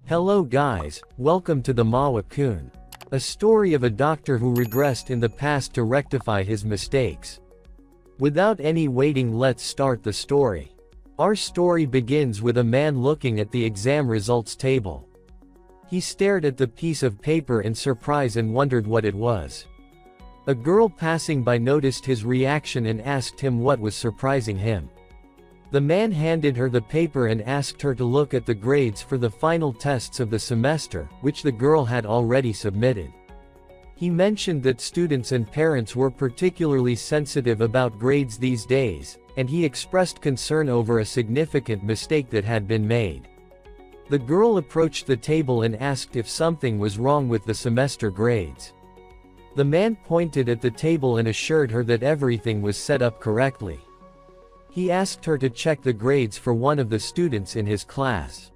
Hello guys, welcome to the Manhwa-kun. A story of a doctor who regressed in the past to rectify his mistakes. Without any waiting, let's start the story. Our story begins with a man looking at the exam results table. He stared at the piece of paper in surprise and wondered what it was. A girl passing by noticed his reaction and asked him what was surprising him. The man handed her the paper and asked her to look at the grades for the final tests of the semester, which the girl had already submitted. He mentioned that students and parents were particularly sensitive about grades these days, and he expressed concern over a significant mistake that had been made. The girl approached the table and asked if something was wrong with the semester grades. The man pointed at the table and assured her that everything was set up correctly. He asked her to check the grades for one of the students in his class.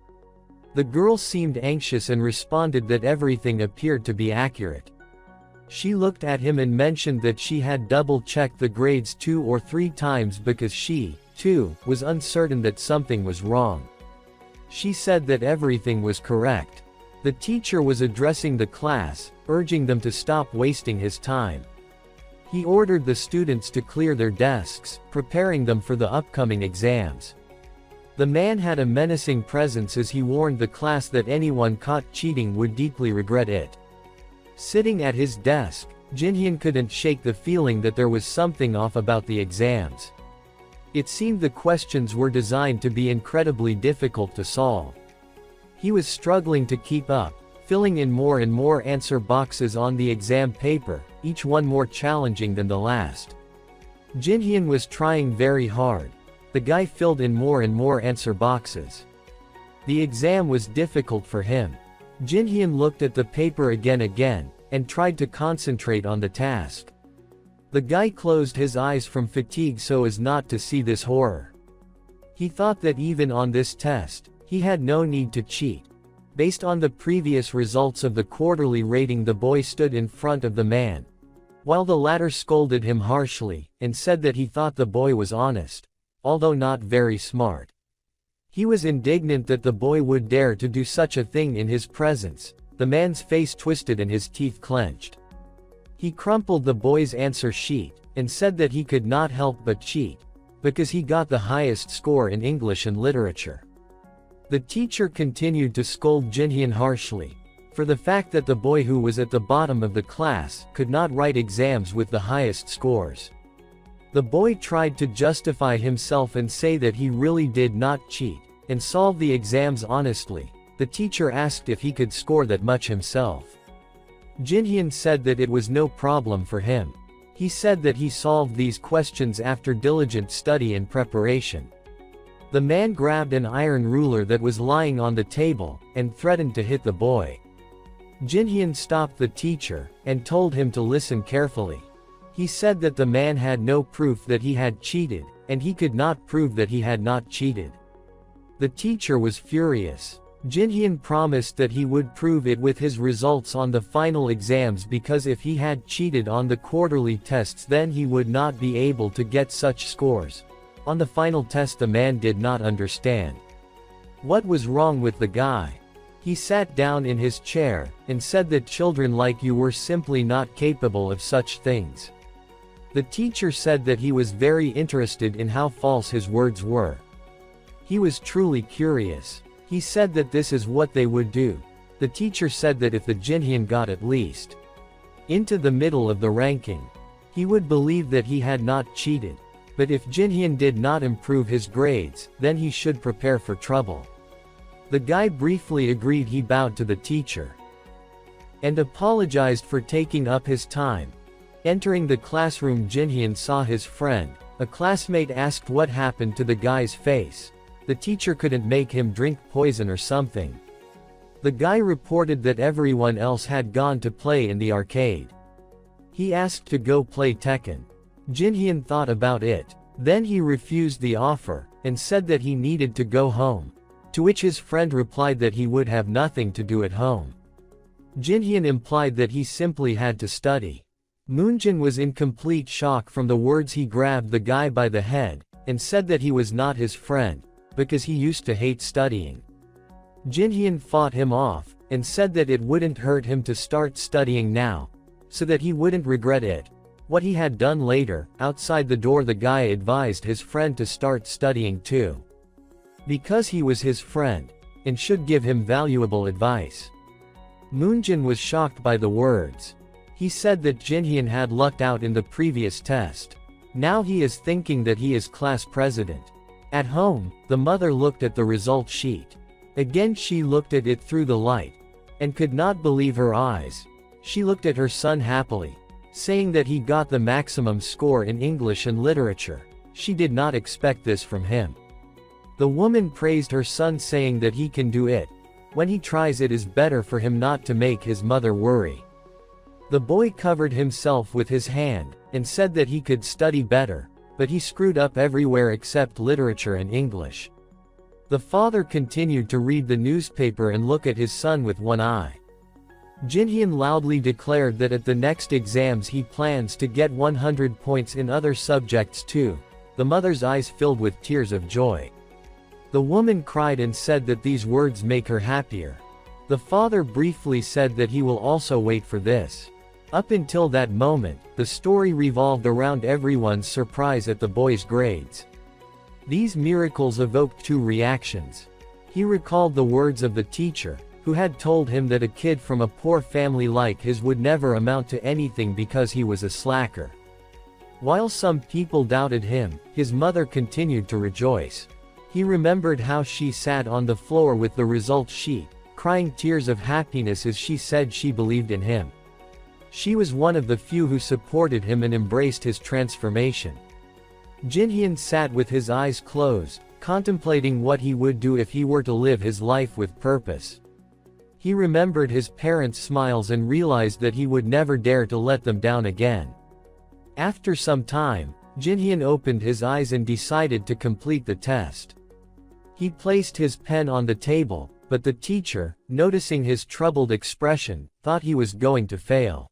The girl seemed anxious and responded that everything appeared to be accurate. She looked at him and mentioned that she had double-checked the grades 2 or 3 times because she, too, was uncertain that something was wrong. She said that everything was correct. The teacher was addressing the class, urging them to stop wasting his time. He ordered the students to clear their desks, preparing them for the upcoming exams. The man had a menacing presence as he warned the class that anyone caught cheating would deeply regret it. Sitting at his desk, Jinhyun couldn't shake the feeling that there was something off about the exams. It seemed the questions were designed to be incredibly difficult to solve. He was struggling to keep up, filling in more and more answer boxes on the exam paper, each one more challenging than the last. Jinhyun was trying very hard. The guy filled in more and more answer boxes. The exam was difficult for him. Jinhyun looked at the paper again, and tried to concentrate on the task. The guy closed his eyes from fatigue so as not to see this horror. He thought that even on this test, he had no need to cheat. Based on the previous results of the quarterly rating, the boy stood in front of the man, while the latter scolded him harshly, and said that he thought the boy was honest, although not very smart. He was indignant that the boy would dare to do such a thing in his presence. The man's face twisted and his teeth clenched. He crumpled the boy's answer sheet, and said that he could not help but cheat, because he got the highest score in English and literature. The teacher continued to scold Jinhyun harshly, for the fact that the boy who was at the bottom of the class could not write exams with the highest scores. The boy tried to justify himself and say that he really did not cheat, and solve the exams honestly. The teacher asked if he could score that much himself. Jinhyun said that it was no problem for him. He said that he solved these questions after diligent study and preparation. The man grabbed an iron ruler that was lying on the table, and threatened to hit the boy. Jinhyun stopped the teacher, and told him to listen carefully. He said that the man had no proof that he had cheated, and he could not prove that he had not cheated. The teacher was furious. Jinhyun promised that he would prove it with his results on the final exams, because if he had cheated on the quarterly tests then he would not be able to get such scores. On the final test the man did not understand what was wrong with the guy. He sat down in his chair, and said that children like you were simply not capable of such things. The teacher said that he was very interested in how false his words were. He was truly curious. He said that this is what they would do. The teacher said that if the Jinhyun got at least into the middle of the ranking, he would believe that he had not cheated. But if Jinhyun did not improve his grades, then he should prepare for trouble. The guy briefly agreed. He bowed to the teacher and apologized for taking up his time. Entering the classroom, Jinhyun saw his friend. A classmate asked what happened to the guy's face. The teacher couldn't make him drink poison or something. The guy reported that everyone else had gone to play in the arcade. He asked to go play Tekken. Jinhyun thought about it. Then he refused the offer, and said that he needed to go home. To which his friend replied that he would have nothing to do at home. Jinhyun implied that he simply had to study. Moonjin was in complete shock from the words. He grabbed the guy by the head, and said that he was not his friend, because he used to hate studying. Jinhyun fought him off, and said that it wouldn't hurt him to start studying now, so that he wouldn't regret it. What he had done later. Outside the door, the guy advised his friend to start studying too, because he was his friend, and should give him valuable advice. Moonjin was shocked by the words. He said that Jinhyun had lucked out in the previous test. Now he is thinking that he is class president. At home, the mother looked at the result sheet. Again she looked at it through the light, and could not believe her eyes. She looked at her son happily, saying that he got the maximum score in English and literature. She did not expect this from him. The woman praised her son, saying that he can do it. When he tries, it is better for him not to make his mother worry. The boy covered himself with his hand, and said that he could study better, but he screwed up everywhere except literature and English. The father continued to read the newspaper and look at his son with one eye. Jinhyun loudly declared that at the next exams he plans to get 100 points in other subjects too. The mother's eyes filled with tears of joy. The woman cried and said that these words make her happier. The father briefly said that he will also wait for this. Up until that moment, the story revolved around everyone's surprise at the boy's grades. These miracles evoked two reactions. He recalled the words of the teacher, who had told him that a kid from a poor family like his would never amount to anything because he was a slacker. While some people doubted him, his mother continued to rejoice. He remembered how she sat on the floor with the result sheet, crying tears of happiness as she said she believed in him. She was one of the few who supported him and embraced his transformation. Jinhyun sat with his eyes closed, contemplating what he would do if he were to live his life with purpose. He remembered his parents' smiles and realized that he would never dare to let them down again. After some time, Jinhyun opened his eyes and decided to complete the test. He placed his pen on the table, but the teacher, noticing his troubled expression, thought he was going to fail.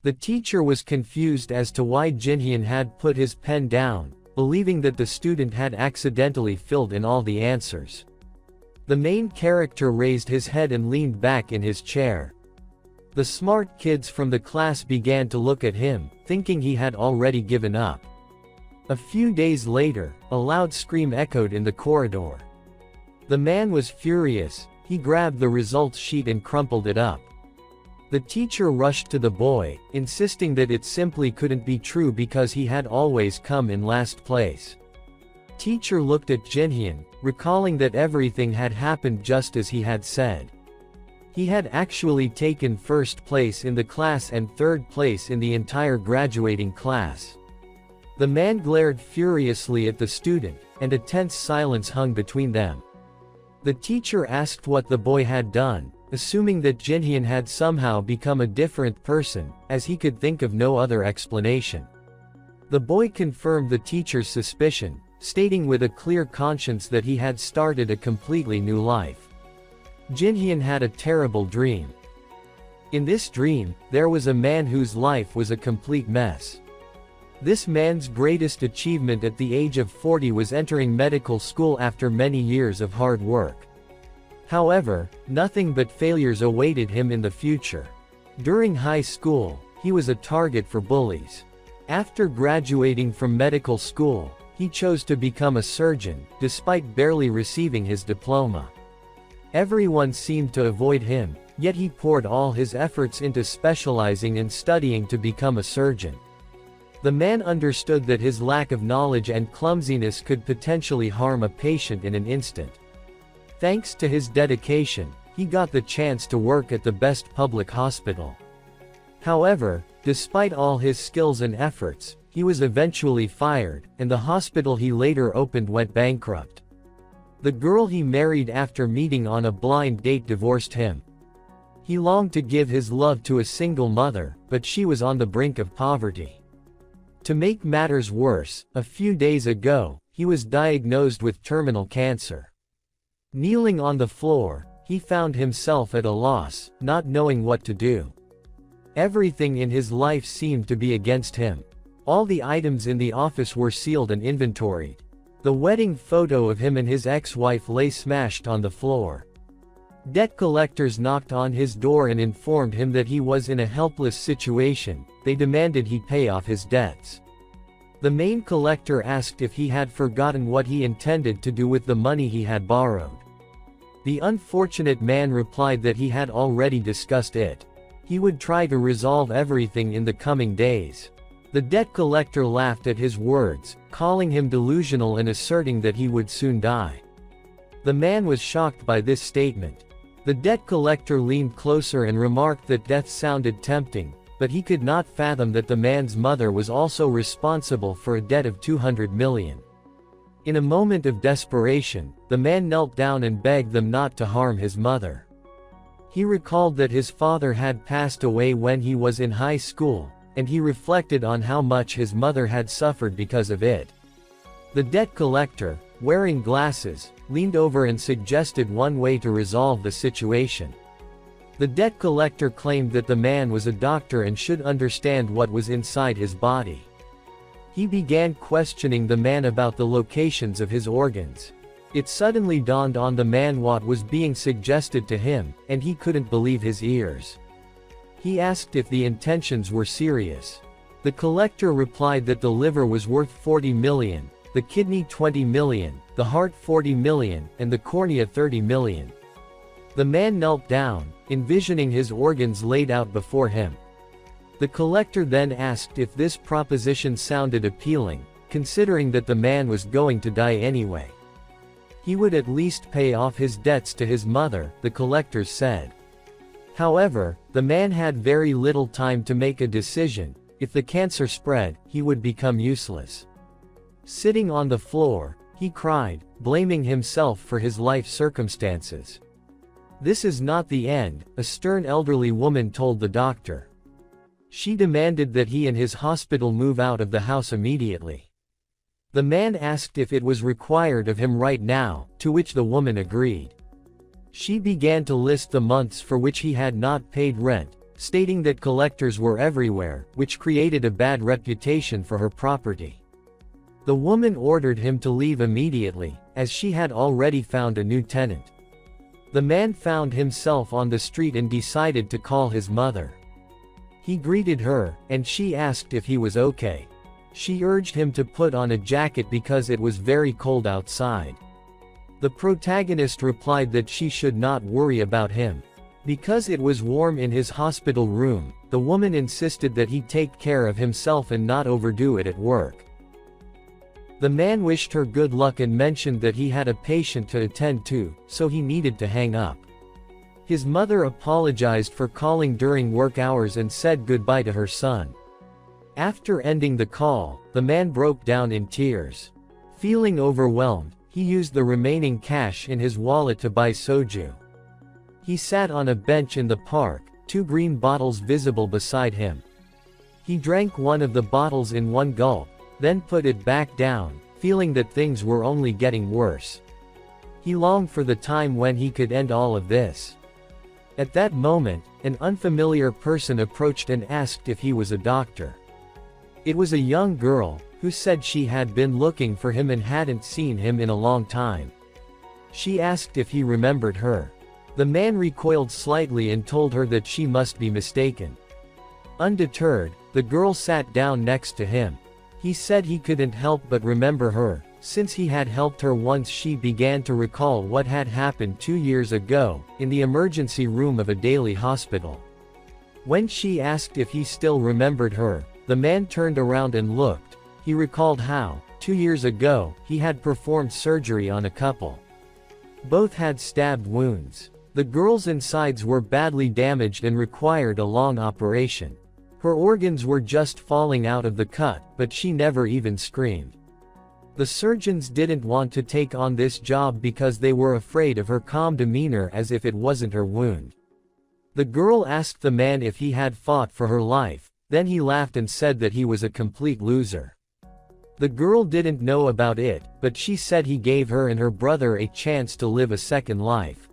The teacher was confused as to why Jinhyun had put his pen down, believing that the student had accidentally filled in all the answers. The main character raised his head and leaned back in his chair. The smart kids from the class began to look at him, thinking he had already given up. A few days later, a loud scream echoed in the corridor. The man was furious. He grabbed the results sheet and crumpled it up. The teacher rushed to the boy, insisting that it simply couldn't be true because he had always come in last place. Teacher looked at Jinhyun, recalling that everything had happened just as he had said. He had actually taken first place in the class and third place in the entire graduating class. The man glared furiously at the student, and a tense silence hung between them. The teacher asked what the boy had done, assuming that Jinhyun had somehow become a different person, as he could think of no other explanation. The boy confirmed the teacher's suspicion, stating with a clear conscience that he had started a completely new life. Jinhyun had a terrible dream. In this dream, there was a man whose life was a complete mess. This man's greatest achievement at the age of 40 was entering medical school after many years of hard work. However, nothing but failures awaited him in the future. During high school, he was a target for bullies. After graduating from medical school, he chose to become a surgeon, despite barely receiving his diploma. Everyone seemed to avoid him, yet he poured all his efforts into specializing and studying to become a surgeon. The man understood that his lack of knowledge and clumsiness could potentially harm a patient in an instant. Thanks to his dedication, he got the chance to work at the best public hospital. However, despite all his skills and efforts, he was eventually fired, and the hospital he later opened went bankrupt. The girl he married after meeting on a blind date divorced him. He longed to give his love to a single mother, but she was on the brink of poverty. To make matters worse, a few days ago, he was diagnosed with terminal cancer. Kneeling on the floor, he found himself at a loss, not knowing what to do. Everything in his life seemed to be against him. All the items in the office were sealed and inventoried. The wedding photo of him and his ex-wife lay smashed on the floor. Debt collectors knocked on his door and informed him that he was in a helpless situation. They demanded he pay off his debts. The main collector asked if he had forgotten what he intended to do with the money he had borrowed. The unfortunate man replied that he had already discussed it. He would try to resolve everything in the coming days. The debt collector laughed at his words, calling him delusional and asserting that he would soon die. The man was shocked by this statement. The debt collector leaned closer and remarked that death sounded tempting, but he could not fathom that the man's mother was also responsible for a debt of 200 million. In a moment of desperation, the man knelt down and begged them not to harm his mother. He recalled that his father had passed away when he was in high school, and he reflected on how much his mother had suffered because of it. The debt collector, wearing glasses, leaned over and suggested one way to resolve the situation. The debt collector claimed that the man was a doctor and should understand what was inside his body. He began questioning the man about the locations of his organs. It suddenly dawned on the man what was being suggested to him, and he couldn't believe his ears. He asked if the intentions were serious. The collector replied that the liver was worth 40 million, the kidney 20 million, the heart 40 million, and the cornea 30 million. The man knelt down, envisioning his organs laid out before him. The collector then asked if this proposition sounded appealing, considering that the man was going to die anyway. He would at least pay off his debts to his mother, the collector said. However, the man had very little time to make a decision. If the cancer spread, he would become useless. Sitting on the floor, he cried, blaming himself for his life circumstances. "This is not the end," a stern elderly woman told the doctor. She demanded that he and his hospital move out of the house immediately. The man asked if it was required of him right now, to which the woman agreed. She began to list the months for which he had not paid rent, stating that collectors were everywhere, which created a bad reputation for her property. The woman ordered him to leave immediately, as she had already found a new tenant. The man found himself on the street and decided to call his mother. He greeted her, and she asked if he was okay. She urged him to put on a jacket because it was very cold outside. The protagonist replied that she should not worry about him. Because it was warm in his hospital room, the woman insisted that he take care of himself and not overdo it at work. The man wished her good luck and mentioned that he had a patient to attend to, so he needed to hang up. His mother apologized for calling during work hours and said goodbye to her son. After ending the call, the man broke down in tears. Feeling overwhelmed, he used the remaining cash in his wallet to buy soju. He sat on a bench in the park, 2 green bottles visible beside him. He drank one of the bottles in one gulp, then put it back down, feeling that things were only getting worse. He longed for the time when he could end all of this. At that moment, an unfamiliar person approached and asked if he was a doctor. It was a young girl, who said she had been looking for him and hadn't seen him in a long time. She asked if he remembered her. The man recoiled slightly and told her that she must be mistaken. Undeterred, the girl sat down next to him. He said he couldn't help but remember her, since he had helped her once. She began to recall what had happened 2 years ago, in the emergency room of a daily hospital. When she asked if he still remembered her, the man turned around and looked. He recalled how, 2 years ago, he had performed surgery on a couple. Both had stabbed wounds. The girl's insides were badly damaged and required a long operation. Her organs were just falling out of the cut, but she never even screamed. The surgeons didn't want to take on this job because they were afraid of her calm demeanor as if it wasn't her wound. The girl asked the man if he had fought for her life, then he laughed and said that he was a complete loser. The girl didn't know about it, but she said he gave her and her brother a chance to live a second life.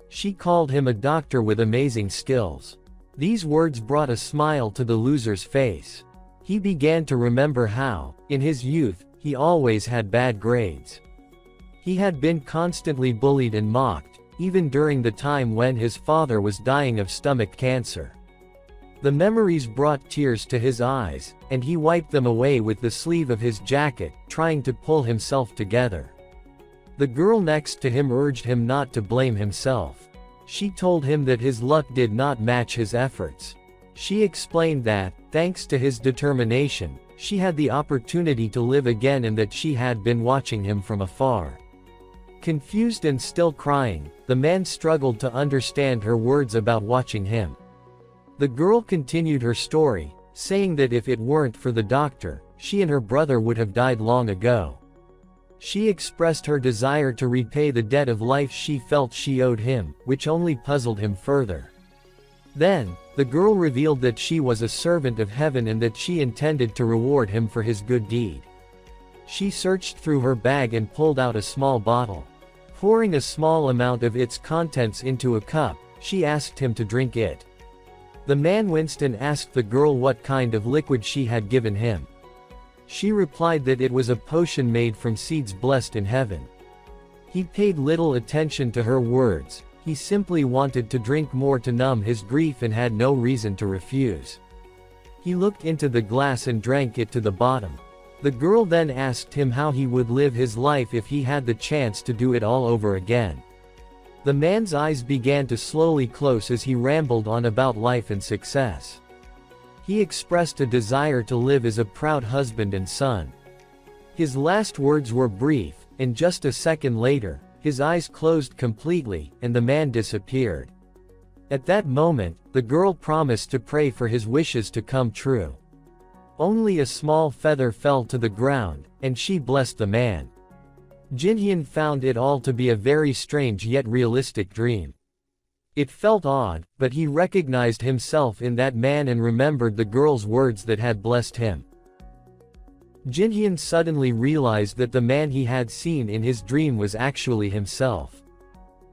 She called him a doctor with amazing skills. These words brought a smile to the loser's face. He began to remember how, in his youth, he always had bad grades. He had been constantly bullied and mocked, even during the time when his father was dying of stomach cancer. The memories brought tears to his eyes, and he wiped them away with the sleeve of his jacket, trying to pull himself together. The girl next to him urged him not to blame himself. She told him that his luck did not match his efforts. She explained that, thanks to his determination, she had the opportunity to live again and that she had been watching him from afar. Confused and still crying, the man struggled to understand her words about watching him. The girl continued her story, saying that if it weren't for the doctor, she and her brother would have died long ago. She expressed her desire to repay the debt of life she felt she owed him, which only puzzled him further. Then, the girl revealed that she was a servant of heaven and that she intended to reward him for his good deed. She searched through her bag and pulled out a small bottle. Pouring a small amount of its contents into a cup, she asked him to drink it. The man winced and asked the girl what kind of liquid she had given him. She replied that it was a potion made from seeds blessed in heaven. He paid little attention to her words, he simply wanted to drink more to numb his grief and had no reason to refuse. He looked into the glass and drank it to the bottom. The girl then asked him how he would live his life if he had the chance to do it all over again. The man's eyes began to slowly close as he rambled on about life and success. He expressed a desire to live as a proud husband and son. His last words were brief, and just a second later, his eyes closed completely, and the man disappeared. At that moment, the girl promised to pray for his wishes to come true. Only a small feather fell to the ground, and she blessed the man. Jinhyun found it all to be a very strange yet realistic dream. It felt odd, but he recognized himself in that man and remembered the girl's words that had blessed him. Jinhyun suddenly realized that the man he had seen in his dream was actually himself.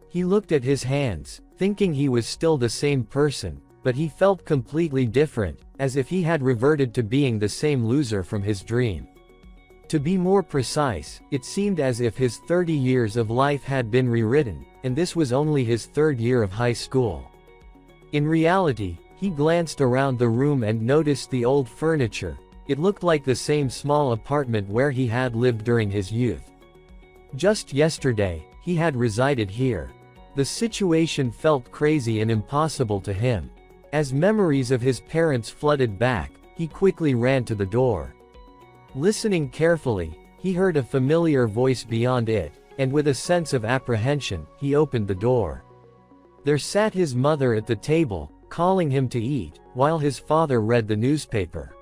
He looked at his hands, thinking he was still the same person, but he felt completely different, as if he had reverted to being the same loser from his dream. To be more precise, it seemed as if his 30 years of life had been rewritten, and this was only his third year of high school. In reality, he glanced around the room and noticed the old furniture. It looked like the same small apartment where he had lived during his youth. Just yesterday, he had resided here. The situation felt crazy and impossible to him. As memories of his parents flooded back, he quickly ran to the door. Listening carefully, he heard a familiar voice beyond it, and with a sense of apprehension, he opened the door. There sat his mother at the table, calling him to eat, while his father read the newspaper.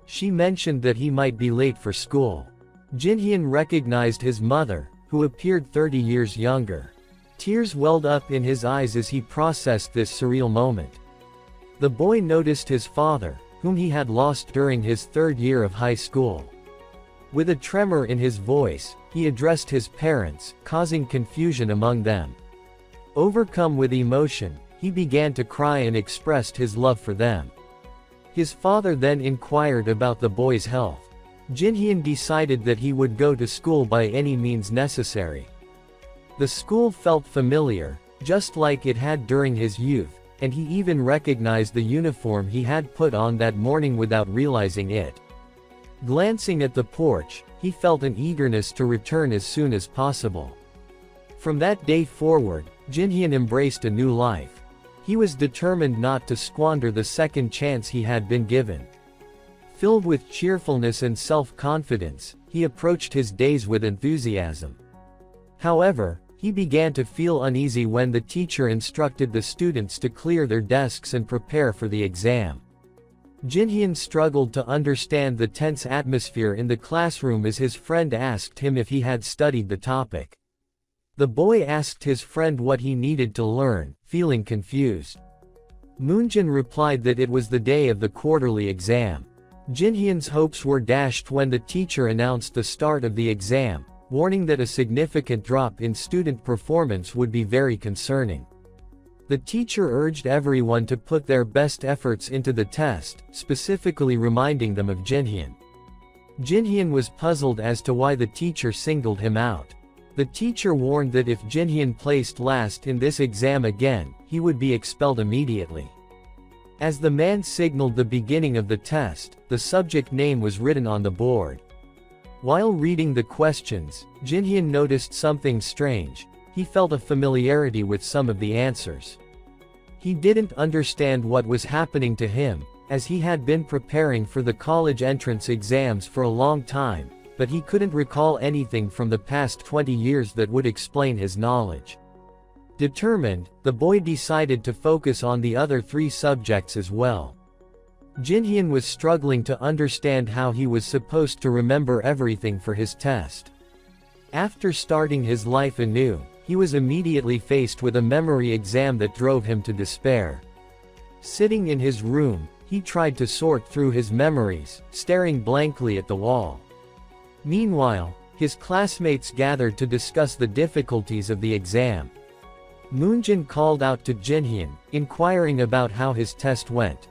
She mentioned that he might be late for school. Jinhyun recognized his mother, who appeared 30 years younger. Tears welled up in his eyes as he processed this surreal moment. The boy noticed his father, whom he had lost during his third year of high school. With a tremor in his voice, he addressed his parents, causing confusion among them. Overcome with emotion, he began to cry and expressed his love for them. His father then inquired about the boy's health. Jinhyun decided that he would go to school by any means necessary. The school felt familiar, just like it had during his youth, and he even recognized the uniform he had put on that morning without realizing it. Glancing at the porch, he felt an eagerness to return as soon as possible. From that day forward, Jinhyun embraced a new life. He was determined not to squander the second chance he had been given. Filled with cheerfulness and self-confidence, he approached his days with enthusiasm. However, he began to feel uneasy when the teacher instructed the students to clear their desks and prepare for the exam. Jinhyun struggled to understand the tense atmosphere in the classroom as his friend asked him if he had studied the topic. The boy asked his friend what he needed to learn, feeling confused. Moonjin replied that it was the day of the quarterly exam. Jinhyun's hopes were dashed when the teacher announced the start of the exam, warning that a significant drop in student performance would be very concerning. The teacher urged everyone to put their best efforts into the test, specifically reminding them of Jinhyun. Jinhyun was puzzled as to why the teacher singled him out. The teacher warned that if Jinhyun placed last in this exam again, he would be expelled immediately. As the man signaled the beginning of the test, the subject name was written on the board. While reading the questions, Jinhyun noticed something strange. He felt a familiarity with some of the answers. He didn't understand what was happening to him, as he had been preparing for the college entrance exams for a long time, but he couldn't recall anything from the past 20 years that would explain his knowledge. Determined, the boy decided to focus on the other 3 subjects as well. Jinhyun was struggling to understand how he was supposed to remember everything for his test. After starting his life anew, he was immediately faced with a memory exam that drove him to despair. Sitting in his room, he tried to sort through his memories, staring blankly at the wall. Meanwhile, his classmates gathered to discuss the difficulties of the exam. Moonjin called out to Jinhyun, inquiring about how his test went.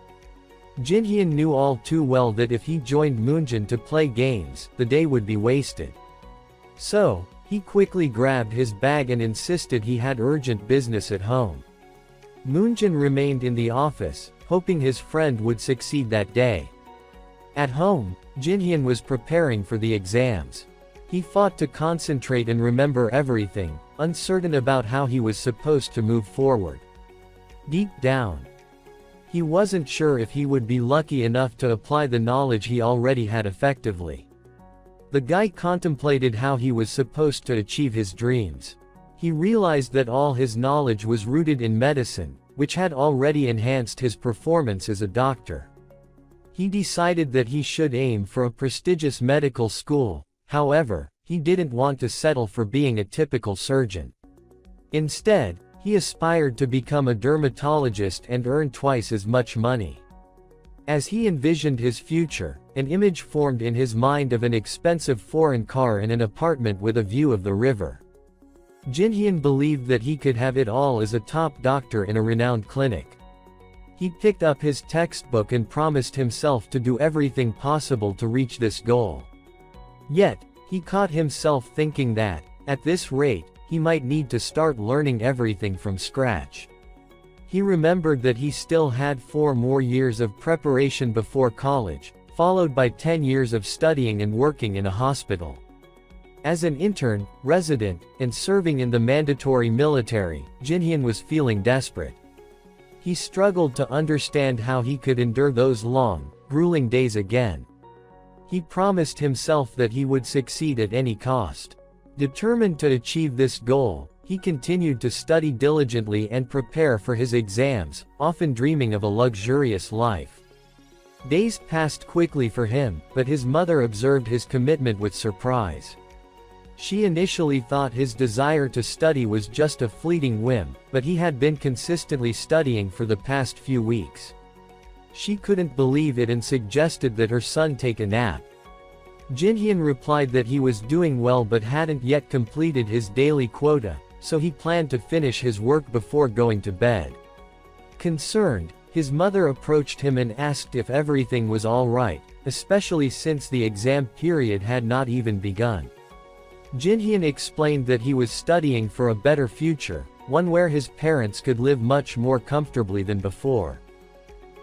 Jinhyun knew all too well that if he joined Moonjin to play games, the day would be wasted. So, he quickly grabbed his bag and insisted he had urgent business at home. Moonjin remained in the office, hoping his friend would succeed that day. At home, Jinhyun was preparing for the exams. He fought to concentrate and remember everything, uncertain about how he was supposed to move forward. Deep down, he wasn't sure if he would be lucky enough to apply the knowledge he already had effectively. The guy contemplated how he was supposed to achieve his dreams. He realized that all his knowledge was rooted in medicine, which had already enhanced his performance as a doctor. He decided that he should aim for a prestigious medical school. However, he didn't want to settle for being a typical surgeon. Instead, he aspired to become a dermatologist and earn twice as much money. As he envisioned his future, an image formed in his mind of an expensive foreign car and an apartment with a view of the river. Jinhyun believed that he could have it all as a top doctor in a renowned clinic. He picked up his textbook and promised himself to do everything possible to reach this goal. Yet, he caught himself thinking that, at this rate, he might need to start learning everything from scratch. He remembered that he still had 4 more years of preparation before college, followed by 10 years of studying and working in a hospital. As an intern, resident, and serving in the mandatory military, Jinhyun was feeling desperate. He struggled to understand how he could endure those long, grueling days again. He promised himself that he would succeed at any cost. Determined to achieve this goal, he continued to study diligently and prepare for his exams, often dreaming of a luxurious life. Days passed quickly for him, but his mother observed his commitment with surprise. She initially thought his desire to study was just a fleeting whim, but he had been consistently studying for the past few weeks. She couldn't believe it and suggested that her son take a nap. Jinhyun replied that he was doing well but hadn't yet completed his daily quota, so he planned to finish his work before going to bed. Concerned, his mother approached him and asked if everything was all right, especially since the exam period had not even begun. Jinhyun explained that he was studying for a better future, one where his parents could live much more comfortably than before.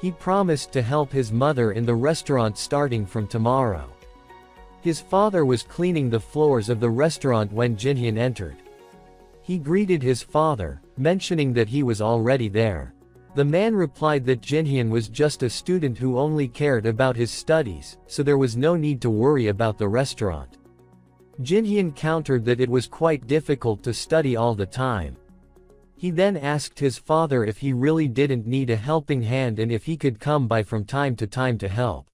He promised to help his mother in the restaurant starting from tomorrow. His father was cleaning the floors of the restaurant when Jinhyun entered. He greeted his father, mentioning that he was already there. The man replied that Jinhyun was just a student who only cared about his studies, so there was no need to worry about the restaurant. Jinhyun countered that it was quite difficult to study all the time. He then asked his father if he really didn't need a helping hand and if he could come by from time to help.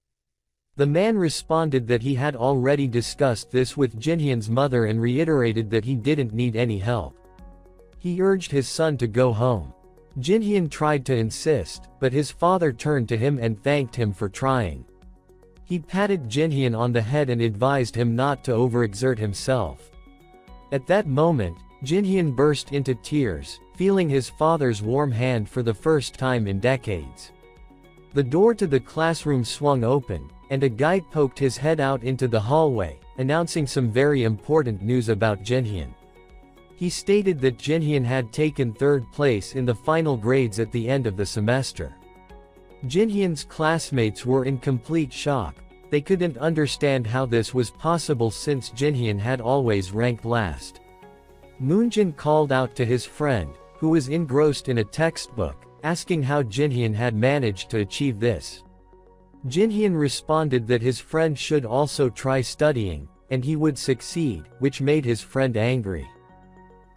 The man responded that he had already discussed this with Jinhyun's mother and reiterated that he didn't need any help. He urged his son to go home. Jinhyun tried to insist, but his father turned to him and thanked him for trying. He patted Jinhyun on the head and advised him not to overexert himself. At that moment, Jinhyun burst into tears, feeling his father's warm hand for the first time in decades. The door to the classroom swung open, and a guy poked his head out into the hallway, announcing some very important news about Jinhyun. He stated that Jinhyun had taken third place in the final grades at the end of the semester. Jinhyun's classmates were in complete shock. They couldn't understand how this was possible since Jinhyun had always ranked last. Moonjin called out to his friend, who was engrossed in a textbook, asking how Jinhyun had managed to achieve this. Jinhyun responded that his friend should also try studying, and he would succeed, which made his friend angry.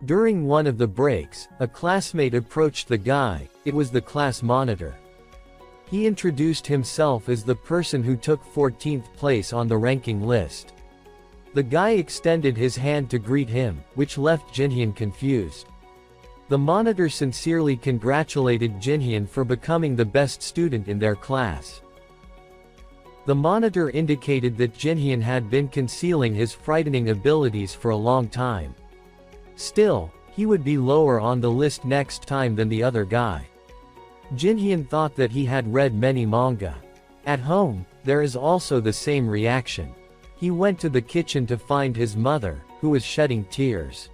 During one of the breaks, a classmate approached the guy. It was the class monitor. He introduced himself as the person who took 14th place on the ranking list. The guy extended his hand to greet him, which left Jinhyun confused. The monitor sincerely congratulated Jinhyun for becoming the best student in their class. The monitor indicated that Jinhyun had been concealing his frightening abilities for a long time. Still, he would be lower on the list next time than the other guy. Jinhyun thought that he had read many manga. At home, there is also the same reaction. He went to the kitchen to find his mother, who was shedding tears.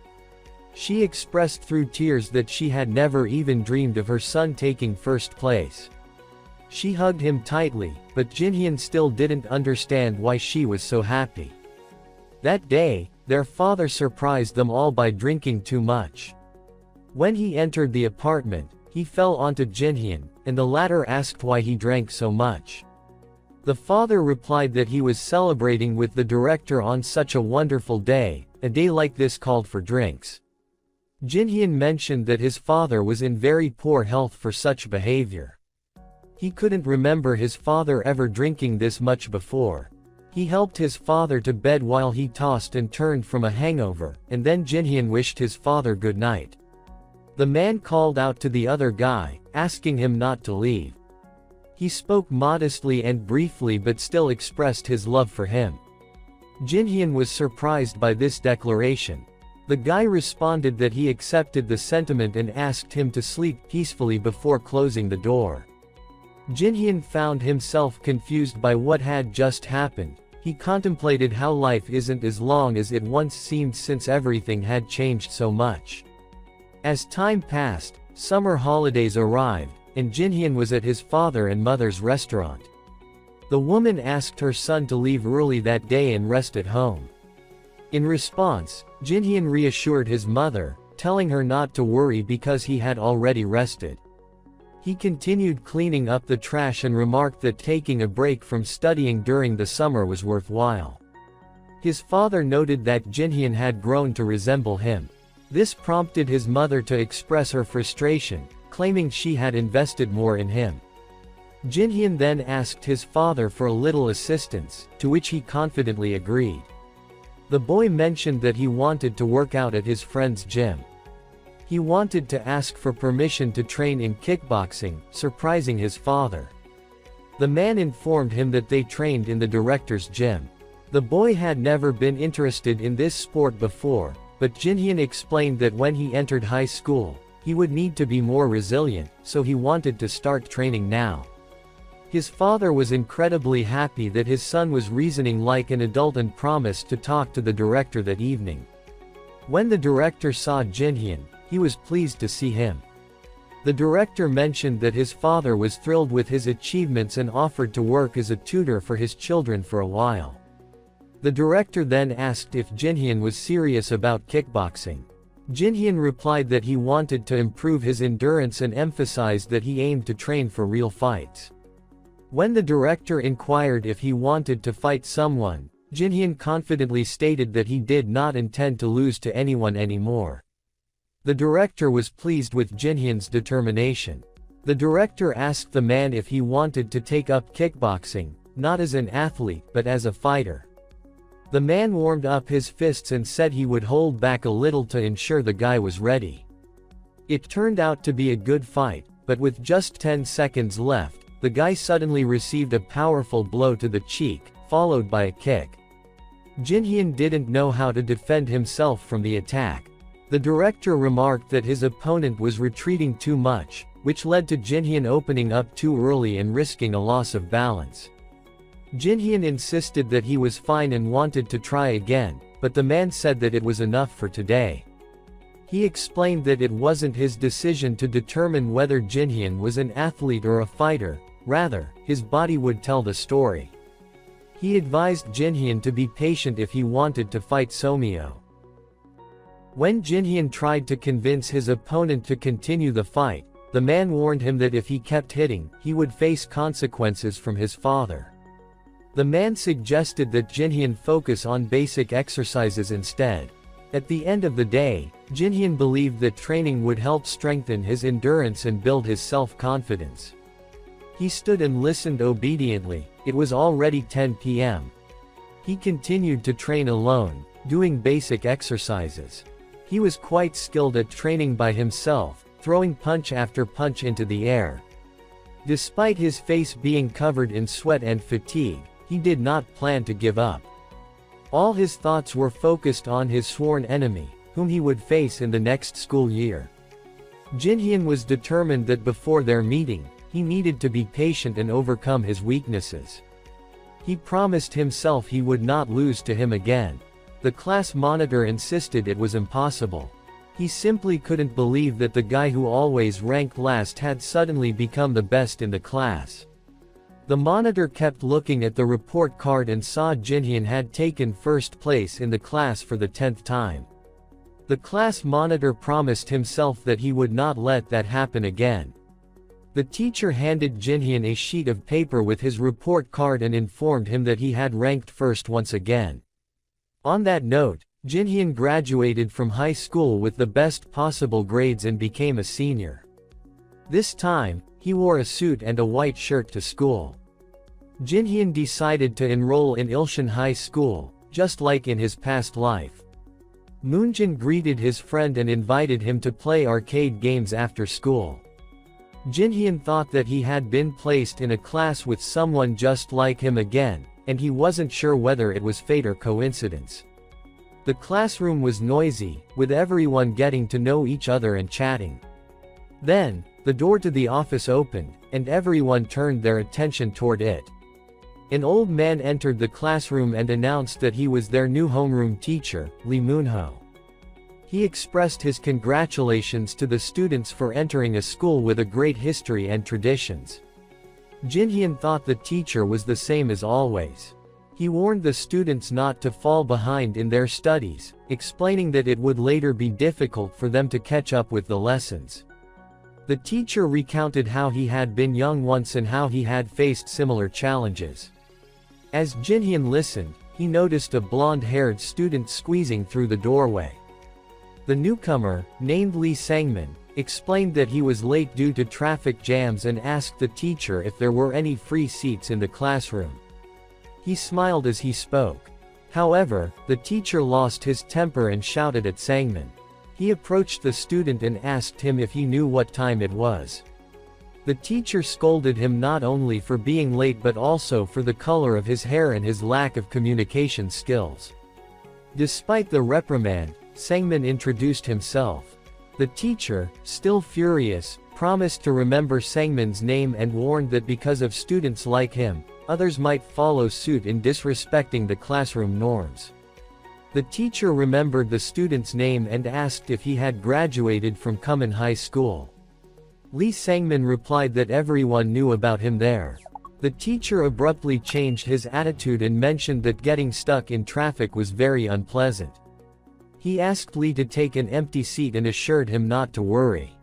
She expressed through tears that she had never even dreamed of her son taking first place. She hugged him tightly, but Jinhyun still didn't understand why she was so happy. That day, their father surprised them all by drinking too much. When he entered the apartment, he fell onto Jinhyun, and the latter asked why he drank so much. The father replied that he was celebrating with the director on such a wonderful day. A day like this called for drinks. Jinhyun mentioned that his father was in very poor health for such behavior. He couldn't remember his father ever drinking this much before. He helped his father to bed while he tossed and turned from a hangover, and then Jinhyun wished his father good night. The man called out to the other guy, asking him not to leave. He spoke modestly and briefly but still expressed his love for him. Jinhyun was surprised by this declaration. The guy responded that he accepted the sentiment and asked him to sleep peacefully before closing the door. Jinhyun found himself confused by what had just happened. He contemplated how life isn't as long as it once seemed since everything had changed so much. As time passed, summer holidays arrived, and Jinhyun was at his father and mother's restaurant. The woman asked her son to leave early that day and rest at home. In response, Jinhyun reassured his mother, telling her not to worry because he had already rested. He continued cleaning up the trash and remarked that taking a break from studying during the summer was worthwhile. His father noted that Jinhyun had grown to resemble him. This prompted his mother to express her frustration, claiming she had invested more in him. Jinhyun then asked his father for a little assistance, to which he confidently agreed. The boy mentioned that he wanted to work out at his friend's gym. He wanted to ask for permission to train in kickboxing, surprising his father. The man informed him that they trained in the director's gym. The boy had never been interested in this sport before, but Jinhyun explained that when he entered high school, he would need to be more resilient, so he wanted to start training now. His father was incredibly happy that his son was reasoning like an adult and promised to talk to the director that evening. When the director saw Jinhyun, he was pleased to see him. The director mentioned that his father was thrilled with his achievements and offered to work as a tutor for his children for a while. The director then asked if Jinhyun was serious about kickboxing. Jinhyun replied that he wanted to improve his endurance and emphasized that he aimed to train for real fights. When the director inquired if he wanted to fight someone, Jinhyun confidently stated that he did not intend to lose to anyone anymore. The director was pleased with Jinhyun's determination. The director asked the man if he wanted to take up kickboxing, not as an athlete but as a fighter. The man warmed up his fists and said he would hold back a little to ensure the guy was ready. It turned out to be a good fight, but with just 10 seconds left, the guy suddenly received a powerful blow to the cheek, followed by a kick. Jinhyun didn't know how to defend himself from the attack. The director remarked that his opponent was retreating too much, which led to Jinhyun opening up too early and risking a loss of balance. Jinhyun insisted that he was fine and wanted to try again, but the man said that it was enough for today. He explained that it wasn't his decision to determine whether Jinhyun was an athlete or a fighter, rather, his body would tell the story. He advised Jinhyun to be patient if he wanted to fight Somyo. When Jinhyun tried to convince his opponent to continue the fight, the man warned him that if he kept hitting, he would face consequences from his father. The man suggested that Jinhyun focus on basic exercises instead. At the end of the day, Jinhyun believed that training would help strengthen his endurance and build his self-confidence. He stood and listened obediently. It was already 10 p.m. He continued to train alone, doing basic exercises. He was quite skilled at training by himself, throwing punch after punch into the air. Despite his face being covered in sweat and fatigue, he did not plan to give up. All his thoughts were focused on his sworn enemy, whom he would face in the next school year. Jinhyun was determined that before their meeting, he needed to be patient and overcome his weaknesses. He promised himself he would not lose to him again. The class monitor insisted it was impossible. He simply couldn't believe that the guy who always ranked last had suddenly become the best in the class. The monitor kept looking at the report card and saw Jinhyun had taken first place in the class for the 10th time. The class monitor promised himself that he would not let that happen again. The teacher handed Jinhyun a sheet of paper with his report card and informed him that he had ranked first once again. On that note, Jinhyun graduated from high school with the best possible grades and became a senior. This time, he wore a suit and a white shirt to school. Jinhyun decided to enroll in Ilshan High School, just like in his past life. Moonjin greeted his friend and invited him to play arcade games after school. Jinhyun thought that he had been placed in a class with someone just like him again, and he wasn't sure whether it was fate or coincidence. The classroom was noisy, with everyone getting to know each other and chatting. Then, the door to the office opened, and everyone turned their attention toward it. An old man entered the classroom and announced that he was their new homeroom teacher, Lee Moonho. He expressed his congratulations to the students for entering a school with a great history and traditions. Jinhyun thought the teacher was the same as always. He warned the students not to fall behind in their studies, explaining that it would later be difficult for them to catch up with the lessons. The teacher recounted how he had been young once and how he had faced similar challenges. As Jinhyun listened, he noticed a blonde-haired student squeezing through the doorway. The newcomer, named Lee Sangmin, explained that he was late due to traffic jams and asked the teacher if there were any free seats in the classroom. He smiled as he spoke. However, the teacher lost his temper and shouted at Sangmin. He approached the student and asked him if he knew what time it was. The teacher scolded him not only for being late but also for the color of his hair and his lack of communication skills. Despite the reprimand, Sangmin introduced himself. The teacher, still furious, promised to remember Sangmin's name and warned that because of students like him, others might follow suit in disrespecting the classroom norms. The teacher remembered the student's name and asked if he had graduated from Kunmin High School. Lee Sangmin replied that everyone knew about him there. The teacher abruptly changed his attitude and mentioned that getting stuck in traffic was very unpleasant. He asked Lee to take an empty seat and assured him not to worry.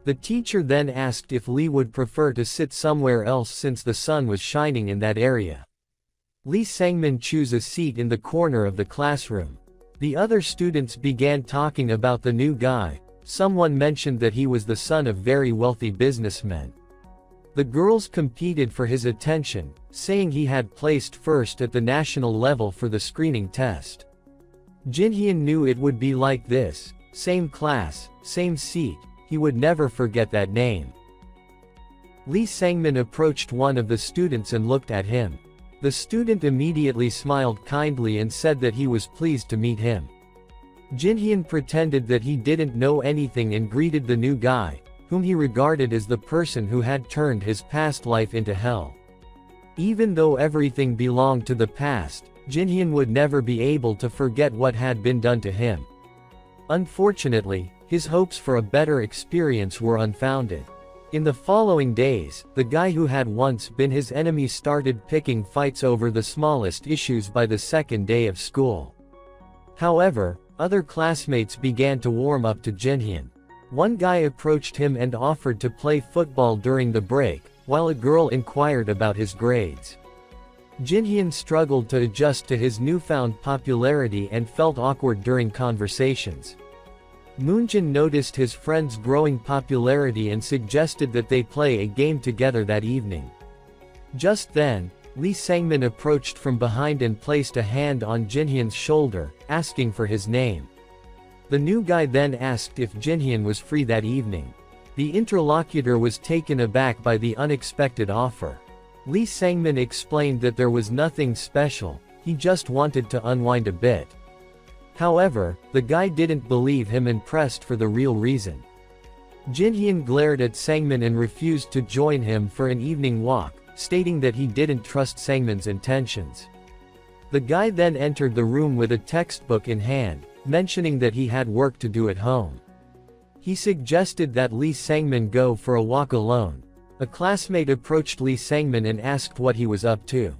The teacher then asked if Lee would prefer to sit somewhere else since the sun was shining in that area. Lee Sangmin chose a seat in the corner of the classroom. The other students began talking about the new guy. Someone mentioned that he was the son of very wealthy businessmen. The girls competed for his attention, saying he had placed first at the national level for the screening test. Jinhyun knew it would be like this, same class, same seat, he would never forget that name. Lee Sangmin approached one of the students and looked at him. The student immediately smiled kindly and said that he was pleased to meet him. Jinhyun pretended that he didn't know anything and greeted the new guy, whom he regarded as the person who had turned his past life into hell. Even though everything belonged to the past, Jinhyun would never be able to forget what had been done to him. Unfortunately, his hopes for a better experience were unfounded. In the following days, the guy who had once been his enemy started picking fights over the smallest issues by the second day of school. However, other classmates began to warm up to Jinhyun. One guy approached him and offered to play football during the break, while a girl inquired about his grades. Jinhyun struggled to adjust to his newfound popularity and felt awkward during conversations. Moonjin noticed his friend's growing popularity and suggested that they play a game together that evening. Just then, Lee Sangmin approached from behind and placed a hand on Jinhyun's shoulder, asking for his name. The new guy then asked if Jinhyun was free that evening. The interlocutor was taken aback by the unexpected offer. Lee Sangmin explained that there was nothing special, he just wanted to unwind a bit. However, the guy didn't believe him and pressed for the real reason. Jinhyun glared at Sangmin and refused to join him for an evening walk, stating that he didn't trust Sangmin's intentions. The guy then entered the room with a textbook in hand, mentioning that he had work to do at home. He suggested that Lee Sangmin go for a walk alone. A classmate approached Lee Sangmin and asked what he was up to.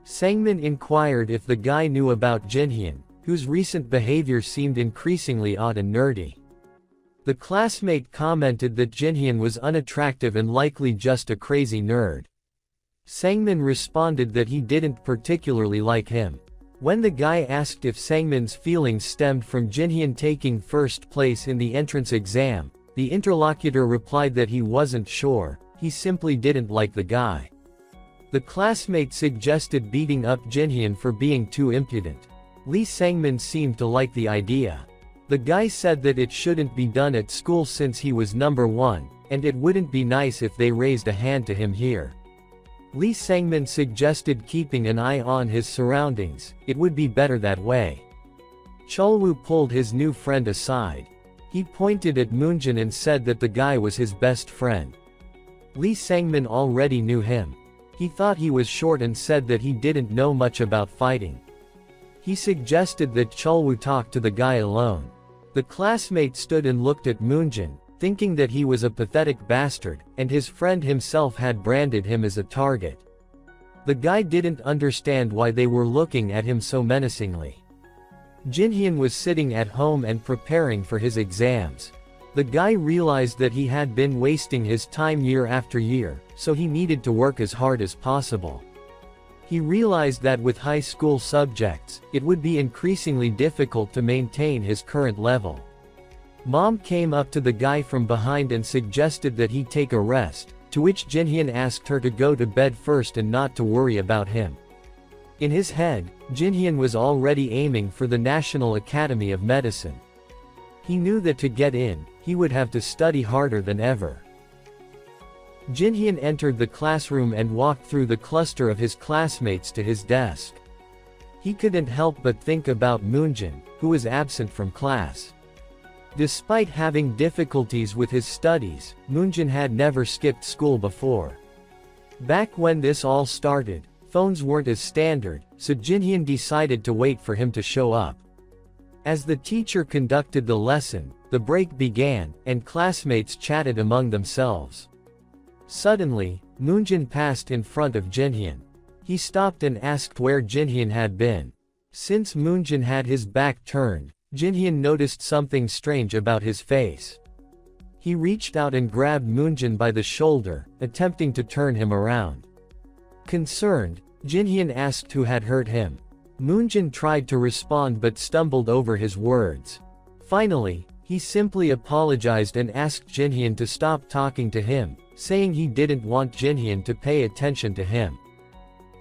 Sangmin inquired if the guy knew about Jinhyun, whose recent behavior seemed increasingly odd and nerdy. The classmate commented that Jinhyun was unattractive and likely just a crazy nerd. Sangmin responded that he didn't particularly like him. When the guy asked if Sangmin's feelings stemmed from Jinhyun taking first place in the entrance exam, the interlocutor replied that he wasn't sure, he simply didn't like the guy. The classmate suggested beating up Jinhyun for being too impudent. Lee Sangmin seemed to like the idea. The guy said that it shouldn't be done at school since he was number one, and it wouldn't be nice if they raised a hand to him here. Lee Sangmin suggested keeping an eye on his surroundings, it would be better that way. Chulwoo pulled his new friend aside. He pointed at Moonjin and said that the guy was his best friend. Lee Sangmin already knew him. He thought he was short and said that he didn't know much about fighting. He suggested that Chulwoo talk to the guy alone. The classmate stood and looked at Moonjin, thinking that he was a pathetic bastard, and his friend himself had branded him as a target. The guy didn't understand why they were looking at him so menacingly. Jinhyun was sitting at home and preparing for his exams. The guy realized that he had been wasting his time year after year, so he needed to work as hard as possible. He realized that with high school subjects, it would be increasingly difficult to maintain his current level. Mom came up to the guy from behind and suggested that he take a rest, to which Jinhyun asked her to go to bed first and not to worry about him. In his head, Jinhyun was already aiming for the National Academy of Medicine. He knew that to get in, he would have to study harder than ever. Jinhyun entered the classroom and walked through the cluster of his classmates to his desk. He couldn't help but think about Moonjin, who was absent from class. Despite having difficulties with his studies, Moonjin had never skipped school before. Back when this all started, phones weren't as standard, so Jinhyun decided to wait for him to show up. As the teacher conducted the lesson, the break began, and classmates chatted among themselves. Suddenly, Moonjin passed in front of Jinhyun. He stopped and asked where Jinhyun had been. Since Moonjin had his back turned, Jinhyun noticed something strange about his face. He reached out and grabbed Moonjin by the shoulder, attempting to turn him around. Concerned, Jinhyun asked who had hurt him. Moonjin tried to respond but stumbled over his words. Finally, he simply apologized and asked Jinhyun to stop talking to him, saying he didn't want Jinhyun to pay attention to him.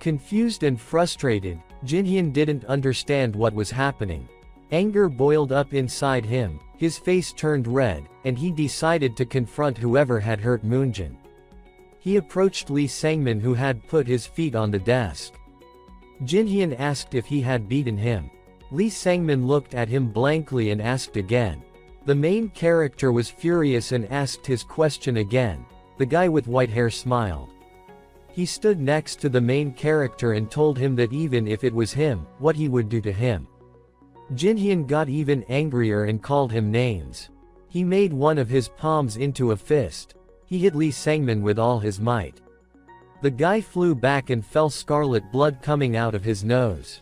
Confused and frustrated, Jinhyun didn't understand what was happening. Anger boiled up inside him, his face turned red, and he decided to confront whoever had hurt Moonjin. He approached Lee Sangmin, who had put his feet on the desk. Jinhyun asked if he had beaten him. Lee Sangmin looked at him blankly and asked again. The main character was furious and asked his question again. The guy with white hair smiled. He stood next to the main character and told him that even if it was him, what he would do to him. Jinhyun got even angrier and called him names. He made one of his palms into a fist. He hit Lee Sangmin with all his might. The guy flew back and fell, scarlet blood coming out of his nose.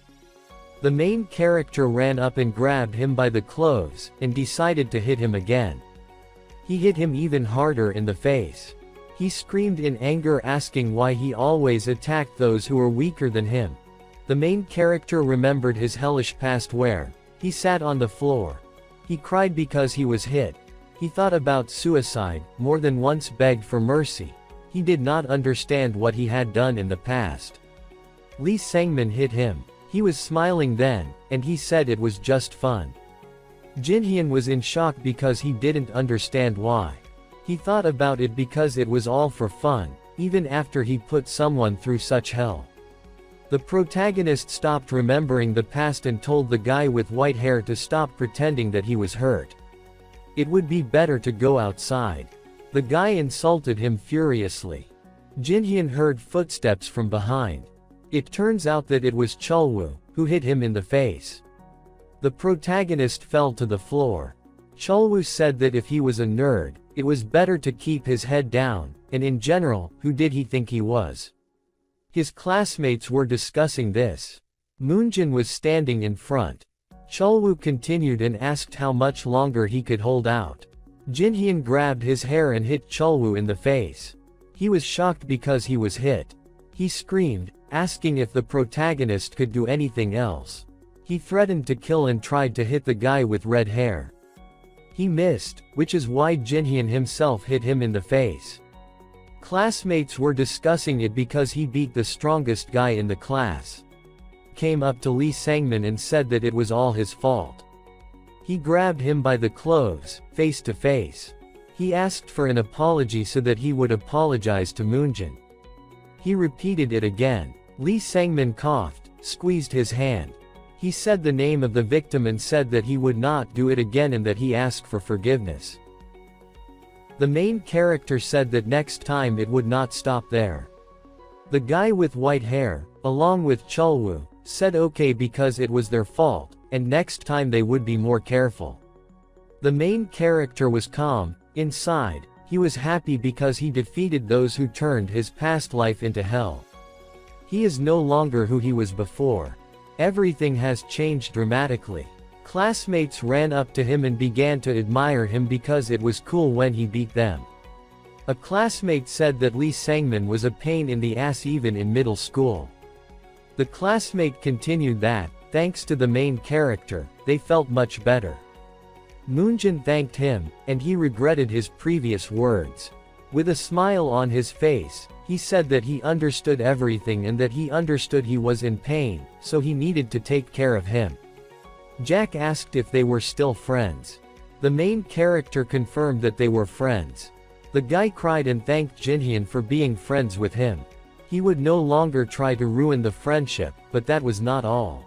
The main character ran up and grabbed him by the clothes, and decided to hit him again. He hit him even harder in the face. He screamed in anger, asking why he always attacked those who were weaker than him. The main character remembered his hellish past where he sat on the floor. He cried because he was hit. He thought about suicide, more than once begged for mercy. He did not understand what he had done in the past. Lee Sangmin hit him. He was smiling then, and he said it was just fun. Jinhyun was in shock because he didn't understand why. He thought about it because it was all for fun, even after he put someone through such hell. The protagonist stopped remembering the past and told the guy with white hair to stop pretending that he was hurt. It would be better to go outside. The guy insulted him furiously. Jinhyun heard footsteps from behind. It turns out that it was Chulwoo, who hit him in the face. The protagonist fell to the floor. Chulwoo said that if he was a nerd, it was better to keep his head down, and in general, who did he think he was? His classmates were discussing this. Moonjin was standing in front. Chulwoo continued and asked how much longer he could hold out. Jinhyun grabbed his hair and hit Chulwoo in the face. He was shocked because he was hit. He screamed, asking if the protagonist could do anything else. He threatened to kill and tried to hit the guy with red hair. He missed, which is why Jinhyun himself hit him in the face. Classmates were discussing it because he beat the strongest guy in the class. Came up to Lee Sangmin and said that it was all his fault. He grabbed him by the clothes, face to face. He asked for an apology so that he would apologize to Moonjin. He repeated it again. Lee Sangmin coughed, squeezed his hand. He said the name of the victim and said that he would not do it again and that he asked for forgiveness. The main character said that next time it would not stop there. The guy with white hair, along with Chulwoo, said okay because it was their fault, and next time they would be more careful. The main character was calm. Inside, he was happy because he defeated those who turned his past life into hell. He is no longer who he was before. Everything has changed dramatically. Classmates ran up to him and began to admire him because it was cool when he beat them. A classmate said that Lee Sangmin was a pain in the ass even in middle school. The classmate continued that, thanks to the main character, they felt much better. Moonjin thanked him, and he regretted his previous words. With a smile on his face, he said that he understood everything and that he understood he was in pain, so he needed to take care of him. Jack asked if they were still friends. The main character confirmed that they were friends. The guy cried and thanked Jinhyun for being friends with him. He would no longer try to ruin the friendship, but that was not all.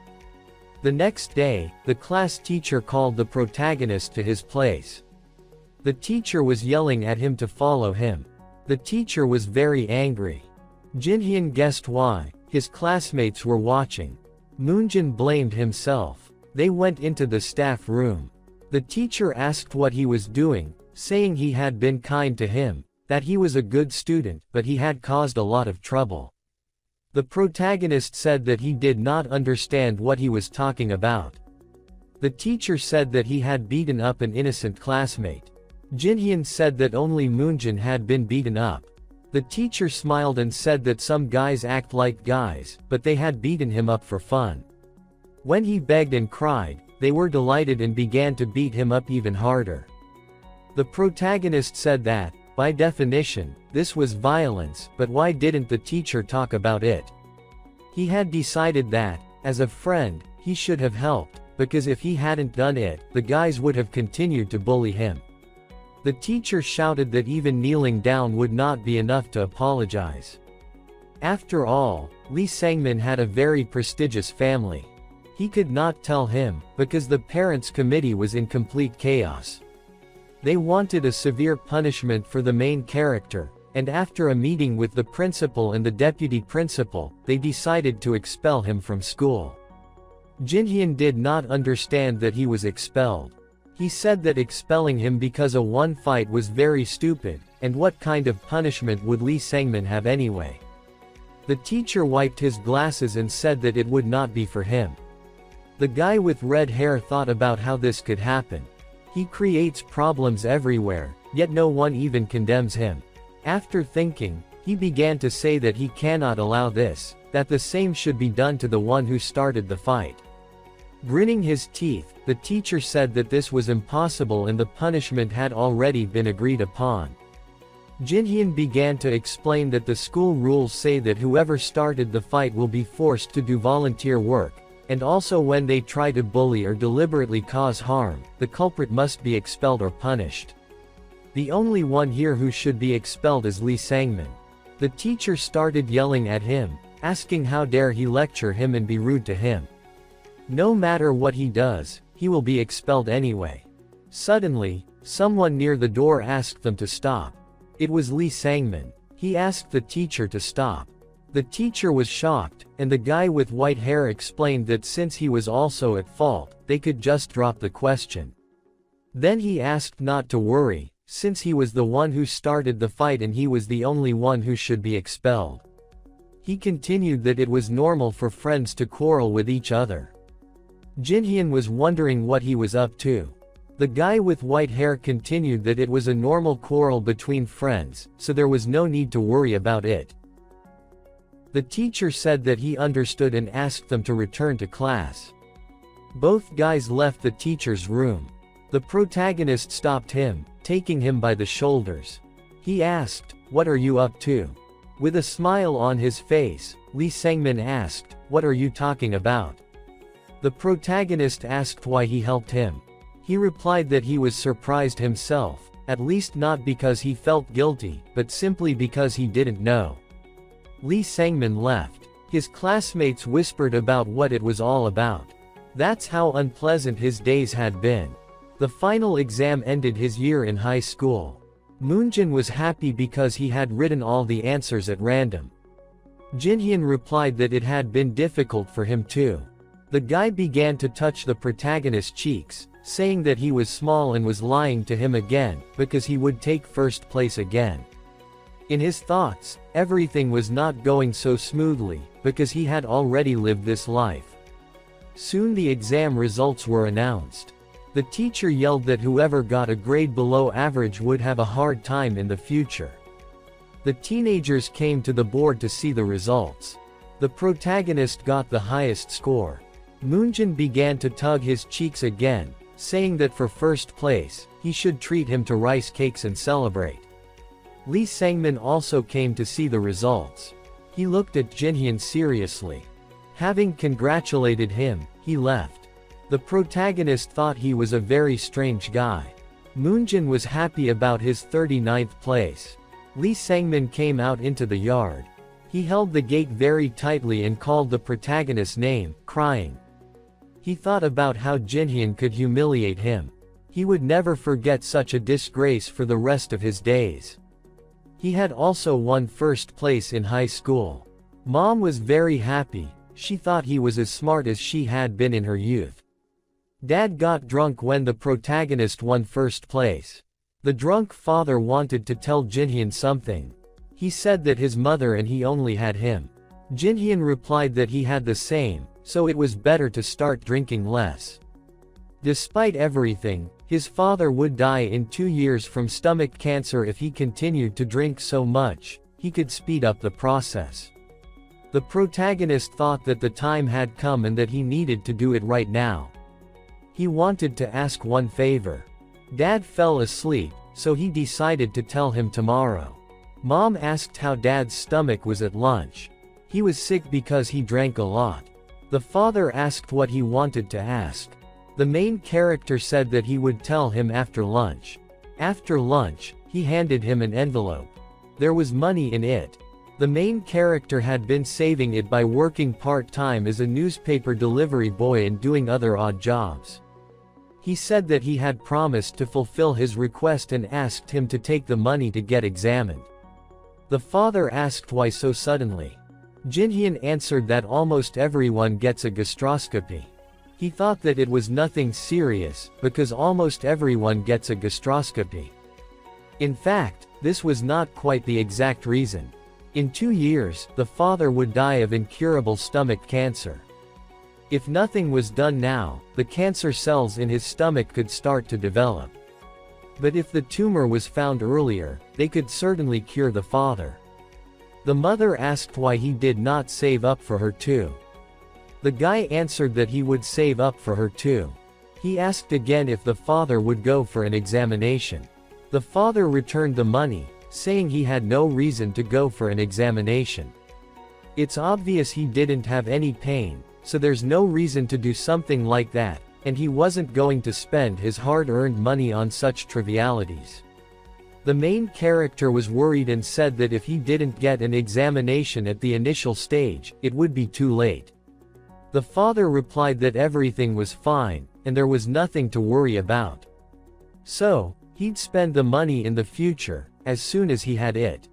The next day, the class teacher called the protagonist to his place. The teacher was yelling at him to follow him. The teacher was very angry. Jinhyun guessed why. His classmates were watching. Moonjin blamed himself. They went into the staff room. The teacher asked what he was doing, saying he had been kind to him, that he was a good student, but he had caused a lot of trouble. The protagonist said that he did not understand what he was talking about. The teacher said that he had beaten up an innocent classmate. Jinhyun said that only Moonjin had been beaten up. The teacher smiled and said that some guys act like guys, but they had beaten him up for fun. When he begged and cried, they were delighted and began to beat him up even harder. The protagonist said that, by definition, this was violence, but why didn't the teacher talk about it? He had decided that, as a friend, he should have helped, because if he hadn't done it, the guys would have continued to bully him. The teacher shouted that even kneeling down would not be enough to apologize. After all, Lee Sangmin had a very prestigious family. He could not tell him, because the parents' committee was in complete chaos. They wanted a severe punishment for the main character, and after a meeting with the principal and the deputy principal, they decided to expel him from school. Jinhyun did not understand that he was expelled. He said that expelling him because of one fight was very stupid, and what kind of punishment would Lee Sangmin have anyway? The teacher wiped his glasses and said that it would not be for him. The guy with red hair thought about how this could happen. He creates problems everywhere, yet no one even condemns him. After thinking, he began to say that he cannot allow this, that the same should be done to the one who started the fight. Grinning his teeth, the teacher said that this was impossible and the punishment had already been agreed upon. Jinhyun began to explain that the school rules say that whoever started the fight will be forced to do volunteer work, and also when they try to bully or deliberately cause harm, the culprit must be expelled or punished. The only one here who should be expelled is Lee Sangmin. The teacher started yelling at him, asking how dare he lecture him and be rude to him. No matter what he does, he will be expelled anyway. Suddenly, someone near the door asked them to stop. It was Lee Sangmin. He asked the teacher to stop. The teacher was shocked, and the guy with white hair explained that since he was also at fault, they could just drop the question. Then he asked not to worry, since he was the one who started the fight and he was the only one who should be expelled. He continued that it was normal for friends to quarrel with each other. Jinhyun was wondering what he was up to. The guy with white hair continued that it was a normal quarrel between friends, so there was no need to worry about it. The teacher said that he understood and asked them to return to class. Both guys left the teacher's room. The protagonist stopped him, taking him by the shoulders. He asked, "What are you up to?" With a smile on his face, Lee Sangmin asked, "What are you talking about?" The protagonist asked why he helped him. He replied that he was surprised himself, at least not because he felt guilty, but simply because he didn't know. Lee Sangmin left. His classmates whispered about what it was all about. That's how unpleasant his days had been. The final exam ended his year in high school. Moonjin was happy because he had written all the answers at random. Jinhyun replied that it had been difficult for him too. The guy began to touch the protagonist's cheeks, saying that he was small and was lying to him again, because he would take first place again. In his thoughts, everything was not going so smoothly, because he had already lived this life. Soon the exam results were announced. The teacher yelled that whoever got a grade below average would have a hard time in the future. The teenagers came to the board to see the results. The protagonist got the highest score. Moonjin began to tug his cheeks again, saying that for first place, he should treat him to rice cakes and celebrate. Lee Sangmin also came to see the results. He looked at Jinhyun seriously. Having congratulated him, he left. The protagonist thought he was a very strange guy. Moonjin was happy about his 39th place. Lee Sangmin came out into the yard. He held the gate very tightly and called the protagonist's name, crying. He thought about how Jinhyun could humiliate him. He would never forget such a disgrace for the rest of his days. He had also won first place in high school. Mom was very happy. She thought he was as smart as she had been in her youth. Dad got drunk when the protagonist won first place. The drunk father wanted to tell Jinhyun something. He said that his mother and he only had him. Jinhyun replied that he had the same, so it was better to start drinking less. Despite everything, his father would die in 2 years from stomach cancer if he continued to drink so much. He could speed up the process. The protagonist thought that the time had come and that he needed to do it right now. He wanted to ask one favor. Dad fell asleep, so he decided to tell him tomorrow. Mom asked how Dad's stomach was at lunch. He was sick because he drank a lot. The father asked what he wanted to ask. The main character said that he would tell him after lunch. After lunch, he handed him an envelope. There was money in it. The main character had been saving it by working part-time as a newspaper delivery boy and doing other odd jobs. He said that he had promised to fulfill his request and asked him to take the money to get examined. The father asked why so suddenly. Jinhyun answered that almost everyone gets a gastroscopy. He thought that it was nothing serious, because almost everyone gets a gastroscopy. In fact, this was not quite the exact reason. In 2 years, the father would die of incurable stomach cancer. If nothing was done now, the cancer cells in his stomach could start to develop. But if the tumor was found earlier, they could certainly cure the father. The mother asked why he did not save up for her too. The guy answered that he would save up for her too. He asked again if the father would go for an examination. The father returned the money, saying he had no reason to go for an examination. It's obvious he didn't have any pain, so there's no reason to do something like that, and he wasn't going to spend his hard-earned money on such trivialities. The main character was worried and said that if he didn't get an examination at the initial stage, it would be too late. The father replied that everything was fine, and there was nothing to worry about. So, he'd spend the money in the future, as soon as he had it.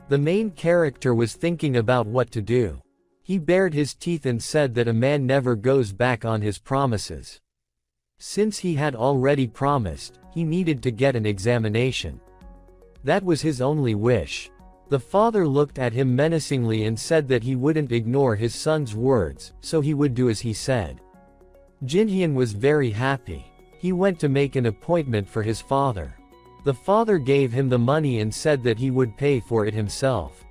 The main character was thinking about what to do. He bared his teeth and said that a man never goes back on his promises. Since he had already promised, he needed to get an examination. That was his only wish. The father looked at him menacingly and said that he wouldn't ignore his son's words, so he would do as he said. Jinhyun was very happy. He went to make an appointment for his father. The father gave him the money and said that he would pay for it himself.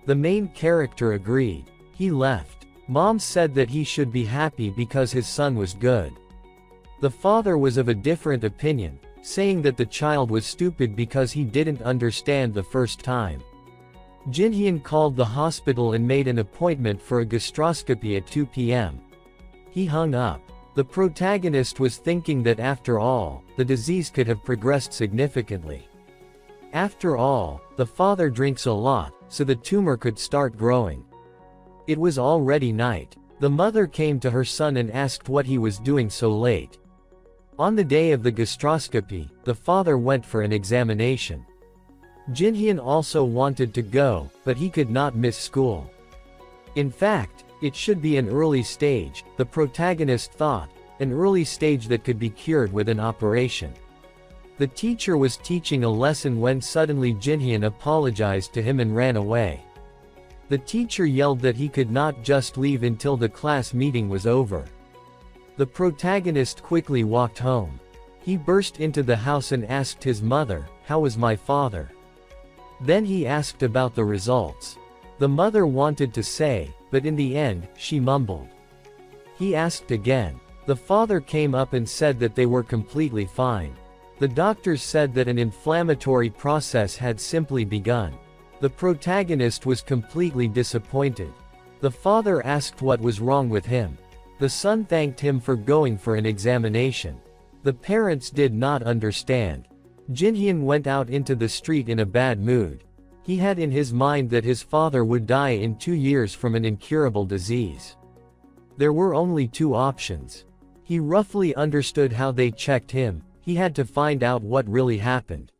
The main character agreed. He left. Mom said that he should be happy because his son was good. The father was of a different opinion, saying that the child was stupid because he didn't understand the first time. Jinhyun called the hospital and made an appointment for a gastroscopy at 2 p.m. He hung up. The protagonist was thinking that after all, the disease could have progressed significantly. After all, the father drinks a lot, so the tumor could start growing. It was already night. The mother came to her son and asked what he was doing so late. On the day of the gastroscopy, the father went for an examination. Jinhyun also wanted to go, but he could not miss school. In fact, it should be an early stage, the protagonist thought, an early stage that could be cured with an operation. The teacher was teaching a lesson when suddenly Jinhyun apologized to him and ran away. The teacher yelled that he could not just leave until the class meeting was over. The protagonist quickly walked home. He burst into the house and asked his mother, "How was my father?" Then he asked about the results. The mother wanted to say, but in the end, she mumbled. He asked again. The father came up and said that they were completely fine. The doctors said that an inflammatory process had simply begun. The protagonist was completely disappointed. The father asked what was wrong with him. The son thanked him for going for an examination. The parents did not understand. Jinhyun went out into the street in a bad mood. He had in his mind that his father would die in 2 years from an incurable disease. There were only 2 options. He roughly understood how they checked him. He had to find out what really happened.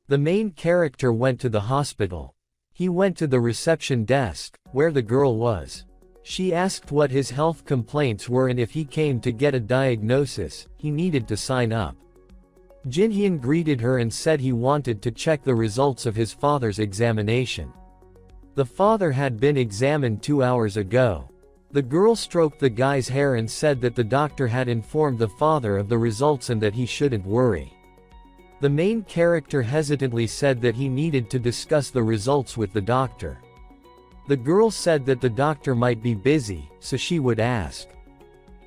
The main character went to the hospital. He went to the reception desk, where the girl was. She asked what his health complaints were and if he came to get a diagnosis, he needed to sign up. Jinhyun greeted her and said he wanted to check the results of his father's examination. The father had been examined 2 hours ago. The girl stroked the guy's hair and said that the doctor had informed the father of the results and that he shouldn't worry. The main character hesitantly said that he needed to discuss the results with the doctor. The girl said that the doctor might be busy, so she would ask.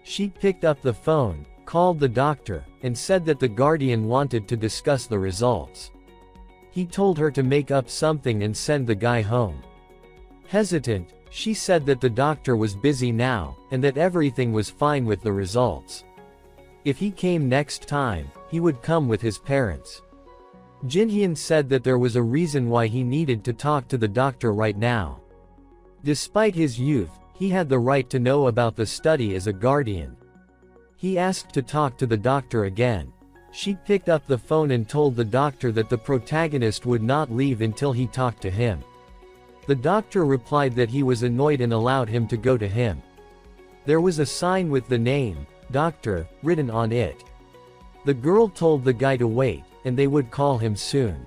She picked up the phone, called the doctor, and said that the guardian wanted to discuss the results. He told her to make up something and send the guy home. Hesitant, she said that the doctor was busy now, and that everything was fine with the results. If he came next time, he would come with his parents. Jinhyun said that there was a reason why he needed to talk to the doctor right now. Despite his youth, he had the right to know about the study as a guardian. He asked to talk to the doctor again. She picked up the phone and told the doctor that the protagonist would not leave until he talked to him. The doctor replied that he was annoyed and allowed him to go to him. There was a sign with the name, "Doctor," written on it. The girl told the guy to wait, and they would call him soon.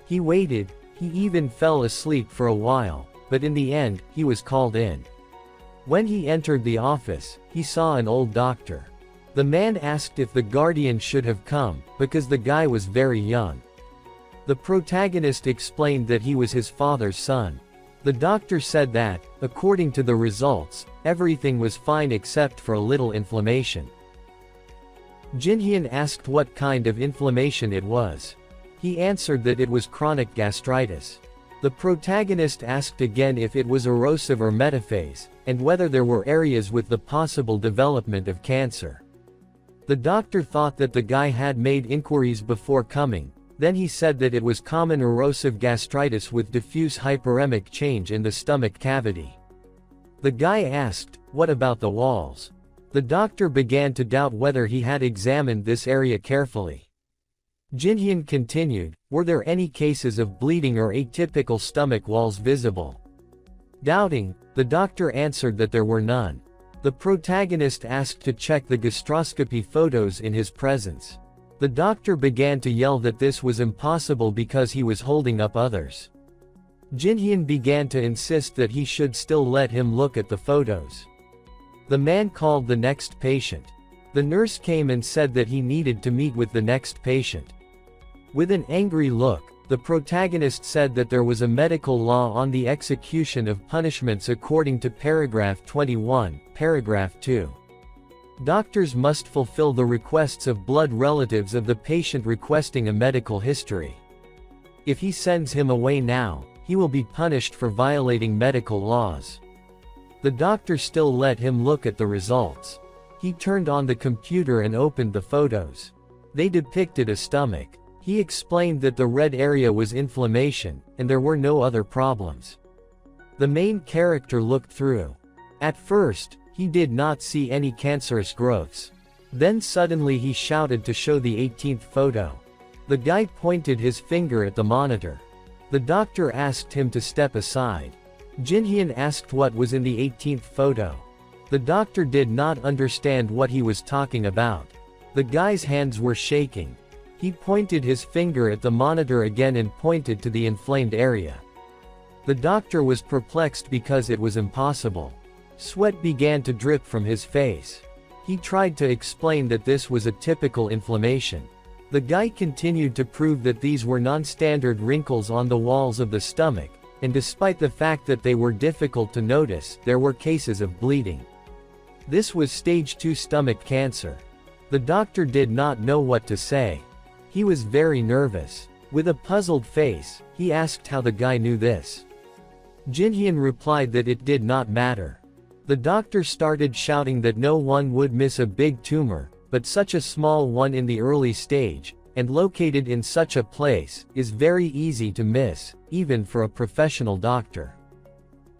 He waited, he even fell asleep for a while, but in the end, he was called in. When he entered the office, he saw an old doctor. The man asked if the guardian should have come, because the guy was very young. The protagonist explained that he was his father's son. The doctor said that, according to the results, everything was fine except for a little inflammation. Jinhyun asked what kind of inflammation it was. He answered that it was chronic gastritis. The protagonist asked again if it was erosive or metaphase, and whether there were areas with the possible development of cancer. The doctor thought that the guy had made inquiries before coming, then he said that it was common erosive gastritis with diffuse hyperemic change in the stomach cavity. The guy asked, "What about the walls?" The doctor began to doubt whether he had examined this area carefully. Jinhyun continued, "Were there any cases of bleeding or atypical stomach walls visible?" Doubting, the doctor answered that there were none. The protagonist asked to check the gastroscopy photos in his presence. The doctor began to yell that this was impossible because he was holding up others. Jinhyun began to insist that he should still let him look at the photos. The man called the next patient. The nurse came and said that he needed to meet with the next patient. With an angry look, the protagonist said that there was a medical law on the execution of punishments according to paragraph 21, paragraph 2. Doctors must fulfill the requests of blood relatives of the patient requesting a medical history. If he sends him away now, he will be punished for violating medical laws. The doctor still let him look at the results. He turned on the computer and opened the photos. They depicted a stomach. He explained that the red area was inflammation, and there were no other problems. The main character looked through. At first, he did not see any cancerous growths. Then suddenly he shouted to show the 18th photo. The guy pointed his finger at the monitor. The doctor asked him to step aside. Jinhyun asked what was in the 18th photo. The doctor did not understand what he was talking about. The guy's hands were shaking. He pointed his finger at the monitor again and pointed to the inflamed area. The doctor was perplexed because it was impossible. Sweat began to drip from his face. He tried to explain that this was a typical inflammation. The guy continued to prove that these were non-standard wrinkles on the walls of the stomach, and despite the fact that they were difficult to notice, there were cases of bleeding. This was stage 2 stomach cancer. The doctor did not know what to say. He was very nervous. With a puzzled face, he asked how the guy knew this. Jinhyun replied that it did not matter. The doctor started shouting that no one would miss a big tumor, but such a small one in the early stage, and located in such a place, is very easy to miss, even for a professional doctor.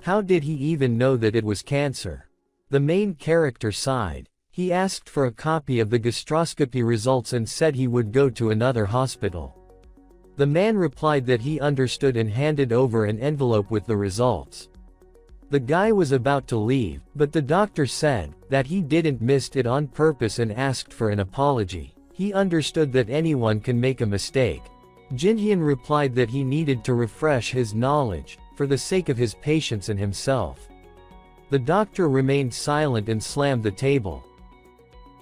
How did he even know that it was cancer? The main character sighed. He asked for a copy of the gastroscopy results and said he would go to another hospital. The man replied that he understood and handed over an envelope with the results. The guy was about to leave, but the doctor said that he didn't miss it on purpose and asked for an apology. He understood that anyone can make a mistake. Jinhyun replied that he needed to refresh his knowledge, for the sake of his patients and himself. The doctor remained silent and slammed the table.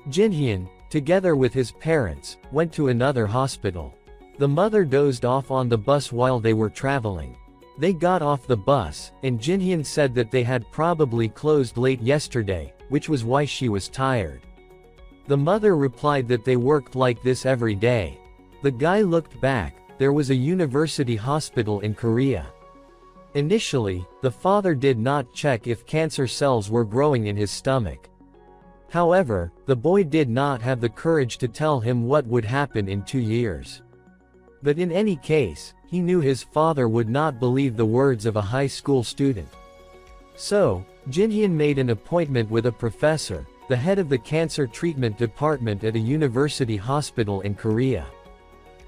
Jinhyun, together with his parents, went to another hospital. The mother dozed off on the bus while they were traveling. They got off the bus, and Jinhyun said that they had probably closed late yesterday, which was why she was tired. The mother replied that they worked like this every day. The guy looked back. There was a university hospital in Korea. Initially, the father did not check if cancer cells were growing in his stomach. However, the boy did not have the courage to tell him what would happen in 2 years. But in any case, he knew his father would not believe the words of a high school student. So, Jinhyun made an appointment with a professor, the head of the cancer treatment department at a university hospital in Korea.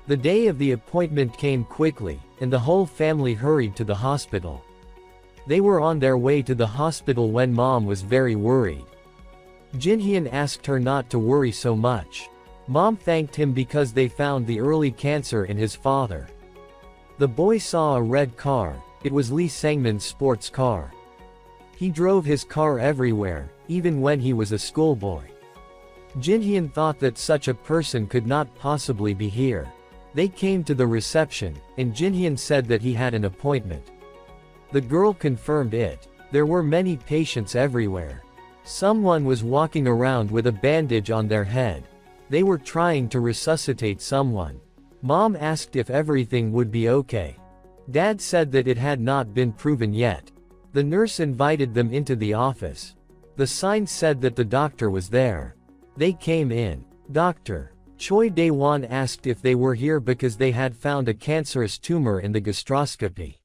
The day of the appointment came quickly, and the whole family hurried to the hospital. They were on their way to the hospital when Mom was very worried. Jinhyun asked her not to worry so much. Mom thanked him because they found the early cancer in his father. The boy saw a red car. It was Lee Sangman's sports car. He drove his car everywhere, even when he was a schoolboy. Jinhyun thought that such a person could not possibly be here. They came to the reception, and Jinhyun said that he had an appointment. The girl confirmed it. There were many patients everywhere. Someone was walking around with a bandage on their head. They were trying to resuscitate someone. Mom asked if everything would be okay. Dad said that it had not been proven yet. The nurse invited them into the office. The sign said that the doctor was there. They came in. Dr. Choi Dae-won asked if they were here because they had found a cancerous tumor in the gastroscopy.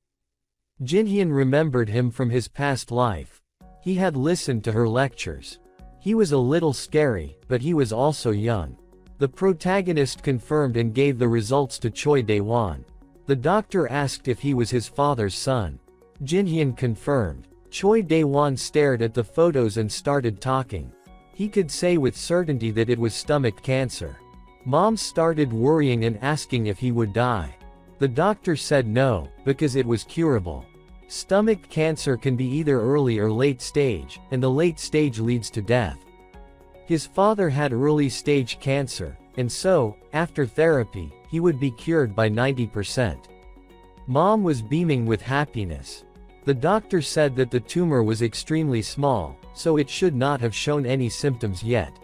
Jinhyun remembered him from his past life. He had listened to her lectures. He was a little scary, but he was also young. The protagonist confirmed and gave the results to Choi Dae-won. The doctor asked if he was his father's son. Jinhyun confirmed. Choi Dae-won stared at the photos and started talking. He could say with certainty that it was stomach cancer. Mom started worrying and asking if he would die. The doctor said no, because it was curable. Stomach cancer can be either early or late stage, and the late stage leads to death. His father had early stage cancer, and so, after therapy, he would be cured by 90%. Mom was beaming with happiness. The doctor said that the tumor was extremely small, so it should not have shown any symptoms yet.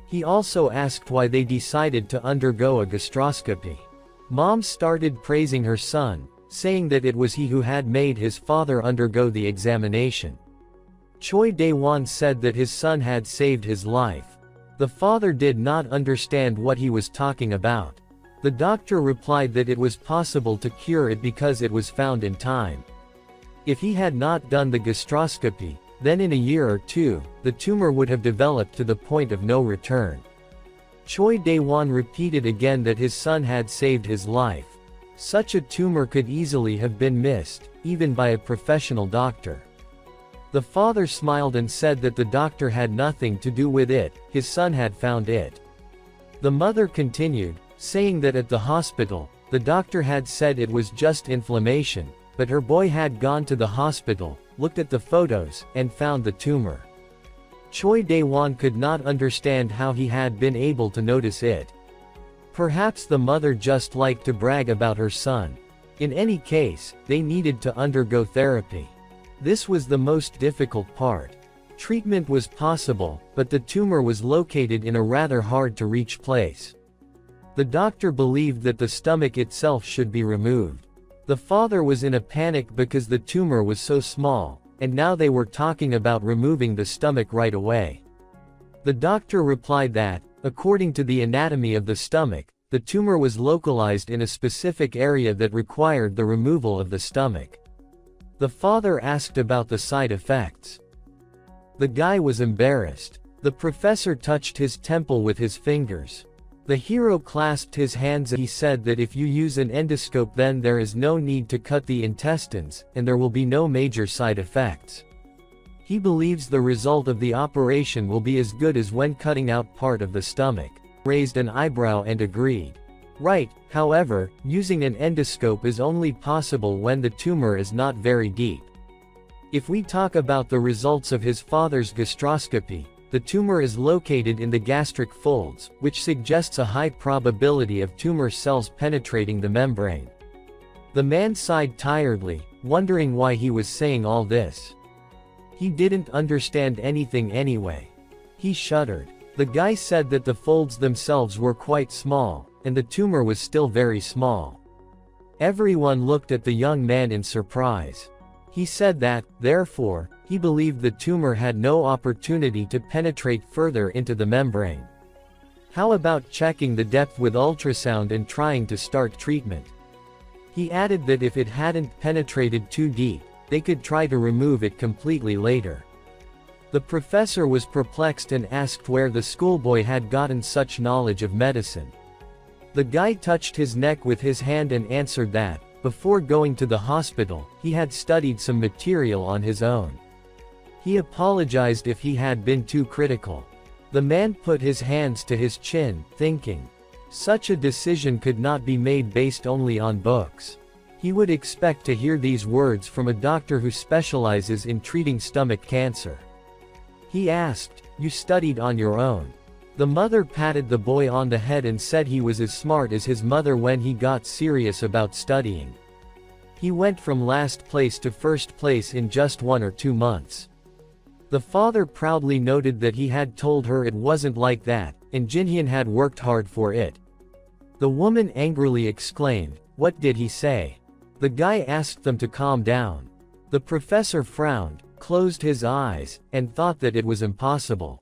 He also asked why they decided to undergo a gastroscopy. Mom started praising her son, saying that it was he who had made his father undergo the examination. Choi Dae-won said that his son had saved his life. The father did not understand what he was talking about. The doctor replied that it was possible to cure it because it was found in time. If he had not done the gastroscopy, then in a year or two, the tumor would have developed to the point of no return. Choi Dae-won repeated again that his son had saved his life. Such a tumor could easily have been missed, even by a professional doctor. The father smiled and said that the doctor had nothing to do with it, his son had found it. The mother continued, saying that at the hospital, the doctor had said it was just inflammation, but her boy had gone to the hospital, looked at the photos, and found the tumor. Choi Dae-won could not understand how he had been able to notice it. Perhaps the mother just liked to brag about her son. In any case, they needed to undergo therapy. This was the most difficult part. Treatment was possible, but the tumor was located in a rather hard-to-reach place. The doctor believed that the stomach itself should be removed. The father was in a panic because the tumor was so small, and now they were talking about removing the stomach right away. The doctor replied that, according to the anatomy of the stomach, the tumor was localized in a specific area that required the removal of the stomach. The father asked about the side effects. The guy was embarrassed. The professor touched his temple with his fingers. The hero clasped his hands and he said that if you use an endoscope then there is no need to cut the intestines, and there will be no major side effects. He believes the result of the operation will be as good as when cutting out part of the stomach. Raised an eyebrow and agreed. Right, however, using an endoscope is only possible when the tumor is not very deep. If we talk about the results of his father's gastroscopy, the tumor is located in the gastric folds, which suggests a high probability of tumor cells penetrating the membrane. The man sighed tiredly, wondering why he was saying all this. He didn't understand anything anyway. He shuddered. The guy said that the folds themselves were quite small, and the tumor was still very small. Everyone looked at the young man in surprise. He said that, therefore, he believed the tumor had no opportunity to penetrate further into the membrane. How about checking the depth with ultrasound and trying to start treatment? He added that if it hadn't penetrated too deep, they could try to remove it completely later. The professor was perplexed and asked where the schoolboy had gotten such knowledge of medicine. The guy touched his neck with his hand and answered that, before going to the hospital, he had studied some material on his own. He apologized if he had been too critical. The man put his hands to his chin, thinking. Such a decision could not be made based only on books. He would expect to hear these words from a doctor who specializes in treating stomach cancer. He asked, "You studied on your own?" The mother patted the boy on the head and said he was as smart as his mother when he got serious about studying. He went from last place to first place in just 1 or 2 months. The father proudly noted that he had told her it wasn't like that, and Jinhyun had worked hard for it. The woman angrily exclaimed, "What did he say?" The guy asked them to calm down. The professor frowned, closed his eyes, and thought that it was impossible.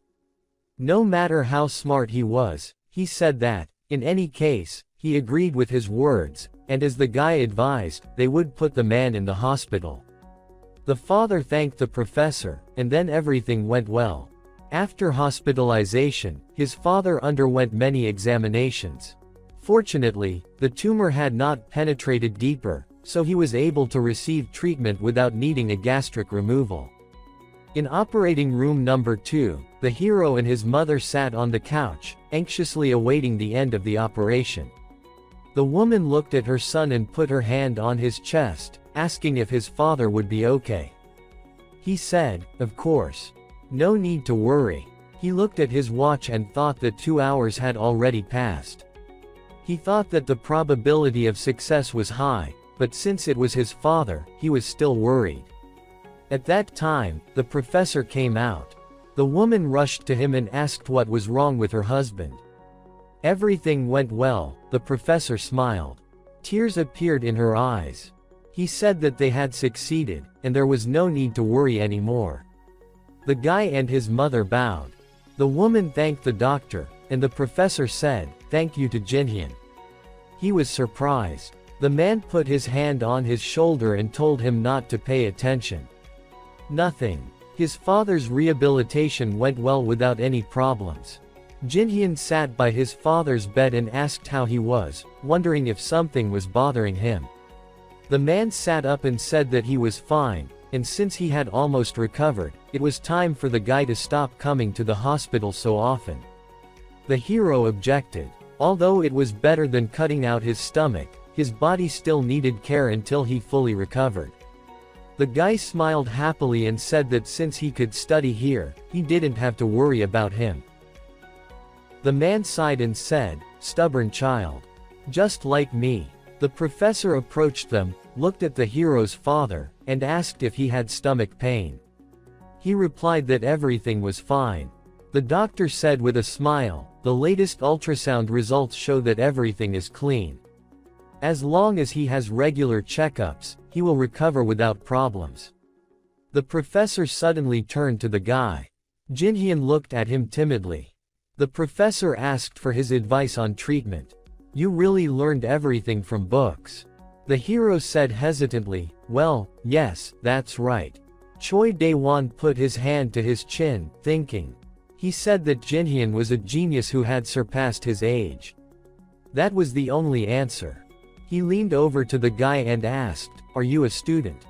No matter how smart he was, he said that, in any case, he agreed with his words, and as the guy advised, they would put the man in the hospital. The father thanked the professor, and then everything went well. After hospitalization, his father underwent many examinations. Fortunately, the tumor had not penetrated deeper, so he was able to receive treatment without needing a gastric removal. In operating room number 2, the hero and his mother sat on the couch, anxiously awaiting the end of the operation. The woman looked at her son and put her hand on his chest, asking if his father would be okay. He said, "Of course. No need to worry." He looked at his watch and thought that 2 hours had already passed. He thought that the probability of success was high, but since it was his father, he was still worried. At that time, the professor came out. The woman rushed to him and asked what was wrong with her husband. Everything went well, the professor smiled. Tears appeared in her eyes. He said that they had succeeded, and there was no need to worry anymore. The guy and his mother bowed. The woman thanked the doctor, and the professor said, "Thank you to Jinhyun." He was surprised. The man put his hand on his shoulder and told him not to pay attention. Nothing. His father's rehabilitation went well without any problems. Jinhyun sat by his father's bed and asked how he was, wondering if something was bothering him. The man sat up and said that he was fine, and since he had almost recovered, it was time for the guy to stop coming to the hospital so often. The hero objected. Although it was better than cutting out his stomach, his body still needed care until he fully recovered. The guy smiled happily and said that since he could study here, he didn't have to worry about him. The man sighed and said, "Stubborn child. Just like me." The professor approached them, looked at the hero's father, and asked if he had stomach pain. He replied that everything was fine. The doctor said with a smile, "The latest ultrasound results show that everything is clean. As long as he has regular checkups, he will recover without problems." The professor suddenly turned to the guy. Jinhyun looked at him timidly. The professor asked for his advice on treatment. "You really learned everything from books?" The hero said hesitantly, "Well, yes, that's right." Choi Dae-won put his hand to his chin, thinking. He said that Jinhyun was a genius who had surpassed his age. That was the only answer. He leaned over to the guy and asked, "Are you a student?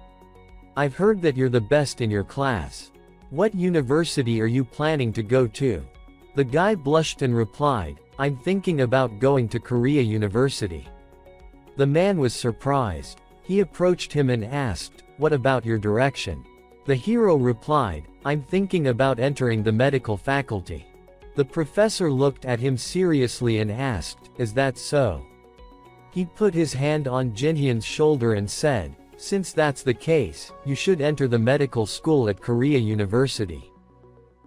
I've heard that you're the best in your class. What university are you planning to go to?" The guy blushed and replied, "I'm thinking about going to Korea University." The man was surprised. He approached him and asked, "What about your direction?" The hero replied, "I'm thinking about entering the medical faculty." The professor looked at him seriously and asked, "Is that so?" He put his hand on Jinhyun's shoulder and said, "Since that's the case, you should enter the medical school at Korea University.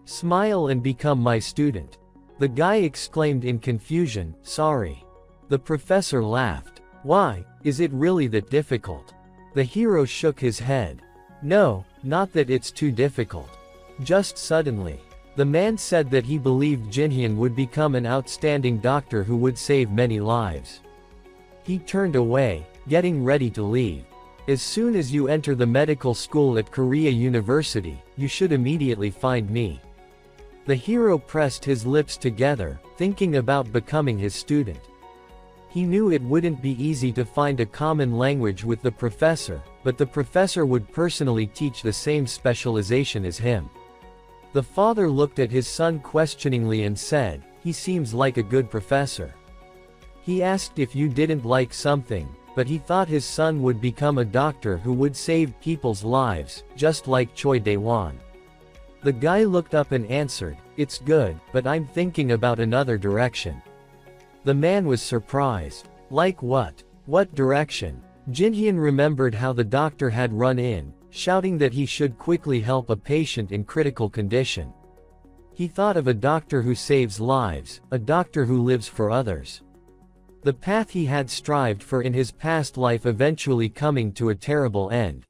Smile and become my student." The guy exclaimed in confusion, "Sorry." The professor laughed. "Why, is it really that difficult?" The hero shook his head. "No, not that it's too difficult. Just suddenly." The man said that he believed Jinhyun would become an outstanding doctor who would save many lives. He turned away, getting ready to leave. "As soon as you enter the medical school at Korea University, you should immediately find me." The hero pressed his lips together, thinking about becoming his student. He knew it wouldn't be easy to find a common language with the professor, but the professor would personally teach the same specialization as him. The father looked at his son questioningly and said, "He seems like a good professor." He asked if you didn't like something, but he thought his son would become a doctor who would save people's lives, just like Choi Dae-won. The guy looked up and answered, "It's good, but I'm thinking about another direction." The man was surprised. Like what? What direction? Jin-hyun remembered how the doctor had run in, shouting that he should quickly help a patient in critical condition. He thought of a doctor who saves lives, a doctor who lives for others. The path he had strived for in his past life eventually coming to a terrible end.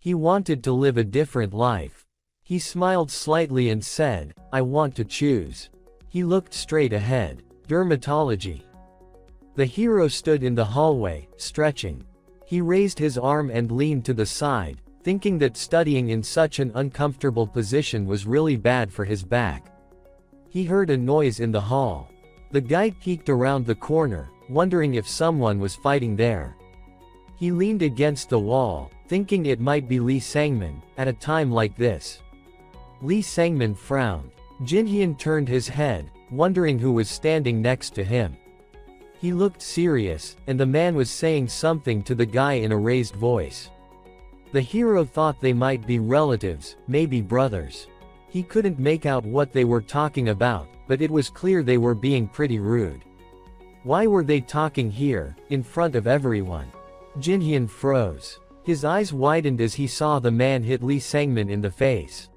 He wanted to live a different life. He smiled slightly and said, "I want to choose." He looked straight ahead. Dermatology. The hero stood in the hallway, stretching. He raised his arm and leaned to the side, thinking that studying in such an uncomfortable position was really bad for his back. He heard a noise in the hall. The guy peeked around the corner, wondering if someone was fighting there. He leaned against the wall, thinking it might be Lee Sang-min, at a time like this. Lee Sang-min frowned. Jin-hyun turned his head, wondering who was standing next to him. He looked serious, and the man was saying something to the guy in a raised voice. The hero thought they might be relatives, maybe brothers. He couldn't make out what they were talking about, but it was clear they were being pretty rude. Why were they talking here, in front of everyone? Jin-hyun froze. His eyes widened as he saw the man hit Lee Sang-min in the face.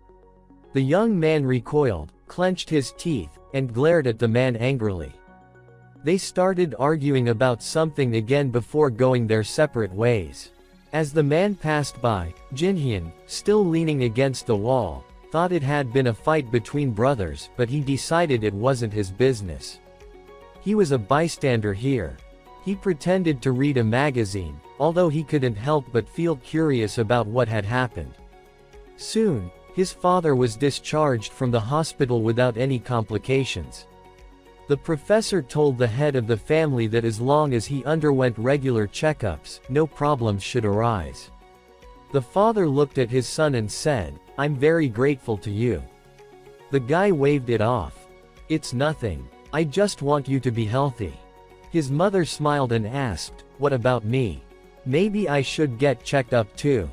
The young man recoiled, clenched his teeth, and glared at the man angrily. They started arguing about something again before going their separate ways. As the man passed by, Jin-hyun, still leaning against the wall, thought it had been a fight between brothers, but he decided it wasn't his business. He was a bystander here. He pretended to read a magazine, although he couldn't help but feel curious about what had happened. Soon, his father was discharged from the hospital without any complications. The professor told the head of the family that as long as he underwent regular checkups, no problems should arise. The father looked at his son and said, "I'm very grateful to you." The guy waved it off. "It's nothing. I just want you to be healthy." His mother smiled and asked, "What about me? Maybe I should get checked up too."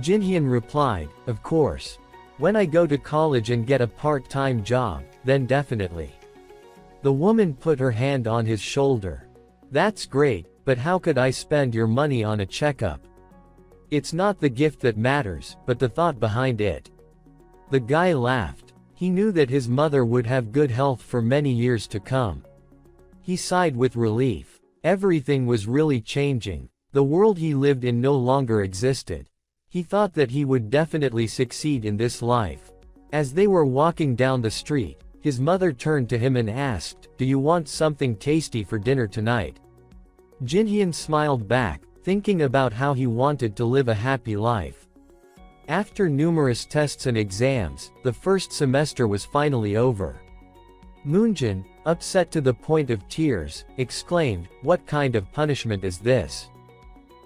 Jin-hyun replied, "Of course. When I go to college and get a part-time job, then definitely." The woman put her hand on his shoulder. "That's great, but how could I spend your money on a checkup? It's not the gift that matters, but the thought behind it." The guy laughed. He knew that his mother would have good health for many years to come. He sighed with relief. Everything was really changing. The world he lived in no longer existed. He thought that he would definitely succeed in this life. As they were walking down the street, his mother turned to him and asked, "Do you want something tasty for dinner tonight?" Jin-hyun smiled back, thinking about how he wanted to live a happy life. After numerous tests and exams, the first semester was finally over. Moonjin, upset to the point of tears, exclaimed, "What kind of punishment is this?"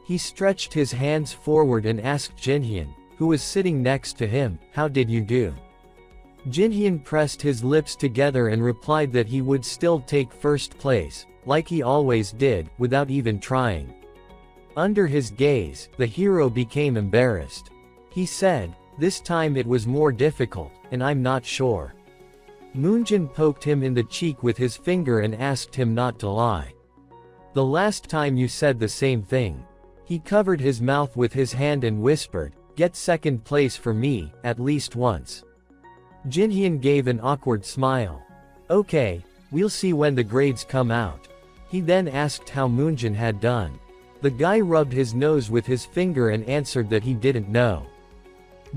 He stretched his hands forward and asked Jin-hyun, who was sitting next to him, "How did you do?" Jin-hyun pressed his lips together and replied that he would still take first place, like he always did, without even trying. Under his gaze, the hero became embarrassed. He said, "This time it was more difficult, and I'm not sure." Moonjin poked him in the cheek with his finger and asked him not to lie. "The last time you said the same thing." He covered his mouth with his hand and whispered, "Get second place for me, at least once." Jin-hyun gave an awkward smile. "Okay, we'll see when the grades come out." He then asked how Moonjin had done. The guy rubbed his nose with his finger and answered that he didn't know.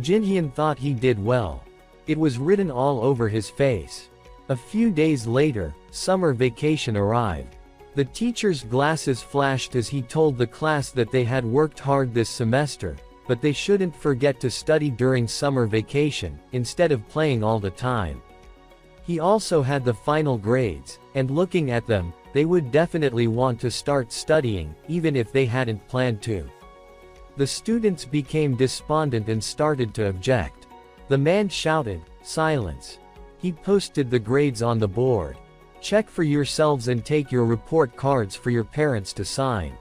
Jin-hyun thought he did well. It was written all over his face. A few days later, summer vacation arrived. The teacher's glasses flashed as he told the class that they had worked hard this semester, but they shouldn't forget to study during summer vacation, instead of playing all the time. He also had the final grades, and looking at them, they would definitely want to start studying, even if they hadn't planned to. The students became despondent and started to object. The man shouted, "Silence." He posted the grades on the board. "Check for yourselves and take your report cards for your parents to sign."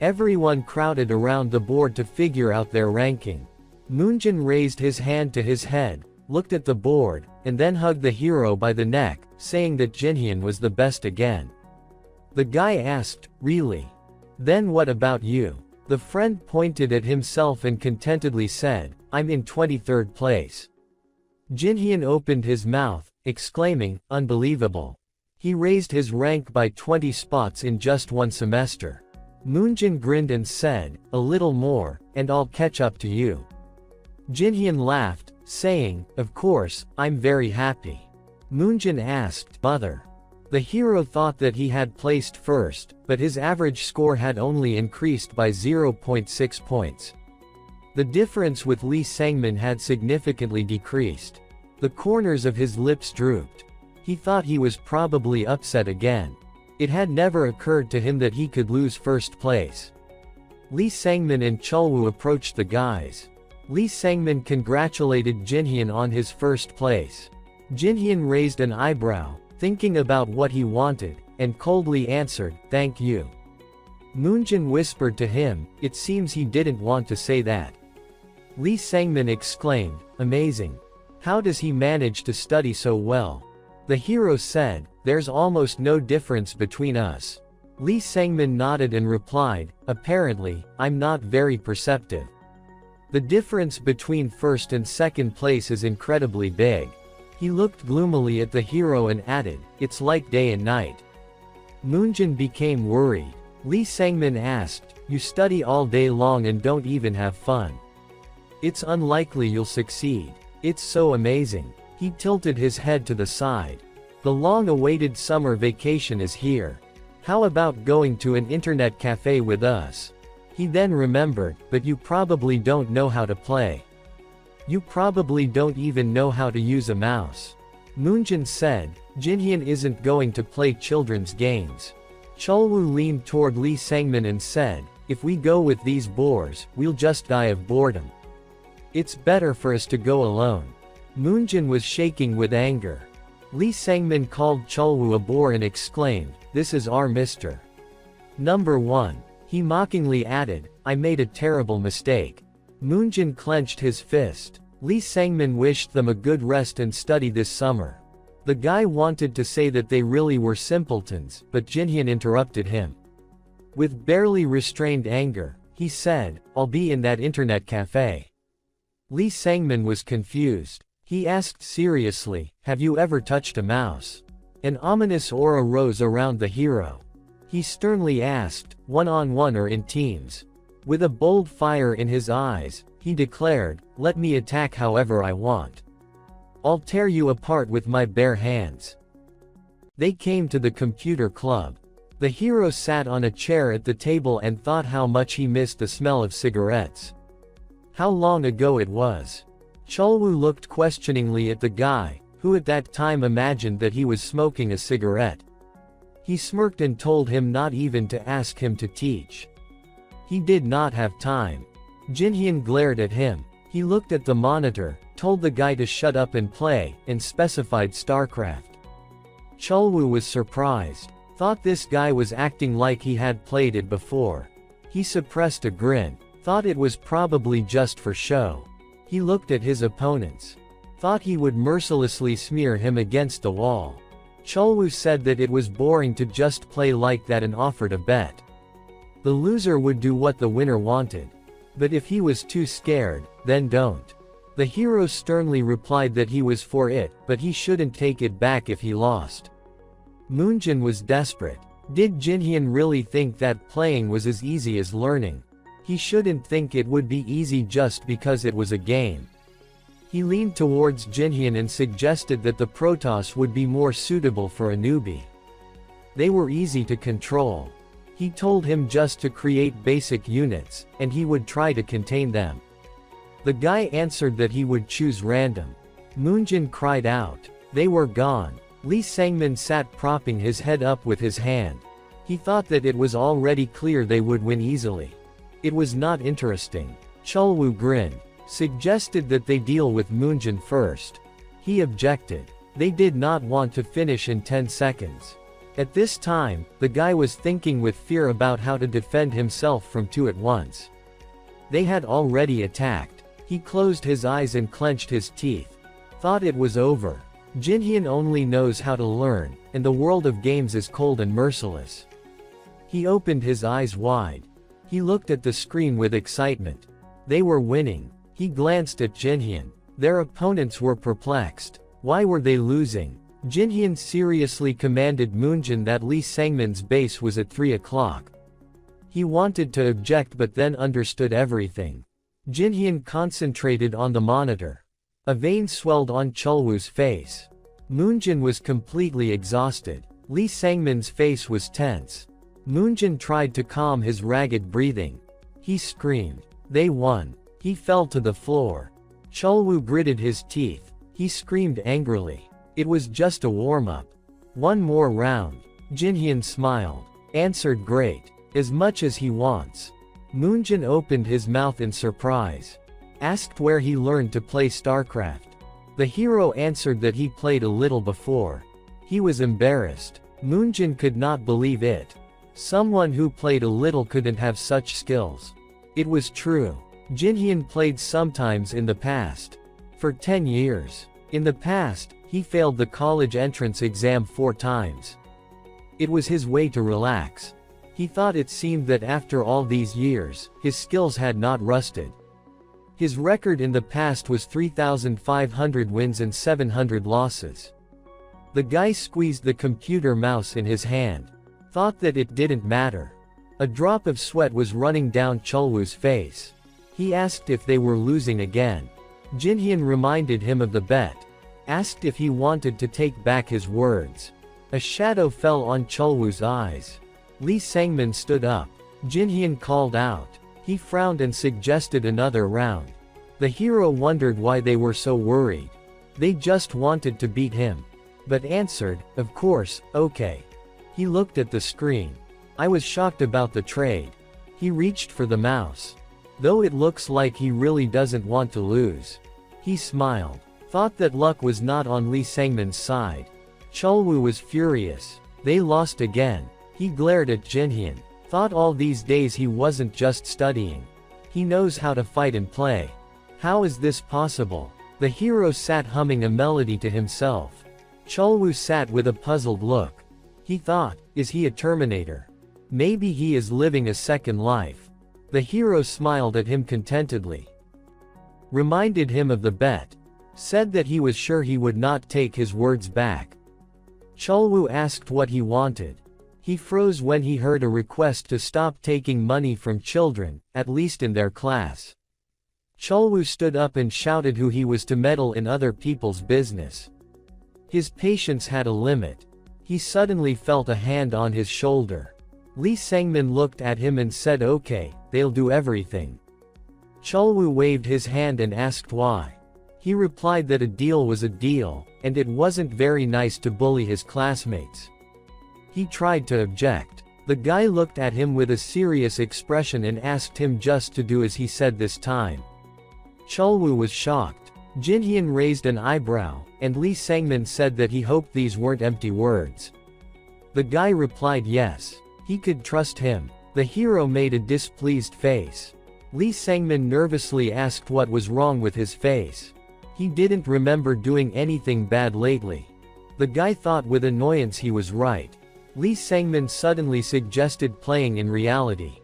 Everyone crowded around the board to figure out their ranking. Moonjin raised his hand to his head, looked at the board, and then hugged the hero by the neck, saying that Jinhyun was the best again. The guy asked, "Really? Then what about you?" The friend pointed at himself and contentedly said, "I'm in 23rd place." Jinhyun opened his mouth, exclaiming, "Unbelievable. He raised his rank by 20 spots in just one semester." Moonjin grinned and said, "A little more, and I'll catch up to you." Jinhyun laughed, saying, "Of course, I'm very happy." Moonjin asked, "Mother?" The hero thought that he had placed first, but his average score had only increased by 0.6 points. The difference with Lee Sangmin had significantly decreased. The corners of his lips drooped. He thought he was probably upset again. It had never occurred to him that he could lose first place. Lee Sangmin and Chulwoo approached the guys. Lee Sangmin congratulated Jinhyun on his first place. Jinhyun raised an eyebrow, thinking about what he wanted, and coldly answered, "Thank you." Moonjin whispered to him, "It seems he didn't want to say that." Lee Sangmin exclaimed, "Amazing. How does he manage to study so well?" The hero said, "There's almost no difference between us." Lee Sangmin nodded and replied, "Apparently, I'm not very perceptive. The difference between first and second place is incredibly big." He looked gloomily at the hero and added, "It's like day and night." Moonjin became worried. Lee Sangmin asked, "You study all day long and don't even have fun? It's unlikely you'll succeed. It's so amazing." He tilted his head to the side. "The long-awaited summer vacation is here. How about going to an internet cafe with us?" He then remembered, "But you probably don't know how to play. You probably don't even know how to use a mouse." Moonjin said, "Jinhyun isn't going to play children's games." Chulwoo leaned toward Lee Sangmin and said, "If we go with these bores, we'll just die of boredom. It's better for us to go alone." Moonjin was shaking with anger. Lee Sangmin called Chulwoo a bore and exclaimed, "This is our Mr. Number 1. He mockingly added, "I made a terrible mistake." Moonjin clenched his fist. Lee Sangmin wished them a good rest and study this summer. The guy wanted to say that they really were simpletons, but Jinhyun interrupted him. With barely restrained anger, he said, "I'll be in that internet cafe." Lee Sangmin was confused. He asked seriously, "Have you ever touched a mouse?" An ominous aura rose around the hero. He sternly asked, "One-on-one or in teams?" With a bold fire in his eyes, he declared, "Let me attack however I want. I'll tear you apart with my bare hands." They came to the computer club. The hero sat on a chair at the table and thought how much he missed the smell of cigarettes. How long ago it was. Chulwoo looked questioningly at the guy, who at that time imagined that he was smoking a cigarette. He smirked and told him not even to ask him to teach. He did not have time. Jinhyun glared at him. He looked at the monitor, told the guy to shut up and play, and specified StarCraft. Chulwoo was surprised. Thought this guy was acting like he had played it before. He suppressed a grin. Thought it was probably just for show. He looked at his opponents. Thought he would mercilessly smear him against the wall. Chulwoo said that it was boring to just play like that and offered a bet. The loser would do what the winner wanted. But if he was too scared, then don't. The hero sternly replied that he was for it, but he shouldn't take it back if he lost. Moonjin was desperate. Did Jinhyun really think that playing was as easy as learning? He shouldn't think it would be easy just because it was a game. He leaned towards Jinhyun and suggested that the Protoss would be more suitable for a newbie. They were easy to control. He told him just to create basic units, and he would try to contain them. The guy answered that he would choose random. Moonjin cried out. They were gone. Lee Sangmin sat propping his head up with his hand. He thought that it was already clear they would win easily. It was not interesting. Chulwoo grinned. suggested that they deal with Moonjin first. He objected. They did not want to finish in 10 seconds. At this time, the guy was thinking with fear about how to defend himself from two at once. They had already attacked. He closed his eyes and clenched his teeth. Thought it was over. Jinhyun only knows how to learn, and the world of games is cold and merciless. He opened his eyes wide. He looked at the screen with excitement. They were winning. He glanced at Jinhyun. Their opponents were perplexed. Why were they losing? Jinhyun seriously commanded Moonjin that Lee Sangmin's base was at 3 o'clock. He wanted to object but then understood everything. Jinhyun concentrated on the monitor. A vein swelled on Chulwoo's face. Moonjin was completely exhausted. Lee Sangmin's face was tense. Moonjin tried to calm his ragged breathing. He screamed. They won. He fell to the floor. Chulwoo gritted his teeth. He screamed angrily. It was just a warm-up. One more round. Jinhyun smiled. Answered great. As much as he wants. Moonjin opened his mouth in surprise. Asked where he learned to play StarCraft. The hero answered that he played a little before. He was embarrassed. Moonjin could not believe it. Someone who played a little couldn't have such skills. It was true. Jinhyun played sometimes in the past. For 10 years. In the past, he failed the college entrance exam 4 times. It was his way to relax. He thought it seemed that after all these years, his skills had not rusted. His record in the past was 3,500 wins and 700 losses. The guy squeezed the computer mouse in his hand. Thought that it didn't matter. A drop of sweat was running down Chulwoo's face. He asked if they were losing again. Jinhyun reminded him of the bet. Asked if he wanted to take back his words. A shadow fell on Chulwoo's eyes. Lee Sangmin stood up. Jinhyun called out. He frowned and suggested another round. The hero wondered why they were so worried. They just wanted to beat him. But answered, of course, okay. He looked at the screen. I was shocked about the trade. He reached for the mouse. Though it looks like he really doesn't want to lose. He smiled. Thought that luck was not on Lee Sangmin's side. Chulwoo was furious. They lost again. He glared at Jinhyun. Thought all these days he wasn't just studying. He knows how to fight and play. How is this possible? The hero sat humming a melody to himself. Chulwoo sat with a puzzled look. He thought, is he a Terminator? Maybe he is living a second life. The hero smiled at him contentedly. Reminded him of the bet. Said that he was sure he would not take his words back. Chulwoo asked what he wanted. He froze when he heard a request to stop taking money from children, at least in their class. Chulwoo stood up and shouted who he was to meddle in other people's business. His patience had a limit. He suddenly felt a hand on his shoulder. Lee Sangmin looked at him and said okay, they'll do everything. Chulwoo waved his hand and asked why. He replied that a deal was a deal, and it wasn't very nice to bully his classmates. He tried to object. The guy looked at him with a serious expression and asked him just to do as he said this time. Chulwoo was shocked. Jinhyun raised an eyebrow, and Lee Sangmin said that he hoped these weren't empty words. The guy replied yes. He could trust him. The hero made a displeased face. Lee Sangmin nervously asked what was wrong with his face. He didn't remember doing anything bad lately. The guy thought with annoyance he was right. Lee Sangmin suddenly suggested playing in reality.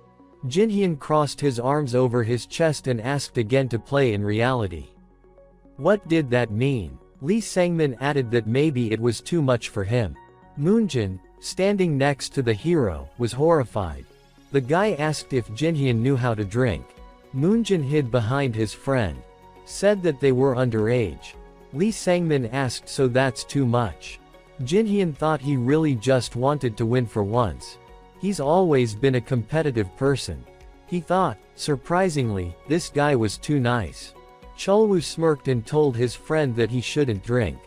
Jinhyun crossed his arms over his chest and asked again to play in reality. What did that mean? Lee Sangmin added that maybe it was too much for him. Moonjin, standing next to the hero, was horrified. The guy asked if Jinhyun knew how to drink. Moonjin hid behind his friend. Said that they were underage. Lee Sangmin asked so that's too much. Jinhyun thought he really just wanted to win for once. He's always been a competitive person. He thought, surprisingly, this guy was too nice. Chulwoo smirked and told his friend that he shouldn't drink.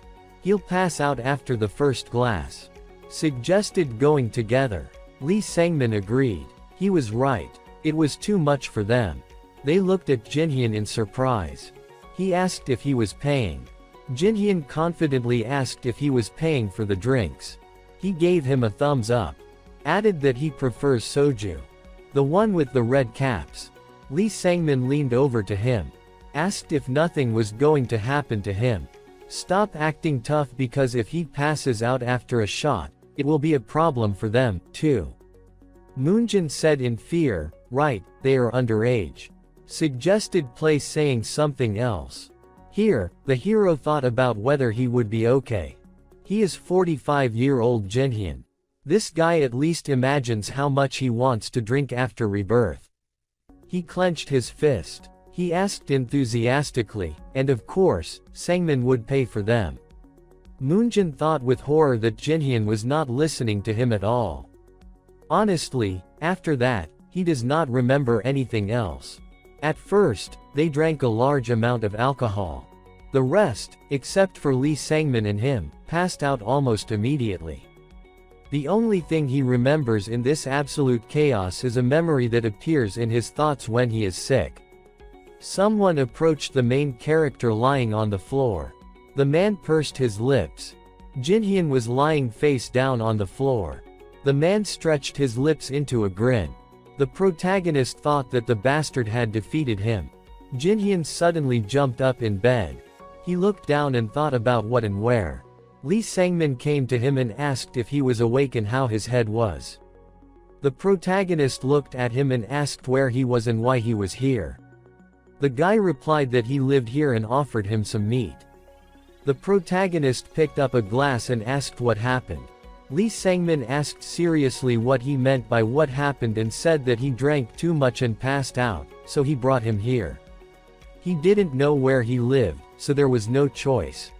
He'll pass out after the first glass. Suggested going together. Lee Sangmin agreed. He was right. It was too much for them. They looked at Jinhyun in surprise. He asked if he was paying. Jinhyun confidently asked if he was paying for the drinks. He gave him a thumbs up. Added that he prefers soju. The one with the red caps. Lee Sangmin leaned over to him. Asked if nothing was going to happen to him. Stop acting tough because if he passes out after a shot, it will be a problem for them, too. Moonjin said in fear, right, they are underage. Suggested Play saying something else. Here, the hero thought about whether he would be okay. He is 45-year-old Jinhyun. This guy at least imagines how much he wants to drink after rebirth. He clenched his fist. He asked enthusiastically, and of course, Sangmin would pay for them. Moonjin thought with horror that Jinhyun was not listening to him at all. Honestly, after that, he does not remember anything else. At first, they drank a large amount of alcohol. The rest, except for Lee Sangmin and him, passed out almost immediately. The only thing he remembers in this absolute chaos is a memory that appears in his thoughts when he is sick. Someone approached the main character lying on the floor. The man pursed his lips. Jinhyun was lying face down on the floor. The man stretched his lips into a grin. The protagonist thought that the bastard had defeated him. Jinhyun suddenly jumped up in bed. He looked down and thought about what and where. Lee Sangmin came to him and asked if he was awake and how his head was. The protagonist looked at him and asked where he was and why he was here. The guy replied that he lived here and offered him some meat. The protagonist picked up a glass and asked what happened. Lee Sangmin asked seriously what he meant by what happened and said that he drank too much and passed out, so he brought him here. He didn't know where he lived, so there was no choice.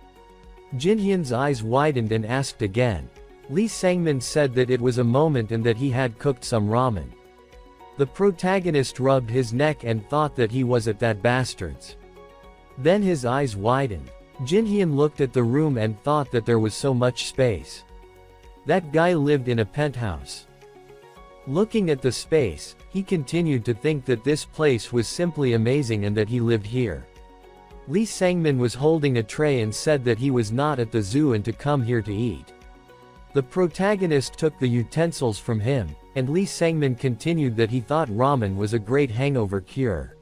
Jinhyun's eyes widened and asked again. Lee Sangmin said that it was a moment and that he had cooked some ramen. The protagonist rubbed his neck and thought that he was at that bastard's. Then his eyes widened. Jinhyun looked at the room and thought that there was so much space. That guy lived in a penthouse. Looking at the space, he continued to think that this place was simply amazing and that he lived here. Lee Sangmin was holding a tray and said that he was not at the zoo and to come here to eat. The protagonist took the utensils from him, and Lee Sangmin continued that he thought ramen was a great hangover cure.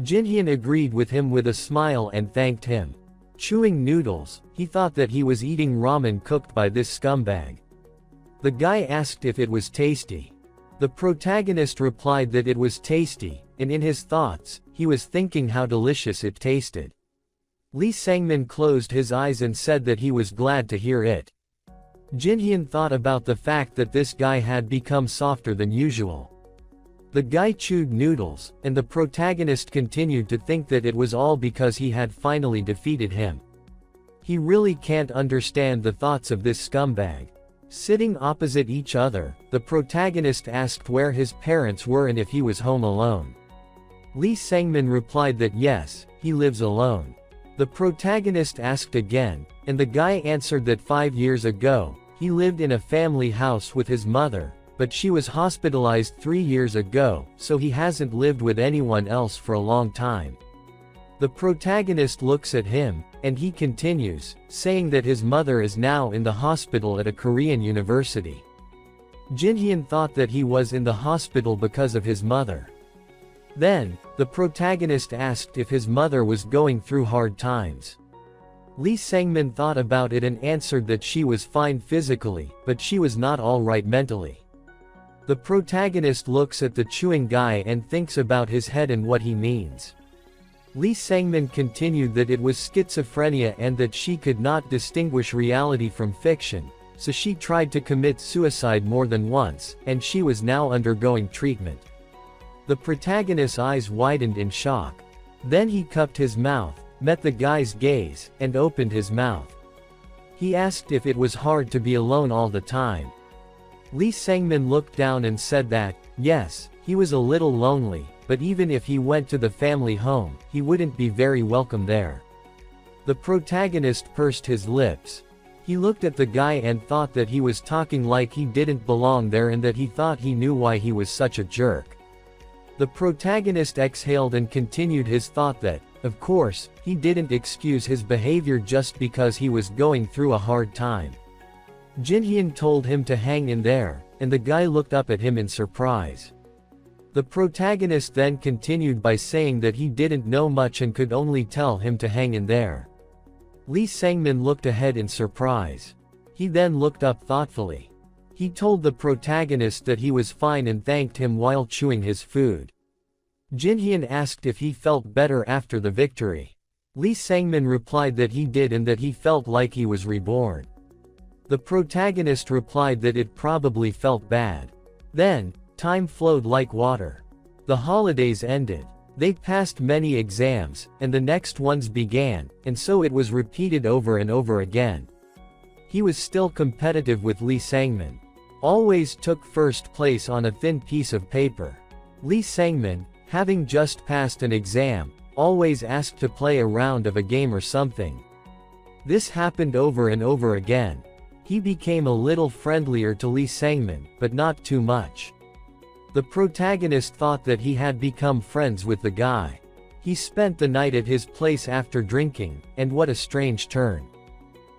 Jinhyun agreed with him with a smile and thanked him. Chewing noodles, he thought that he was eating ramen cooked by this scumbag. The guy asked if it was tasty. The protagonist replied that it was tasty, and in his thoughts, he was thinking how delicious it tasted. Lee Sangmin closed his eyes and said that he was glad to hear it. Jinhyun thought about the fact that this guy had become softer than usual. The guy chewed noodles, and the protagonist continued to think that it was all because he had finally defeated him. He really can't understand the thoughts of this scumbag. Sitting opposite each other, the protagonist asked where his parents were and if he was home alone. Lee Sangmin replied that yes, he lives alone. The protagonist asked again, and the guy answered that 5 years ago, he lived in a family house with his mother, but she was hospitalized 3 years ago, so he hasn't lived with anyone else for a long time. The protagonist looks at him, and he continues, saying that his mother is now in the hospital at a Korean university. Jinhyun thought that he was in the hospital because of his mother. Then, the protagonist asked if his mother was going through hard times. Lee Sangmin thought about it and answered that she was fine physically, but she was not alright mentally. The protagonist looks at the chewing guy and thinks about his head and what he means. Lee Sangmin continued that it was schizophrenia and that she could not distinguish reality from fiction, so she tried to commit suicide more than once, and she was now undergoing treatment. The protagonist's eyes widened in shock. Then he cupped his mouth, met the guy's gaze, and opened his mouth. He asked if it was hard to be alone all the time. Lee Sangmin looked down and said that, yes, he was a little lonely, but even if he went to the family home, he wouldn't be very welcome there. The protagonist pursed his lips. He looked at the guy and thought that he was talking like he didn't belong there and that he thought he knew why he was such a jerk. The protagonist exhaled and continued his thought that, of course, he didn't excuse his behavior just because he was going through a hard time. Jinhyun told him to hang in there, and the guy looked up at him in surprise. The protagonist then continued by saying that he didn't know much and could only tell him to hang in there. Lee Sangmin looked ahead in surprise. He then looked up thoughtfully. He told the protagonist that he was fine and thanked him while chewing his food. Jinhyun asked if he felt better after the victory. Lee Sangmin replied that he did and that he felt like he was reborn. The protagonist replied that it probably felt bad. Then, time flowed like water. The holidays ended. They passed many exams, and the next ones began, and so it was repeated over and over again. He was still competitive with Lee Sangmin. Always took first place on a thin piece of paper. Lee Sangmin, having just passed an exam, always asked to play a round of a game or something. This happened over and over again. He became a little friendlier to Lee Sangmin, but not too much. The protagonist thought that he had become friends with the guy. He spent the night at his place after drinking, and what a strange turn.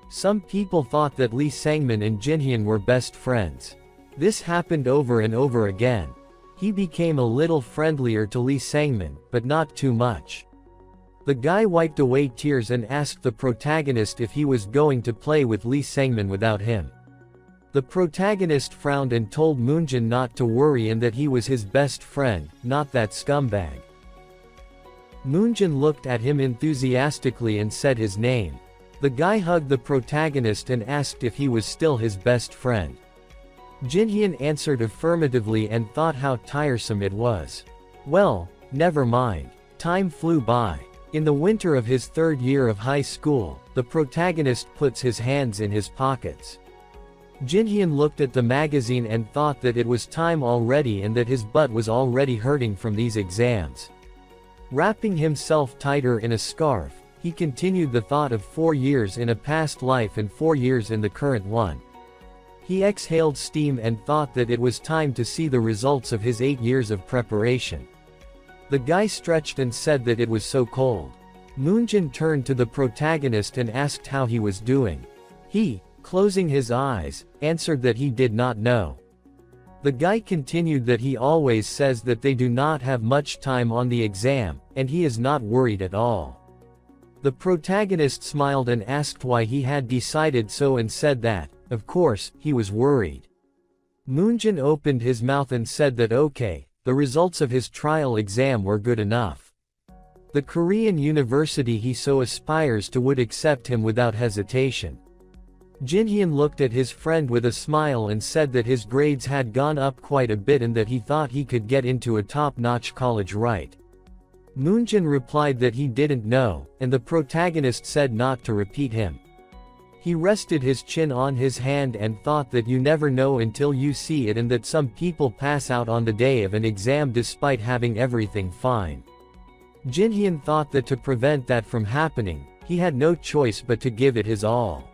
Some people thought that Lee Sangmin and Jinhyun were best friends. This happened over and over again. He became a little friendlier to Lee Sangmin, but not too much. The guy wiped away tears and asked the protagonist if he was going to play with Lee Sangmin without him. The protagonist frowned and told Moonjin not to worry and that he was his best friend, not that scumbag. Moonjin looked at him enthusiastically and said his name. The guy hugged the protagonist and asked if he was still his best friend. Jinhyun answered affirmatively and thought how tiresome it was. Well, never mind. Time flew by. In the winter of his third year of high school, the protagonist puts his hands in his pockets. Jinhyun looked at the magazine and thought that it was time already and that his butt was already hurting from these exams. Wrapping himself tighter in a scarf, he continued the thought of 4 years in a past life and 4 years in the current one. He exhaled steam and thought that it was time to see the results of his 8 years of preparation. The guy stretched and said that it was so cold. Moonjin turned to the protagonist and asked how he was doing. He, closing his eyes, answered that he did not know. The guy continued that he always says that they do not have much time on the exam, and he is not worried at all. The protagonist smiled and asked why he had decided so and said that, of course, he was worried. Moonjin opened his mouth and said that okay, the results of his trial exam were good enough. The Korean university he so aspires to would accept him without hesitation. Jinhyun looked at his friend with a smile and said that his grades had gone up quite a bit and that he thought he could get into a top-notch college right. Moonjin replied that he didn't know, and the protagonist said not to repeat him. He rested his chin on his hand and thought that you never know until you see it and that some people pass out on the day of an exam despite having everything fine. Jinhyun thought that to prevent that from happening, he had no choice but to give it his all.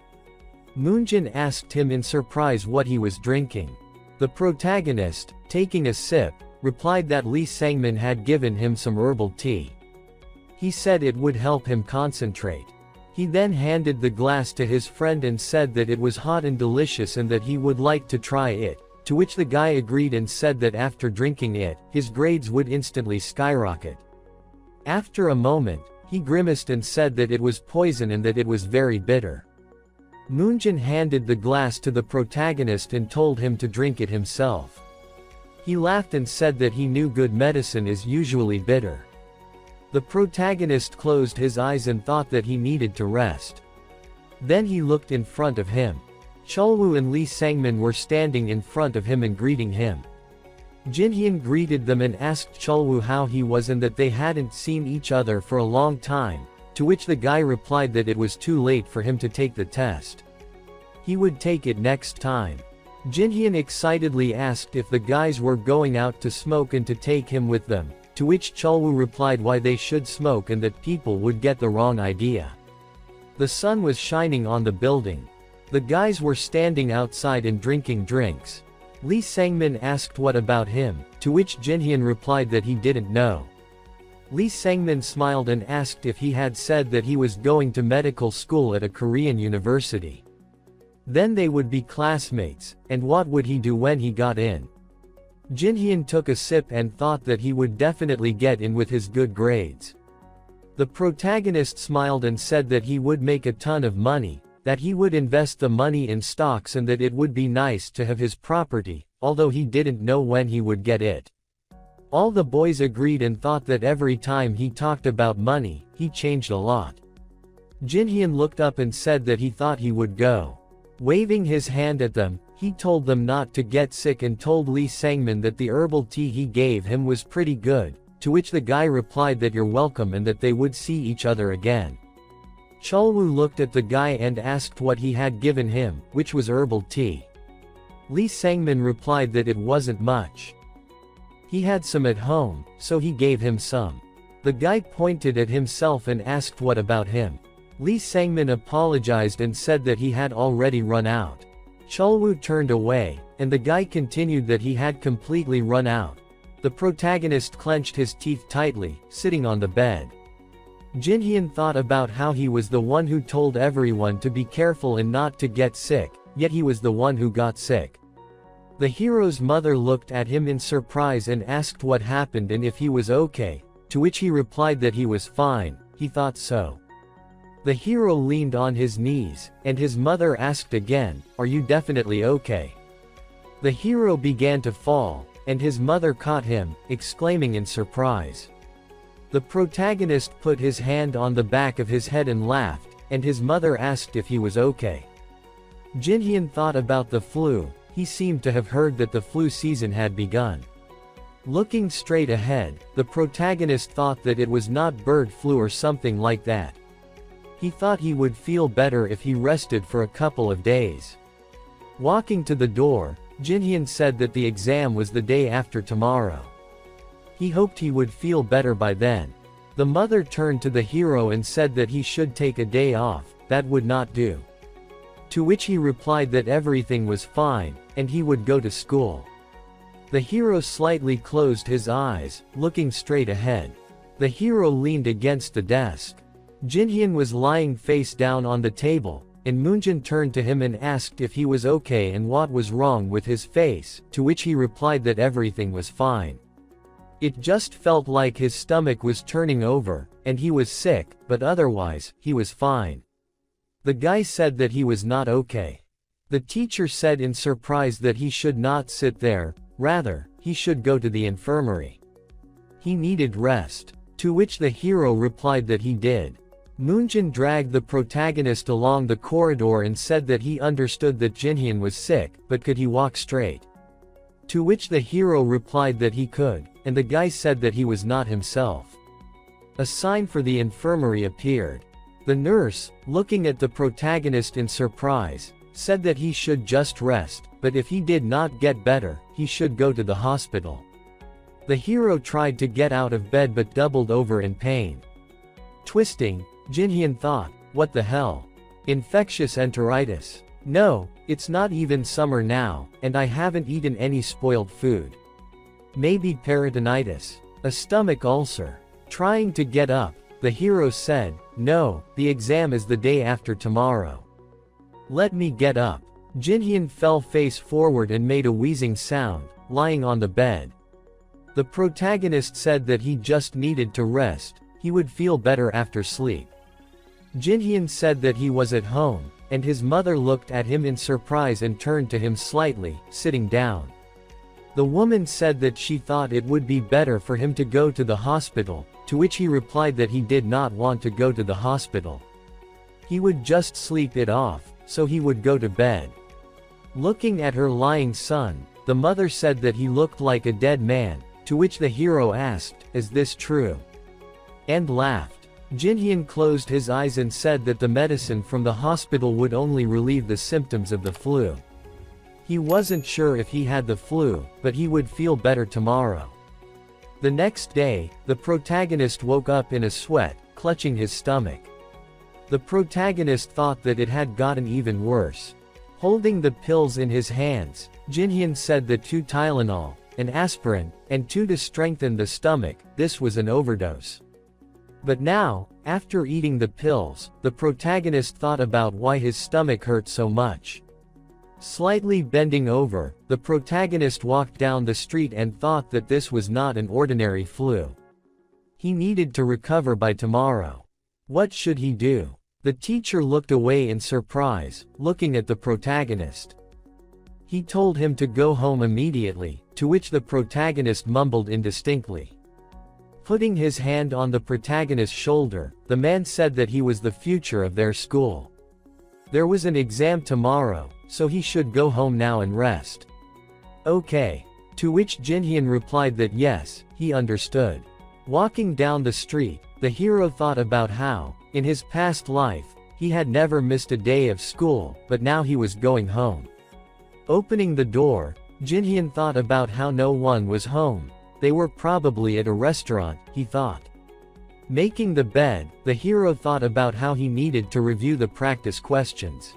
Moonjin asked him in surprise what he was drinking. The protagonist, taking a sip, replied that Lee Sangmin had given him some herbal tea. He said it would help him concentrate. He then handed the glass to his friend and said that it was hot and delicious and that he would like to try it, to which the guy agreed and said that after drinking it, his grades would instantly skyrocket. After a moment, he grimaced and said that it was poison and that it was very bitter. Moonjin handed the glass to the protagonist and told him to drink it himself. He laughed and said that he knew good medicine is usually bitter. The protagonist closed his eyes and thought that he needed to rest. Then he looked in front of him. Chulwoo and Lee Sangmin were standing in front of him and greeting him. Jinhyun greeted them and asked Chulwoo how he was and that they hadn't seen each other for a long time, to which the guy replied that it was too late for him to take the test. He would take it next time. Jinhyun excitedly asked if the guys were going out to smoke and to take him with them, to which Chulwoo replied why they should smoke and that people would get the wrong idea. The sun was shining on the building. The guys were standing outside and drinking drinks. Lee Sangmin asked what about him, to which Jinhyun replied that he didn't know. Lee Sangmin smiled and asked if he had said that he was going to medical school at a Korean university. Then they would be classmates, and what would he do when he got in? Jinhyun took a sip and thought that he would definitely get in with his good grades. The protagonist smiled and said that he would make a ton of money, that he would invest the money in stocks and that it would be nice to have his property, although he didn't know when he would get it. All the boys agreed and thought that every time he talked about money, he changed a lot. Jinhyun looked up and said that he thought he would go. Waving his hand at them, he told them not to get sick and told Lee Sangmin that the herbal tea he gave him was pretty good, to which the guy replied that you're welcome and that they would see each other again. Chulwoo looked at the guy and asked what he had given him, which was herbal tea. Lee Sangmin replied that it wasn't much. He had some at home, so he gave him some. The guy pointed at himself and asked what about him. Lee Sangmin apologized and said that he had already run out. Chulwoo turned away, and the guy continued that he had completely run out. The protagonist clenched his teeth tightly, sitting on the bed. Jinhyun thought about how he was the one who told everyone to be careful and not to get sick, yet he was the one who got sick. The hero's mother looked at him in surprise and asked what happened and if he was okay, to which he replied that he was fine, he thought so. The hero leaned on his knees, and his mother asked again, "Are you definitely okay?" The hero began to fall, and his mother caught him, exclaiming in surprise. The protagonist put his hand on the back of his head and laughed, and his mother asked if he was okay. Jinhyun thought about the flu. He seemed to have heard that the flu season had begun. Looking straight ahead, the protagonist thought that it was not bird flu or something like that. He thought he would feel better if he rested for a couple of days. Walking to the door, Jinhyun said that the exam was the day after tomorrow. He hoped he would feel better by then. The mother turned to the hero and said that he should take a day off, that would not do. To which he replied that everything was fine, and he would go to school. The hero slightly closed his eyes, looking straight ahead. The hero leaned against the desk. Jinhyun was lying face down on the table, and Moonjin turned to him and asked if he was okay and what was wrong with his face, to which he replied that everything was fine. It just felt like his stomach was turning over, and he was sick, but otherwise, he was fine. The guy said that he was not okay. The teacher said in surprise that he should not sit there, rather, he should go to the infirmary. He needed rest. To which the hero replied that he did. Moonjin dragged the protagonist along the corridor and said that he understood that Jinhyun was sick, but could he walk straight? To which the hero replied that he could, and the guy said that he was not himself. A sign for the infirmary appeared. The nurse, looking at the protagonist in surprise, said that he should just rest, but if he did not get better, he should go to the hospital. The hero tried to get out of bed but doubled over in pain. Twisting, Jinhyun thought, what the hell? Infectious enteritis. No, it's not even summer now, and I haven't eaten any spoiled food. Maybe peritonitis. A stomach ulcer. Trying to get up, the hero said, no, the exam is the day after tomorrow. Let me get up. Jinhyun fell face forward and made a wheezing sound, lying on the bed. The protagonist said that he just needed to rest, he would feel better after sleep. Jinhyun said that he was at home, and his mother looked at him in surprise and turned to him slightly, sitting down. The woman said that she thought it would be better for him to go to the hospital, to which he replied that he did not want to go to the hospital. He would just sleep it off, so he would go to bed. Looking at her lying son, the mother said that he looked like a dead man, to which the hero asked, is this true? And laughed. Jinhyun closed his eyes and said that the medicine from the hospital would only relieve the symptoms of the flu. He wasn't sure if he had the flu, but he would feel better tomorrow. The next day, the protagonist woke up in a sweat, clutching his stomach. The protagonist thought that it had gotten even worse. Holding the pills in his hands, Jinhyun said that 2 Tylenol, an aspirin, and 2 to strengthen the stomach. This was an overdose. But now, after eating the pills, the protagonist thought about why his stomach hurt so much. Slightly bending over, the protagonist walked down the street and thought that this was not an ordinary flu. He needed to recover by tomorrow. What should he do? The teacher looked away in surprise, looking at the protagonist. He told him to go home immediately, to which the protagonist mumbled indistinctly. Putting his hand on the protagonist's shoulder, the man said that he was the future of their school. There was an exam tomorrow, so he should go home now and rest. Okay. To which Jinhyun replied that yes, he understood. Walking down the street, the hero thought about how, in his past life, he had never missed a day of school, but now he was going home. Opening the door, Jinhyun thought about how no one was home. They were probably at a restaurant, he thought. Making the bed, the hero thought about how he needed to review the practice questions.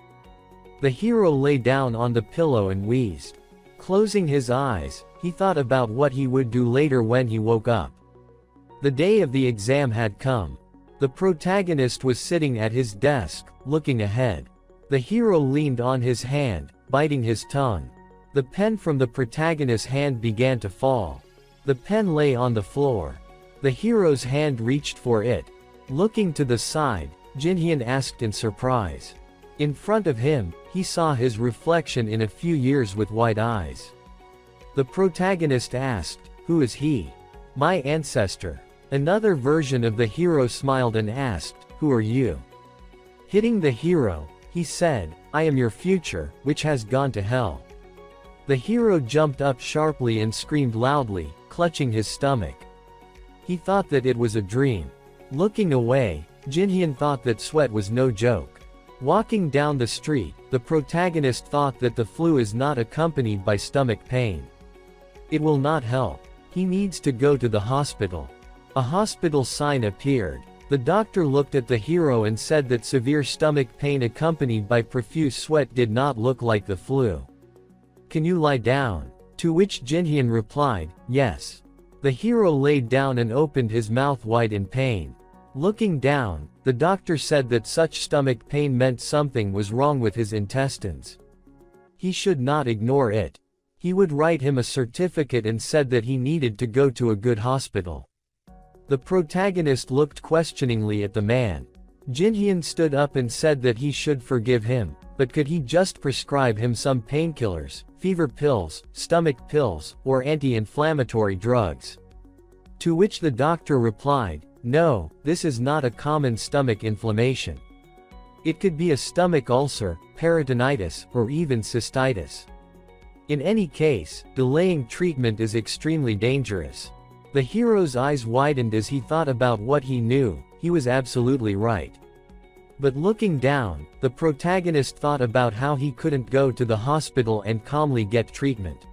The hero lay down on the pillow and wheezed. Closing his eyes, he thought about what he would do later when he woke up. The day of the exam had come. The protagonist was sitting at his desk, looking ahead. The hero leaned on his hand, biting his tongue. The pen from the protagonist's hand began to fall. The pen lay on the floor. The hero's hand reached for it. Looking to the side, Jinhyun asked in surprise. In front of him, he saw his reflection in a few years with wide eyes. The protagonist asked, "Who is he?" "My ancestor." Another version of the hero smiled and asked, "Who are you?" Hitting the hero, he said, "I am your future, which has gone to hell." The hero jumped up sharply and screamed loudly, clutching his stomach. He thought that it was a dream. Looking away, Jinhyun thought that sweat was no joke. Walking down the street, the protagonist thought that the flu is not accompanied by stomach pain. It will not help. He needs to go to the hospital. A hospital sign appeared. The doctor looked at the hero and said that severe stomach pain accompanied by profuse sweat did not look like the flu. "Can you lie down?" To which Jinhyun replied, "Yes." The hero laid down and opened his mouth wide in pain. Looking down, the doctor said that such stomach pain meant something was wrong with his intestines. He should not ignore it. He would write him a certificate and said that he needed to go to a good hospital. The protagonist looked questioningly at the man. Jinhyun stood up and said that he should forgive him, but could he just prescribe him some painkillers, fever pills, stomach pills, or anti-inflammatory drugs? To which the doctor replied, "No, this is not a common stomach inflammation. It could be a stomach ulcer, peritonitis, or even cystitis. In any case, delaying treatment is extremely dangerous." The hero's eyes widened as he thought about what he knew. He was absolutely right. But looking down, the protagonist thought about how he couldn't go to the hospital and calmly get treatment.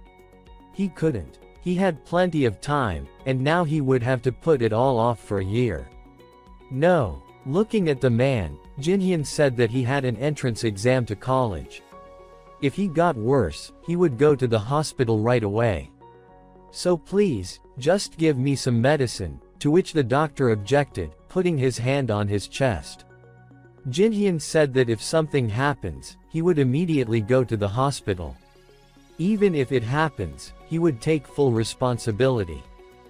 He couldn't. He had plenty of time, and now he would have to put it all off for a year. No. Looking at the man, Jinhyun said that he had an entrance exam to college. If he got worse, he would go to the hospital right away. "So please, just give me some medicine," to which the doctor objected, putting his hand on his chest. Jinhyun said that if something happens, he would immediately go to the hospital. Even if it happens, he would take full responsibility.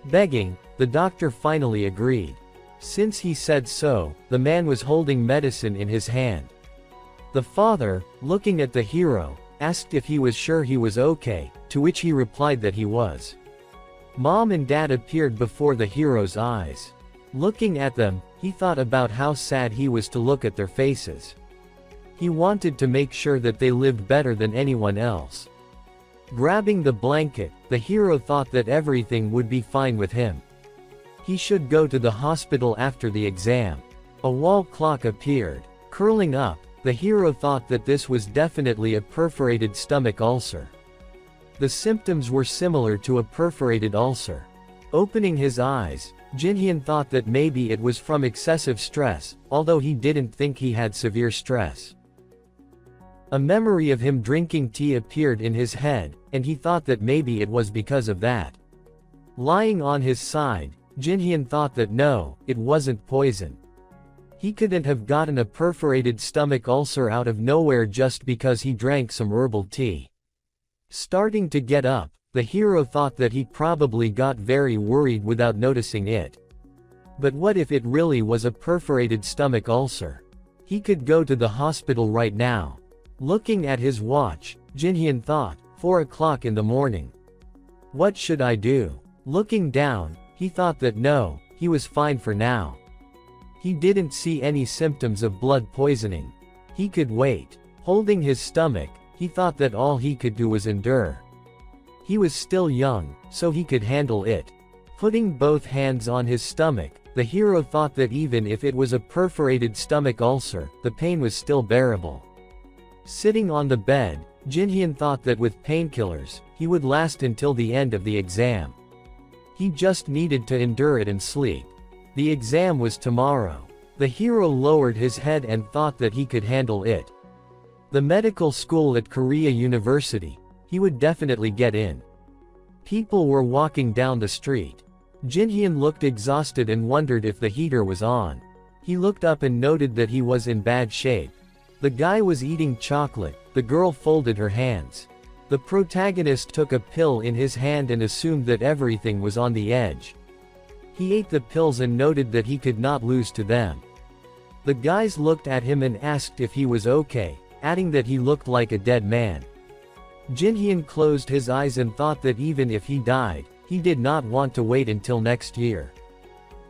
Begging, the doctor finally agreed. Since he said so, the man was holding medicine in his hand. The father, looking at the hero, asked if he was sure he was okay, to which he replied that he was. Mom and Dad appeared before the hero's eyes. Looking at them, he thought about how sad he was to look at their faces. He wanted to make sure that they lived better than anyone else. Grabbing the blanket, the hero thought that everything would be fine with him. He should go to the hospital after the exam. A wall clock appeared. Curling up, the hero thought that this was definitely a perforated stomach ulcer. The symptoms were similar to a perforated ulcer. Opening his eyes, Jinhyun thought that maybe it was from excessive stress, although he didn't think he had severe stress. A memory of him drinking tea appeared in his head, and he thought that maybe it was because of that. Lying on his side, Jinhyun thought that no, it wasn't poison. He couldn't have gotten a perforated stomach ulcer out of nowhere just because he drank some herbal tea. Starting to get up, the hero thought that he probably got very worried without noticing it. But what if it really was a perforated stomach ulcer? He could go to the hospital right now. Looking at his watch, Jinhyun thought, 4 o'clock in the morning. What should I do? Looking down, he thought that no, he was fine for now. He didn't see any symptoms of blood poisoning. He could wait. Holding his stomach, he thought that all he could do was endure. He was still young, so he could handle it. Putting both hands on his stomach, the hero thought that even if it was a perforated stomach ulcer, the pain was still bearable. Sitting on the bed, Jinhyun thought that with painkillers, he would last until the end of the exam. He just needed to endure it and sleep. The exam was tomorrow. The hero lowered his head and thought that he could handle it. The medical school at Korea University, he would definitely get in. People were walking down the street. Jinhyun looked exhausted and wondered if the heater was on. He looked up and noted that he was in bad shape. The guy was eating chocolate, the girl folded her hands. The protagonist took a pill in his hand and assumed that everything was on the edge. He ate the pills and noted that he could not lose to them. The guys looked at him and asked if he was okay, adding that he looked like a dead man. Jinhyun closed his eyes and thought that even if he died, he did not want to wait until next year.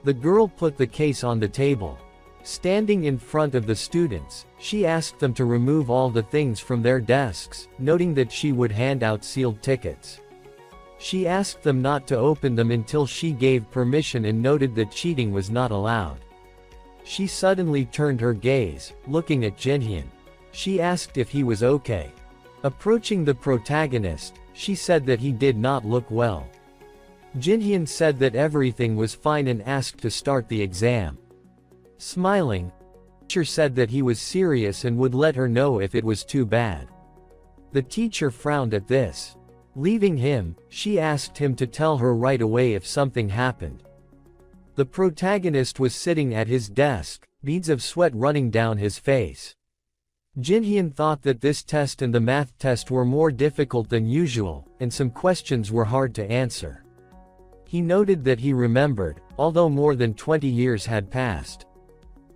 The girl put the case on the table. Standing in front of the students, she asked them to remove all the things from their desks, noting that she would hand out sealed tickets. She asked them not to open them until she gave permission and noted that cheating was not allowed. She suddenly turned her gaze, looking at Jinhyun. She asked if he was okay. Approaching the protagonist, she said that he did not look well. Jinhyun said that everything was fine and asked to start the exam. Smiling, the teacher said that he was serious and would let her know if it was too bad. The teacher frowned at this. Leaving him, she asked him to tell her right away if something happened. The protagonist was sitting at his desk, beads of sweat running down his face. Jinhyun thought that this test and the math test were more difficult than usual, and some questions were hard to answer. He noted that he remembered, although more than 20 years had passed.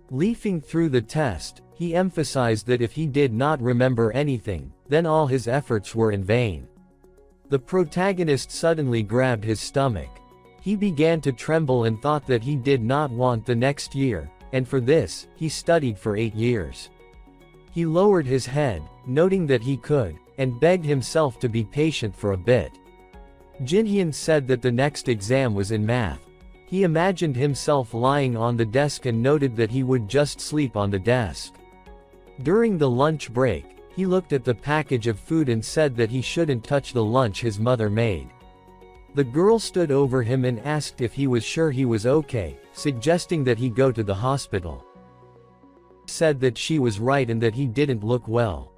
Leafing through the test, he emphasized that if he did not remember anything, then all his efforts were in vain. The protagonist suddenly grabbed his stomach. He began to tremble and thought that he did not want the next year, and for this, he studied for 8 years. He lowered his head, noting that he could, and begged himself to be patient for a bit. Jinhyun said that the next exam was in math. He imagined himself lying on the desk and noted that he would just sleep on the desk. During the lunch break, he looked at the package of food and said that he shouldn't touch the lunch his mother made. The girl stood over him and asked if he was sure he was okay, suggesting that he go to the hospital. He said that she was right and that he didn't look well.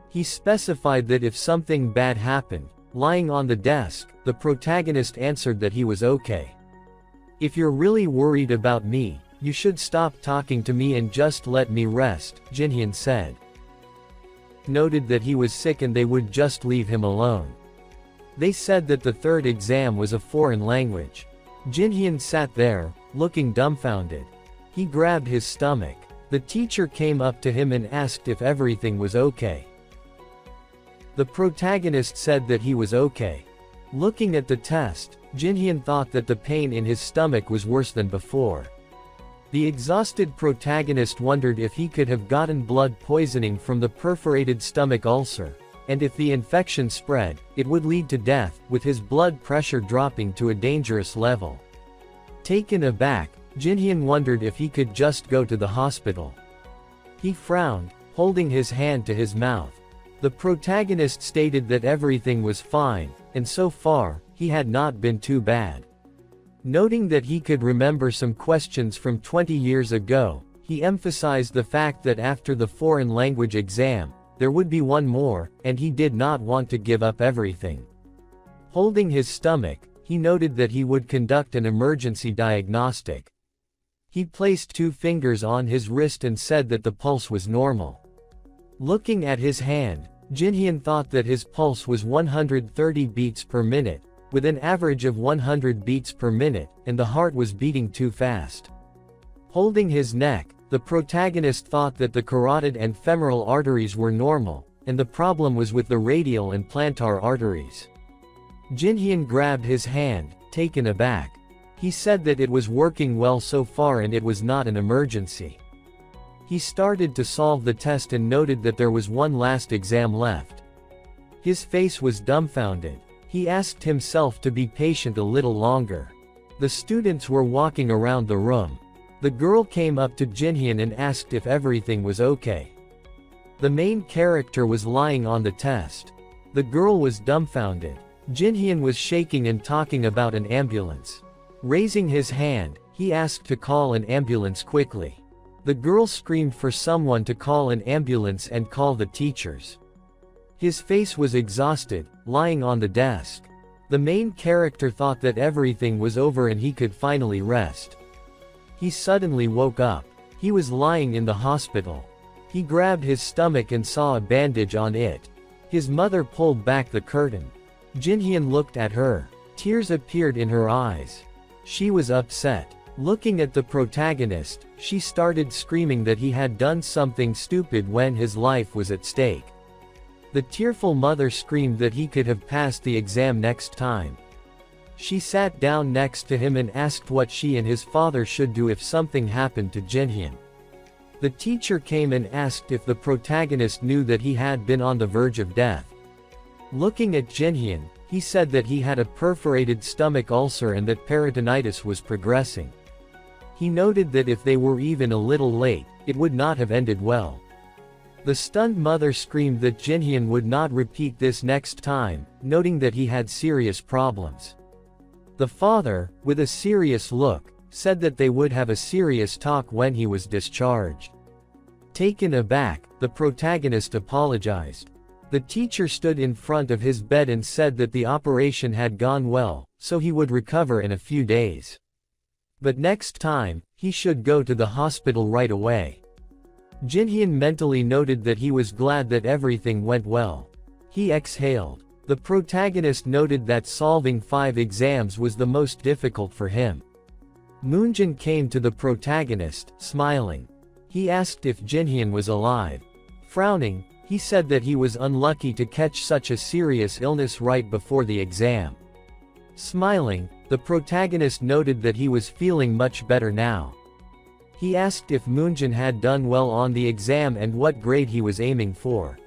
He specified that if something bad happened, lying on the desk, the protagonist answered that he was okay. If you're really worried about me, you should stop talking to me and just let me rest, Jinhyun said. Noted that he was sick and they would just leave him alone. They said that the third exam was a foreign language. Jinhyun sat there, looking dumbfounded. He grabbed his stomach. The teacher came up to him and asked if everything was okay. The protagonist said that he was okay. Looking at the test, Jinhyun thought that the pain in his stomach was worse than before. The exhausted protagonist wondered if he could have gotten blood poisoning from the perforated stomach ulcer, and if the infection spread, it would lead to death, with his blood pressure dropping to a dangerous level. Taken aback, Jinhyun wondered if he could just go to the hospital. He frowned, holding his hand to his mouth. The protagonist stated that everything was fine, and so far, he had not been too bad. Noting that he could remember some questions from 20 years ago, he emphasized the fact that after the foreign language exam, there would be one more, and he did not want to give up everything. Holding his stomach, he noted that he would conduct an emergency diagnostic. He placed 2 fingers on his wrist and said that the pulse was normal. Looking at his hand, Jinhyun thought that his pulse was 130 beats per minute, with an average of 100 beats per minute, and the heart was beating too fast. Holding his neck, the protagonist thought that the carotid and femoral arteries were normal, and the problem was with the radial and plantar arteries. Jinhyun grabbed his hand, taken aback. He said that it was working well so far and it was not an emergency. He started to solve the test and noted that there was one last exam left. His face was dumbfounded. He asked himself to be patient a little longer. The students were walking around the room. The girl came up to Jinhyun and asked if everything was okay. The main character was lying on the test. The girl was dumbfounded. Jinhyun was shaking and talking about an ambulance. Raising his hand, he asked to call an ambulance quickly. The girl screamed for someone to call an ambulance and call the teachers. His face was exhausted, lying on the desk. The main character thought that everything was over and he could finally rest. He suddenly woke up. He was lying in the hospital. He grabbed his stomach and saw a bandage on it. His mother pulled back the curtain. Jinhyun looked at her. Tears appeared in her eyes. She was upset. Looking at the protagonist, she started screaming that he had done something stupid when his life was at stake. The tearful mother screamed that he could have passed the exam next time. She sat down next to him and asked what she and his father should do if something happened to Jinhyun. The teacher came and asked if the protagonist knew that he had been on the verge of death. Looking at Jinhyun, he said that he had a perforated stomach ulcer and that peritonitis was progressing. He noted that if they were even a little late, it would not have ended well. The stunned mother screamed that Jinhyun would not repeat this next time, noting that he had serious problems. The father, with a serious look, said that they would have a serious talk when he was discharged. Taken aback, the protagonist apologized. The teacher stood in front of his bed and said that the operation had gone well, so he would recover in a few days. But next time, he should go to the hospital right away. Jinhyun mentally noted that he was glad that everything went well. He exhaled. The protagonist noted that solving 5 exams was the most difficult for him. Moonjin came to the protagonist, smiling. He asked if Jinhyun was alive. Frowning, he said that he was unlucky to catch such a serious illness right before the exam. Smiling, the protagonist noted that he was feeling much better now. He asked if Moonjin had done well on the exam and what grade he was aiming for.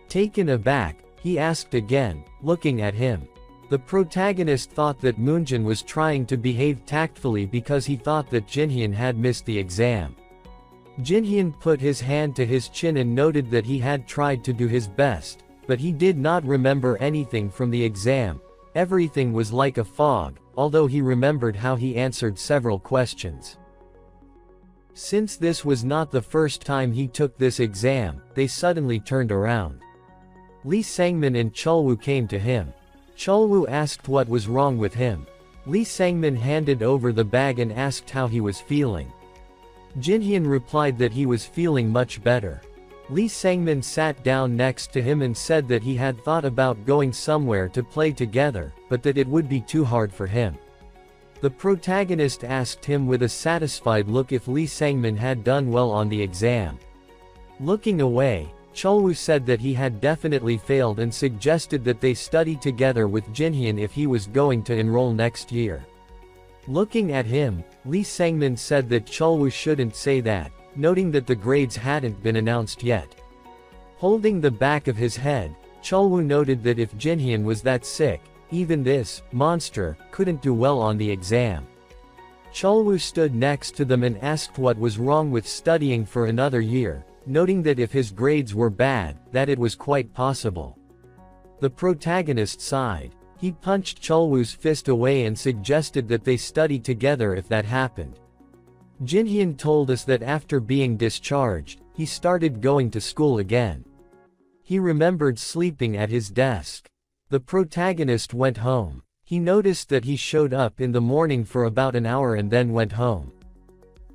Taken aback, he asked again, looking at him. The protagonist thought that Moonjin was trying to behave tactfully because he thought that Jinhyun had missed the exam. Jinhyun put his hand to his chin and noted that he had tried to do his best, but he did not remember anything from the exam. Everything was like a fog, although he remembered how he answered several questions. Since this was not the first time he took this exam, they suddenly turned around. Lee Sangmin and Chulwoo came to him. Chulwoo asked what was wrong with him. Lee Sangmin handed over the bag and asked how he was feeling. Jinhyun replied that he was feeling much better. Lee Sangmin sat down next to him and said that he had thought about going somewhere to play together, but that it would be too hard for him. The protagonist asked him with a satisfied look if Lee Sangmin had done well on the exam. Looking away, Chulwoo said that he had definitely failed and suggested that they study together with Jinhyun if he was going to enroll next year. Looking at him, Lee Sangmin said that Chulwoo shouldn't say that, noting that the grades hadn't been announced yet. Holding the back of his head, Chulwoo noted that if Jinhyun was that sick, even this monster couldn't do well on the exam. Chulwoo stood next to them and asked what was wrong with studying for another year, noting that if his grades were bad, that it was quite possible. The protagonist sighed. He punched Chulwoo's fist away and suggested that they study together if that happened. Jinhyun told us that after being discharged, he started going to school again. He remembered sleeping at his desk. The protagonist went home. He noticed that he showed up in the morning for about an hour and then went home.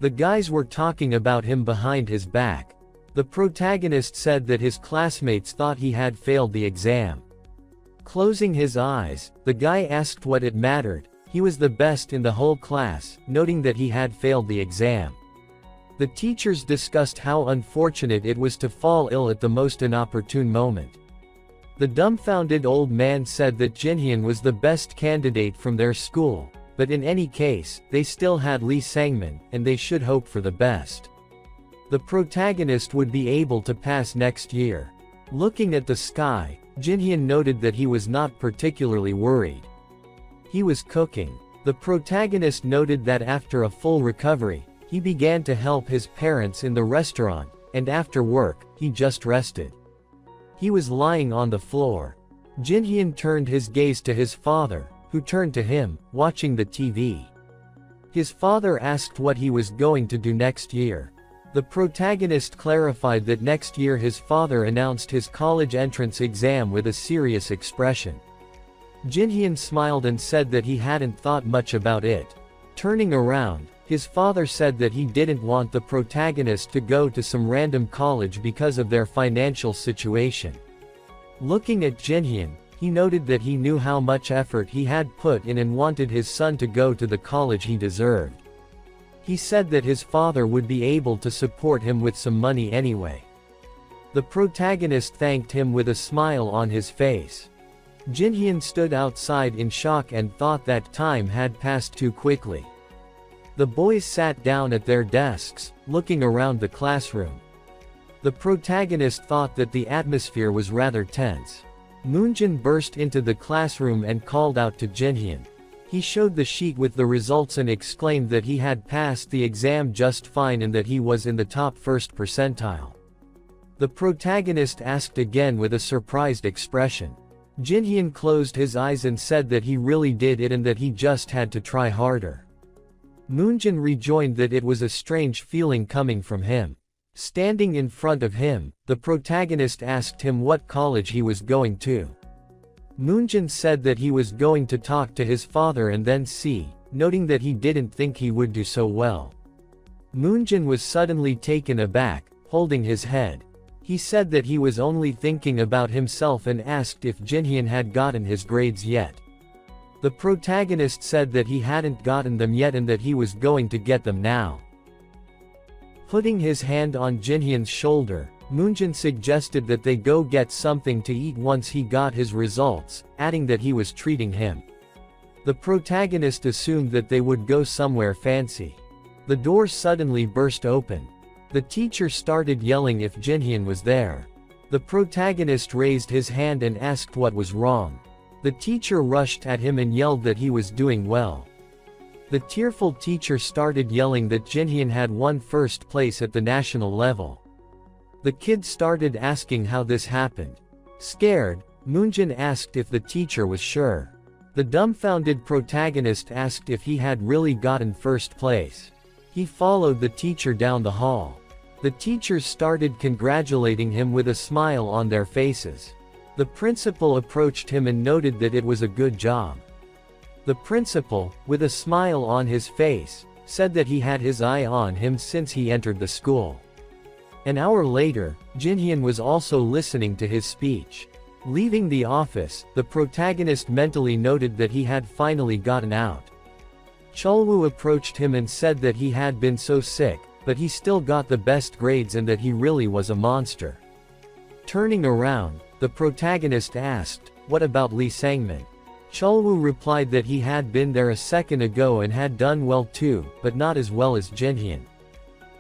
The guys were talking about him behind his back. The protagonist said that his classmates thought he had failed the exam. Closing his eyes, the guy asked what it mattered. He was the best in the whole class, noting that he had failed the exam. The teachers discussed how unfortunate it was to fall ill at the most inopportune moment. The dumbfounded old man said that Jinhyun was the best candidate from their school, but in any case, they still had Lee Sangmin, and they should hope for the best. The protagonist would be able to pass next year. Looking at the sky, Jinhyun noted that he was not particularly worried. He was cooking. The protagonist noted that after a full recovery, he began to help his parents in the restaurant, and after work, he just rested. He was lying on the floor. Jinhyun turned his gaze to his father, who turned to him, watching the TV. His father asked what he was going to do next year. The protagonist clarified that next year his father announced his college entrance exam with a serious expression. Jinhyun smiled and said that he hadn't thought much about it. Turning around, his father said that he didn't want the protagonist to go to some random college because of their financial situation. Looking at Jinhyun, he noted that he knew how much effort he had put in and wanted his son to go to the college he deserved. He said that his father would be able to support him with some money anyway. The protagonist thanked him with a smile on his face. Jinhyun stood outside in shock and thought that time had passed too quickly. The boys sat down at their desks, looking around the classroom. The protagonist thought that the atmosphere was rather tense. Moonjin burst into the classroom and called out to Jinhyun. He showed the sheet with the results and exclaimed that he had passed the exam just fine and that he was in the top first percentile. The protagonist asked again with a surprised expression. Jinhyun closed his eyes and said that he really did it and that he just had to try harder. Moonjin rejoined that it was a strange feeling coming from him. Standing in front of him, the protagonist asked him what college he was going to. Moonjin said that he was going to talk to his father and then see, noting that he didn't think he would do so well. Moonjin was suddenly taken aback, holding his head. He said that he was only thinking about himself and asked if Jinhyun had gotten his grades yet. The protagonist said that he hadn't gotten them yet and that he was going to get them now. Putting his hand on Jinhyun's shoulder, Moonjin suggested that they go get something to eat once he got his results, adding that he was treating him. The protagonist assumed that they would go somewhere fancy. The door suddenly burst open. The teacher started yelling if Jinhyun was there. The protagonist raised his hand and asked what was wrong. The teacher rushed at him and yelled that he was doing well. The tearful teacher started yelling that Jinhyun had won first place at the national level. The kid started asking how this happened. Scared, Moonjin asked if the teacher was sure. The dumbfounded protagonist asked if he had really gotten first place. He followed the teacher down the hall. The teachers started congratulating him with a smile on their faces. The principal approached him and noted that it was a good job. The principal, with a smile on his face, said that he had his eye on him since he entered the school. An hour later, Jinhyun was also listening to his speech. Leaving the office, the protagonist mentally noted that he had finally gotten out. Cholwoo approached him and said that he had been so sick, but he still got the best grades and that he really was a monster. Turning around, the protagonist asked, "What about Lee Sangmin?" Cholwoo replied that he had been there a second ago and had done well too, but not as well as Jinhyun.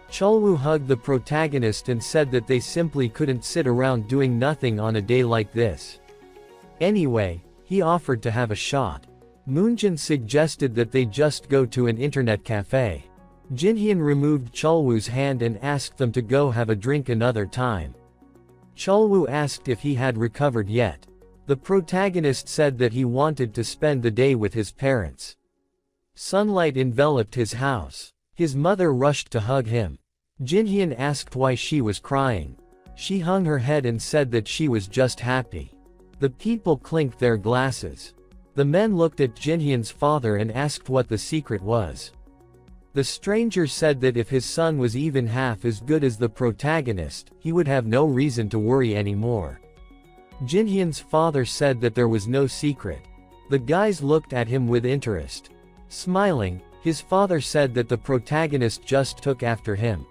Cholwoo hugged the protagonist and said that they simply couldn't sit around doing nothing on a day like this. Anyway, he offered to have a shot. Moonjin suggested that they just go to an internet cafe. Jinhyun removed Cholwoo's hand and asked them to go have a drink another time. Cholwoo asked if he had recovered yet. The protagonist said that he wanted to spend the day with his parents. Sunlight enveloped his house. His mother rushed to hug him. Jinhyun asked why she was crying. She hung her head and said that she was just happy. The people clinked their glasses. The men looked at Jinhyun's father and asked what the secret was. The stranger said that if his son was even half as good as the protagonist, he would have no reason to worry anymore. Jinhyun's father said that there was no secret. The guys looked at him with interest. Smiling, his father said that the protagonist just took after him.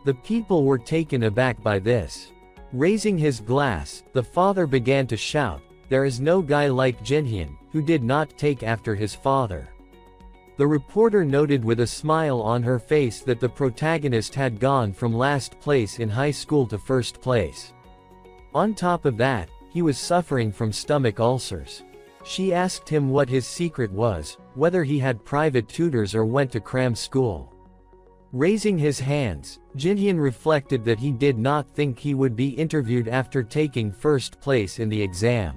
The people were taken aback by this. Raising his glass, the father began to shout, "There is no guy like Jinhyun, who did not take after his father." The reporter noted with a smile on her face that the protagonist had gone from last place in high school to first place. On top of that, he was suffering from stomach ulcers. She asked him what his secret was, whether he had private tutors or went to cram school. Raising his hands, Jinhyun reflected that he did not think he would be interviewed after taking first place in the exam.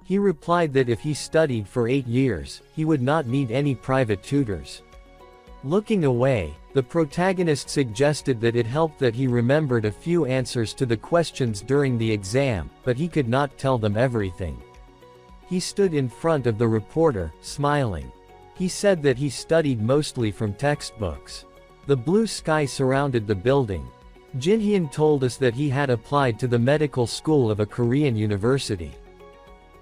He replied that if he studied for 8 years, he would not need any private tutors. Looking away, the protagonist suggested that it helped that he remembered a few answers to the questions during the exam, but he could not tell them everything. He stood in front of the reporter, smiling. He said that he studied mostly from textbooks. The blue sky surrounded the building. Jinhyun told us that he had applied to the medical school of a Korean university.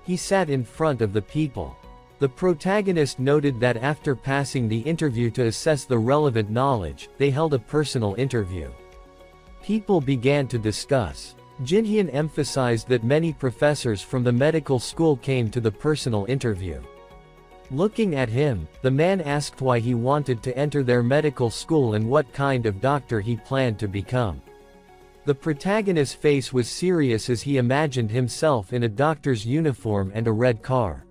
He sat in front of the people. The protagonist noted that after passing the interview to assess the relevant knowledge, they held a personal interview. People began to discuss. Jinhyun emphasized that many professors from the medical school came to the personal interview. Looking at him, the man asked why he wanted to enter their medical school and what kind of doctor he planned to become. The protagonist's face was serious as he imagined himself in a doctor's uniform and a red car.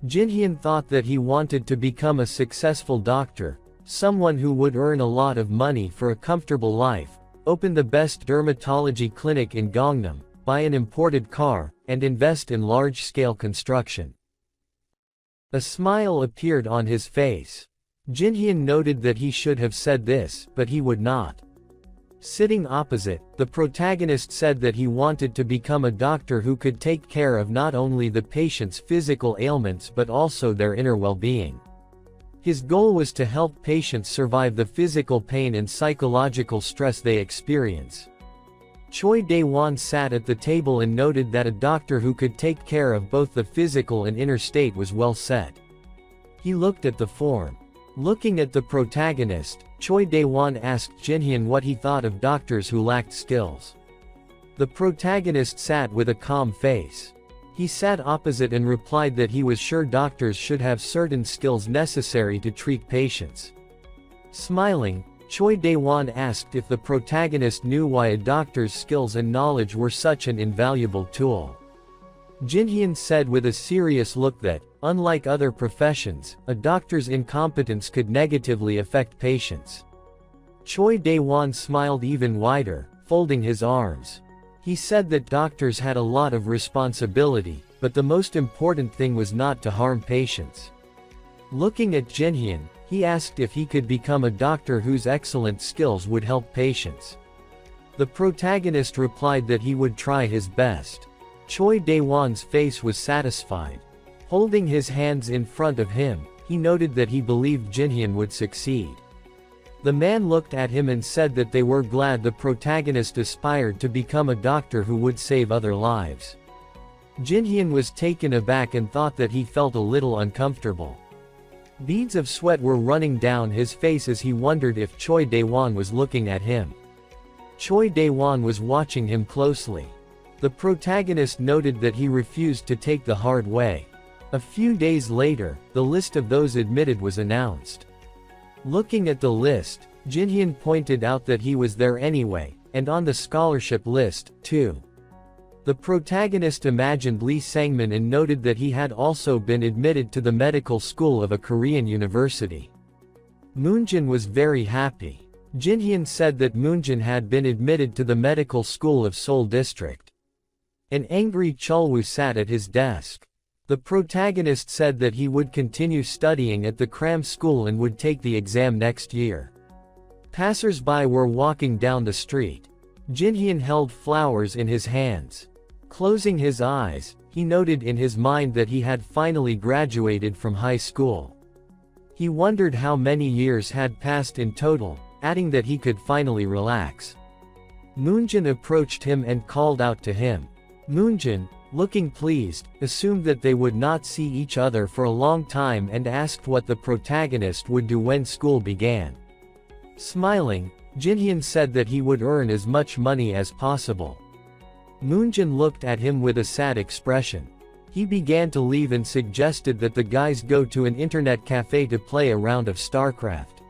Jinhyun thought that he wanted to become a successful doctor, someone who would earn a lot of money for a comfortable life, open the best dermatology clinic in Gangnam, buy an imported car, and invest in large-scale construction. A smile appeared on his face. Jinhyun noted that he should have said this, but he would not. Sitting opposite, the protagonist said that he wanted to become a doctor who could take care of not only the patient's physical ailments but also their inner well-being. His goal was to help patients survive the physical pain and psychological stress they experience. Choi Dae-won sat at the table and noted that a doctor who could take care of both the physical and inner state was well set. He looked at the form. Looking at the protagonist, Choi Dae-won asked Jinhyun what he thought of doctors who lacked skills. The protagonist sat with a calm face. He sat opposite and replied that he was sure doctors should have certain skills necessary to treat patients. Smiling, Choi Dae-won asked if the protagonist knew why a doctor's skills and knowledge were such an invaluable tool. Jinhyun said with a serious look that, unlike other professions, a doctor's incompetence could negatively affect patients. Choi Dae-won smiled even wider, folding his arms. He said that doctors had a lot of responsibility, but the most important thing was not to harm patients. Looking at Jinhyun, he asked if he could become a doctor whose excellent skills would help patients. The protagonist replied that he would try his best. Choi Dae-won's face was satisfied. Holding his hands in front of him, he noted that he believed Jinhyun would succeed. The man looked at him and said that they were glad the protagonist aspired to become a doctor who would save other lives. Jinhyun was taken aback and thought that he felt a little uncomfortable. Beads of sweat were running down his face as he wondered if Choi Dae-won was looking at him. Choi Dae-won was watching him closely. The protagonist noted that he refused to take the hard way. A few days later, the list of those admitted was announced. Looking at the list, Jinhyun pointed out that he was there anyway, and on the scholarship list, too. The protagonist imagined Lee Sang-min and noted that he had also been admitted to the medical school of a Korean university. Moonjin was very happy. Jinhyun said that Moonjin had been admitted to the medical school of Seoul District. An angry Chulwoo sat at his desk. The protagonist said that he would continue studying at the cram school and would take the exam next year. Passers-by were walking down the street. Jinhyun held flowers in his hands. Closing his eyes, he noted in his mind that he had finally graduated from high school. He wondered how many years had passed in total, adding that he could finally relax. Moonjin approached him and called out to him. Moonjin, looking pleased, assumed that they would not see each other for a long time and asked what the protagonist would do when school began. Smiling, Jinhyun said that he would earn as much money as possible. Moonjin looked at him with a sad expression. He began to leave and suggested that the guys go to an internet cafe to play a round of StarCraft.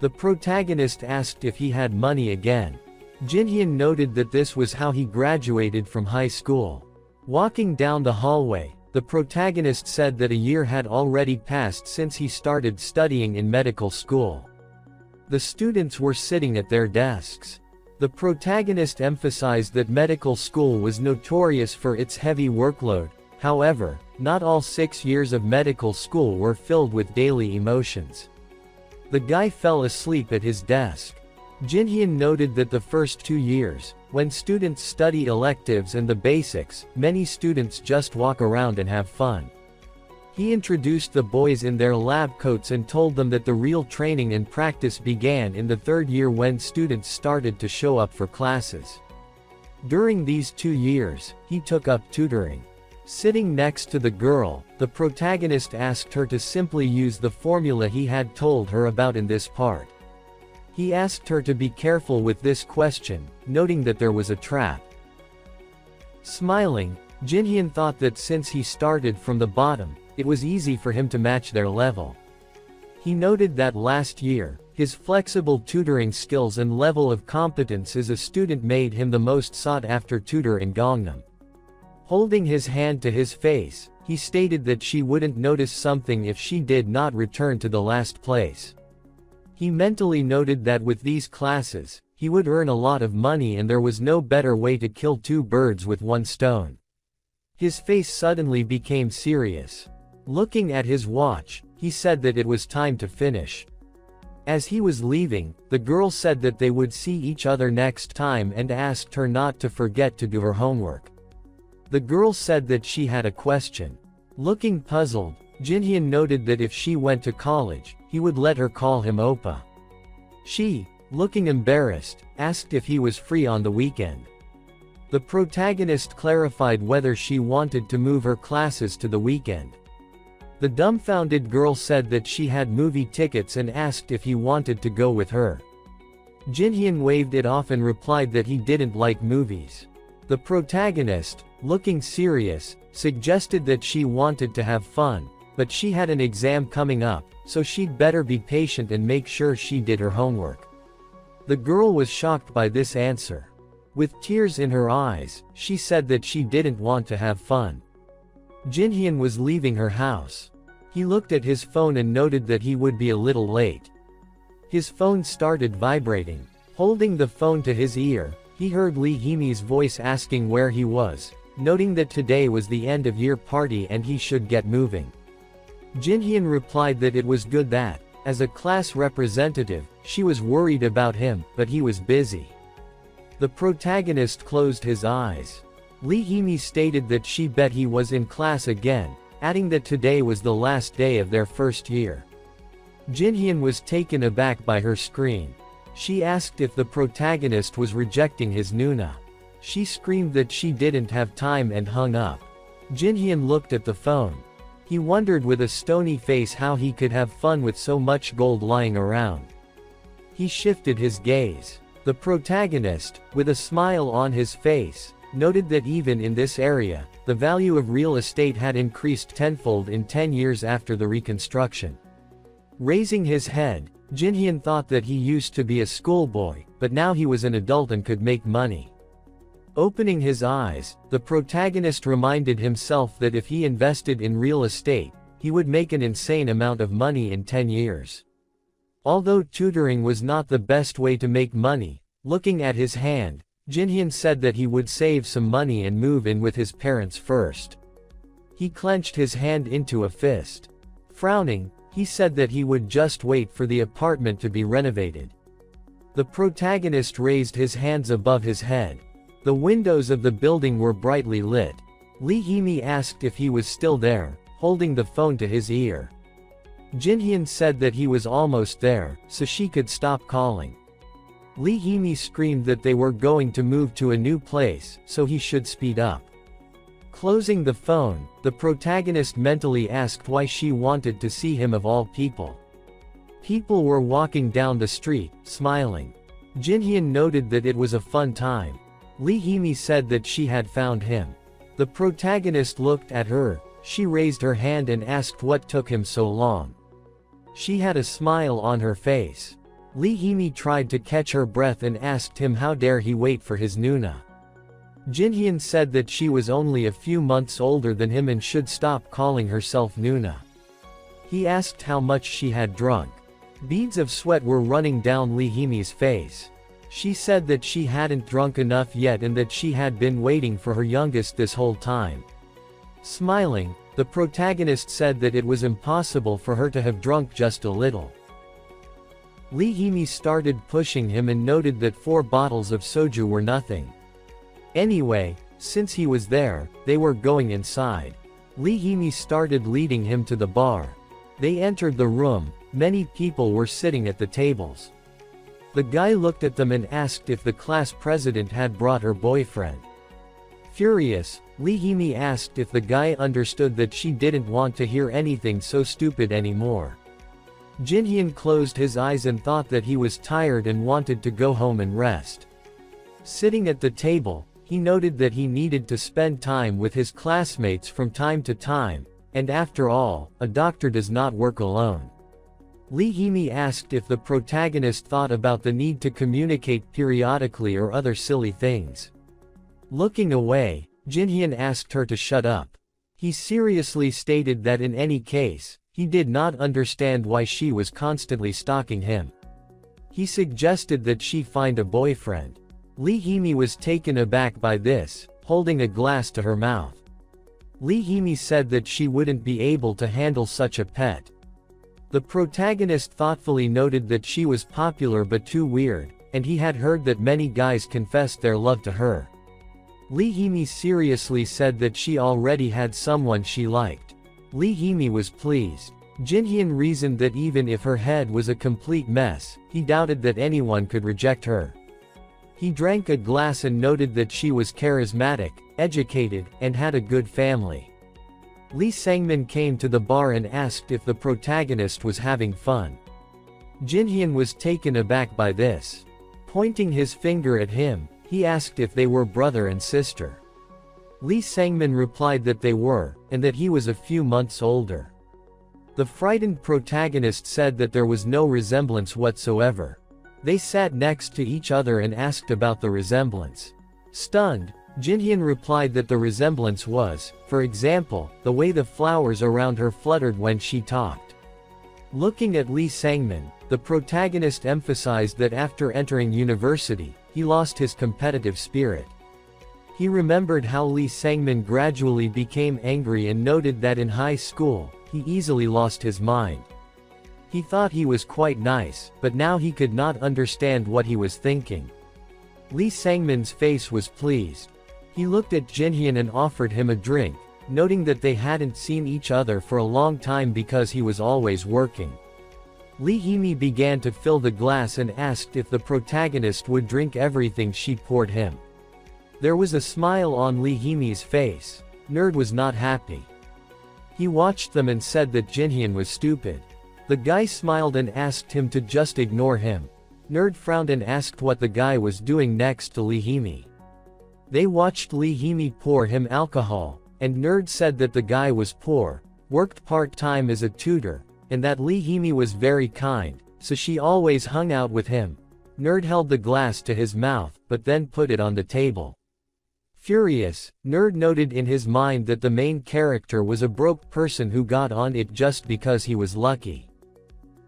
The protagonist asked if he had money again. Jinhyun noted that this was how he graduated from high school. Walking down the hallway, the protagonist said that a year had already passed since he started studying in medical school. The students were sitting at their desks. The protagonist emphasized that medical school was notorious for its heavy workload. However, not all 6 years of medical school were filled with daily emotions. The guy fell asleep at his desk. Jinhyun noted that the first 2 years, when students study electives and the basics, many students just walk around and have fun. He introduced the boys in their lab coats and told them that the real training and practice began in the 3rd year when students started to show up for classes. During these 2 years, he took up tutoring. Sitting next to the girl, the protagonist asked her to simply use the formula he had told her about in this part. He asked her to be careful with this question, noting that there was a trap. Smiling, Jinhyun thought that since he started from the bottom, it was easy for him to match their level. He noted that last year, his flexible tutoring skills and level of competence as a student made him the most sought-after tutor in Gangnam. Holding his hand to his face, he stated that she wouldn't notice something if she did not return to the last place. He mentally noted that with these classes, he would earn a lot of money and there was no better way to kill 2 birds with 1 stone. His face suddenly became serious. Looking at his watch, he said that it was time to finish. As he was leaving, the girl said that they would see each other next time and asked her not to forget to do her homework. The girl said that she had a question. Looking puzzled, Jinhyun noted that if she went to college, he would let her call him Oppa. She, looking embarrassed, asked if he was free on the weekend. The protagonist clarified whether she wanted to move her classes to the weekend. The dumbfounded girl said that she had movie tickets and asked if he wanted to go with her. Jinhyun waved it off and replied that he didn't like movies. The protagonist, looking serious, suggested that she wanted to have fun, but she had an exam coming up, so she'd better be patient and make sure she did her homework. The girl was shocked by this answer. With tears in her eyes, she said that she didn't want to have fun. Jinhyun was leaving her house. He looked at his phone and noted that he would be a little late. His phone started vibrating. Holding the phone to his ear, he heard Lee Hee-mi's voice asking where he was, noting that today was the end-of-year party and he should get moving. Jinhyun replied that it was good that, as a class representative, she was worried about him, but he was busy. The protagonist closed his eyes. Lee Hee-mi stated that she bet he was in class again, adding that today was the last day of their first year. Jinhyun was taken aback by her scream. She asked if the protagonist was rejecting his Nuna. She screamed that she didn't have time and hung up. Jinhyun looked at the phone. He wondered with a stony face how he could have fun with so much gold lying around. He shifted his gaze. The protagonist, with a smile on his face, noted that even in this area, the value of real estate had increased tenfold in 10 years after the reconstruction. Raising his head, Jinhyun thought that he used to be a schoolboy, but now he was an adult and could make money. Opening his eyes, the protagonist reminded himself that if he invested in real estate, he would make an insane amount of money in 10 years. Although tutoring was not the best way to make money, looking at his hand, Jinhyun said that he would save some money and move in with his parents first. He clenched his hand into a fist. Frowning, he said that he would just wait for the apartment to be renovated. The protagonist raised his hands above his head. The windows of the building were brightly lit. Lee Hee-mi asked if he was still there, holding the phone to his ear. Jin-hyun said that he was almost there, so she could stop calling. Lee Hee-mi screamed that they were going to move to a new place, so he should speed up. Closing the phone, the protagonist mentally asked why she wanted to see him of all people. People were walking down the street, smiling. Jin-hyun noted that it was a fun time. Lee Hee-mi said that she had found him. The protagonist looked at her. She raised her hand and asked what took him so long. She had a smile on her face. Lee Hee-mi tried to catch her breath and asked him how dare he wait for his Nuna. Jin-hyun said that she was only a few months older than him and should stop calling herself Nuna. He asked how much she had drunk. Beads of sweat were running down Lee Hee-mi's face. She said that she hadn't drunk enough yet and that she had been waiting for her youngest this whole time. Smiling, the protagonist said that it was impossible for her to have drunk just a little. Lee Hee-mi started pushing him and noted that 4 bottles of soju were nothing. Anyway, since he was there, they were going inside. Lee Hee-mi started leading him to the bar. They entered the room. Many people were sitting at the tables. The guy looked at them and asked if the class president had brought her boyfriend. Furious, Lee Hee-mi asked if the guy understood that she didn't want to hear anything so stupid anymore. Jin-hyun closed his eyes and thought that he was tired and wanted to go home and rest. Sitting at the table, he noted that he needed to spend time with his classmates from time to time, and after all, a doctor does not work alone. Lee Hee-mi asked if the protagonist thought about the need to communicate periodically or other silly things. Looking away, Jin-hyun asked her to shut up. He seriously stated that in any case, he did not understand why she was constantly stalking him. He suggested that she find a boyfriend. Lee Hee-mi was taken aback by this, holding a glass to her mouth. Lee Hee-mi said that she wouldn't be able to handle such a pet. The protagonist thoughtfully noted that she was popular but too weird, and he had heard that many guys confessed their love to her. Lee Hee-mi seriously said that she already had someone she liked. Lee Hee-mi was pleased. Jin-hyun reasoned that even if her head was a complete mess, he doubted that anyone could reject her. He drank a glass and noted that she was charismatic, educated, and had a good family. Lee Sang-min came to the bar and asked if the protagonist was having fun. Jin-hyun was taken aback by this. Pointing his finger at him, he asked if they were brother and sister. Lee Sang-min replied that they were, and that he was a few months older. The frightened protagonist said that there was no resemblance whatsoever. They sat next to each other and asked about the resemblance. Stunned, Jin-hyun replied that the resemblance was, for example, the way the flowers around her fluttered when she talked. Looking at Lee Sang-min, the protagonist emphasized that after entering university, he lost his competitive spirit. He remembered how Lee Sang-min gradually became angry and noted that in high school, he easily lost his mind. He thought he was quite nice, but now he could not understand what he was thinking. Lee Sang-min's face was pleased. He looked at Jin-hyun and offered him a drink, noting that they hadn't seen each other for a long time because he was always working. Lee Hee-mi began to fill the glass and asked if the protagonist would drink everything she poured him. There was a smile on Lee Hee-mi's face. Nerd was not happy. He watched them and said that Jin-hyun was stupid. The guy smiled and asked him to just ignore him. Nerd frowned and asked what the guy was doing next to Lee Hee-mi. They watched Lee Hee-mi pour him alcohol, and Nerd said that the guy was poor, worked part-time as a tutor, and that Lee Hee-mi was very kind, so she always hung out with him. Nerd held the glass to his mouth, but then put it on the table. Furious, Nerd noted in his mind that the main character was a broke person who got on it just because he was lucky.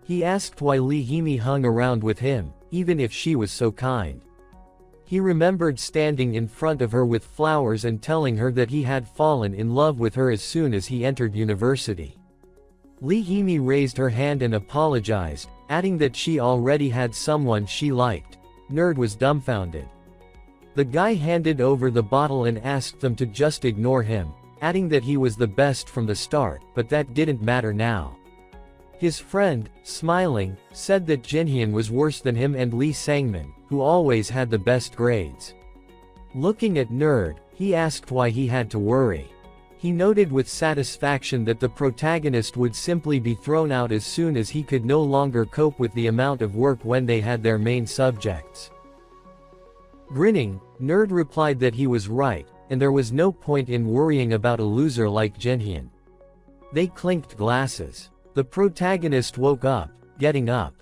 He asked why Lee Hee-mi hung around with him, even if she was so kind. He remembered standing in front of her with flowers and telling her that he had fallen in love with her as soon as he entered university. Lee Hee-mi raised her hand and apologized, adding that she already had someone she liked. Nerd was dumbfounded. The guy handed over the bottle and asked them to just ignore him, adding that he was the best from the start, but that didn't matter now. His friend, smiling, said that Jinhyun was worse than him and Lee Sangmin, who always had the best grades. Looking at Nerd, he asked why he had to worry. He noted with satisfaction that the protagonist would simply be thrown out as soon as he could no longer cope with the amount of work when they had their main subjects. Grinning, Nerd replied that he was right, and there was no point in worrying about a loser like Jinhyun. They clinked glasses. The protagonist woke up, getting up.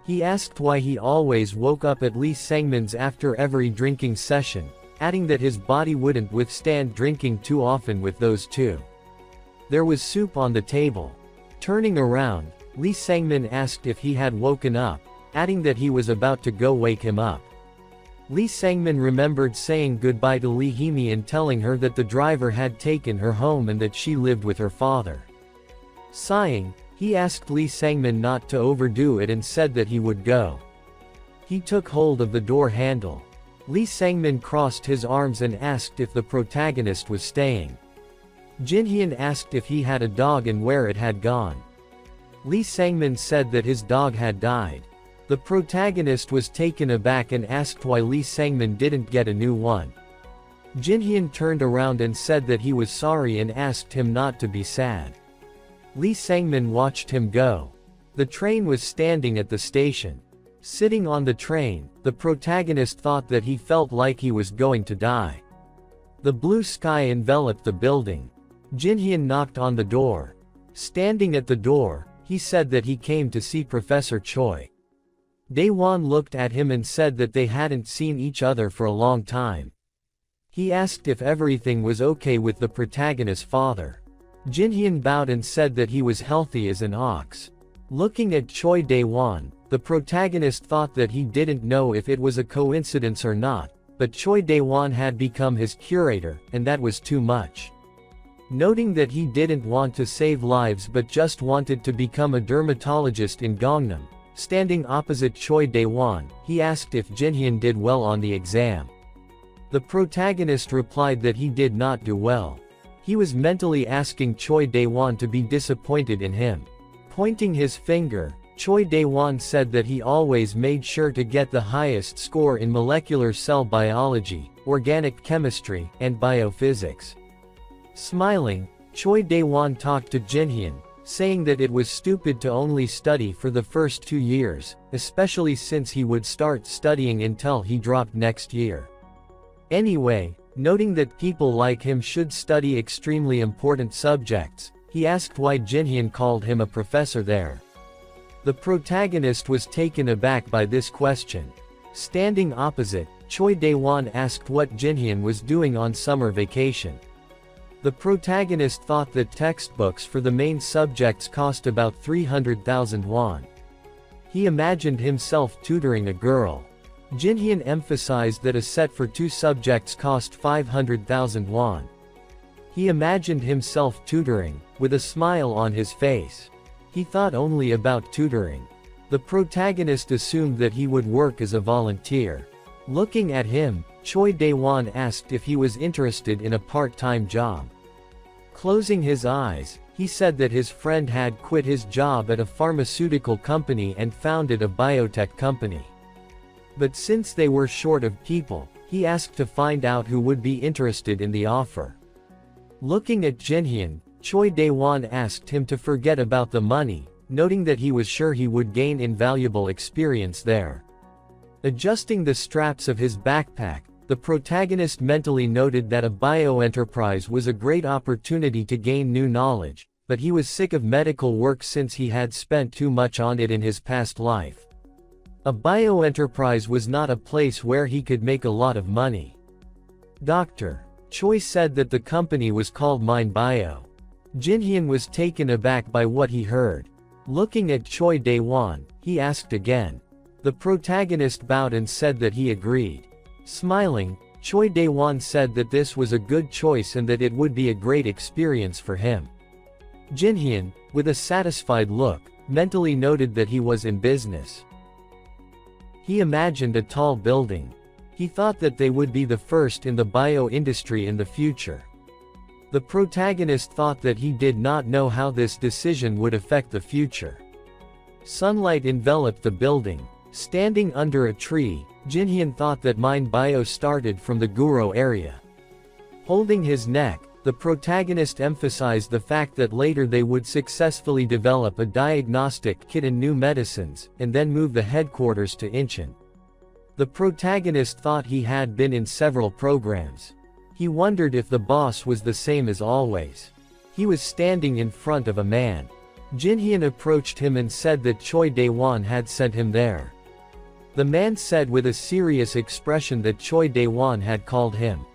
He asked why he always woke up at Lee Sangmin's after every drinking session, adding that his body wouldn't withstand drinking too often with those two. There was soup on the table. Turning around, Lee Sangmin asked if he had woken up, adding that he was about to go wake him up. Lee Sangmin remembered saying goodbye to Lee Hee-mi and telling her that the driver had taken her home and that she lived with her father. Sighing, he asked Lee Sangmin not to overdo it and said that he would go. He took hold of the door handle. Lee Sangmin crossed his arms and asked if the protagonist was staying. Jinhyun asked if he had a dog and where it had gone. Lee Sangmin said that his dog had died. The protagonist was taken aback and asked why Lee Sangmin didn't get a new one. Jinhyun turned around and said that he was sorry and asked him not to be sad. Lee Sangmin watched him go. The train was standing at the station. Sitting on the train, the protagonist thought that he felt like he was going to die. The blue sky enveloped the building. Jinhyun knocked on the door. Standing at the door, he said that he came to see Professor Choi. Daewon looked at him and said that they hadn't seen each other for a long time. He asked if everything was okay with the protagonist's father. Jinhyun bowed and said that he was healthy as an ox. Looking at Choi Daewon, the protagonist thought that he didn't know if it was a coincidence or not, but Choi Daewon had become his curator, and that was too much. Noting that he didn't want to save lives but just wanted to become a dermatologist in Gangnam, standing opposite Choi Daewon, he asked if Jinhyun did well on the exam. The protagonist replied that he did not do well. He was mentally asking Choi Daewon to be disappointed in him. Pointing his finger, Choi Daewon said that he always made sure to get the highest score in molecular cell biology, organic chemistry, and biophysics. Smiling, Choi Daewon talked to Jinhyun, saying that it was stupid to only study for the first 2 years, especially since he would start studying until he dropped next year. Anyway, noting that people like him should study extremely important subjects, he asked why Jinhyun called him a professor there. The protagonist was taken aback by this question. Standing opposite, Choi Daewon asked what Jinhyun was doing on summer vacation. The protagonist thought that textbooks for the main subjects cost about 300,000 won. He imagined himself tutoring a girl. Jinhyun emphasized that a set for 2 subjects cost 500,000 won. He imagined himself tutoring, with a smile on his face. He thought only about tutoring. The protagonist assumed that he would work as a volunteer. Looking at him, Choi Daewon asked if he was interested in a part-time job. Closing his eyes, he said that his friend had quit his job at a pharmaceutical company and founded a biotech company. But since they were short of people, he asked to find out who would be interested in the offer. Looking at Jinhyun, Choi Daewon asked him to forget about the money, noting that he was sure he would gain invaluable experience there. Adjusting the straps of his backpack, the protagonist mentally noted that a bioenterprise was a great opportunity to gain new knowledge, but he was sick of medical work since he had spent too much on it in his past life. A bioenterprise was not a place where he could make a lot of money. Dr. Choi said that the company was called Mind Bio. Jinhyun was taken aback by what he heard. Looking at Choi Daewon, he asked again. The protagonist bowed and said that he agreed. Smiling, Choi Daewon said that this was a good choice and that it would be a great experience for him. Jinhyun, with a satisfied look, mentally noted that he was in business. He imagined a tall building. He thought that they would be the first in the bio industry in the future. The protagonist thought that he did not know how this decision would affect the future. Sunlight enveloped the building. Standing under a tree, Jinhyun thought that Mind Bio started from the Guro area. Holding his neck, the protagonist emphasized the fact that later they would successfully develop a diagnostic kit and new medicines, and then move the headquarters to Incheon. The protagonist thought he had been in several programs. He wondered if the boss was the same as always. He was standing in front of a man. Jinhyun approached him and said that Choi Dae-won had sent him there. The man said with a serious expression that Choi Dae-won had called him.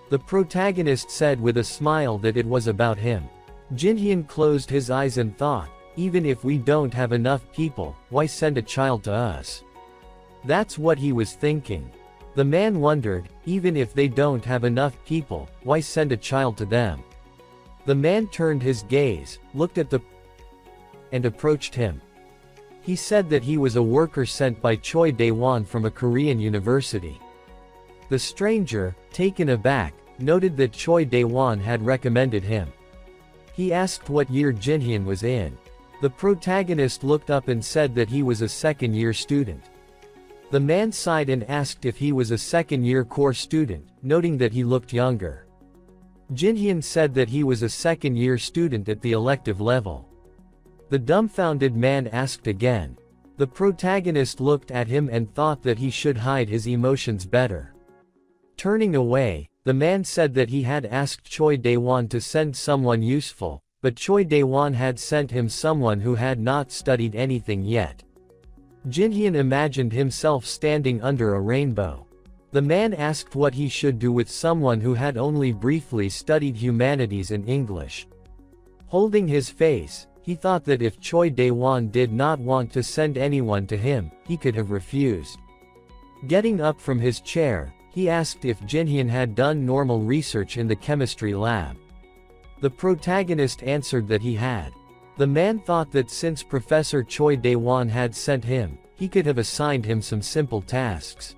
The protagonist said with a smile that it was about him. Jinhyun closed his eyes and thought, even if we don't have enough people, why send a child to us? That's what he was thinking. The man wondered, even if they don't have enough people, why send a child to them? The man turned his gaze, looked at the and approached him. He said that he was a worker sent by Choi Dae-won from a Korean university. The stranger, taken aback, noted that Choi Dae-won had recommended him. He asked what year Jinhyun was in. The protagonist looked up and said that he was a second-year student. The man sighed and asked if he was a second-year core student, noting that he looked younger. Jinhyun said that he was a second-year student at the elective level. The dumbfounded man asked again. The protagonist looked at him and thought that he should hide his emotions better. Turning away, the man said that he had asked Choi Dae-won to send someone useful, but Choi Dae-won had sent him someone who had not studied anything yet. Jinhyun imagined himself standing under a rainbow. The man asked what he should do with someone who had only briefly studied humanities and English. Holding his face, he thought that if Choi Dae-won did not want to send anyone to him, he could have refused. Getting up from his chair, he asked if Jinhyun had done normal research in the chemistry lab. The protagonist answered that he had. The man thought that since Professor Choi Dae-won had sent him, he could have assigned him some simple tasks.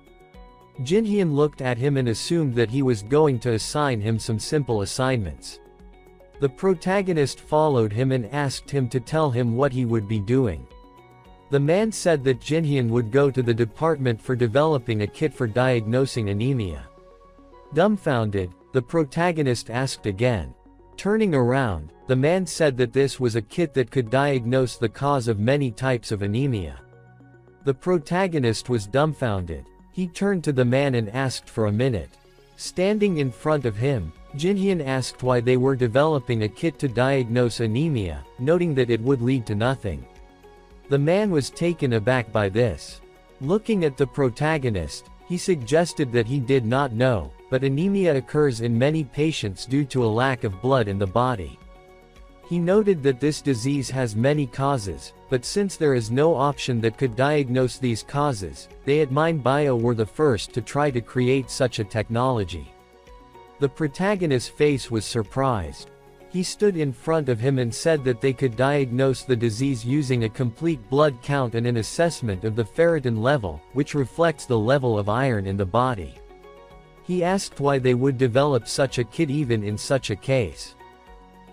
Jinhyun looked at him and assumed that he was going to assign him some simple assignments. The protagonist followed him and asked him to tell him what he would be doing. The man said that Jinhyun would go to the department for developing a kit for diagnosing anemia. Dumbfounded, the protagonist asked again. Turning around, the man said that this was a kit that could diagnose the cause of many types of anemia. The protagonist was dumbfounded. He turned to the man and asked for a minute. Standing in front of him, Jinhyun asked why they were developing a kit to diagnose anemia, noting that it would lead to nothing. The man was taken aback by this. Looking at the protagonist, he suggested that he did not know, but anemia occurs in many patients due to a lack of blood in the body. He noted that this disease has many causes, but since there is no option that could diagnose these causes, they at Mind Bio were the first to try to create such a technology. The protagonist's face was surprised. He stood in front of him and said that they could diagnose the disease using a complete blood count and an assessment of the ferritin level, which reflects the level of iron in the body. He asked why they would develop such a kit even in such a case.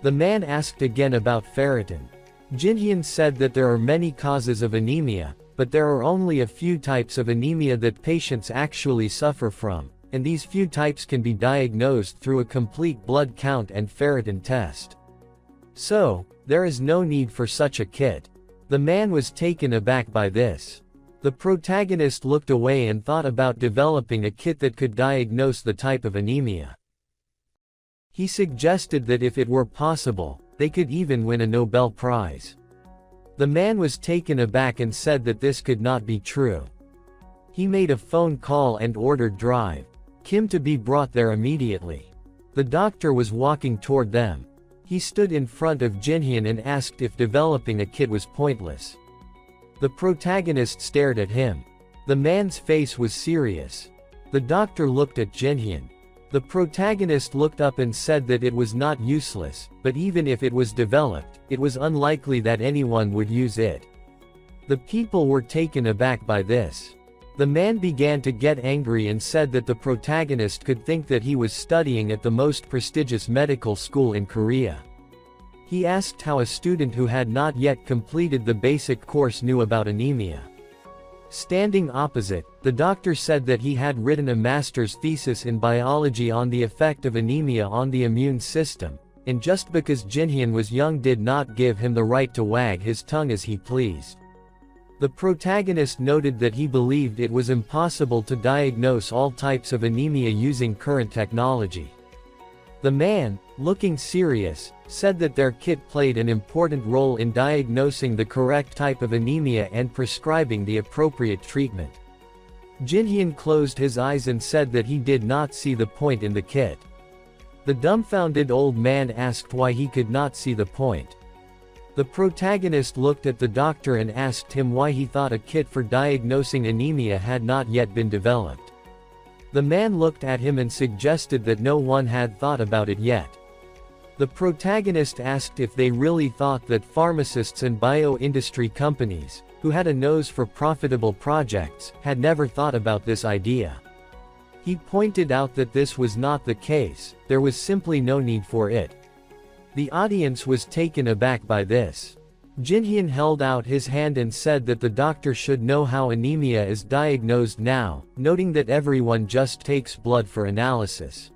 The man asked again about ferritin. Jinhyun said that there are many causes of anemia, but there are only a few types of anemia that patients actually suffer from, and these few types can be diagnosed through a complete blood count and ferritin test. So, there is no need for such a kit. The man was taken aback by this. The protagonist looked away and thought about developing a kit that could diagnose the type of anemia. He suggested that if it were possible, they could even win a Nobel Prize. The man was taken aback and said that this could not be true. He made a phone call and ordered Drive Kim to be brought there immediately. The doctor was walking toward them. He stood in front of Jinhyun and asked if developing a kit was pointless. The protagonist stared at him. The man's face was serious. The doctor looked at Jinhyun. The protagonist looked up and said that it was not useless, but even if it was developed, it was unlikely that anyone would use it. The people were taken aback by this. The man began to get angry and said that the protagonist could think that he was studying at the most prestigious medical school in Korea. He asked how a student who had not yet completed the basic course knew about anemia. Standing opposite, the doctor said that he had written a master's thesis in biology on the effect of anemia on the immune system, and just because Jinhyun was young did not give him the right to wag his tongue as he pleased. The protagonist noted that he believed it was impossible to diagnose all types of anemia using current technology. The man, looking serious, said that their kit played an important role in diagnosing the correct type of anemia and prescribing the appropriate treatment. Jinhyun closed his eyes and said that he did not see the point in the kit. The dumbfounded old man asked why he could not see the point. The protagonist looked at the doctor and asked him why he thought a kit for diagnosing anemia had not yet been developed. The man looked at him and suggested that no one had thought about it yet. The protagonist asked if they really thought that pharmacists and bio-industry companies, who had a nose for profitable projects, had never thought about this idea. He pointed out that this was not the case, there was simply no need for it. The audience was taken aback by this. Jinhyun held out his hand and said that the doctor should know how anemia is diagnosed now, noting that everyone just takes blood for analysis.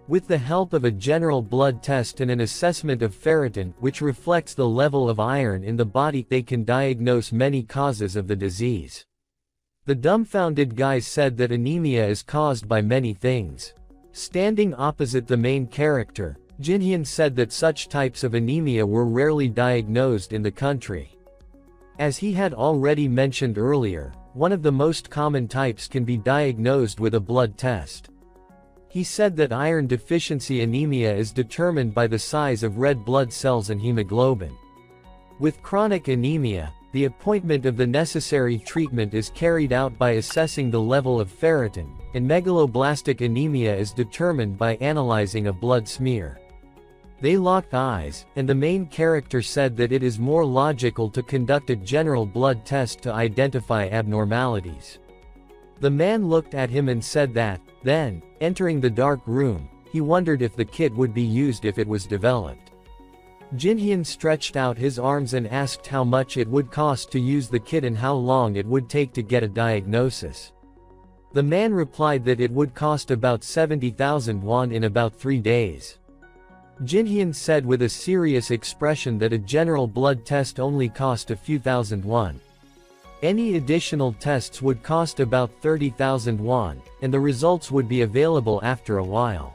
With the help of a general blood test and an assessment of ferritin, which reflects the level of iron in the body, they can diagnose many causes of the disease. The dumbfounded guy said that anemia is caused by many things. Standing opposite the main character, Jinhyun said that such types of anemia were rarely diagnosed in the country. As he had already mentioned earlier, one of the most common types can be diagnosed with a blood test. He said that iron deficiency anemia is determined by the size of red blood cells and hemoglobin. With chronic anemia, the appointment of the necessary treatment is carried out by assessing the level of ferritin, and megaloblastic anemia is determined by analyzing a blood smear. They locked eyes, and the main character said that it is more logical to conduct a general blood test to identify abnormalities. The man looked at him and said that, then, entering the dark room, he wondered if the kit would be used if it was developed. Jinhyun stretched out his arms and asked how much it would cost to use the kit and how long it would take to get a diagnosis. The man replied that it would cost about 70,000 won in about 3 days. Jinhyun said with a serious expression that a general blood test only cost a few thousand won. Any additional tests would cost about 30,000 won, and the results would be available after a while.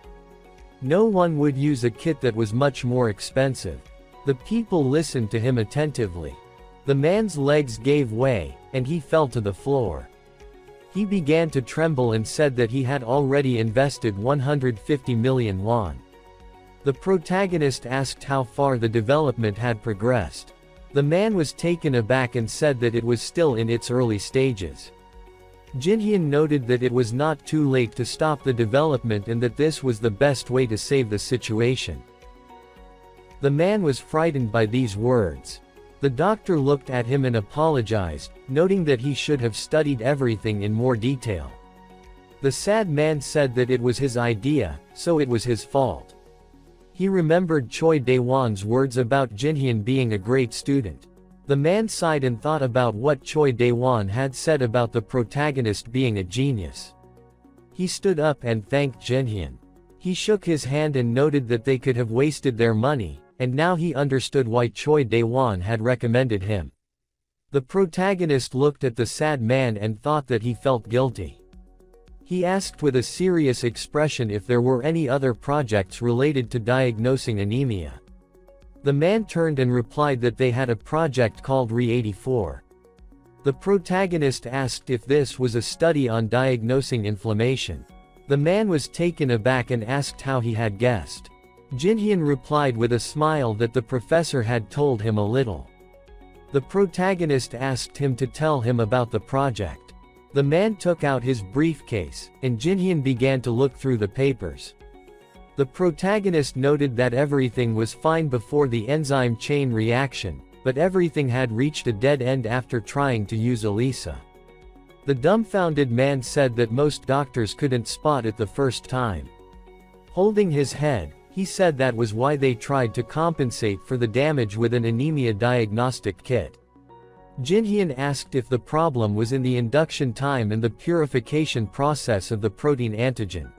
No one would use a kit that was much more expensive. The people listened to him attentively. The man's legs gave way, and he fell to the floor. He began to tremble and said that he had already invested 150 million won. The protagonist asked how far the development had progressed. The man was taken aback and said that it was still in its early stages. Jinhyun noted that it was not too late to stop the development and that this was the best way to save the situation. The man was frightened by these words. The doctor looked at him and apologized, noting that he should have studied everything in more detail. The sad man said that it was his idea, so it was his fault. He remembered Choi Dae-won's words about Jinhyun being a great student. The man sighed and thought about what Choi Dae-won had said about the protagonist being a genius. He stood up and thanked Jinhyun. He shook his hand and noted that they could have wasted their money, and now he understood why Choi Dae-won had recommended him. The protagonist looked at the sad man and thought that he felt guilty. He asked with a serious expression if there were any other projects related to diagnosing anemia. The man turned and replied that they had a project called Re-84. The protagonist asked if this was a study on diagnosing inflammation. The man was taken aback and asked how he had guessed. Jinhyun replied with a smile that the professor had told him a little. The protagonist asked him to tell him about the project. The man took out his briefcase, and Jinhyun began to look through the papers. The protagonist noted that everything was fine before the enzyme chain reaction, but everything had reached a dead end after trying to use ELISA. The dumbfounded man said that most doctors couldn't spot it the first time. Holding his head, he said that was why they tried to compensate for the damage with an anemia diagnostic kit. Jinhyun asked if the problem was in the induction time and the purification process of the protein antigen.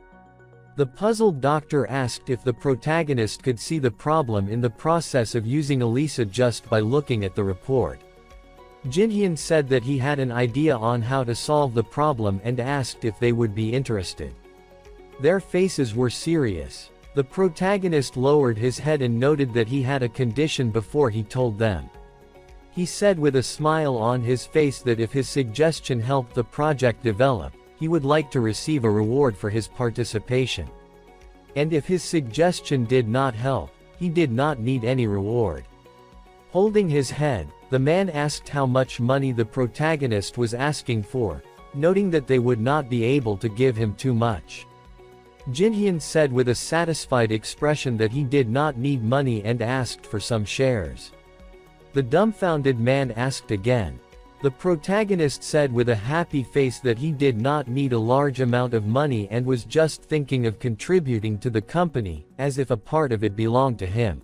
The puzzled doctor asked if the protagonist could see the problem in the process of using ELISA just by looking at the report. Jinhyun said that he had an idea on how to solve the problem and asked if they would be interested. Their faces were serious. The protagonist lowered his head and noted that he had a condition before he told them. He said with a smile on his face that if his suggestion helped the project develop, he would like to receive a reward for his participation. And if his suggestion did not help, he did not need any reward. Holding his head, the man asked how much money the protagonist was asking for, noting that they would not be able to give him too much. Jinhyun said with a satisfied expression that he did not need money and asked for some shares. The dumbfounded man asked again. The protagonist said with a happy face that he did not need a large amount of money and was just thinking of contributing to the company, as if a part of it belonged to him.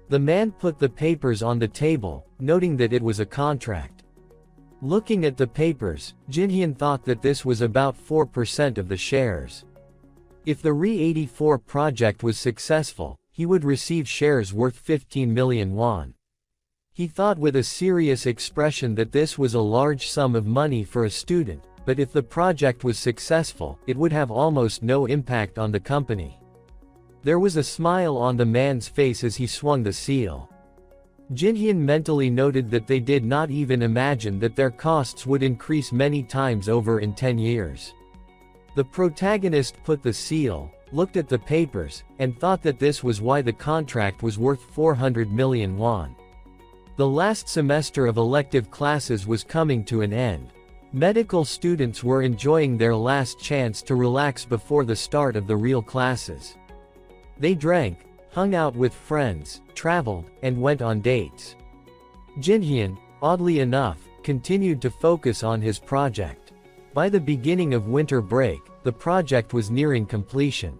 The man put the papers on the table, noting that it was a contract. Looking at the papers, Jinhyun thought that this was about 4% of the shares. If the Re-84 project was successful, he would receive shares worth 15 million won. He thought with a serious expression that this was a large sum of money for a student, but if the project was successful, it would have almost no impact on the company. There was a smile on the man's face as he swung the seal. Jinhyun mentally noted that they did not even imagine that their costs would increase many times over in 10 years. The protagonist put the seal, looked at the papers, and thought that this was why the contract was worth 400 million won. The last semester of elective classes was coming to an end. Medical students were enjoying their last chance to relax before the start of the real classes. They drank, hung out with friends, traveled, and went on dates. Jinhyun, oddly enough, continued to focus on his project. By the beginning of winter break, the project was nearing completion.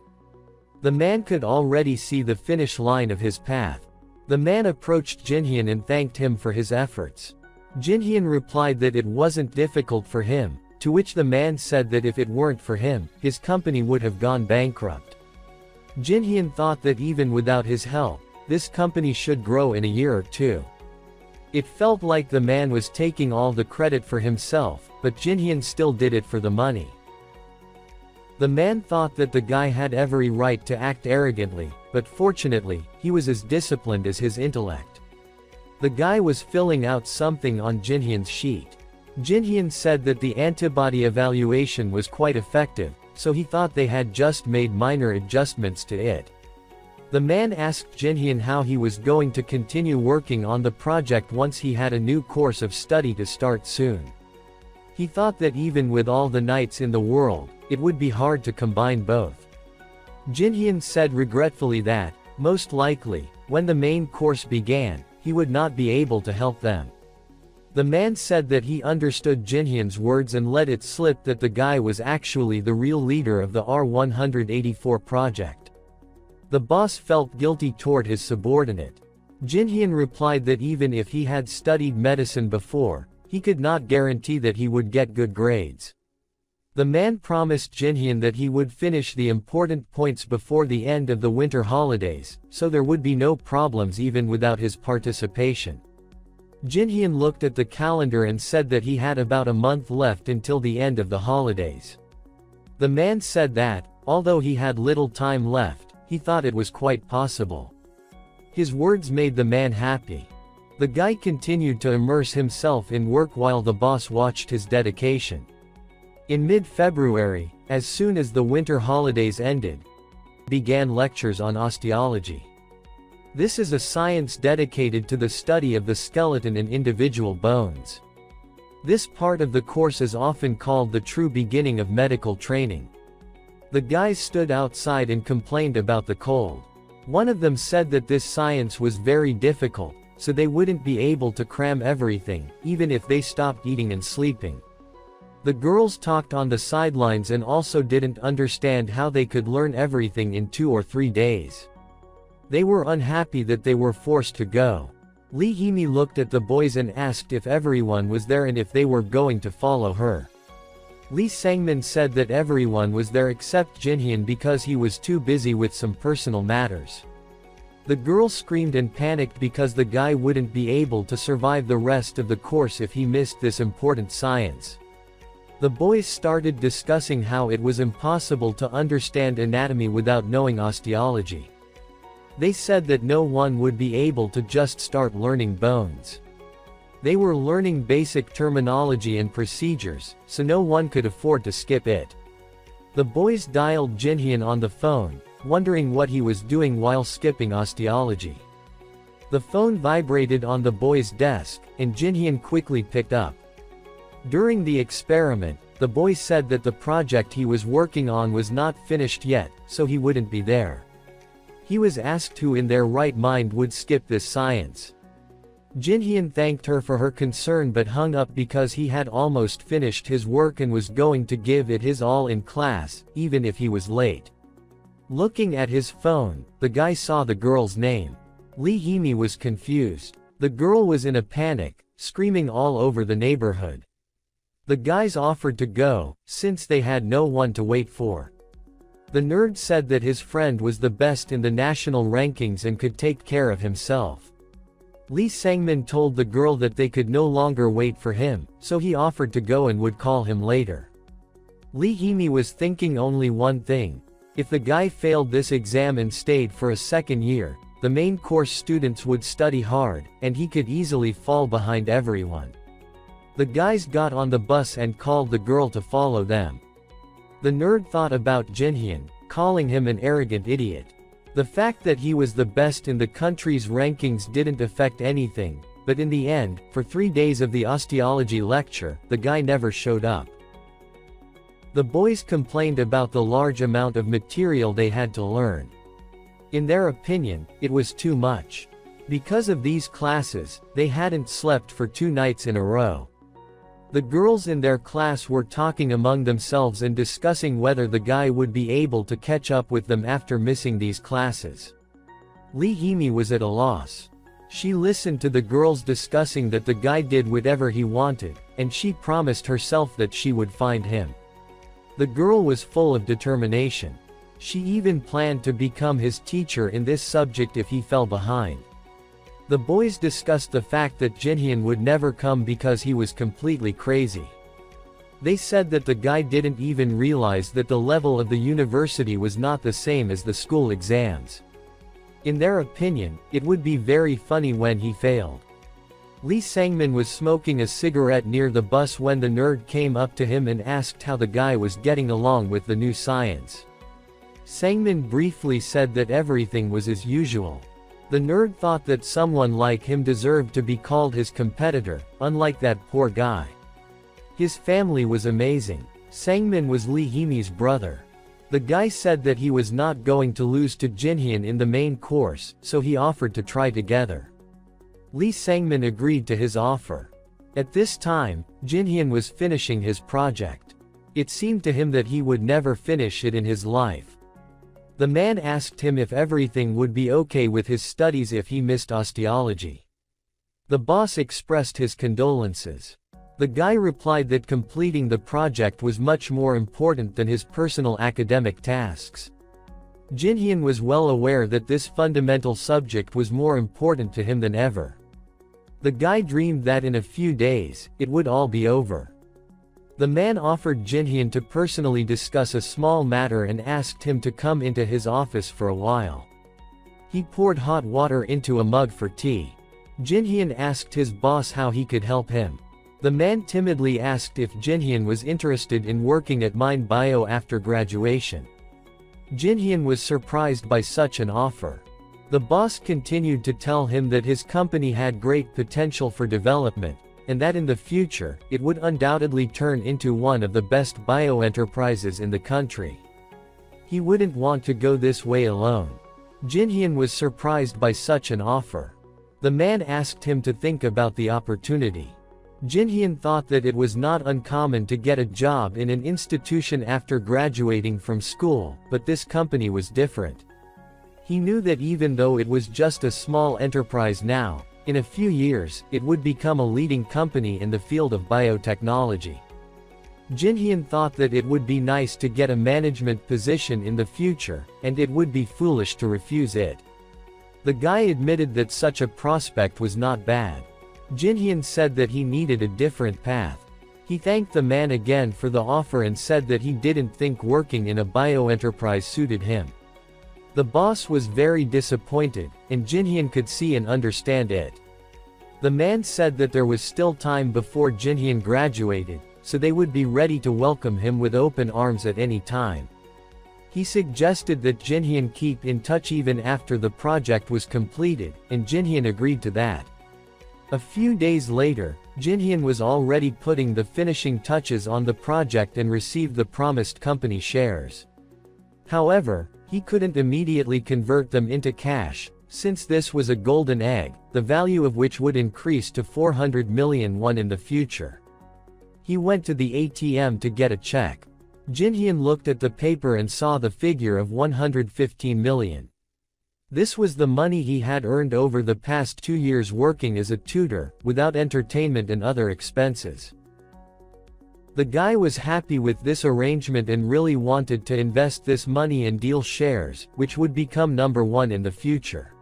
The man could already see the finish line of his path. The man approached Jinhyun and thanked him for his efforts. Jinhyun replied that it wasn't difficult for him, to which the man said that if it weren't for him, his company would have gone bankrupt. Jinhyun thought that even without his help, this company should grow in a year or two. It felt like the man was taking all the credit for himself, but Jinhyun still did it for the money. The man thought that the guy had every right to act arrogantly, but fortunately, he was as disciplined as his intellect. The guy was filling out something on Jinhyun's sheet. Jinhyun said that the antibody evaluation was quite effective, so he thought they had just made minor adjustments to it. The man asked Jinhyun how he was going to continue working on the project once he had a new course of study to start soon. He thought that even with all the nights in the world, it would be hard to combine both. Jinhyun said regretfully that, most likely, when the main course began, he would not be able to help them. The man said that he understood Jinhyun's words and let it slip that the guy was actually the real leader of the R-184 project. The boss felt guilty toward his subordinate. Jinhyun replied that even if he had studied medicine before, he could not guarantee that he would get good grades. The man promised Jinhyun that he would finish the important points before the end of the winter holidays, so there would be no problems even without his participation. Jinhyun looked at the calendar and said that he had about a month left until the end of the holidays. The man said that, although he had little time left, he thought it was quite possible. His words made the man happy. The guy continued to immerse himself in work while the boss watched his dedication. In mid-February, as soon as the winter holidays ended, began lectures on osteology. This is a science dedicated to the study of the skeleton and individual bones. This part of the course is often called the true beginning of medical training. The guys stood outside and complained about the cold. One of them said that this science was very difficult, so they wouldn't be able to cram everything, even if they stopped eating and sleeping. The girls talked on the sidelines and also didn't understand how they could learn everything in 2 or 3 days. They were unhappy that they were forced to go. Lee Hee-mi looked at the boys and asked if everyone was there and if they were going to follow her. Lee Sang-min said that everyone was there except Jin-hyun because he was too busy with some personal matters. The girl screamed and panicked because the guy wouldn't be able to survive the rest of the course if he missed this important science. The boys started discussing how it was impossible to understand anatomy without knowing osteology. They said that no one would be able to just start learning bones. They were learning basic terminology and procedures, so no one could afford to skip it. The boys dialed Jin-hyun on the phone, wondering what he was doing while skipping osteology. The phone vibrated on the boy's desk, and Jin-hyun quickly picked up. During the experiment, the boy said that the project he was working on was not finished yet, so he wouldn't be there. He was asked who in their right mind would skip this science. Jin-hyun thanked her for her concern but hung up because he had almost finished his work and was going to give it his all in class, even if he was late. Looking at his phone, the guy saw the girl's name. Lee Hee-mi was confused. The girl was in a panic, screaming all over the neighborhood. The guys offered to go, since they had no one to wait for. The nerd said that his friend was the best in the national rankings and could take care of himself. Lee Sang-min told the girl that they could no longer wait for him, so he offered to go and would call him later. Lee Hee-mi was thinking only one thing. If the guy failed this exam and stayed for a second year, the main course students would study hard, and he could easily fall behind everyone. The guys got on the bus and called the girl to follow them. The nerd thought about Jin-hyun, calling him an arrogant idiot. The fact that he was the best in the country's rankings didn't affect anything, but in the end, for 3 days of the osteology lecture, the guy never showed up. The boys complained about the large amount of material they had to learn. In their opinion, it was too much. Because of these classes, they hadn't slept for 2 nights in a row. The girls in their class were talking among themselves and discussing whether the guy would be able to catch up with them after missing these classes. Lee Hee-mi was at a loss. She listened to the girls discussing that the guy did whatever he wanted, and she promised herself that she would find him. The girl was full of determination. She even planned to become his teacher in this subject if he fell behind. The boys discussed the fact that Jin-hyun would never come because he was completely crazy. They said that the guy didn't even realize that the level of the university was not the same as the school exams. In their opinion, it would be very funny when he failed. Lee Sang-min was smoking a cigarette near the bus when the nerd came up to him and asked how the guy was getting along with the new science. Sang-min briefly said that everything was as usual. The nerd thought that someone like him deserved to be called his competitor, unlike that poor guy. His family was amazing. Sang-min was Lee Hee-mi's brother. The guy said that he was not going to lose to Jin-hyun in the main course, so he offered to try together. Lee Sang-min agreed to his offer. At this time, Jin-hyun was finishing his project. It seemed to him that he would never finish it in his life. The man asked him if everything would be okay with his studies if he missed osteology. The boss expressed his condolences. The guy replied that completing the project was much more important than his personal academic tasks. Jin-hyun was well aware that this fundamental subject was more important to him than ever. The guy dreamed that in a few days, it would all be over. The man offered Jin-hyun to personally discuss a small matter and asked him to come into his office for a while. He poured hot water into a mug for tea. Jin-hyun asked his boss how he could help him. The man timidly asked if Jin-hyun was interested in working at Mind Bio after graduation. Jin-hyun was surprised by such an offer. The boss continued to tell him that his company had great potential for development, and that in the future, it would undoubtedly turn into one of the best bioenterprises in the country. He wouldn't want to go this way alone. Jinhyun was surprised by such an offer. The man asked him to think about the opportunity. Jinhyun thought that it was not uncommon to get a job in an institution after graduating from school, but this company was different. He knew that even though it was just a small enterprise now, in a few years, it would become a leading company in the field of biotechnology. Jinhyun thought that it would be nice to get a management position in the future, and it would be foolish to refuse it. The guy admitted that such a prospect was not bad. Jinhyun said that he needed a different path. He thanked the man again for the offer and said that he didn't think working in a bioenterprise suited him. The boss was very disappointed, and Jinhyun could see and understand it. The man said that there was still time before Jinhyun graduated, so they would be ready to welcome him with open arms at any time. He suggested that Jinhyun keep in touch even after the project was completed, and Jinhyun agreed to that. A few days later, Jinhyun was already putting the finishing touches on the project and received the promised company shares. However, he couldn't immediately convert them into cash, since this was a golden egg, the value of which would increase to 400 million won in the future. He went to the ATM to get a check. Jinhyun looked at the paper and saw the figure of 115 million. This was the money he had earned over the past 2 years working as a tutor, without entertainment and other expenses. The guy was happy with this arrangement and really wanted to invest this money and deal shares, which would become number one in the future.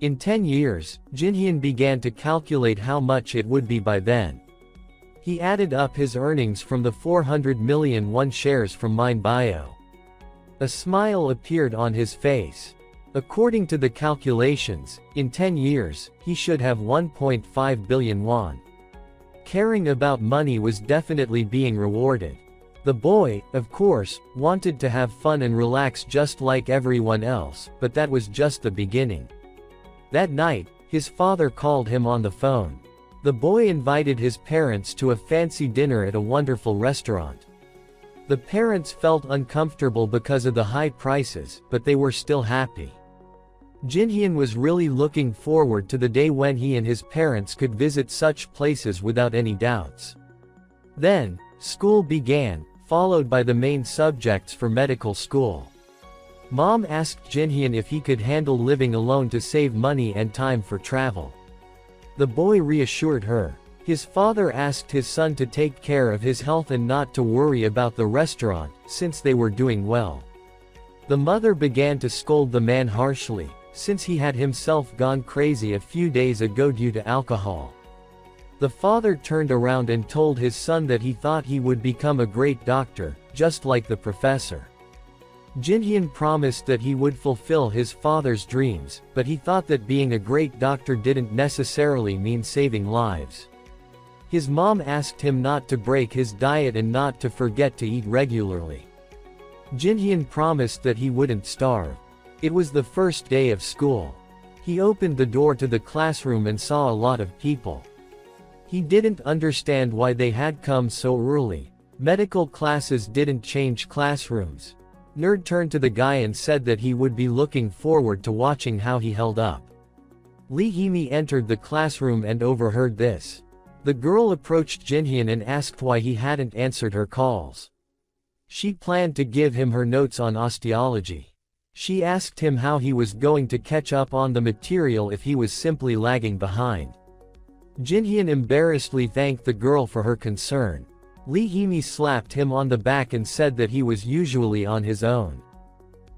In 10 years, Jinhyun began to calculate how much it would be by then. He added up his earnings from the 400 million won shares from MindBio. A smile appeared on his face. According to the calculations, in 10 years, he should have 1.5 billion won. Caring about money was definitely being rewarded. The boy, of course, wanted to have fun and relax just like everyone else, but that was just the beginning. That night, his father called him on the phone. The boy invited his parents to a fancy dinner at a wonderful restaurant. The parents felt uncomfortable because of the high prices, but they were still happy. Jinhyun was really looking forward to the day when he and his parents could visit such places without any doubts. Then, school began, followed by the main subjects for medical school. Mom asked Jinhyun if he could handle living alone to save money and time for travel. The boy reassured her. His father asked his son to take care of his health and not to worry about the restaurant, since they were doing well. The mother began to scold the man harshly, since he had himself gone crazy a few days ago due to alcohol. The father turned around and told his son that he thought he would become a great doctor, just like the professor. Jinhyun promised that he would fulfill his father's dreams, but he thought that being a great doctor didn't necessarily mean saving lives. His mom asked him not to break his diet and not to forget to eat regularly. Jinhyun promised that he wouldn't starve. It was the first day of school. He opened the door to the classroom and saw a lot of people. He didn't understand why they had come so early. Medical classes didn't change classrooms. Nerd turned to the guy and said that he would be looking forward to watching how he held up. Lee Hee-mi entered the classroom and overheard this. The girl approached Jinhyun and asked why he hadn't answered her calls. She planned to give him her notes on osteology. She asked him how he was going to catch up on the material if he was simply lagging behind. Jinhyun embarrassedly thanked the girl for her concern. Lee Hee-mi slapped him on the back and said that he was usually on his own.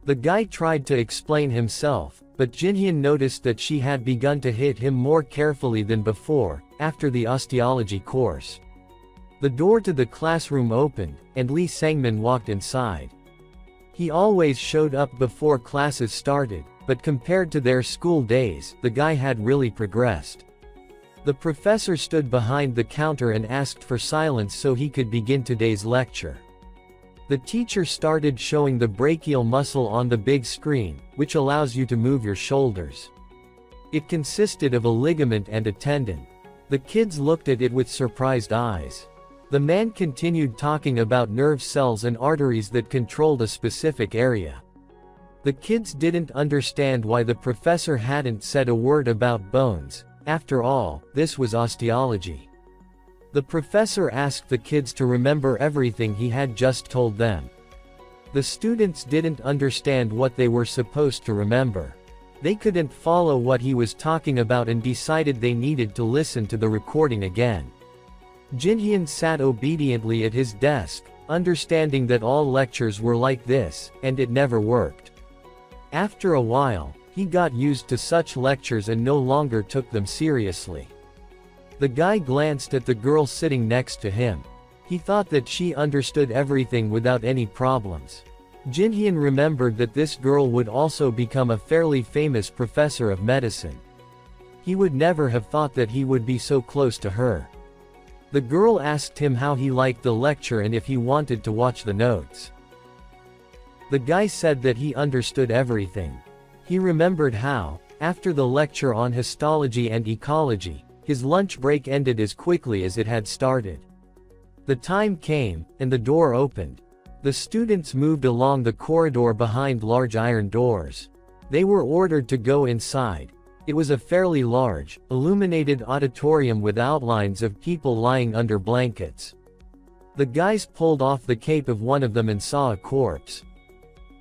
The guy tried to explain himself, but Jinhyun noticed that she had begun to hit him more carefully than before, after the osteology course. The door to the classroom opened, and Lee Sangmin walked inside. He always showed up before classes started, but compared to their school days, the guy had really progressed. The professor stood behind the counter and asked for silence so he could begin today's lecture. The teacher started showing the brachial muscle on the big screen, which allows you to move your shoulders. It consisted of a ligament and a tendon. The kids looked at it with surprised eyes. The man continued talking about nerve cells and arteries that controlled a specific area. The kids didn't understand why the professor hadn't said a word about bones. After all, this was osteology. The professor asked the kids to remember everything he had just told them. The students didn't understand what they were supposed to remember. They couldn't follow what he was talking about and decided they needed to listen to the recording again. Jinhyun sat obediently at his desk, understanding that all lectures were like this, and it never worked. After a while, he got used to such lectures and no longer took them seriously. The guy glanced at the girl sitting next to him. He thought that she understood everything without any problems. Jinhyun remembered that this girl would also become a fairly famous professor of medicine. He would never have thought that he would be so close to her. The girl asked him how he liked the lecture and if he wanted to watch the notes. The guy said that he understood everything. He remembered how, after the lecture on histology and ecology, his lunch break ended as quickly as it had started. The time came, and the door opened. The students moved along the corridor behind large iron doors. They were ordered to go inside. It was a fairly large, illuminated auditorium with outlines of people lying under blankets. The guys pulled off the cape of one of them and saw a corpse.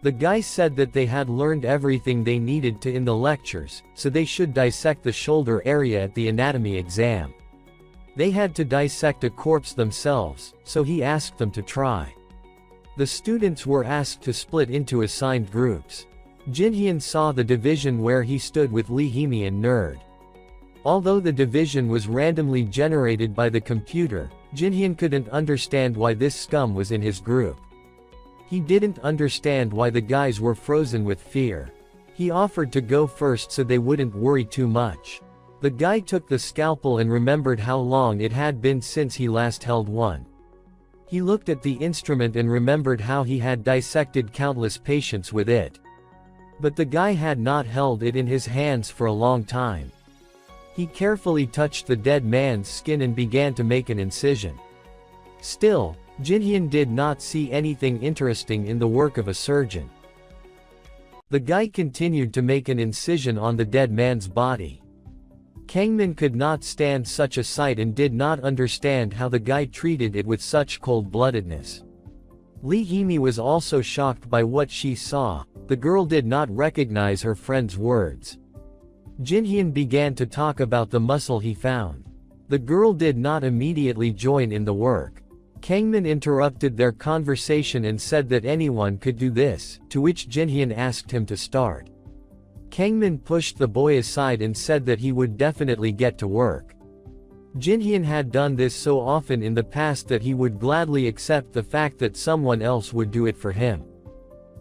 The guy said that they had learned everything they needed to in the lectures, so they should dissect the shoulder area at the anatomy exam. They had to dissect a corpse themselves, so he asked them to try. The students were asked to split into assigned groups. Jinhyun saw the division where he stood with Lee Hee-mi and Nerd. Although the division was randomly generated by the computer, Jinhyun couldn't understand why this scum was in his group. He didn't understand why the guys were frozen with fear. He offered to go first so they wouldn't worry too much. The guy took the scalpel and remembered how long it had been since he last held one. He looked at the instrument and remembered how he had dissected countless patients with it. But the guy had not held it in his hands for a long time. He carefully touched the dead man's skin and began to make an incision. Still, Jinhyun did not see anything interesting in the work of a surgeon. The guy continued to make an incision on the dead man's body. Kangmin could not stand such a sight and did not understand how the guy treated it with such cold-bloodedness. Lee Hee-mi was also shocked by what she saw. The girl did not recognize her friend's words. Jinhyun began to talk about the muscle he found. The girl did not immediately join in the work. Kangmin interrupted their conversation and said that anyone could do this, to which Jinhyun asked him to start. Kangmin pushed the boy aside and said that he would definitely get to work. Jinhyun had done this so often in the past that he would gladly accept the fact that someone else would do it for him.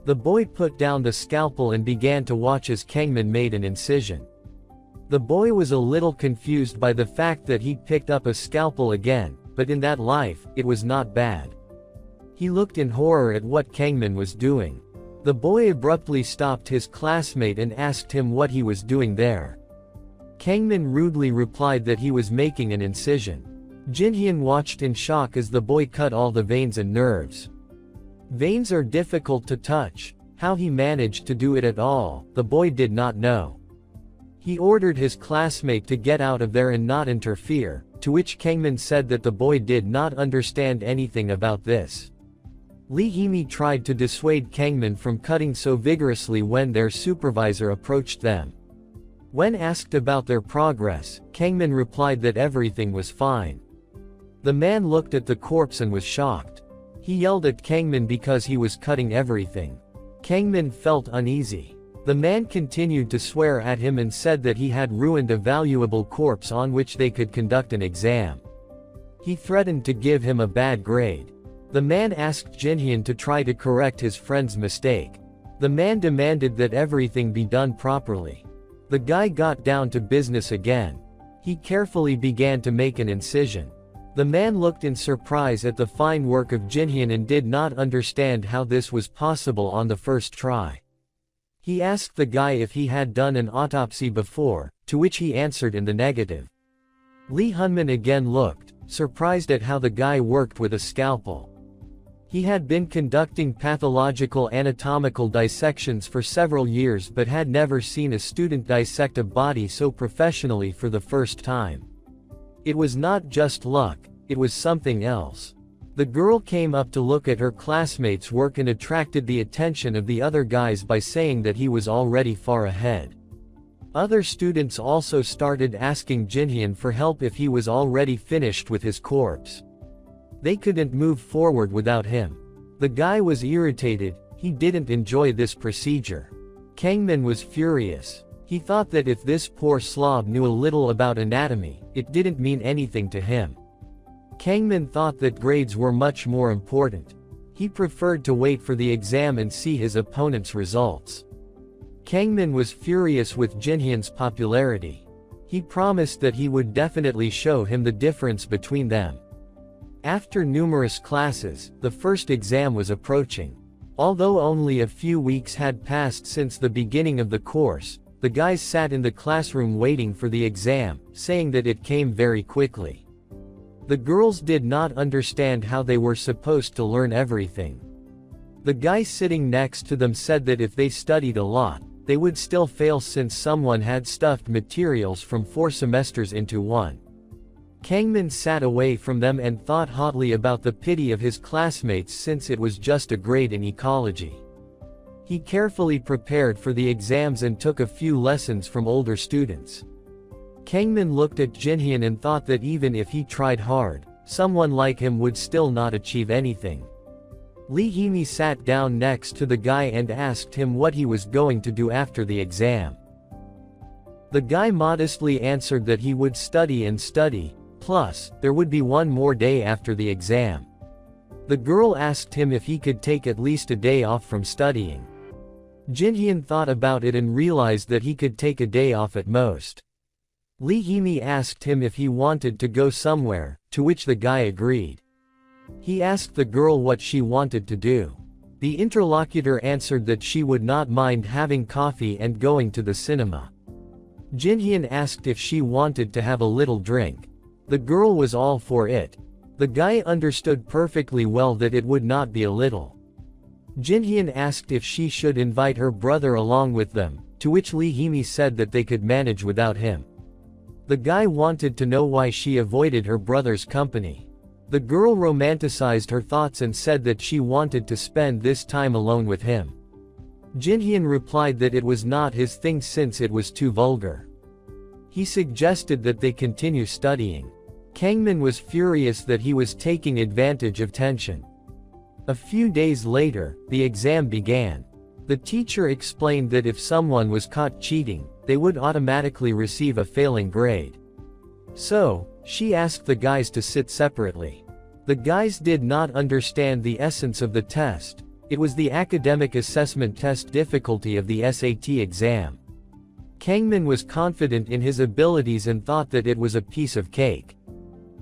The boy put down the scalpel and began to watch as Kangmin made an incision. The boy was a little confused by the fact that he picked up a scalpel again, but in that life, it was not bad. He looked in horror at what Kangmin was doing. The boy abruptly stopped his classmate and asked him what he was doing there. Kangmin rudely replied that he was making an incision. Jinhyun watched in shock as the boy cut all the veins and nerves. Veins are difficult to touch. How he managed to do it at all, the boy did not know. He ordered his classmate to get out of there and not interfere, to which Kangmin said that the boy did not understand anything about this. Lee Hee-mi tried to dissuade Kangmin from cutting so vigorously when their supervisor approached them. When asked about their progress, Kangmin replied that everything was fine. The man looked at the corpse and was shocked. He yelled at Kangmin because he was cutting everything. Kangmin felt uneasy. The man continued to swear at him and said that he had ruined a valuable corpse on which they could conduct an exam. He threatened to give him a bad grade. The man asked Jinhyun to try to correct his friend's mistake. The man demanded that everything be done properly. The guy got down to business again. He carefully began to make an incision. The man looked in surprise at the fine work of Jinhyun and did not understand how this was possible on the first try. He asked the guy if he had done an autopsy before, to which he answered in the negative. Lee Hunman again looked, surprised at how the guy worked with a scalpel. He had been conducting pathological anatomical dissections for several years but had never seen a student dissect a body so professionally for the first time. It was not just luck, it was something else. The girl came up to look at her classmates' work and attracted the attention of the other guys by saying that he was already far ahead. Other students also started asking Jinhyun for help if he was already finished with his corpse. They couldn't move forward without him. The guy was irritated, he didn't enjoy this procedure. Kangmin was furious. He thought that if this poor slob knew a little about anatomy, it didn't mean anything to him. Kangmin thought that grades were much more important. He preferred to wait for the exam and see his opponent's results. Kangmin was furious with Jinhyun's popularity. He promised that he would definitely show him the difference between them. After numerous classes, the first exam was approaching. Although only a few weeks had passed since the beginning of the course, the guys sat in the classroom waiting for the exam, saying that it came very quickly. The girls did not understand how they were supposed to learn everything. The guy sitting next to them said that if they studied a lot, they would still fail since someone had stuffed materials from 4 semesters into 1. Kangmin sat away from them and thought hotly about the pity of his classmates since it was just a grade in ecology. He carefully prepared for the exams and took a few lessons from older students. Kangmin looked at Jinhyun and thought that even if he tried hard, someone like him would still not achieve anything. Lee Hee-mi sat down next to the guy and asked him what he was going to do after the exam. The guy modestly answered that he would study and study, plus, there would be one more day after the exam. The girl asked him if he could take at least a day off from studying. Jinhyun thought about it and realized that he could take a day off at most. Lee Hee-mi asked him if he wanted to go somewhere, to which the guy agreed. He asked the girl what she wanted to do. The interlocutor answered that she would not mind having coffee and going to the cinema. Jinhyun asked if she wanted to have a little drink. The girl was all for it. The guy understood perfectly well that it would not be a little. Jinhyun asked if she should invite her brother along with them, to which Lee Hee-mi said that they could manage without him. The guy wanted to know why she avoided her brother's company. The girl romanticized her thoughts and said that she wanted to spend this time alone with him. Jinhyun replied that it was not his thing since it was too vulgar. He suggested that they continue studying. Kangmin was furious that he was taking advantage of tension. A few days later, the exam began. The teacher explained that if someone was caught cheating, they would automatically receive a failing grade. So, she asked the guys to sit separately. The guys did not understand the essence of the test. It was the academic assessment test difficulty of the SAT exam. Kangmin was confident in his abilities and thought that it was a piece of cake.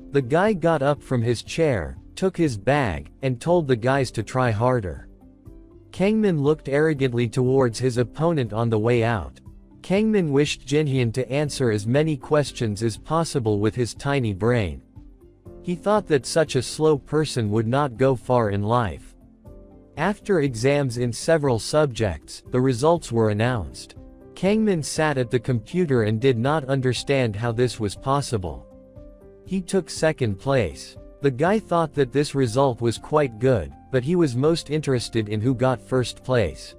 The guy got up from his chair, took his bag, and told the guys to try harder. Kangmin looked arrogantly towards his opponent on the way out. Kangmin wished Jinhyun to answer as many questions as possible with his tiny brain. He thought that such a slow person would not go far in life. After exams in several subjects, the results were announced. Kangmin sat at the computer and did not understand how this was possible. He took second place. The guy thought that this result was quite good, but he was most interested in who got first place.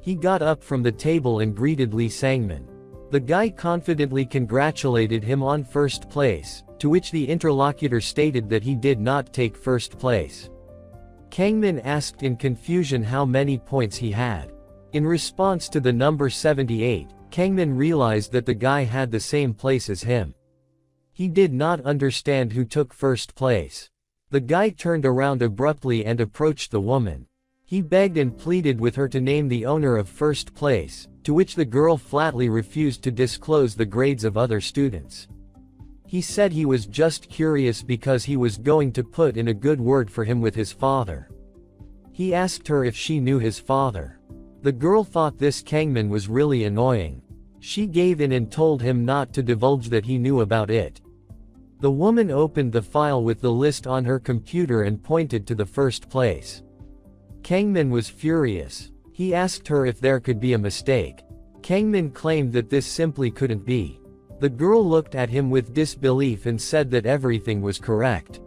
He got up from the table and greeted Lee Sangmin. The guy confidently congratulated him on first place, to which the interlocutor stated that he did not take first place. Kangmin asked in confusion how many points he had. In response to the number 78, Kangmin realized that the guy had the same place as him. He did not understand who took first place. The guy turned around abruptly and approached the woman. He begged and pleaded with her to name the owner of first place, to which the girl flatly refused to disclose the grades of other students. He said he was just curious because he was going to put in a good word for him with his father. He asked her if she knew his father. The girl thought this Kangmin was really annoying. She gave in and told him not to divulge that he knew about it. The woman opened the file with the list on her computer and pointed to the first place. Kangmin was furious. He asked her if there could be a mistake. Kangmin claimed that this simply couldn't be. The girl looked at him with disbelief and said that everything was correct.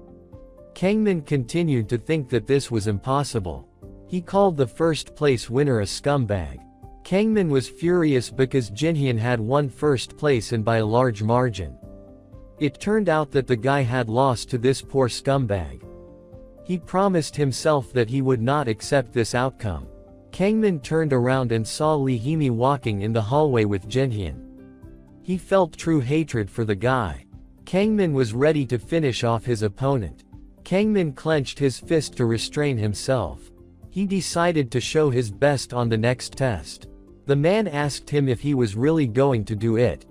Kangmin continued to think that this was impossible. He called the first place winner a scumbag. Kangmin was furious because Jinhyun had won first place and by a large margin. It turned out that the guy had lost to this poor scumbag. He promised himself that he would not accept this outcome. Kangmin turned around and saw Lee Hee-mi walking in the hallway with Jinhyun. He felt true hatred for the guy. Kangmin was ready to finish off his opponent. Kangmin clenched his fist to restrain himself. He decided to show his best on the next test. The man asked him if he was really going to do it.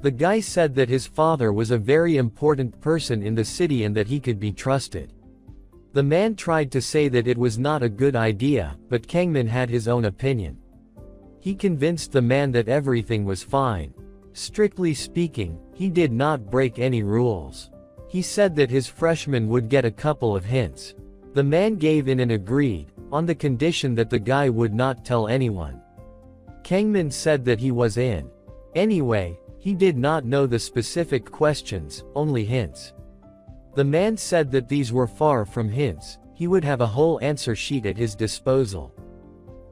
The guy said that his father was a very important person in the city and that he could be trusted. The man tried to say that it was not a good idea, but Kangmin had his own opinion. He convinced the man that everything was fine. Strictly speaking, he did not break any rules. He said that his freshman would get a couple of hints. The man gave in and agreed, on the condition that the guy would not tell anyone. Kangmin said that he was in. Anyway, he did not know the specific questions, only hints. The man said that these were far from hints, he would have a whole answer sheet at his disposal.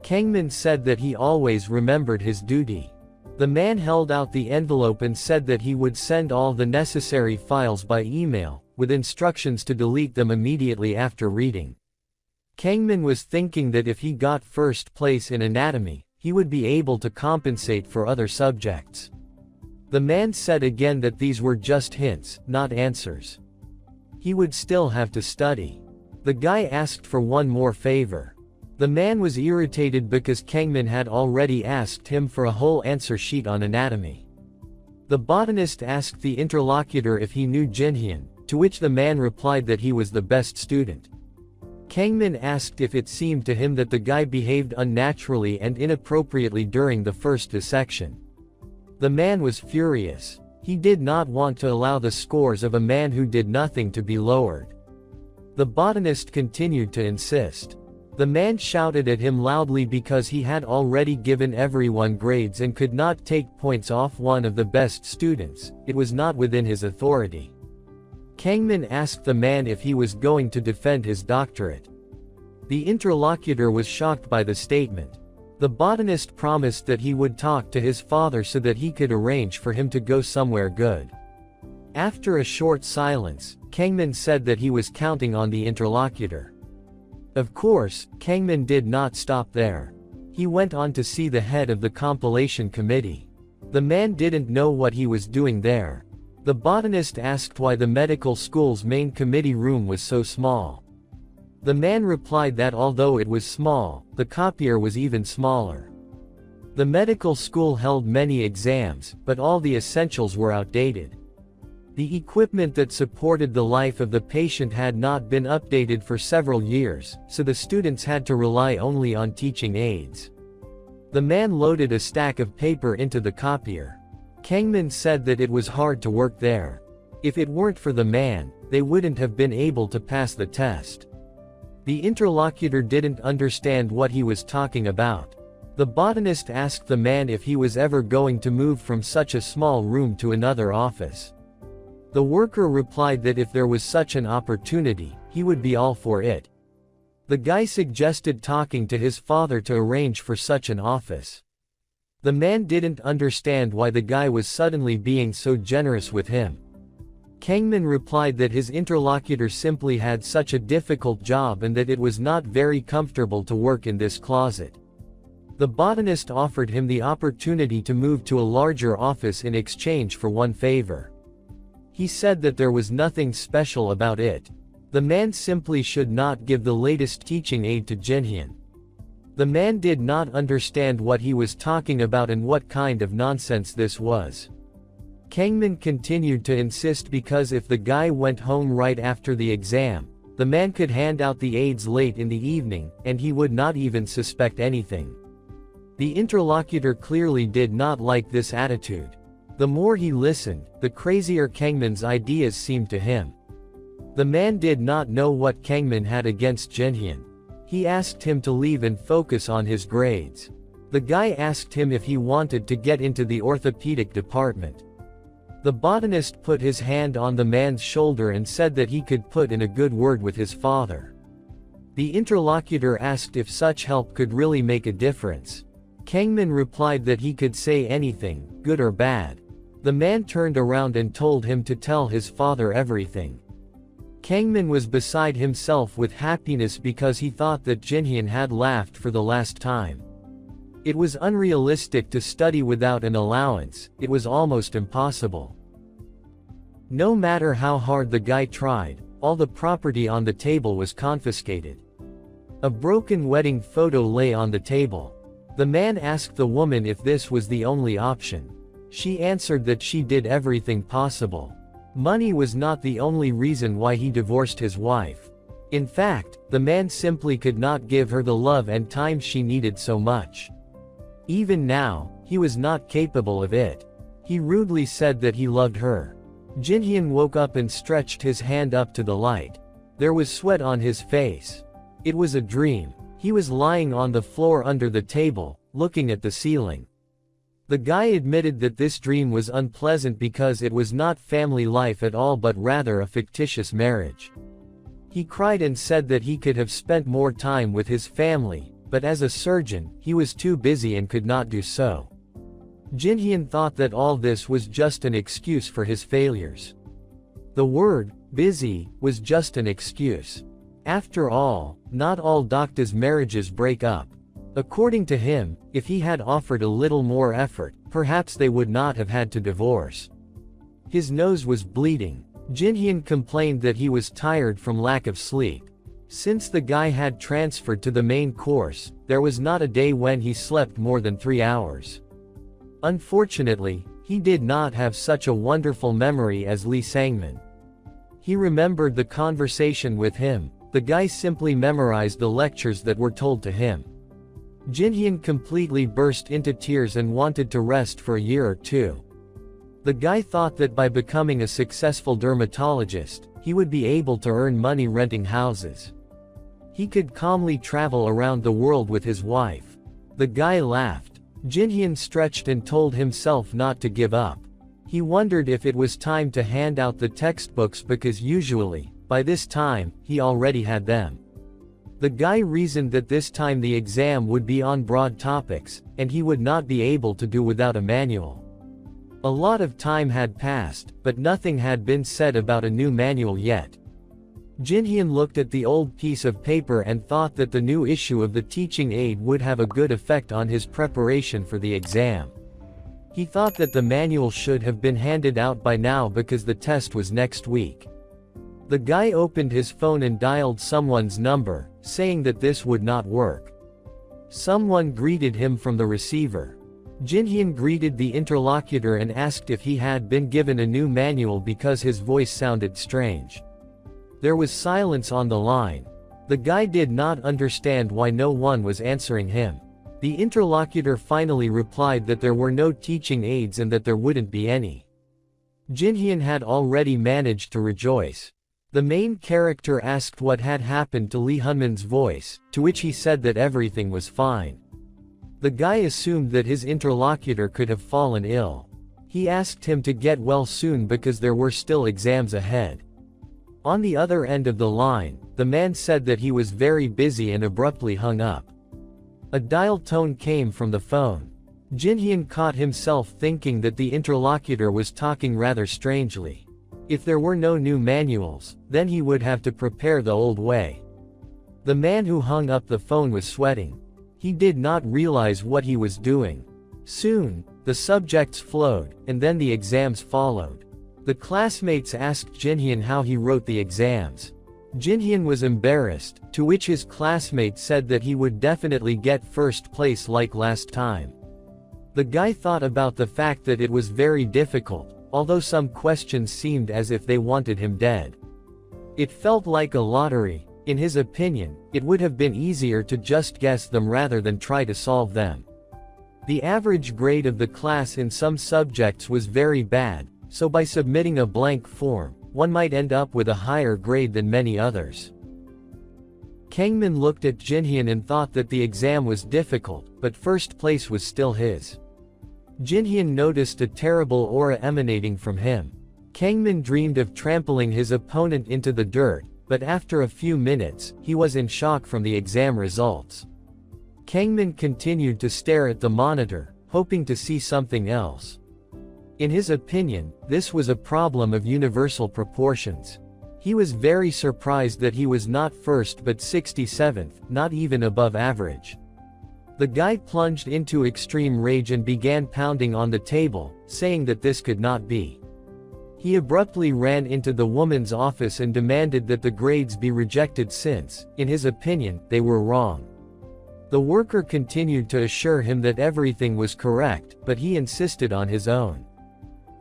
Kangmin said that he always remembered his duty. The man held out the envelope and said that he would send all the necessary files by email, with instructions to delete them immediately after reading. Kangmin was thinking that if he got first place in anatomy, he would be able to compensate for other subjects. The man said again that these were just hints, not answers. He would still have to study. The guy asked for one more favor. The man was irritated because Kangmin had already asked him for a whole answer sheet on anatomy. The botanist asked the interlocutor if he knew Jinhyun, to which the man replied that he was the best student. Kangmin asked if it seemed to him that the guy behaved unnaturally and inappropriately during the first dissection. The man was furious. He did not want to allow the scores of a man who did nothing to be lowered. The botanist continued to insist. The man shouted at him loudly because he had already given everyone grades and could not take points off one of the best students. It was not within his authority. Kangmin asked the man if he was going to defend his doctorate. The interlocutor was shocked by the statement. The botanist promised that he would talk to his father so that he could arrange for him to go somewhere good. After a short silence, Kangmin said that he was counting on the interlocutor. Of course, Kangmin did not stop there. He went on to see the head of the compilation committee. The man didn't know what he was doing there. The botanist asked why the medical school's main committee room was so small. The man replied that although it was small, the copier was even smaller. The medical school held many exams, but all the essentials were outdated. The equipment that supported the life of the patient had not been updated for several years, so the students had to rely only on teaching aids. The man loaded a stack of paper into the copier. Kangmin said that it was hard to work there. If it weren't for the man, they wouldn't have been able to pass the test. The interlocutor didn't understand what he was talking about. The botanist asked the man if he was ever going to move from such a small room to another office. The worker replied that if there was such an opportunity, he would be all for it. The guy suggested talking to his father to arrange for such an office. The man didn't understand why the guy was suddenly being so generous with him. Kangmin replied that his interlocutor simply had such a difficult job and that it was not very comfortable to work in this closet. The botanist offered him the opportunity to move to a larger office in exchange for one favor. He said that there was nothing special about it. The man simply should not give the latest teaching aid to Jinhyun. The man did not understand what he was talking about and what kind of nonsense this was. Kangmin continued to insist because if the guy went home right after the exam, the man could hand out the aids late in the evening, and he would not even suspect anything. The interlocutor clearly did not like this attitude. The more he listened, the crazier Kangmin's ideas seemed to him. The man did not know what Kangmin had against Jinhyun. He asked him to leave and focus on his grades. The guy asked him if he wanted to get into the orthopedic department. The botanist put his hand on the man's shoulder and said that he could put in a good word with his father. The interlocutor asked if such help could really make a difference. Kangmin replied that he could say anything, good or bad. The man turned around and told him to tell his father everything. Kangmin was beside himself with happiness because he thought that Jinhyun had laughed for the last time. It was unrealistic to study without an allowance, it was almost impossible. No matter how hard the guy tried, all the property on the table was confiscated. A broken wedding photo lay on the table. The man asked the woman if this was the only option. She answered that she did everything possible. Money was not the only reason why he divorced his wife. In fact, the man simply could not give her the love and time she needed so much. Even now, he was not capable of it. He rudely said that he loved her. Jinhyun woke up and stretched his hand up to the light. There was sweat on his face. It was a dream. He was lying on the floor under the table, looking at the ceiling. The guy admitted that this dream was unpleasant because it was not family life at all but rather a fictitious marriage. He cried and said that he could have spent more time with his family, but as a surgeon, he was too busy and could not do so. Jinhyun thought that all this was just an excuse for his failures. The word, busy, was just an excuse. After all, not all doctors' marriages break up. According to him, if he had offered a little more effort, perhaps they would not have had to divorce. His nose was bleeding. Jinhyun complained that he was tired from lack of sleep. Since the guy had transferred to the main course, there was not a day when he slept more than 3 hours. Unfortunately, he did not have such a wonderful memory as Lee Sangmin. He remembered the conversation with him. The guy simply memorized the lectures that were told to him. Jinhyun completely burst into tears and wanted to rest for a year or two. The guy thought that by becoming a successful dermatologist, he would be able to earn money renting houses. He could calmly travel around the world with his wife. The guy laughed. Jinhyun stretched and told himself not to give up. He wondered if it was time to hand out the textbooks because usually, by this time, he already had them. The guy reasoned that this time the exam would be on broad topics, and he would not be able to do without a manual. A lot of time had passed, but nothing had been said about a new manual yet. Jinhyun looked at the old piece of paper and thought that the new issue of the teaching aid would have a good effect on his preparation for the exam. He thought that the manual should have been handed out by now because the test was next week. The guy opened his phone and dialed someone's number, saying that this would not work. Someone greeted him from the receiver. Jinhyun greeted the interlocutor and asked if he had been given a new manual because his voice sounded strange. There was silence on the line. The guy did not understand why no one was answering him. The interlocutor finally replied that there were no teaching aids and that there wouldn't be any. Jinhyun had already managed to rejoice. The main character asked what had happened to Lee Hunmin's voice, to which he said that everything was fine. The guy assumed that his interlocutor could have fallen ill. He asked him to get well soon because there were still exams ahead. On the other end of the line, the man said that he was very busy and abruptly hung up. A dial tone came from the phone. Jinhyun caught himself thinking that the interlocutor was talking rather strangely. If there were no new manuals, then he would have to prepare the old way. The man who hung up the phone was sweating. He did not realize what he was doing. Soon, the subjects flowed, and then the exams followed. The classmates asked Jinhyun how he wrote the exams. Jinhyun was embarrassed, to which his classmate said that he would definitely get first place like last time. The guy thought about the fact that it was very difficult, although some questions seemed as if they wanted him dead. It felt like a lottery. In his opinion, it would have been easier to just guess them rather than try to solve them. The average grade of the class in some subjects was very bad, so by submitting a blank form, one might end up with a higher grade than many others. Kangmin looked at Jinhyun and thought that the exam was difficult, but first place was still his. Jinhyun noticed a terrible aura emanating from him. Kangmin dreamed of trampling his opponent into the dirt, but after a few minutes, he was in shock from the exam results. Kangmin continued to stare at the monitor, hoping to see something else. In his opinion, this was a problem of universal proportions. He was very surprised that he was not first but 67th, not even above average. The guy plunged into extreme rage and began pounding on the table, saying that this could not be. He abruptly ran into the woman's office and demanded that the grades be rejected since, in his opinion, they were wrong. The worker continued to assure him that everything was correct, but he insisted on his own.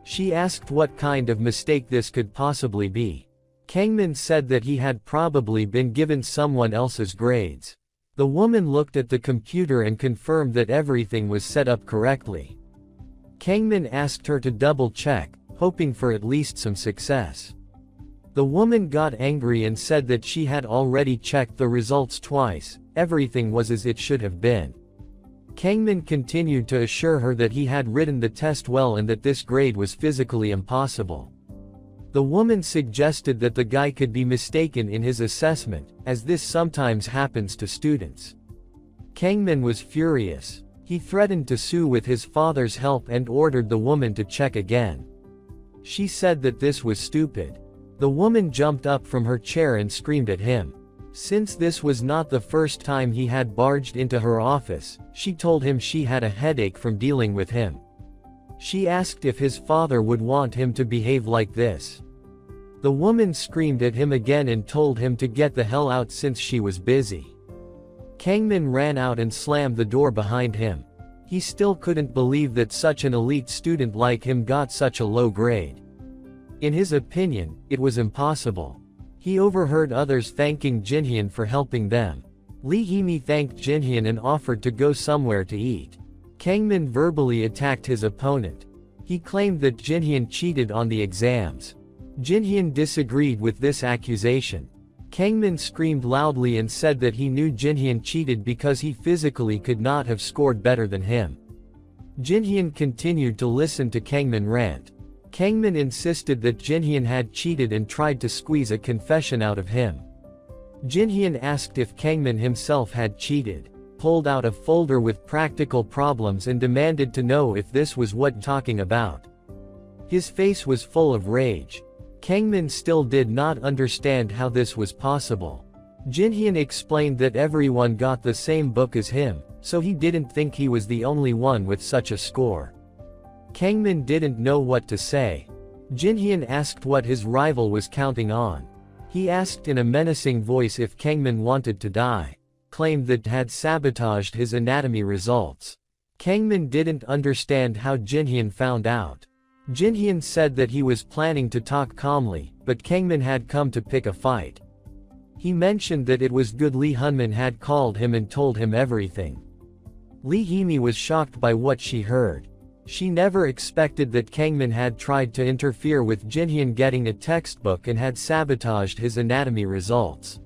She asked what kind of mistake this could possibly be. Kangmin said that he had probably been given someone else's grades. The woman looked at the computer and confirmed that everything was set up correctly. Kangmin asked her to double-check, hoping for at least some success. The woman got angry and said that she had already checked the results twice, everything was as it should have been. Kangmin continued to assure her that he had written the test well and that this grade was physically impossible. The woman suggested that the guy could be mistaken in his assessment, as this sometimes happens to students. Kangmin was furious. He threatened to sue with his father's help and ordered the woman to check again. She said that this was stupid. The woman jumped up from her chair and screamed at him. Since this was not the first time he had barged into her office, she told him she had a headache from dealing with him. She asked if his father would want him to behave like this. The woman screamed at him again and told him to get the hell out since she was busy. Kangmin ran out and slammed the door behind him. He still couldn't believe that such an elite student like him got such a low grade. In his opinion, it was impossible. He overheard others thanking Jinhyun for helping them. Lee Hee-mi thanked Jinhyun and offered to go somewhere to eat. Kangmin verbally attacked his opponent. He claimed that Jinhyun cheated on the exams. Jinhyun disagreed with this accusation. Kangmin screamed loudly and said that he knew Jinhyun cheated because he physically could not have scored better than him. Jinhyun continued to listen to Kangmin rant. Kangmin insisted that Jinhyun had cheated and tried to squeeze a confession out of him. Jinhyun asked if Kangmin himself had cheated, pulled out a folder with practical problems and demanded to know if this was what talking about. His face was full of rage. Kangmin still did not understand how this was possible. Jinhyun explained that everyone got the same book as him, so he didn't think he was the only one with such a score. Kangmin didn't know what to say. Jinhyun asked what his rival was counting on. He asked in a menacing voice if Kangmin wanted to die, claimed that had sabotaged his anatomy results. Kangmin didn't understand how Jinhyun found out. Jinhyun said that he was planning to talk calmly, but Kangmin had come to pick a fight. He mentioned that it was good Lee Hunmin had called him and told him everything. Lee Hee-mi was shocked by what she heard. She never expected that Kangmin had tried to interfere with Jinhyun getting a textbook and had sabotaged his anatomy results.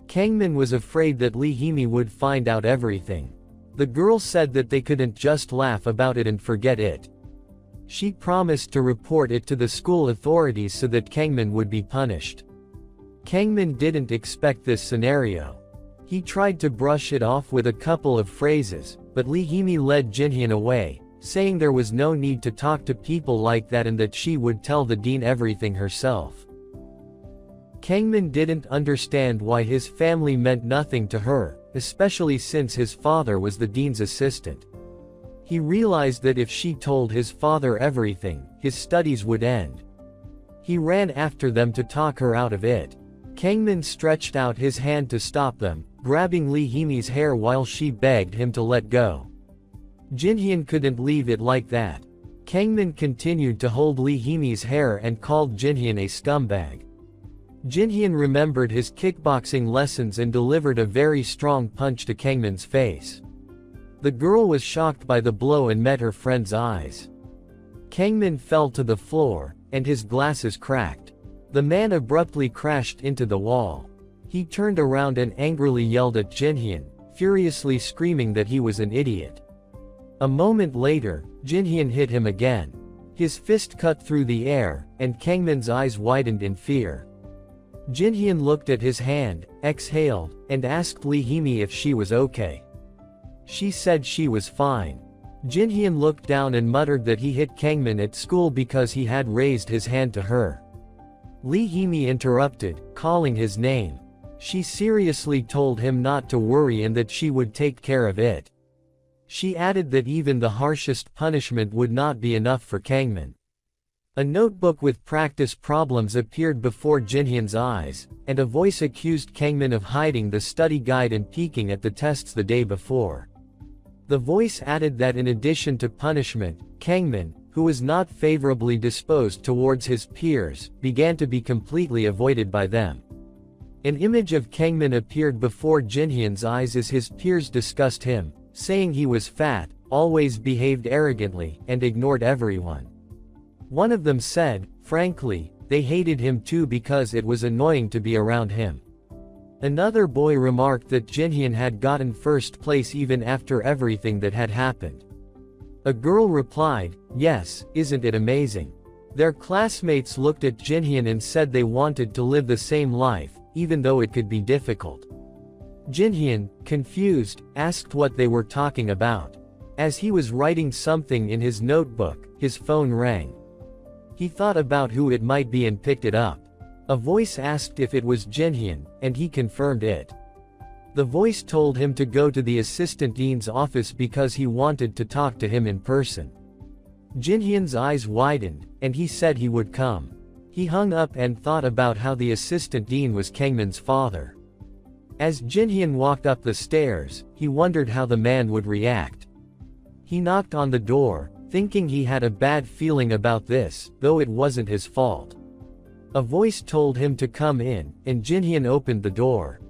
Kangmin was afraid that Lee Hee-mi would find out everything. The girl said that they couldn't just laugh about it and forget it. She promised to report it to the school authorities so that Kangmin would be punished. Kangmin didn't expect this scenario. He tried to brush it off with a couple of phrases, but Lee Hee-mi led Jinhyun away, saying there was no need to talk to people like that and that she would tell the dean everything herself. Kangmin didn't understand why his family meant nothing to her, especially since his father was the dean's assistant. He realized that if she told his father everything, his studies would end. He ran after them to talk her out of it. Kangmin stretched out his hand to stop them, grabbing Lee Hee-mi's hair while she begged him to let go. Jinhyun couldn't leave it like that. Kangmin continued to hold Lee Hee-mi's hair and called Jinhyun a scumbag. Jinhyun remembered his kickboxing lessons and delivered a very strong punch to Kangmin's face. The girl was shocked by the blow and met her friend's eyes. Kangmin fell to the floor, and his glasses cracked. The man abruptly crashed into the wall. He turned around and angrily yelled at Jinhyun, furiously screaming that he was an idiot. A moment later, Jinhyun hit him again. His fist cut through the air, and Kangmin's eyes widened in fear. Jinhyun looked at his hand, exhaled, and asked Lee Hee-mi if she was okay. She said she was fine. Jinhyun looked down and muttered that he hit Kangmin at school because he had raised his hand to her. Lee Hee-mi interrupted, calling his name. She seriously told him not to worry and that she would take care of it. She added that even the harshest punishment would not be enough for Kangmin. A notebook with practice problems appeared before Jinhyun's eyes, and a voice accused Kangmin of hiding the study guide and peeking at the tests the day before. The voice added that in addition to punishment, Kangmin, who was not favorably disposed towards his peers, began to be completely avoided by them. An image of Kangmin appeared before Jinhyun's eyes as his peers discussed him, saying he was fat, always behaved arrogantly, and ignored everyone. One of them said, frankly, they hated him too because it was annoying to be around him. Another boy remarked that Jinhyun had gotten first place even after everything that had happened. A girl replied, yes, isn't it amazing? Their classmates looked at Jinhyun and said they wanted to live the same life, even though it could be difficult. Jinhyun, confused, asked what they were talking about. As he was writing something in his notebook, his phone rang. He thought about who it might be and picked it up. A voice asked if it was Jinhyun, and he confirmed it. The voice told him to go to the assistant dean's office because he wanted to talk to him in person. Jinhyun's eyes widened, and he said he would come. He hung up and thought about how the assistant dean was Kangmin's father. As Jinhyun walked up the stairs, he wondered how the man would react. He knocked on the door, thinking he had a bad feeling about this, though it wasn't his fault. A voice told him to come in, and Jinhyun opened the door.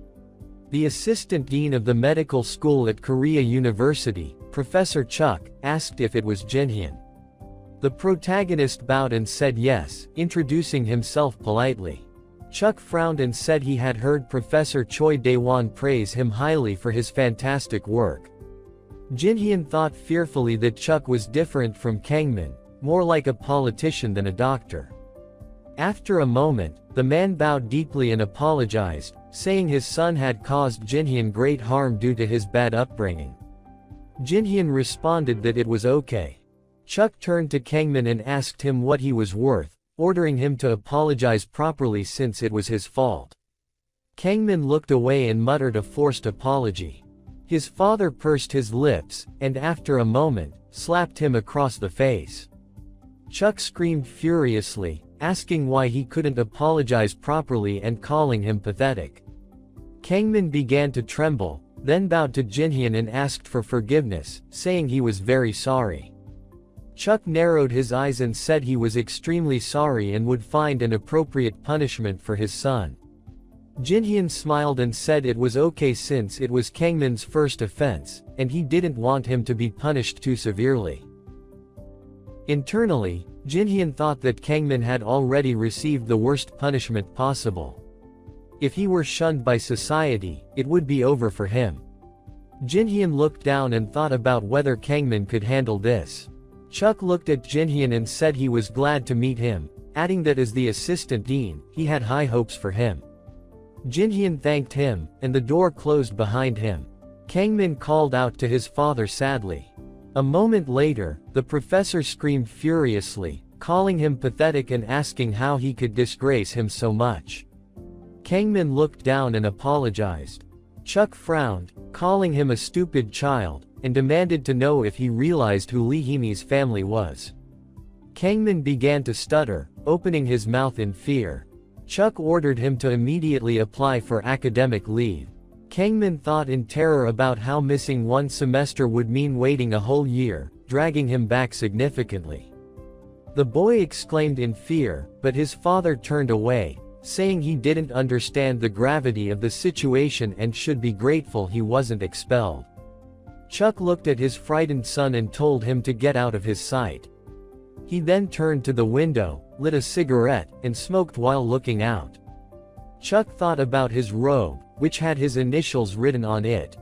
The assistant dean of the medical school at Korea University, Professor Chuck, asked if it was Jinhyun. The protagonist bowed and said yes, introducing himself politely. Chuck frowned and said he had heard Professor Choi Dae-won praise him highly for his fantastic work. Jinhyun thought fearfully that Chuck was different from Kangmin, more like a politician than a doctor. After a moment, the man bowed deeply and apologized, saying his son had caused Jinhyun great harm due to his bad upbringing. Jinhyun responded that it was okay. Chuck turned to Kangmin and asked him what he was worth, ordering him to apologize properly since it was his fault. Kangmin looked away and muttered a forced apology. His father pursed his lips, and after a moment, slapped him across the face. Chuck screamed furiously, asking why he couldn't apologize properly and calling him pathetic. Kangmin began to tremble, then bowed to Jinhyun and asked for forgiveness, saying he was very sorry. Chuck narrowed his eyes and said he was extremely sorry and would find an appropriate punishment for his son. Jinhyun smiled and said it was okay since it was Kangmin's first offense, and he didn't want him to be punished too severely. Internally, Jinhyun thought that Kangmin had already received the worst punishment possible. If he were shunned by society, it would be over for him. Jinhyun looked down and thought about whether Kangmin could handle this. Chuck looked at Jinhyun and said he was glad to meet him, adding that as the assistant dean, he had high hopes for him. Jinhyun thanked him, and the door closed behind him. Kangmin called out to his father sadly. A moment later, the professor screamed furiously, calling him pathetic and asking how he could disgrace him so much. Kangmin looked down and apologized. Chuck frowned, calling him a stupid child, and demanded to know if he realized who Lee Hee-mi's family was. Kangmin began to stutter, opening his mouth in fear. Chuck ordered him to immediately apply for academic leave. Kangmin thought in terror about how missing one semester would mean waiting a whole year, dragging him back significantly. The boy exclaimed in fear, but his father turned away, saying he didn't understand the gravity of the situation and should be grateful he wasn't expelled. Chuck looked at his frightened son and told him to get out of his sight. He then turned to the window, lit a cigarette, and smoked while looking out. Chuck thought about his robe, which had his initials written on it.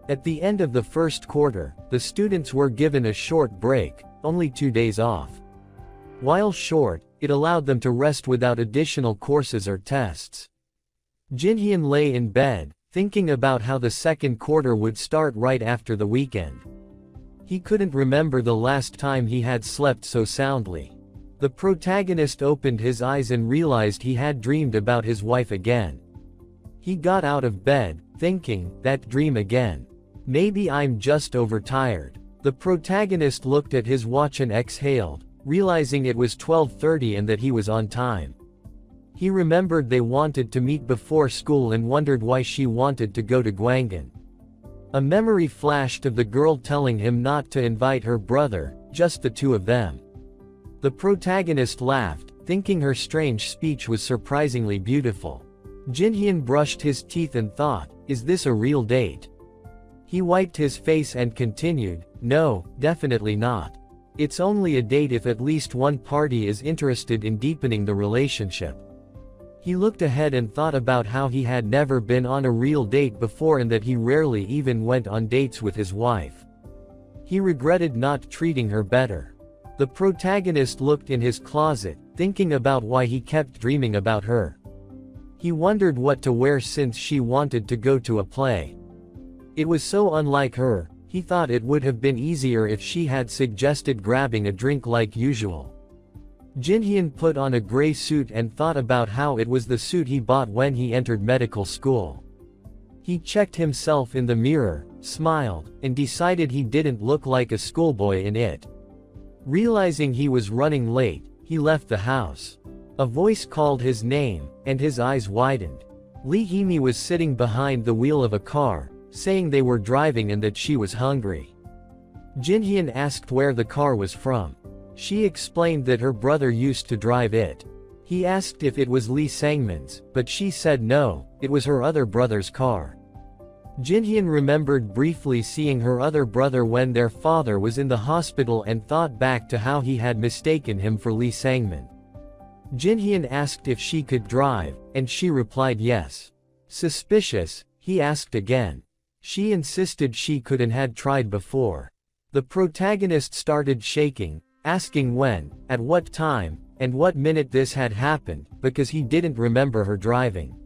At the end of the first quarter, the students were given a short break, only 2 days off. While short, it allowed them to rest without additional courses or tests. Jinhyun lay in bed, thinking about how the second quarter would start right after the weekend. He couldn't remember the last time he had slept so soundly. The protagonist opened his eyes and realized he had dreamed about his wife again. He got out of bed, thinking, that dream again. Maybe I'm just overtired. The protagonist looked at his watch and exhaled, realizing it was 12:30 and that he was on time. He remembered they wanted to meet before school and wondered why she wanted to go to Gwangan. A memory flashed of the girl telling him not to invite her brother, just the two of them. The protagonist laughed, thinking her strange speech was surprisingly beautiful. Jinhyun brushed his teeth and thought, is this a real date? He wiped his face and continued, no, definitely not. It's only a date if at least one party is interested in deepening the relationship. He looked ahead and thought about how he had never been on a real date before and that he rarely even went on dates with his wife. He regretted not treating her better. The protagonist looked in his closet, thinking about why he kept dreaming about her. He wondered what to wear since she wanted to go to a play. It was so unlike her, he thought it would have been easier if she had suggested grabbing a drink like usual. Jinhyun put on a gray suit and thought about how it was the suit he bought when he entered medical school. He checked himself in the mirror, smiled, and decided he didn't look like a schoolboy in it. Realizing he was running late, he left the house. A voice called his name, and his eyes widened. Lee Hee-mi was sitting behind the wheel of a car, saying they were driving and that she was hungry. Jinhyun asked where the car was from. She explained that her brother used to drive it. He asked if it was Lee Sangmin's, but she said no, it was her other brother's car. Jinhyun remembered briefly seeing her other brother when their father was in the hospital and thought back to how he had mistaken him for Lee Sangmin. Jinhyun asked if she could drive, and she replied yes. Suspicious, he asked again. She insisted she could and had tried before. The protagonist started shaking, asking when, at what time, and what minute this had happened, because he didn't remember her driving.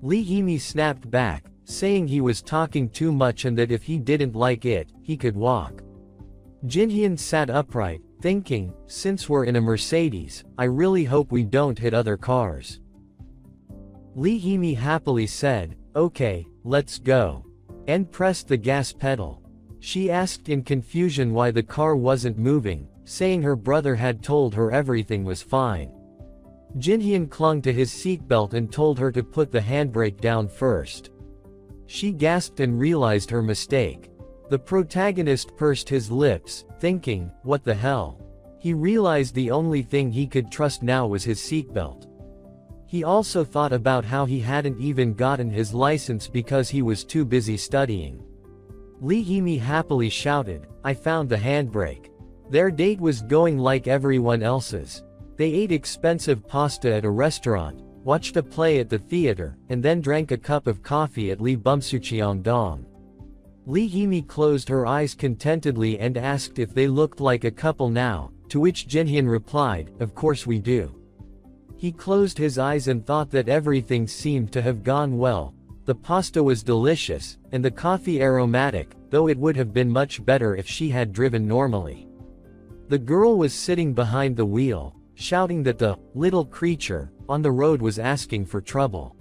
Lee Hee-mi snapped back, saying he was talking too much and that if he didn't like it, he could walk. Jinhyun sat upright, thinking, since we're in a Mercedes, I really hope we don't hit other cars. Lee Hee-mi happily said, okay, let's go. And pressed the gas pedal. She asked in confusion why the car wasn't moving, saying her brother had told her everything was fine. Jinhyun clung to his seatbelt and told her to put the handbrake down first. She gasped and realized her mistake. The protagonist pursed his lips, thinking, what the hell? He realized the only thing he could trust now was his seatbelt. He also thought about how he hadn't even gotten his license because he was too busy studying. Lee Hee-mi happily shouted, I found the handbrake. Their date was going like everyone else's. They ate expensive pasta at a restaurant, watched a play at the theater, and then drank a cup of coffee at Lee Bumsucheongdong. Lee Hee-mi closed her eyes contentedly and asked if they looked like a couple now, to which Jinhyun replied, of course we do. He closed his eyes and thought that everything seemed to have gone well. The pasta was delicious, and the coffee aromatic, though it would have been much better if she had driven normally. The girl was sitting behind the wheel, shouting that the little creature on the road was asking for trouble.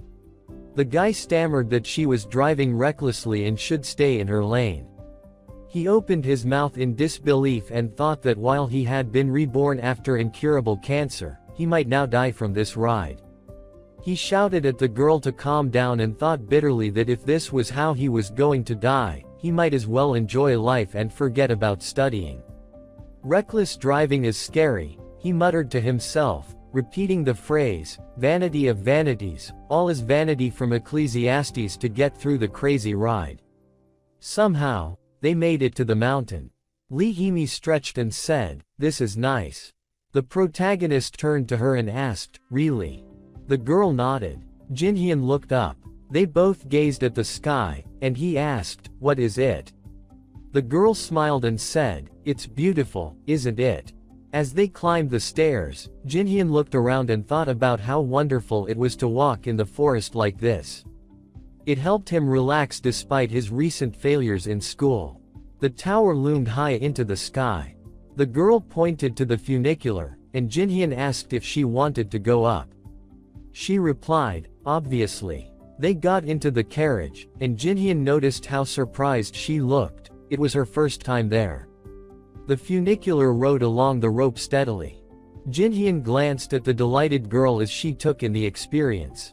The guy stammered that she was driving recklessly and should stay in her lane. He opened his mouth in disbelief and thought that while he had been reborn after incurable cancer, he might now die from this ride. He shouted at the girl to calm down and thought bitterly that if this was how he was going to die, he might as well enjoy life and forget about studying. Reckless driving is scary, he muttered to himself, repeating the phrase, vanity of vanities, all is vanity from Ecclesiastes to get through the crazy ride. Somehow, They made it to the mountain. Lee Hee-mi stretched and said, "This is nice." The protagonist turned to her and asked, "Really?" The girl nodded. Jin Hyun looked up. They both gazed at the sky, and he asked, "What is it?" The girl smiled and said, "It's beautiful, isn't it?" As they climbed the stairs, Jin Hyun looked around and thought about how wonderful it was to walk in the forest like this. It helped him relax despite his recent failures in school. The tower loomed high into the sky. The girl pointed to the funicular, and Jin Hyun asked if she wanted to go up. She replied, "Obviously." They got into the carriage, and Jin Hyun noticed how surprised she looked. It was her first time there. The funicular rode along the rope steadily. Jin Hyun glanced at the delighted girl as she took in the experience.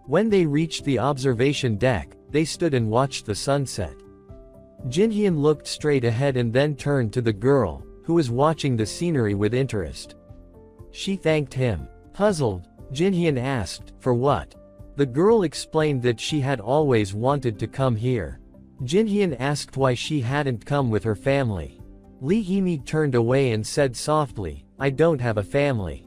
When they reached the observation deck, they stood and watched the sunset. Jin Hyun looked straight ahead and then turned to the girl, who was watching the scenery with interest. She thanked him. Puzzled, Jin Hyun asked, "For what?" The girl explained that she had always wanted to come here. Jin Hyun asked why she hadn't come with her family. Lee Hee-mi turned away and said softly, "I don't have a family."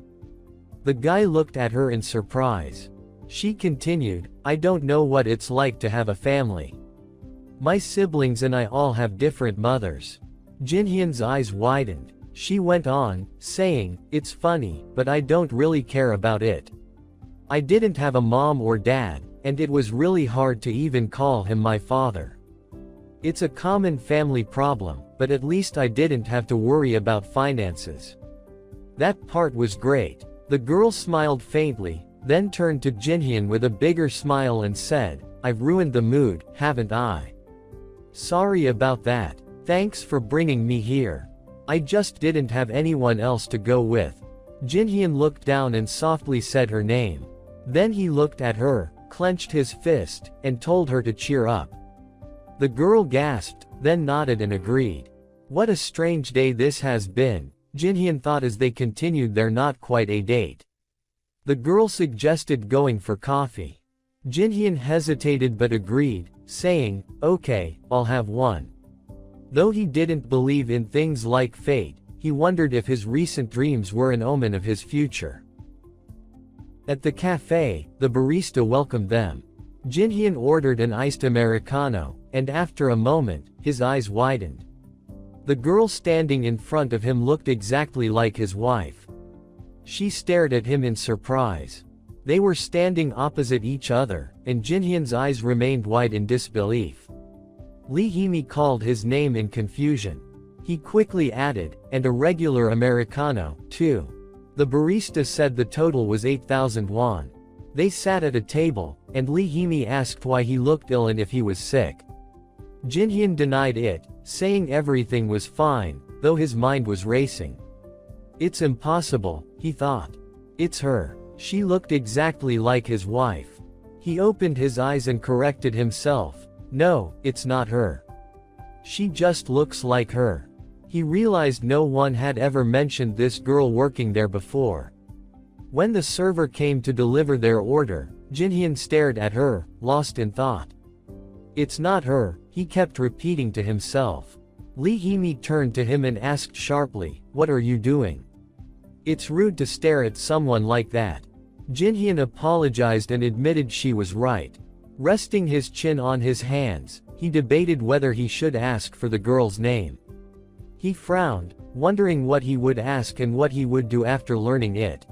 The guy looked at her in surprise. She continued, "I don't know what it's like to have a family. My siblings and I all have different mothers." Jin Hyun's eyes widened. She went on, saying, "It's funny, but I don't really care about it. I didn't have a mom or dad, and it was really hard to even call him my father. It's a common family problem, but at least I didn't have to worry about finances." That part was great. The girl smiled faintly, then turned to Jin Hyun with a bigger smile and said, "I've ruined the mood, haven't I? Sorry about that. Thanks for bringing me here. I just didn't have anyone else to go with." Jin Hyun looked down and softly said her name. Then he looked at her, clenched his fist, and told her to cheer up. The girl gasped, then nodded and agreed. What a strange day this has been, Jin Hyun thought as they continued their not quite a date. The girl suggested going for coffee. Jin Hyun hesitated but agreed, saying, "Okay, I'll have one." Though he didn't believe in things like fate, he wondered if his recent dreams were an omen of his future. At the cafe, the barista welcomed them. Jin Hyun ordered an iced Americano, and after a moment, his eyes widened. The girl standing in front of him looked exactly like his wife. She stared at him in surprise. They were standing opposite each other, and Jin Hyun's eyes remained wide in disbelief. Lee Hee-mi called his name in confusion. He quickly added, "And a regular Americano, too." The barista said the total was 8,000 won. They sat at a table, and Lee Hee-mi asked why he looked ill and if he was sick. Jin Hyun denied it, saying everything was fine, though his mind was racing. It's impossible, he thought. It's her. She looked exactly like his wife. He opened his eyes and corrected himself. No, it's not her. She just looks like her. He realized no one had ever mentioned this girl working there before. When the server came to deliver their order, Jin Hyun stared at her, lost in thought. It's not her, he kept repeating to himself. Lee Hee-mi turned to him and asked sharply, "What are you doing? It's rude to stare at someone like that." Jin Hyun apologized and admitted she was right. Resting his chin on his hands, he debated whether he should ask for the girl's name. He frowned, wondering what he would ask and what he would do after learning it.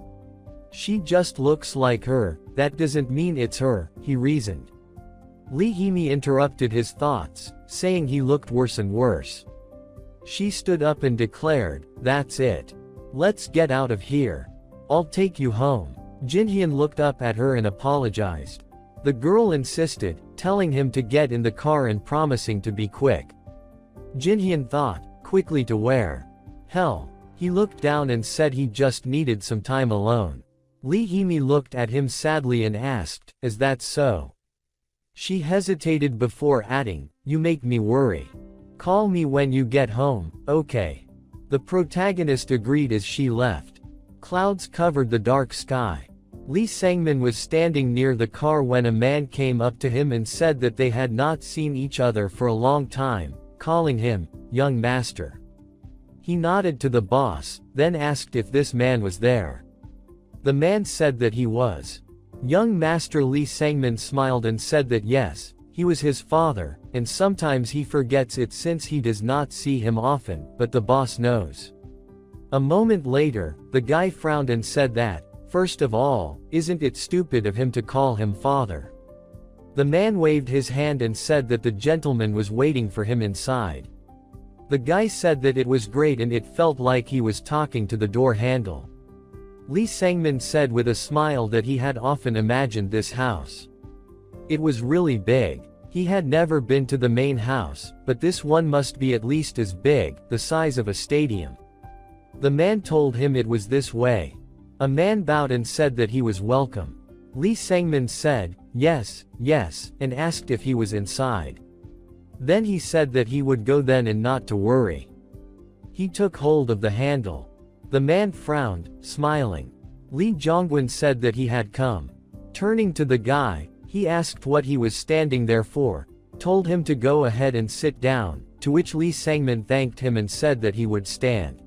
She just looks like her, that doesn't mean it's her, he reasoned. Lee Hee-mi interrupted his thoughts, saying he looked worse and worse. She stood up and declared, "That's it. Let's get out of here. I'll take you home." Jin Hyun looked up at her and apologized. The girl insisted, telling him to get in the car and promising to be quick. Jin Hyun thought, quickly to where? Hell. He looked down and said he just needed some time alone. Lee Hee-mi looked at him sadly and asked, "Is that so?" She hesitated before adding, "You make me worry. Call me when you get home, okay?" The protagonist agreed as she left. Clouds covered the dark sky. Lee Sang-min was standing near the car when a man came up to him and said that they had not seen each other for a long time, calling him, "Young master." He nodded to the boss, then asked if this man was there. The man said that he was. Young master Lee Sangmin smiled and said that yes, he was his father, and sometimes he forgets it since he does not see him often, but the boss knows. A moment later, the guy frowned and said that, first of all, isn't it stupid of him to call him father? The man waved his hand and said that the gentleman was waiting for him inside. The guy said that it was great and it felt like he was talking to the door handle. Lee Sangmin said with a smile that he had often imagined this house. It was really big. He had never been to the main house, but this one must be at least as big, the size of a stadium. The man told him it was this way. A man bowed and said that he was welcome. Lee Sangmin said, yes, yes, and asked if he was inside. Then he said that he would go then and not to worry. He took hold of the handle. The man frowned, smiling. Lee Jongwon said that he had come. Turning to the guy, he asked what he was standing there for, told him to go ahead and sit down, to which Lee Sangmin thanked him and said that he would stand.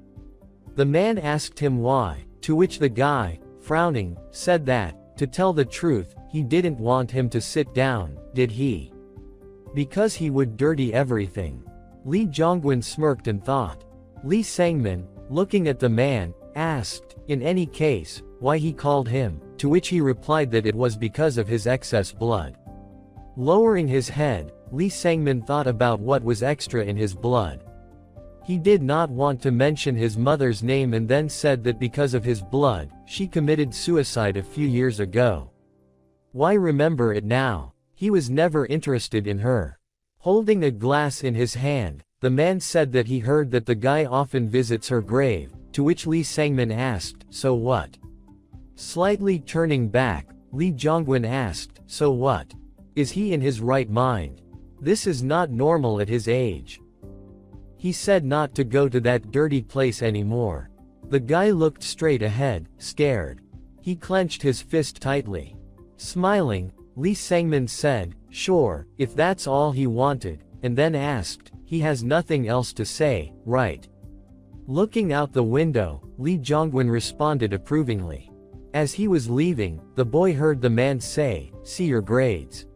The man asked him why, to which the guy, frowning, said that, to tell the truth, he didn't want him to sit down, did he? Because he would dirty everything. Lee Jongwon smirked and thought. Lee Sangmin, looking at the man, asked, in any case, why he called him, to which he replied that it was because of his excess blood. Lowering his head, Lee Sangmin thought about what was extra in his blood. He did not want to mention his mother's name and then said that because of his blood, she committed suicide a few years ago. Why remember it now? He was never interested in her. Holding a glass in his hand, the man said that he heard that the guy often visits her grave, to which Lee Sangmin asked, so what? Slightly turning back, Lee Jongwon asked, so what? Is he in his right mind? This is not normal at his age. He said not to go to that dirty place anymore. The guy looked straight ahead, scared. He clenched his fist tightly. Smiling, Lee Sangmin said, sure, if that's all he wanted, and then asked, he has nothing else to say, right? Looking out the window, Lee Jongwon responded approvingly. As he was leaving, the boy heard the man say, see your grades.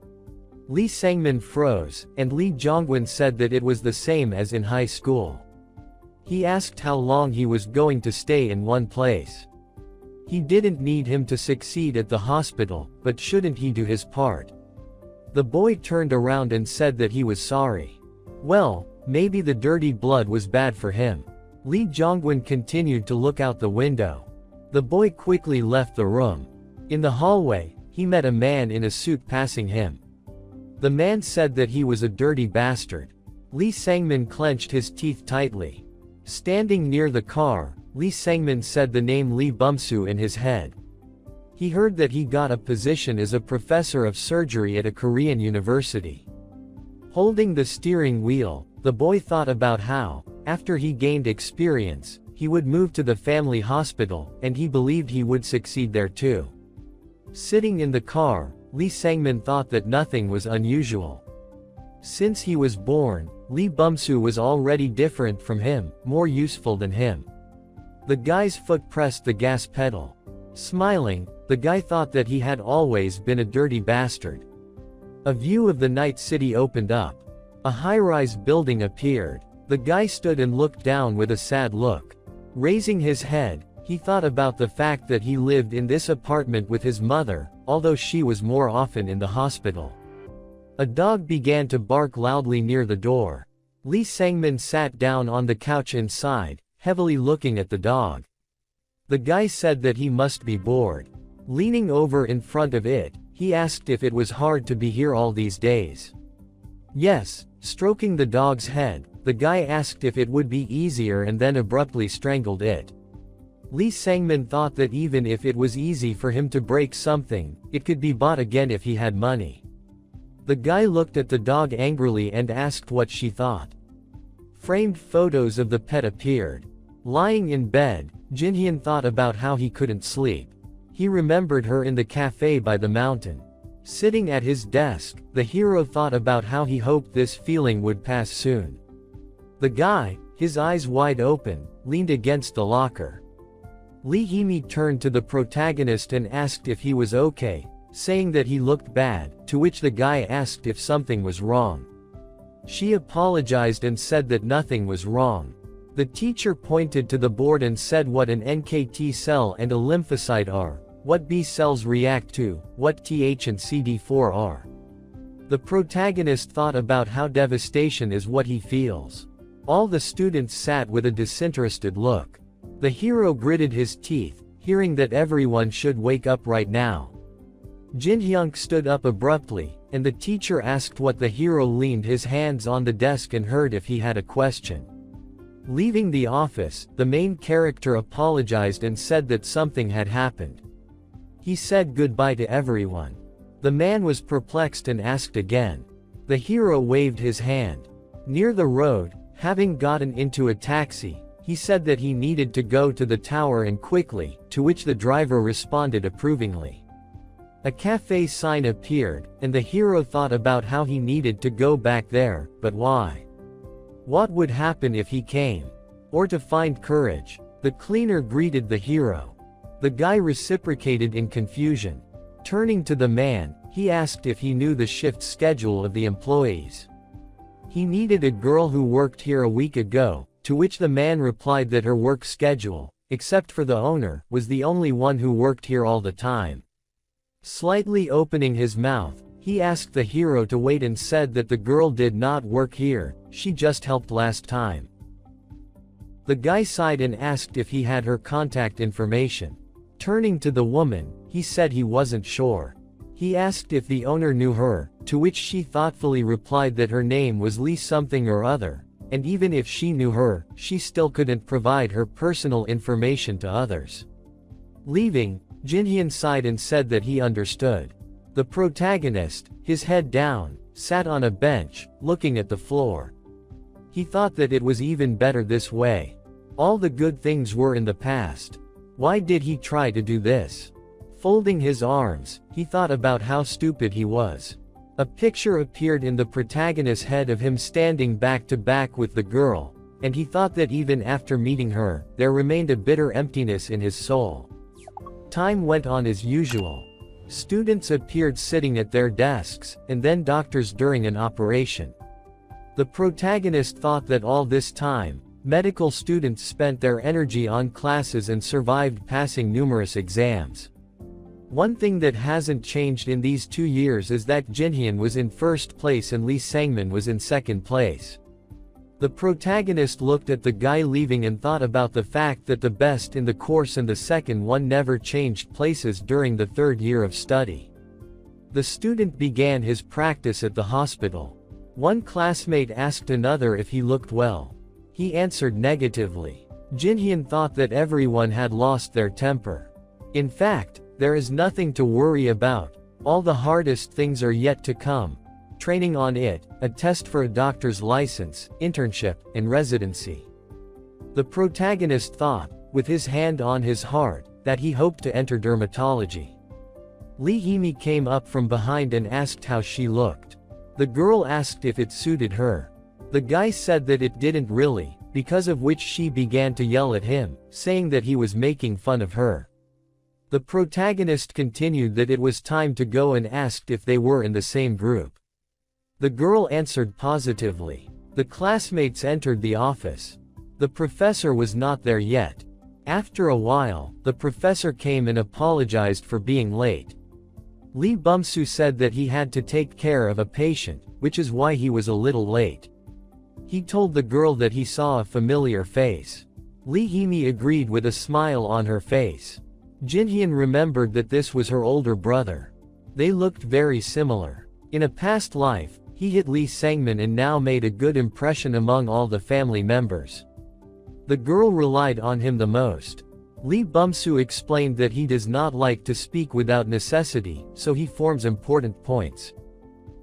Lee Sangmin froze, and Lee Jongwon said that it was the same as in high school. He asked how long he was going to stay in one place. He didn't need him to succeed at the hospital, but shouldn't he do his part? The boy turned around and said that he was sorry. Well, maybe the dirty blood was bad for him. Lee Jongwon continued to look out the window. The boy quickly left the room. In the hallway, he met a man in a suit passing him. The man said that he was a dirty bastard. Lee Sangmin clenched his teeth tightly. Standing near the car, Lee Sangmin said the name Lee Bumsu in his head. He heard that he got a position as a professor of surgery at a Korean university. Holding the steering wheel, the boy thought about how, after he gained experience, he would move to the family hospital, and he believed he would succeed there too. Sitting in the car, Lee Sangmin thought that nothing was unusual. Since he was born, Lee Bumsu was already different from him, more useful than him. The guy's foot pressed the gas pedal. Smiling, the guy thought that he had always been a dirty bastard. A view of the night city opened up. A high-rise building appeared. The guy stood and looked down with a sad look. Raising his head, he thought about the fact that he lived in this apartment with his mother, although she was more often in the hospital. A dog began to bark loudly near the door. Lee Sangmin sat down on the couch inside, heavily looking at the dog. The guy said that he must be bored. Leaning over in front of it, he asked if it was hard to be here all these days. Yes, stroking the dog's head, the guy asked if it would be easier and then abruptly strangled it. Lee Sangmin thought that even if it was easy for him to break something, it could be bought again if he had money. The guy looked at the dog angrily and asked what she thought. Framed photos of the pet appeared. Lying in bed, Jinhyun thought about how he couldn't sleep. He remembered her in the cafe by the mountain. Sitting at his desk, the hero thought about how he hoped this feeling would pass soon. The guy, his eyes wide open, leaned against the locker. Lee Hee-mi turned to the protagonist and asked if he was okay, saying that he looked bad, to which the guy asked if something was wrong. She apologized and said that nothing was wrong. The teacher pointed to the board and said what an NKT cell and a lymphocyte are, what B cells react to, what TH and CD4 are. The protagonist thought about how devastation is what he feels. All the students sat with a disinterested look. The hero gritted his teeth, hearing that everyone should wake up right now. Jin Hyunk stood up abruptly, and the teacher asked what the hero leaned his hands on the desk and heard if he had a question. Leaving the office, the main character apologized and said that something had happened. He said goodbye to everyone. The man was perplexed and asked again. The hero waved his hand. Near the road, having gotten into a taxi, he said that he needed to go to the tower and quickly, to which the driver responded approvingly. A cafe sign appeared, and the hero thought about how he needed to go back there, but why? What would happen if he came? Or to find courage? The cleaner greeted the hero. The guy reciprocated in confusion. Turning to the man, he asked if he knew the shift schedule of the employees. He needed a girl who worked here a week ago, to which the man replied that her work schedule, except for the owner, was the only one who worked here all the time. Slightly opening his mouth, he asked the hero to wait and said that the girl did not work here, she just helped last time. The guy sighed and asked if he had her contact information. Turning to the woman, he said he wasn't sure. He asked if the owner knew her, to which she thoughtfully replied that her name was Lee something or other, and even if she knew her, she still couldn't provide her personal information to others. Leaving, Jinhyun sighed and said that he understood. The protagonist, his head down, sat on a bench, looking at the floor. He thought that it was even better this way. All the good things were in the past. Why did he try to do this? Folding his arms, he thought about how stupid he was. A picture appeared in the protagonist's head of him standing back to back with the girl, and he thought that even after meeting her, there remained a bitter emptiness in his soul. Time went on as usual. Students appeared sitting at their desks, and then doctors during an operation. The protagonist thought that all this time, medical students spent their energy on classes and survived passing numerous exams. One thing that hasn't changed in these 2 years is that Jinhyun was in first place and Lee Sangmin was in second place. The protagonist looked at the guy leaving and thought about the fact that the best in the course and the second one never changed places during the third year of study. The student began his practice at the hospital. One classmate asked another if he looked well. He answered negatively. Jinhyun thought that everyone had lost their temper. In fact, there is nothing to worry about. All the hardest things are yet to come. Training on it, a test for a doctor's license, internship, and residency. The protagonist thought, with his hand on his heart, that he hoped to enter dermatology. Lee Hee-mi came up from behind and asked how she looked. The girl asked if it suited her. The guy said that it didn't really, because of which she began to yell at him, saying that he was making fun of her. The protagonist continued that it was time to go and asked if they were in the same group. The girl answered positively. The classmates entered the office. The professor was not there yet. After a while, the professor came and apologized for being late. Lee Bum-soo said that he had to take care of a patient, which is why he was a little late. He told the girl that he saw a familiar face. Lee Hee-mi agreed with a smile on her face. Jinhyun remembered that this was her older brother. They looked very similar. In a past life, he hit Lee Sangmin and now made a good impression among all the family members. The girl relied on him the most. Lee Bum-soo explained that he does not like to speak without necessity, so he forms important points.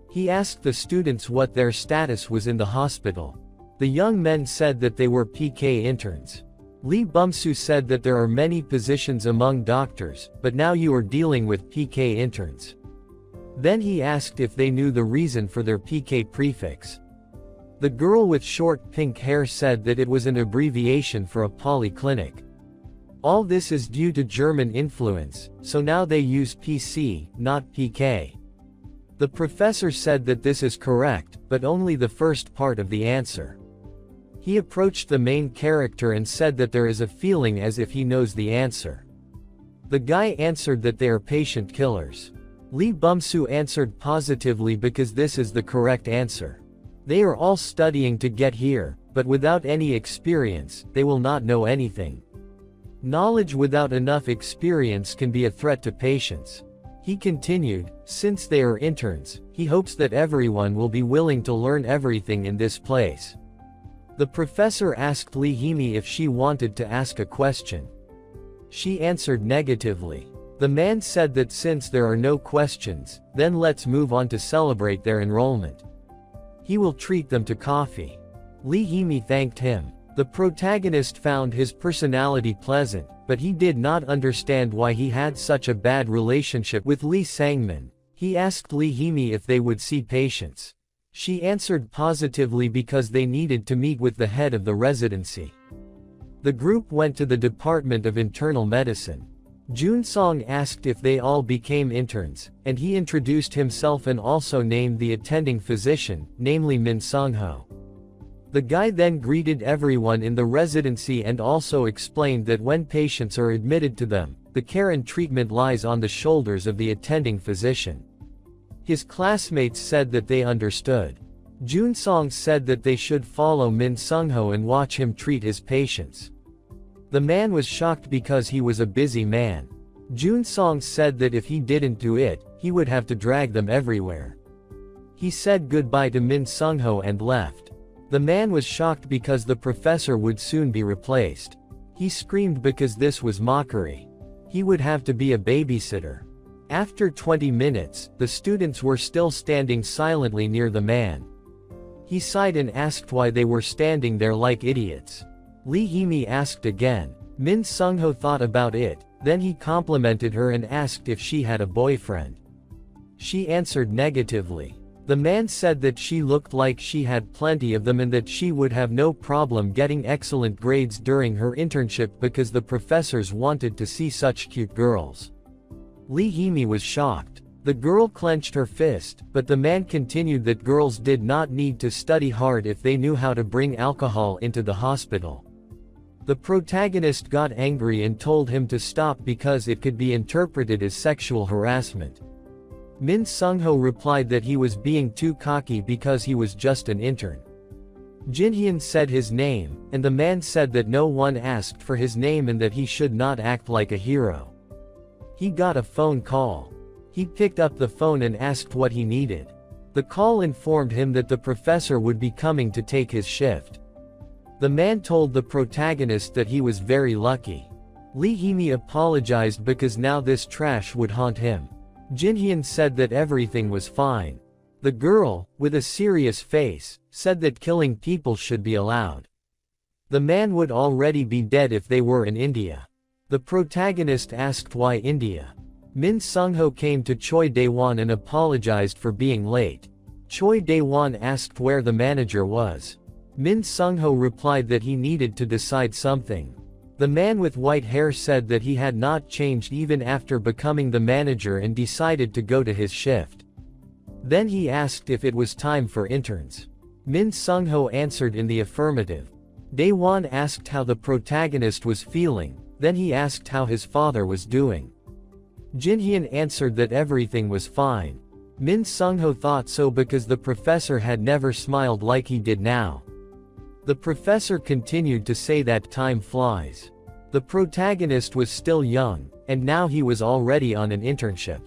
He asked the students what their status was in the hospital. The young men said that they were PK interns. Lee Bum-soo said that there are many positions among doctors, but now you are dealing with PK interns. Then he asked if they knew the reason for their PK prefix. The girl with short pink hair said that it was an abbreviation for a polyclinic. All this is due to German influence, so now they use PC, not PK. The professor said that this is correct, but only the first part of the answer. He approached the main character and said that there is a feeling as if he knows the answer. The guy answered that they are patient killers. Lee Bumsu answered positively because this is the correct answer. They are all studying to get here, but without any experience, they will not know anything. Knowledge without enough experience can be a threat to patients. He continued, since they are interns, he hopes that everyone will be willing to learn everything in this place. The professor asked Lee Himi if she wanted to ask a question. She answered negatively. The man said that since there are no questions, then let's move on to celebrate their enrollment. He will treat them to coffee. Lee Himi thanked him. The protagonist found his personality pleasant, but he did not understand why he had such a bad relationship with Lee Sangmin. He asked Lee Himi if they would see patients. She answered positively because they needed to meet with the head of the residency. The group went to the Department of Internal Medicine. Jun Song asked if they all became interns, and he introduced himself and also named the attending physician, namely Min Sung-ho. The guy then greeted everyone in the residency and also explained that when patients are admitted to them, the care and treatment lies on the shoulders of the attending physician. His classmates said that they understood. Jun Song said that they should follow Min Sung-ho and watch him treat his patients. The man was shocked because he was a busy man. Jun Song said that if he didn't do it, he would have to drag them everywhere. He said goodbye to Min Sung-ho and left. The man was shocked because the professor would soon be replaced. He screamed because this was mockery. He would have to be a babysitter. After 20 minutes, the students were still standing silently near the man. He sighed and asked why they were standing there like idiots. Lee Himi asked again. Min Sung-ho thought about it, then he complimented her and asked if she had a boyfriend. She answered negatively. The man said that she looked like she had plenty of them and that she would have no problem getting excellent grades during her internship because the professors wanted to see such cute girls. Lee Himi was shocked. The girl clenched her fist, but the man continued that girls did not need to study hard if they knew how to bring alcohol into the hospital. The protagonist got angry and told him to stop because it could be interpreted as sexual harassment. Min Sung-ho replied that he was being too cocky because he was just an intern. Jinhyun said his name, and the man said that no one asked for his name and that he should not act like a hero. He got a phone call. He picked up the phone and asked what he needed. The call informed him that the professor would be coming to take his shift. The man told the protagonist that he was very lucky. Lee Himi apologized because now this trash would haunt him. Jinhyun said that everything was fine. The girl, with a serious face, said that killing people should be allowed. The man would already be dead if they were in India. The protagonist asked why India. Min Sung-ho came to Choi Dae-won and apologized for being late. Choi Dae-won asked where the manager was. Min Sung-ho replied that he needed to decide something. The man with white hair said that he had not changed even after becoming the manager and decided to go to his shift. Then he asked if it was time for interns. Min Sung-ho answered in the affirmative. Dae-won asked how the protagonist was feeling, then he asked how his father was doing. Jinhyun answered that everything was fine. Min Sung-ho thought so because the professor had never smiled like he did now. The professor continued to say that time flies. The protagonist was still young, and now he was already on an internship.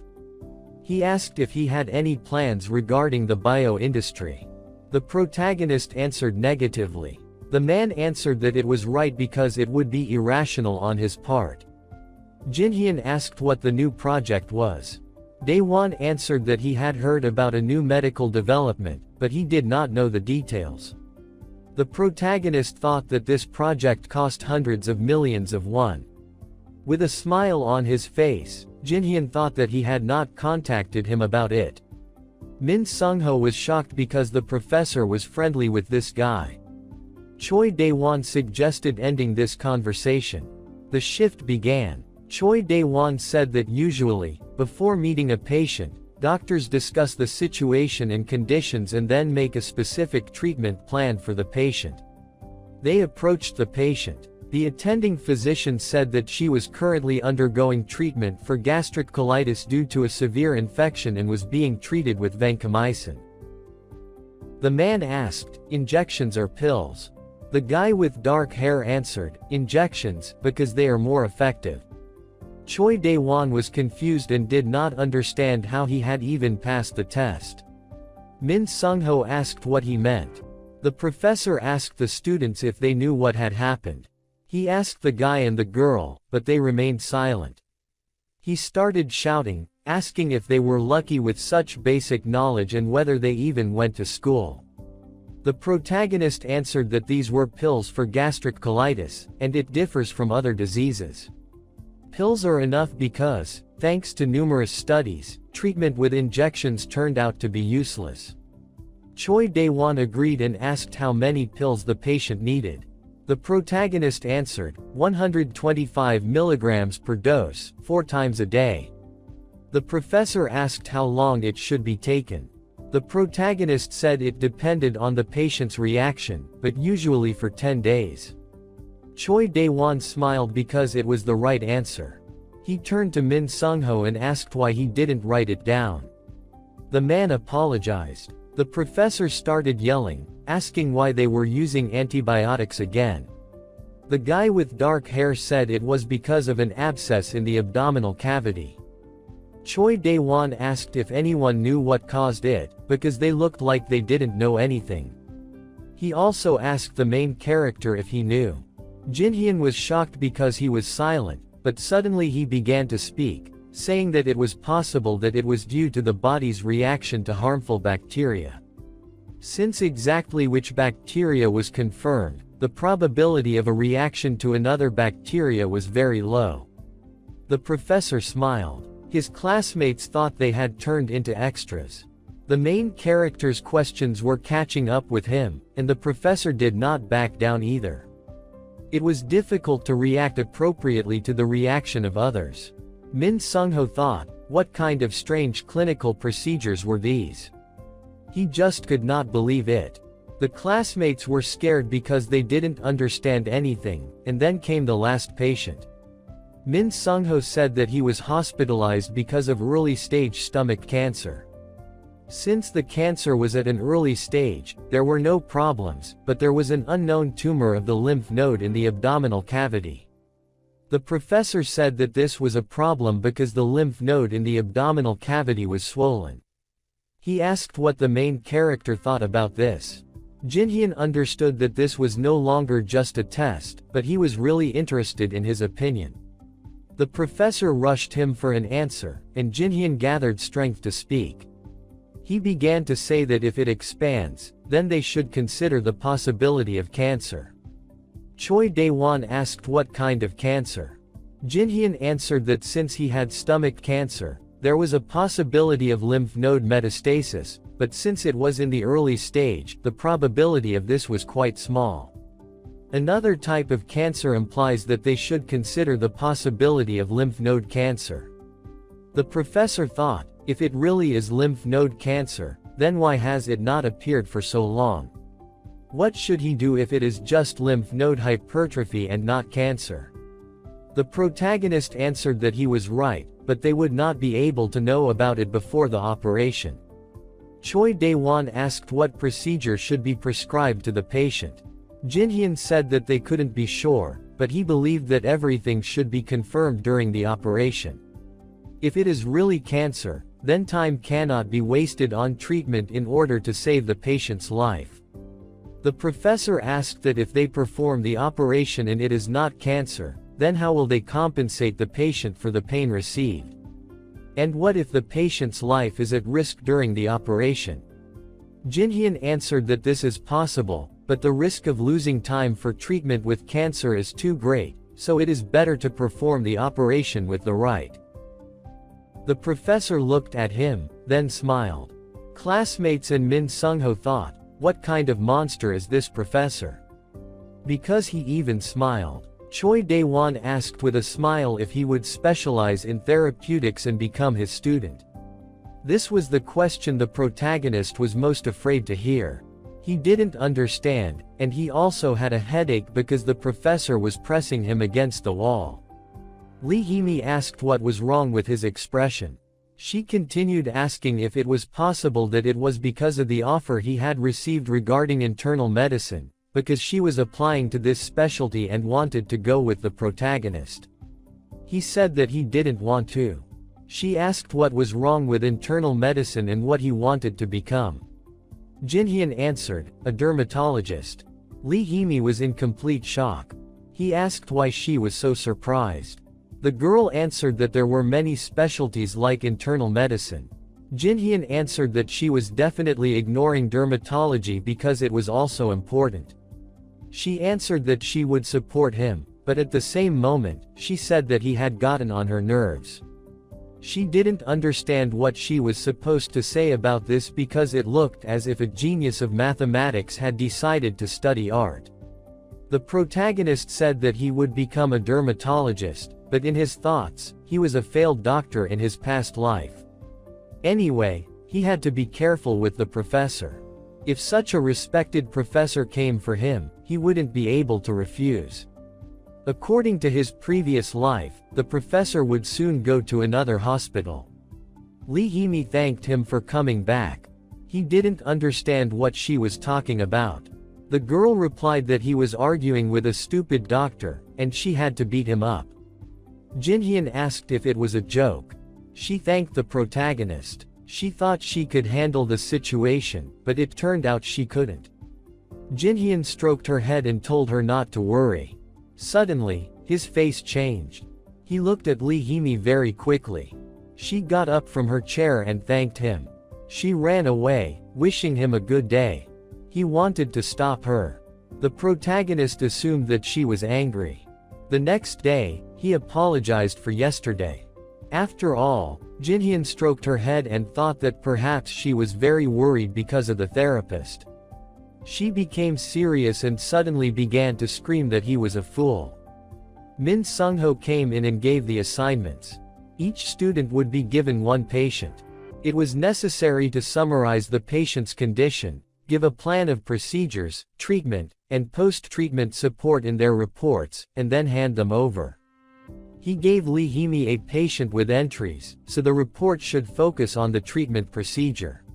He asked if he had any plans regarding the bio industry. The protagonist answered negatively. The man answered that it was right because it would be irrational on his part. Jinhyun asked what the new project was. Dae-won answered that he had heard about a new medical development, but he did not know the details. The protagonist thought that this project cost hundreds of millions of won. With a smile on his face, Jinhyun thought that he had not contacted him about it. Min Sung-ho was shocked because the professor was friendly with this guy. Choi Dae-won suggested ending this conversation. The shift began. Choi Dae-won said that usually, before meeting a patient, doctors discuss the situation and conditions and then make a specific treatment plan for the patient. They approached the patient. The attending physician said that she was currently undergoing treatment for gastric colitis due to a severe infection and was being treated with vancomycin. The man asked, "Injections or pills?" The guy with dark hair answered, "Injections, because they are more effective." Choi Dae-won was confused and did not understand how he had even passed the test. Min Sung-ho asked what he meant. The professor asked the students if they knew what had happened. He asked the guy and the girl, but they remained silent. He started shouting, asking if they were lucky with such basic knowledge and whether they even went to school. The protagonist answered that these were pills for gastric colitis, and it differs from other diseases. Pills are enough because, thanks to numerous studies, treatment with injections turned out to be useless. Choi Dae-won agreed and asked how many pills the patient needed. The protagonist answered, 125 milligrams per dose, 4 times a day. The professor asked how long it should be taken. The protagonist said it depended on the patient's reaction, but usually for 10 days. Choi Dae-won smiled because it was the right answer. He turned to Min Sung-ho and asked why he didn't write it down. The man apologized. The professor started yelling, asking why they were using antibiotics again. The guy with dark hair said it was because of an abscess in the abdominal cavity. Choi Dae-won asked if anyone knew what caused it, because they looked like they didn't know anything. He also asked the main character if he knew. Jin-hyun was shocked because he was silent, but suddenly he began to speak, saying that it was possible that it was due to the body's reaction to harmful bacteria. Since exactly which bacteria was confirmed, the probability of a reaction to another bacteria was very low. The professor smiled. His classmates thought they had turned into extras. The main character's questions were catching up with him, and the professor did not back down either. It was difficult to react appropriately to the reaction of others. Min Sung-ho thought, what kind of strange clinical procedures were these? He just could not believe it. The classmates were scared because they didn't understand anything, and then came the last patient. Min Sung-ho said that he was hospitalized because of early-stage stomach cancer. Since the cancer was at an early stage, there were no problems, but there was an unknown tumor of the lymph node in the abdominal cavity. The professor said that this was a problem because the lymph node in the abdominal cavity was swollen. He asked what the main character thought about this. Jin-hyun understood that this was no longer just a test, but he was really interested in his opinion. The professor rushed him for an answer, and Jin-hyun gathered strength to speak. He began to say that if it expands, then they should consider the possibility of cancer. Choi Dae-won asked what kind of cancer. Jin-hyun answered that since he had stomach cancer, there was a possibility of lymph node metastasis, but since it was in the early stage, the probability of this was quite small. Another type of cancer implies that they should consider the possibility of lymph node cancer. The professor thought, if it really is lymph node cancer, then why has it not appeared for so long? What should he do if it is just lymph node hypertrophy and not cancer? The protagonist answered that he was right, but they would not be able to know about it before the operation. Choi Dae-won asked what procedure should be prescribed to the patient. Jin-hyun said that they couldn't be sure, but he believed that everything should be confirmed during the operation. If it is really cancer, then time cannot be wasted on treatment in order to save the patient's life. The professor asked that if they perform the operation and it is not cancer, then how will they compensate the patient for the pain received? And what if the patient's life is at risk during the operation? Jin-hyun answered that this is possible, but the risk of losing time for treatment with cancer is too great, so it is better to perform the operation with the right. The professor looked at him, then smiled. Classmates and Min Sung-ho thought, what kind of monster is this professor? Because he even smiled. Choi Dae-won asked with a smile if he would specialize in therapeutics and become his student. This was the question the protagonist was most afraid to hear. He didn't understand, and he also had a headache because the professor was pressing him against the wall. Lee Hee-mi asked what was wrong with his expression. She continued asking if it was possible that it was because of the offer he had received regarding internal medicine, because she was applying to this specialty and wanted to go with the protagonist. He said that he didn't want to. She asked what was wrong with internal medicine and what he wanted to become. Jin-hyun answered, a dermatologist. Lee Hee-mi was in complete shock. He asked why she was so surprised. The girl answered that there were many specialties like internal medicine. Jin-hyun answered that she was definitely ignoring dermatology because it was also important. She answered that she would support him, but at the same moment, she said that he had gotten on her nerves. She didn't understand what she was supposed to say about this because it looked as if a genius of mathematics had decided to study art. The protagonist said that he would become a dermatologist, but in his thoughts, he was a failed doctor in his past life. Anyway, he had to be careful with the professor. If such a respected professor came for him, he wouldn't be able to refuse. According to his previous life, the professor would soon go to another hospital. Lee Hee-mi thanked him for coming back. He didn't understand what she was talking about. The girl replied that he was arguing with a stupid doctor, and she had to beat him up. Jin-hyun asked if it was a joke. She thanked the protagonist. She thought she could handle the situation, but it turned out she couldn't. Jin-hyun stroked her head and told her not to worry. Suddenly, his face changed. He looked at Lee Hee-mi very quickly. She got up from her chair and thanked him. She ran away, wishing him a good day. He wanted to stop her. The protagonist assumed that she was angry. The next day, he apologized for yesterday. After all, Jin-hyun stroked her head and thought that perhaps she was very worried because of the therapist. She became serious and suddenly began to scream that he was a fool. Min Sung-ho came in and gave the assignments. Each student would be given one patient. It was necessary to summarize the patient's condition, give a plan of procedures, treatment, and post-treatment support in their reports, and then hand them over. He gave Lee Hee-mi a patient with entries, so the report should focus on the treatment procedure.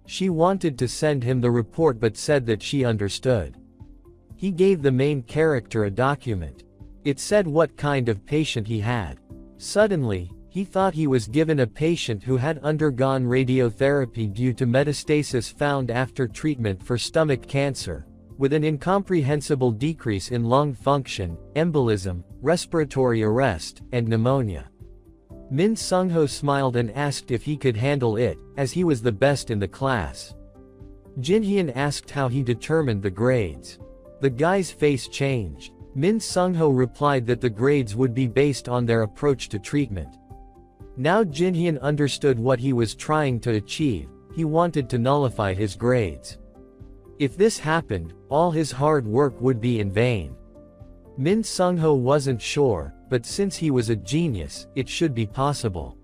She wanted to send him the report but said that she understood. He gave the main character a document. It said what kind of patient he had. Suddenly, he thought he was given a patient who had undergone radiotherapy due to metastasis found after treatment for stomach cancer, with an incomprehensible decrease in lung function, embolism, respiratory arrest, and pneumonia. Min Sung-ho smiled and asked if he could handle it, as he was the best in the class. Jin-hyun asked how he determined the grades. The guy's face changed. Min Sung-ho replied that the grades would be based on their approach to treatment. Now Jin-hyun understood what he was trying to achieve. He wanted to nullify his grades. If this happened, all his hard work would be in vain. Min Sung-ho wasn't sure, but since he was a genius, it should be possible.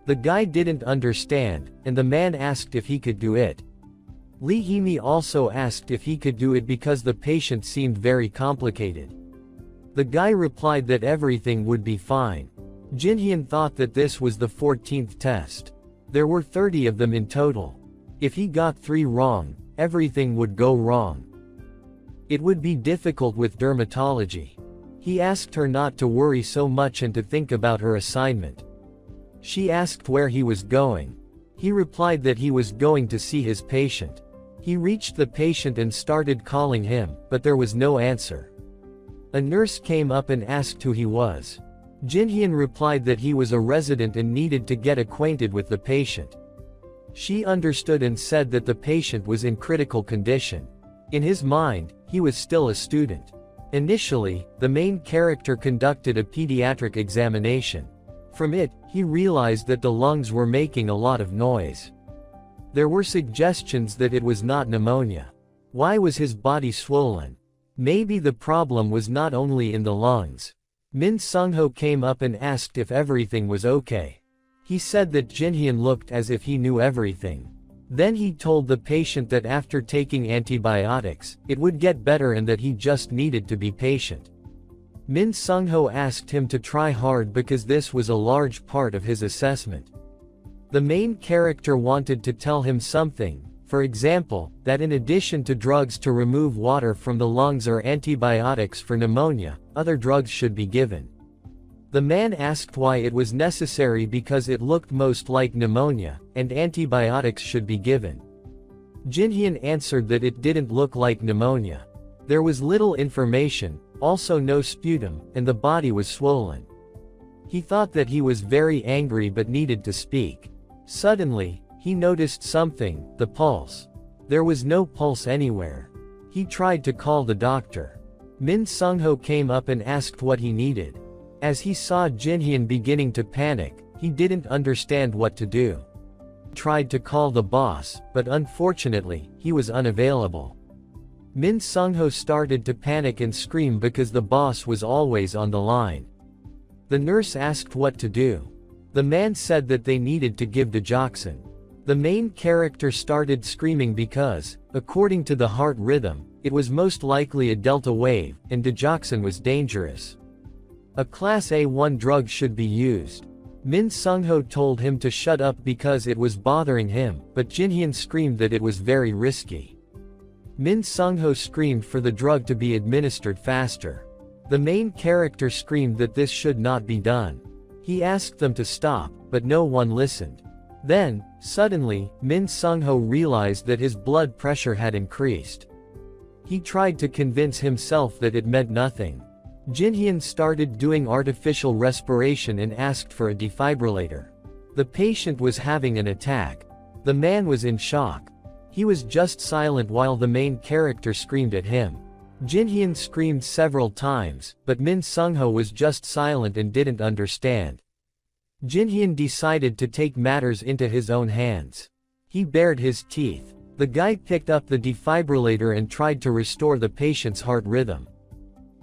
The guy didn't understand, and the man asked if he could do it. Lee Hee-mi also asked if he could do it because the patient seemed very complicated. The guy replied that everything would be fine. Jin-hyun thought that this was the 14th test. There were 30 of them in total. If he got 3 wrong, everything would go wrong. It would be difficult with dermatology. He asked her not to worry so much and to think about her assignment. She asked where he was going. He replied that he was going to see his patient. He reached the patient and started calling him, but there was no answer. A nurse came up and asked who he was. Jin-hyun replied that he was a resident and needed to get acquainted with the patient. She understood and said that the patient was in critical condition. In his mind, he was still a student. Initially, the main character conducted a pediatric examination. From it, he realized that the lungs were making a lot of noise. There were suggestions that it was not pneumonia. Why was his body swollen? Maybe the problem was not only in the lungs. Min Sung-ho came up and asked if everything was okay. He said that Jinhyun looked as if he knew everything. Then he told the patient that after taking antibiotics, it would get better and that he just needed to be patient. Min Sung-ho asked him to try hard because this was a large part of his assessment. The main character wanted to tell him something, for example, that in addition to drugs to remove water from the lungs or antibiotics for pneumonia, other drugs should be given. The man asked why it was necessary because it looked most like pneumonia, and antibiotics should be given. Jinhyun answered that it didn't look like pneumonia. There was little information, also no sputum, and the body was swollen. He thought that he was very angry but needed to speak. Suddenly, he noticed something, the pulse. There was no pulse anywhere. He tried to call the doctor. Min Sung-ho came up and asked what he needed. As he saw Jinhyun beginning to panic, he didn't understand what to do. He tried to call the boss, but unfortunately, he was unavailable. Min Sung-ho started to panic and scream because the boss was always on the line. The nurse asked what to do. The man said that they needed to give digoxin. The main character started screaming because, according to the heart rhythm, it was most likely a delta wave, and digoxin was dangerous. A class A1 drug should be used. Min Sung-ho told him to shut up because it was bothering him, but Jinhyun screamed that it was very risky. Min Sung-ho screamed for the drug to be administered faster. The main character screamed that this should not be done. He asked them to stop, but no one listened. Then, suddenly, Min Sung-ho realized that his blood pressure had increased. He tried to convince himself that it meant nothing. Jinhyun started doing artificial respiration and asked for a defibrillator. The patient was having an attack. The man was in shock. He was just silent while the main character screamed at him. Jinhyun screamed several times, but Min Sung-ho was just silent and didn't understand. Jinhyun decided to take matters into his own hands. He bared his teeth. The guy picked up the defibrillator and tried to restore the patient's heart rhythm.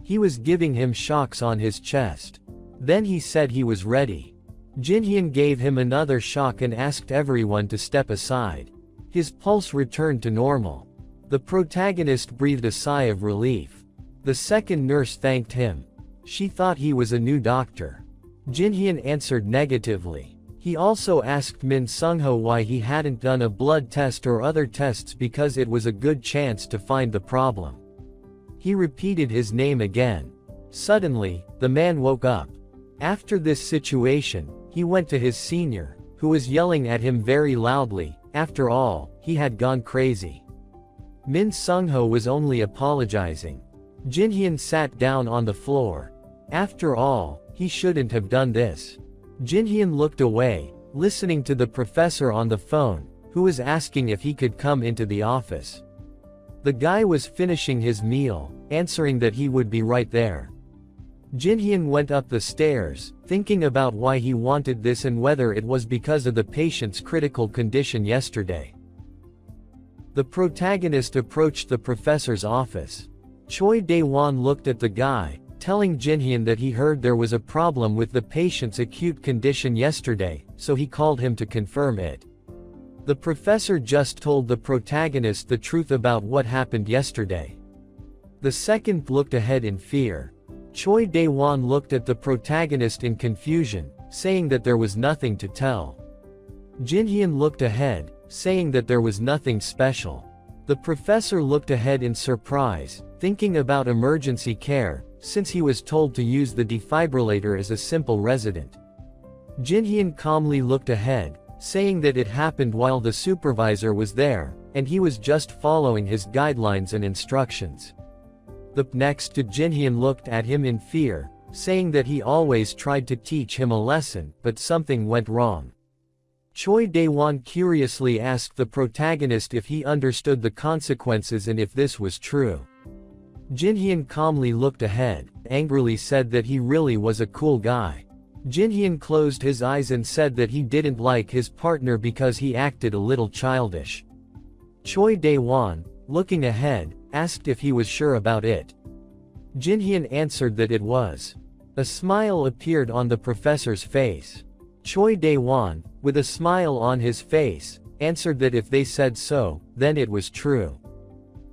He was giving him shocks on his chest. Then he said he was ready. Jinhyun gave him another shock and asked everyone to step aside. His pulse returned to normal. The protagonist breathed a sigh of relief. The second nurse thanked him. She thought he was a new doctor. Jinhyun answered negatively. He also asked Min Sung-ho why he hadn't done a blood test or other tests because it was a good chance to find the problem. He repeated his name again. Suddenly, the man woke up. After this situation, he went to his senior, who was yelling at him very loudly. After all, he had gone crazy. Min Sung-ho was only apologizing. Jinhyun sat down on the floor. After all, he shouldn't have done this. Jinhyun looked away, listening to the professor on the phone, who was asking if he could come into the office. The guy was finishing his meal, answering that he would be right there. Jinhyun went up the stairs, thinking about why he wanted this and whether it was because of the patient's critical condition yesterday. The protagonist approached the professor's office. Choi Dae-won looked at the guy, telling Jinhyun that he heard there was a problem with the patient's acute condition yesterday, so he called him to confirm it. The professor just told the protagonist the truth about what happened yesterday. The second looked ahead in fear. Choi Dae-won looked at the protagonist in confusion, saying that there was nothing to tell. Jinhyun looked ahead, saying that there was nothing special. The professor looked ahead in surprise, thinking about emergency care, since he was told to use the defibrillator as a simple resident. Jinhyun calmly looked ahead, saying that it happened while the supervisor was there, and he was just following his guidelines and instructions. The next to Jinhyun looked at him in fear, saying that he always tried to teach him a lesson, but something went wrong. Choi Dae-won curiously asked the protagonist if he understood the consequences and if this was true. Jinhyun calmly looked ahead, angrily said that he really was a cool guy. Jinhyun closed his eyes and said that he didn't like his partner because he acted a little childish. Choi Dae-won, looking ahead, asked if he was sure about it. Jinhyun answered that it was. A smile appeared on the professor's face. Choi Dae-won, with a smile on his face, answered that if they said so, then it was true.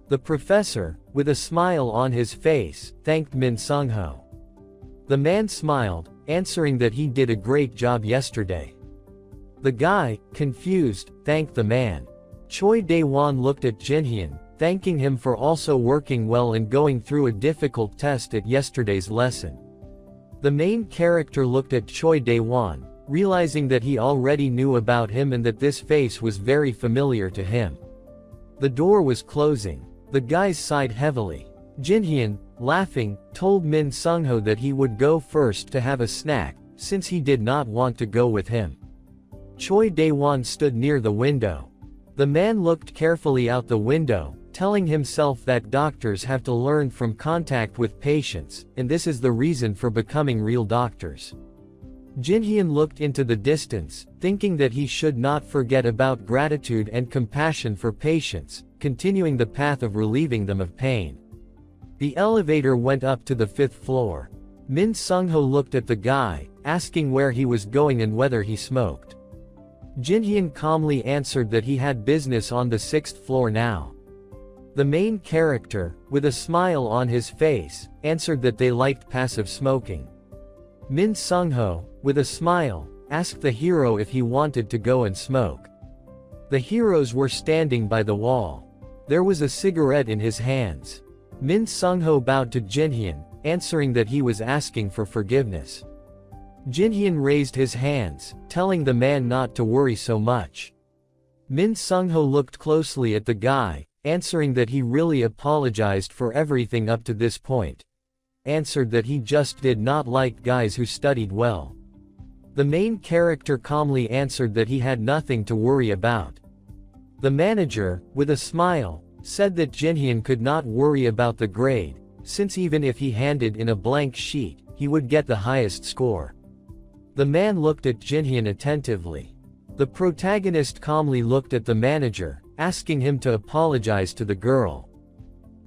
The professor, with a smile on his face, thanked Min Sung-ho. The man smiled, answering that he did a great job yesterday. The guy, confused, thanked the man. Choi Dae-won looked at Jinhyun, thanking him for also working well and going through a difficult test at yesterday's lesson. The main character looked at Choi Dae-won, realizing that he already knew about him and that this face was very familiar to him. The door was closing. The guys sighed heavily. Jinhyun, laughing, told Min Sung-ho that he would go first to have a snack, since he did not want to go with him. Choi Dae-won stood near the window. The man looked carefully out the window, telling himself that doctors have to learn from contact with patients, and this is the reason for becoming real doctors. Jinhyun looked into the distance, thinking that he should not forget about gratitude and compassion for patients, continuing the path of relieving them of pain. The elevator went up to the 5th floor. Min Sung-ho looked at the guy, asking where he was going and whether he smoked. Jinhyun calmly answered that he had business on the 6th floor now. The main character, with a smile on his face, answered that they liked passive smoking. Min Sung-ho, with a smile, asked the hero if he wanted to go and smoke. The heroes were standing by the wall. There was a cigarette in his hands. Min Sung-ho bowed to Jinhyun, answering that he was asking for forgiveness. Jinhyun raised his hands, telling the man not to worry so much. Min Sung-ho looked closely at the guy, answering that he really apologized for everything up to this point. Answered that he just did not like guys who studied well. The main character calmly answered that he had nothing to worry about. The manager, with a smile, said that Jinhyun could not worry about the grade, since even if he handed in a blank sheet, he would get the highest score. The man looked at Jinhyun attentively. The protagonist calmly looked at the manager, asking him to apologize to the girl.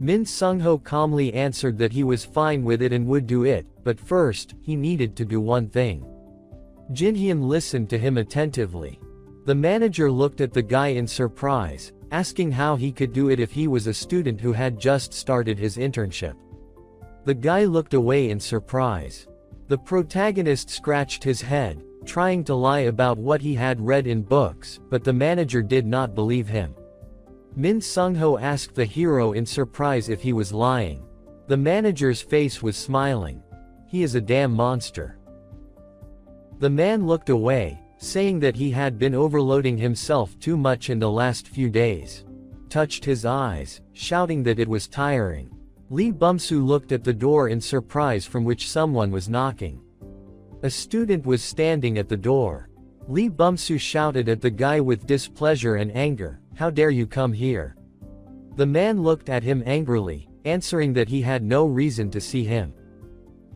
Min Sung-ho calmly answered that he was fine with it and would do it, but first, he needed to do one thing. Jinhyun listened to him attentively. The manager looked at the guy in surprise, asking how he could do it if he was a student who had just started his internship. The guy looked away in surprise. The protagonist scratched his head, trying to lie about what he had read in books, but the manager did not believe him. Min Sung-ho asked the hero in surprise if he was lying. The manager's face was smiling. He is a damn monster. The man looked away, saying that he had been overloading himself too much in the last few days. Touched his eyes, shouting that it was tiring. Lee Bum-soo looked at the door in surprise from which someone was knocking. A student was standing at the door. Lee Bum-soo shouted at the guy with displeasure and anger, "How dare you come here?" The man looked at him angrily, answering that he had no reason to see him.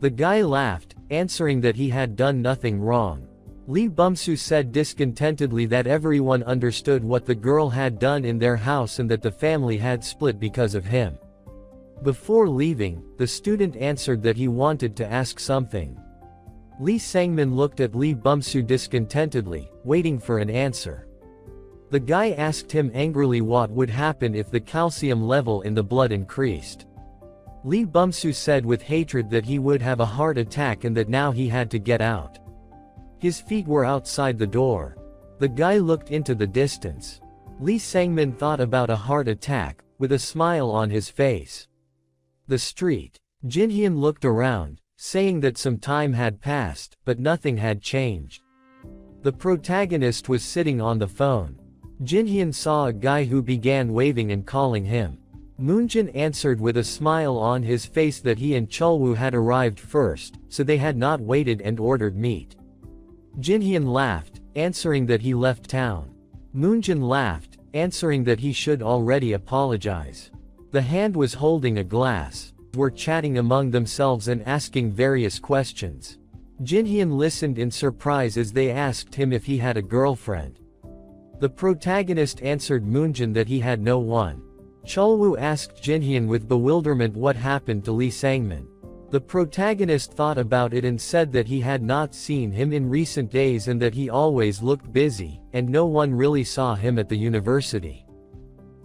The guy laughed, answering that he had done nothing wrong. Lee Bum-soo said discontentedly that everyone understood what the girl had done in their house and that the family had split because of him. Before leaving, the student answered that he wanted to ask something. Lee Sangmin looked at Lee Bum-soo discontentedly, waiting for an answer. The guy asked him angrily what would happen if the calcium level in the blood increased. Lee Bum-soo said with hatred that he would have a heart attack and that now he had to get out. His feet were outside the door. The guy looked into the distance. Lee Sangmin thought about a heart attack, with a smile on his face. The street. Jinhyun looked around, saying that some time had passed, but nothing had changed. The protagonist was sitting on the phone. Jinhyun saw a guy who began waving and calling him. Moonjin answered with a smile on his face that he and Chulwoo had arrived first, so they had not waited and ordered meat. Jinhyun laughed, answering that he left town. Moonjin laughed, answering that he should already apologize. The hand was holding a glass. Were chatting among themselves and asking various questions. Jinhyun listened in surprise as they asked him if he had a girlfriend. The protagonist answered Moonjin that he had no one. Chulwoo asked Jinhyun with bewilderment what happened to Lee Sangmin. The protagonist thought about it and said that he had not seen him in recent days and that he always looked busy, and no one really saw him at the university.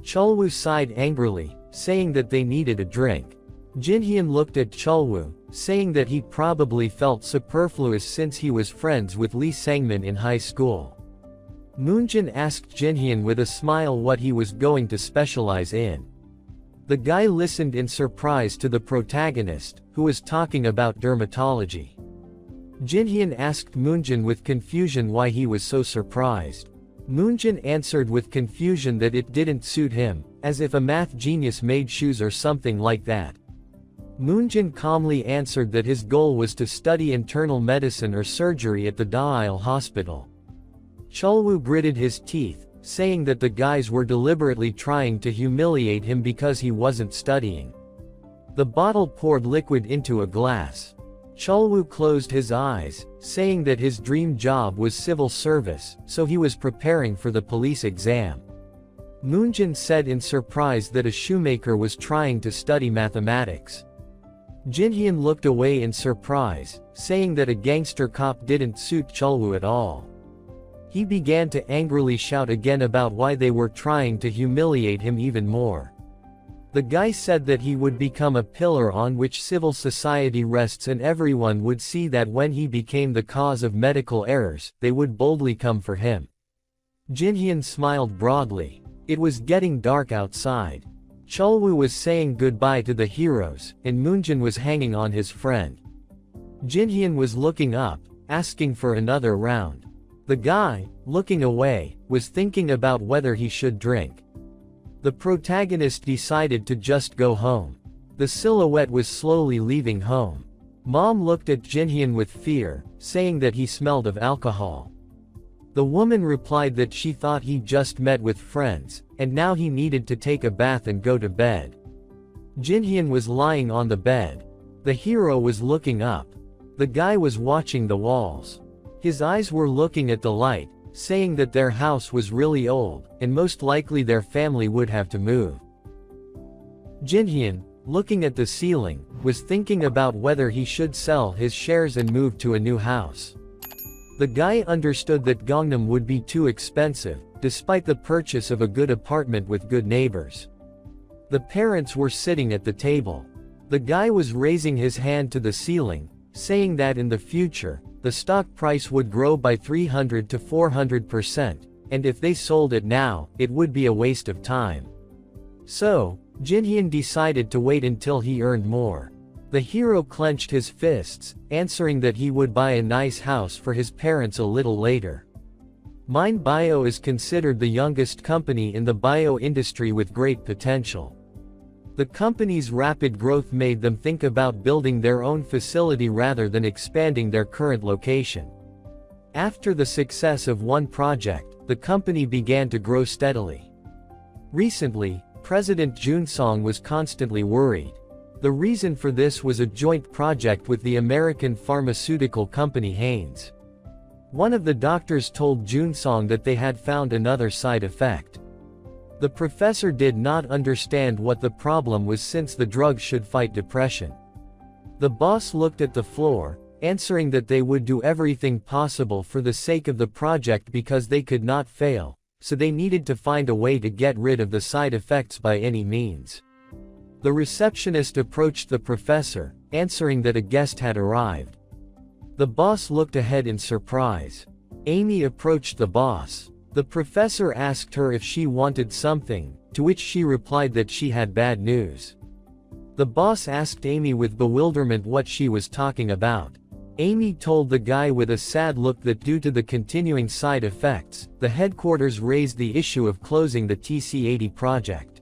Chulwoo sighed angrily, saying that they needed a drink. Jinhyun looked at Chulwoo, saying that he probably felt superfluous since he was friends with Lee Sangmin in high school. Moonjin asked Jinhyun with a smile what he was going to specialize in. The guy listened in surprise to the protagonist, who was talking about dermatology. Jinhyun asked Moonjin with confusion why he was so surprised. Moonjin answered with confusion that it didn't suit him, as if a math genius made shoes or something like that. Moonjin calmly answered that his goal was to study internal medicine or surgery at the Daeil hospital. Chulwoo gritted his teeth, saying that the guys were deliberately trying to humiliate him because he wasn't studying. The bottle poured liquid into a glass. Chulwoo closed his eyes, saying that his dream job was civil service, so he was preparing for the police exam. Moonjin said in surprise that a shoemaker was trying to study mathematics. Jinhyun looked away in surprise, saying that a gangster cop didn't suit Chulwoo at all. He began to angrily shout again about why they were trying to humiliate him even more. The guy said that he would become a pillar on which civil society rests and everyone would see that when he became the cause of medical errors, they would boldly come for him. Jinhyun smiled broadly. It was getting dark outside. Chulwoo was saying goodbye to the heroes, and Moonjin was hanging on his friend. Jinhyun was looking up, asking for another round. The guy, looking away, was thinking about whether he should drink. The protagonist decided to just go home. The silhouette was slowly leaving home. Mom looked at Jinhyun with fear, saying that he smelled of alcohol. The woman replied that she thought he just met with friends, and now he needed to take a bath and go to bed. Jinhyun was lying on the bed. The hero was looking up. The guy was watching the walls. His eyes were looking at the light, saying that their house was really old, and most likely their family would have to move. Jinhyun, looking at the ceiling, was thinking about whether he should sell his shares and move to a new house. The guy understood that Gangnam would be too expensive, despite the purchase of a good apartment with good neighbors. The parents were sitting at the table. The guy was raising his hand to the ceiling, saying that in the future, the stock price would grow by 300 to 400%, and if they sold it now, it would be a waste of time. So, Jinhyun decided to wait until he earned more. The hero clenched his fists, answering that he would buy a nice house for his parents a little later. Mind Bio is considered the youngest company in the bio industry with great potential. The company's rapid growth made them think about building their own facility rather than expanding their current location. After the success of one project, the company began to grow steadily. Recently, President Junsong was constantly worried. The reason for this was a joint project with the American pharmaceutical company Hanes. One of the doctors told Junsong that they had found another side effect. The professor did not understand what the problem was since the drug should fight depression. The boss looked at the floor, answering that they would do everything possible for the sake of the project because they could not fail, so they needed to find a way to get rid of the side effects by any means. The receptionist approached the professor, answering that a guest had arrived. The boss looked ahead in surprise. Amy approached the boss. The professor asked her if she wanted something, to which she replied that she had bad news. The boss asked Amy with bewilderment what she was talking about. Amy told the guy with a sad look that due to the continuing side effects, the headquarters raised the issue of closing the TC-80 project.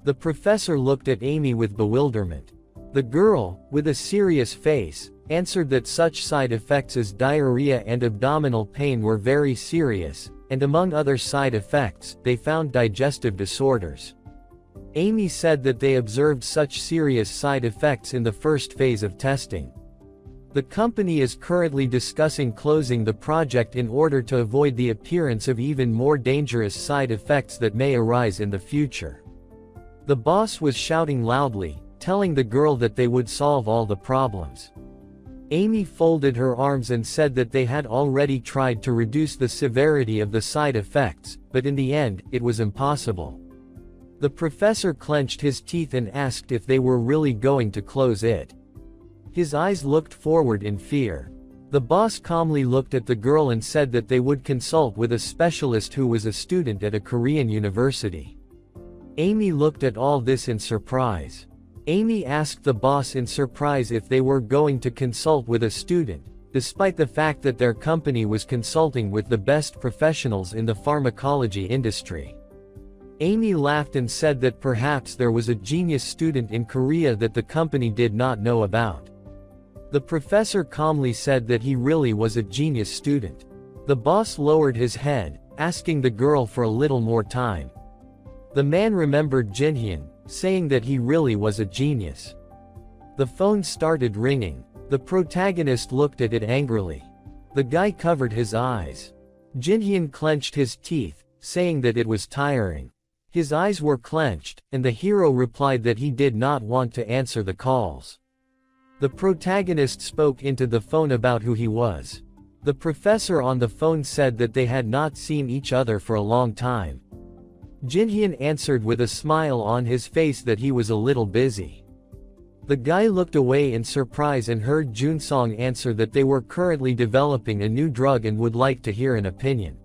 The professor looked at Amy with bewilderment. The girl, with a serious face, answered that such side effects as diarrhea and abdominal pain were very serious, and among other side effects, they found digestive disorders. Amy said that they observed such serious side effects in the first phase of testing. The company is currently discussing closing the project in order to avoid the appearance of even more dangerous side effects that may arise in the future. The boss was shouting loudly, telling the girl that they would solve all the problems. Amy folded her arms and said that they had already tried to reduce the severity of the side effects, but in the end, it was impossible. The professor clenched his teeth and asked if they were really going to close it. His eyes looked forward in fear. The boss calmly looked at the girl and said that they would consult with a specialist who was a student at a Korean university. Amy looked at all this in surprise. Amy asked the boss in surprise if they were going to consult with a student, despite the fact that their company was consulting with the best professionals in the pharmacology industry. Amy laughed and said that perhaps there was a genius student in Korea that the company did not know about. The professor calmly said that he really was a genius student. The boss lowered his head, asking the girl for a little more time. The man remembered Jinhyun, saying that he really was a genius. The phone started ringing. The protagonist looked at it angrily. The guy covered his eyes. Jinhyun clenched his teeth, saying that it was tiring. His eyes were clenched, and the hero replied that he did not want to answer the calls. The protagonist spoke into the phone about who he was. The professor on the phone said that they had not seen each other for a long time. Jinhyun answered with a smile on his face that he was a little busy. The guy looked away in surprise and heard Junsong answer that they were currently developing a new drug and would like to hear an opinion.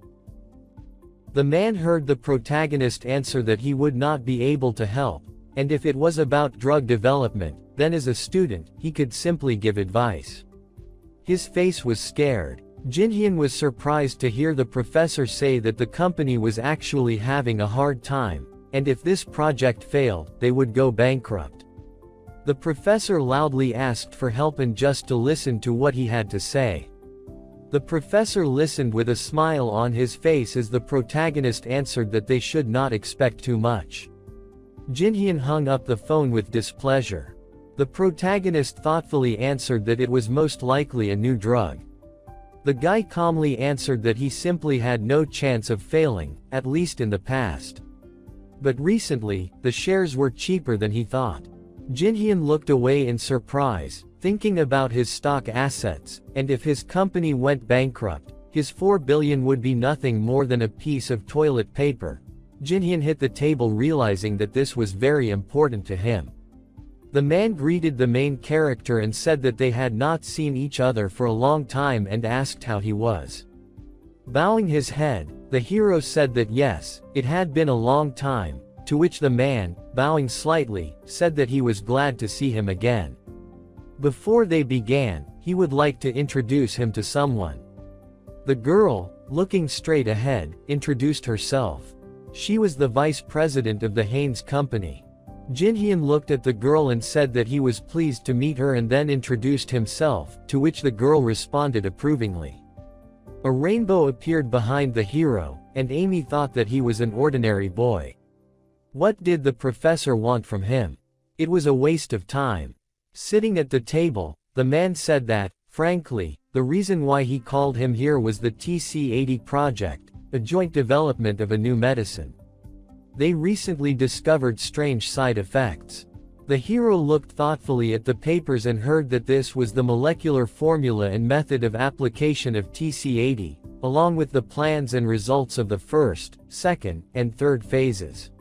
The man heard the protagonist answer that he would not be able to help, and if it was about drug development, then as a student, he could simply give advice. His face was scared. Jinhyun was surprised to hear the professor say that the company was actually having a hard time, and if this project failed, they would go bankrupt. The professor loudly asked for help and just to listen to what he had to say. The professor listened with a smile on his face as the protagonist answered that they should not expect too much. Jinhyun hung up the phone with displeasure. The protagonist thoughtfully answered that it was most likely a new drug. The guy calmly answered that he simply had no chance of failing, at least in the past. But recently, the shares were cheaper than he thought. Jinhyun looked away in surprise, thinking about his stock assets, and if his company went bankrupt, his 4 billion would be nothing more than a piece of toilet paper. Jinhyun hit the table realizing that this was very important to him. The man greeted the main character and said that they had not seen each other for a long time and asked how he was. Bowing his head, the hero said that yes, it had been a long time, to which the man, bowing slightly, said that he was glad to see him again. Before they began, he would like to introduce him to someone. The girl, looking straight ahead, introduced herself. She was the vice president of the Haynes Company. Jinhyun looked at the girl and said that he was pleased to meet her and then introduced himself, to which the girl responded approvingly. A rainbow appeared behind the hero, and Amy thought that he was an ordinary boy. What did the professor want from him? It was a waste of time. Sitting at the table, the man said that, frankly, the reason why he called him here was the TC-80 project, a joint development of a new medicine. They recently discovered strange side effects. The hero looked thoughtfully at the papers and heard that this was the molecular formula and method of application of TC-80, along with the plans and results of the first, second, and third phases.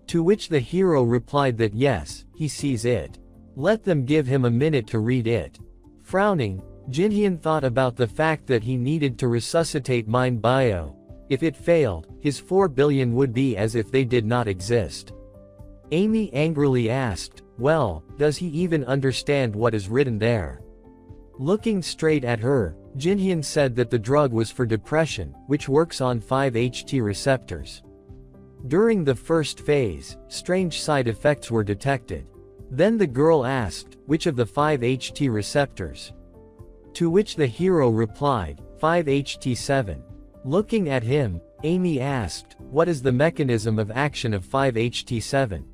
To which the hero replied that yes, he sees it. Let them give him a minute to read it. Frowning, Jinhyun thought about the fact that he needed to resuscitate Mind Bio. If it failed, his 4 billion would be as if they did not exist. Amy angrily asked, well, does he even understand what is written there? Looking straight at her, Jinhyun said that the drug was for depression, which works on 5-HT receptors. During the first phase, strange side effects were detected. Then the girl asked, which of the 5-HT receptors? To which the hero replied, 5-HT7. Looking at him, Amy asked, what is the mechanism of action of 5-HT7?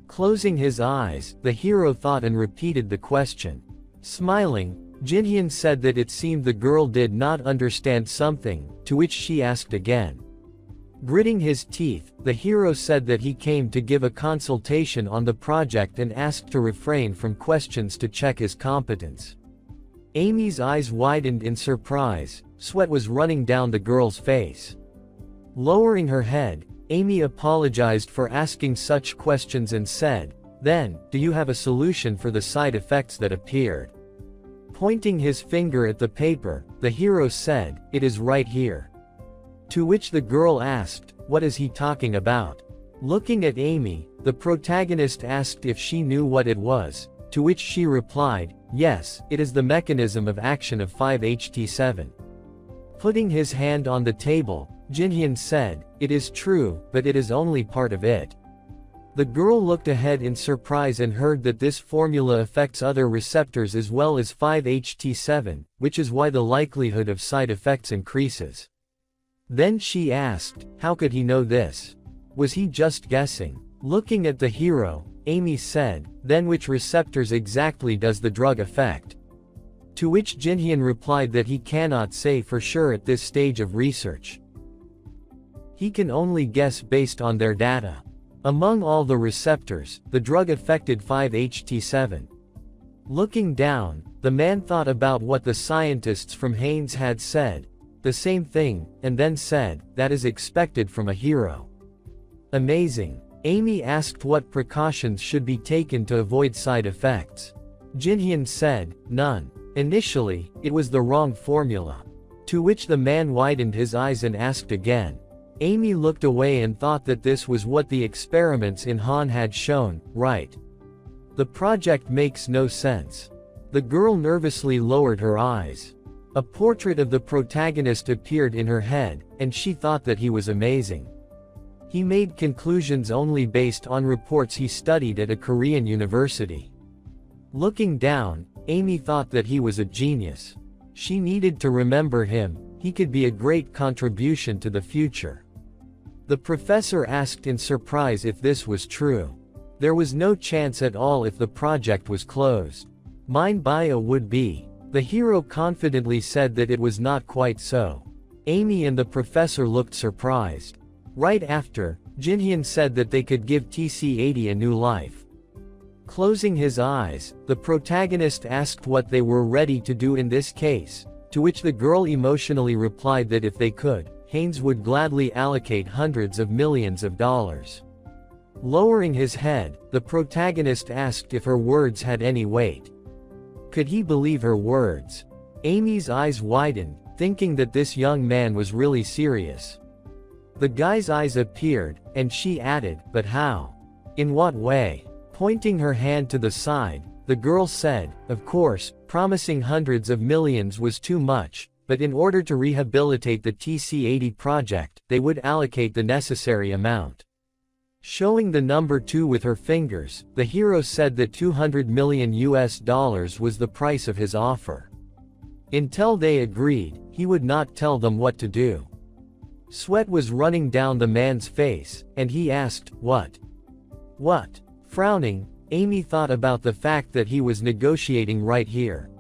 Closing his eyes, the hero thought and repeated the question. Smiling, Jinhyun said that it seemed the girl did not understand something, to which she asked again. Gritting his teeth, the hero said that he came to give a consultation on the project and asked to refrain from questions to check his competence. Amy's eyes widened in surprise, sweat was running down the girl's face. Lowering her head, Amy apologized for asking such questions and said, "Then, do you have a solution for the side effects that appeared?" Pointing his finger at the paper, the hero said, "It is right here." To which the girl asked, "What is he talking about?" Looking at Amy, the protagonist asked if she knew what it was, to which she replied, "Yes, it is the mechanism of action of 5-HT7. Putting his hand on the table, Jinhyun said, "It is true, but it is only part of it." The girl looked ahead in surprise and heard that this formula affects other receptors as well as 5-HT7, which is why the likelihood of side effects increases. Then she asked, how could he know this? Was he just guessing? Looking at the hero, Amy said, "Then which receptors exactly does the drug affect?" To which Jinhyun replied that he cannot say for sure at this stage of research. He can only guess based on their data. Among all the receptors, the drug affected 5-HT7. Looking down, the man thought about what the scientists from Haynes had said, the same thing, and then said, "That is expected from a hero." Amazing. Amy asked what precautions should be taken to avoid side effects. Jinhyun said, "None." Initially, it was the wrong formula. To which the man widened his eyes and asked again. Amy looked away and thought that this was what the experiments in Han had shown, right? The project makes no sense. The girl nervously lowered her eyes. A portrait of the protagonist appeared in her head, and she thought that he was amazing. He made conclusions only based on reports he studied at a Korean university. Looking down, Amy thought that he was a genius. She needed to remember him, he could be a great contribution to the future. The professor asked in surprise if this was true. There was no chance at all if the project was closed. Mind bio would be. The hero confidently said that it was not quite so. Amy and the professor looked surprised. Right after, Jinhyun said that they could give TC-80 a new life. Closing his eyes, the protagonist asked what they were ready to do in this case, to which the girl emotionally replied that if they could, Haynes would gladly allocate hundreds of millions of dollars. Lowering his head, the protagonist asked if her words had any weight. Could he believe her words? Amy's eyes widened, thinking that this young man was really serious. The guy's eyes appeared, and she added, "But how? In what way?" Pointing her hand to the side, the girl said, "Of course, promising hundreds of millions was too much, but in order to rehabilitate the TC-80 project, they would allocate the necessary amount." Showing the number 2 with her fingers, the hero said that $200 million was the price of his offer. Until they agreed, he would not tell them what to do. Sweat was running down the man's face, and he asked, "What? What?" Frowning, Amy thought about the fact that he was negotiating right here.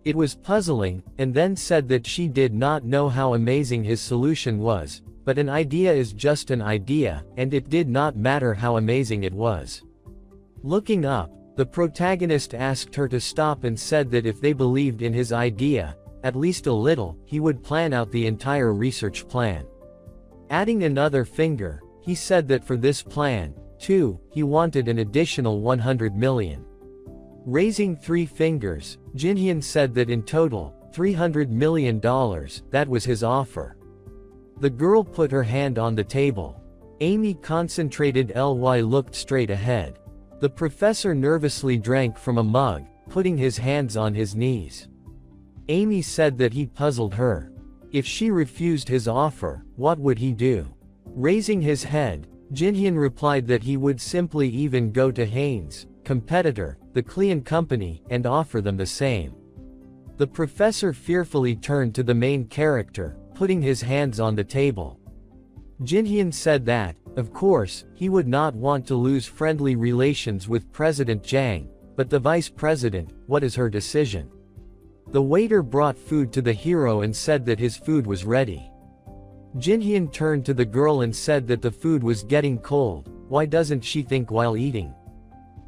It was puzzling, and then said that she did not know how amazing his solution was, but an idea is just an idea, and it did not matter how amazing it was. Looking up, the protagonist asked her to stop and said that if they believed in his idea, at least a little, he would plan out the entire research plan. Adding another finger, he said that for this plan, too, he wanted an additional 100 million. Raising 3 fingers, Jinhyun said that in total, $300 million, that was his offer. The girl put her hand on the table. Amy concentrated looked straight ahead. The professor nervously drank from a mug, putting his hands on his knees. Amy said that he puzzled her. If she refused his offer, what would he do? Raising his head, Jinhyun replied that he would simply even go to Haynes, competitor, the Kleon company, and offer them the same. The professor fearfully turned to the main character, putting his hands on the table. Jinhyun said that, of course, he would not want to lose friendly relations with President Jang, but the vice president, what is her decision? The waiter brought food to the hero and said that his food was ready. Jinhyun turned to the girl and said that the food was getting cold, why doesn't she think while eating?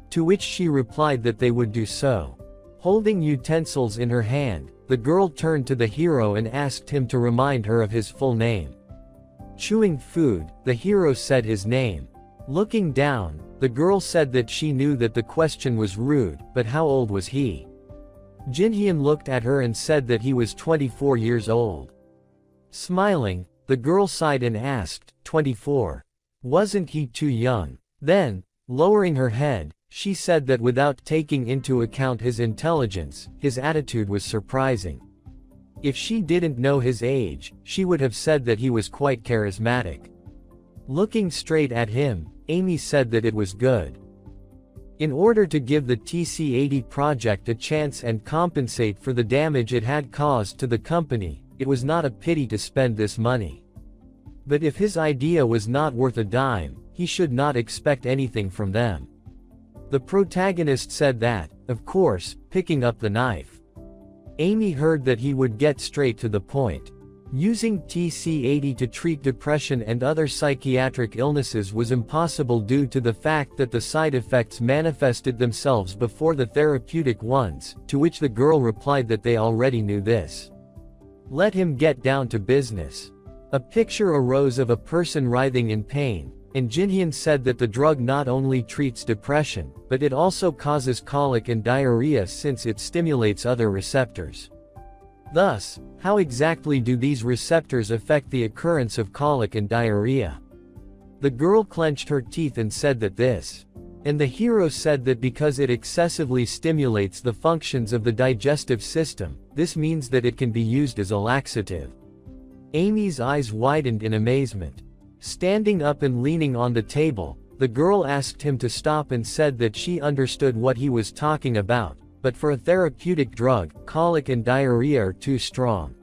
To which she replied that they would do so. Holding utensils in her hand, the girl turned to the hero and asked him to remind her of his full name. Chewing food, the hero said his name. Looking down, the girl said that she knew that the question was rude, but how old was he? Jinhyun looked at her and said that he was 24 years old. Smiling, the girl sighed and asked, 24. Wasn't he too young? Then, lowering her head, she said that without taking into account his intelligence, his attitude was surprising. If she didn't know his age, she would have said that he was quite charismatic. Looking straight at him, Amy said that it was good. In order to give the TC-80 project a chance and compensate for the damage it had caused to the company, it was not a pity to spend this money. But if his idea was not worth a dime, he should not expect anything from them. The protagonist said that, of course, picking up the knife. Amy heard that he would get straight to the point. Using TC-80 to treat depression and other psychiatric illnesses was impossible due to the fact that the side effects manifested themselves before the therapeutic ones, to which the girl replied that they already knew this. Let him get down to business. A picture arose of a person writhing in pain, and Jinhyun said that the drug not only treats depression, but it also causes colic and diarrhea since it stimulates other receptors. Thus, how exactly do these receptors affect the occurrence of colic and diarrhea? The girl clenched her teeth and said that this. And the hero said that because it excessively stimulates the functions of the digestive system, this means that it can be used as a laxative. Amy's eyes widened in amazement. Standing up and leaning on the table, the girl asked him to stop and said that she understood what he was talking about, but for a therapeutic drug, colic and diarrhea are too strong.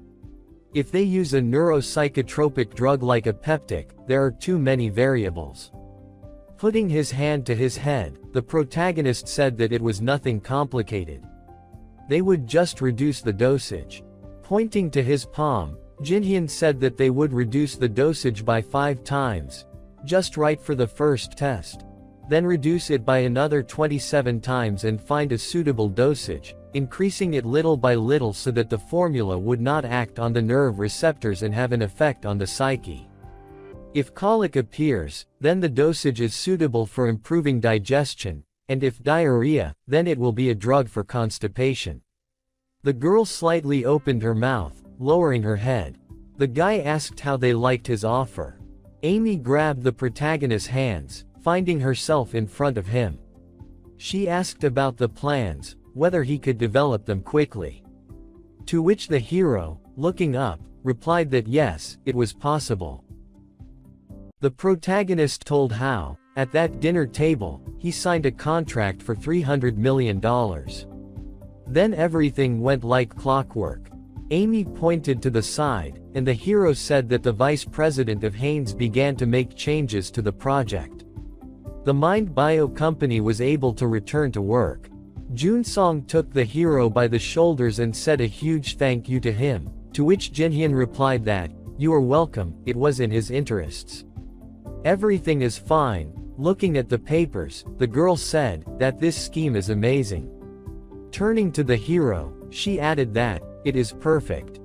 If they use a neuropsychotropic drug like a peptic, there are too many variables. Putting his hand to his head, the protagonist said that it was nothing complicated. They would just reduce the dosage. Pointing to his palm, Jinhyun said that they would reduce the dosage by 5 times, just right for the first test. Then reduce it by another 27 times and find a suitable dosage, increasing it little by little so that the formula would not act on the nerve receptors and have an effect on the psyche. If colic appears, then the dosage is suitable for improving digestion, and if diarrhea, then it will be a drug for constipation. The girl slightly opened her mouth, lowering her head. The guy asked how they liked his offer. Amy grabbed the protagonist's hands, finding herself in front of him. She asked about the plans, whether he could develop them quickly. To which the hero, looking up, replied that yes, it was possible. The protagonist told how, at that dinner table, he signed a contract for $300 million. Then everything went like clockwork. Amy pointed to the side, and the hero said that the vice president of Haynes began to make changes to the project. The Mind Bio company was able to return to work. Junsong took the hero by the shoulders and said a huge thank you to him, to which Jinhyun replied that, "You are welcome, it was in his interests." Everything is fine. Looking at the papers, the girl said that this scheme is amazing. Turning to the hero, she added that, "It is perfect."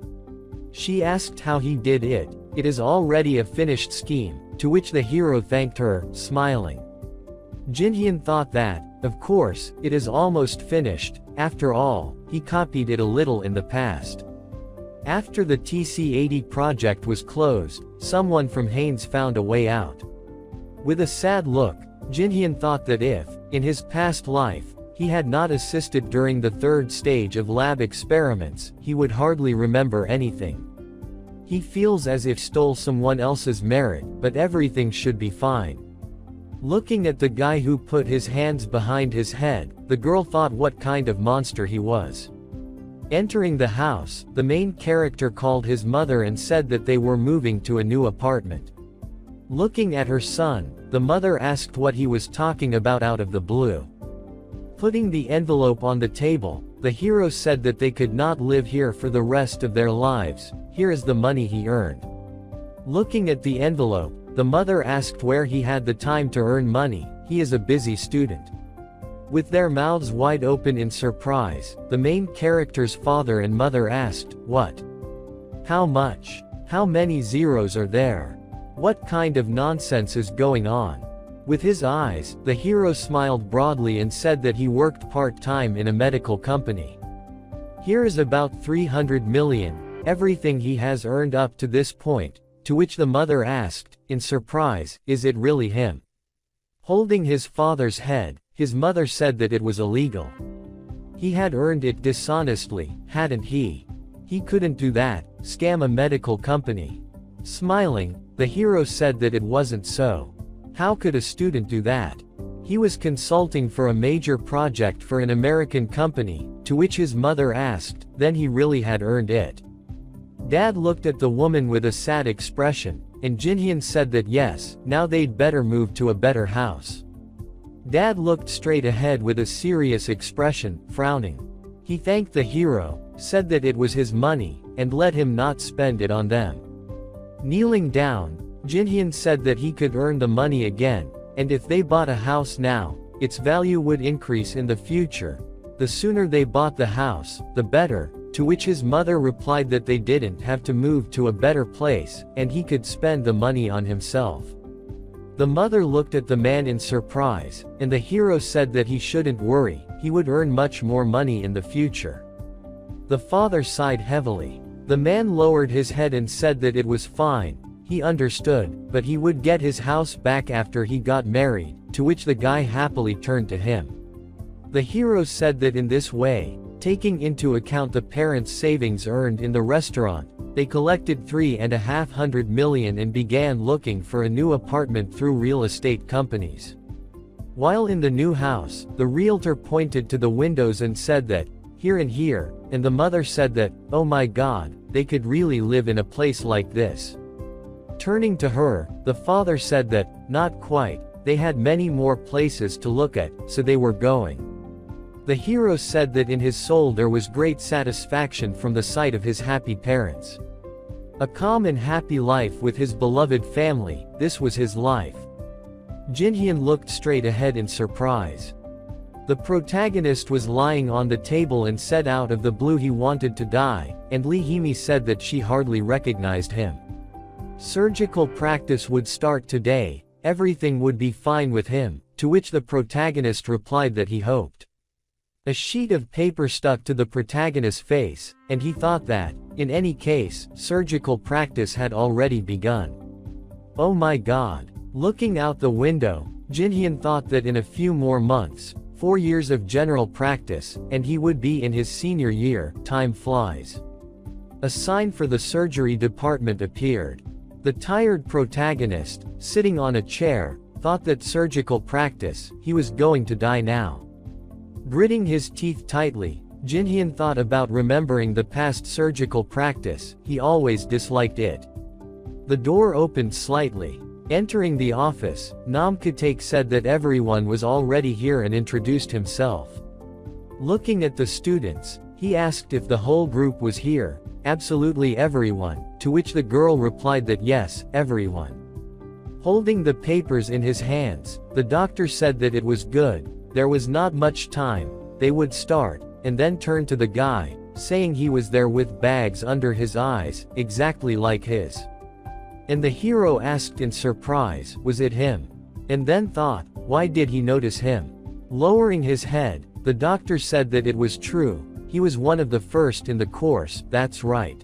She asked how he did it. "It is already a finished scheme," to which the hero thanked her, smiling. Jinhyun thought that, of course, it is almost finished, after all, he copied it a little in the past. After the TC-80 project was closed, someone from Haynes found a way out. With a sad look, Jinhyun thought that if, in his past life, he had not assisted during the 3rd stage of lab experiments, he would hardly remember anything. He feels as if stole someone else's merit, but everything should be fine. Looking at the guy who put his hands behind his head, the girl thought what kind of monster he was. Entering the house, the main character called his mother and said that they were moving to a new apartment. Looking at her son, the mother asked what he was talking about out of the blue. Putting the envelope on the table, The hero said that they could not live here for the rest of their lives. Here is the money he earned. Looking at the envelope, the mother asked where he had the time to earn money. He is a busy student. With their mouths wide open in surprise, the main character's father and mother asked, "What? How much? How many zeros are there? What kind of nonsense is going on?" With his eyes, the hero smiled broadly and said that he worked part-time in a medical company. Here is about 300 million, everything he has earned up to this point, to which the mother asked, in surprise, "Is it really him?" Holding his father's head, his mother said that it was illegal. He had earned it dishonestly, hadn't he? He couldn't do that, scam a medical company. Smiling, the hero said that it wasn't so. How could a student do that? He was consulting for a major project for an American company, to which his mother asked, then he really had earned it. Dad looked at the woman with a sad expression, and Jinhyun said that yes, now they'd better move to a better house. Dad looked straight ahead with a serious expression, frowning. He thanked the hero, said that it was his money, and let him not spend it on them. Kneeling down, Jinhyun said that he could earn the money again, and if they bought a house now, its value would increase in the future. The sooner they bought the house, the better, to which his mother replied that they didn't have to move to a better place, and he could spend the money on himself. The mother looked at the man in surprise, and the hero said that he shouldn't worry, he would earn much more money in the future. The father sighed heavily. The man lowered his head and said that it was fine, he understood, but he would get his house back after he got married, to which the guy happily turned to him. The hero said that in this way, taking into account the parents' savings earned in the restaurant, they collected 350 million and began looking for a new apartment through real estate companies. While in the new house, the realtor pointed to the windows and said that, "Here and here," and the mother said that, "Oh my God, they could really live in a place like this." Turning to her, the father said that, "Not quite, they had many more places to look at, so they were going." The hero said that in his soul there was great satisfaction from the sight of his happy parents. A calm and happy life with his beloved family, this was his life. Jinhyun looked straight ahead in surprise. The protagonist was lying on the table and said out of the blue he wanted to die, and Lee Hee-mi said that she hardly recognized him. Surgical practice would start today, everything would be fine with him, to which the protagonist replied that he hoped. A sheet of paper stuck to the protagonist's face, and he thought that, in any case, surgical practice had already begun. Oh my God. Looking out the window, Jinhyun thought that in a few more months, 4 years of general practice, and he would be in his senior year. Time flies. A sign for the surgery department appeared. The tired protagonist, sitting on a chair, thought that surgical practice, he was going to die now. Gritting his teeth tightly, Jinhyun thought about remembering the past surgical practice, he always disliked it. The door opened slightly. Entering the office, Nam Katek said that everyone was already here and introduced himself. Looking at the students, he asked if the whole group was here. Absolutely everyone, to which the girl replied that yes, everyone. Holding the papers in his hands, the doctor said that it was good. There was not much time, they would start, and then turn to the guy, saying he was there with bags under his eyes, exactly like his. And the hero asked in surprise, was it him? And then thought, why did he notice him? Lowering his head, the doctor said that it was true, he was one of the first in the course, that's right.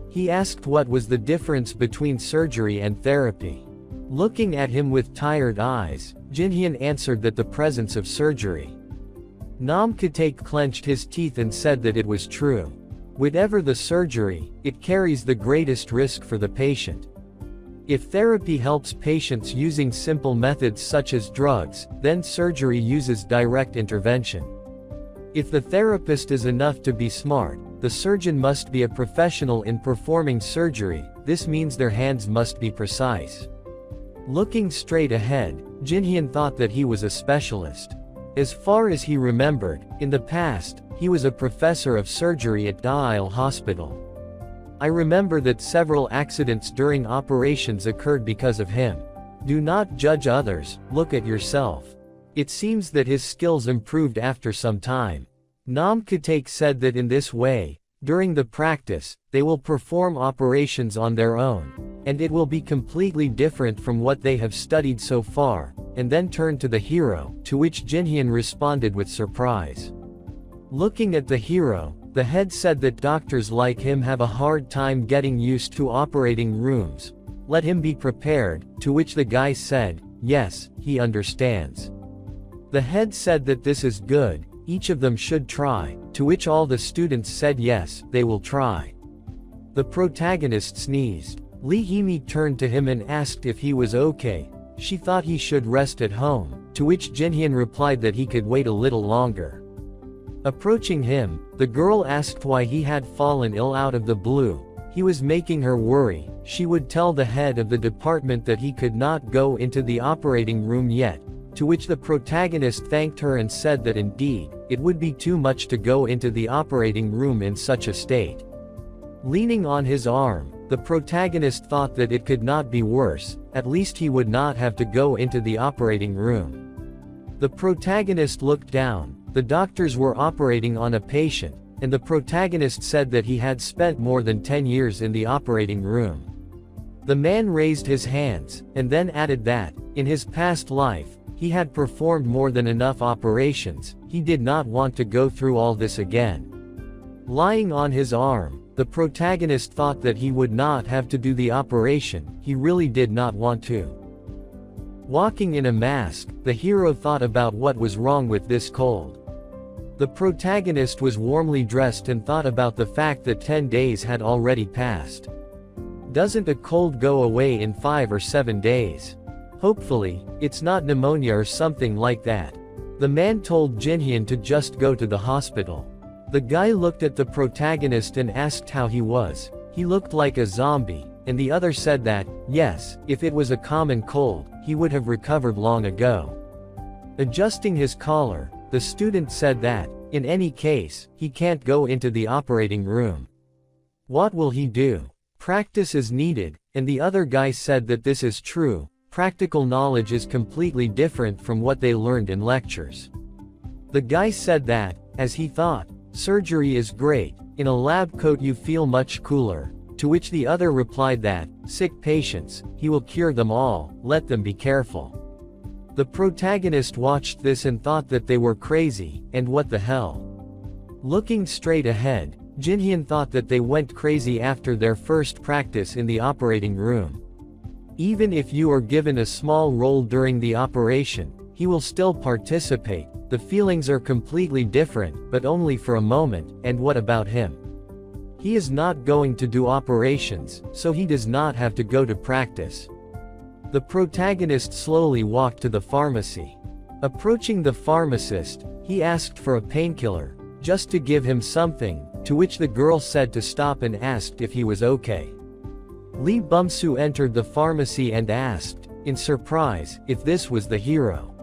He asked what was the difference between surgery and therapy. Looking at him with tired eyes, Jinhyun answered that the presence of surgery. Nam Katek clenched his teeth and said that it was true. Whatever the surgery, it carries the greatest risk for the patient. If therapy helps patients using simple methods such as drugs, then surgery uses direct intervention. If the therapist is enough to be smart, the surgeon must be a professional in performing surgery, this means their hands must be precise. Looking straight ahead, Jinhyun thought that he was a specialist. As far as he remembered, in the past, he was a professor of surgery at Dail Hospital. I remember that several accidents during operations occurred because of him. Do not judge others, look at yourself. It seems that his skills improved after some time. Nam Katek said that in this way, during the practice, they will perform operations on their own, and it will be completely different from what they have studied so far, and then turned to the hero, to which Jinhyun responded with surprise. Looking at the hero, the head said that doctors like him have a hard time getting used to operating rooms. Let him be prepared, to which the guy said, yes, he understands. The head said that this is good, each of them should try, to which all the students said yes, they will try. The protagonist sneezed. Lee Hee-mi turned to him and asked if he was okay. She thought he should rest at home, to which Jinhyun replied that he could wait a little longer. Approaching him, the girl asked why he had fallen ill out of the blue. He was making her worry. She would tell the head of the department that he could not go into the operating room yet, to which the protagonist thanked her and said that indeed, it would be too much to go into the operating room in such a state. Leaning on his arm, the protagonist thought that it could not be worse, at least he would not have to go into the operating room. The protagonist looked down. The doctors were operating on a patient, and the protagonist said that he had spent more than 10 years in the operating room. The man raised his hands, and then added that, in his past life, he had performed more than enough operations, he did not want to go through all this again. Lying on his arm, the protagonist thought that he would not have to do the operation, he really did not want to. Walking in a mask, the hero thought about what was wrong with this cold. The protagonist was warmly dressed and thought about the fact that 10 days had already passed. Doesn't a cold go away in 5 or 7 days? Hopefully, it's not pneumonia or something like that. The man told Jinhyun to just go to the hospital. The guy looked at the protagonist and asked how he was. He looked like a zombie, and the other said that, yes, if it was a common cold, he would have recovered long ago. Adjusting his collar, the student said that, in any case, he can't go into the operating room. What will he do? Practice is needed, and the other guy said that this is true. Practical knowledge is completely different from what they learned in lectures. The guy said that, as he thought, surgery is great, in a lab coat you feel much cooler, to which the other replied that, sick patients, he will cure them all, let them be careful. The protagonist watched this and thought that they were crazy, and what the hell. Looking straight ahead, Jinhyun thought that they went crazy after their first practice in the operating room. Even if you are given a small role during the operation, he will still participate. The feelings are completely different, but only for a moment. And what about him? He is not going to do operations, so he does not have to go to practice. The protagonist slowly walked to the pharmacy. Approaching the pharmacist, he asked for a painkiller, just to give him something, to which the girl said to stop and asked if he was okay. Lee Bum-soo entered the pharmacy and asked, in surprise, if this was the hero.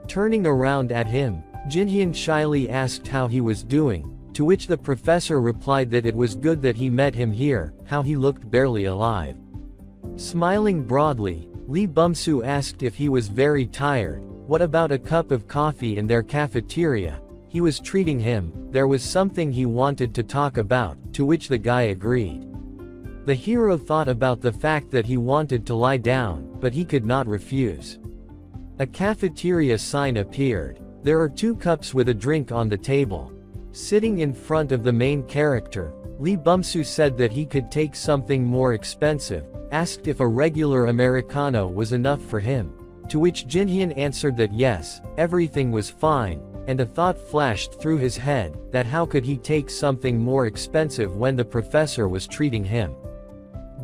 Turning around at him, Jinhyun shyly asked how he was doing, to which the professor replied that it was good that he met him here, how he looked barely alive. Smiling broadly, Lee Bum-soo asked if he was very tired. What about a cup of coffee in their cafeteria? He was treating him, there was something he wanted to talk about, to which the guy agreed. The hero thought about the fact that he wanted to lie down, but he could not refuse. A cafeteria sign appeared. There are 2 cups with a drink on the table. Sitting in front of the main character, Lee Bum-soo said that he could take something more expensive, asked if a regular Americano was enough for him, to which Jinhyun answered that yes, everything was fine, and a thought flashed through his head, that how could he take something more expensive when the professor was treating him.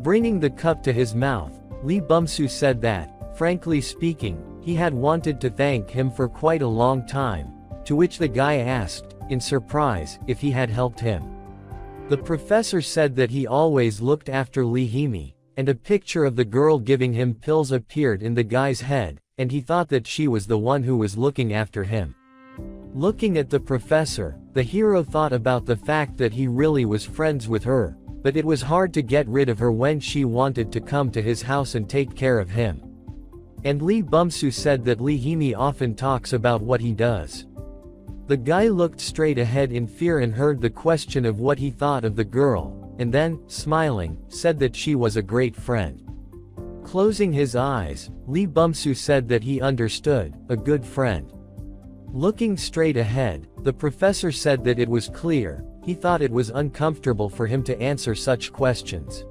Bringing the cup to his mouth, Lee Bum-soo said that, frankly speaking, he had wanted to thank him for quite a long time, to which the guy asked, in surprise, if he had helped him. The professor said that he always looked after Lee Hee-mi, and a picture of the girl giving him pills appeared in the guy's head, and he thought that she was the one who was looking after him. Looking at the professor, the hero thought about the fact that he really was friends with her, but it was hard to get rid of her when she wanted to come to his house and take care of him. And Lee Bumsu said that Lee Hee-mi often talks about what he does. The guy looked straight ahead in fear and heard the question of what he thought of the girl, and then, smiling, said that she was a great friend. Closing his eyes, Lee Bumsu said that he understood, a good friend. Looking straight ahead, the professor said that it was clear, he thought it was uncomfortable for him to answer such questions.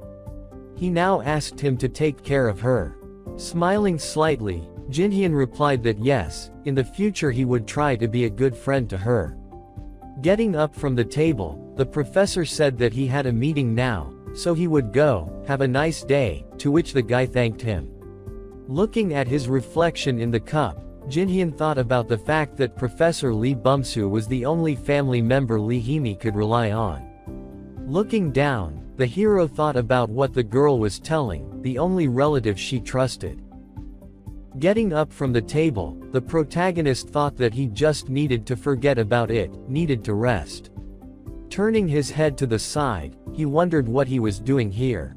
He now asked him to take care of her. Smiling slightly, Jinhyun replied that yes, in the future he would try to be a good friend to her. Getting up from the table, the professor said that he had a meeting now, so he would go. Have a nice day, to which the guy thanked him. Looking at his reflection in the cup, Jinhyun thought about the fact that Professor Lee Bumsu was the only family member Lee Hee-mi could rely on. Looking down, the hero thought about what the girl was telling, the only relative she trusted. Getting up from the table, the protagonist thought that he just needed to forget about it, needed to rest. Turning his head to the side, he wondered what he was doing here.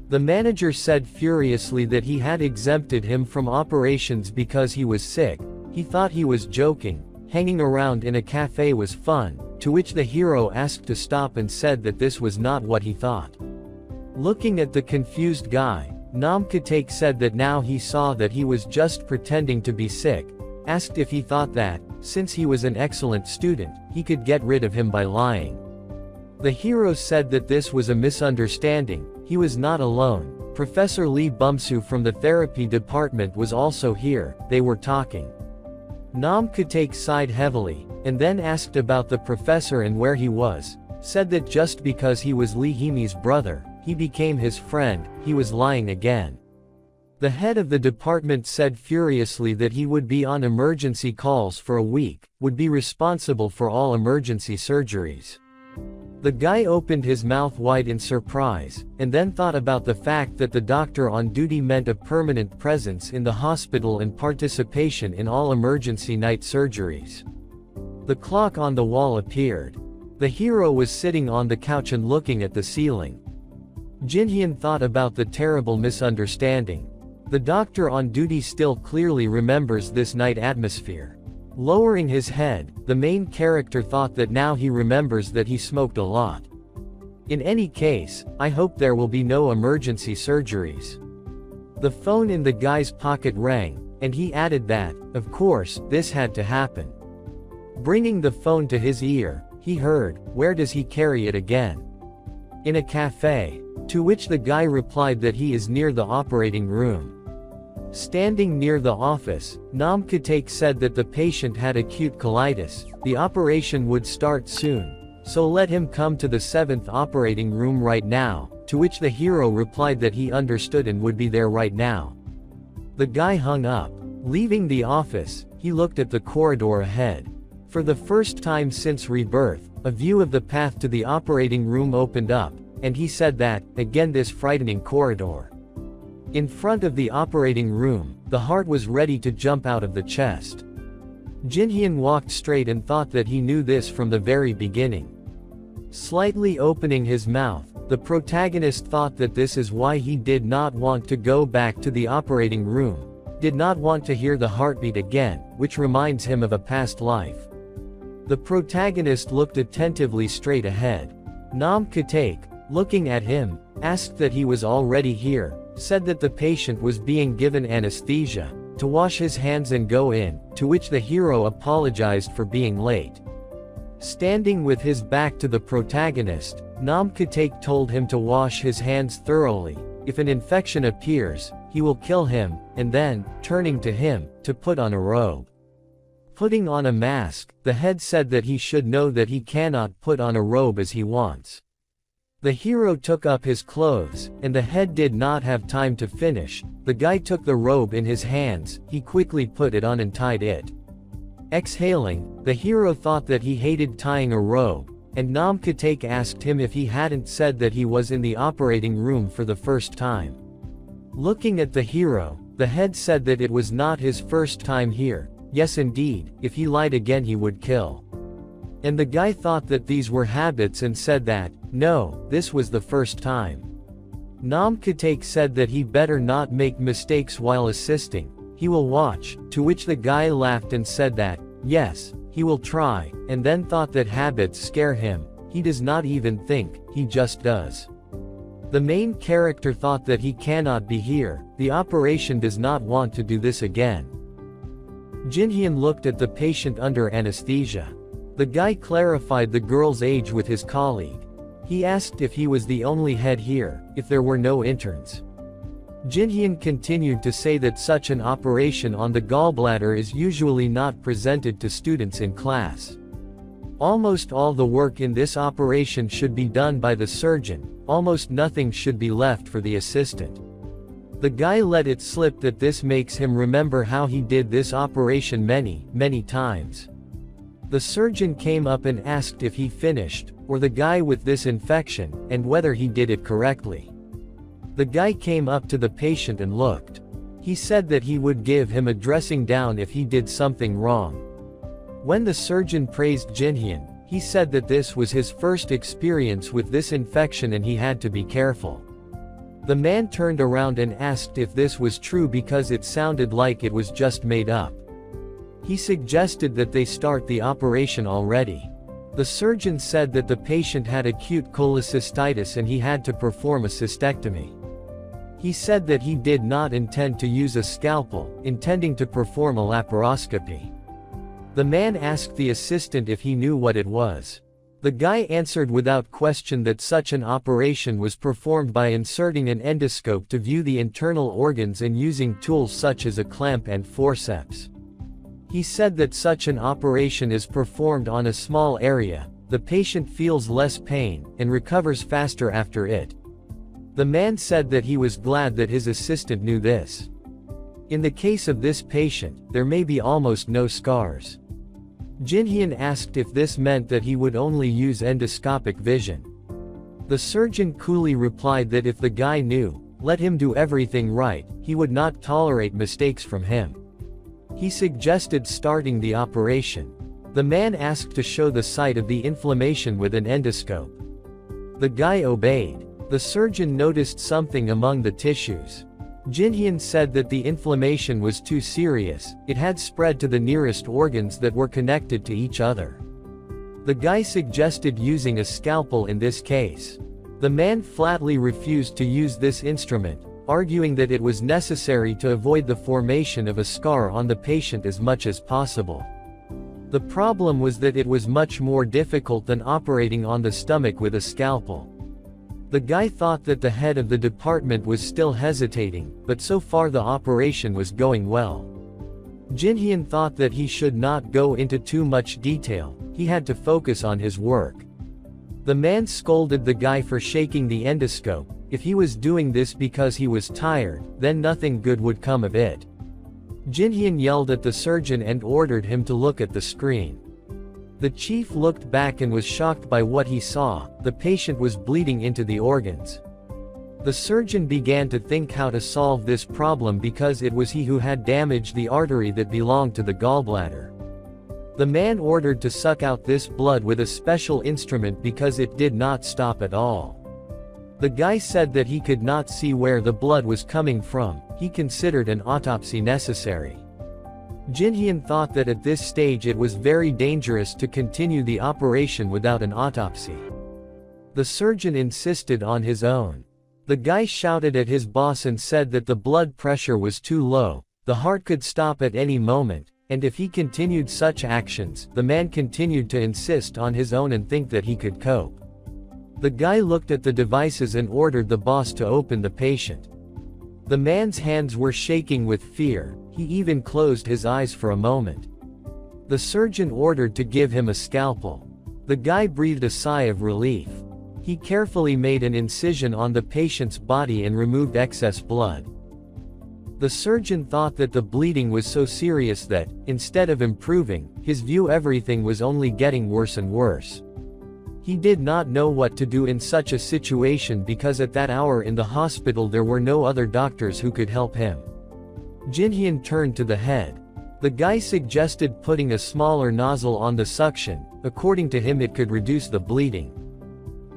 The manager said furiously that he had exempted him from operations because he was sick. He thought he was joking. Hanging around in a cafe was fun, to which the hero asked to stop and said that this was not what he thought. Looking at the confused guy, Nam Katek said that now he saw that he was just pretending to be sick, asked if he thought that, since he was an excellent student, he could get rid of him by lying. The hero said that this was a misunderstanding, he was not alone. Professor Lee Bumsu from the therapy department was also here, they were talking. Nam Katek sighed heavily, and then asked about the professor and where he was, said that just because he was Lee Hee-mi's brother, he became his friend, he was lying again. The head of the department said furiously that he would be on emergency calls for a week, would be responsible for all emergency surgeries. The guy opened his mouth wide in surprise, and then thought about the fact that the doctor on duty meant a permanent presence in the hospital and participation in all emergency night surgeries. The clock on the wall appeared. The hero was sitting on the couch and looking at the ceiling. Jinhyun thought about the terrible misunderstanding. The doctor on duty still clearly remembers this night atmosphere. Lowering his head, the main character thought that now he remembers that he smoked a lot. In any case, I hope there will be no emergency surgeries. The phone in the guy's pocket rang, and he added that, of course, this had to happen. Bringing the phone to his ear, he heard, "Where does he carry it again?" "In a cafe." To which the guy replied that he is near the operating room. Standing near the office, Nam Katek said that the patient had acute colitis, the operation would start soon, so let him come to the 7th operating room right now, to which the hero replied that he understood and would be there right now. The guy hung up. Leaving the office, he looked at the corridor ahead. For the first time since rebirth, a view of the path to the operating room opened up, and he said that, again this frightening corridor. In front of the operating room, the heart was ready to jump out of the chest. Jinhyun walked straight and thought that he knew this from the very beginning. Slightly opening his mouth, the protagonist thought that this is why he did not want to go back to the operating room, did not want to hear the heartbeat again, which reminds him of a past life. The protagonist looked attentively straight ahead. Nam Katek, looking at him, asked that he was already here, said that the patient was being given anesthesia, to wash his hands and go in, to which the hero apologized for being late. Standing with his back to the protagonist, Nam Katek told him to wash his hands thoroughly. If an infection appears, he will kill him, and then, turning to him, to put on a robe. Putting on a mask, the head said that he should know that he cannot put on a robe as he wants. The hero took up his clothes, and the head did not have time to finish. The guy took the robe in his hands, he quickly put it on and tied it. Exhaling, the hero thought that he hated tying a robe, and Nam Katek asked him if he hadn't said that he was in the operating room for the first time. Looking at the hero, the head said that it was not his first time here, Yes indeed, if he lied again he would kill. And the guy thought that these were habits and said that, no, this was the first time. Nam Katek said that he better not make mistakes while assisting, he will watch, to which the guy laughed and said that, yes, he will try, and then thought that habits scare him, he does not even think, he just does. The main character thought that he cannot be here, the operation does not want to do this again. Jinhyun looked at the patient under anesthesia. The guy clarified the girl's age with his colleague. He asked if he was the only head here, if there were no interns. Jinhyun continued to say that such an operation on the gallbladder is usually not presented to students in class. Almost all the work in this operation should be done by the surgeon, almost nothing should be left for the assistant. The guy let it slip that this makes him remember how he did this operation many times. The surgeon came up and asked if he finished, or the guy with this infection, and whether he did it correctly. The guy came up to the patient and looked. He said that he would give him a dressing down if he did something wrong. When the surgeon praised Jinhyun, he said that this was his first experience with this infection and he had to be careful. The man turned around and asked if this was true because it sounded like it was just made up. He suggested that they start the operation already. The surgeon said that the patient had acute cholecystitis and he had to perform a cystectomy. He said that he did not intend to use a scalpel, intending to perform a laparoscopy. The man asked the assistant if he knew what it was. The guy answered without question that such an operation was performed by inserting an endoscope to view the internal organs and using tools such as a clamp and forceps. He said that such an operation is performed on a small area, the patient feels less pain, and recovers faster after it. The man said that he was glad that his assistant knew this. In the case of this patient, there may be almost no scars. Jinhyun asked if this meant that he would only use endoscopic vision. The surgeon coolly replied that if the guy knew, let him do everything right, he would not tolerate mistakes from him. He suggested starting the operation. The man asked to show the site of the inflammation with an endoscope. The guy obeyed. The surgeon noticed something among the tissues. Jinhyun said that the inflammation was too serious, it had spread to the nearest organs that were connected to each other. The guy suggested using a scalpel in this case. The man flatly refused to use this instrument, arguing that it was necessary to avoid the formation of a scar on the patient as much as possible. The problem was that it was much more difficult than operating on the stomach with a scalpel. The guy thought that the head of the department was still hesitating, but so far the operation was going well. Jinhyun thought that he should not go into too much detail, he had to focus on his work. The man scolded the guy for shaking the endoscope. If he was doing this because he was tired, then nothing good would come of it. Jinhyun yelled at the surgeon and ordered him to look at the screen. The chief looked back and was shocked by what he saw, the patient was bleeding into the organs. The surgeon began to think how to solve this problem because it was he who had damaged the artery that belonged to the gallbladder. The man ordered to suck out this blood with a special instrument because it did not stop at all. The guy said that he could not see where the blood was coming from, he considered an autopsy necessary. Jinhyun thought that at this stage it was very dangerous to continue the operation without an autopsy. The surgeon insisted on his own. The guy shouted at his boss and said that the blood pressure was too low, the heart could stop at any moment, and if he continued such actions, the man continued to insist on his own and think that he could cope. The guy looked at the devices and ordered the boss to open the patient. The man's hands were shaking with fear, he even closed his eyes for a moment. The surgeon ordered to give him a scalpel. The guy breathed a sigh of relief. He carefully made an incision on the patient's body and removed excess blood. The surgeon thought that the bleeding was so serious that, instead of improving, his view everything was only getting worse and worse. He did not know what to do in such a situation because at that hour in the hospital there were no other doctors who could help him. Jinhyun turned to the head. The guy suggested putting a smaller nozzle on the suction. According to him, it could reduce the bleeding.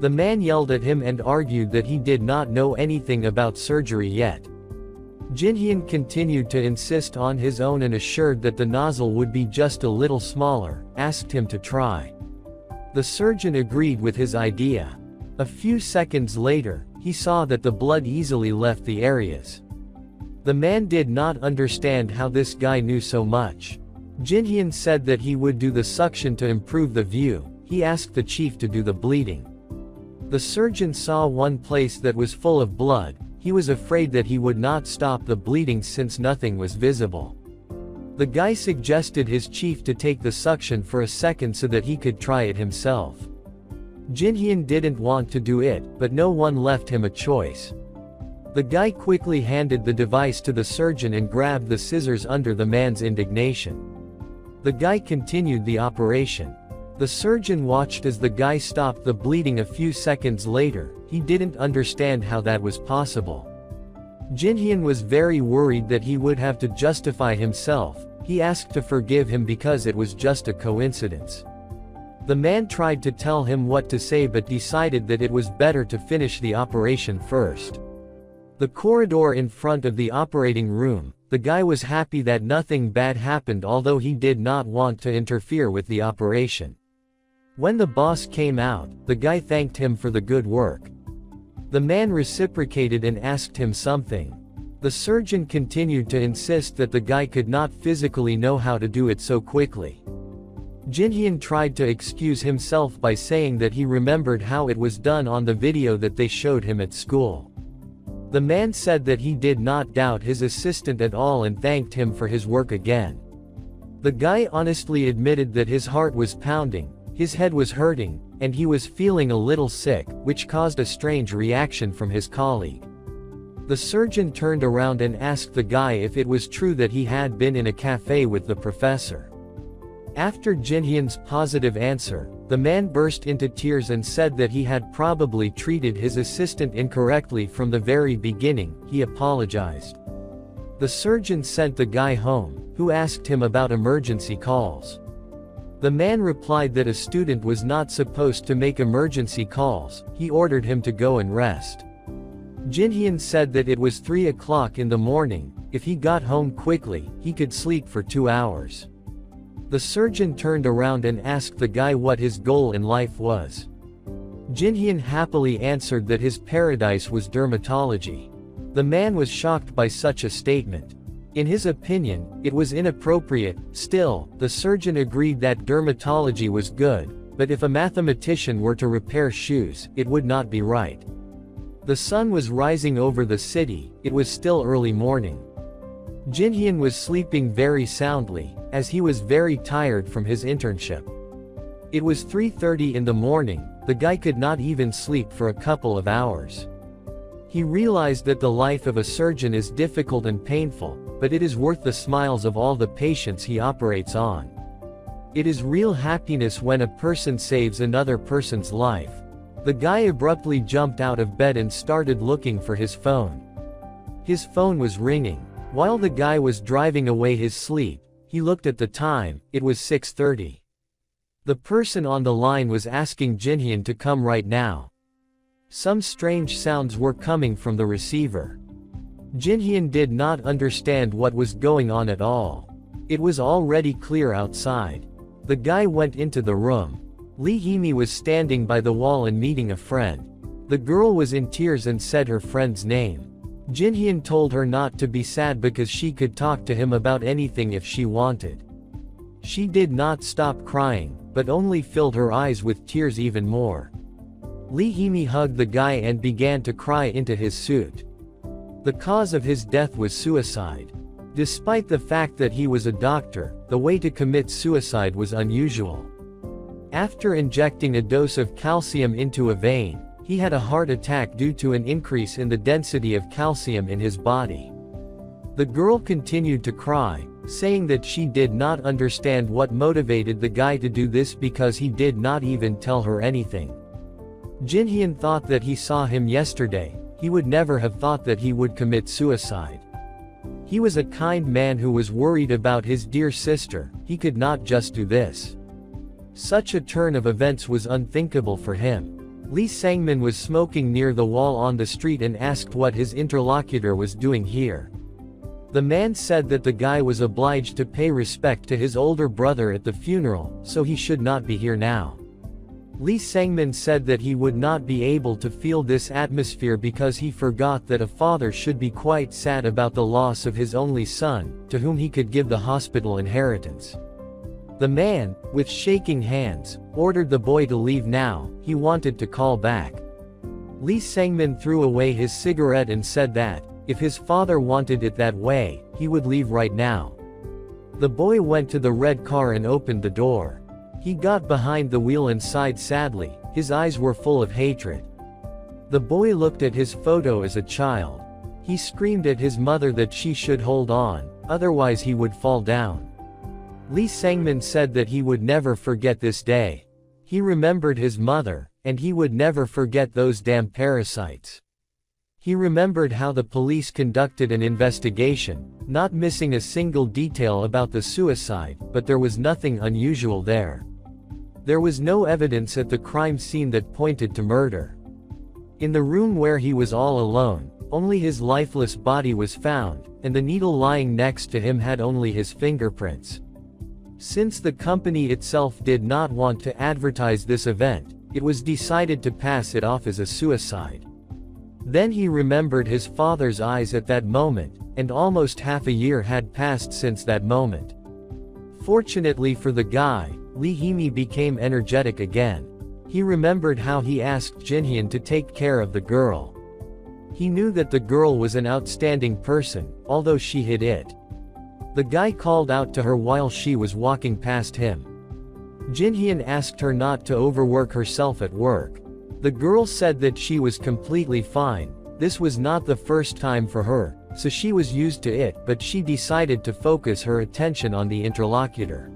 The man yelled at him and argued that he did not know anything about surgery yet. Jinhyun continued to insist on his own and assured that the nozzle would be just a little smaller, asked him to try. The surgeon agreed with his idea. A few seconds later, he saw that the blood easily left the areas. The man did not understand how this guy knew so much. Jinhyun said that he would do the suction to improve the view. He asked the chief to do the bleeding. The surgeon saw one place that was full of blood. He was afraid that he would not stop the bleeding since nothing was visible. The guy suggested his chief to take the suction for a second so that he could try it himself. Jinhyun didn't want to do it, but no one left him a choice. The guy quickly handed the device to the surgeon and grabbed the scissors under the man's indignation. The guy continued the operation. The surgeon watched as the guy stopped the bleeding a few seconds later. He didn't understand how that was possible. Jinhyun was very worried that he would have to justify himself. He asked to forgive him because it was just a coincidence. The man tried to tell him what to say but decided that it was better to finish the operation first. The corridor in front of the operating room. The guy was happy that nothing bad happened, although he did not want to interfere with the operation. When the boss came out, the guy thanked him for the good work. The man reciprocated and asked him something. The surgeon continued to insist that the guy could not physically know how to do it so quickly. Jinhyun tried to excuse himself by saying that he remembered how it was done on the video that they showed him at school. The man said that he did not doubt his assistant at all and thanked him for his work again. The guy honestly admitted that his heart was pounding, his head was hurting, and he was feeling a little sick, which caused a strange reaction from his colleague. The surgeon turned around and asked the guy if it was true that he had been in a cafe with the professor. After Jinhyun's positive answer, the man burst into tears and said that he had probably treated his assistant incorrectly from the very beginning. He apologized. The surgeon sent the guy home, who asked him about emergency calls. The man replied that a student was not supposed to make emergency calls. He ordered him to go and rest. Jinhyun said that it was 3 o'clock in the morning. If he got home quickly, he could sleep for 2 hours. The surgeon turned around and asked the guy what his goal in life was. Jinhyun happily answered that his paradise was dermatology. The man was shocked by such a statement. In his opinion, it was inappropriate. Still, the surgeon agreed that dermatology was good, but if a mathematician were to repair shoes, it would not be right. The sun was rising over the city. It was still early morning. Jinhyun was sleeping very soundly, as he was very tired from his internship. It was 3:30 in the morning. The guy could not even sleep for a couple of hours. He realized that the life of a surgeon is difficult and painful, but it is worth the smiles of all the patients he operates on. It is real happiness when a person saves another person's life. The guy abruptly jumped out of bed and started looking for his phone. His phone was ringing. While the guy was driving away his sleep, he looked at the time. It was 6:30. The person on the line was asking Jinhyun to come right now. Some strange sounds were coming from the receiver. Jinhyun did not understand what was going on at all. It was already clear outside. The guy went into the room. Lee Hee-mi was standing by the wall and meeting a friend. The girl was in tears and said her friend's name. Jinhyun told her not to be sad because she could talk to him about anything if she wanted. She did not stop crying, but only filled her eyes with tears even more. Lee Hee-mi hugged the guy and began to cry into his suit. The cause of his death was suicide. Despite the fact that he was a doctor, the way to commit suicide was unusual. After injecting a dose of calcium into a vein, he had a heart attack due to an increase in the density of calcium in his body. The girl continued to cry, saying that she did not understand what motivated the guy to do this because he did not even tell her anything. Jinhyun thought that he saw him yesterday. He would never have thought that he would commit suicide. He was a kind man who was worried about his dear sister. He could not just do this. Such a turn of events was unthinkable for him. Lee Sangmin was smoking near the wall on the street and asked what his interlocutor was doing here. The man said that the guy was obliged to pay respect to his older brother at the funeral, so he should not be here now. Lee Sangmin said that he would not be able to feel this atmosphere because he forgot that a father should be quite sad about the loss of his only son, to whom he could give the hospital inheritance. The man, with shaking hands, ordered the boy to leave now. He wanted to call back. Lee Sangmin threw away his cigarette and said that, if his father wanted it that way, he would leave right now. The boy went to the red car and opened the door. He got behind the wheel and sighed sadly. His eyes were full of hatred. The boy looked at his photo as a child. He screamed at his mother that she should hold on, otherwise he would fall down. Lee Sangmin said that he would never forget this day. He remembered his mother, and he would never forget those damn parasites. He remembered how the police conducted an investigation, not missing a single detail about the suicide, but there was nothing unusual there. There was no evidence at the crime scene that pointed to murder. In the room where he was all alone, only his lifeless body was found, and the needle lying next to him had only his fingerprints. Since the company itself did not want to advertise this event, it was decided to pass it off as a suicide. Then he remembered his father's eyes at that moment, and almost half a year had passed since that moment. Fortunately for the guy, Lee Hee-mi became energetic again. He remembered how he asked Jinhyun to take care of the girl. He knew that the girl was an outstanding person, although she hid it. The guy called out to her while she was walking past him. Jinhyun asked her not to overwork herself at work. The girl said that she was completely fine. This was not the first time for her, so she was used to it, but she decided to focus her attention on the interlocutor.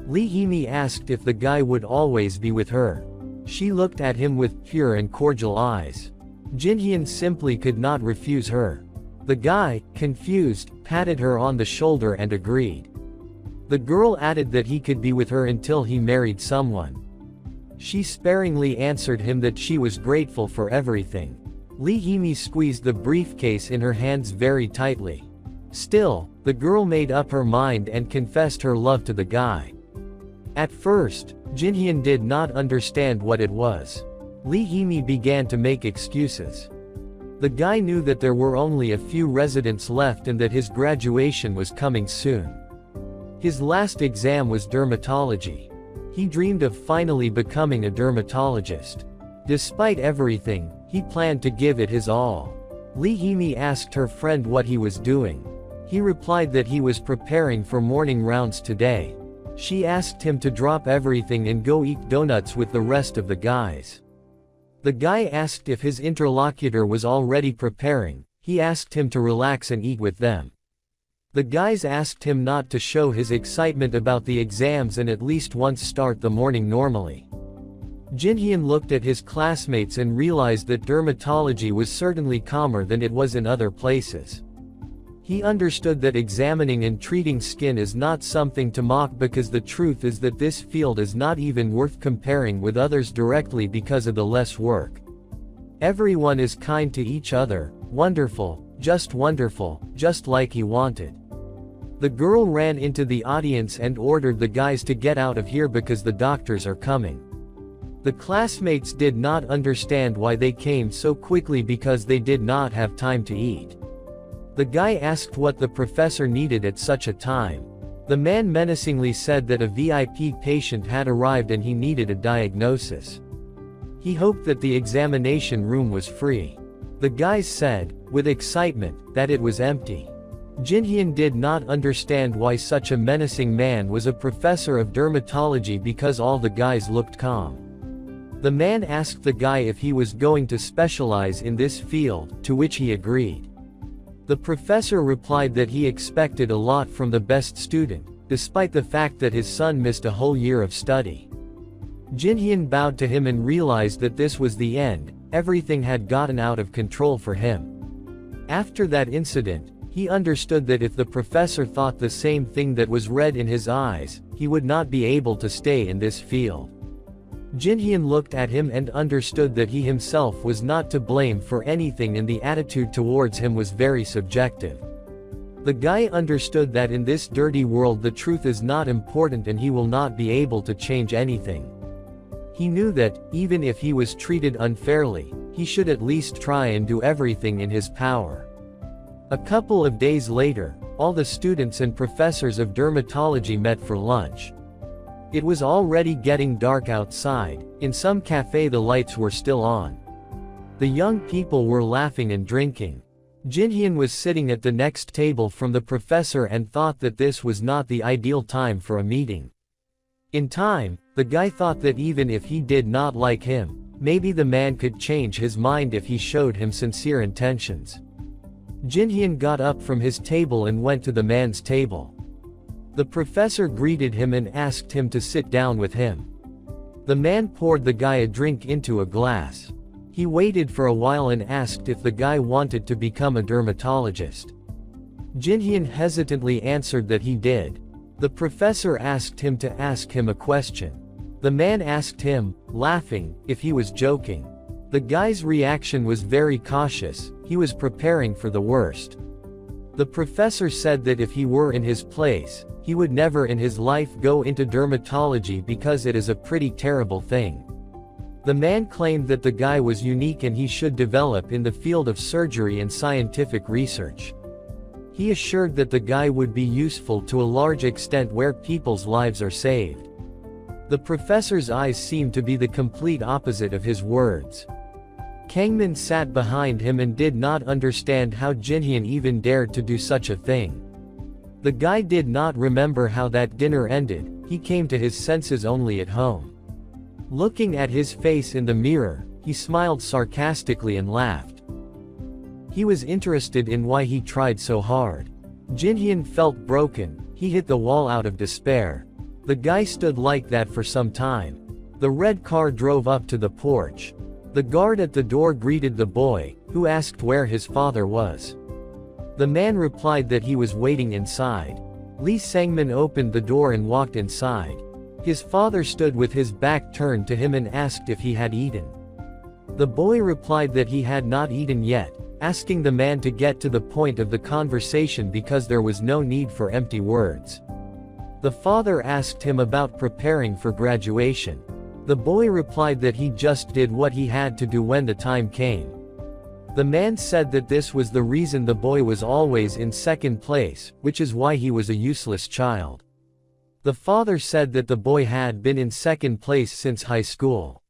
Lee Hee-mi asked if the guy would always be with her. She looked at him with pure and cordial eyes. Jinhyun simply could not refuse her. The guy, confused, patted her on the shoulder and agreed. The girl added that he could be with her until he married someone. She sparingly answered him that she was grateful for everything. Lee Hee-mi squeezed the briefcase in her hands very tightly. Still, the girl made up her mind and confessed her love to the guy. At first, Jinhyun did not understand what it was. Lee Hee-mi began to make excuses. The guy knew that there were only a few residents left and that his graduation was coming soon. His last exam was dermatology. He dreamed of finally becoming a dermatologist. Despite everything, he planned to give it his all. Lee Hee-mi asked her friend what he was doing. He replied that he was preparing for morning rounds today. She asked him to drop everything and go eat donuts with the rest of the guys. The guy asked if his interlocutor was already preparing. He asked him to relax and eat with them. The guys asked him not to show his excitement about the exams and at least once start the morning normally. Jinhyun looked at his classmates and realized that dermatology was certainly calmer than it was in other places. He understood that examining and treating skin is not something to mock because the truth is that this field is not even worth comparing with others directly because of the less work. Everyone is kind to each other, wonderful, just like he wanted. The girl ran into the audience and ordered the guys to get out of here because the doctors are coming. The classmates did not understand why they came so quickly because they did not have time to eat. The guy asked what the professor needed at such a time. The man menacingly said that a VIP patient had arrived and he needed a diagnosis. He hoped that the examination room was free. The guys said, with excitement, that it was empty. Jinhyun did not understand why such a menacing man was a professor of dermatology because all the guys looked calm. The man asked the guy if he was going to specialize in this field, to which he agreed. The professor replied that he expected a lot from the best student, despite the fact that his son missed a whole year of study. Jinhyun bowed to him and realized that this was the end. Everything had gotten out of control for him. After that incident, He understood that if the professor thought the same thing that was read in his eyes, he would not be able to stay in this field. Jinhyun looked at him and understood that he himself was not to blame for anything and the attitude towards him was very subjective. The guy understood that in this dirty world the truth is not important and he will not be able to change anything. He knew that, even if he was treated unfairly, he should at least try and do everything in his power. A couple of days later, all the students and professors of dermatology met for lunch. It was already getting dark outside. In some cafe the lights were still on. The young people were laughing and drinking. Jinhyun was sitting at the next table from the professor and thought that this was not the ideal time for a meeting. In time, the guy thought that even if he did not like him, maybe the man could change his mind if he showed him sincere intentions. Jinhyun got up from his table and went to the man's table. The professor greeted him and asked him to sit down with him. The man poured the guy a drink into a glass. He waited for a while and asked if the guy wanted to become a dermatologist. Jinhyun hesitantly answered that he did. The professor asked him to ask him a question. The man asked him, laughing, if he was joking. The guy's reaction was very cautious. He was preparing for the worst. The professor said that if he were in his place, he would never in his life go into dermatology because it is a pretty terrible thing. The man claimed that the guy was unique and he should develop in the field of surgery and scientific research. He assured that the guy would be useful to a large extent where people's lives are saved. The professor's eyes seemed to be the complete opposite of his words. Kangmin sat behind him and did not understand how Jinhyun even dared to do such a thing. The guy did not remember how that dinner ended. He came to his senses only at home. Looking at his face in the mirror, he smiled sarcastically and laughed. He was interested in why he tried so hard. Jinhyun felt broken. He hit the wall out of despair. The guy stood like that for some time. The red car drove up to the porch. The guard at the door greeted the boy, who asked where his father was. The man replied that he was waiting inside. Lee Sangmin opened the door and walked inside. His father stood with his back turned to him and asked if he had eaten. The boy replied that he had not eaten yet, asking the man to get to the point of the conversation because there was no need for empty words. The father asked him about preparing for graduation. The boy replied that he just did what he had to do when the time came. The man said that this was the reason the boy was always in second place, which is why he was a useless child. The father said that the boy had been in second place since high school.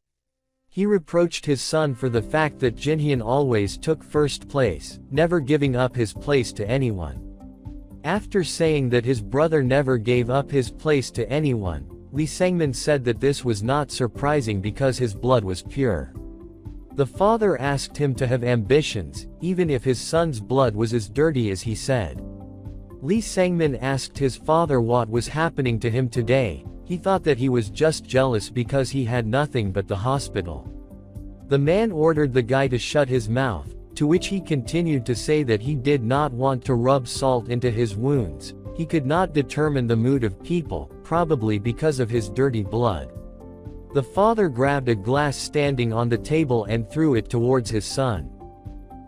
He reproached his son for the fact that Jinhyun always took first place, never giving up his place to anyone. After saying that his brother never gave up his place to anyone, Lee Sangmin said that this was not surprising because his blood was pure. The father asked him to have ambitions, even if his son's blood was as dirty as he said. Lee Sangmin asked his father what was happening to him today. He thought that he was just jealous because he had nothing but the hospital. The man ordered the guy to shut his mouth, to which he continued to say that he did not want to rub salt into his wounds. He could not determine the mood of people, probably because of his dirty blood. The father grabbed a glass standing on the table and threw it towards his son.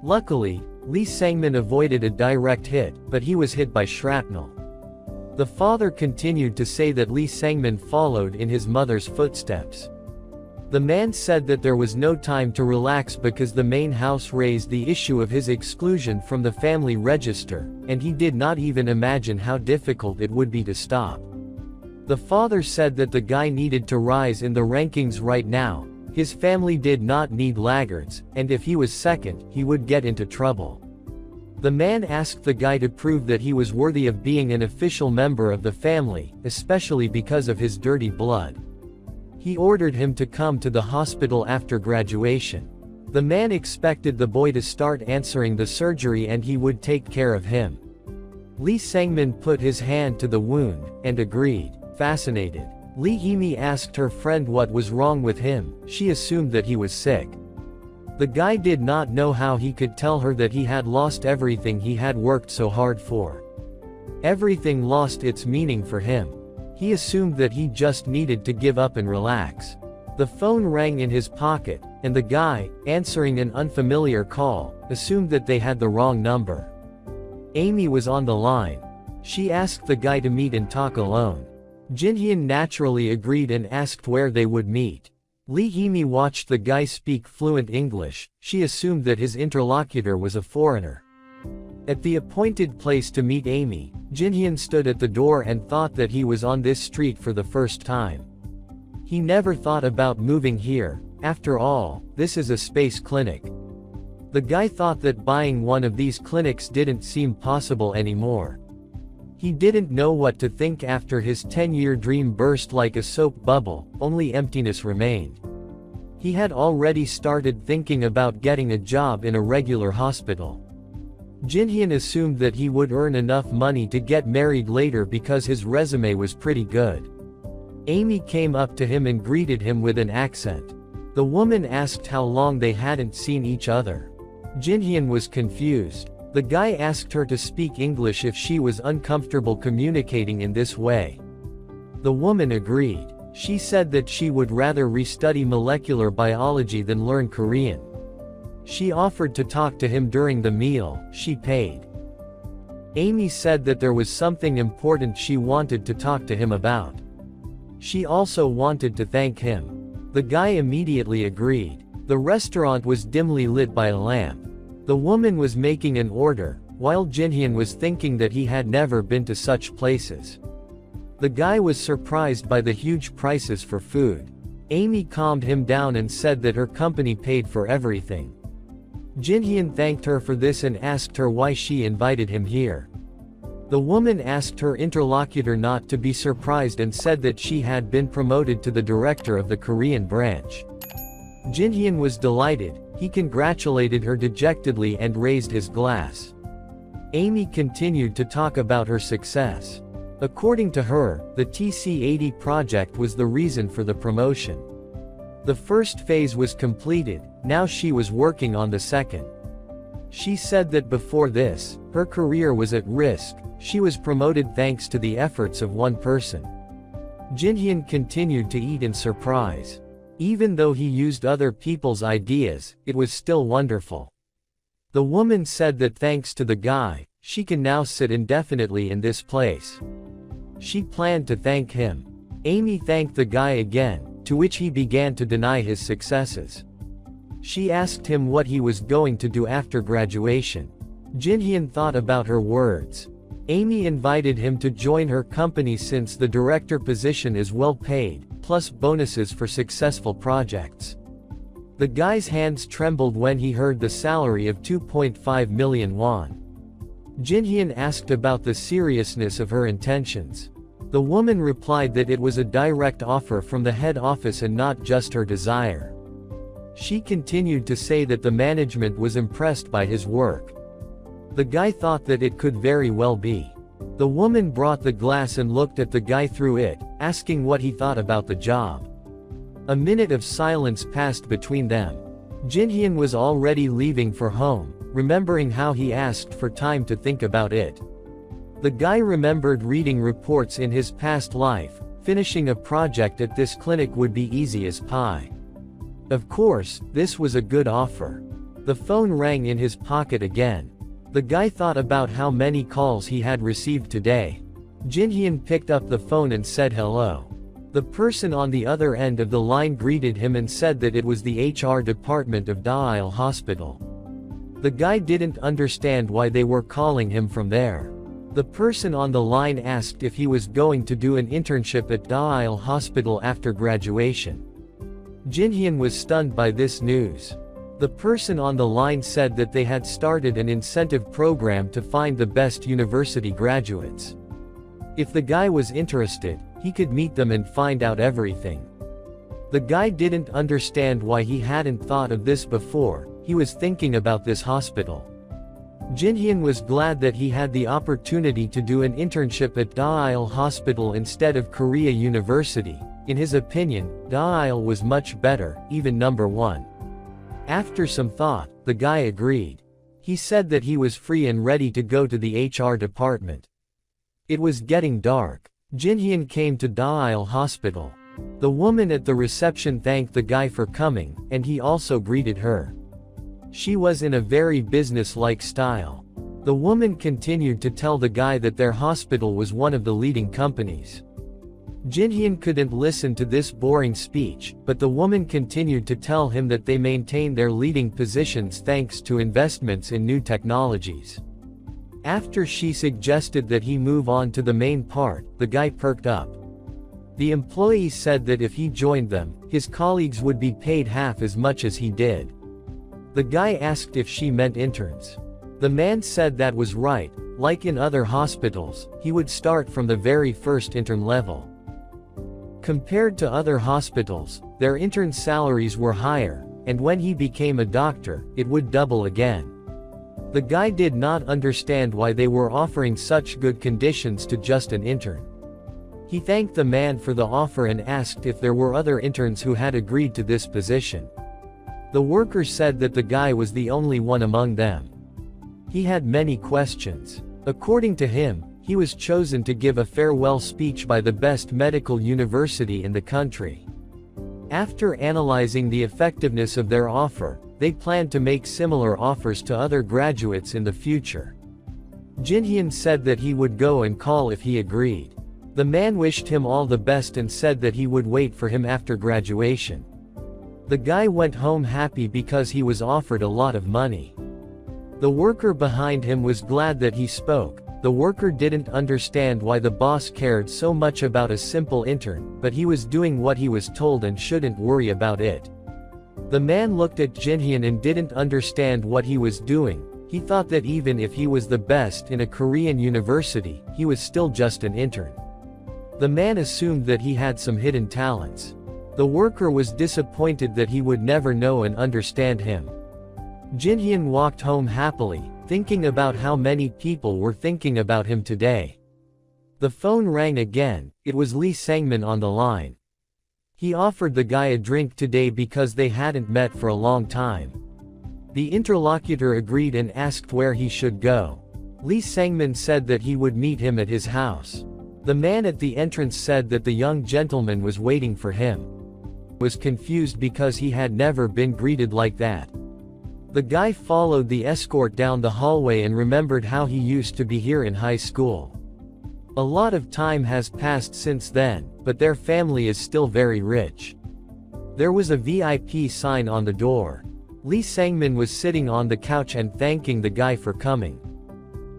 Luckily, Lee Sangmin avoided a direct hit, but he was hit by shrapnel. The father continued to say that Lee Sangmin followed in his mother's footsteps. The man said that there was no time to relax because the main house raised the issue of his exclusion from the family register, and he did not even imagine how difficult it would be to stop. The father said that the guy needed to rise in the rankings right now. His family did not need laggards, and if he was second, he would get into trouble. The man asked the guy to prove that he was worthy of being an official member of the family, especially because of his dirty blood. He ordered him to come to the hospital after graduation. The man expected the boy to start answering the surgery and he would take care of him. Lee Sangmin put his hand to the wound, and agreed. Fascinated, Lee Himi asked her friend what was wrong with him. She assumed that he was sick. The guy did not know how he could tell her that he had lost everything he had worked so hard for. Everything lost its meaning for him. He assumed that he just needed to give up and relax. The phone rang in his pocket, and the guy, answering an unfamiliar call, assumed that they had the wrong number. Amy was on the line. She asked the guy to meet and talk alone. Jinhyun naturally agreed and asked where they would meet. Lee Hee-mi watched the guy speak fluent English. She assumed that his interlocutor was a foreigner. At the appointed place to meet Amy, Jinhyun stood at the door and thought that he was on this street for the first time. He never thought about moving here. After all, this is a space clinic. The guy thought that buying one of these clinics didn't seem possible anymore. He didn't know what to think after his 10-year dream burst like a soap bubble, only emptiness remained. He had already started thinking about getting a job in a regular hospital. Jinhyun assumed that he would earn enough money to get married later because his resume was pretty good. Amy came up to him and greeted him with an accent. The woman asked how long they hadn't seen each other. Jinhyun was confused. The guy asked her to speak English if she was uncomfortable communicating in this way. The woman agreed. She said that she would rather restudy molecular biology than learn Korean. She offered to talk to him during the meal. She paid. Amy said that there was something important she wanted to talk to him about. She also wanted to thank him. The guy immediately agreed. The restaurant was dimly lit by a lamp. The woman was making an order, while Jinhyun was thinking that he had never been to such places. The guy was surprised by the huge prices for food. Amy calmed him down and said that her company paid for everything. Jinhyun thanked her for this and asked her why she invited him here. The woman asked her interlocutor not to be surprised and said that she had been promoted to the director of the Korean branch. Jinhyun was delighted. He congratulated her dejectedly and raised his glass. Amy continued to talk about her success. According to her, the TC-80 project was the reason for the promotion. The first phase was completed, now she was working on the second. She said that before this, her career was at risk. She was promoted thanks to the efforts of one person. Jinhyun continued to eat in surprise. Even though he used other people's ideas, it was still wonderful. The woman said that thanks to the guy, she can now sit indefinitely in this place. She planned to thank him. Amy thanked the guy again, to which he began to deny his successes. She asked him what he was going to do after graduation. Jinhyun thought about her words. Amy invited him to join her company since the director position is well paid, plus bonuses for successful projects. The guy's hands trembled when he heard the salary of 2.5 million won. Jinhyun asked about the seriousness of her intentions. The woman replied that it was a direct offer from the head office and not just her desire. She continued to say that the management was impressed by his work. The guy thought that it could very well be. The woman brought the glass and looked at the guy through it, asking what he thought about the job. A minute of silence passed between them. Jinhyun was already leaving for home, remembering how he asked for time to think about it. The guy remembered reading reports in his past life. Finishing a project at this clinic would be easy as pie. Of course, this was a good offer. The phone rang in his pocket again. The guy thought about how many calls he had received today. Jinhyun picked up the phone and said hello. The person on the other end of the line greeted him and said that it was the HR department of Daeil Hospital. The guy didn't understand why they were calling him from there. The person on the line asked if he was going to do an internship at Daeil Hospital after graduation. Jinhyun was stunned by this news. The person on the line said that they had started an incentive program to find the best university graduates. If the guy was interested, he could meet them and find out everything. The guy didn't understand why he hadn't thought of this before. He was thinking about this hospital. Jinhyun was glad that he had the opportunity to do an internship at Daeil Hospital instead of Korea University. In his opinion, Daeil was much better, even number one. After some thought, the guy agreed. He said that he was free and ready to go to the HR department. It was getting dark. Jinhyun came to Daeil Hospital. The woman at the reception thanked the guy for coming, and he also greeted her. She was in a very business-like style. The woman continued to tell the guy that their hospital was one of the leading companies. Jinhyun couldn't listen to this boring speech, but the woman continued to tell him that they maintain their leading positions thanks to investments in new technologies. After she suggested that he move on to the main part, the guy perked up. The employee said that if he joined them, his colleagues would be paid half as much as he did. The guy asked if she meant interns. The man said that was right. Like in other hospitals, he would start from the very first intern level. Compared to other hospitals, their intern salaries were higher, and when he became a doctor, it would double again. The guy did not understand why they were offering such good conditions to just an intern. He thanked the man for the offer and asked if there were other interns who had agreed to this position. The worker said that the guy was the only one among them. He had many questions. According to him, he was chosen to give a farewell speech by the best medical university in the country. After analyzing the effectiveness of their offer, they planned to make similar offers to other graduates in the future. Jinhyun said that he would go and call if he agreed. The man wished him all the best and said that he would wait for him after graduation. The guy went home happy because he was offered a lot of money. The worker behind him was glad that he spoke. The worker didn't understand why the boss cared so much about a simple intern, but he was doing what he was told and shouldn't worry about it. The man looked at Jinhyun and didn't understand what he was doing. He thought that even if he was the best in a Korean university, he was still just an intern. The man assumed that he had some hidden talents. The worker was disappointed that he would never know and understand him. Jinhyun walked home happily, thinking about how many people were thinking about him today. The phone rang again. It was Lee Sangmin on the line. He offered the guy a drink today because they hadn't met for a long time. The interlocutor agreed and asked where he should go. Lee Sangmin said that he would meet him at his house. The man at the entrance said that the young gentleman was waiting for him. Was confused because he had never been greeted like that. The guy followed the escort down the hallway and remembered how he used to be here in high school. A lot of time has passed since then, but their family is still very rich. There was a VIP sign on the door. Lee Sangmin was sitting on the couch and thanking the guy for coming.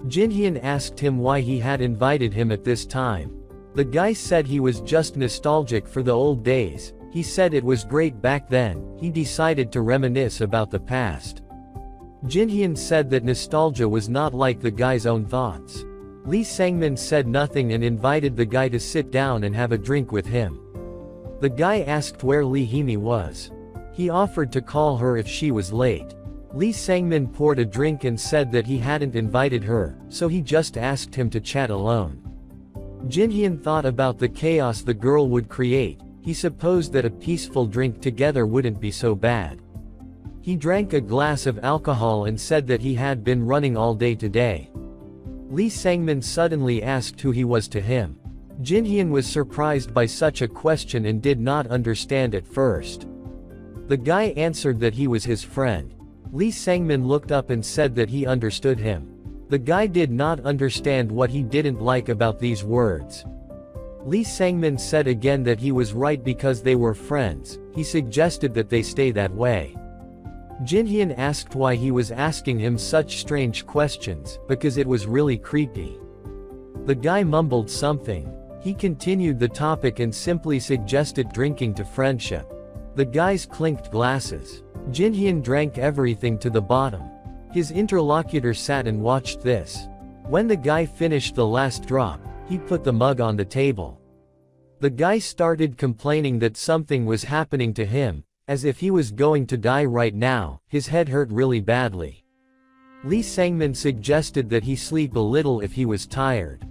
Jinhyun asked him why he had invited him at this time. The guy said he was just nostalgic for the old days. He said it was great back then. He decided to reminisce about the past. Jinhyun said that nostalgia was not like the guy's own thoughts. Lee Sangmin said nothing and invited the guy to sit down and have a drink with him. The guy asked where Lee Himi was. He offered to call her if she was late. Lee Sangmin poured a drink and said that he hadn't invited her, so he just asked him to chat alone. Jinhyun thought about the chaos the girl would create. He supposed that a peaceful drink together wouldn't be so bad. He drank a glass of alcohol and said that he had been running all day today. Lee Sangmin suddenly asked who he was to him. Jinhyun was surprised by such a question and did not understand at first. The guy answered that he was his friend. Lee Sangmin looked up and said that he understood him. The guy did not understand what he didn't like about these words. Lee Sangmin said again that he was right because they were friends. He suggested that they stay that way. Jinhyun asked why he was asking him such strange questions, because it was really creepy. The guy mumbled something. He continued the topic and simply suggested drinking to friendship. The guys clinked glasses. Jinhyun drank everything to the bottom. His interlocutor sat and watched this. When the guy finished the last drop, he put the mug on the table. The guy started complaining that something was happening to him, as if he was going to die right now. His head hurt really badly. Lee Sangmin suggested that he sleep a little if he was tired.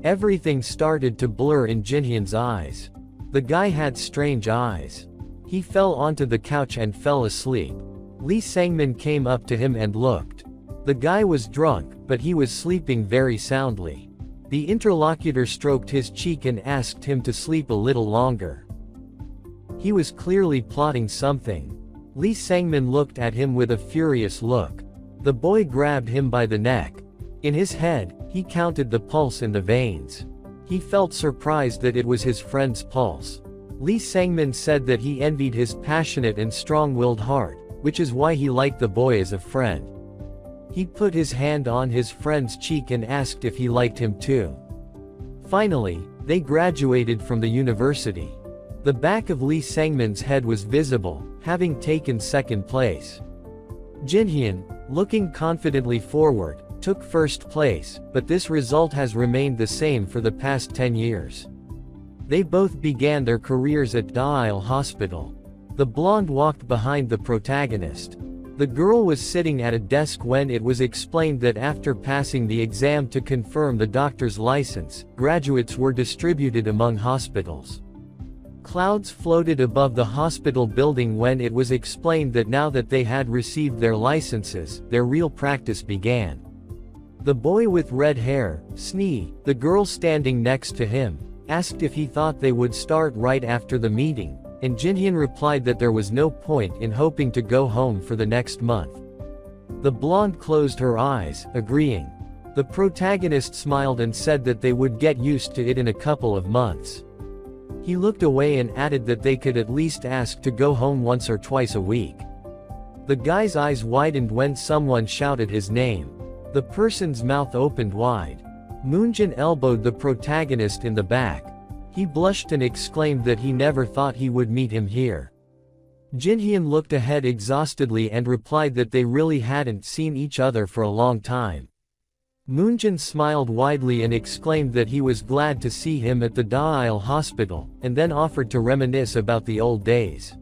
Everything started to blur in Jinhyun's eyes. The guy had strange eyes. He fell onto the couch and fell asleep. Lee Sangmin came up to him and looked. The guy was drunk, but he was sleeping very soundly. The interlocutor stroked his cheek and asked him to sleep a little longer. He was clearly plotting something. Lee Sangmin looked at him with a furious look. The boy grabbed him by the neck. In his head, he counted the pulse in the veins. He felt surprised that it was his friend's pulse. Lee Sangmin said that he envied his passionate and strong-willed heart, which is why he liked the boy as a friend. He put his hand on his friend's cheek and asked if he liked him too. Finally, they graduated from the university. The back of Lee Sangmin's head was visible, having taken second place. Jinhyun, looking confidently forward, took first place, but this result has remained the same for the past 10 years. They both began their careers at Daeil Hospital. The blonde walked behind the protagonist. The girl was sitting at a desk when it was explained that after passing the exam to confirm the doctor's license, graduates were distributed among hospitals. Clouds floated above the hospital building when it was explained that now that they had received their licenses, their real practice began. The boy with red hair, Snee, the girl standing next to him, asked if he thought they would start right after the meeting, and Jinhyun replied that there was no point in hoping to go home for the next month. The blonde closed her eyes, agreeing. The protagonist smiled and said that they would get used to it in a couple of months. He looked away and added that they could at least ask to go home once or twice a week. The guy's eyes widened when someone shouted his name. The person's mouth opened wide. Moonjin elbowed the protagonist in the back. He blushed and exclaimed that he never thought he would meet him here. Jinhyun looked ahead exhaustedly and replied that they really hadn't seen each other for a long time. Moonjin smiled widely and exclaimed that he was glad to see him at the Daeil Hospital, and then offered to reminisce about the old days.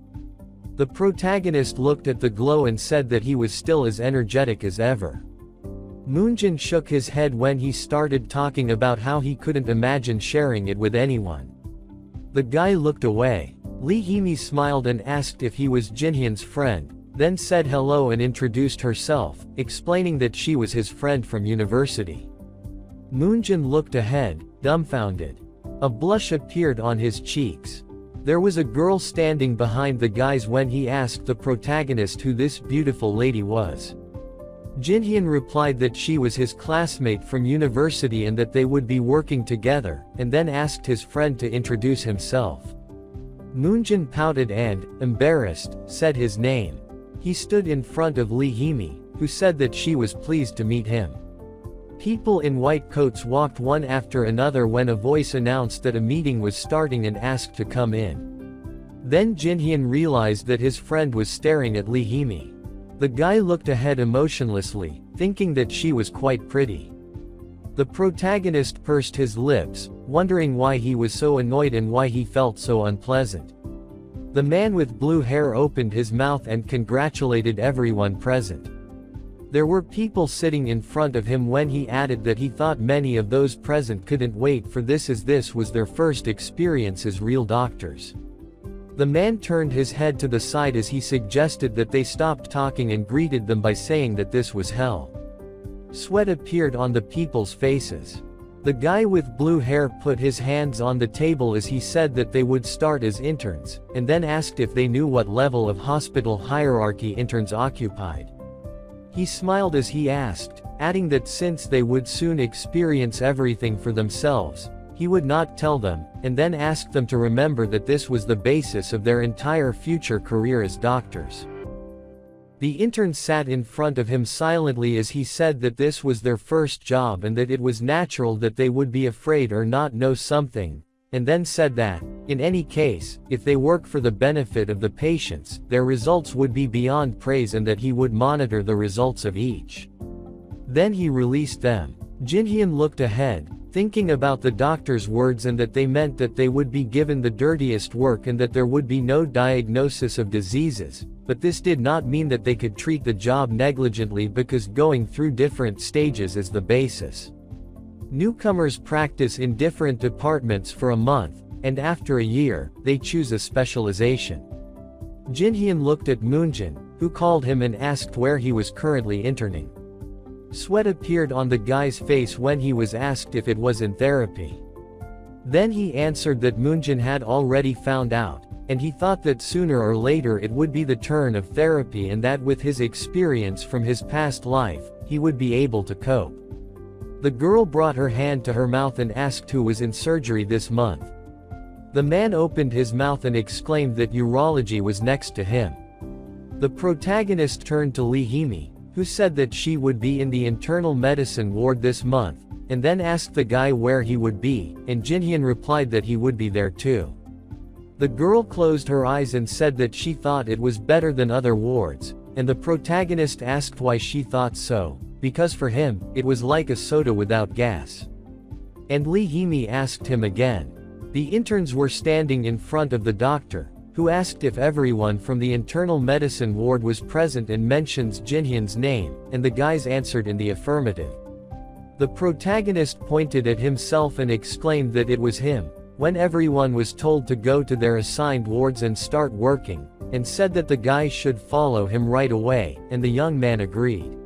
The protagonist looked at the glow and said that he was still as energetic as ever. Moonjin shook his head when he started talking about how he couldn't imagine sharing it with anyone. The guy looked away. Lee Hee-mi smiled and asked if he was Jinhyun's friend, then said hello and introduced herself, explaining that she was his friend from university. Moonjin looked ahead, dumbfounded. A blush appeared on his cheeks. There was a girl standing behind the guys when he asked the protagonist who this beautiful lady was. Jinhyun replied that she was his classmate from university and that they would be working together, and then asked his friend to introduce himself. Moonjin pouted and, embarrassed, said his name. He stood in front of Lee Hee-mi, who said that she was pleased to meet him. People in white coats walked one after another when a voice announced that a meeting was starting and asked to come in. Then Jinhyun realized that his friend was staring at Lee Hee-mi. The guy looked ahead emotionlessly, thinking that she was quite pretty. The protagonist pursed his lips, wondering why he was so annoyed and why he felt so unpleasant. The man with blue hair opened his mouth and congratulated everyone present. There were people sitting in front of him when he added that he thought many of those present couldn't wait for this as this was their first experience as real doctors. The man turned his head to the side as he suggested that they stopped talking and greeted them by saying that this was hell. Sweat appeared on the people's faces. The guy with blue hair put his hands on the table as he said that they would start as interns, and then asked if they knew what level of hospital hierarchy interns occupied. He smiled as he asked, adding that since they would soon experience everything for themselves, he would not tell them, and then asked them to remember that this was the basis of their entire future career as doctors. The interns sat in front of him silently as he said that this was their first job and that it was natural that they would be afraid or not know something, and then said that, in any case, if they work for the benefit of the patients, their results would be beyond praise and that he would monitor the results of each. Then he released them. Jinhyun looked ahead, thinking about the doctor's words and that they meant that they would be given the dirtiest work and that there would be no diagnosis of diseases, but this did not mean that they could treat the job negligently because going through different stages is the basis. Newcomers practice in different departments for a month, and after a year, they choose a specialization. Jinhyun looked at Moonjin, who called him and asked where he was currently interning. Sweat appeared on the guy's face when he was asked if it was in therapy. Then he answered that Moonjin had already found out, and he thought that sooner or later it would be the turn of therapy and that with his experience from his past life, he would be able to cope. The girl brought her hand to her mouth and asked who was in surgery this month. The man opened his mouth and exclaimed that urology was next to him. The protagonist turned to Lee Hee-mi, who said that she would be in the internal medicine ward this month, and then asked the guy where he would be, and Jinhyun replied that he would be there too. The girl closed her eyes and said that she thought it was better than other wards, and the protagonist asked why she thought so, because for him, it was like a soda without gas. And Lee Hee-mi asked him again. The interns were standing in front of the doctor, who asked if everyone from the internal medicine ward was present and mentions Jinhyun's name, and the guys answered in the affirmative. The protagonist pointed at himself and exclaimed that it was him, when everyone was told to go to their assigned wards and start working, and said that the guys should follow him right away, and the young man agreed.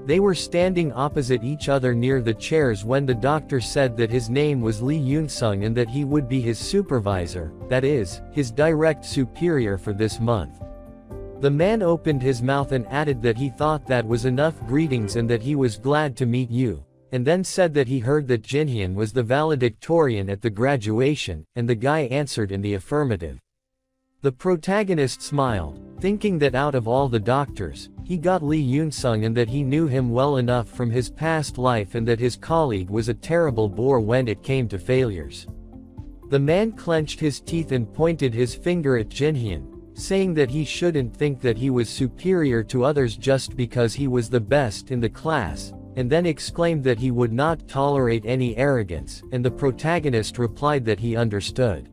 They were standing opposite each other near the chairs when the doctor said that his name was Lee Yoon-sung and that he would be his supervisor, that is, his direct superior for this month. The man opened his mouth and added that he thought that was enough greetings and that he was glad to meet you, and then said that he heard that Jinhyun was the valedictorian at the graduation, and the guy answered in the affirmative. The protagonist smiled, thinking that out of all the doctors, he got Lee Yoon-sung and that he knew him well enough from his past life and that his colleague was a terrible bore when it came to failures. The man clenched his teeth and pointed his finger at Jinhyun, saying that he shouldn't think that he was superior to others just because he was the best in the class, and then exclaimed that he would not tolerate any arrogance, and the protagonist replied that he understood.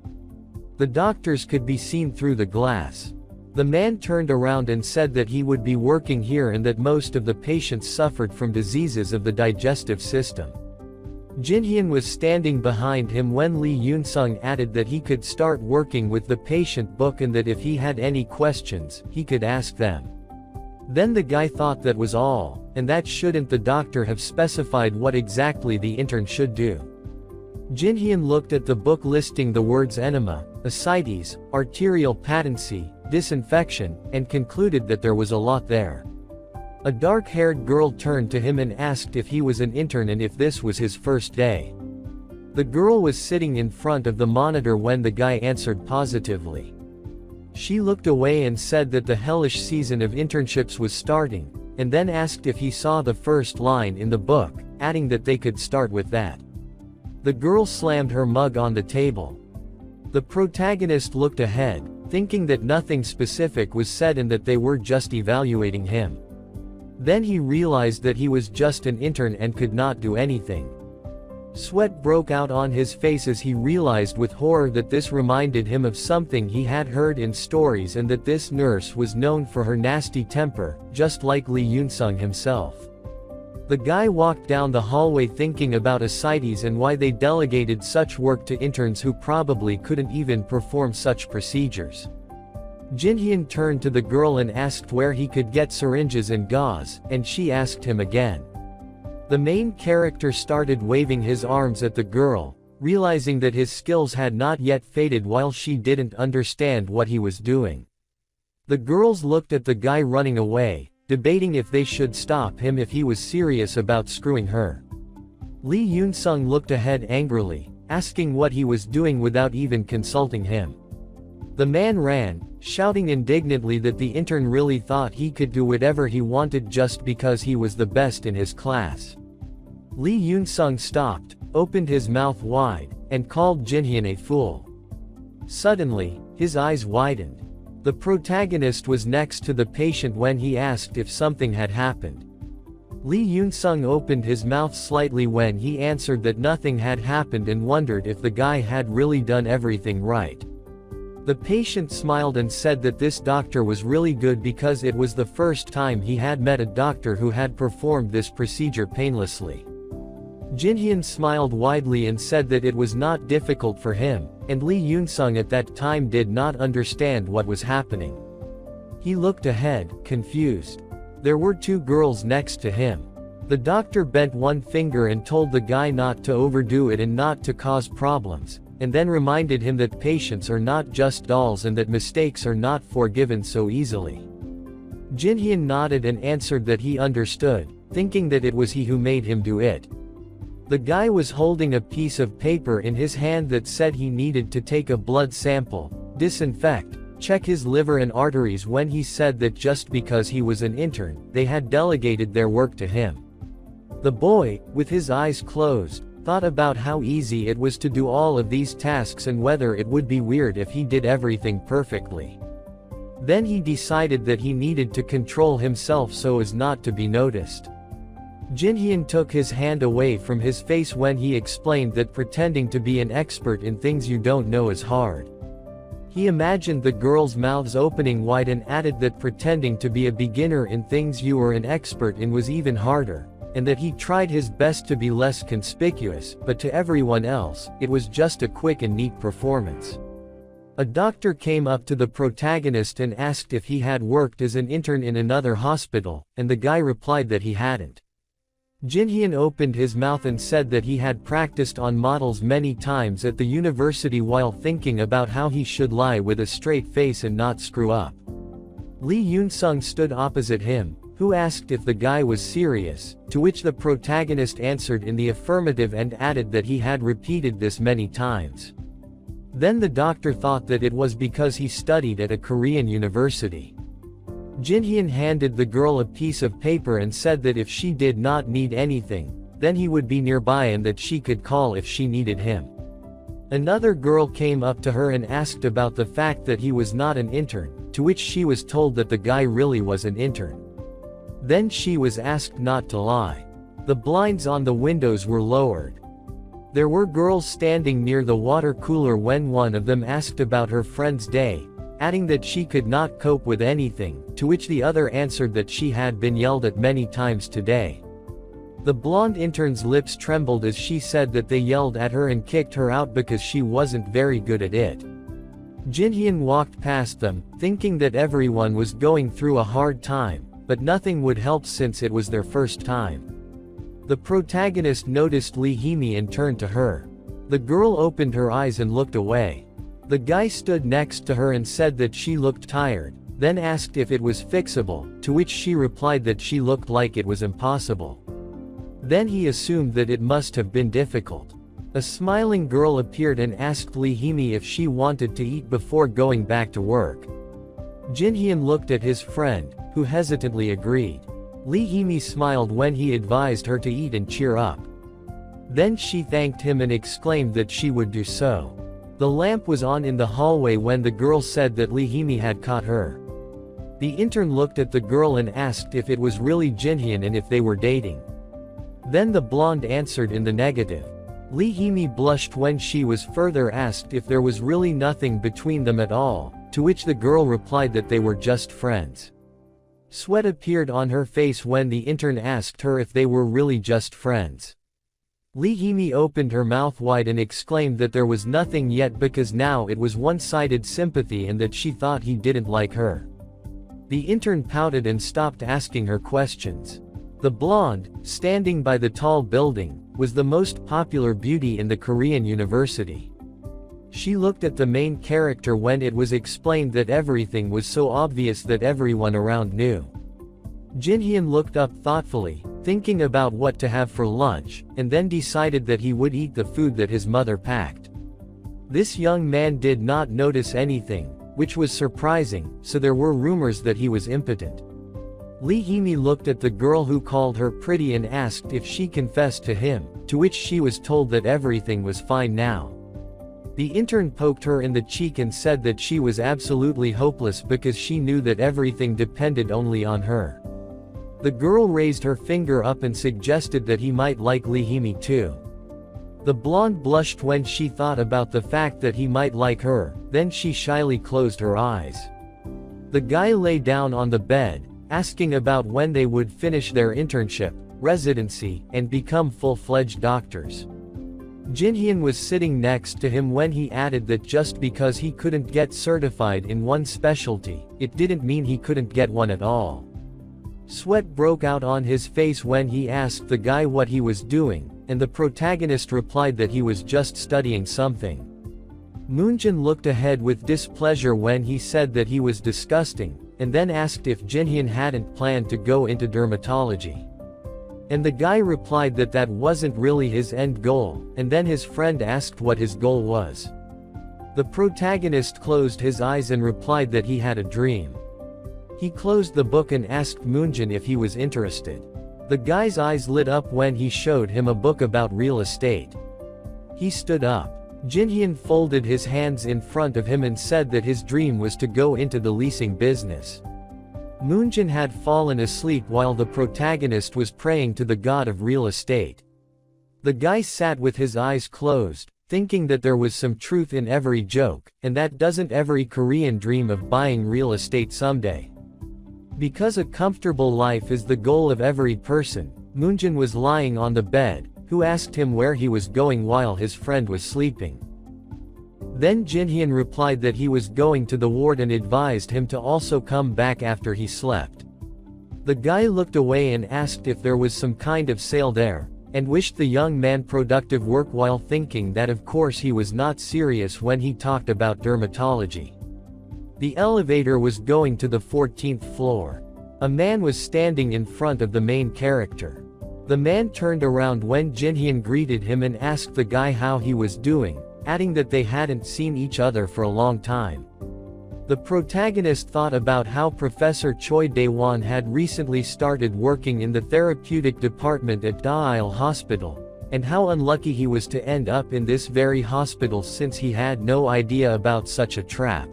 The doctors could be seen through the glass. The man turned around and said that he would be working here and that most of the patients suffered from diseases of the digestive system. Jinhyun was standing behind him when Lee Yoon-sung added that he could start working with the patient book and that if he had any questions, he could ask them. Then the guy thought that was all, and that shouldn't the doctor have specified what exactly the intern should do. Jinhyun looked at the book listing the words enema, ascites, arterial patency, disinfection, and concluded that there was a lot there. A dark-haired girl turned to him and asked if he was an intern and if this was his first day. The girl was sitting in front of the monitor when the guy answered positively. She looked away and said that the hellish season of internships was starting, and then asked if he saw the first line in the book, adding that they could start with that. The girl slammed her mug on the table. The protagonist looked ahead, thinking that nothing specific was said and that they were just evaluating him. Then he realized that he was just an intern and could not do anything. Sweat broke out on his face as he realized with horror that this reminded him of something he had heard in stories and that this nurse was known for her nasty temper, just like Lee Yoon-sung himself. The guy walked down the hallway thinking about ascites and why they delegated such work to interns who probably couldn't even perform such procedures. Jinhyun turned to the girl and asked where he could get syringes and gauze, and she asked him again. The main character started waving his arms at the girl, realizing that his skills had not yet faded while she didn't understand what he was doing. The girls looked at the guy running away, debating if they should stop him if he was serious about screwing her. Lee Yoon-sung looked ahead angrily, asking what he was doing without even consulting him. The man ran, shouting indignantly that the intern really thought he could do whatever he wanted just because he was the best in his class. Lee Yoon-sung stopped, opened his mouth wide, and called Jinhyun a fool. Suddenly, his eyes widened. The protagonist was next to the patient when he asked if something had happened. Lee Yoon-sung opened his mouth slightly when he answered that nothing had happened and wondered if the guy had really done everything right. The patient smiled and said that this doctor was really good because it was the first time he had met a doctor who had performed this procedure painlessly. Jinhyun smiled widely and said that it was not difficult for him, and Lee Yoon-sung at that time did not understand what was happening. He looked ahead, confused. There were two girls next to him. The doctor bent one finger and told the guy not to overdo it and not to cause problems, and then reminded him that patients are not just dolls and that mistakes are not forgiven so easily. Jinhyun nodded and answered that he understood, thinking that it was he who made him do it. The guy was holding a piece of paper in his hand that said he needed to take a blood sample, disinfect, check his liver and arteries when he said that just because he was an intern, they had delegated their work to him. The boy, with his eyes closed, thought about how easy it was to do all of these tasks and whether it would be weird if he did everything perfectly. Then he decided that he needed to control himself so as not to be noticed. Jinhyun took his hand away from his face when he explained that pretending to be an expert in things you don't know is hard. He imagined the girls' mouths opening wide and added that pretending to be a beginner in things you were an expert in was even harder, and that he tried his best to be less conspicuous, but to everyone else, it was just a quick and neat performance. A doctor came up to the protagonist and asked if he had worked as an intern in another hospital, and the guy replied that he hadn't. Jinhyun opened his mouth and said that he had practiced on models many times at the university while thinking about how he should lie with a straight face and not screw up. Lee Yoon-sung stood opposite him, who asked if the guy was serious, to which the protagonist answered in the affirmative and added that he had repeated this many times. Then the doctor thought that it was because he studied at a Korean university. Jinhyun handed the girl a piece of paper and said that if she did not need anything, then he would be nearby and that she could call if she needed him. Another girl came up to her and asked about the fact that he was not an intern, to which she was told that the guy really was an intern. Then she was asked not to lie. The blinds on the windows were lowered. There were girls standing near the water cooler when one of them asked about her friend's day, adding that she could not cope with anything, to which the other answered that she had been yelled at many times today. The blonde intern's lips trembled as she said that they yelled at her and kicked her out because she wasn't very good at it. Jinhyun walked past them, thinking that everyone was going through a hard time, but nothing would help since it was their first time. The protagonist noticed Lee Hee-mi and turned to her. The girl opened her eyes and looked away. The guy stood next to her and said that she looked tired, then asked if it was fixable, to which she replied that she looked like it was impossible. Then he assumed that it must have been difficult. A smiling girl appeared and asked Lee Hee-mi if she wanted to eat before going back to work. Jinhyun looked at his friend, who hesitantly agreed. Lee Hee-mi smiled when he advised her to eat and cheer up. Then she thanked him and exclaimed that she would do so. The lamp was on in the hallway when the girl said that Lee Hee-mi had caught her. The intern looked at the girl and asked if it was really Jinhyun and if they were dating. Then the blonde answered in the negative. Lee Hee-mi blushed when she was further asked if there was really nothing between them at all, to which the girl replied that they were just friends. Sweat appeared on her face when the intern asked her if they were really just friends. Lee Hee-mi opened her mouth wide and exclaimed that there was nothing yet because now it was one-sided sympathy and that she thought he didn't like her. The intern pouted and stopped asking her questions. The blonde, standing by the tall building, was the most popular beauty in the Korean university. She looked at the main character when it was explained that everything was so obvious that everyone around knew. Jinhyun looked up thoughtfully, thinking about what to have for lunch, and then decided that he would eat the food that his mother packed. This young man did not notice anything, which was surprising, so there were rumors that he was impotent. Lee Hee-mi looked at the girl who called her pretty and asked if she confessed to him, to which she was told that everything was fine now. The intern poked her in the cheek and said that she was absolutely hopeless because she knew that everything depended only on her. The girl raised her finger up and suggested that he might like Lee Hee-mi too. The blonde blushed when she thought about the fact that he might like her, then she shyly closed her eyes. The guy lay down on the bed, asking about when they would finish their internship, residency, and become full-fledged doctors. Jinhyun was sitting next to him when he added that just because he couldn't get certified in one specialty, it didn't mean he couldn't get one at all. Sweat broke out on his face when he asked the guy what he was doing, and the protagonist replied that he was just studying something. Moonjin looked ahead with displeasure when he said that he was disgusting, and then asked if Jinhyun hadn't planned to go into dermatology. And the guy replied that that wasn't really his end goal, and then his friend asked what his goal was. The protagonist closed his eyes and replied that he had a dream. He closed the book and asked Moonjin if he was interested. The guy's eyes lit up when he showed him a book about real estate. He stood up. Jinhyun folded his hands in front of him and said that his dream was to go into the leasing business. Moonjin had fallen asleep while the protagonist was praying to the god of real estate. The guy sat with his eyes closed, thinking that there was some truth in every joke, and that doesn't every Korean dream of buying real estate someday. Because a comfortable life is the goal of every person, Moonjin was lying on the bed, who asked him where he was going while his friend was sleeping. Then Jinhyun replied that he was going to the ward and advised him to also come back after he slept. The guy looked away and asked if there was some kind of sale there, and wished the young man productive work while thinking that of course he was not serious when he talked about dermatology. The elevator was going to the 14th floor. A man was standing in front of the main character. The man turned around when Jinhyun greeted him and asked the guy how he was doing, adding that they hadn't seen each other for a long time. The protagonist thought about how Professor Choi Dae-won had recently started working in the therapeutic department at Daeil Hospital, and how unlucky he was to end up in this very hospital since he had no idea about such a trap.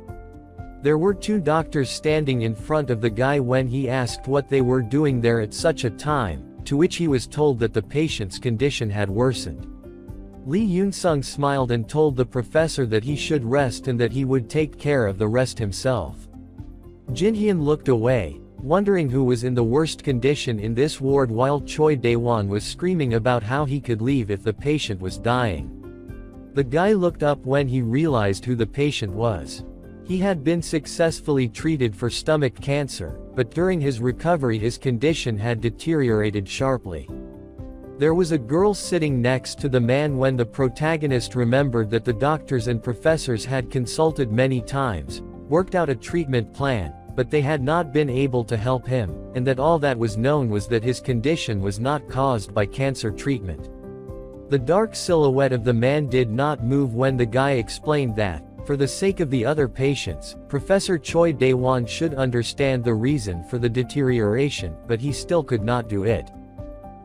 There were two doctors standing in front of the guy when he asked what they were doing there at such a time, to which he was told that the patient's condition had worsened. Lee Yoon-sung smiled and told the professor that he should rest and that he would take care of the rest himself. Jinhyun looked away, wondering who was in the worst condition in this ward while Choi Dae-won was screaming about how he could leave if the patient was dying. The guy looked up when he realized who the patient was. He had been successfully treated for stomach cancer, but during his recovery his condition had deteriorated sharply. There was a girl sitting next to the man when the protagonist remembered that the doctors and professors had consulted many times, worked out a treatment plan, but they had not been able to help him, and that all that was known was that his condition was not caused by cancer treatment. The dark silhouette of the man did not move when the guy explained that, for the sake of the other patients, Professor Choi Dae-won should understand the reason for the deterioration, but he still could not do it.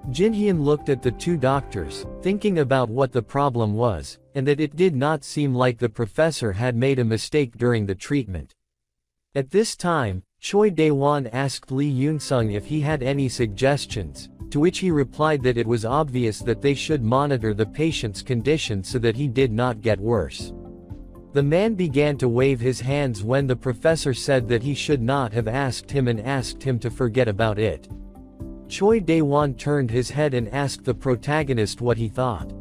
Jinhyun looked at the two doctors, thinking about what the problem was, and that it did not seem like the professor had made a mistake during the treatment. At this time, Choi Dae-won asked Lee Yoon-sung if he had any suggestions, to which he replied that it was obvious that they should monitor the patient's condition so that he did not get worse. The man began to wave his hands when the professor said that he should not have asked him and asked him to forget about it. Choi Dae-won turned his head and asked the protagonist what he thought.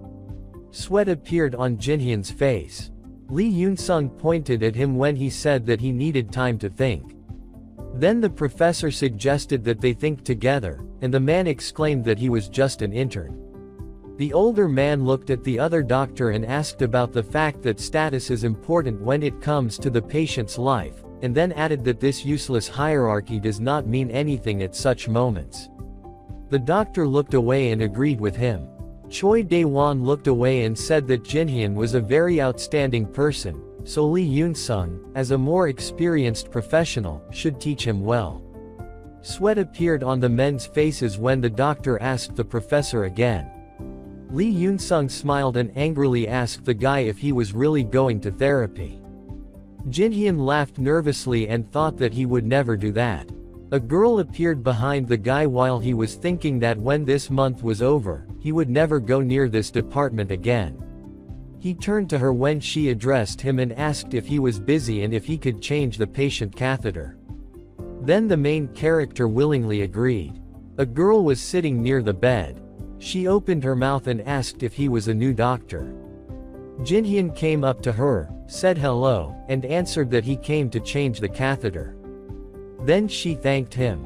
Sweat appeared on Jinhyun's face. Lee Yoon-sung pointed at him when he said that he needed time to think. Then the professor suggested that they think together, and the man exclaimed that he was just an intern. The older man looked at the other doctor and asked about the fact that status is important when it comes to the patient's life, and then added that this useless hierarchy does not mean anything at such moments. The doctor looked away and agreed with him. Choi Dae-won looked away and said that Jinhyun was a very outstanding person, so Lee Yoon-sung, as a more experienced professional, should teach him well. Sweat appeared on the men's faces when the doctor asked the professor again. Lee Yoon-sung smiled and angrily asked the guy if he was really going to therapy. Jinhyun laughed nervously and thought that he would never do that. A girl appeared behind the guy while he was thinking that when this month was over, he would never go near this department again. He turned to her when she addressed him and asked if he was busy and if he could change the patient catheter. Then the main character willingly agreed. A girl was sitting near the bed. She opened her mouth and asked if he was a new doctor. Jinhyun came up to her, said hello, and answered that he came to change the catheter. Then she thanked him.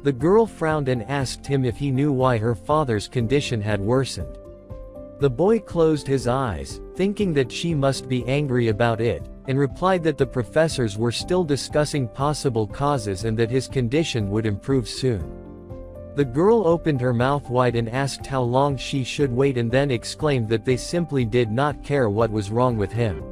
The girl frowned and asked him if he knew why her father's condition had worsened. The boy closed his eyes, thinking that she must be angry about it, and replied that the professors were still discussing possible causes and that his condition would improve soon. The girl opened her mouth wide and asked how long she should wait and then exclaimed that they simply did not care what was wrong with him.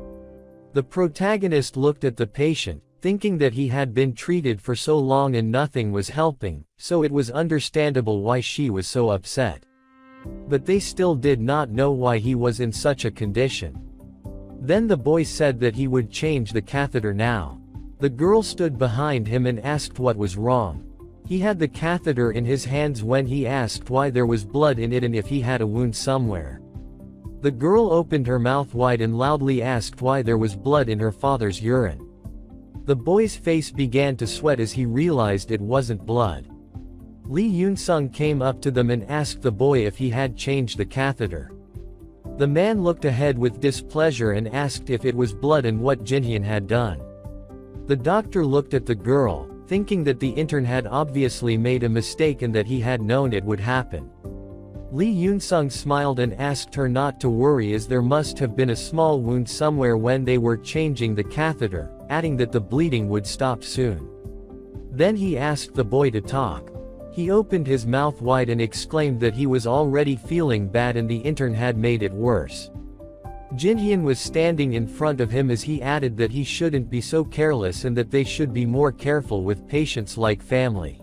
The protagonist looked at the patient, thinking that he had been treated for so long and nothing was helping, so it was understandable why she was so upset. But they still did not know why he was in such a condition. Then the boy said that he would change the catheter now. The girl stood behind him and asked what was wrong. He had the catheter in his hands when he asked why there was blood in it and if he had a wound somewhere. The girl opened her mouth wide and loudly asked why there was blood in her father's urine. The boy's face began to sweat as he realized it wasn't blood. Lee Yoon-sung came up to them and asked the boy if he had changed the catheter. The man looked ahead with displeasure and asked if it was blood and what Jinhyun had done. The doctor looked at the girl, thinking that the intern had obviously made a mistake and that he had known it would happen. Lee Yoon-sung smiled and asked her not to worry as there must have been a small wound somewhere when they were changing the catheter, adding that the bleeding would stop soon. Then he asked the boy to talk. He opened his mouth wide and exclaimed that he was already feeling bad and the intern had made it worse. Jinhyun was standing in front of him as he added that he shouldn't be so careless and that they should be more careful with patients like family.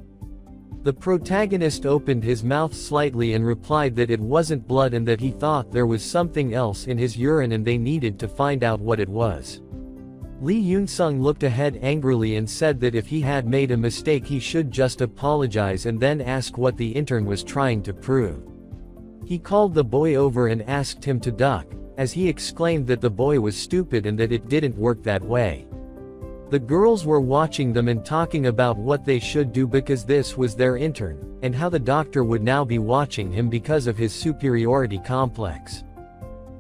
The protagonist opened his mouth slightly and replied that it wasn't blood and that he thought there was something else in his urine and they needed to find out what it was. Lee Yoon-sung looked ahead angrily and said that if he had made a mistake he should just apologize and then ask what the intern was trying to prove. He called the boy over and asked him to duck, as he exclaimed that the boy was stupid and that it didn't work that way. The girls were watching them and talking about what they should do because this was their intern, and how the doctor would now be watching him because of his superiority complex.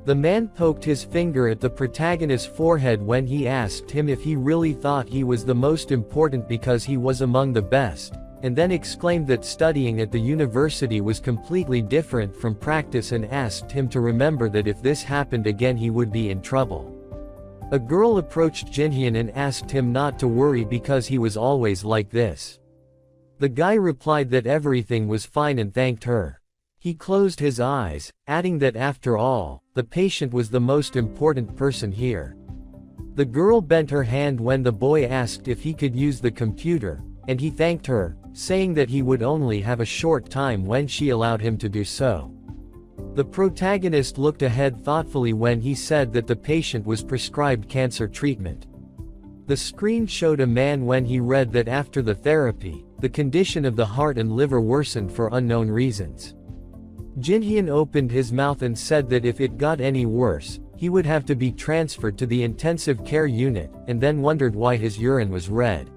The man poked his finger at the protagonist's forehead when he asked him if he really thought he was the most important because he was among the best, and then exclaimed that studying at the university was completely different from practice and asked him to remember that if this happened again he would be in trouble. A girl approached Jinhyun and asked him not to worry because he was always like this. The guy replied that everything was fine and thanked her. He closed his eyes, adding that after all, the patient was the most important person here. The girl bent her hand when the boy asked if he could use the computer, and he thanked her, saying that he would only have a short time when she allowed him to do so. The protagonist looked ahead thoughtfully when he said that the patient was prescribed cancer treatment. The screen showed a man when he read that after the therapy, the condition of the heart and liver worsened for unknown reasons. Jinhyun opened his mouth and said that if it got any worse, he would have to be transferred to the intensive care unit, and then wondered why his urine was red.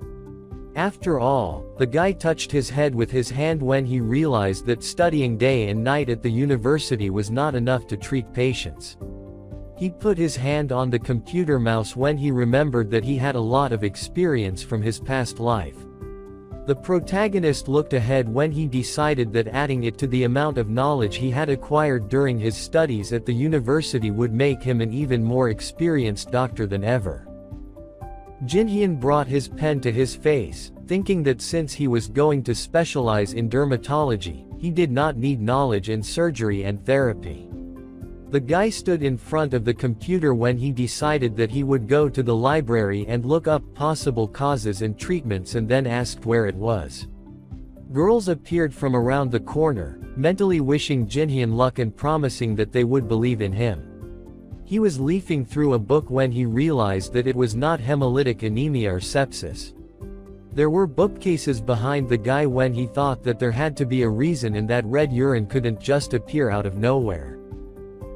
After all, the guy touched his head with his hand when he realized that studying day and night at the university was not enough to treat patients. He put his hand on the computer mouse when he remembered that he had a lot of experience from his past life. The protagonist looked ahead when he decided that adding it to the amount of knowledge he had acquired during his studies at the university would make him an even more experienced doctor than ever. Jinhyun brought his pen to his face, thinking that since he was going to specialize in dermatology, he did not need knowledge in surgery and therapy. The guy stood in front of the computer when he decided that he would go to the library and look up possible causes and treatments and then asked where it was. Girls appeared from around the corner, mentally wishing Jinhyun luck and promising that they would believe in him. He was leafing through a book when he realized that it was not hemolytic anemia or sepsis. There were bookcases behind the guy when he thought that there had to be a reason and that red urine couldn't just appear out of nowhere.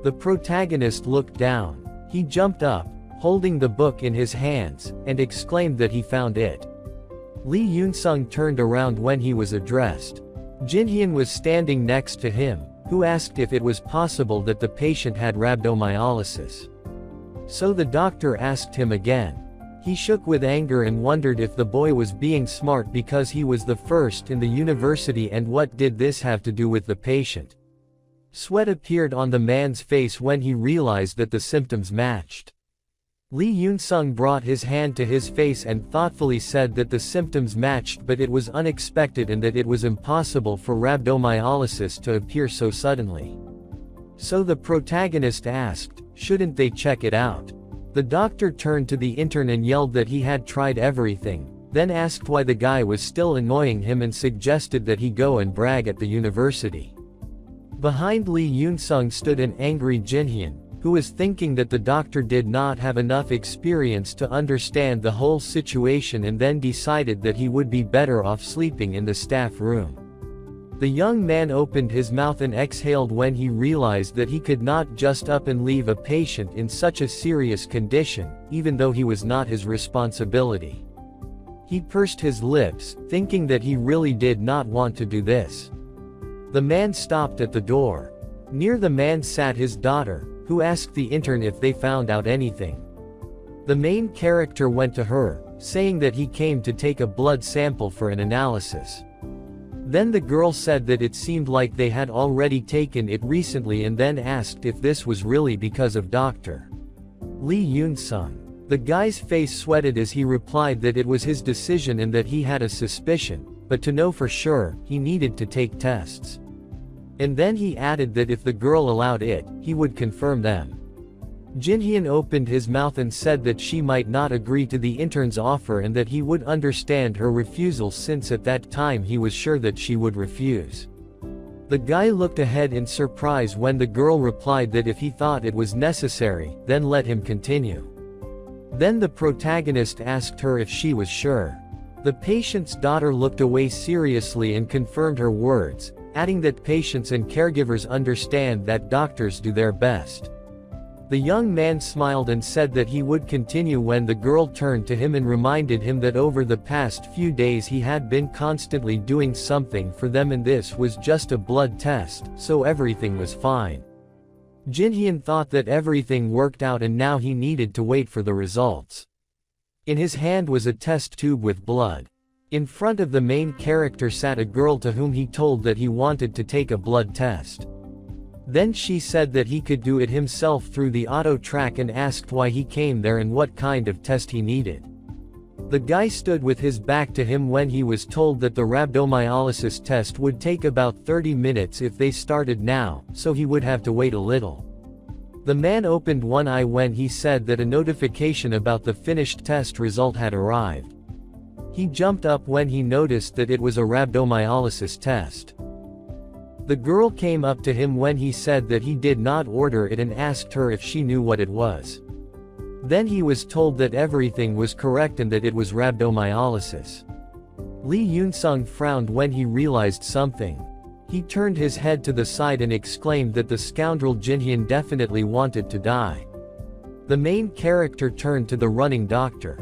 The protagonist looked down. He jumped up, holding the book in his hands, and exclaimed that he found it. Lee Yoon-sung turned around when he was addressed. Jinhyun was standing next to him, who asked if it was possible that the patient had rhabdomyolysis. So the doctor asked him again. He shook with anger and wondered if the boy was being smart because he was the first in the university, and what did this have to do with the patient? Sweat appeared on the man's face when he realized that the symptoms matched. Lee Yoon-sung brought his hand to his face and thoughtfully said that the symptoms matched, but it was unexpected and that it was impossible for rhabdomyolysis to appear so suddenly. So the protagonist asked, shouldn't they check it out? The doctor turned to the intern and yelled that he had tried everything, then asked why the guy was still annoying him and suggested that he go and brag at the university. Behind Lee Yoon-sung stood an angry Jin-hyun, who was thinking that the doctor did not have enough experience to understand the whole situation, and then decided that he would be better off sleeping in the staff room. The young man opened his mouth and exhaled when he realized that he could not just up and leave a patient in such a serious condition, even though he was not his responsibility. He pursed his lips, thinking that he really did not want to do this. The man stopped at the door. Near the man sat his daughter, who asked the intern if they found out anything. The main character went to her, saying that he came to take a blood sample for an analysis. Then the girl said that it seemed like they had already taken it recently, and then asked if this was really because of Dr. Lee Yoon-sung. The guy's face sweated as he replied that it was his decision and that he had a suspicion, but to know for sure, he needed to take tests. And then he added that if the girl allowed it, he would confirm them. Jin-hyun opened his mouth and said that she might not agree to the intern's offer and that he would understand her refusal, since at that time he was sure that she would refuse. The guy looked ahead in surprise when the girl replied that if he thought it was necessary, then let him continue. Then the protagonist asked her if she was sure. The patient's daughter looked away seriously and confirmed her words, adding that patients and caregivers understand that doctors do their best. The young man smiled and said that he would continue when the girl turned to him and reminded him that over the past few days he had been constantly doing something for them, and this was just a blood test, so everything was fine. Jin-hyun thought that everything worked out and now he needed to wait for the results. In his hand was a test tube with blood. In front of the main character sat a girl to whom he told that he wanted to take a blood test. Then she said that he could do it himself through the auto track and asked why he came there and what kind of test he needed. The guy stood with his back to him when he was told that the rhabdomyolysis test would take about 30 minutes if they started now, so he would have to wait a little. The man opened one eye when he said that a notification about the finished test result had arrived. He jumped up when he noticed that it was a rhabdomyolysis test. The girl came up to him when he said that he did not order it and asked her if she knew what it was. Then he was told that everything was correct and that it was rhabdomyolysis. Lee Yoon-sung frowned when he realized something. He turned his head to the side and exclaimed that the scoundrel Jin-hyun definitely wanted to die. The main character turned to the running doctor.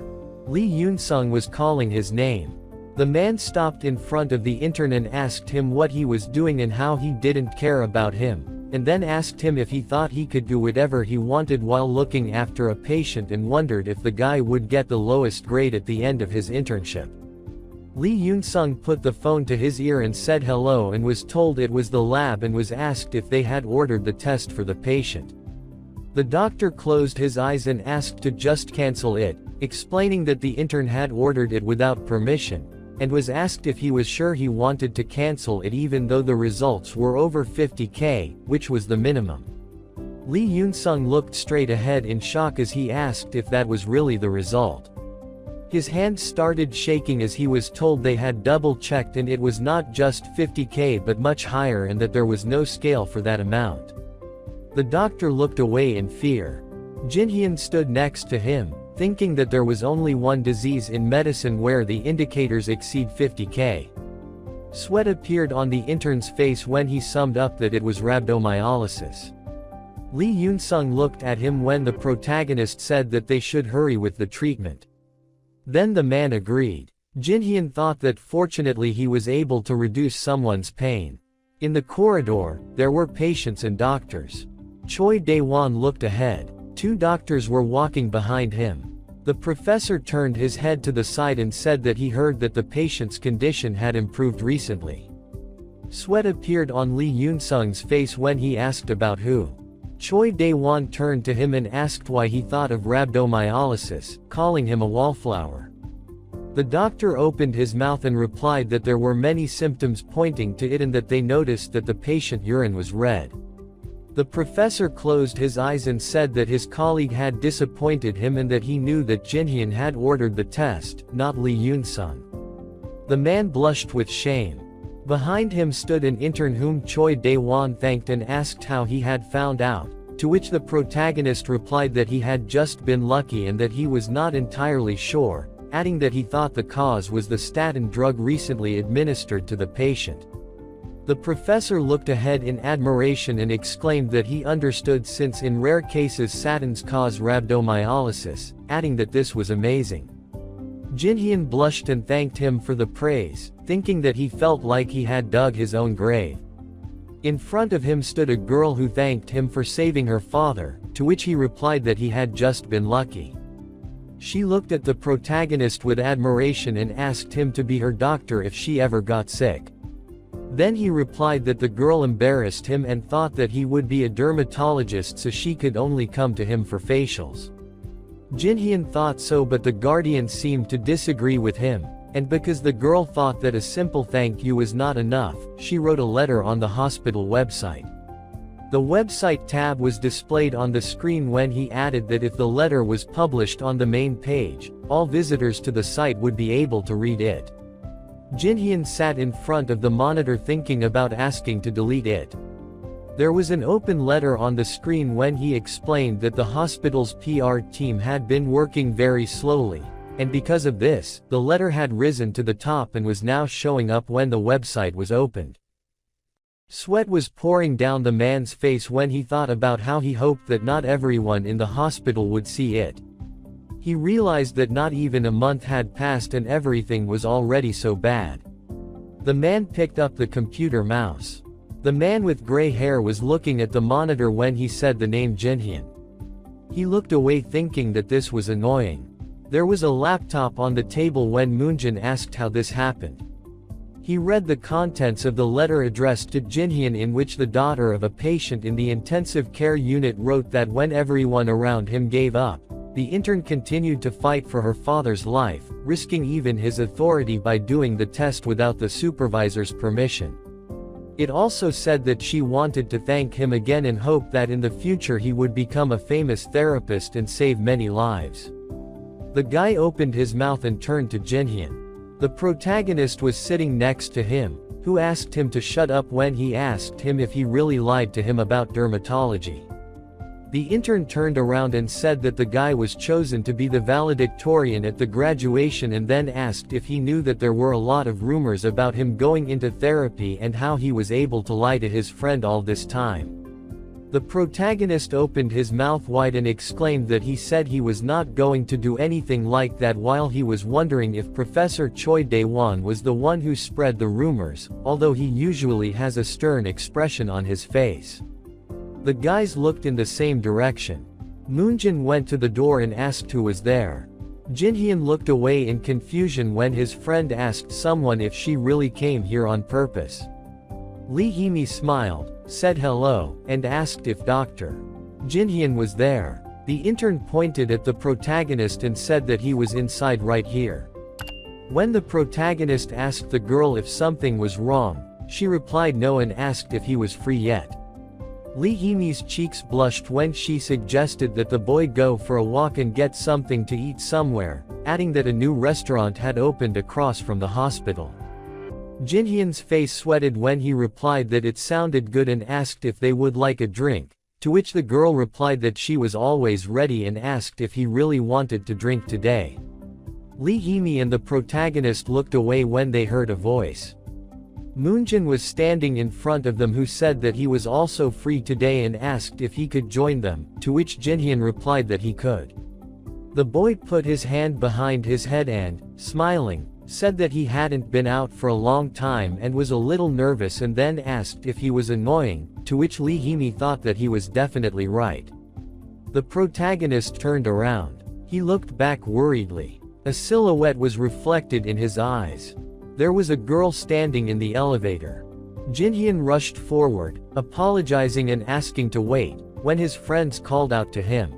Lee Yoon-sung was calling his name. The man stopped in front of the intern and asked him what he was doing and how he didn't care about him, and then asked him if he thought he could do whatever he wanted while looking after a patient, and wondered if the guy would get the lowest grade at the end of his internship. Lee Yoon-sung put the phone to his ear and said hello and was told it was the lab and was asked if they had ordered the test for the patient. The doctor closed his eyes and asked to just cancel it, explaining that the intern had ordered it without permission, and was asked if he was sure he wanted to cancel it even though the results were over 50K, which was the minimum. Lee Yoon-sung looked straight ahead in shock as he asked if that was really the result. His hands started shaking as he was told they had double-checked and it was not just 50K but much higher, and that there was no scale for that amount. The doctor looked away in fear. Jin-hyun stood next to him, thinking that there was only one disease in medicine where the indicators exceed 50K. Sweat appeared on the intern's face when he summed up that it was rhabdomyolysis. Lee Yoon-sung looked at him when the protagonist said that they should hurry with the treatment. Then the man agreed. Jin-hyun thought that fortunately he was able to reduce someone's pain. In the corridor, there were patients and doctors. Choi Dae-won looked ahead. Two doctors were walking behind him. The professor turned his head to the side and said that he heard that the patient's condition had improved recently. Sweat appeared on Lee Yoon-sung's face when he asked about who. Choi Dae-won turned to him and asked why he thought of rhabdomyolysis, calling him a wallflower. The doctor opened his mouth and replied that there were many symptoms pointing to it and that they noticed that the patient's urine was red. The professor closed his eyes and said that his colleague had disappointed him and that he knew that Jinhyun had ordered the test, not Lee Yoon-sung. The man blushed with shame. Behind him stood an intern whom Choi Dae-won thanked and asked how he had found out, to which the protagonist replied that he had just been lucky and that he was not entirely sure, adding that he thought the cause was the statin drug recently administered to the patient. The professor looked ahead in admiration and exclaimed that he understood since in rare cases statins cause rhabdomyolysis, adding that this was amazing. Jinhyun blushed and thanked him for the praise, thinking that he felt like he had dug his own grave. In front of him stood a girl who thanked him for saving her father, to which he replied that he had just been lucky. She looked at the protagonist with admiration and asked him to be her doctor if she ever got sick. Then he replied that the girl embarrassed him and thought that he would be a dermatologist so she could only come to him for facials. Jinhyun thought so, but the guardian seemed to disagree with him, and because the girl thought that a simple thank you was not enough, she wrote a letter on the hospital website. The website tab was displayed on the screen when he added that if the letter was published on the main page, all visitors to the site would be able to read it. Jinhyun sat in front of the monitor thinking about asking to delete it. There was an open letter on the screen when he explained that the hospital's PR team had been working very slowly, and because of this, the letter had risen to the top and was now showing up when the website was opened. Sweat was pouring down the man's face when he thought about how he hoped that not everyone in the hospital would see it. He realized that not even a month had passed and everything was already so bad. The man picked up the computer mouse. The man with gray hair was looking at the monitor when he said the name Jinhyun. He looked away thinking that this was annoying. There was a laptop on the table when Moonjin asked how this happened. He read the contents of the letter addressed to Jinhyun, in which the daughter of a patient in the intensive care unit wrote that when everyone around him gave up, the intern continued to fight for her father's life, risking even his authority by doing the test without the supervisor's permission. It also said that she wanted to thank him again and hoped that in the future he would become a famous therapist and save many lives. The guy opened his mouth and turned to Jinhyun. The protagonist was sitting next to him, who asked him to shut up when he asked him if he really lied to him about dermatology. The intern turned around and said that the guy was chosen to be the valedictorian at the graduation and then asked if he knew that there were a lot of rumors about him going into therapy and how he was able to lie to his friend all this time. The protagonist opened his mouth wide and exclaimed that he said he was not going to do anything like that, while he was wondering if Professor Choi Dae-won was the one who spread the rumors, although he usually has a stern expression on his face. The guys looked in the same direction. Moonjin went to the door and asked who was there. Jinhyun looked away in confusion when his friend asked someone if she really came here on purpose. Lee Hee-mi smiled, said hello, and asked if Dr. Jinhyun was there. The intern pointed at the protagonist and said that he was inside right here. When the protagonist asked the girl if something was wrong, she replied no and asked if he was free yet. Lee Hee-mi's cheeks blushed when she suggested that the boy go for a walk and get something to eat somewhere, adding that a new restaurant had opened across from the hospital. Jinhyun's face sweated when he replied that it sounded good and asked if they would like a drink, to which the girl replied that she was always ready and asked if he really wanted to drink today. Lee Hee-mi and the protagonist looked away when they heard a voice. Moonjin was standing in front of them, who said that he was also free today and asked if he could join them, to which Jinhyun replied that he could. The boy put his hand behind his head and, smiling, said that he hadn't been out for a long time and was a little nervous, and then asked if he was annoying, to which Lee Hee-mi thought that he was definitely right. The protagonist turned around. He looked back worriedly. A silhouette was reflected in his eyes. There was a girl standing in the elevator. Jinhyun rushed forward, apologizing and asking to wait, when his friends called out to him.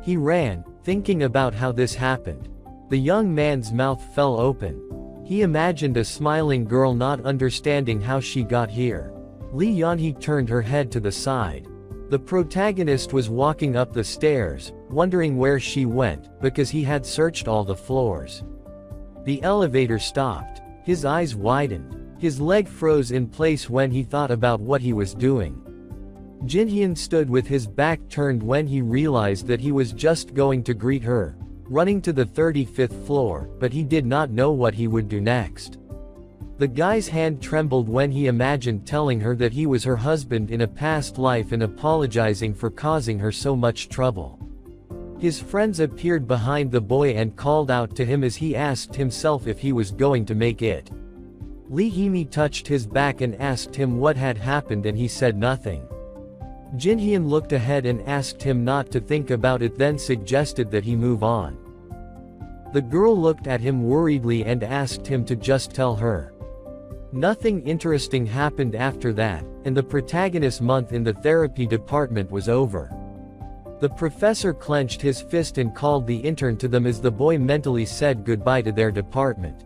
He ran, thinking about how this happened. The young man's mouth fell open. He imagined a smiling girl not understanding how she got here. Lee Yeonhee turned her head to the side. The protagonist was walking up the stairs, wondering where she went, because he had searched all the floors. The elevator stopped. His eyes widened. His leg froze in place when he thought about what he was doing. Jinhyun stood with his back turned when he realized that he was just going to greet her, running to the 35th floor, but he did not know what he would do next. The guy's hand trembled when he imagined telling her that he was her husband in a past life and apologizing for causing her so much trouble. His friends appeared behind the boy and called out to him as he asked himself if he was going to make it. Lee Hee-mi touched his back and asked him what had happened and he said nothing. Jinhyun looked ahead and asked him not to think about it, then suggested that he move on. The girl looked at him worriedly and asked him to just tell her. Nothing interesting happened after that, and the protagonist's month in the therapy department was over. The professor clenched his fist and called the intern to them as the boy mentally said goodbye to their department.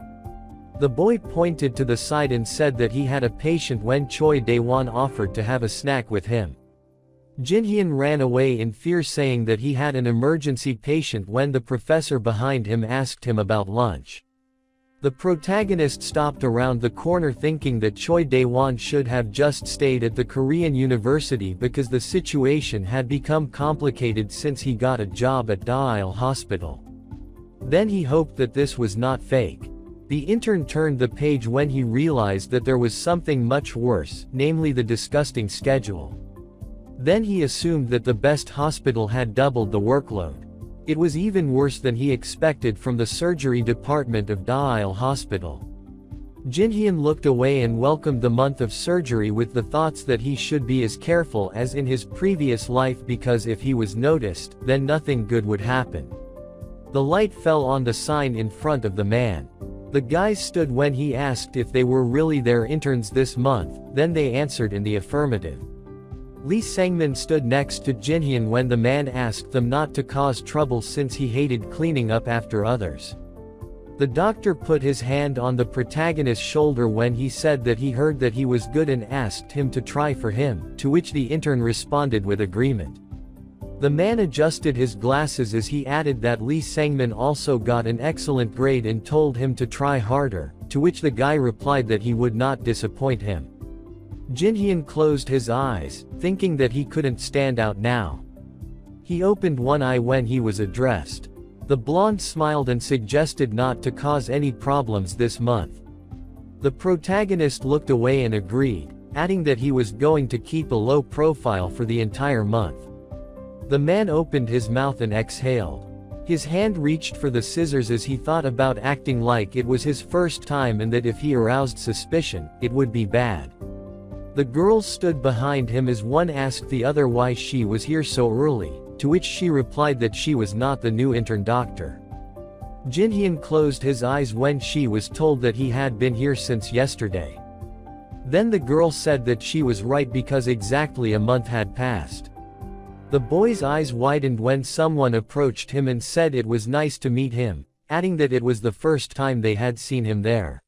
The boy pointed to the side and said that he had a patient when Choi Dae-won offered to have a snack with him. Jinhyun ran away in fear, saying that he had an emergency patient when the professor behind him asked him about lunch. The protagonist stopped around the corner thinking that Choi Dae-won should have just stayed at the Korean university because the situation had become complicated since he got a job at Daeil Hospital. Then he hoped that this was not fake. The intern turned the page when he realized that there was something much worse, namely the disgusting schedule. Then he assumed that the best hospital had doubled the workload. It was even worse than he expected from the surgery department of Daeil Hospital. Jinhyun looked away and welcomed the month of surgery with the thoughts that he should be as careful as in his previous life, because if he was noticed, then nothing good would happen. The light fell on the sign in front of the man. The guys stood when he asked if they were really their interns this month, then they answered in the affirmative. Lee Sang-min stood next to Jinhyun when the man asked them not to cause trouble since he hated cleaning up after others. The doctor put his hand on the protagonist's shoulder when he said that he heard that he was good and asked him to try for him, to which the intern responded with agreement. The man adjusted his glasses as he added that Lee Sang-min also got an excellent grade and told him to try harder, to which the guy replied that he would not disappoint him. Jinhyun closed his eyes, thinking that he couldn't stand out now. He opened one eye when he was addressed. The blonde smiled and suggested not to cause any problems this month. The protagonist looked away and agreed, adding that he was going to keep a low profile for the entire month. The man opened his mouth and exhaled. His hand reached for the scissors as he thought about acting like it was his first time and that if he aroused suspicion, it would be bad. The girls stood behind him as one asked the other why she was here so early, to which she replied that she was not the new intern doctor. Jinhyun closed his eyes when she was told that he had been here since yesterday. Then the girl said that she was right because exactly a month had passed. The boy's eyes widened when someone approached him and said it was nice to meet him, adding that it was the first time they had seen him there.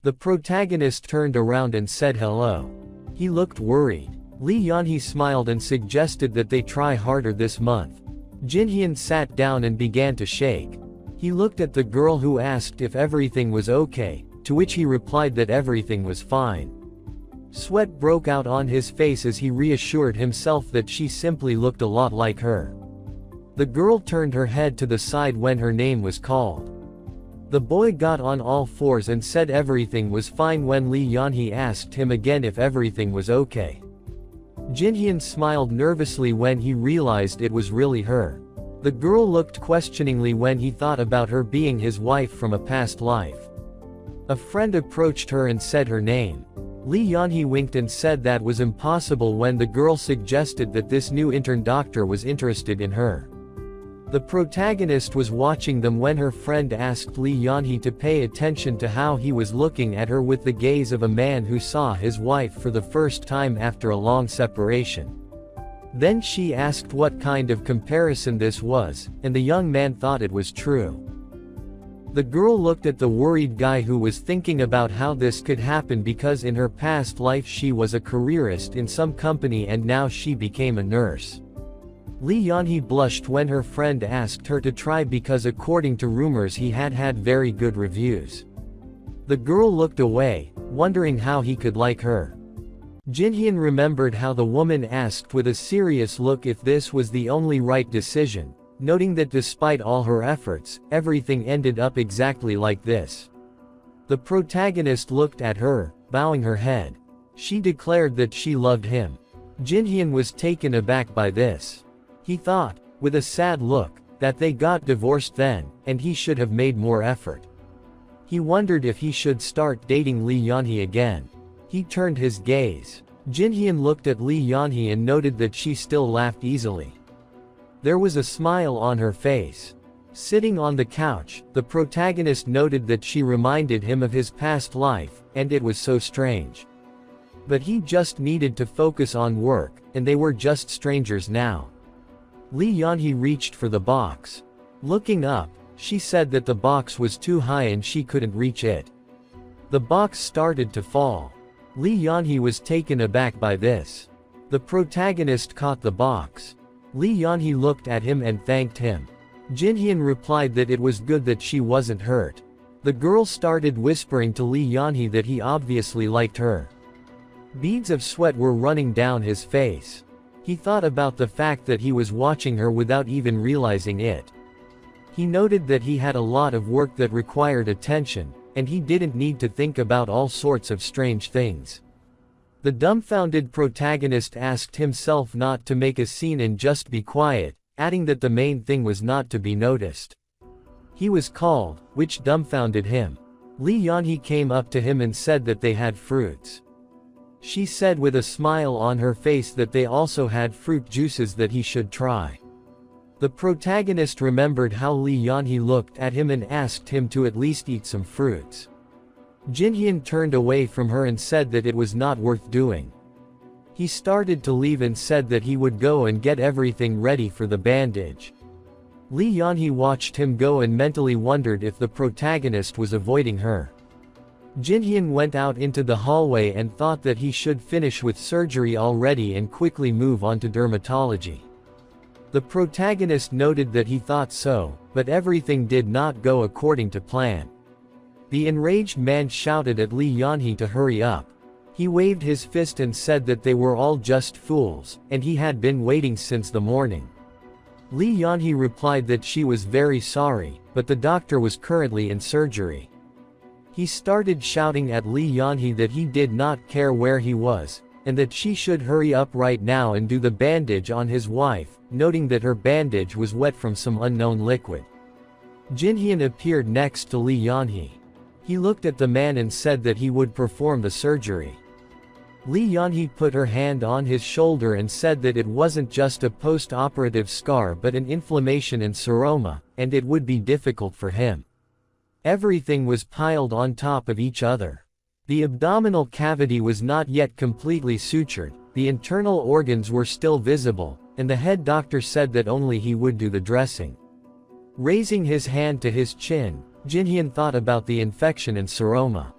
The protagonist turned around and said hello. He looked worried. Lee Yeonhee smiled and suggested that they try harder this month. Jinhyun sat down and began to shake. He looked at the girl who asked if everything was okay, to which he replied that everything was fine. Sweat broke out on his face as he reassured himself that she simply looked a lot like her. The girl turned her head to the side when her name was called. The boy got on all fours and said everything was fine when Lee Yeonhee asked him again if everything was okay. Jinhyun smiled nervously when he realized it was really her. The girl looked questioningly when he thought about her being his wife from a past life. A friend approached her and said her name. Lee Yanhee winked and said that was impossible when the girl suggested that this new intern doctor was interested in her. The protagonist was watching them when her friend asked Lee Yanhee to pay attention to how he was looking at her with the gaze of a man who saw his wife for the first time after a long separation. Then she asked what kind of comparison this was, and the young man thought it was true. The girl looked at the worried guy who was thinking about how this could happen because in her past life she was a careerist in some company and now she became a nurse. Lee Yanhee blushed when her friend asked her to try because according to rumors he had had very good reviews. The girl looked away, wondering how he could like her. Jinhyun remembered how the woman asked with a serious look if this was the only right decision, noting that despite all her efforts, everything ended up exactly like this. The protagonist looked at her, bowing her head. She declared that she loved him. Jinhyun was taken aback by this. He thought, with a sad look, that they got divorced then, and he should have made more effort. He wondered if he should start dating Lee Yanhee again. He turned his gaze. Jinhyun looked at Lee Yanhee and noted that she still laughed easily. There was a smile on her face. Sitting on the couch, the protagonist noted that she reminded him of his past life, and it was so strange. But he just needed to focus on work, and they were just strangers now. Lee Yanhee reached for the box. Looking up, she said that the box was too high and she couldn't reach it. The box started to fall. Lee Yanhee was taken aback by this. The protagonist caught the box. Lee Yanhee looked at him and thanked him. Jinhyun replied that it was good that she wasn't hurt. The girl started whispering to Lee Yanhee that he obviously liked her. Beads of sweat were running down his face. He thought about the fact that he was watching her without even realizing it. He noted that he had a lot of work that required attention, and he didn't need to think about all sorts of strange things. The dumbfounded protagonist asked himself not to make a scene and just be quiet, adding that the main thing was not to be noticed. He was called, which dumbfounded him. Lee Yanhee came up to him and said that they had fruits. She said with a smile on her face that they also had fruit juices that he should try. The protagonist remembered how Lee Yanhee looked at him and asked him to at least eat some fruits. Jinhyun turned away from her and said that it was not worth doing. He started to leave and said that he would go and get everything ready for the bandage. Lee Yanhee watched him go and mentally wondered if the protagonist was avoiding her. Jinhyun went out into the hallway and thought that he should finish with surgery already and quickly move on to dermatology. The protagonist noted that he thought so, but everything did not go according to plan. The enraged man shouted at Lee Yanhee to hurry up. He waved his fist and said that they were all just fools, and he had been waiting since the morning. Lee Yanhee replied that she was very sorry, but the doctor was currently in surgery. He started shouting at Lee Yanhee that he did not care where he was, and that she should hurry up right now and do the bandage on his wife, noting that her bandage was wet from some unknown liquid. Jinhyun appeared next to Lee Yanhee. He looked at the man and said that he would perform the surgery. Lee Yanhee put her hand on his shoulder and said that it wasn't just a post-operative scar but an inflammation and seroma, and it would be difficult for him. Everything was piled on top of each other. The abdominal cavity was not yet completely sutured, the internal organs were still visible, and the head doctor said that only he would do the dressing. Raising his hand to his chin, Jinhyun thought about the infection and seroma.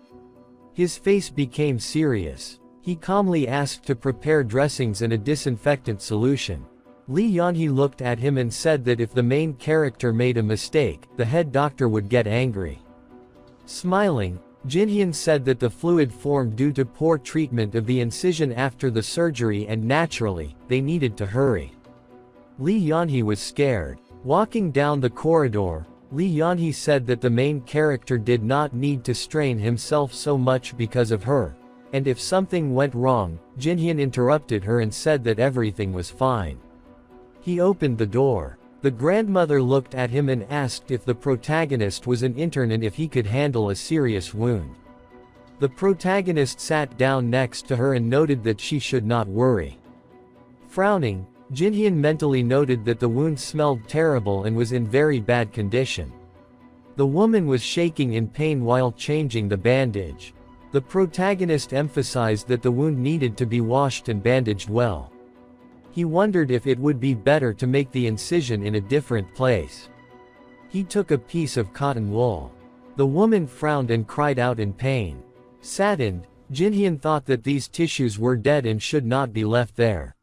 His face became serious. He calmly asked to prepare dressings and a disinfectant solution. Lee Yanhee looked at him and said that if the main character made a mistake, the head doctor would get angry. Smiling, Jinhyun said that the fluid formed due to poor treatment of the incision after the surgery and naturally, they needed to hurry. Lee Yanhee was scared. Walking down the corridor, Lee Yanhee said that the main character did not need to strain himself so much because of her, and if something went wrong, Jinhyun interrupted her and said that everything was fine. He opened the door. The grandmother looked at him and asked if the protagonist was an intern and if he could handle a serious wound. The protagonist sat down next to her and noted that she should not worry. Frowning, Jinhyun mentally noted that the wound smelled terrible and was in very bad condition. The woman was shaking in pain while changing the bandage. The protagonist emphasized that the wound needed to be washed and bandaged well. He wondered if it would be better to make the incision in a different place. He took a piece of cotton wool. The woman frowned and cried out in pain. Saddened, Jinhyun thought that these tissues were dead and should not be left there.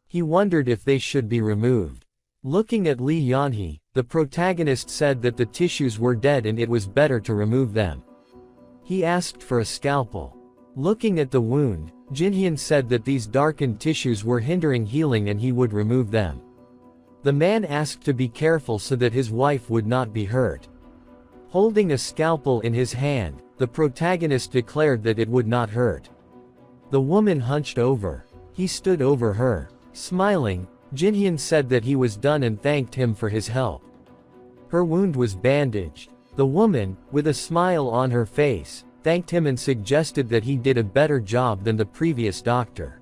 He wondered if they should be removed. Looking at Lee Yeonhee, the protagonist said that the tissues were dead and it was better to remove them. He asked for a scalpel. Looking at the wound, Jinhyun said that these darkened tissues were hindering healing and he would remove them. The man asked to be careful so that his wife would not be hurt. Holding a scalpel in his hand, the protagonist declared that it would not hurt. The woman hunched over. He stood over her. Smiling, Jinhyun said that he was done and thanked him for his help. Her wound was bandaged. The woman, with a smile on her face, thanked him and suggested that he did a better job than the previous doctor.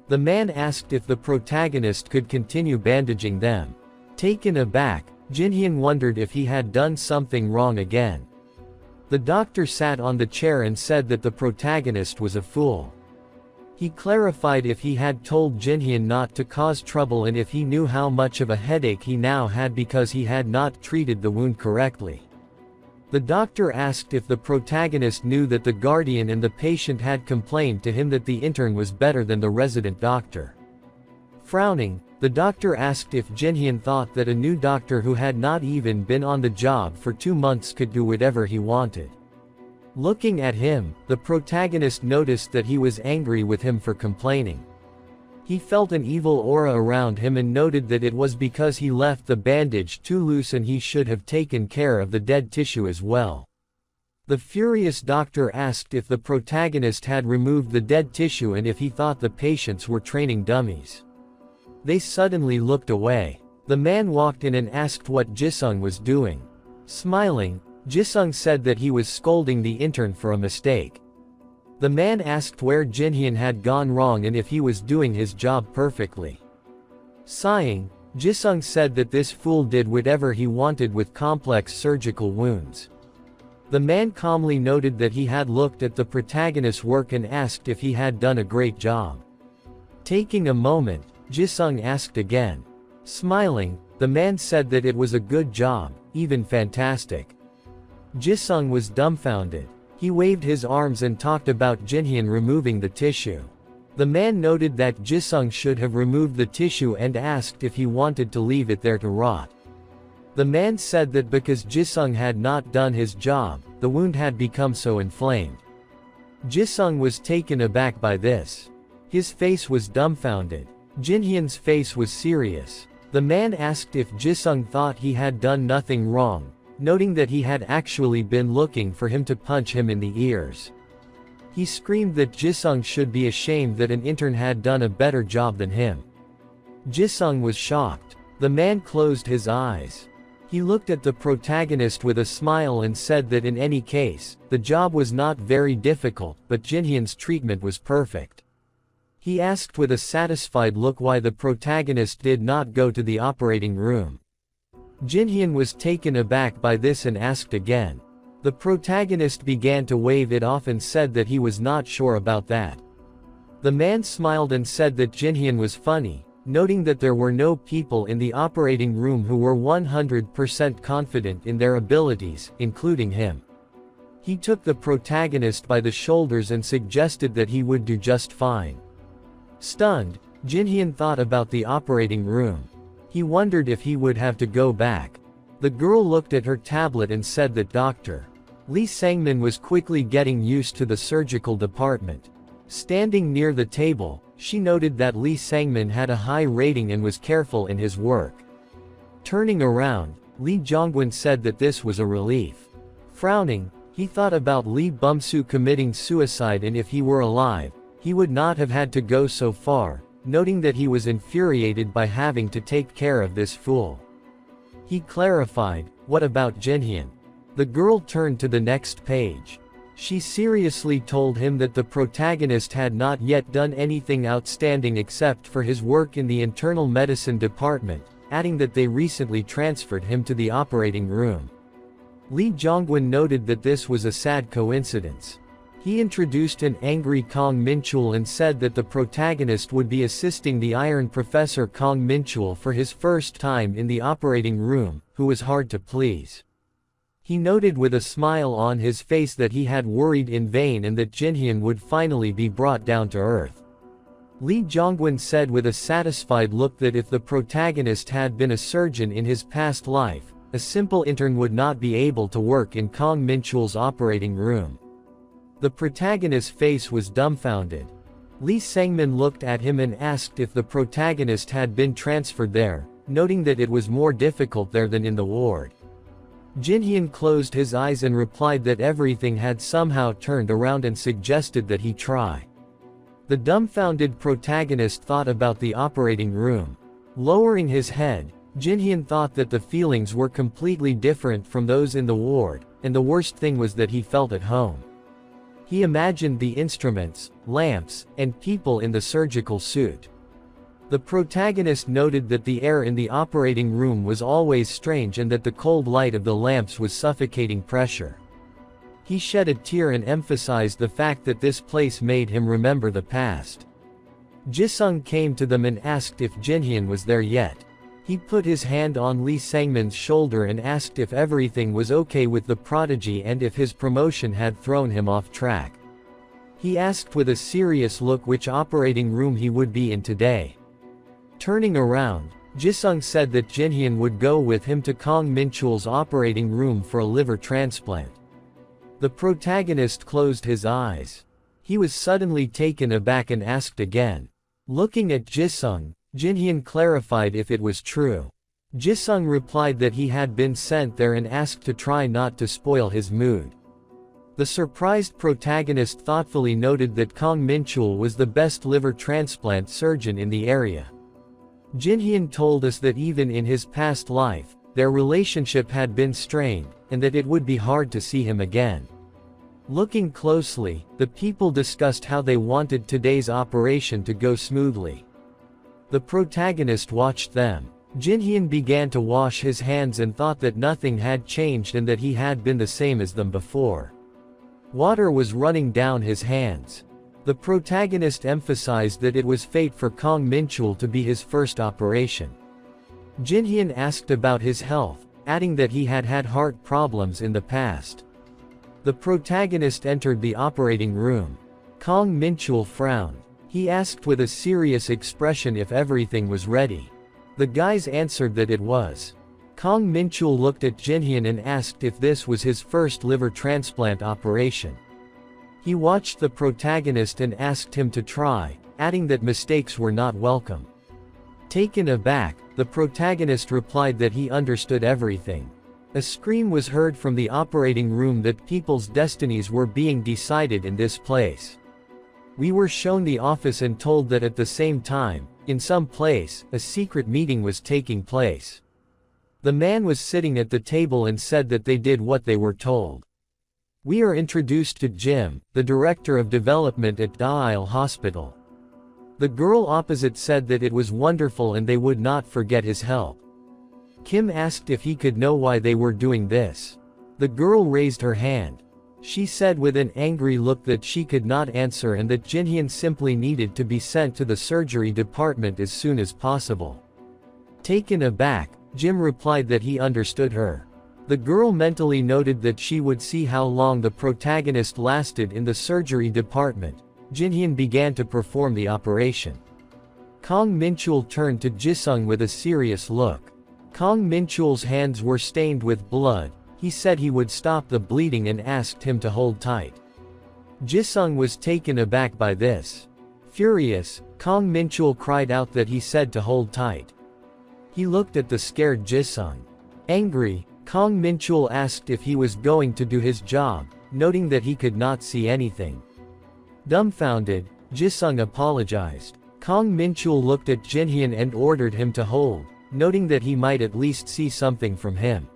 The man asked if the protagonist could continue bandaging them. Taken aback, Jinhyun wondered if he had done something wrong again. The doctor sat on the chair and said that the protagonist was a fool. He clarified if he had told Jinhyun not to cause trouble and if he knew how much of a headache he now had because he had not treated the wound correctly. The doctor asked if the protagonist knew that the guardian and the patient had complained to him that the intern was better than the resident doctor. Frowning, the doctor asked if Jinhyun thought that a new doctor who had not even been on the job for 2 months could do whatever he wanted. Looking at him, the protagonist noticed that he was angry with him for complaining. He felt an evil aura around him and noted that it was because he left the bandage too loose and he should have taken care of the dead tissue as well. The furious doctor asked if the protagonist had removed the dead tissue and if he thought the patients were training dummies. They suddenly looked away. The man walked in and asked what Jisung was doing. Smiling, Jisung said that he was scolding the intern for a mistake. The man asked where Jinhyun had gone wrong and if he was doing his job perfectly. Sighing, Jisung said that this fool did whatever he wanted with complex surgical wounds. The man calmly noted that he had looked at the protagonist's work and asked if he had done a great job. Taking a moment, Jisung asked again. Smiling, the man said that it was a good job, even fantastic. Jisung was dumbfounded. He waved his arms and talked about Jinhyun removing the tissue. The man noted that Jisung should have removed the tissue and asked if he wanted to leave it there to rot. The man said that because Jisung had not done his job, the wound had become so inflamed. Jisung was taken aback by this. His face was dumbfounded. Jinhyun's face was serious. The man asked if Jisung thought he had done nothing wrong, noting that he had actually been looking for him to punch him in the ears. He screamed that Jisung should be ashamed that an intern had done a better job than him. Jisung was shocked. The man closed his eyes. He looked at the protagonist with a smile and said that in any case, the job was not very difficult, but Jinhyun's treatment was perfect. He asked with a satisfied look why the protagonist did not go to the operating room. Jinhyun was taken aback by this and asked again. The protagonist began to wave it off and said that he was not sure about that. The man smiled and said that Jinhyun was funny, noting that there were no people in the operating room who were 100% confident in their abilities, including him. He took the protagonist by the shoulders and suggested that he would do just fine. Stunned, Jinhyun thought about the operating room. He wondered if he would have to go back. The girl looked at her tablet and said that Dr. Lee Sangmin was quickly getting used to the surgical department. Standing near the table, she noted that Lee Sangmin had a high rating and was careful in his work. Turning around, Lee Jongwon said that this was a relief. Frowning, he thought about Lee Bumsu committing suicide and if he were alive, he would not have had to go so far, noting that he was infuriated by having to take care of this fool. He clarified, "What about Jinhyun?" The girl turned to the next page. She seriously told him that the protagonist had not yet done anything outstanding except for his work in the internal medicine department, adding that they recently transferred him to the operating room. Lee Jongwon noted that this was a sad coincidence. He introduced an angry Kong Minchul and said that the protagonist would be assisting the Iron Professor Kong Minchul for his first time in the operating room, who was hard to please. He noted with a smile on his face that he had worried in vain and that Jinhyun would finally be brought down to earth. Lee Jongwon said with a satisfied look that if the protagonist had been a surgeon in his past life, a simple intern would not be able to work in Kong Minchul's operating room. The protagonist's face was dumbfounded. Lee Sangmin looked at him and asked if the protagonist had been transferred there, noting that it was more difficult there than in the ward. Jinhyun closed his eyes and replied that everything had somehow turned around and suggested that he try. The dumbfounded protagonist thought about the operating room. Lowering his head, Jinhyun thought that the feelings were completely different from those in the ward, and the worst thing was that he felt at home. He imagined the instruments, lamps, and people in the surgical suit. The protagonist noted that the air in the operating room was always strange and that the cold light of the lamps was suffocating pressure. He shed a tear and emphasized the fact that this place made him remember the past. Jisung came to them and asked if Jinhyun was there yet. He put his hand on Lee Sangmin's shoulder and asked if everything was okay with the prodigy and if his promotion had thrown him off track. He asked with a serious look which operating room he would be in today. Turning around, Jisung said that Jinhyun would go with him to Kong Minchul's operating room for a liver transplant. The protagonist closed his eyes. He was suddenly taken aback and asked again. Looking at Jisung, Jinhyun clarified if it was true. Jisung replied that he had been sent there and asked to try not to spoil his mood. The surprised protagonist thoughtfully noted that Kong Minchul was the best liver transplant surgeon in the area. Jinhyun told us that even in his past life, their relationship had been strained, and that it would be hard to see him again. Looking closely, the people discussed how they wanted today's operation to go smoothly. The protagonist watched them. Jinhyun began to wash his hands and thought that nothing had changed and that he had been the same as them before. Water was running down his hands. The protagonist emphasized that it was fate for Kong Minchul to be his first operation. Jinhyun asked about his health, adding that he had had heart problems in the past. The protagonist entered the operating room. Kong Minchul frowned. He asked with a serious expression if everything was ready. The guys answered that it was. Kong Minchul looked at Jinhyun and asked if this was his first liver transplant operation. He watched the protagonist and asked him to try, adding that mistakes were not welcome. Taken aback, the protagonist replied that he understood everything. A scream was heard from the operating room that people's destinies were being decided in this place. We were shown the office and told that at the same time, in some place, a secret meeting was taking place. The man was sitting at the table and said that they did what they were told. We are introduced to Jim, the director of development at Daeil Hospital. The girl opposite said that it was wonderful and they would not forget his help. Kim asked if he could know why they were doing this. The girl raised her hand. She said with an angry look that she could not answer and that Jinhyun simply needed to be sent to the surgery department as soon as possible. Taken aback, Jim replied that he understood her. The girl mentally noted that she would see how long the protagonist lasted in the surgery department. Jinhyun began to perform the operation. Kong Minchul turned to Jisung with a serious look. Kong Minchul's hands were stained with blood. He said he would stop the bleeding and asked him to hold tight. Jisung was taken aback by this. Furious, Kong Minchul cried out that he said to hold tight. He looked at the scared Jisung. Angry, Kong Minchul asked if he was going to do his job, noting that he could not see anything. Dumbfounded, Jisung apologized. Kong Minchul looked at Jinhyun and ordered him to hold, noting that he might at least see something from him.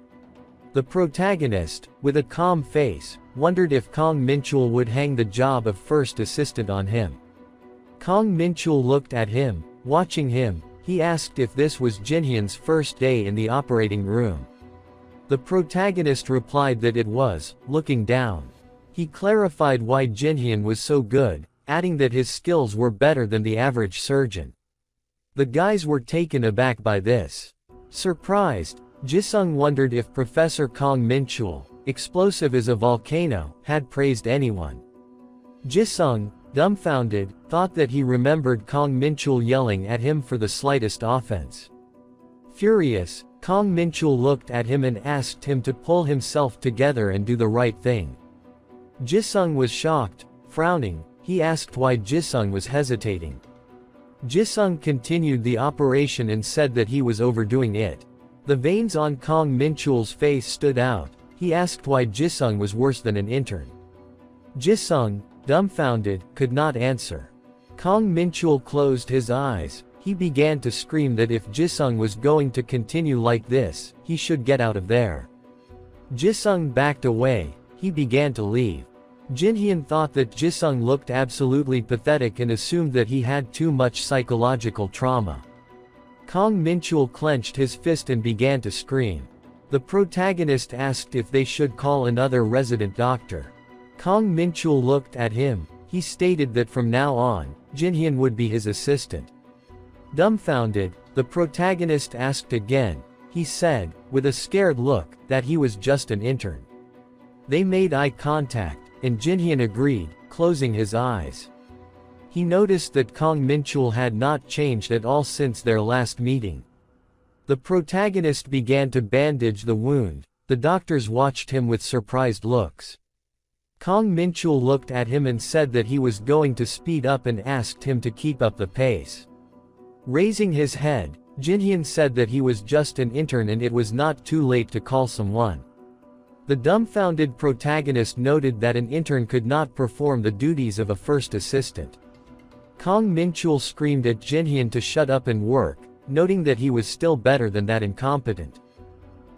The protagonist, with a calm face, wondered if Kong Minchul would hang the job of first assistant on him. Kong Minchul looked at him. Watching him, he asked if this was Jinhyun's first day in the operating room. The protagonist replied that it was, looking down. He clarified why Jinhyun was so good, adding that his skills were better than the average surgeon. The guys were taken aback by this. Surprised, Jisung wondered if Professor Kong Minchul, explosive as a volcano, had praised anyone. Jisung, dumbfounded, thought that he remembered Kong Minchul yelling at him for the slightest offense. Furious, Kong Minchul looked at him and asked him to pull himself together and do the right thing. Jisung was shocked. Frowning, he asked why Jisung was hesitating. Jisung continued the operation and said that he was overdoing it. The veins on Kong Minchul's face stood out. He asked why Jisung was worse than an intern. Jisung, dumbfounded, could not answer. Kong Minchul closed his eyes. He began to scream that if Jisung was going to continue like this, he should get out of there. Jisung backed away. He began to leave. Jinhyun thought that Jisung looked absolutely pathetic and assumed that he had too much psychological trauma. Kong Minchul clenched his fist and began to scream. The protagonist asked if they should call another resident doctor. Kong Minchul looked at him. He stated that from now on, Jinhyun would be his assistant. Dumbfounded, the protagonist asked again. He said, with a scared look, that he was just an intern. They made eye contact, and Jinhyun agreed, closing his eyes. He noticed that Kong Minchul had not changed at all since their last meeting. The protagonist began to bandage the wound. The doctors watched him with surprised looks. Kong Minchul looked at him and said that he was going to speed up and asked him to keep up the pace. Raising his head, Jinhyun said that he was just an intern and it was not too late to call someone. The dumbfounded protagonist noted that an intern could not perform the duties of a first assistant. Kong Minchul screamed at Jinhyun to shut up and work, noting that he was still better than that incompetent.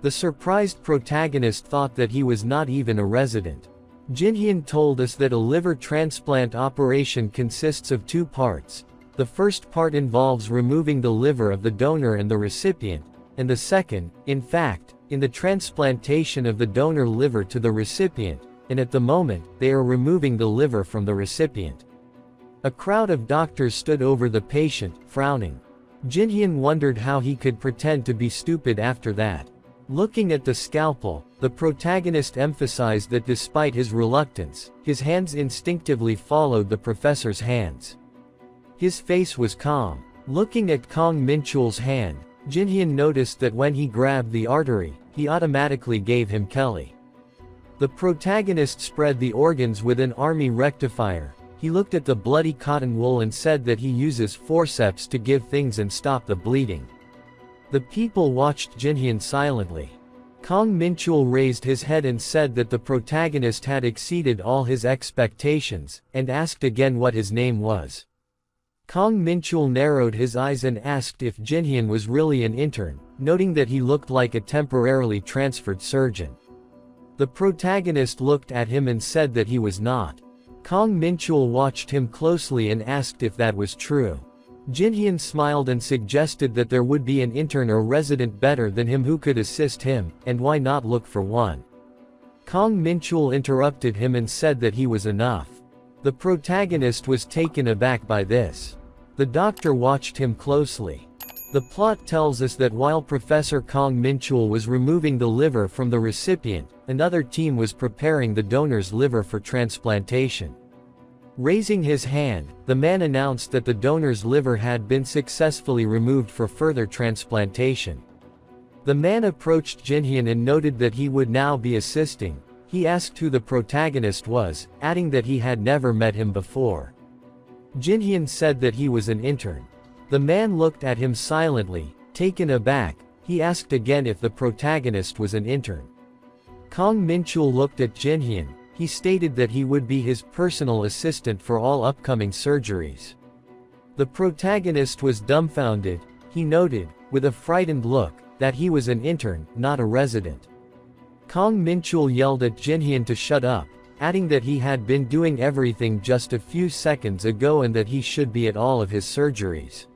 The surprised protagonist thought that he was not even a resident. Jinhyun told us that a liver transplant operation consists of two parts. The first part involves removing the liver of the donor and the recipient, and the second, in fact, in the transplantation of the donor liver to the recipient, and at the moment, they are removing the liver from the recipient. A crowd of doctors stood over the patient, frowning. Jinhyun wondered how he could pretend to be stupid after that. Looking at the scalpel, the protagonist emphasized that despite his reluctance, his hands instinctively followed the professor's hands. His face was calm. Looking at Kong Minchul's hand, Jinhyun noticed that when he grabbed the artery, he automatically gave him Kelly. The protagonist spread the organs with an army rectifier. He looked at the bloody cotton wool and said that he uses forceps to give things and stop the bleeding. The people watched Jinhyun silently. Kong Minchul raised his head and said that the protagonist had exceeded all his expectations, and asked again what his name was. Kong Minchul narrowed his eyes and asked if Jinhyun was really an intern, noting that he looked like a temporarily transferred surgeon. The protagonist looked at him and said that he was not. Kong Minchul watched him closely and asked if that was true. Jinhyun smiled and suggested that there would be an intern or resident better than him who could assist him, and why not look for one. Kong Minchul interrupted him and said that he was enough. The protagonist was taken aback by this. The doctor watched him closely. The plot tells us that while Professor Kong Minchul was removing the liver from the recipient, another team was preparing the donor's liver for transplantation. Raising his hand, the man announced that the donor's liver had been successfully removed for further transplantation. The man approached Jinhyun and noted that he would now be assisting. He asked who the protagonist was, adding that he had never met him before. Jinhyun said that he was an intern. The man looked at him silently. Taken aback, he asked again if the protagonist was an intern. Kong Minchul looked at Jinhyun. He stated that he would be his personal assistant for all upcoming surgeries. The protagonist was dumbfounded. He noted, with a frightened look, that he was an intern, not a resident. Kang Minchul yelled at Jinhyun to shut up, adding that he had been doing everything just a few seconds ago and that he should be at all of his surgeries.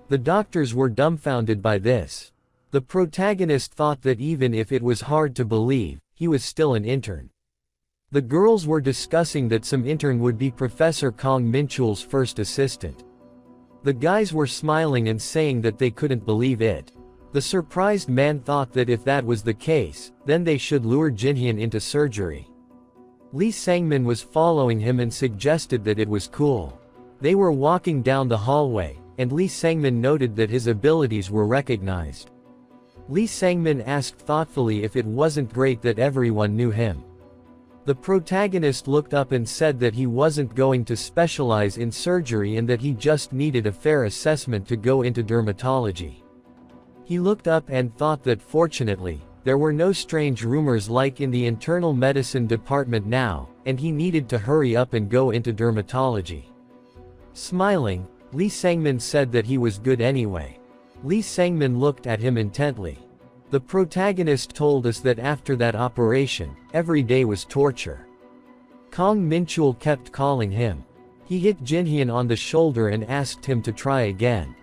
The doctors were dumbfounded by this. The protagonist thought that even if it was hard to believe, he was still an intern. The girls were discussing that some intern would be Professor Kang Minchul's first assistant. The guys were smiling and saying that they couldn't believe it. The surprised man thought that if that was the case, then they should lure Jinhyun into surgery. Lee Sangmin was following him and suggested that it was cool. They were walking down the hallway, and Lee Sangmin noted that his abilities were recognized. Lee Sangmin asked thoughtfully if it wasn't great that everyone knew him. The protagonist looked up and said that he wasn't going to specialize in surgery and that he just needed a fair assessment to go into dermatology. He looked up and thought that fortunately, there were no strange rumors like in the internal medicine department now, and he needed to hurry up and go into dermatology. Smiling, Lee Sangmin said that he was good anyway. Lee Sangmin looked at him intently. The protagonist told us that after that operation, every day was torture. Kang Minchul kept calling him. He hit Jinhyun on the shoulder and asked him to try again.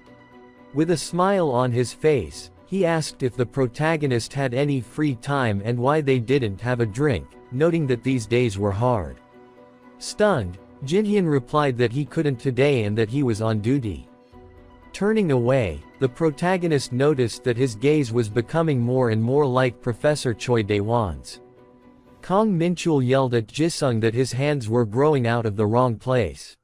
With a smile on his face, he asked if the protagonist had any free time and why they didn't have a drink, noting that these days were hard. Stunned, Jinhyun replied that he couldn't today and that he was on duty. Turning away, the protagonist noticed that his gaze was becoming more and more like Professor Choi Dae-won's. Kang Minchul yelled at Jisung that his hands were growing out of the wrong place.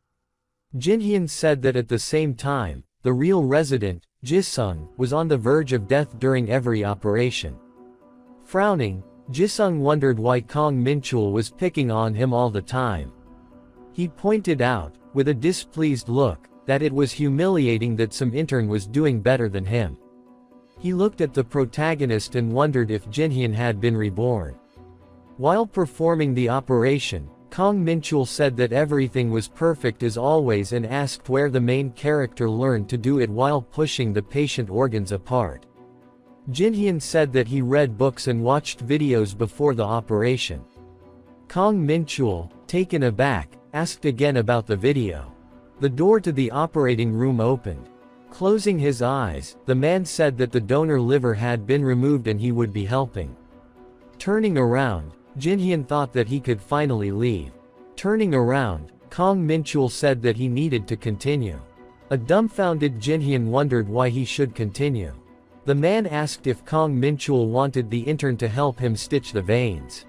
Jinhyun said that at the same time, the real resident, Jisung, was on the verge of death during every operation. Frowning, Jisung wondered why Kang Minchul was picking on him all the time. He pointed out, with a displeased look, that it was humiliating that some intern was doing better than him. He looked at the protagonist and wondered if Jinhyun had been reborn. While performing the operation, Kang Minchul said that everything was perfect as always and asked where the main character learned to do it while pushing the patient organs apart. Jinhyun said that he read books and watched videos before the operation. Kang Minchul, taken aback, asked again about the video. The door to the operating room opened. Closing his eyes, the man said that the donor liver had been removed and he would be helping. Turning around, Jinhyun thought that he could finally leave. Turning around, Kang Minchul said that he needed to continue. A dumbfounded Jinhyun wondered why he should continue. The man asked if Kang Minchul wanted the intern to help him stitch the veins.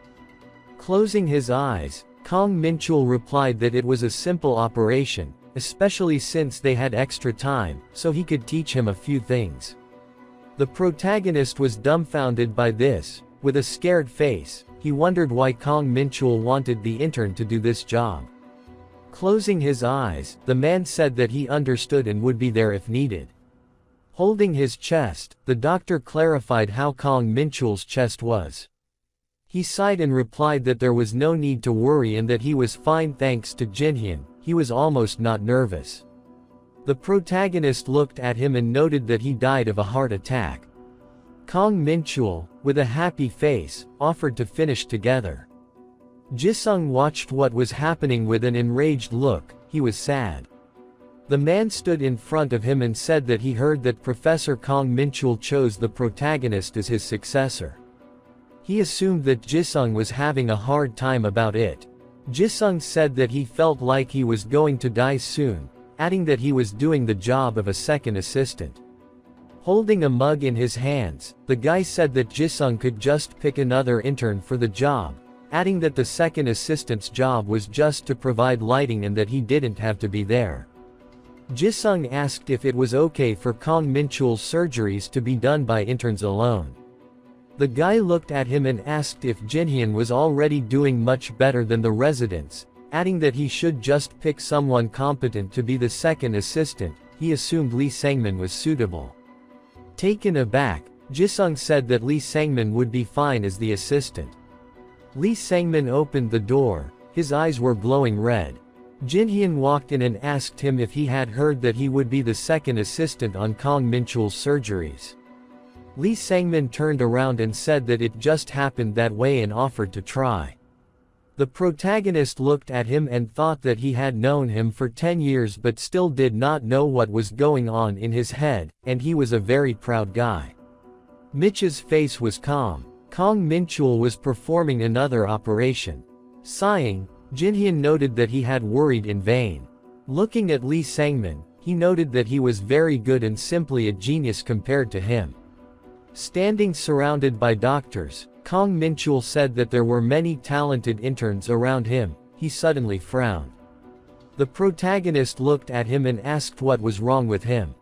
Closing his eyes, Kang Minchul replied that it was a simple operation, especially since they had extra time, so he could teach him a few things. The protagonist was dumbfounded by this. With a scared face, he wondered why Kang Minchul wanted the intern to do this job. Closing his eyes, the man said that he understood and would be there if needed. Holding his chest, the doctor clarified how Kang Minchul's chest was. He sighed and replied that there was no need to worry and that he was fine thanks to Jinhyun. He was almost not nervous. The protagonist looked at him and noted that he died of a heart attack. Kang Minchul, with a happy face, offered to finish together. Jisung watched what was happening with an enraged look. He was sad. The man stood in front of him and said that he heard that Professor Kang Minchul chose the protagonist as his successor. He assumed that Jisung was having a hard time about it. Jisung said that he felt like he was going to die soon, adding that he was doing the job of a second assistant. Holding a mug in his hands, the guy said that Jisung could just pick another intern for the job, adding that the second assistant's job was just to provide lighting and that he didn't have to be there. Jisung asked if it was okay for Kang Minchul's surgeries to be done by interns alone. The guy looked at him and asked if Jinhyun was already doing much better than the residents, adding that he should just pick someone competent to be the second assistant. He assumed Lee Sangmin was suitable. Taken aback, Jisung said that Lee Sangmin would be fine as the assistant. Lee Sangmin opened the door. His eyes were glowing red. Jinhyun walked in and asked him if he had heard that he would be the second assistant on Kang Minchul's surgeries. Lee Sangmin turned around and said that it just happened that way and offered to try. The protagonist looked at him and thought that he had known him for 10 years but still did not know what was going on in his head, and he was a very proud guy. Mitch's face was calm. Kong Minchul was performing another operation. Sighing, Jinhyun noted that he had worried in vain. Looking at Lee Sangmin, he noted that he was very good and simply a genius compared to him. Standing surrounded by doctors, Kong Minchul said that there were many talented interns around him. He suddenly frowned. The protagonist looked at him and asked what was wrong with him.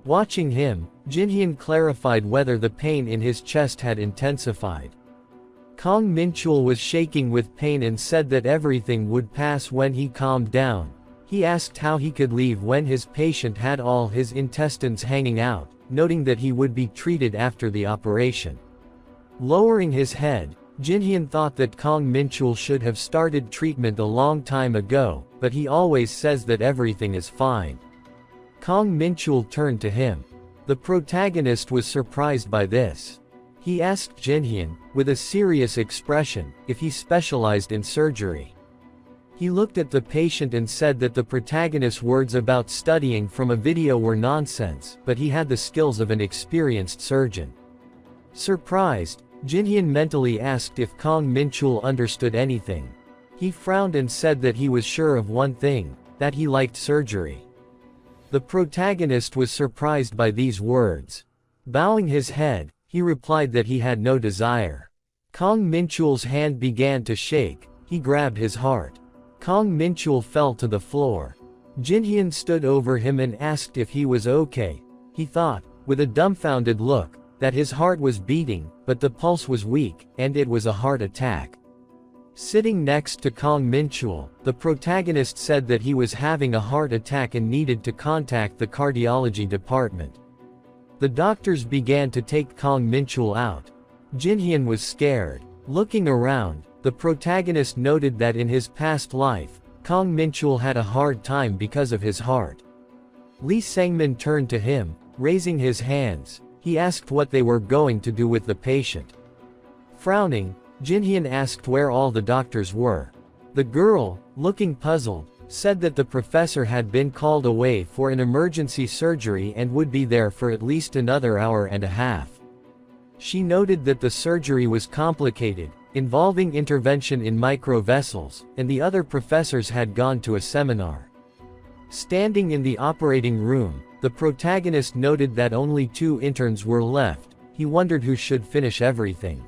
Watching him, Jinhyun clarified whether the pain in his chest had intensified. Kong Minchul was shaking with pain and said that everything would pass when he calmed down. He asked how he could leave when his patient had all his intestines hanging out, noting that he would be treated after the operation. Lowering his head, Jinhyun thought that Kong Minchul should have started treatment a long time ago, but he always says that everything is fine. Kong Minchul turned to him. The protagonist was surprised by this. He asked Jinhyun, with a serious expression, if he specialized in surgery. He looked at the patient and said that the protagonist's words about studying from a video were nonsense, but he had the skills of an experienced surgeon. Surprised, Jinhyun mentally asked if Kong Minchul understood anything. He frowned and said that he was sure of one thing, that he liked surgery. The protagonist was surprised by these words. Bowing his head, he replied that he had no desire. Kong Minchul's hand began to shake. He grabbed his heart. Kong Minchul fell to the floor. Jinhyun stood over him and asked if he was okay. He thought, with a dumbfounded look, that his heart was beating, but the pulse was weak, and it was a heart attack. Sitting next to Kong Minchul, the protagonist said that he was having a heart attack and needed to contact the cardiology department. The doctors began to take Kong Minchul out. Jinhyun was scared. Looking around, the protagonist noted that in his past life, Kong Minchul had a hard time because of his heart. Lee Sangmin turned to him, raising his hands. He asked what they were going to do with the patient. Frowning, Jinhyun asked where all the doctors were. The girl, looking puzzled, said that the professor had been called away for an emergency surgery and would be there for at least another hour and a half. She noted that the surgery was complicated, involving intervention in micro-vessels, and the other professors had gone to a seminar. Standing in the operating room, the protagonist noted that only 2 interns were left. He wondered who should finish everything.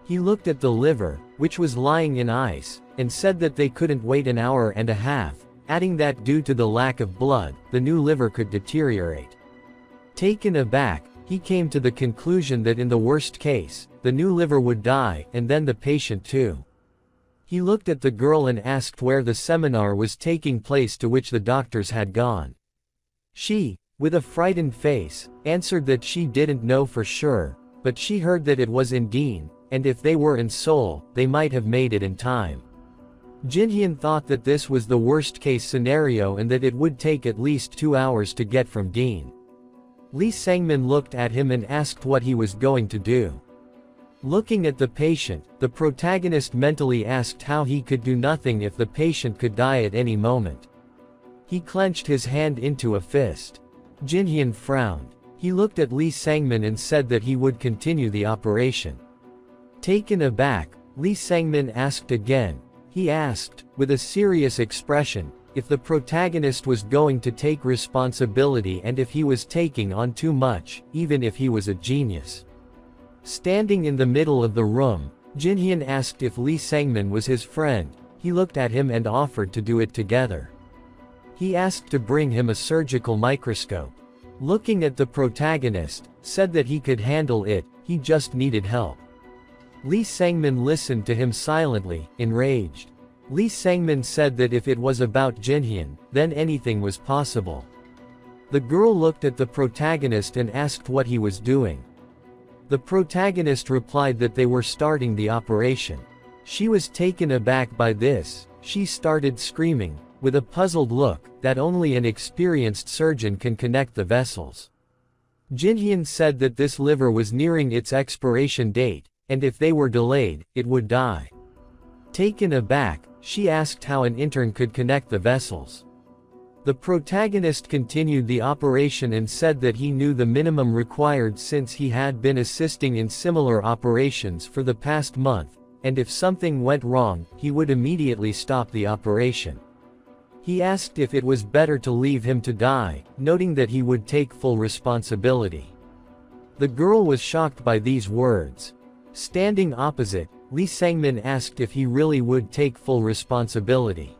He looked at the liver, which was lying in ice, and said that they couldn't wait an hour and a half, adding that due to the lack of blood, the new liver could deteriorate. Taken aback, he came to the conclusion that in the worst case, the new liver would die, and then the patient too. He looked at the girl and asked where the seminar was taking place to which the doctors had gone. She, with a frightened face, answered that she didn't know for sure, but she heard that it was in Dean, and if they were in Seoul, they might have made it in time. Jinhyun thought that this was the worst case scenario and that it would take at least 2 hours to get from Dean. Lee Sangmin looked at him and asked what he was going to do. Looking at the patient, the protagonist mentally asked how he could do nothing if the patient could die at any moment. He clenched his hand into a fist. Jinhyun frowned. He looked at Lee Sangmin and said that he would continue the operation. Taken aback, Lee Sangmin asked again. He asked, with a serious expression, if the protagonist was going to take responsibility and if he was taking on too much, even if he was a genius. Standing in the middle of the room, Jinhyun asked if Lee Sangmin was his friend. He looked at him and offered to do it together. He asked to bring him a surgical microscope. Looking at the protagonist, said that he could handle it, he just needed help. Lee Sangmin listened to him silently, enraged. Lee Sangmin said that if it was about Jinhyun, then anything was possible. The girl looked at the protagonist and asked what he was doing. The protagonist replied that they were starting the operation. She was taken aback by this. She started screaming, with a puzzled look, that only an experienced surgeon can connect the vessels. Jinhyun said that this liver was nearing its expiration date, and if they were delayed, it would die. Taken aback, she asked how an intern could connect the vessels. The protagonist continued the operation and said that he knew the minimum required since he had been assisting in similar operations for the past month, and if something went wrong, he would immediately stop the operation. He asked if it was better to leave him to die, noting that he would take full responsibility. The girl was shocked by these words. Standing opposite, Lee Sangmin asked if he really would take full responsibility.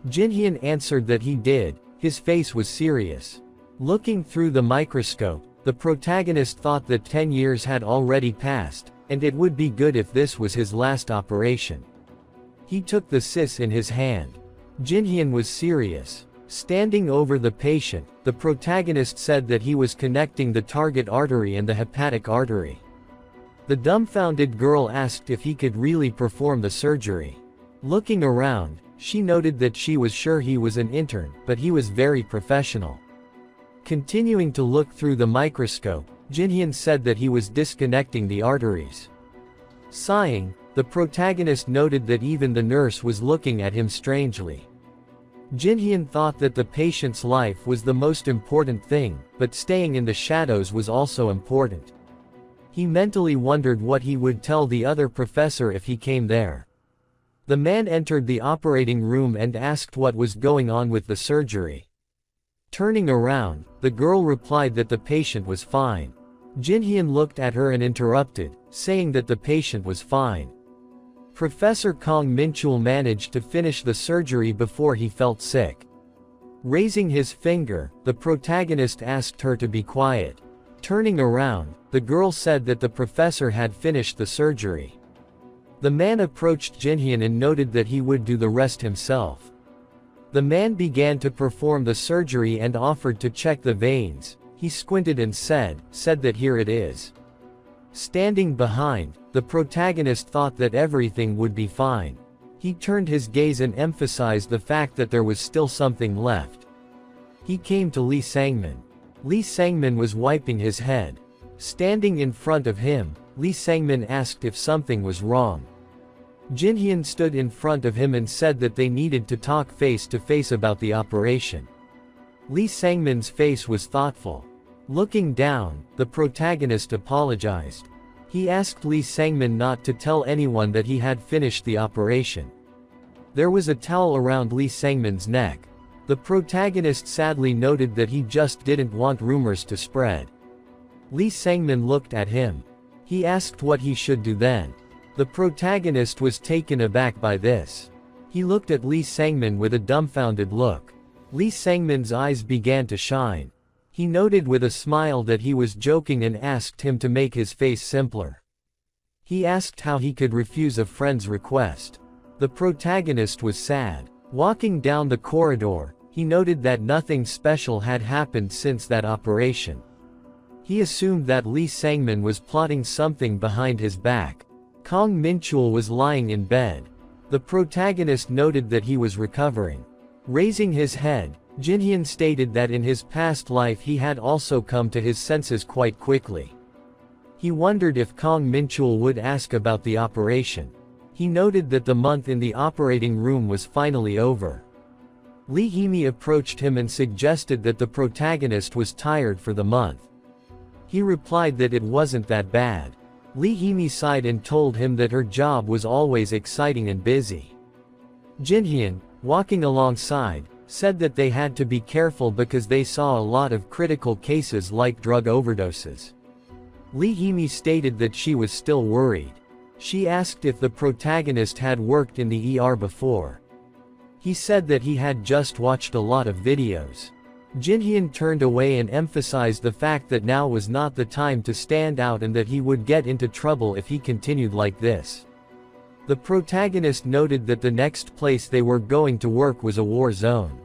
Jinhyun answered that he did. His face was serious. Looking through the microscope, the protagonist thought that 10 years had already passed, and it would be good if this was his last operation. He took the cyst in his hand. Jinhyun was serious. Standing over the patient, the protagonist said that he was connecting the target artery and the hepatic artery. The dumbfounded girl asked if he could really perform the surgery. Looking around, she noted that she was sure he was an intern, but he was very professional. Continuing to look through the microscope, Jinhyun said that he was disconnecting the arteries. Sighing, the protagonist noted that even the nurse was looking at him strangely. Jinhyun thought that the patient's life was the most important thing, but staying in the shadows was also important. He mentally wondered what he would tell the other professor if he came there. The man entered the operating room and asked what was going on with the surgery. Turning around, the girl replied that the patient was fine. Jinhyun looked at her and interrupted, saying that the patient was fine. Professor Kong Minchul managed to finish the surgery before he felt sick. Raising his finger, the protagonist asked her to be quiet. Turning around, the girl said that the professor had finished the surgery. The man approached Jinhyun and noted that he would do the rest himself. The man began to perform the surgery and offered to check the veins. He squinted and said that here it is. Standing behind, the protagonist thought that everything would be fine. He turned his gaze and emphasized the fact that there was still something left. He came to Lee Sangmin. Lee Sangmin was wiping his head. Standing in front of him, Lee Sangmin asked if something was wrong. Jinhyun stood in front of him and said that they needed to talk face to face about the operation. Lee Sangmin's face was thoughtful. Looking down, the protagonist apologized. He asked Lee Sangmin not to tell anyone that he had finished the operation. There was a towel around Lee Sangmin's neck. The protagonist sadly noted that he just didn't want rumors to spread. Lee Sangmin looked at him. He asked what he should do then. The protagonist was taken aback by this. He looked at Lee Sangmin with a dumbfounded look. Lee Sangmin's eyes began to shine. He noted with a smile that he was joking and asked him to make his face simpler. He asked how he could refuse a friend's request. The protagonist was sad. Walking down the corridor, he noted that nothing special had happened since that operation. He assumed that Lee Sangmin was plotting something behind his back. Kong Minchul was lying in bed. The protagonist noted that he was recovering. Raising his head, Jinhyun stated that in his past life he had also come to his senses quite quickly. He wondered if Kong Minchul would ask about the operation. He noted that the month in the operating room was finally over. Lee Hee-mi approached him and suggested that the protagonist was tired for the month. He replied that it wasn't that bad. Lee Hee-mi sighed and told him that her job was always exciting and busy. Jinhyun, walking alongside, said that they had to be careful because they saw a lot of critical cases like drug overdoses. Lee Hee-mi stated that she was still worried. She asked if the protagonist had worked in the ER before. He said that he had just watched a lot of videos. Jinhyun turned away and emphasized the fact that now was not the time to stand out and that he would get into trouble if he continued like this. The protagonist noted that the next place they were going to work was a war zone.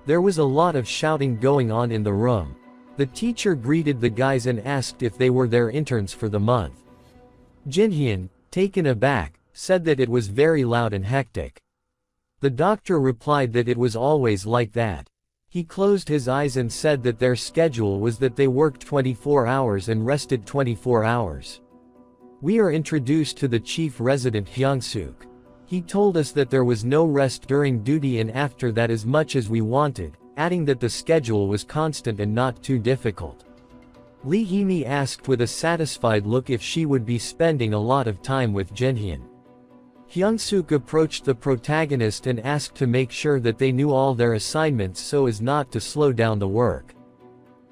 There was a lot of shouting going on in the room. The teacher greeted the guys and asked if they were their interns for the month. Jinhyun, taken aback, said that it was very loud and hectic. The doctor replied that it was always like that. He closed his eyes and said that their schedule was that they worked 24 hours and rested 24 hours. We are introduced to the chief resident Hyung-suk. He told us that there was no rest during duty and after that as much as we wanted, adding that the schedule was constant and not too difficult. Lee Hee-mi asked with a satisfied look if she would be spending a lot of time with Jinhyun. Hyung-suk approached the protagonist and asked to make sure that they knew all their assignments so as not to slow down the work.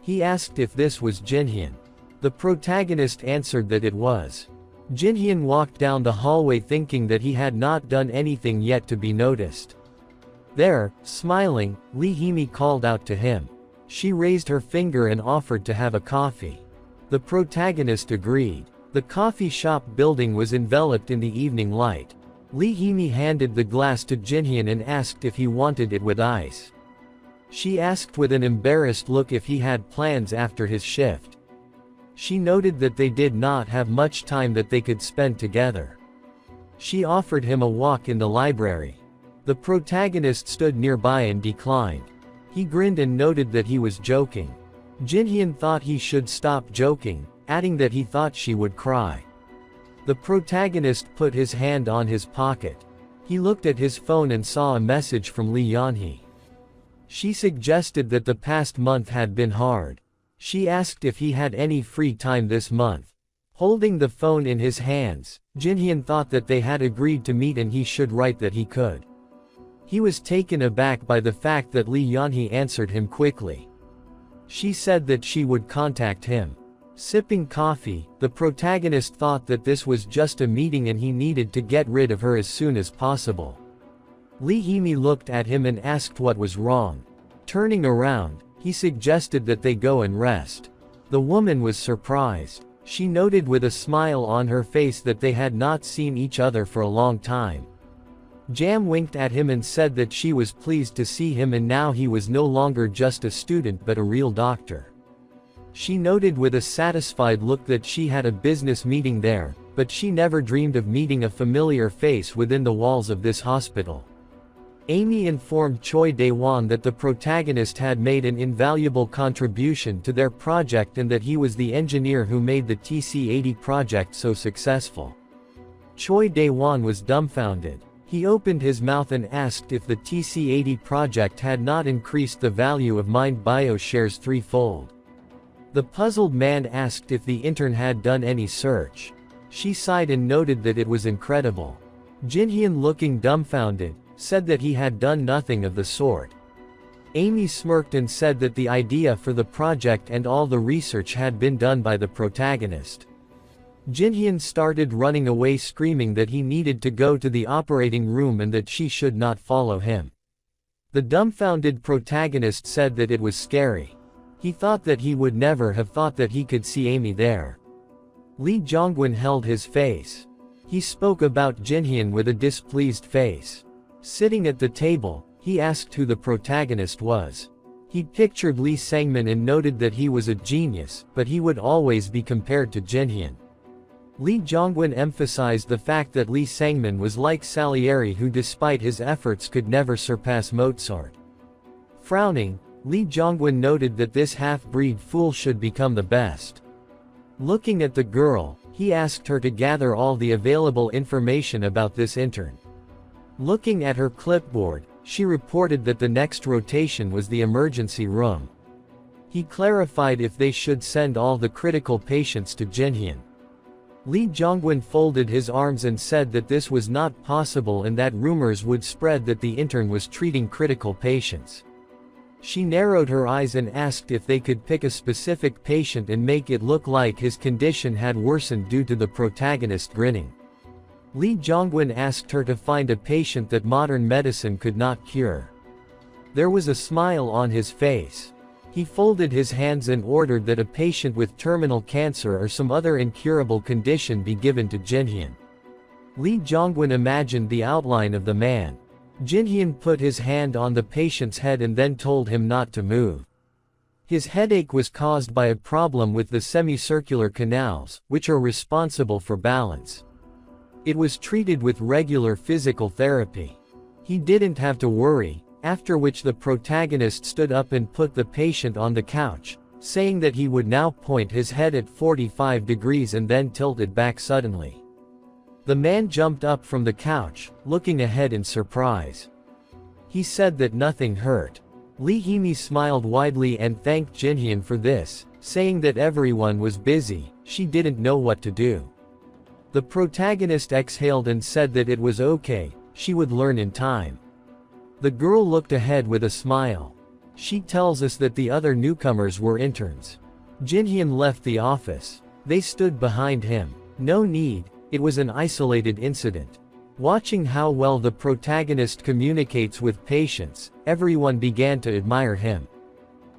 He asked if this was Jinhyun. The protagonist answered that it was. Jinhyun walked down the hallway thinking that he had not done anything yet to be noticed. There, smiling, Lee Hee-mi called out to him. She raised her finger and offered to have a coffee. The protagonist agreed. The coffee shop building was enveloped in the evening light. Lee Hee-mi handed the glass to Jinhyun and asked if he wanted it with ice. She asked with an embarrassed look if he had plans after his shift. She noted that they did not have much time that they could spend together. She offered him a walk in the library. The protagonist stood nearby and declined. He grinned and noted that he was joking. Jinhyun thought he should stop joking, adding that he thought she would cry. The protagonist put his hand on his pocket. He looked at his phone and saw a message from Lee Yeon-hee. She suggested that the past month had been hard. She asked if he had any free time this month. Holding the phone in his hands, Jinhyun thought that they had agreed to meet and he should write that he could. He was taken aback by the fact that Lee Yeon-hee answered him quickly. She said that she would contact him. Sipping coffee, the protagonist thought that this was just a meeting and he needed to get rid of her as soon as possible. Lee Hee-mi looked at him and asked what was wrong. Turning around, he suggested that they go and rest. The woman was surprised. She noted with a smile on her face that they had not seen each other for a long time. Jam winked at him and said that she was pleased to see him and now he was no longer just a student but a real doctor. She noted with a satisfied look that she had a business meeting there, but she never dreamed of meeting a familiar face within the walls of this hospital. Amy informed Choi Dae-won that the protagonist had made an invaluable contribution to their project and that he was the engineer who made the TC-80 project so successful. Choi Dae-won was dumbfounded. He opened his mouth and asked if the TC-80 project had not increased the value of Mind Bio shares threefold. The puzzled man asked if the intern had done any search. She sighed and noted that it was incredible. Jinhyun, looking dumbfounded, said that he had done nothing of the sort. Amy smirked and said that the idea for the project and all the research had been done by the protagonist. Jinhyun started running away screaming that he needed to go to the operating room and that she should not follow him. The dumbfounded protagonist said that it was scary. He thought that he would never have thought that he could see Amy there. Lee Jongwon held his face. He spoke about Jinhyun with a displeased face. Sitting at the table, he asked who the protagonist was. He pictured Lee Sangmin and noted that he was a genius, but he would always be compared to Jinhyun. Lee Jongwon emphasized the fact that Lee Sangmin was like Salieri, who despite his efforts could never surpass Mozart. Frowning, Lee Jongwon noted that this half-breed fool should become the best. Looking at the girl, he asked her to gather all the available information about this intern. Looking at her clipboard, she reported that the next rotation was the emergency room. He clarified if they should send all the critical patients to Jinhyun. Lee Jongwon folded his arms and said that this was not possible and that rumors would spread that the intern was treating critical patients. She narrowed her eyes and asked if they could pick a specific patient and make it look like his condition had worsened due to the protagonist grinning. Lee Jongwon asked her to find a patient that modern medicine could not cure. There was a smile on his face. He folded his hands and ordered that a patient with terminal cancer or some other incurable condition be given to Jinhyun. Lee Jongwon imagined the outline of the man. Jinhyun put his hand on the patient's head and then told him not to move. His headache was caused by a problem with the semicircular canals, which are responsible for balance. It was treated with regular physical therapy. He didn't have to worry, after which the protagonist stood up and put the patient on the couch, saying that he would now point his head at 45 degrees and then tilt it back suddenly. The man jumped up from the couch, looking ahead in surprise. He said that nothing hurt. Lee Hee-mi smiled widely and thanked Jin-hyun for this, saying that everyone was busy, she didn't know what to do. The protagonist exhaled and said that it was okay, she would learn in time. The girl looked ahead with a smile. She tells us that the other newcomers were interns. Jin-hyun left the office. They stood behind him. No need, it was an isolated incident. Watching how well the protagonist communicates with patients, everyone began to admire him.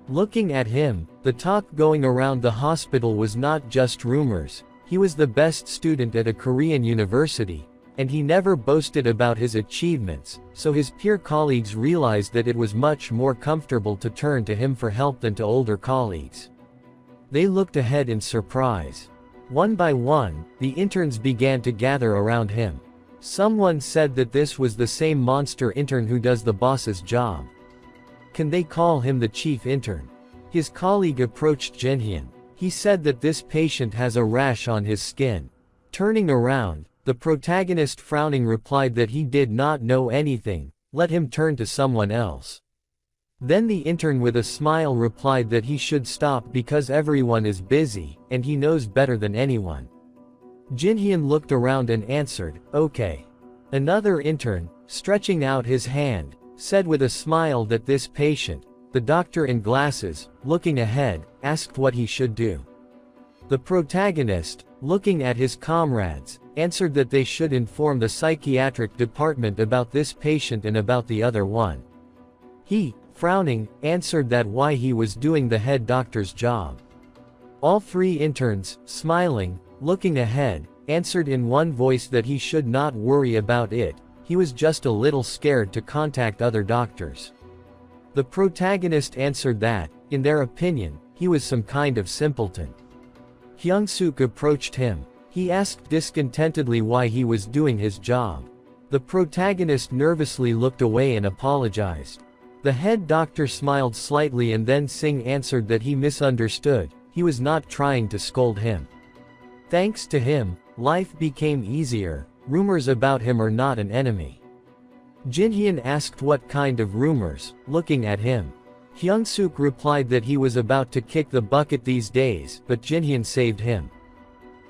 Looking at him, the talk going around the hospital was not just rumors. He was the best student at a Korean university, and he never boasted about his achievements, so his peer colleagues realized that it was much more comfortable to turn to him for help than to older colleagues. They looked ahead in surprise. One by one, the interns began to gather around him. Someone said that this was the same monster intern who does the boss's job. Can they call him the chief intern? His colleague approached Jin-hyun. He said that this patient has a rash on his skin. Turning around, the protagonist frowning replied that he did not know anything, let him turn to someone else. Then the intern with a smile replied that he should stop because everyone is busy, and he knows better than anyone. Jin-hyun looked around and answered, okay. Another intern, stretching out his hand, said with a smile that this patient, the doctor in glasses, looking ahead, asked what he should do. The protagonist, looking at his comrades, answered that they should inform the psychiatric department about this patient and about the other one. He, frowning, answered that why he was doing the head doctor's job. All three interns, smiling, looking ahead, answered in one voice that he should not worry about it, he was just a little scared to contact other doctors. The protagonist answered that, in their opinion, he was some kind of simpleton. Hyung-suk approached him. He asked discontentedly why he was doing his job. The protagonist nervously looked away and apologized. The head doctor smiled slightly and then Singh answered that he misunderstood, he was not trying to scold him. Thanks to him, life became easier, rumors about him are not an enemy. Jin-hyun asked what kind of rumors, looking at him. Hyung-suk replied that he was about to kick the bucket these days, but Jin-hyun saved him.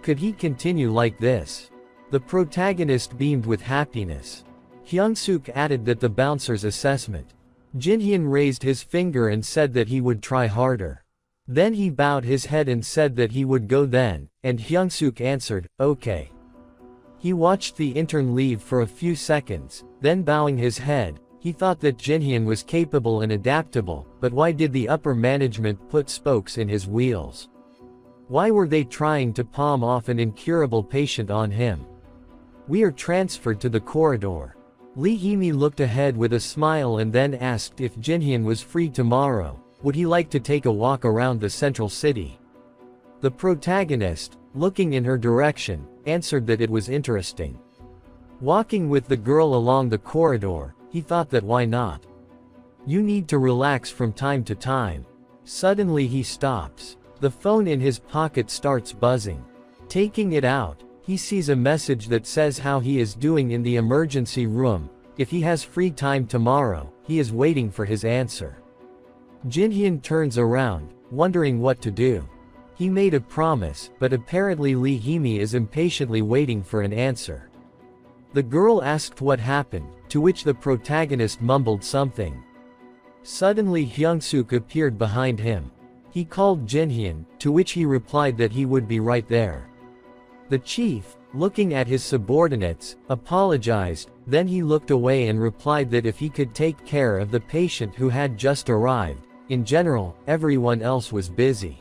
Could he continue like this? The protagonist beamed with happiness. Hyung-suk added that the bouncer's assessment. Jin-hyun raised his finger and said that he would try harder. Then he bowed his head and said that he would go then, and Hyung-suk answered, okay. He watched the intern leave for a few seconds, then bowing his head, he thought that Jin-hyun was capable and adaptable, but why did the upper management put spokes in his wheels? Why were they trying to palm off an incurable patient on him? We are transferred to the corridor. Lee Hee-mi looked ahead with a smile and then asked if Jin-hyun was free tomorrow, would he like to take a walk around the central city? The protagonist, looking in her direction, answered that it was interesting. Walking with the girl along the corridor, he thought that why not? You need to relax from time to time. Suddenly he stops. The phone in his pocket starts buzzing. Taking it out, he sees a message that says how he is doing in the emergency room. If he has free time tomorrow, he is waiting for his answer. Jin-hyun turns around, wondering what to do. He made a promise, but apparently Lee Hee-mi is impatiently waiting for an answer. The girl asked what happened, to which the protagonist mumbled something. Suddenly Hyung-suk appeared behind him. He called Jin-hyun, to which he replied that he would be right there. The chief, looking at his subordinates, apologized, then he looked away and replied that if he could take care of the patient who had just arrived, in general, everyone else was busy.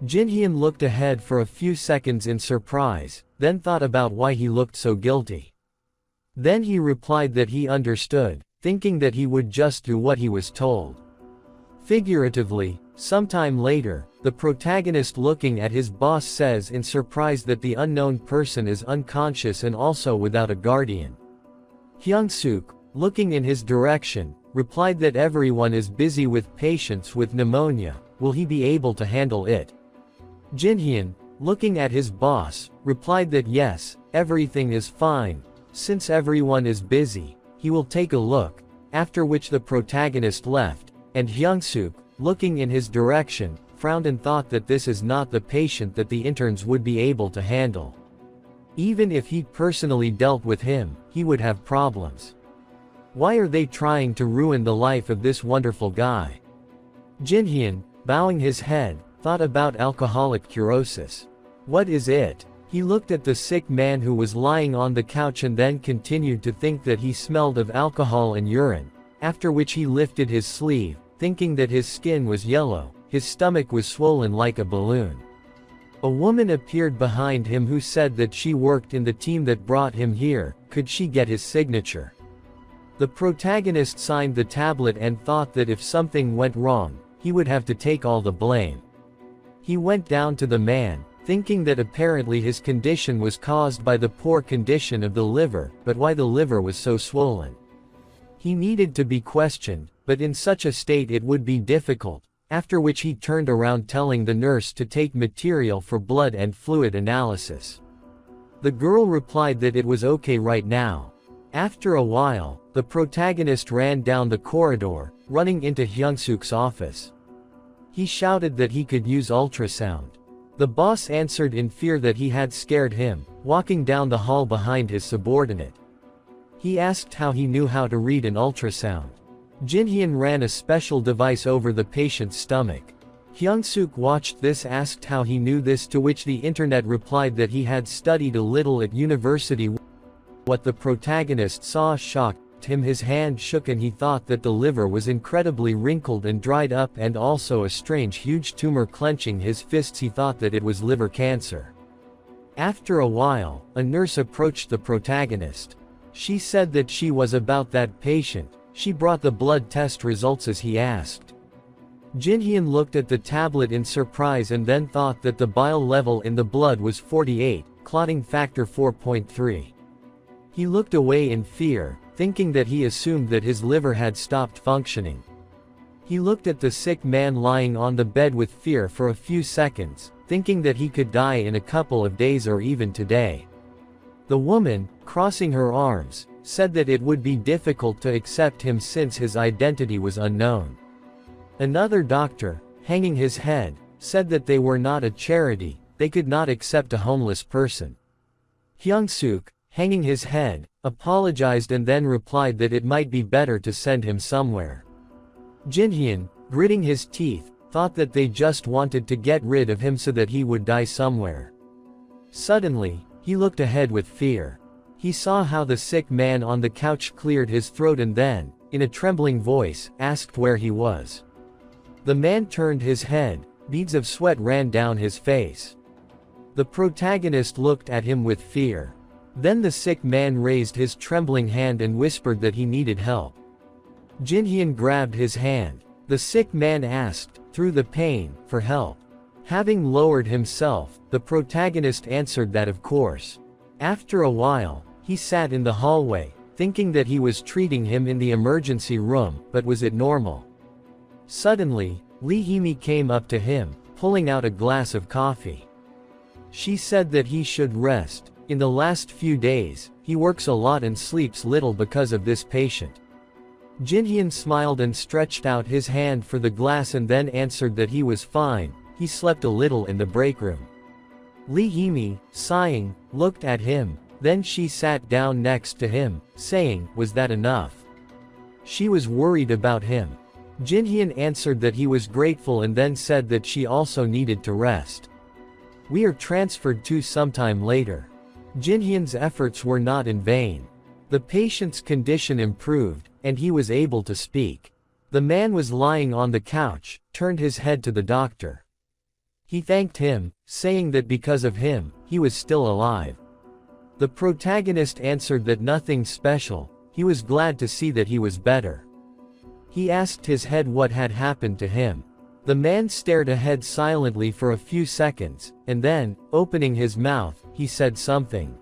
Jin-hyun looked ahead for a few seconds in surprise, then thought about why he looked so guilty. Then he replied that he understood, thinking that he would just do what he was told. Figuratively, sometime later, the protagonist looking at his boss says in surprise that the unknown person is unconscious and also without a guardian. Hyung-suk, looking in his direction, replied that everyone is busy with patients with pneumonia, will he be able to handle it? Jinhyun, looking at his boss, replied that yes, everything is fine, since everyone is busy, he will take a look, after which the protagonist left, and Hyungsuk, looking in his direction, frowned and thought that this is not the patient that the interns would be able to handle. Even if he personally dealt with him, he would have problems. Why are they trying to ruin the life of this wonderful guy? Jinhyun, bowing his head, thought about alcoholic cirrhosis. What is it? He looked at the sick man who was lying on the couch and then continued to think that he smelled of alcohol and urine, after which he lifted his sleeve, thinking that his skin was yellow, his stomach was swollen like a balloon. A woman appeared behind him who said that she worked in the team that brought him here, could she get his signature? The protagonist signed the tablet and thought that if something went wrong, he would have to take all the blame. He went down to the man, thinking that apparently his condition was caused by the poor condition of the liver, but why the liver was so swollen. He needed to be questioned, but in such a state it would be difficult, after which he turned around telling the nurse to take material for blood and fluid analysis. The girl replied that it was okay right now. After a while, the protagonist ran down the corridor, running into Hyungsuk's office. He shouted that he could use ultrasound. The boss answered in fear that he had scared him, walking down the hall behind his subordinate. He asked how he knew how to read an ultrasound. Jinhyun ran a special device over the patient's stomach. Hyungsuk watched this, asked how he knew this, to which the internet replied that he had studied a little at university. What the protagonist saw shocked him. His hand shook and he thought that the liver was incredibly wrinkled and dried up, and also a strange huge tumor clenching his fists. He thought that it was liver cancer. After a while, a nurse approached the protagonist. She said that she was about that patient. She brought the blood test results as he asked. Jinhyun looked at the tablet in surprise and then thought that the bile level in the blood was 48, clotting factor 4.3. He looked away in fear, thinking that he assumed that his liver had stopped functioning. He looked at the sick man lying on the bed with fear for a few seconds, thinking that he could die in a couple of days or even today. The woman, crossing her arms, said that it would be difficult to accept him since his identity was unknown. Another doctor, hanging his head, said that they were not a charity, they could not accept a homeless person. Hyungsuk, hanging his head, apologized and then replied that it might be better to send him somewhere. Jinhyun, gritting his teeth, thought that they just wanted to get rid of him so that he would die somewhere. Suddenly, he looked ahead with fear. He saw how the sick man on the couch cleared his throat and then, in a trembling voice, asked where he was. The man turned his head, beads of sweat ran down his face. The protagonist looked at him with fear. Then the sick man raised his trembling hand and whispered that he needed help. Jinhyun grabbed his hand. The sick man asked, through the pain, for help. Having lowered himself, the protagonist answered that of course. After a while, he sat in the hallway, thinking that he was treating him in the emergency room, but was it normal? Suddenly, Lee Hee-mi came up to him, pulling out a glass of coffee. She said that he should rest. In the last few days, he works a lot and sleeps little because of this patient. Jinhyun smiled and stretched out his hand for the glass and then answered that he was fine, he slept a little in the break room. Lee Hee-mi, sighing, looked at him, then she sat down next to him, saying, "Was that enough?" She was worried about him. Jinhyun answered that he was grateful and then said that she also needed to rest. "We are transferred to sometime later." Jinhyun's efforts were not in vain. The patient's condition improved, and he was able to speak. The man was lying on the couch, turned his head to the doctor. He thanked him, saying that because of him, he was still alive. The protagonist answered that nothing special, he was glad to see that he was better. He asked his head what had happened to him. The man stared ahead silently for a few seconds, and then, opening his mouth, he said something.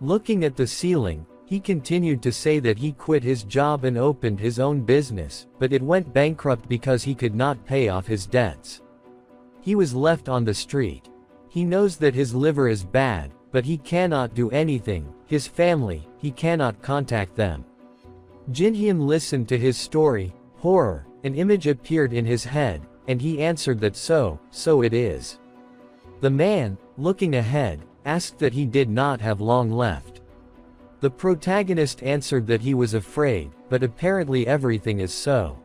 Looking at the ceiling, He continued to say that he quit his job and opened his own business, but it went bankrupt because he could not pay off his debts. He was left on the street. He knows that his liver is bad, but he cannot do anything. His family, he cannot contact them. Jinhyun listened to his story. Horror, an image appeared in his head, and he answered that so it is. The man, looking ahead, asked that he did not have long left. The protagonist answered that he was afraid, but apparently everything is so.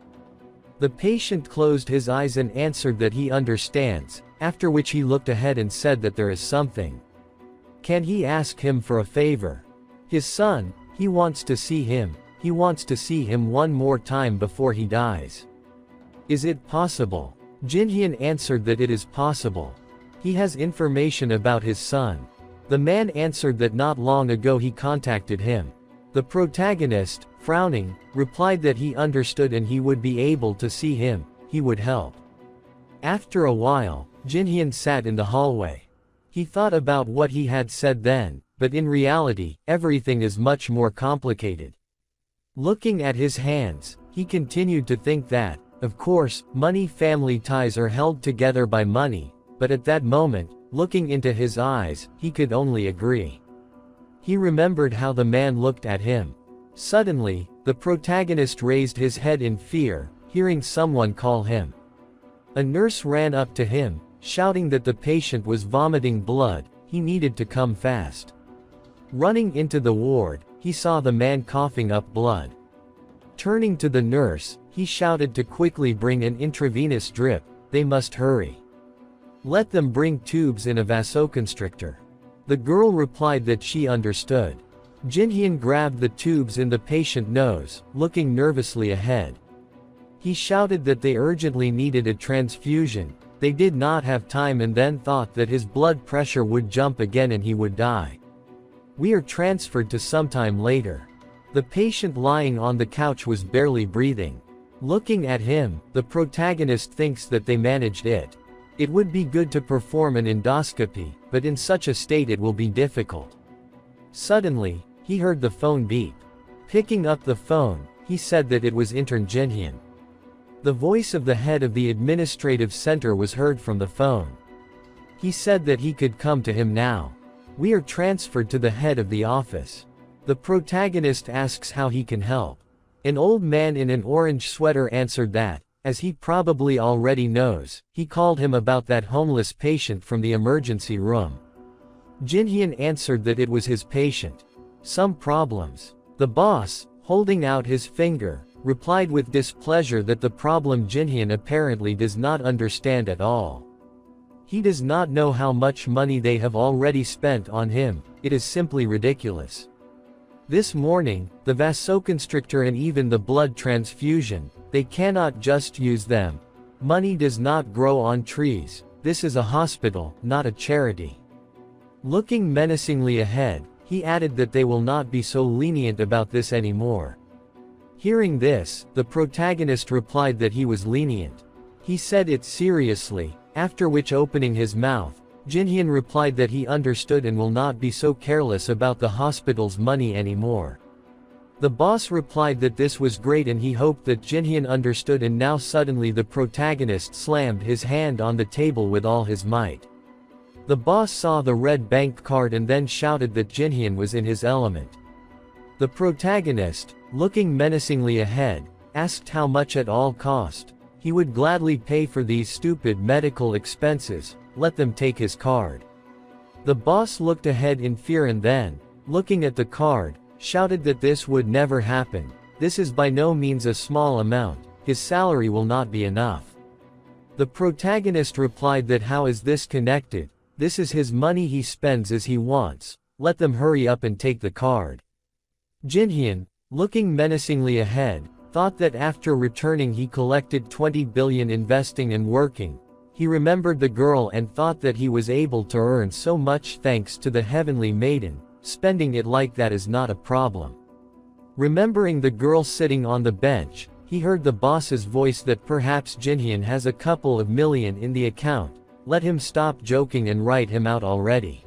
The patient closed his eyes and answered that he understands, after which he looked ahead and said that there is something. Can he ask him for a favor? His son, he wants to see him. He wants to see him one more time before he dies. Is it possible? Jinhyun answered that it is possible. He has information about his son. The man answered that not long ago he contacted him. The protagonist, frowning, replied that he understood and he would be able to see him, he would help. After a while, Jinhyun sat in the hallway. He thought about what he had said then, but in reality, everything is much more complicated. Looking at his hands, he continued to think that, of course, family ties are held together by money, but at that moment, looking into his eyes, he could only agree. He remembered how the man looked at him. Suddenly, the protagonist raised his head in fear, hearing someone call him. A nurse ran up to him, shouting that the patient was vomiting blood, he needed to come fast. Running into the ward, he saw the man coughing up blood. Turning to the nurse, he shouted to quickly bring an intravenous drip, they must hurry. Let them bring tubes in a vasoconstrictor. The girl replied that she understood. Jinhyun grabbed the tubes in the patient's nose, looking nervously ahead. He shouted that they urgently needed a transfusion, they did not have time and then thought that his blood pressure would jump again and he would die. We are transferred to sometime later. The patient lying on the couch was barely breathing. Looking at him, the protagonist thinks that they managed it. It would be good to perform an endoscopy, but in such a state it will be difficult. Suddenly, he heard the phone beep. Picking up the phone, he said that it was intern Jinhyun. The voice of the head of the administrative center was heard from the phone. He said that he could come to him now. We are transferred to the head of the office. The protagonist asks how he can help. An old man in an orange sweater answered that, as he probably already knows, he called him about that homeless patient from the emergency room. Jinhyun answered that it was his patient. Some problems. The boss, holding out his finger, replied with displeasure that the problem Jinhyun apparently does not understand at all. He does not know how much money they have already spent on him, it is simply ridiculous. This morning, the vasoconstrictor and even the blood transfusion, they cannot just use them. Money does not grow on trees, this is a hospital, not a charity. Looking menacingly ahead, he added that they will not be so lenient about this anymore. Hearing this, the protagonist replied that he was lenient. He said it seriously, after which opening his mouth, Jinhyun replied that he understood and will not be so careless about the hospital's money anymore. The boss replied that this was great and he hoped that Jinhyun understood, and now suddenly the protagonist slammed his hand on the table with all his might. The boss saw the red bank card and then shouted that Jinhyun was in his element. The protagonist, looking menacingly ahead, asked how much at all cost. He would gladly pay for these stupid medical expenses, let them take his card. The boss looked ahead in fear and then, looking at the card, shouted that this would never happen, this is by no means a small amount, his salary will not be enough. The protagonist replied that how is this connected, this is his money, he spends as he wants, let them hurry up and take the card. Jinhyun, looking menacingly ahead, thought that after returning he collected 20 billion investing and working. He remembered the girl and thought that he was able to earn so much thanks to the heavenly maiden, spending it like that is not a problem. Remembering the girl sitting on the bench, he heard the boss's voice that perhaps Jinhyun has a couple of million in the account, let him stop joking and write him out already.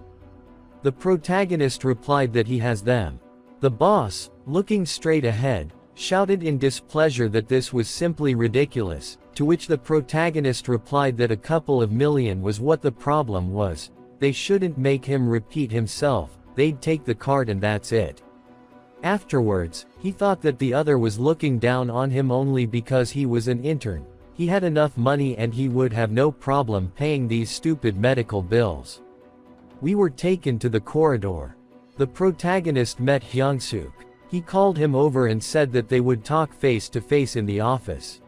The protagonist replied that he has them. The boss, looking straight ahead, shouted in displeasure that this was simply ridiculous, to which the protagonist replied that a couple of million was what the problem was. They shouldn't make him repeat himself, they'd take the card and that's it. Afterwards, he thought that the other was looking down on him only because he was an intern. He had enough money and he would have no problem paying these stupid medical bills. We were taken to the corridor. The protagonist met Hyung-suk. He called him over and said that they would talk face to face in the office.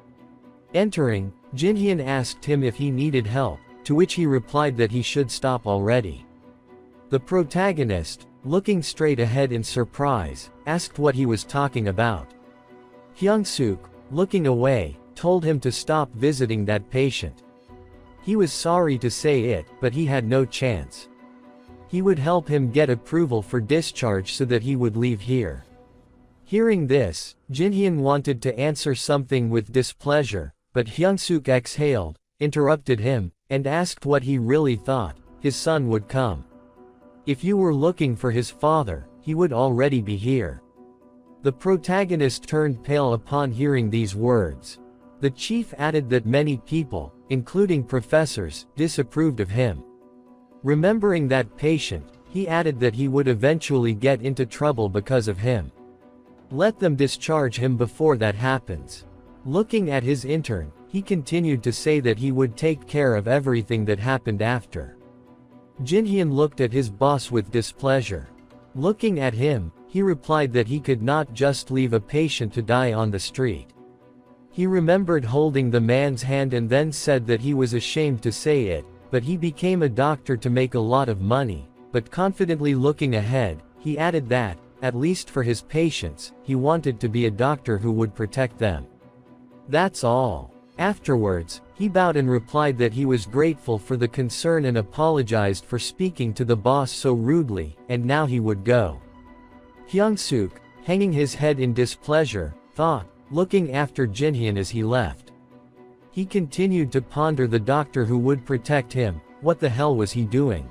Entering, Jinhyun asked him if he needed help, to which he replied that he should stop already. The protagonist, looking straight ahead in surprise, asked what he was talking about. Hyung-suk, looking away, told him to stop visiting that patient. He was sorry to say it, but he had no chance. He would help him get approval for discharge so that he would leave here. Hearing this, Jinhyun wanted to answer something with displeasure, but Hyung-suk exhaled, interrupted him, and asked what he really thought. His son would come. If you were looking for his father, he would already be here. The protagonist turned pale upon hearing these words. The chief added that many people, including professors, disapproved of him. Remembering that patient, he added that he would eventually get into trouble because of him. Let them discharge him before that happens. Looking at his intern, he continued to say that he would take care of everything that happened after. Jinhyun looked at his boss with displeasure. Looking at him, he replied that he could not just leave a patient to die on the street. He remembered holding the man's hand and then said that he was ashamed to say it, but he became a doctor to make a lot of money, but confidently looking ahead, he added that, at least for his patients, he wanted to be a doctor who would protect them. That's all. Afterwards, he bowed and replied that he was grateful for the concern and apologized for speaking to the boss so rudely, and now he would go. Hyung-suk, hanging his head in displeasure, thought, looking after Jinhyun as he left. He continued to ponder the doctor who would protect him. What the hell was he doing?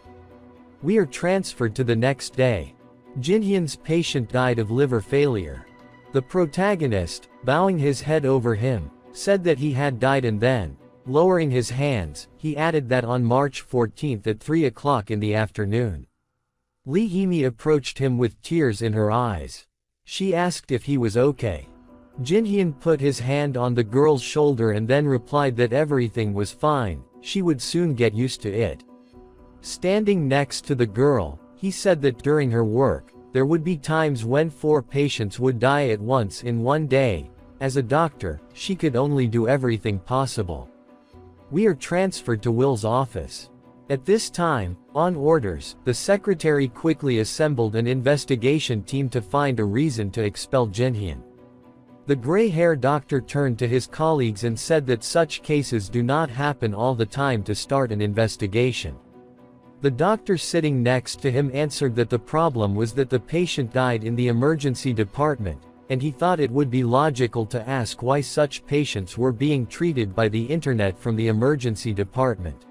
We are transferred to the next day. Jinhyun's patient died of liver failure. The protagonist, bowing his head over him, said that he had died and then, lowering his hands, he added that on March 14th at 3 o'clock in the afternoon. Lee Hee-mi approached him with tears in her eyes. She asked if he was okay. Jinhyun put his hand on the girl's shoulder and then replied that everything was fine, she would soon get used to it. Standing next to the girl, he said that during her work, there would be times when 4 patients would die at once in one day. As a doctor, she could only do everything possible. We are transferred to Will's office. At this time, on orders, the secretary quickly assembled an investigation team to find a reason to expel Jinhyun. The gray-haired doctor turned to his colleagues and said that such cases do not happen all the time to start an investigation. The doctor sitting next to him answered that the problem was that the patient died in the emergency department, and he thought it would be logical to ask why such patients were being treated by the internet from the emergency department.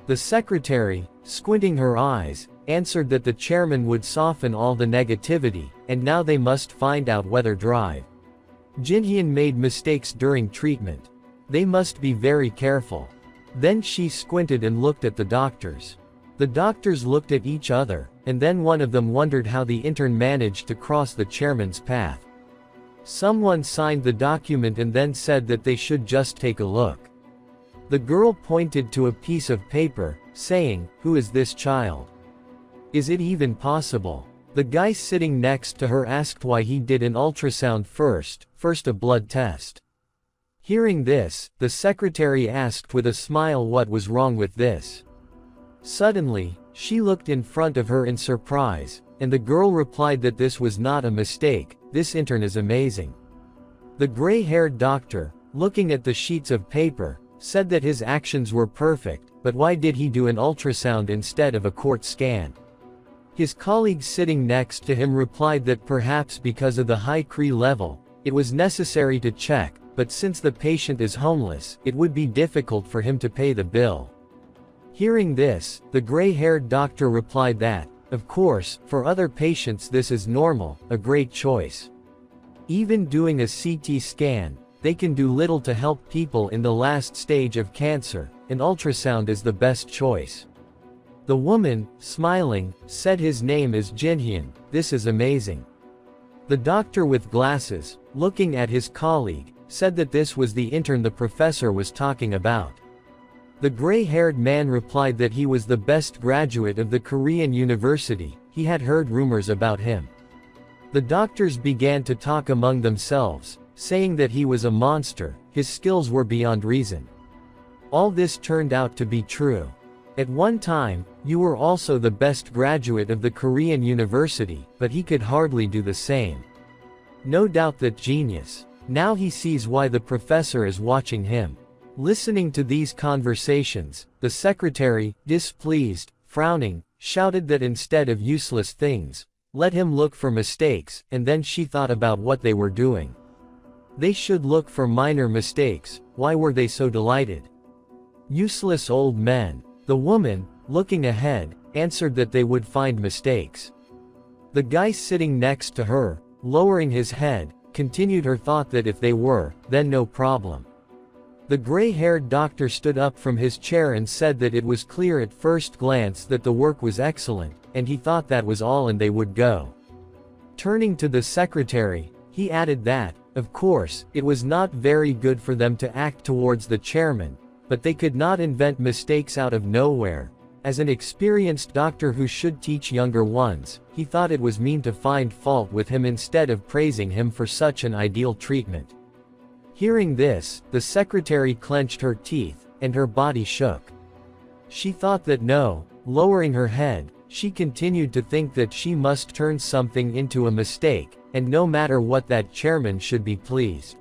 The secretary, squinting her eyes, answered that the chairman would soften all the negativity, and now they must find out whether drive. Jinhyun made mistakes during treatment. They must be very careful. Then she squinted and looked at the doctors. The doctors looked at each other, and then one of them wondered how the intern managed to cross the chairman's path. Someone signed the document and then said that they should just take a look. The girl pointed to a piece of paper, saying, "Who is this child? Is it even possible?" The guy sitting next to her asked why he did an ultrasound first a blood test. Hearing this, the secretary asked with a smile what was wrong with this. Suddenly, she looked in front of her in surprise, and the girl replied that this was not a mistake, this intern is amazing. The gray-haired doctor, looking at the sheets of paper, said that his actions were perfect, but why did he do an ultrasound instead of a CT scan? His colleague sitting next to him replied that perhaps because of the high Cre level, it was necessary to check, but since the patient is homeless, it would be difficult for him to pay the bill. Hearing this, the gray-haired doctor replied that, Of course, for other patients this is normal, a great choice. Even doing a CT scan, they can do little to help people in the last stage of cancer, and ultrasound is the best choice. The woman, smiling, said his name is Jinhyun. This is amazing. The doctor with glasses, looking at his colleague, said that this was the intern the professor was talking about. The gray-haired man replied that he was the best graduate of the Korean university. He had heard rumors about him. The doctors began to talk among themselves, saying that he was a monster, his skills were beyond reason. All this turned out to be true. At one time, you were also the best graduate of the Korean university, but he could hardly do the same. No doubt that genius. Now he sees why the professor is watching him. Listening to these conversations, the secretary, displeased, frowning, shouted that instead of useless things, let him look for mistakes, and then she thought about what they were doing. They should look for minor mistakes. Why were they so delighted? Useless old men. The woman, looking ahead, answered that they would find mistakes. The guy sitting next to her, lowering his head, continued her thought that if they were, then no problem. The gray-haired doctor stood up from his chair and said that it was clear at first glance that the work was excellent, and he thought that was all and they would go. Turning to the secretary, he added that, of course, it was not very good for them to act towards the chairman, but they could not invent mistakes out of nowhere. As an experienced doctor who should teach younger ones, he thought it was mean to find fault with him instead of praising him for such an ideal treatment. Hearing this, the secretary clenched her teeth, and her body shook. She thought that no, lowering her head, she continued to think that she must turn something into a mistake, and no matter what that chairman should be pleased.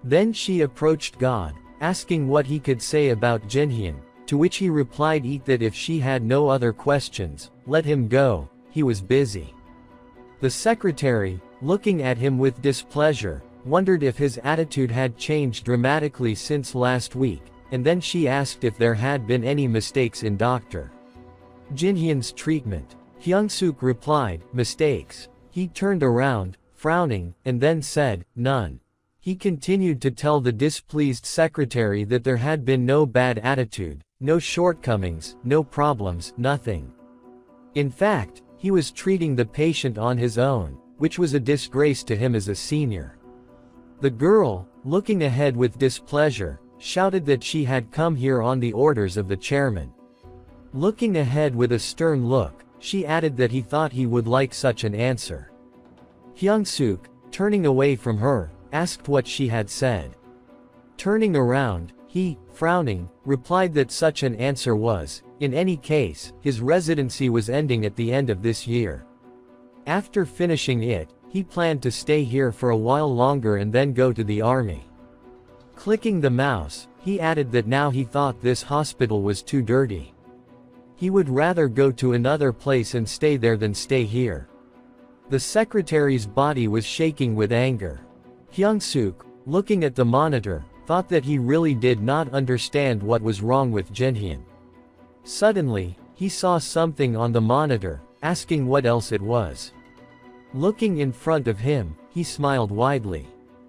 Then she approached God, asking what he could say about Jinhyun, to which he replied that if she had no other questions, let him go, he was busy. The secretary, looking at him with displeasure, wondered if his attitude had changed dramatically since last week, and then she asked if there had been any mistakes in Dr. Jinhyun's treatment. Hyung-suk replied, mistakes. He turned around, frowning, and then said, none. He continued to tell the displeased secretary that there had been no bad attitude, no shortcomings, no problems, nothing. In fact, he was treating the patient on his own, which was a disgrace to him as a senior. The girl, looking ahead with displeasure, shouted that she had come here on the orders of the chairman. Looking ahead with a stern look, she added that he thought he would like such an answer. Hyung-suk, turning away from her, asked what she had said. Turning around, he, frowning, replied that such an answer was, in any case, his residency was ending at the end of this year. After finishing it, he planned to stay here for a while longer and then go to the army. Clicking the mouse, he added that now he thought this hospital was too dirty. He would rather go to another place and stay there than stay here. The secretary's body was shaking with anger. Hyung-suk, looking at the monitor, thought that he really did not understand what was wrong with Jinhyun. Suddenly, he saw something on the monitor, asking what else it was. Looking in front of him, he smiled widely.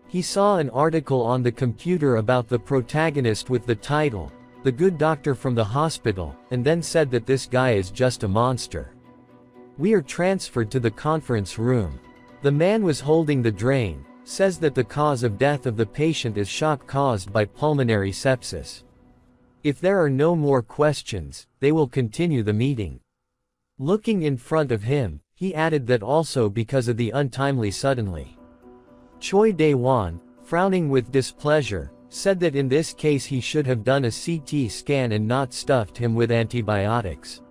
He saw an article on the computer about the protagonist with the title, The Good Doctor from the Hospital, and then said that this guy is just a monster. We are transferred to the conference room. The man was holding the drain, says that the cause of death of the patient is shock caused by pulmonary sepsis. If there are no more questions, they will continue the meeting. Looking in front of him, he added that also because of the untimely suddenly. Choi Dae-won, frowning with displeasure, said that in this case he should have done a CT scan and not stuffed him with antibiotics.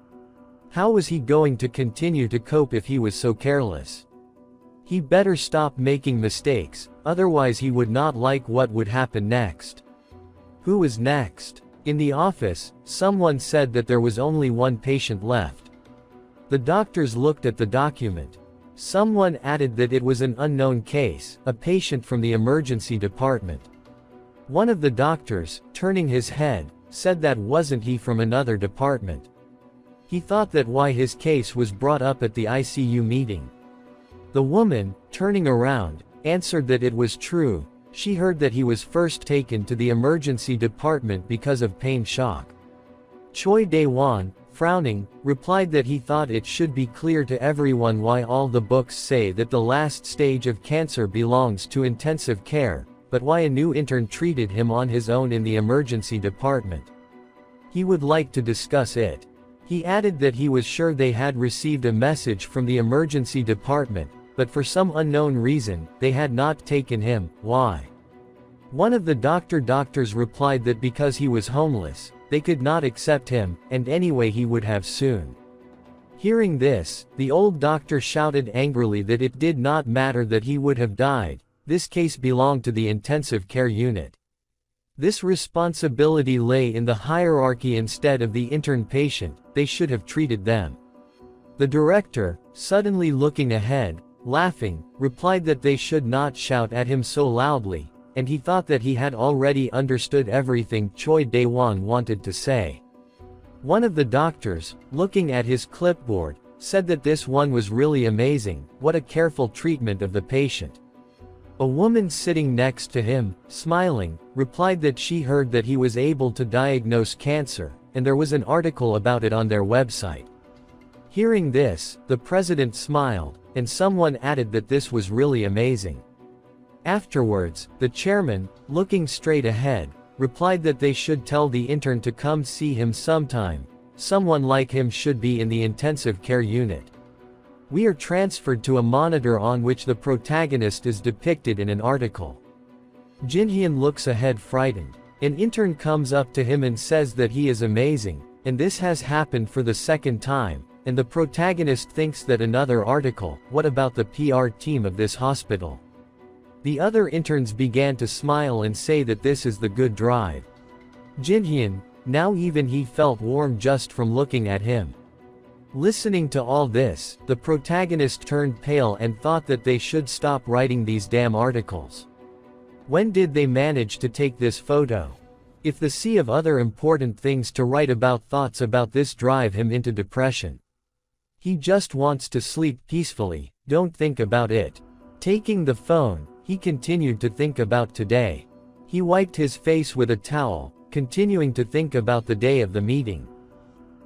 How was he going to continue to cope if he was so careless? He better stop making mistakes, otherwise he would not like what would happen next. Who was next? In the office, someone said that there was only one patient left. The doctors looked at the document. Someone added that it was an unknown case, a patient from the emergency department. One of the doctors, turning his head, said that wasn't he from another department. He thought that why his case was brought up at the ICU meeting. The woman, turning around, answered that it was true. She heard that he was first taken to the emergency department because of pain shock. Choi Dae-won, frowning, replied that he thought it should be clear to everyone why all the books say that the last stage of cancer belongs to intensive care, but why a new intern treated him on his own in the emergency department. He would like to discuss it. He added that he was sure they had received a message from the emergency department, but for some unknown reason, they had not taken him. Why? One of the doctors replied that because he was homeless, they could not accept him, and anyway he would have soon. Hearing this, the old doctor shouted angrily that it did not matter that he would have died, this case belonged to the intensive care unit. This responsibility lay in the hierarchy instead of the intern patient, they should have treated them. The director, suddenly looking ahead, laughing, replied that they should not shout at him so loudly, and he thought that he had already understood everything Choi Dae-won wanted to say. One of the doctors, looking at his clipboard, said that this one was really amazing, what a careful treatment of the patient. A woman sitting next to him, smiling, replied that she heard that he was able to diagnose cancer, and there was an article about it on their website. Hearing this, the president smiled, and someone added that this was really amazing. Afterwards, the chairman, looking straight ahead, replied that they should tell the intern to come see him sometime. Someone like him should be in the intensive care unit. We are transferred to a monitor on which the protagonist is depicted in an article. Jin-hyun looks ahead frightened. An intern comes up to him and says that he is amazing, and this has happened for the second time, and the protagonist thinks that another article, what about the PR team of this hospital? The other interns began to smile and say that this is the good drive. Jin-hyun, now even he felt warm just from looking at him. Listening to all this, the protagonist turned pale and thought that they should stop writing these damn articles. When did they manage to take this photo? If the sea of other important things to write about thoughts about this drive him into depression. He just wants to sleep peacefully, don't think about it. Taking the phone, he continued to think about today. He wiped his face with a towel, continuing to think about the day of the meeting.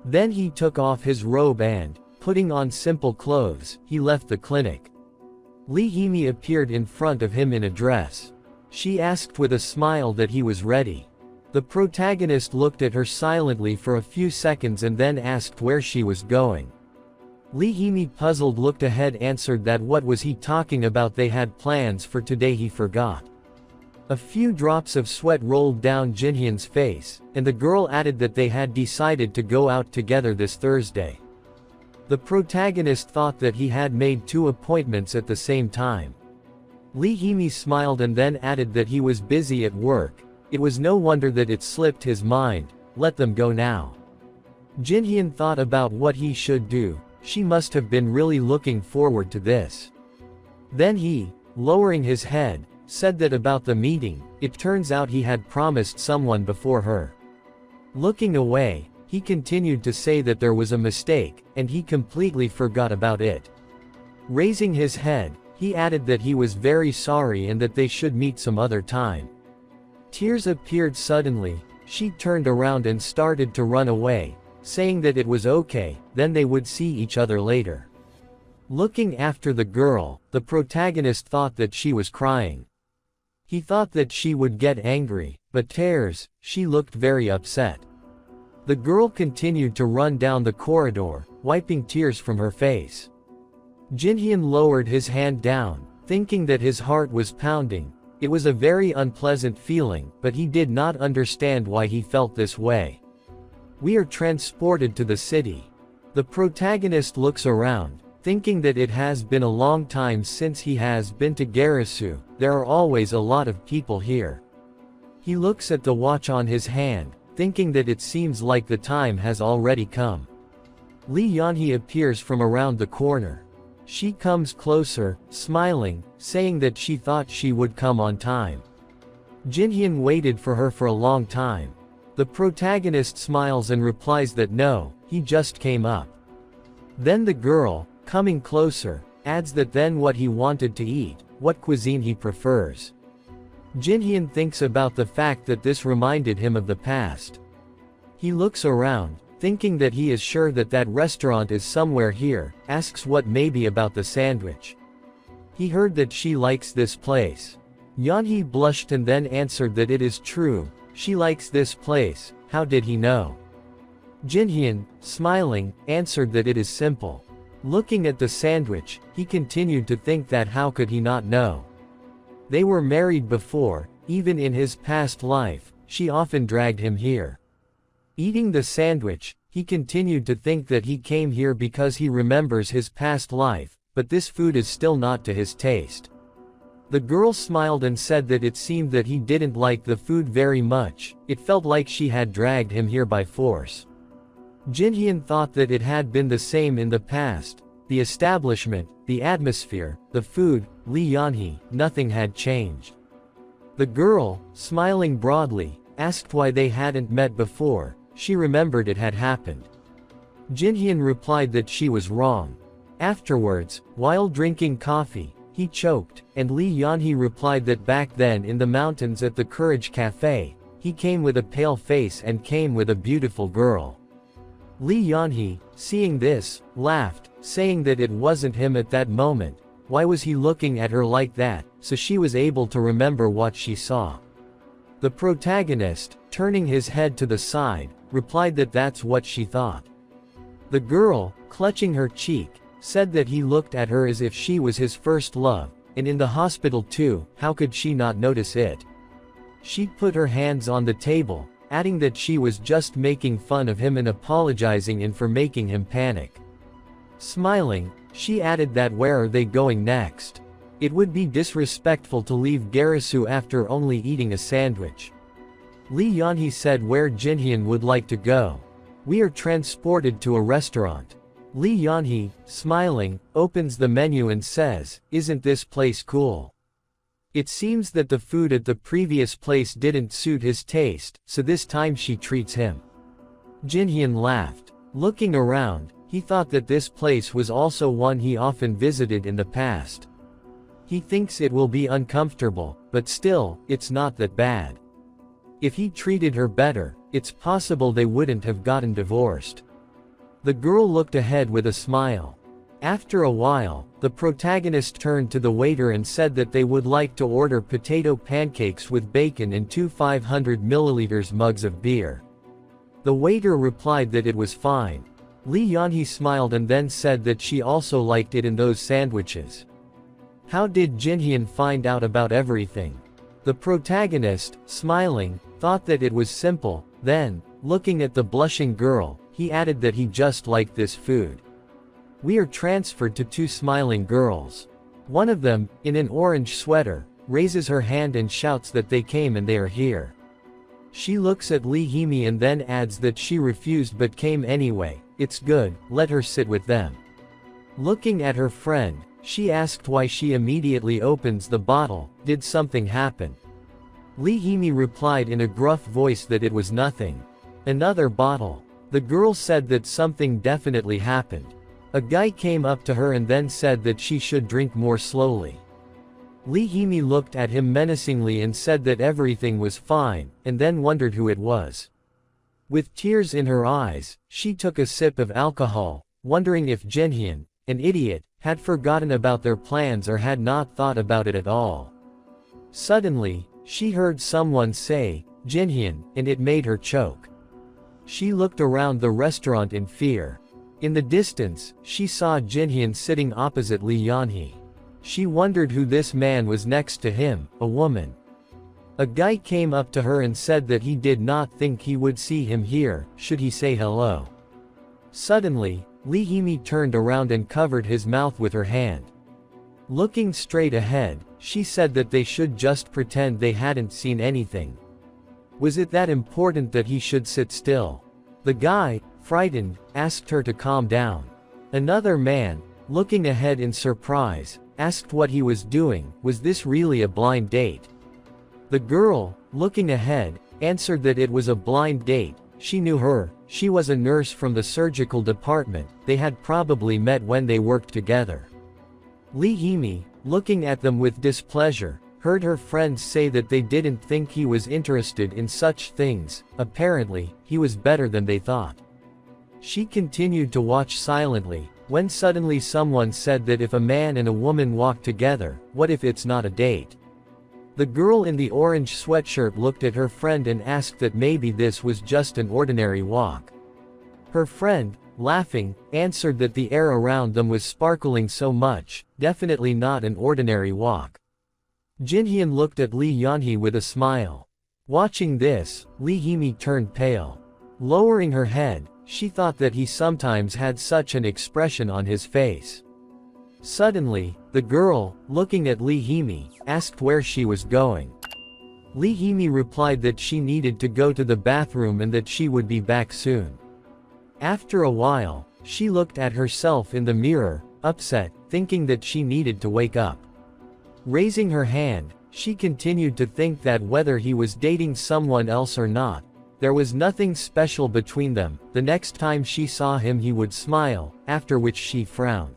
Then he took off his robe and, putting on simple clothes, he left the clinic. Lee Hee-mi appeared in front of him in a dress. She asked with a smile that he was ready. The protagonist looked at her silently for a few seconds and then asked where she was going. Lee Hee-mi, puzzled, looked ahead, answered that what was he talking about, they had plans for today, he forgot. A few drops of sweat rolled down Jin-hyun's face, and the girl added that they had decided to go out together this Thursday. The protagonist thought that he had made 2 appointments at the same time. Lee Hee-mi smiled and then added that he was busy at work. It was no wonder that it slipped his mind, let them go now. Jin-hyun thought about what he should do. She must have been really looking forward to this. Then he, lowering his head, said that about the meeting, it turns out he had promised someone before her. Looking away, he continued to say that there was a mistake, and he completely forgot about it. Raising his head, he added that he was very sorry and that they should meet some other time. Tears appeared suddenly. She turned around and started to run away, saying that it was okay, then they would see each other later. Looking after the girl, the protagonist thought that she was crying. He thought that she would get angry, but tears, she looked very upset. The girl continued to run down the corridor, wiping tears from her face. Jin-hyun lowered his hand down, thinking that his heart was pounding. It was a very unpleasant feeling, but he did not understand why he felt this way. We are transported to the city. The protagonist looks around, thinking that it has been a long time since he has been to Garisu. There are always a lot of people here. He looks at the watch on his hand, thinking that it seems like the time has already come. Lee Yeon-hee appears from around the corner. She comes closer, smiling, saying that she thought she would come on time. Jin-hyun waited for her for a long time. The protagonist smiles and replies that no, he just came up. Then the girl, coming closer, adds that then what he wanted to eat, what cuisine he prefers. Jinhyun thinks about the fact that this reminded him of the past. He looks around, thinking that he is sure that that restaurant is somewhere here, asks what maybe about the sandwich. He heard that she likes this place. Yeonhee blushed and then answered that it is true, she likes this place. How did he know? Jinhyun, smiling, answered that it is simple. Looking at the sandwich, he continued to think that how could he not know? They were married before, even in his past life, she often dragged him here. Eating the sandwich, he continued to think that he came here because he remembers his past life, but this food is still not to his taste. The girl smiled and said that it seemed that he didn't like the food very much, it felt like she had dragged him here by force. Jinhyun thought that it had been the same in the past. The establishment, the atmosphere, the food, Lee Yeonhee, nothing had changed. The girl, smiling broadly, asked why they hadn't met before. She remembered it had happened. Jinhyun replied that she was wrong. Afterwards, while drinking coffee, he choked, and Lee Yeonhee replied that back then in the mountains at the Courage Cafe, he came with a pale face and came with a beautiful girl. Lee Yeonhee, seeing this, laughed, saying that it wasn't him at that moment. Why was he looking at her like that? So she was able to remember what she saw. The protagonist, turning his head to the side, replied that that's what she thought. The girl, clutching her cheek, said that he looked at her as if she was his first love, and in the hospital too, how could she not notice it? She put her hands on the table, adding that she was just making fun of him and apologizing for making him panic. Smiling, she added that where are they going next? It would be disrespectful to leave Garisu after only eating a sandwich. Lee Yeonhee said where Jinhyun would like to go. We are transported to a restaurant. Lee Yeonhee, smiling, opens the menu and says, isn't this place cool? It seems that the food at the previous place didn't suit his taste, so this time she treats him. Jinhyun laughed. Looking around, he thought that this place was also one he often visited in the past. He thinks it will be uncomfortable, but still, it's not that bad. If he treated her better, it's possible they wouldn't have gotten divorced. The girl looked ahead with a smile. After a while, the protagonist turned to the waiter and said that they would like to order potato pancakes with bacon and 2 500 milliliters mugs of beer. The waiter replied that it was fine. Lee Yeonhee smiled and then said that she also liked it in those sandwiches. How did Jinhyun find out about everything? The protagonist, smiling, thought that it was simple. Then, looking at the blushing girl, he added that he just liked this food. We are transferred to 2 smiling girls. One of them, in an orange sweater, raises her hand and shouts that they came and they are here. She looks at Lee Yeonhee and then adds that she refused but came anyway. It's good, let her sit with them. Looking at her friend, she asked why she immediately opens the bottle. Did something happen? Lee Yeonhee replied in a gruff voice that it was nothing. Another bottle. The girl said that something definitely happened. A guy came up to her and then said that she should drink more slowly. Lee Yeonhee looked at him menacingly and said that everything was fine, and then wondered who it was. With tears in her eyes, she took a sip of alcohol, wondering if Jinhyun, an idiot, had forgotten about their plans or had not thought about it at all. Suddenly, she heard someone say, Jinhyun, and it made her choke. She looked around the restaurant in fear. In the distance, she saw Jinhyun sitting opposite Lee Yeonhee. She wondered who this man was next to him, a woman. A guy came up to her and said that he did not think he would see him here, should he say hello. Suddenly, Lee Yeonhee turned around and covered his mouth with her hand. Looking straight ahead, she said that they should just pretend they hadn't seen anything. Was it that important that he should sit still? The guy, frightened, asked her to calm down. Another man, looking ahead in surprise, asked what he was doing. Was this really a blind date? The girl, looking ahead, answered that it was a blind date, She knew her, she was a nurse from the surgical department, they had probably met when they worked together. Lee Hee-mi, looking at them with displeasure, heard her friends say that they didn't think he was interested in such things, apparently, he was better than they thought. She continued to watch silently, when suddenly someone said that if a man and a woman walk together, what if it's not a date? The girl in the orange sweatshirt looked at her friend and asked that maybe this was just an ordinary walk. Her friend, laughing, answered that the air around them was sparkling so much, definitely not an ordinary walk. Jinhyun looked at Lee Yeonhee with a smile. Watching this, Lee Hee-mi turned pale. Lowering her head, she thought that he sometimes had such an expression on his face. Suddenly, the girl, looking at Lee Hee-mi, asked where she was going. Lee Hee-mi replied that she needed to go to the bathroom and that she would be back soon. After a while, she looked at herself in the mirror, upset, thinking that she needed to wake up. Raising her hand, she continued to think that whether he was dating someone else or not, there was nothing special between them. The next time she saw him he would smile, after which she frowned.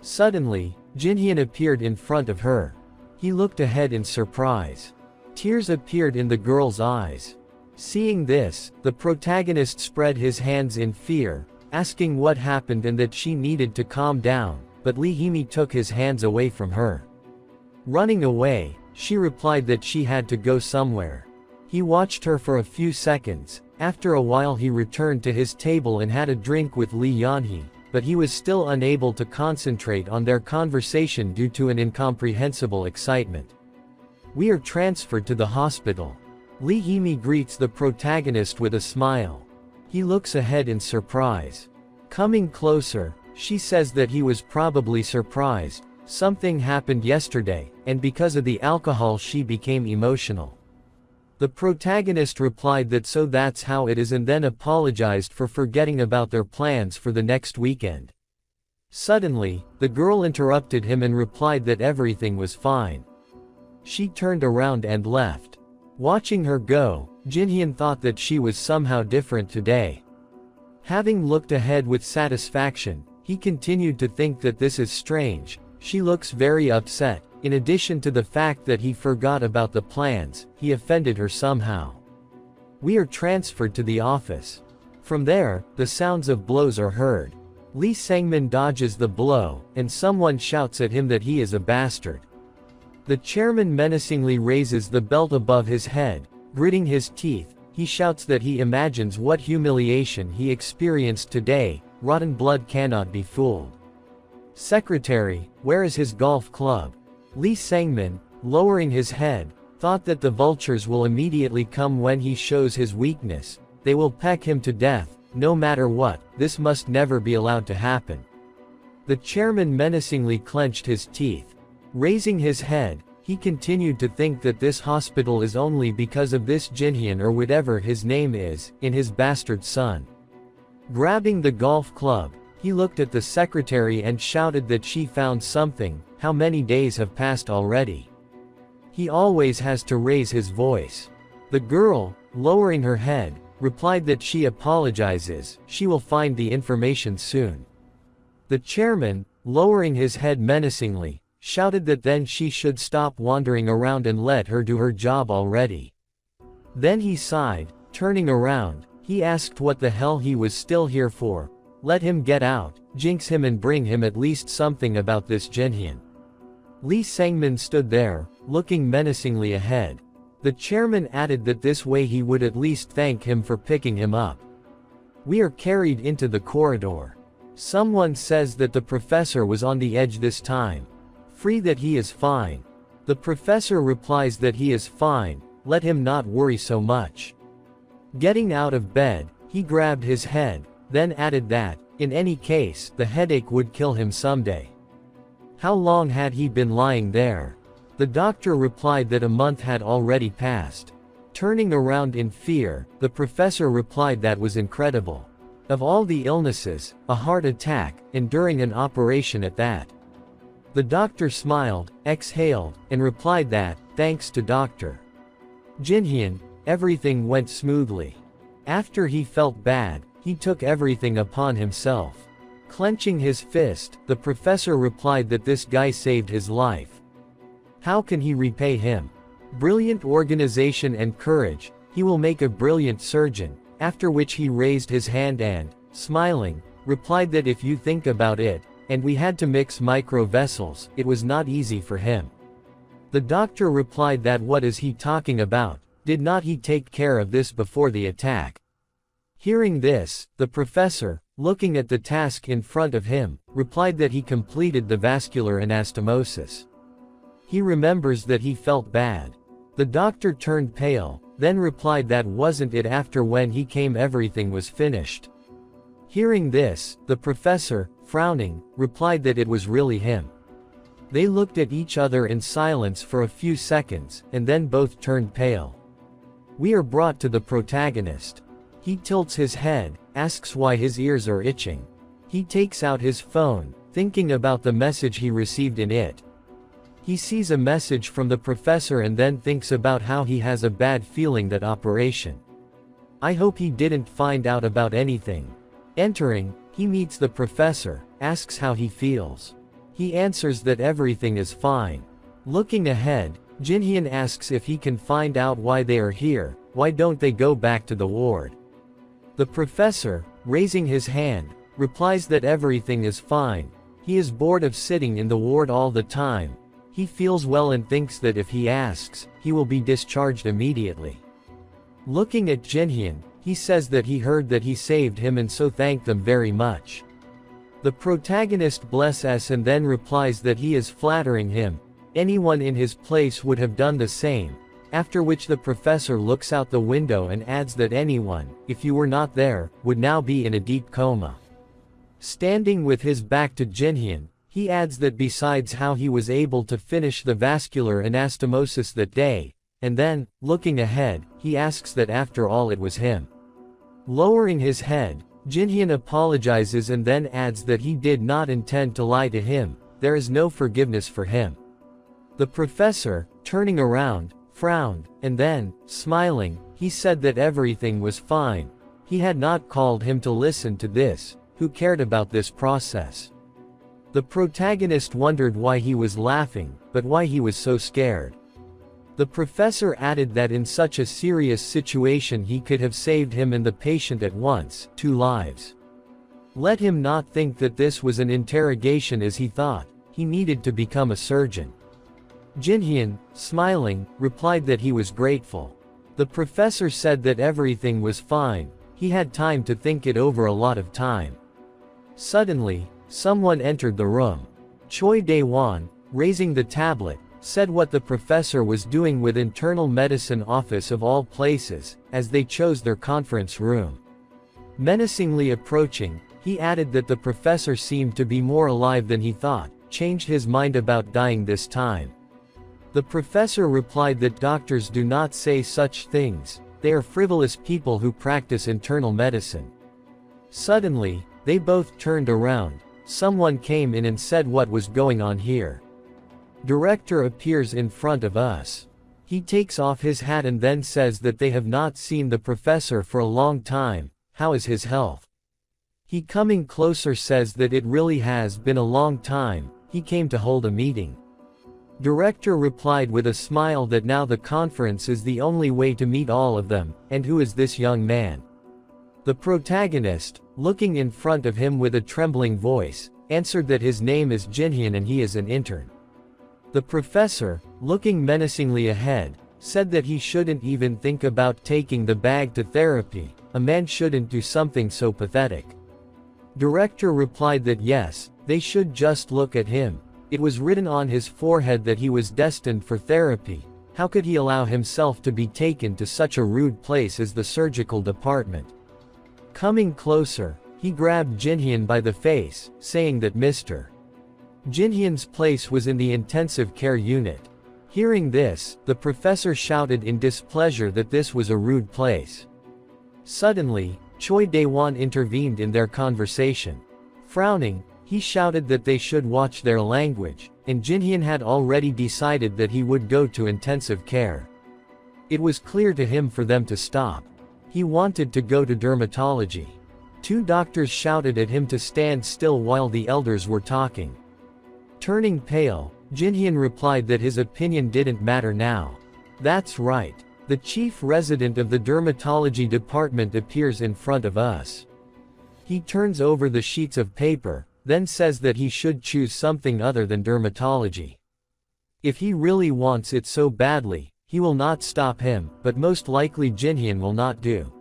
Suddenly, Jinhyun appeared in front of her. He looked ahead in surprise. Tears appeared in the girl's eyes. Seeing this, the protagonist spread his hands in fear, asking what happened and that she needed to calm down, but Lee Hee-mi took his hands away from her. Running away, she replied that she had to go somewhere. He watched her for a few seconds. After a while he returned to his table and had a drink with Lee Yeonhee, but he was still unable to concentrate on their conversation due to an incomprehensible excitement. We are transferred to the hospital. Lee Hee-mi greets the protagonist with a smile. He looks ahead in surprise. Coming closer, she says that he was probably surprised. Something happened yesterday, and because of the alcohol she became emotional. The protagonist replied that so that's how it is and then apologized for forgetting about their plans for the next weekend. Suddenly, the girl interrupted him and replied that everything was fine. She turned around and left. Watching her go, Jinhyun thought that she was somehow different today. Having looked ahead with satisfaction, he continued to think that this is strange. She looks very upset. In addition to the fact that he forgot about the plans, he offended her somehow. We are transferred to the office. From there, the sounds of blows are heard. Lee Sang-min dodges the blow, and someone shouts at him that he is a bastard. The chairman menacingly raises the belt above his head. Gritting his teeth, he shouts that he imagines what humiliation he experienced today. Rotten blood cannot be fooled. Secretary, where is his golf club? Lee Sang-min, lowering his head, thought that the vultures will immediately come when he shows his weakness. They will peck him to death, no matter what. This must never be allowed to happen. The chairman menacingly clenched his teeth. Raising his head, he continued to think that this hospital is only because of this Jinhyun or whatever his name is, in his bastard son. Grabbing the golf club, he looked at the secretary and shouted that she found something. How many days have passed already? He always has to raise his voice. The girl, lowering her head, replied that she apologizes, she will find the information soon. The chairman, lowering his head menacingly, shouted that then she should stop wandering around and let her do her job already. Then he sighed, turning around, he asked what the hell he was still here for. Let him get out, jinx him and bring him at least something about this Jinhyun. Lee Sang-min stood there, looking menacingly ahead. The chairman added that this way he would at least thank him for picking him up. We are carried into the corridor. Someone says that the professor was on the edge this time. Free that he is fine. The professor replies that he is fine, let him not worry so much. Getting out of bed, he grabbed his head, then added that, in any case, the headache would kill him someday. How long had he been lying there? The doctor replied that a month had already passed. Turning around in fear, the professor replied that was incredible. Of all the illnesses, a heart attack, and during an operation at that. The doctor smiled, exhaled, and replied that, thanks to Dr. Jinhyun, everything went smoothly. After he felt bad, he took everything upon himself. Clenching his fist, the professor replied that this guy saved his life. How can he repay him? Brilliant organization and courage, he will make a brilliant surgeon, after which he raised his hand and, smiling, replied that if you think about it, and we had to mix micro vessels, it was not easy for him. The doctor replied that what is he talking about, did not he take care of this before the attack? Hearing this, the professor, looking at the task in front of him, replied that he completed the vascular anastomosis. He remembers that he felt bad. The doctor turned pale, then replied that wasn't it after when he came everything was finished. Hearing this, the professor, frowning, replied that it was really him. They looked at each other in silence for a few seconds, and then both turned pale. We are brought to the protagonist. He tilts his head, asks why his ears are itching. He takes out his phone, thinking about the message he received in it. He sees a message from the professor and then thinks about how he has a bad feeling that operation. I hope he didn't find out about anything. Entering, he meets the professor, asks how he feels. He answers that everything is fine. Looking ahead, Jinhyun asks if he can find out why they are here, why don't they go back to the ward. The professor, raising his hand, replies that everything is fine. He is bored of sitting in the ward all the time. He feels well and thinks that if he asks, he will be discharged immediately. Looking at Jinhyun, he says that he heard that he saved him and so thanked them very much. The protagonist blesses and then replies that he is flattering him. Anyone in his place would have done the same. After which the professor looks out the window and adds that anyone, if you were not there, would now be in a deep coma. Standing with his back to Jinhyun, he adds that besides how he was able to finish the vascular anastomosis that day, and then, looking ahead, he asks that after all it was him. Lowering his head, Jinhyun apologizes and then adds that he did not intend to lie to him, there is no forgiveness for him. The professor, turning around, frowned, and then, smiling, he said that everything was fine. He had not called him to listen to this, who cared about this process. The protagonist wondered why he was laughing, but why he was so scared. The professor added that in such a serious situation he could have saved him and the patient at once, 2 lives. Let him not think that this was an interrogation as he thought, he needed to become a surgeon. Jinhyun, smiling, replied that he was grateful. The professor said that everything was fine, he had time to think it over a lot of time. Suddenly, someone entered the room. Choi Dae-won, raising the tablet, said what the professor was doing with internal medicine office of all places, as they chose their conference room. Menacingly approaching, he added that the professor seemed to be more alive than he thought, changed his mind about dying this time. The professor replied that doctors do not say such things, they are frivolous people who practice internal medicine. Suddenly, they both turned around. Someone came in and said what was going on here. Director appears in front of us. He takes off his hat and then says that they have not seen the professor for a long time, how is his health? He coming closer says that it really has been a long time, he came to hold a meeting. Director replied with a smile that now the conference is the only way to meet all of them, and who is this young man? The protagonist, looking in front of him with a trembling voice, answered that his name is Jinhyun and he is an intern. The professor, looking menacingly ahead, said that he shouldn't even think about taking the bag to therapy, a man shouldn't do something so pathetic. Director replied that yes, they should just look at him. It was written on his forehead that he was destined for therapy. How could he allow himself to be taken to such a rude place as the surgical department? Coming closer, he grabbed Jinhyun by the face, saying that Mr. Jinhyun's place was in the intensive care unit. Hearing this, the professor shouted in displeasure that this was a rude place. Suddenly, Choi Dae-won intervened in their conversation. Frowning, he shouted that they should watch their language, and Jinhyun had already decided that he would go to intensive care. It was clear to him for them to stop. He wanted to go to dermatology. Two doctors shouted at him to stand still while the elders were talking. Turning pale, Jinhyun replied that his opinion didn't matter now. That's right. The chief resident of the dermatology department appears in front of us. He turns over the sheets of paper, then says that he should choose something other than dermatology. If he really wants it so badly, he will not stop him, but most likely Jinhyun will not do.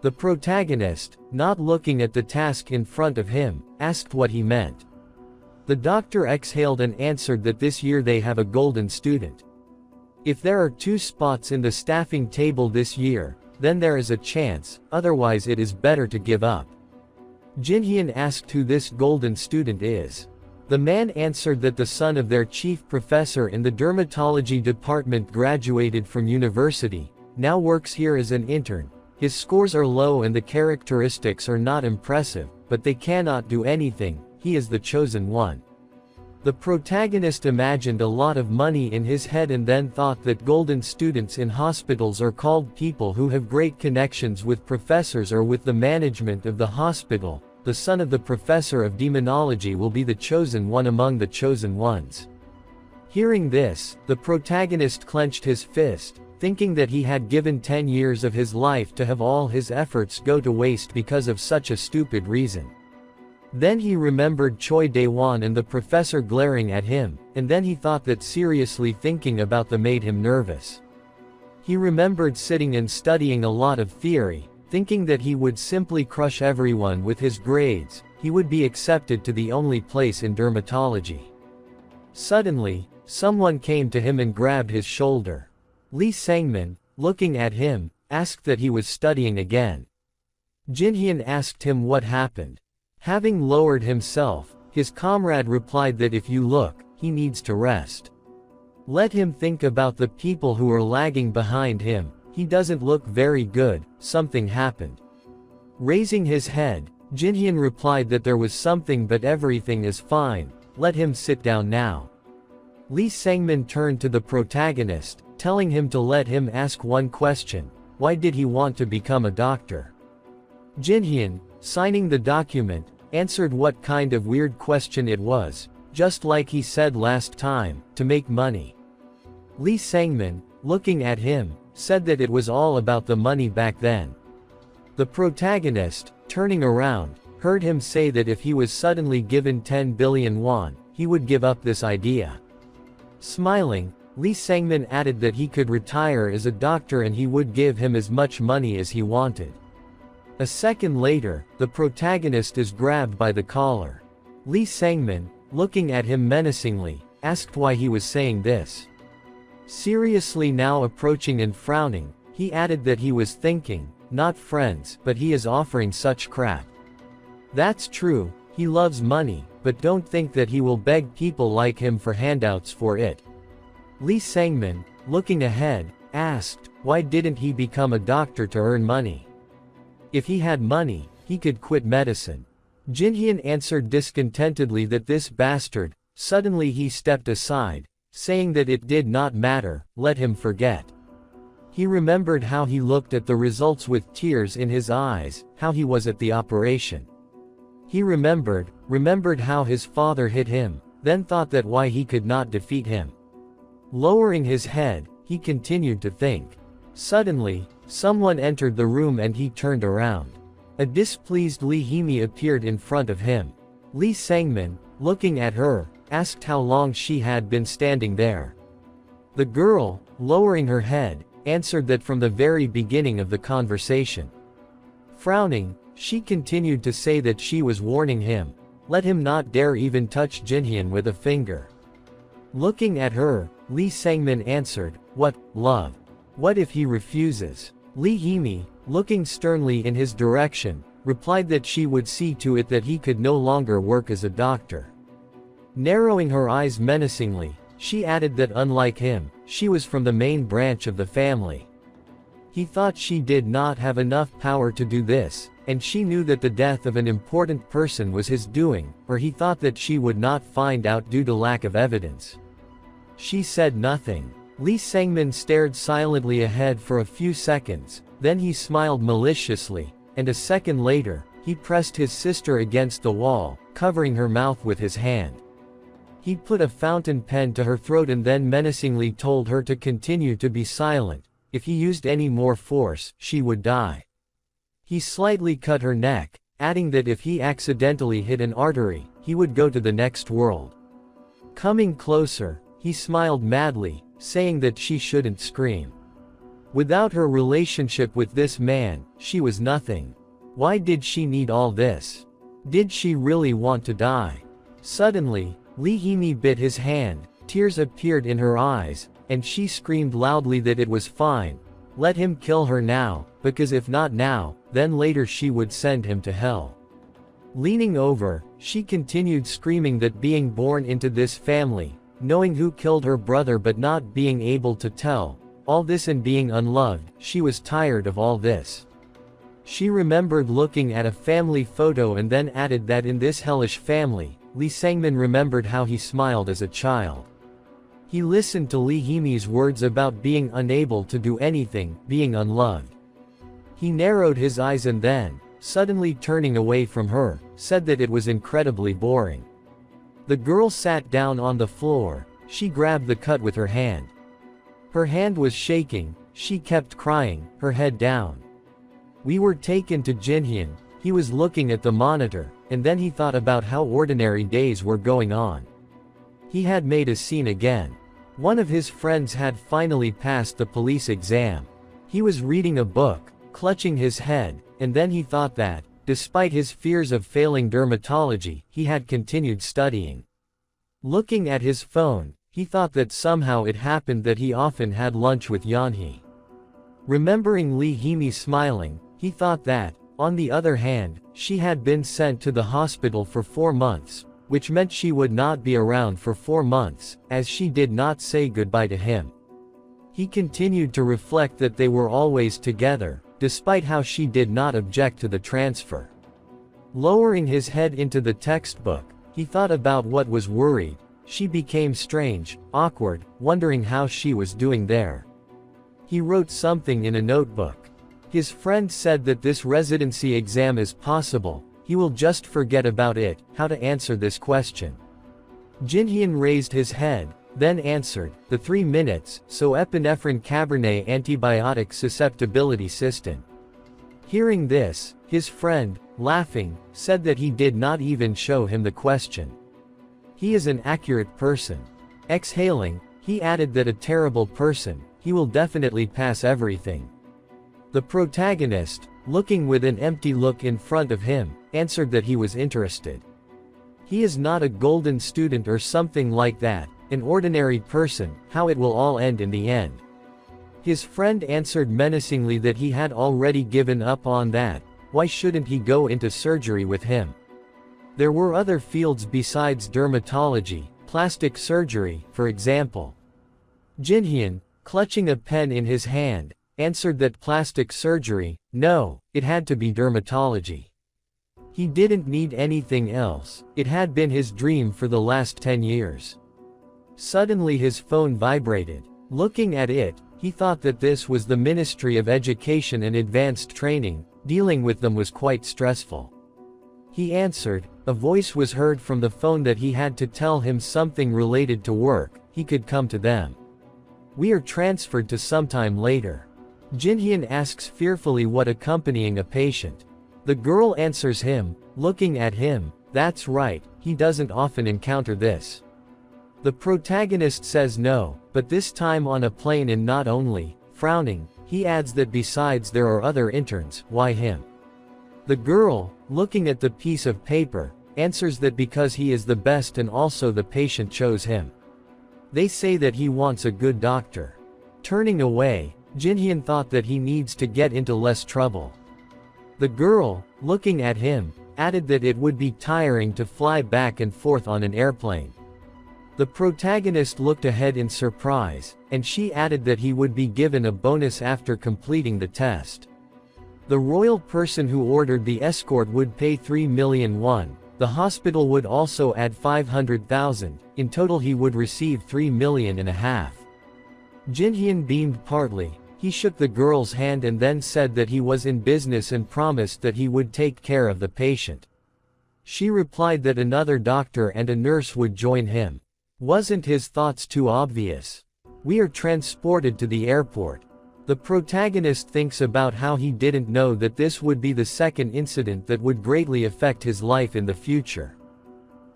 The protagonist, not looking at the task in front of him, asked what he meant. The doctor exhaled and answered that this year they have a golden student. If there are 2 spots in the staffing table this year, then there is a chance, otherwise it is better to give up. Jinhyun asked who this golden student is. The man answered that the son of their chief professor in the dermatology department graduated from university, now works here as an intern. His scores are low and the characteristics are not impressive, but they cannot do anything, he is the chosen one. The protagonist imagined a lot of money in his head and then thought that golden students in hospitals are called people who have great connections with professors or with the management of the hospital. The son of the professor of demonology will be the chosen one among the chosen ones. Hearing this, the protagonist clenched his fist, thinking that he had given 10 years of his life to have all his efforts go to waste because of such a stupid reason. Then he remembered Choi Dae-won and the professor glaring at him, and then he thought that seriously thinking about them made him nervous. He remembered sitting and studying a lot of theory, thinking that he would simply crush everyone with his grades, he would be accepted to the only place in dermatology. Suddenly, someone came to him and grabbed his shoulder. Lee Sangmin, looking at him, asked that he was studying again. Jinhyun asked him what happened. Having lowered himself, his comrade replied that if you look, he needs to rest. Let him think about the people who are lagging behind him. He doesn't look very good, something happened. Raising his head, Jinhyun replied that there was something but everything is fine, let him sit down now. Lee Sangmin turned to the protagonist, telling him to let him ask one question: why did he want to become a doctor? Jinhyun, signing the document, answered what kind of weird question it was, just like he said last time, to make money. Lee Sangmin, looking at him, said that it was all about the money back then. The protagonist, turning around, heard him say that if he was suddenly given 10 billion won, he would give up this idea. Smiling, Lee Sangmin added that he could retire as a doctor and he would give him as much money as he wanted. A second later, the protagonist is grabbed by the collar. Lee Sangmin, looking at him menacingly, asked why he was saying this. Seriously now approaching and frowning, he added that he was thinking, not friends, but he is offering such crap. That's true, he loves money, but don't think that he will beg people like him for handouts for it. Lee Sangmin, looking ahead, asked, why didn't he become a doctor to earn money? If he had money, he could quit medicine. Jinhyun answered discontentedly that this bastard. Suddenly he stepped aside, saying that it did not matter, let him forget. He remembered how he looked at the results with tears in his eyes, how he was at the operation. He remembered how his father hit him, then thought that why he could not defeat him. Lowering his head, he continued to think. Suddenly, someone entered the room and he turned around. A displeased Lee Hee-mi appeared in front of him. Lee Sangmin, looking at her, asked how long she had been standing there. The girl, lowering her head, answered that from the very beginning of the conversation. Frowning, she continued to say that she was warning him, let him not dare even touch Jinhyun with a finger. Looking at her, Lee Sangmin answered, what, love? What if he refuses? Lee Hee-mi, looking sternly in his direction, replied that she would see to it that he could no longer work as a doctor. Narrowing her eyes menacingly, she added that unlike him, she was from the main branch of the family. He thought she did not have enough power to do this, and she knew that the death of an important person was his doing, or he thought that she would not find out due to lack of evidence. She said nothing. Lee Sangmin stared silently ahead for a few seconds, then he smiled maliciously, and a second later, he pressed his sister against the wall, covering her mouth with his hand. He put a fountain pen to her throat and then menacingly told her to continue to be silent. If he used any more force, she would die. He slightly cut her neck, adding that if he accidentally hit an artery, he would go to the next world. Coming closer, he smiled madly, saying that she shouldn't scream. Without her relationship with this man, she was nothing. Why did she need all this? Did she really want to die? Suddenly, Lee Hee-mi bit his hand, tears appeared in her eyes, and she screamed loudly that it was fine. Let him kill her now, because if not now, then later she would send him to hell. Leaning over, she continued screaming that being born into this family, knowing who killed her brother but not being able to tell, all this and being unloved, she was tired of all this. She remembered looking at a family photo and then added that in this hellish family, Lee Sang-min remembered how he smiled as a child. He listened to Lee Hee-mi's words about being unable to do anything, being unloved. He narrowed his eyes and then, suddenly turning away from her, said that it was incredibly boring. The girl sat down on the floor, she grabbed the cut with her hand. Her hand was shaking, she kept crying, her head down. We were taken to Jinhyun, he was looking at the monitor, and then he thought about how ordinary days were going on. He had made a scene again. One of his friends had finally passed the police exam. He was reading a book, clutching his head, and then he thought that, despite his fears of failing dermatology, he had continued studying. Looking at his phone, he thought that somehow it happened that he often had lunch with Yeonhee. Remembering Lee Hee-mi smiling, he thought that, on the other hand, she had been sent to the hospital for 4 months, which meant she would not be around for 4 months, as she did not say goodbye to him. He continued to reflect that they were always together, despite how she did not object to the transfer. Lowering his head into the textbook, he thought about what was worried. She became strange, awkward, wondering how she was doing there. He wrote something in a notebook. His friend said that this residency exam is possible, he will just forget about it, how to answer this question. Jinhyun raised his head, then answered, the 3 minutes, so epinephrine Cabernet antibiotic susceptibility cysteine. Hearing this, his friend, laughing, said that he did not even show him the question. He is an accurate person. Exhaling, he added that a terrible person, he will definitely pass everything. The protagonist, looking with an empty look in front of him, answered that he was interested. He is not a golden student or something like that, an ordinary person, how it will all end in the end. His friend answered menacingly that he had already given up on that, why shouldn't he go into surgery with him? There were other fields besides dermatology, plastic surgery, for example. Jinhyun, clutching a pen in his hand, answered that plastic surgery, no, it had to be dermatology. He didn't need anything else, it had been his dream for the last 10 years. Suddenly his phone vibrated. Looking at it, he thought that this was the Ministry of Education and Advanced Training, dealing with them was quite stressful. He answered, a voice was heard from the phone that he had to tell him something related to work, he could come to them. We are transferred to sometime later. Jinhyun asks fearfully what accompanying a patient. The girl answers him, looking at him, that's right, he doesn't often encounter this. The protagonist says no, but this time on a plane and not only, frowning, he adds that besides there are other interns, why him? The girl, looking at the piece of paper, answers that because he is the best and also the patient chose him. They say that he wants a good doctor. Turning away, Jinhyun thought that he needs to get into less trouble. The girl, looking at him, added that it would be tiring to fly back and forth on an airplane. The protagonist looked ahead in surprise, and she added that he would be given a bonus after completing the test. The royal person who ordered the escort would pay 3 million won, the hospital would also add 500,000, in total he would receive 3.5 million. Jinhyun beamed partly, He shook the girl's hand and then said that he was in business and promised that he would take care of the patient. She replied that another doctor and a nurse would join him. Wasn't his thoughts too obvious? We are transported to the airport. The protagonist thinks about how he didn't know that this would be the second incident that would greatly affect his life in the future.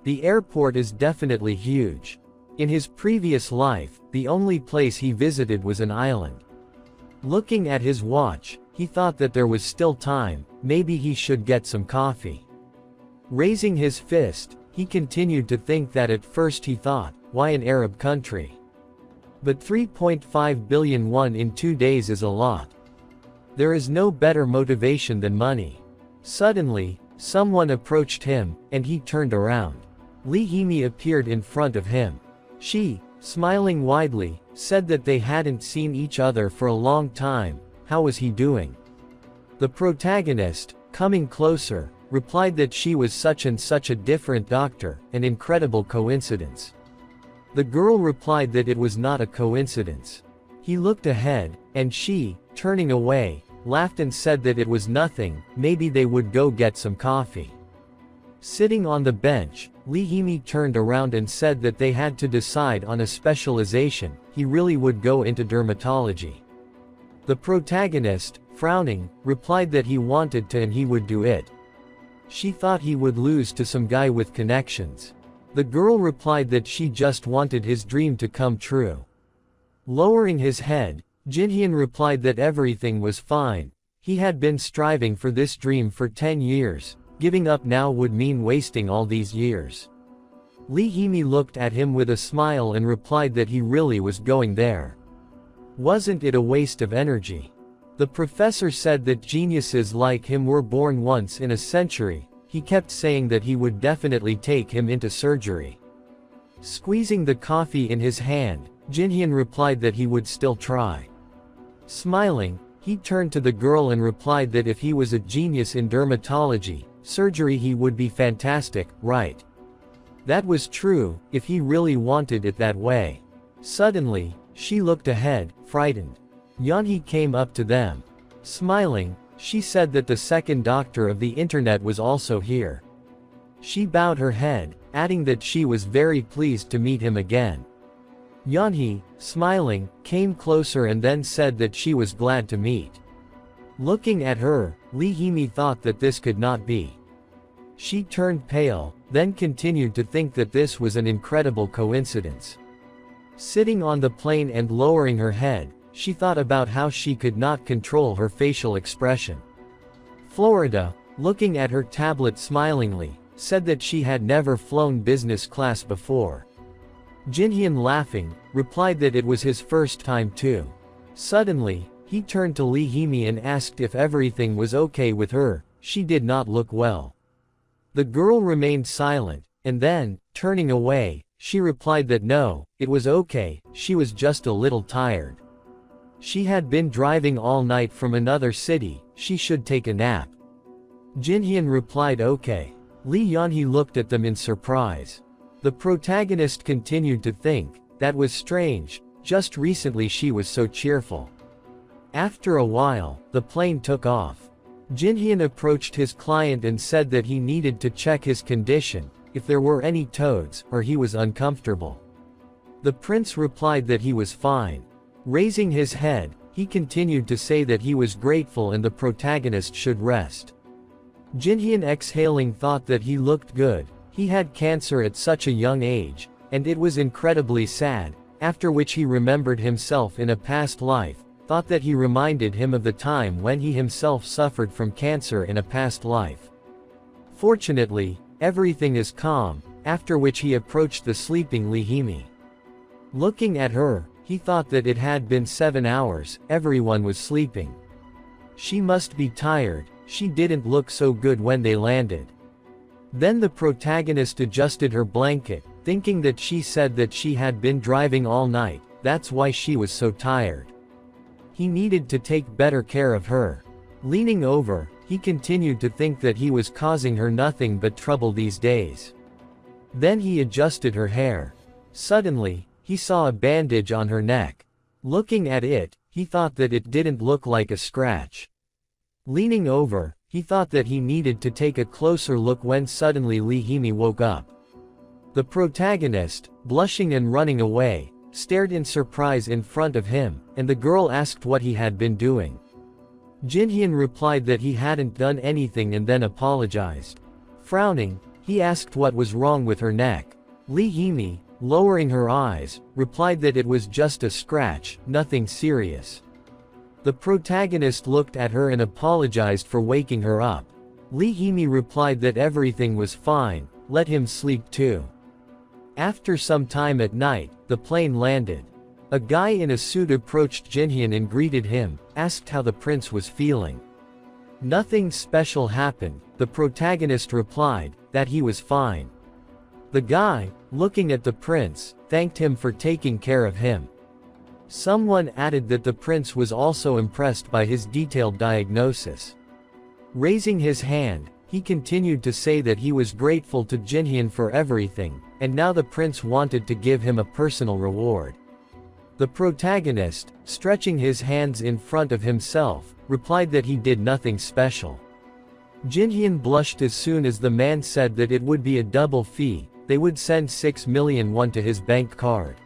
The airport is definitely huge. In his previous life, the only place he visited was an island. Looking at his watch, he thought that there was still time, maybe he should get some coffee. Raising his fist, he continued to think that at first he thought, why an Arab country? But 3.5 billion won in 2 days is a lot. There is no better motivation than money. Suddenly, someone approached him, and he turned around. Lee Hee-mi appeared in front of him. She, smiling widely, said that they hadn't seen each other for a long time. How was he doing? The protagonist, coming closer, replied that she was such and such a different doctor, an incredible coincidence. The girl replied that it was not a coincidence. He looked ahead, and she, turning away, laughed and said that it was nothing, maybe they would go get some coffee. Sitting on the bench, Lee Hee-mi turned around and said that they had to decide on a specialization. He really would go into dermatology. The protagonist, frowning, replied that he wanted to and he would do it. She thought he would lose to some guy with connections. The girl replied that she just wanted his dream to come true. Lowering his head, Jinhyun replied that everything was fine. He had been striving for this dream for 10 years. Giving up now would mean wasting all these years. Lee Hee-mi looked at him with a smile and replied that he really was going there. Wasn't it a waste of energy? The professor said that geniuses like him were born once in a century. He kept saying that he would definitely take him into surgery. Squeezing the coffee in his hand, Jinhyun replied that he would still try. Smiling, he turned to the girl and replied that if he was a genius in dermatology, surgery he would be fantastic, right? That was true, if he really wanted it that way. Suddenly, she looked ahead, frightened. Yeonhee came up to them. Smiling, she said that the second doctor of the internet was also here. She bowed her head, adding that she was very pleased to meet him again. Yeonhee, smiling, came closer and then said that she was glad to meet. Looking at her, Lee Hee-mi thought that this could not be. She turned pale, then continued to think that this was an incredible coincidence. Sitting on the plane and lowering her head, she thought about how she could not control her facial expression. Florida, looking at her tablet smilingly, said that she had never flown business class before. Jinhyun, laughing, replied that it was his first time too. Suddenly, he turned to Lee Hee-mi and asked if everything was okay with her. She did not look well. The girl remained silent, and then, turning away, she replied that no, it was okay, she was just a little tired. She had been driving all night from another city, she should take a nap. Jinhyun replied okay. Lee Yeonhee looked at them in surprise. The protagonist continued to think, that was strange, just recently she was so cheerful. After a while, the plane took off. Jinhyun approached his client and said that he needed to check his condition, if there were any toads, or he was uncomfortable. The prince replied that he was fine. Raising his head, he continued to say that he was grateful and the protagonist should rest. Jinhyun, exhaling, thought that he looked good. He had cancer at such a young age, and it was incredibly sad, after which he remembered himself in a past life, thought that he reminded him of the time when he himself suffered from cancer in a past life. Fortunately, everything is calm, after which he approached the sleeping Lee Hee-mi. Looking at her, he thought that it had been 7 hours, everyone was sleeping. She must be tired, she didn't look so good when they landed. Then the protagonist adjusted her blanket, thinking that she said that she had been driving all night, that's why she was so tired. He needed to take better care of her. Leaning over, he continued to think that he was causing her nothing but trouble these days. Then he adjusted her hair. Suddenly, he saw a bandage on her neck. Looking at it, he thought that it didn't look like a scratch. Leaning over, he thought that he needed to take a closer look when suddenly Lee Hee-mi woke up. The protagonist, blushing and running away, stared in surprise in front of him, and the girl asked what he had been doing. Jin-hyun replied that he hadn't done anything and then apologized. Frowning, he asked what was wrong with her neck. Lee Hee-mi, lowering her eyes, replied that it was just a scratch, nothing serious. The protagonist looked at her and apologized for waking her up. Lee Hee-mi replied that everything was fine, let him sleep too. After some time at night, the plane landed. A guy in a suit approached Jin-hyun and greeted him, asked how the prince was feeling. Nothing special happened, the protagonist replied, that he was fine. The guy, looking at the prince, thanked him for taking care of him. Someone added that the prince was also impressed by his detailed diagnosis. Raising his hand, he continued to say that he was grateful to Jin-hyun for everything, and now the prince wanted to give him a personal reward. The protagonist, stretching his hands in front of himself, replied that he did nothing special. Jin-hyun blushed as soon as the man said that it would be a double fee, they would send 6 million won to his bank card.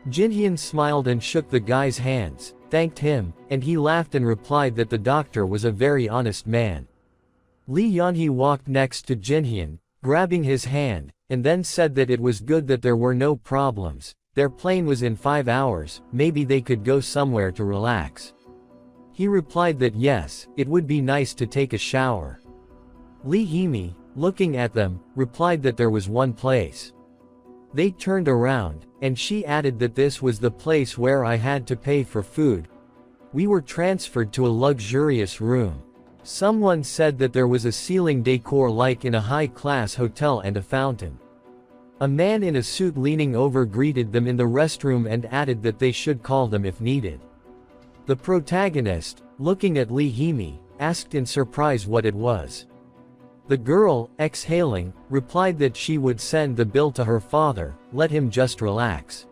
Jin-hyun smiled and shook the guy's hands, thanked him, and he laughed and replied that the doctor was a very honest man. Lee Yeon-hee walked next to Jin-hyun, grabbing his hand, and then said that it was good that there were no problems. Their plane was in 5 hours, maybe they could go somewhere to relax. He replied that yes, it would be nice to take a shower. Lee Hee-mi, looking at them, replied that there was one place. They turned around, and she added that this was the place where I had to pay for food. We were transferred to a luxurious room. Someone said that there was a ceiling decor like in a high-class hotel and a fountain. A man in a suit leaning over greeted them in the restroom and added that they should call them if needed. The protagonist, looking at Lee Hee-mi, asked in surprise what it was. The girl, exhaling, replied that she would send the bill to her father, let him just relax.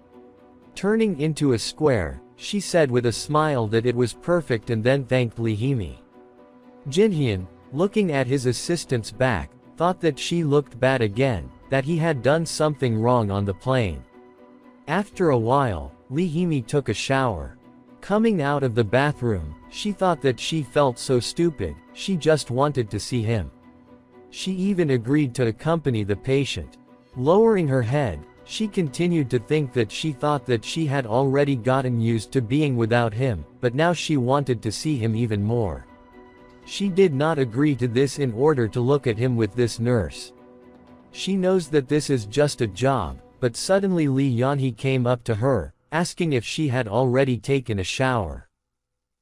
Turning into a square, she said with a smile that it was perfect and then thanked Lee Hee-mi. Jin-hyun, looking at his assistant's back, thought that she looked bad again, that he had done something wrong on the plane. After a while, Lee Hee-mi took a shower. Coming out of the bathroom, she thought that she felt so stupid, she just wanted to see him. She even agreed to accompany the patient. Lowering her head, she continued to think that she thought that she had already gotten used to being without him, but now she wanted to see him even more. She did not agree to this in order to look at him with this nurse. She knows that this is just a job, but suddenly Lee Yeon-hee came up to her, asking if she had already taken a shower.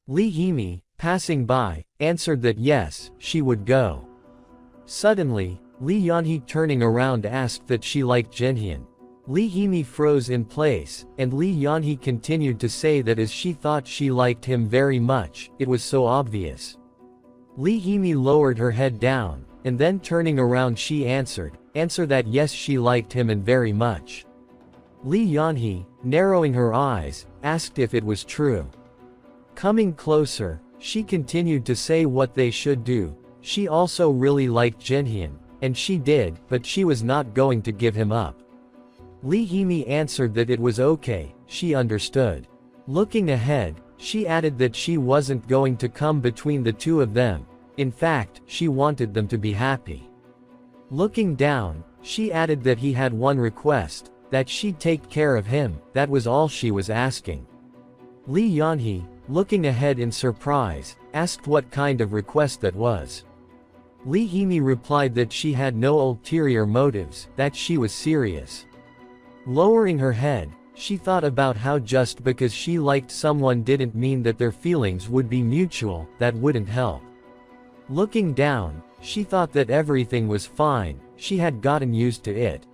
Lee Hee-mi, passing by, answered that yes, she would go. Suddenly, Lee Yeon-hee turning around asked that she liked Jin-hyun. Lee Hee-mi froze in place, and Lee Yeon-hee continued to say that as she thought she liked him very much, it was so obvious. Lee Hee-mi lowered her head down, and then turning around she answered that yes she liked him and very much. Lee Yeon-hee, narrowing her eyes, asked if it was true. Coming closer, she continued to say what they should do. She also really liked Jin-hyun, and she did, but she was not going to give him up. Lee Hee-mi answered that it was okay, she understood. Looking ahead, she added that she wasn't going to come between the two of them. In fact, she wanted them to be happy. Looking down, she added that he had one request, that she'd take care of him, that was all she was asking. Lee Yeon-hee, looking ahead in surprise, asked what kind of request that was. Lee Hee-mi replied that she had no ulterior motives, that she was serious. Lowering her head, she thought about how just because she liked someone didn't mean that their feelings would be mutual, that wouldn't help. Looking down, she thought that everything was fine, she had gotten used to it.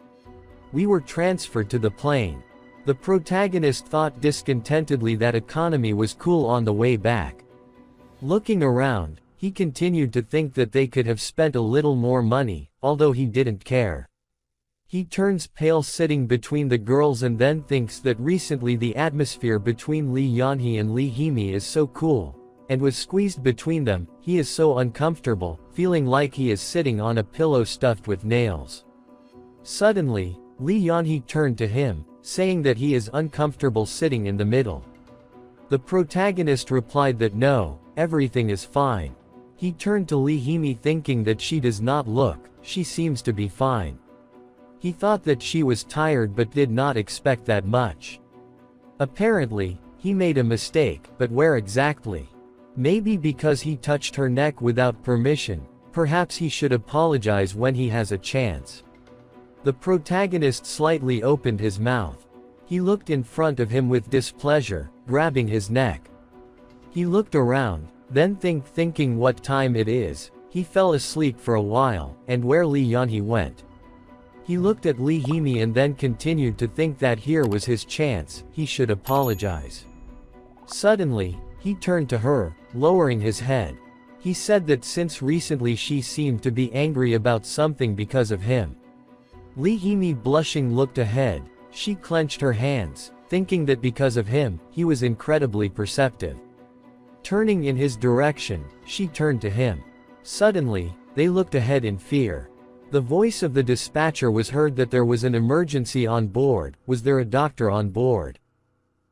We were transferred to the plane. The protagonist thought discontentedly that economy was cool on the way back. Looking around, he continued to think that they could have spent a little more money, although he didn't care. He turns pale sitting between the girls and then thinks that recently the atmosphere between Lee Yanhee and Lee Hee-mi is so cool, and was squeezed between them, he is so uncomfortable, feeling like he is sitting on a pillow stuffed with nails. Suddenly, Lee Yanhee turned to him, saying that he is uncomfortable sitting in the middle. The protagonist replied that no, everything is fine. He turned to Lee Hee-mi thinking that she does not look, she seems to be fine. He thought that she was tired but did not expect that much. Apparently, he made a mistake, but where exactly? Maybe because he touched her neck without permission, perhaps he should apologize when he has a chance. The protagonist slightly opened his mouth. He looked in front of him with displeasure, grabbing his neck. He looked around, then thinking what time it is, he fell asleep for a while, and where Lee Yanhee went. He looked at Lee Hee-mi and then continued to think that here was his chance, he should apologize. Suddenly, he turned to her, lowering his head. He said that since recently she seemed to be angry about something because of him. Lee Hee-mi blushing looked ahead, she clenched her hands, thinking that because of him, he was incredibly perceptive. Turning in his direction, she turned to him. Suddenly, they looked ahead in fear. The voice of the dispatcher was heard that there was an emergency on board. Was there a doctor on board?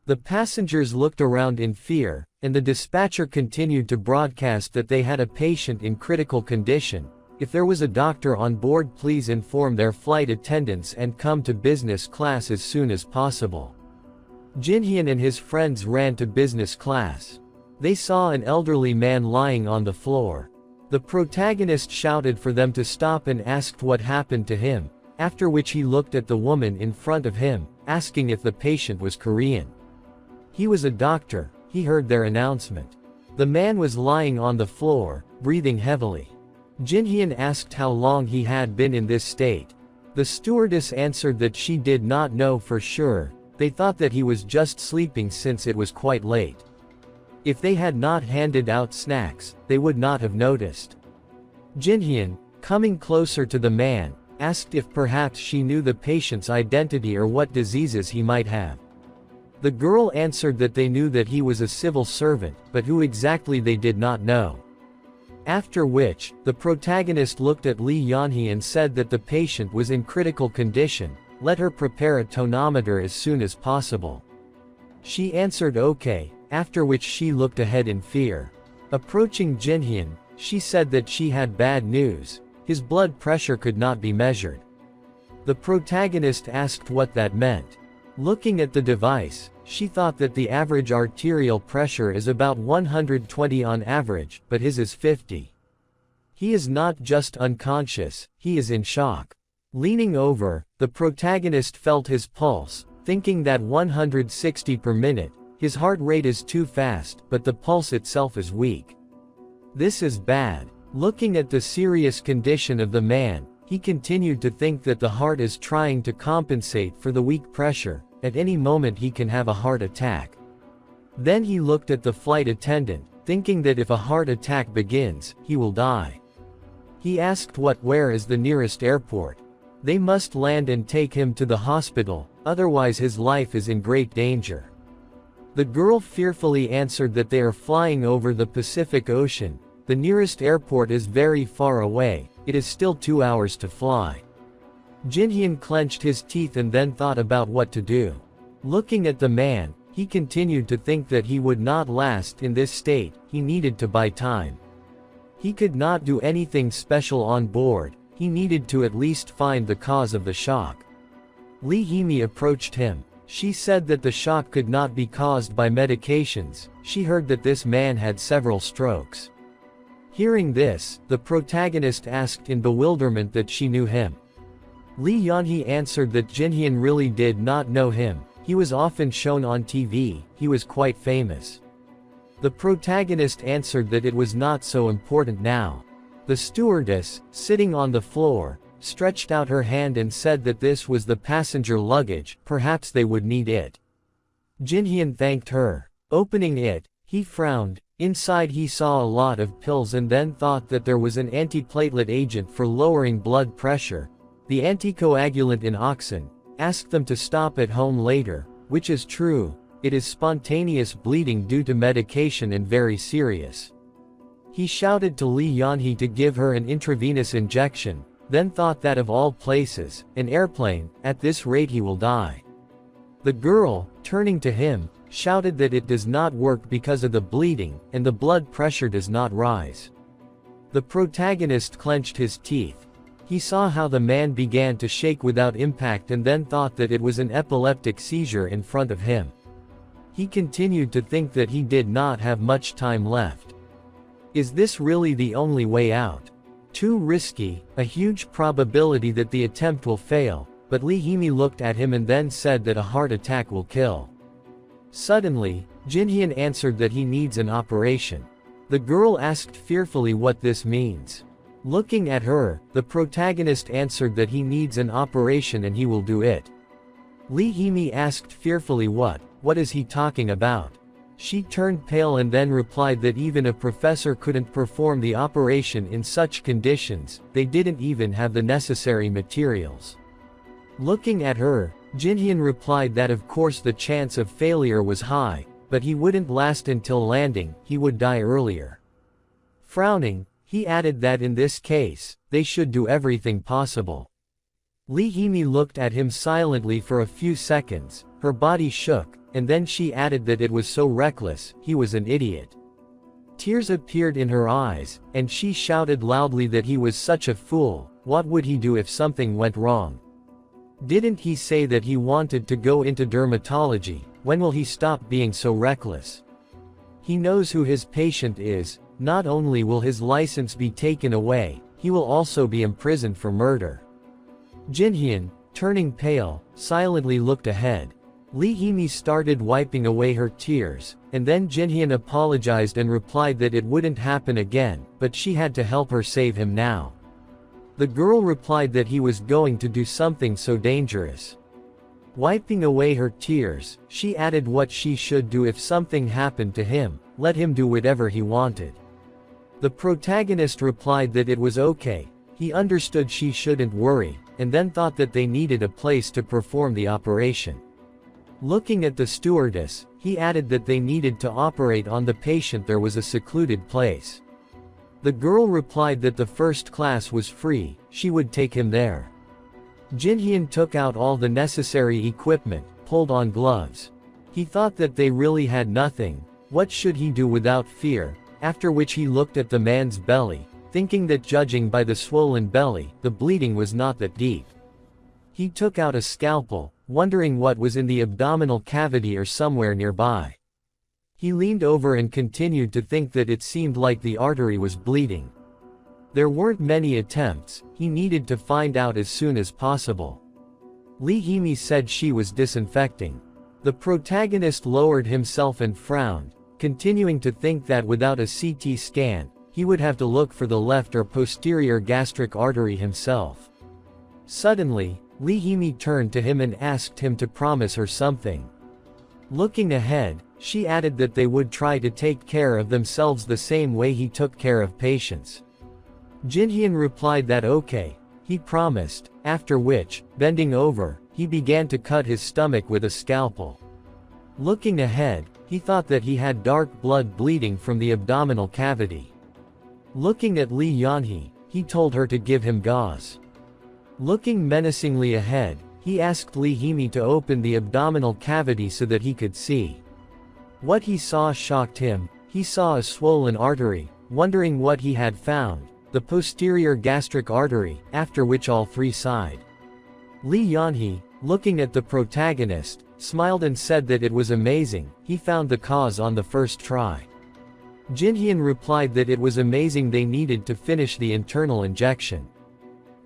The passengers looked around in fear, and the dispatcher continued to broadcast that they had a patient in critical condition. If there was a doctor on board, please inform their flight attendants and come to business class as soon as possible. Jinhyun and his friends ran to business class. They saw an elderly man lying on the floor. The protagonist shouted for them to stop and asked what happened to him, after which he looked at the woman in front of him, asking if the patient was Korean. He was a doctor, he heard their announcement. The man was lying on the floor, breathing heavily. Jinhyun asked how long he had been in this state. The stewardess answered that she did not know for sure, they thought that he was just sleeping since it was quite late. If they had not handed out snacks, they would not have noticed. Jinhyun, coming closer to the man, asked if perhaps she knew the patient's identity or what diseases he might have. The girl answered that they knew that he was a civil servant, but who exactly they did not know. After which, the protagonist looked at Lee Yanhee and said that the patient was in critical condition, let her prepare a tonometer as soon as possible. She answered okay, after which she looked ahead in fear. Approaching Jinhyun, she said that she had bad news, his blood pressure could not be measured. The protagonist asked what that meant. Looking at the device, she thought that the average arterial pressure is about 120 on average, but his is 50. He is not just unconscious, he is in shock. Leaning over, the protagonist felt his pulse, thinking that 160 per minute, his heart rate is too fast, but the pulse itself is weak. This is bad. Looking at the serious condition of the man, he continued to think that the heart is trying to compensate for the weak pressure, at any moment he can have a heart attack. Then he looked at the flight attendant, thinking that if a heart attack begins, he will die. He asked where is the nearest airport. They must land and take him to the hospital, otherwise his life is in great danger. The girl fearfully answered that they are flying over the Pacific Ocean. The nearest airport is very far away, it is still 2 hours to fly. Jinhyun clenched his teeth and then thought about what to do. Looking at the man, he continued to think that he would not last in this state, he needed to buy time. He could not do anything special on board, he needed to at least find the cause of the shock. Lee Hee-mi approached him. She said that the shock could not be caused by medications, she heard that this man had several strokes. Hearing this, the protagonist asked in bewilderment that she knew him. Lee Yanhee answered that Jinhyun really did not know him, he was often shown on TV, he was quite famous. The protagonist answered that it was not so important now. The stewardess, sitting on the floor, stretched out her hand and said that this was the passenger luggage, perhaps they would need it. Jinhyun thanked her. Opening it, he frowned. Inside he saw a lot of pills and then thought that there was an antiplatelet agent for lowering blood pressure. the anticoagulant in oxen, asked them to stop at home later, which is true. It is spontaneous bleeding due to medication and very serious. He shouted to Lee Yanhee to give her an intravenous injection, then thought that of all places, an airplane, at this rate he will die. The girl, turning to him, shouted that it does not work because of the bleeding, and the blood pressure does not rise. The protagonist clenched his teeth. He saw how the man began to shake without impact and then thought that it was an epileptic seizure in front of him. He continued to think that he did not have much time left. Is this really the only way out? Too risky, a huge probability that the attempt will fail, but Lee Hee-mi looked at him and then said that a heart attack will kill. Suddenly, Jin-hyun answered that he needs an operation. The girl asked fearfully what this means. Looking at her, the protagonist answered that he needs an operation and he will do it. Lee Hee-mi asked fearfully what is he talking about? She turned pale and then replied that even a professor couldn't perform the operation in such conditions, they didn't even have the necessary materials. Looking at her, Jin-hyun replied that of course the chance of failure was high, but he wouldn't last until landing, he would die earlier. Frowning, he added that in this case, they should do everything possible. Lee Hee-mi looked at him silently for a few seconds, her body shook, and then she added that it was so reckless, he was an idiot. Tears appeared in her eyes, and she shouted loudly that he was such a fool. What would he do if something went wrong? Didn't he say that he wanted to go into dermatology? When will he stop being so reckless? He knows who his patient is. Not only will his license be taken away, he will also be imprisoned for murder. Jin-hyun, turning pale, silently looked ahead. Lee Hee-mi started wiping away her tears, and then Jin-hyun apologized and replied that it wouldn't happen again, but she had to help her save him now. The girl replied that he was going to do something so dangerous. Wiping away her tears, she added what she should do if something happened to him, let him do whatever he wanted. The protagonist replied that it was okay, he understood she shouldn't worry, and then thought that they needed a place to perform the operation. Looking at the stewardess, he added that they needed to operate on the patient. There was a secluded place. The girl replied that the first class was free, she would take him there. Jin-hyun took out all the necessary equipment, pulled on gloves. He thought that they really had nothing. What should he do without fear? After which he looked at the man's belly, thinking that judging by the swollen belly, the bleeding was not that deep. He took out a scalpel, wondering what was in the abdominal cavity or somewhere nearby. He leaned over and continued to think that it seemed like the artery was bleeding. There weren't many attempts, he needed to find out as soon as possible. Lee Hee-mi said she was disinfecting. The protagonist lowered himself and frowned, continuing to think that without a CT scan, he would have to look for the left or posterior gastric artery himself. Suddenly, Lee Hee-mi turned to him and asked him to promise her something. Looking ahead, she added that they would try to take care of themselves the same way he took care of patients. Jin-hyun replied that okay, he promised, after which, bending over, he began to cut his stomach with a scalpel. Looking ahead, he thought that he had dark blood bleeding from the abdominal cavity. Looking at Lee Yanhee, he told her to give him gauze. Looking menacingly ahead, he asked Lee Hee-mi to open the abdominal cavity so that he could see. What he saw shocked him. He saw a swollen artery, wondering what he had found, the posterior gastric artery, after which all three sighed. Lee Yanhee, looking at the protagonist, smiled and said that it was amazing, he found the cause on the first try. Jin-hyun replied that it was amazing they needed to finish the internal injection.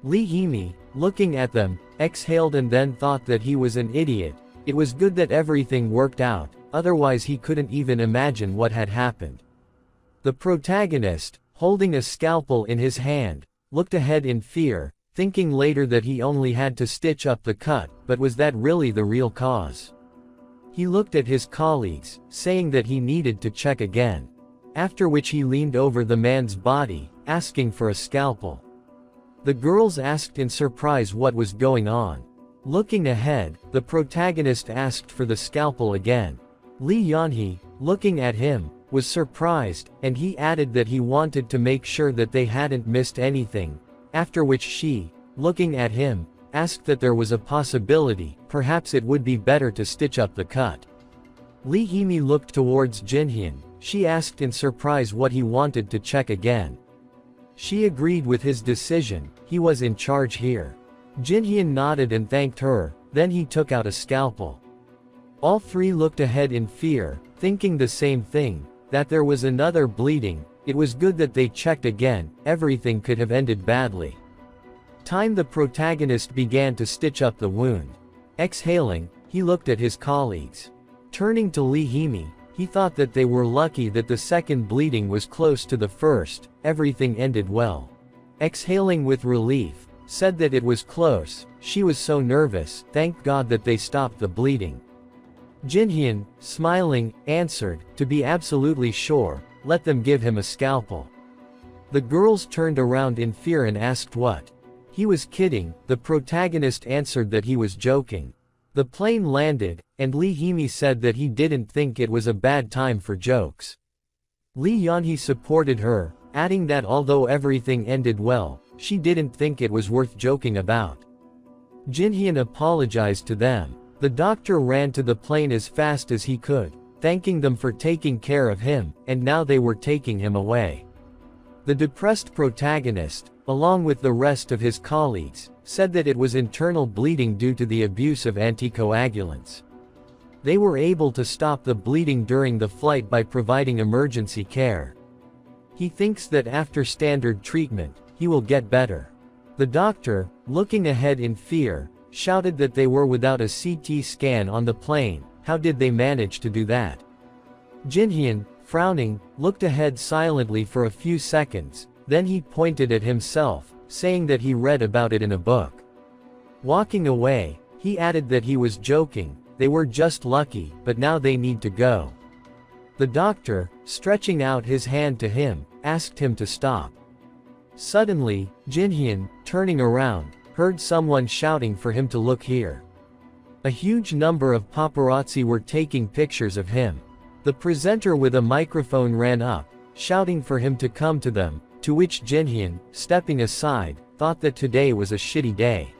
Lee Hee-mi, looking at them, exhaled and then thought that he was an idiot. It was good that everything worked out, otherwise he couldn't even imagine what had happened. The protagonist, holding a scalpel in his hand, looked ahead in fear, thinking later that he only had to stitch up the cut, but was that really the real cause? He looked at his colleagues, saying that he needed to check again. After which he leaned over the man's body, asking for a scalpel. The girls asked in surprise what was going on. Looking ahead, the protagonist asked for the scalpel again. Lee Yanhee, looking at him, was surprised, and he added that he wanted to make sure that they hadn't missed anything, after which she, looking at him, asked that there was a possibility, perhaps it would be better to stitch up the cut. Lee Hee-mi looked towards Jinhyun. She asked in surprise what he wanted to check again. She agreed with his decision, he was in charge here. Jinhyun nodded and thanked her, then he took out a scalpel. All three looked ahead in fear, thinking the same thing, that there was another bleeding. It was good that they checked again, everything could have ended badly. The protagonist began to stitch up the wound. Exhaling, he looked at his colleagues. Turning to Lee Hee-mi, he thought that they were lucky that the second bleeding was close to the first, everything ended well. Exhaling with relief, said that it was close, she was so nervous, thank God that they stopped the bleeding. Jinhyun, smiling, answered, to be absolutely sure, let them give him a scalpel. The girls turned around in fear and asked what. He was kidding, the protagonist answered that he was joking. The plane landed, and Lee Hee-mi said that he didn't think it was a bad time for jokes. Lee Yanhee supported her, adding that although everything ended well, she didn't think it was worth joking about. Jinhyun apologized to them. The doctor ran to the plane as fast as he could, thanking them for taking care of him, and now they were taking him away. The depressed protagonist, along with the rest of his colleagues, said that it was internal bleeding due to the abuse of anticoagulants. They were able to stop the bleeding during the flight by providing emergency care. He thinks that after standard treatment, he will get better. The doctor, looking ahead in fear, shouted that they were without a CT scan on the plane. How did they manage to do that? Jinhyun, frowning, looked ahead silently for a few seconds, then he pointed at himself, saying that he read about it in a book. Walking away, he added that he was joking, they were just lucky, but now they need to go. The doctor, stretching out his hand to him, asked him to stop. Suddenly, Jinhyun, turning around, heard someone shouting for him to look here. A huge number of paparazzi were taking pictures of him. The presenter with a microphone ran up, shouting for him to come to them, to which Jinhyun, stepping aside, thought that today was a shitty day.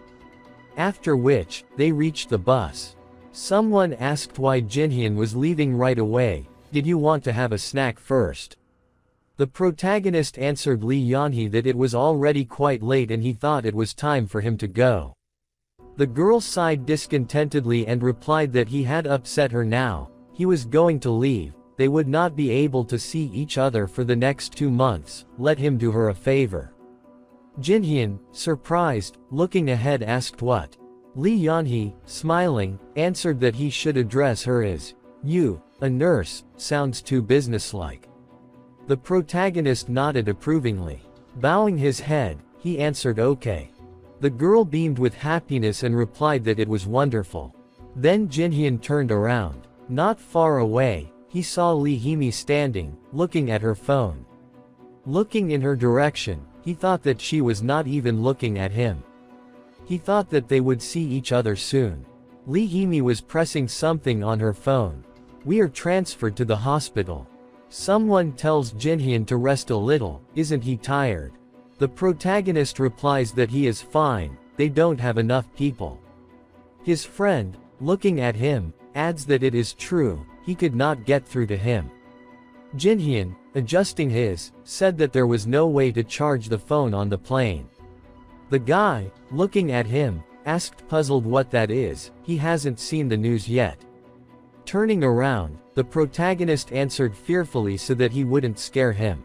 After which, they reached the bus. Someone asked why Jinhyun was leaving right away. Did you want to have a snack first? The protagonist answered Lee Yanhee that it was already quite late and he thought it was time for him to go. The girl sighed discontentedly and replied that he had upset her now, he was going to leave, they would not be able to see each other for the next 2 months, let him do her a favor. Jinhyun, surprised, looking ahead asked what. Lee Yanhee, smiling, answered that he should address her as, you, a nurse, sounds too businesslike. The protagonist nodded approvingly. Bowing his head, he answered okay. The girl beamed with happiness and replied that it was wonderful. Then Jinhyun turned around. Not far away, he saw Lee Hee-mi standing, looking at her phone. Looking in her direction, he thought that she was not even looking at him. He thought that they would see each other soon. Lee Hee-mi was pressing something on her phone. We are transferred to the hospital. Someone tells Jinhyun to rest a little, isn't he tired? The protagonist replies that he is fine, they don't have enough people. His friend, looking at him, adds that it is true, he could not get through to him. Jinhyun, adjusting his, said that there was no way to charge the phone on the plane. The guy, looking at him, asked puzzled what that is, he hasn't seen the news yet. Turning around, the protagonist answered fearfully so that he wouldn't scare him.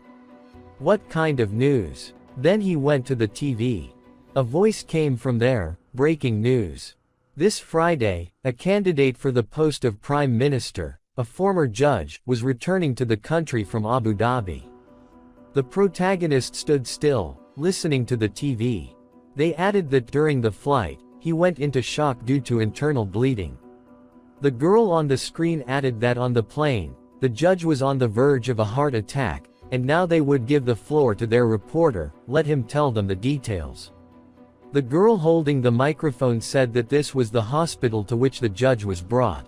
What kind of news? Then he went to the TV. A voice came from there, breaking news. This Friday, a candidate for the post of Prime Minister, a former judge, was returning to the country from Abu Dhabi. The protagonist stood still, listening to the TV. They added that during the flight, he went into shock due to internal bleeding. The girl on the screen added that on the plane, the judge was on the verge of a heart attack, and now they would give the floor to their reporter, let him tell them the details. The girl holding the microphone said that this was the hospital to which the judge was brought.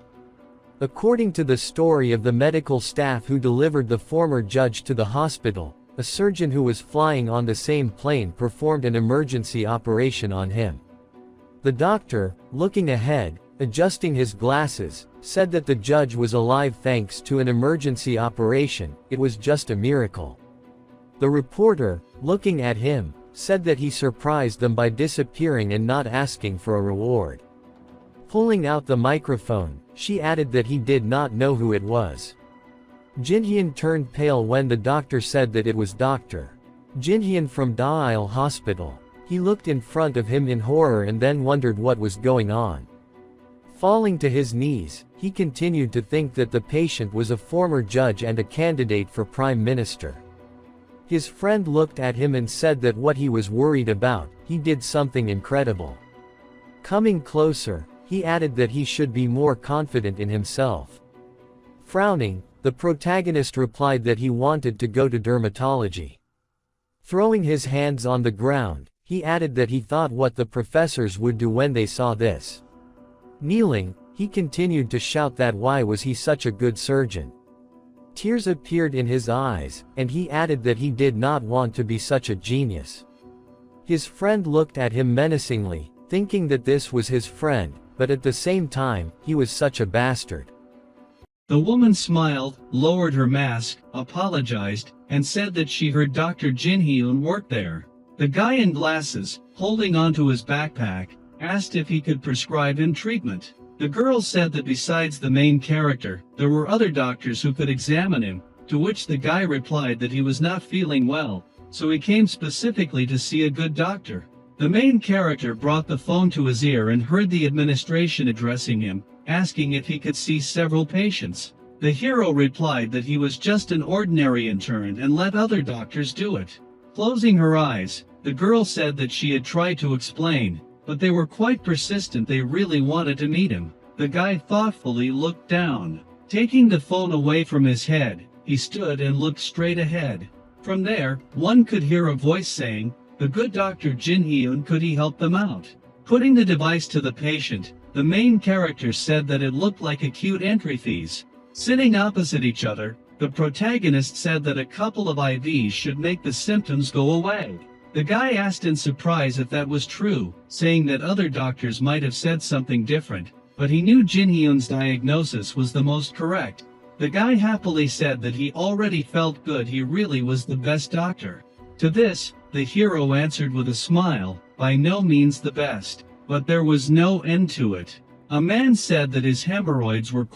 According to the story of the medical staff who delivered the former judge to the hospital, a surgeon who was flying on the same plane performed an emergency operation on him. The doctor, looking ahead, adjusting his glasses, said that the judge was alive thanks to an emergency operation. It was just a miracle. The reporter, looking at him, said that he surprised them by disappearing and not asking for a reward. Pulling out the microphone, she added that he did not know who it was. Jinhyun turned pale when the doctor said that it was Dr. Jinhyun from Daeil Hospital. He looked in front of him in horror and then wondered what was going on. Falling to his knees, he continued to think that the patient was a former judge and a candidate for prime minister. His friend looked at him and said that what he was worried about, he did something incredible. Coming closer, he added that he should be more confident in himself. Frowning, the protagonist replied that he wanted to go to dermatology. Throwing his hands on the ground, he added that he thought what the professors would do when they saw this. Kneeling, he continued to shout that why was he such a good surgeon. Tears appeared in his eyes, and he added that he did not want to be such a genius. His friend looked at him menacingly, thinking that this was his friend, but at the same time, he was such a bastard. The woman smiled, lowered her mask, apologized, and said that she heard Dr. Jinhyun work there. The guy in glasses, holding onto his backpack, asked if he could prescribe him treatment. The girl said that besides the main character, there were other doctors who could examine him, to which the guy replied that he was not feeling well, so he came specifically to see a good doctor. The main character brought the phone to his ear and heard the administration addressing him, asking if he could see several patients. The hero replied that he was just an ordinary intern and let other doctors do it. Closing her eyes, the girl said that she had tried to explain, but they were quite persistent. They really wanted to meet him. The guy thoughtfully looked down. Taking the phone away from his head, he stood and looked straight ahead. From there, one could hear a voice saying, "The good Dr. Jinhyun, could he help them out?" Putting the device to the patient, the main character said that it looked like acute entryphase. Sitting opposite each other, the protagonist said that a couple of IVs should make the symptoms go away. The guy asked in surprise if that was true, saying that other doctors might have said something different, but he knew Jinhyun's diagnosis was the most correct. The guy happily said that he already felt good, he really was the best doctor. To this, the hero answered with a smile, "By no means the best." But there was no end to it. A man said that his hemorrhoids were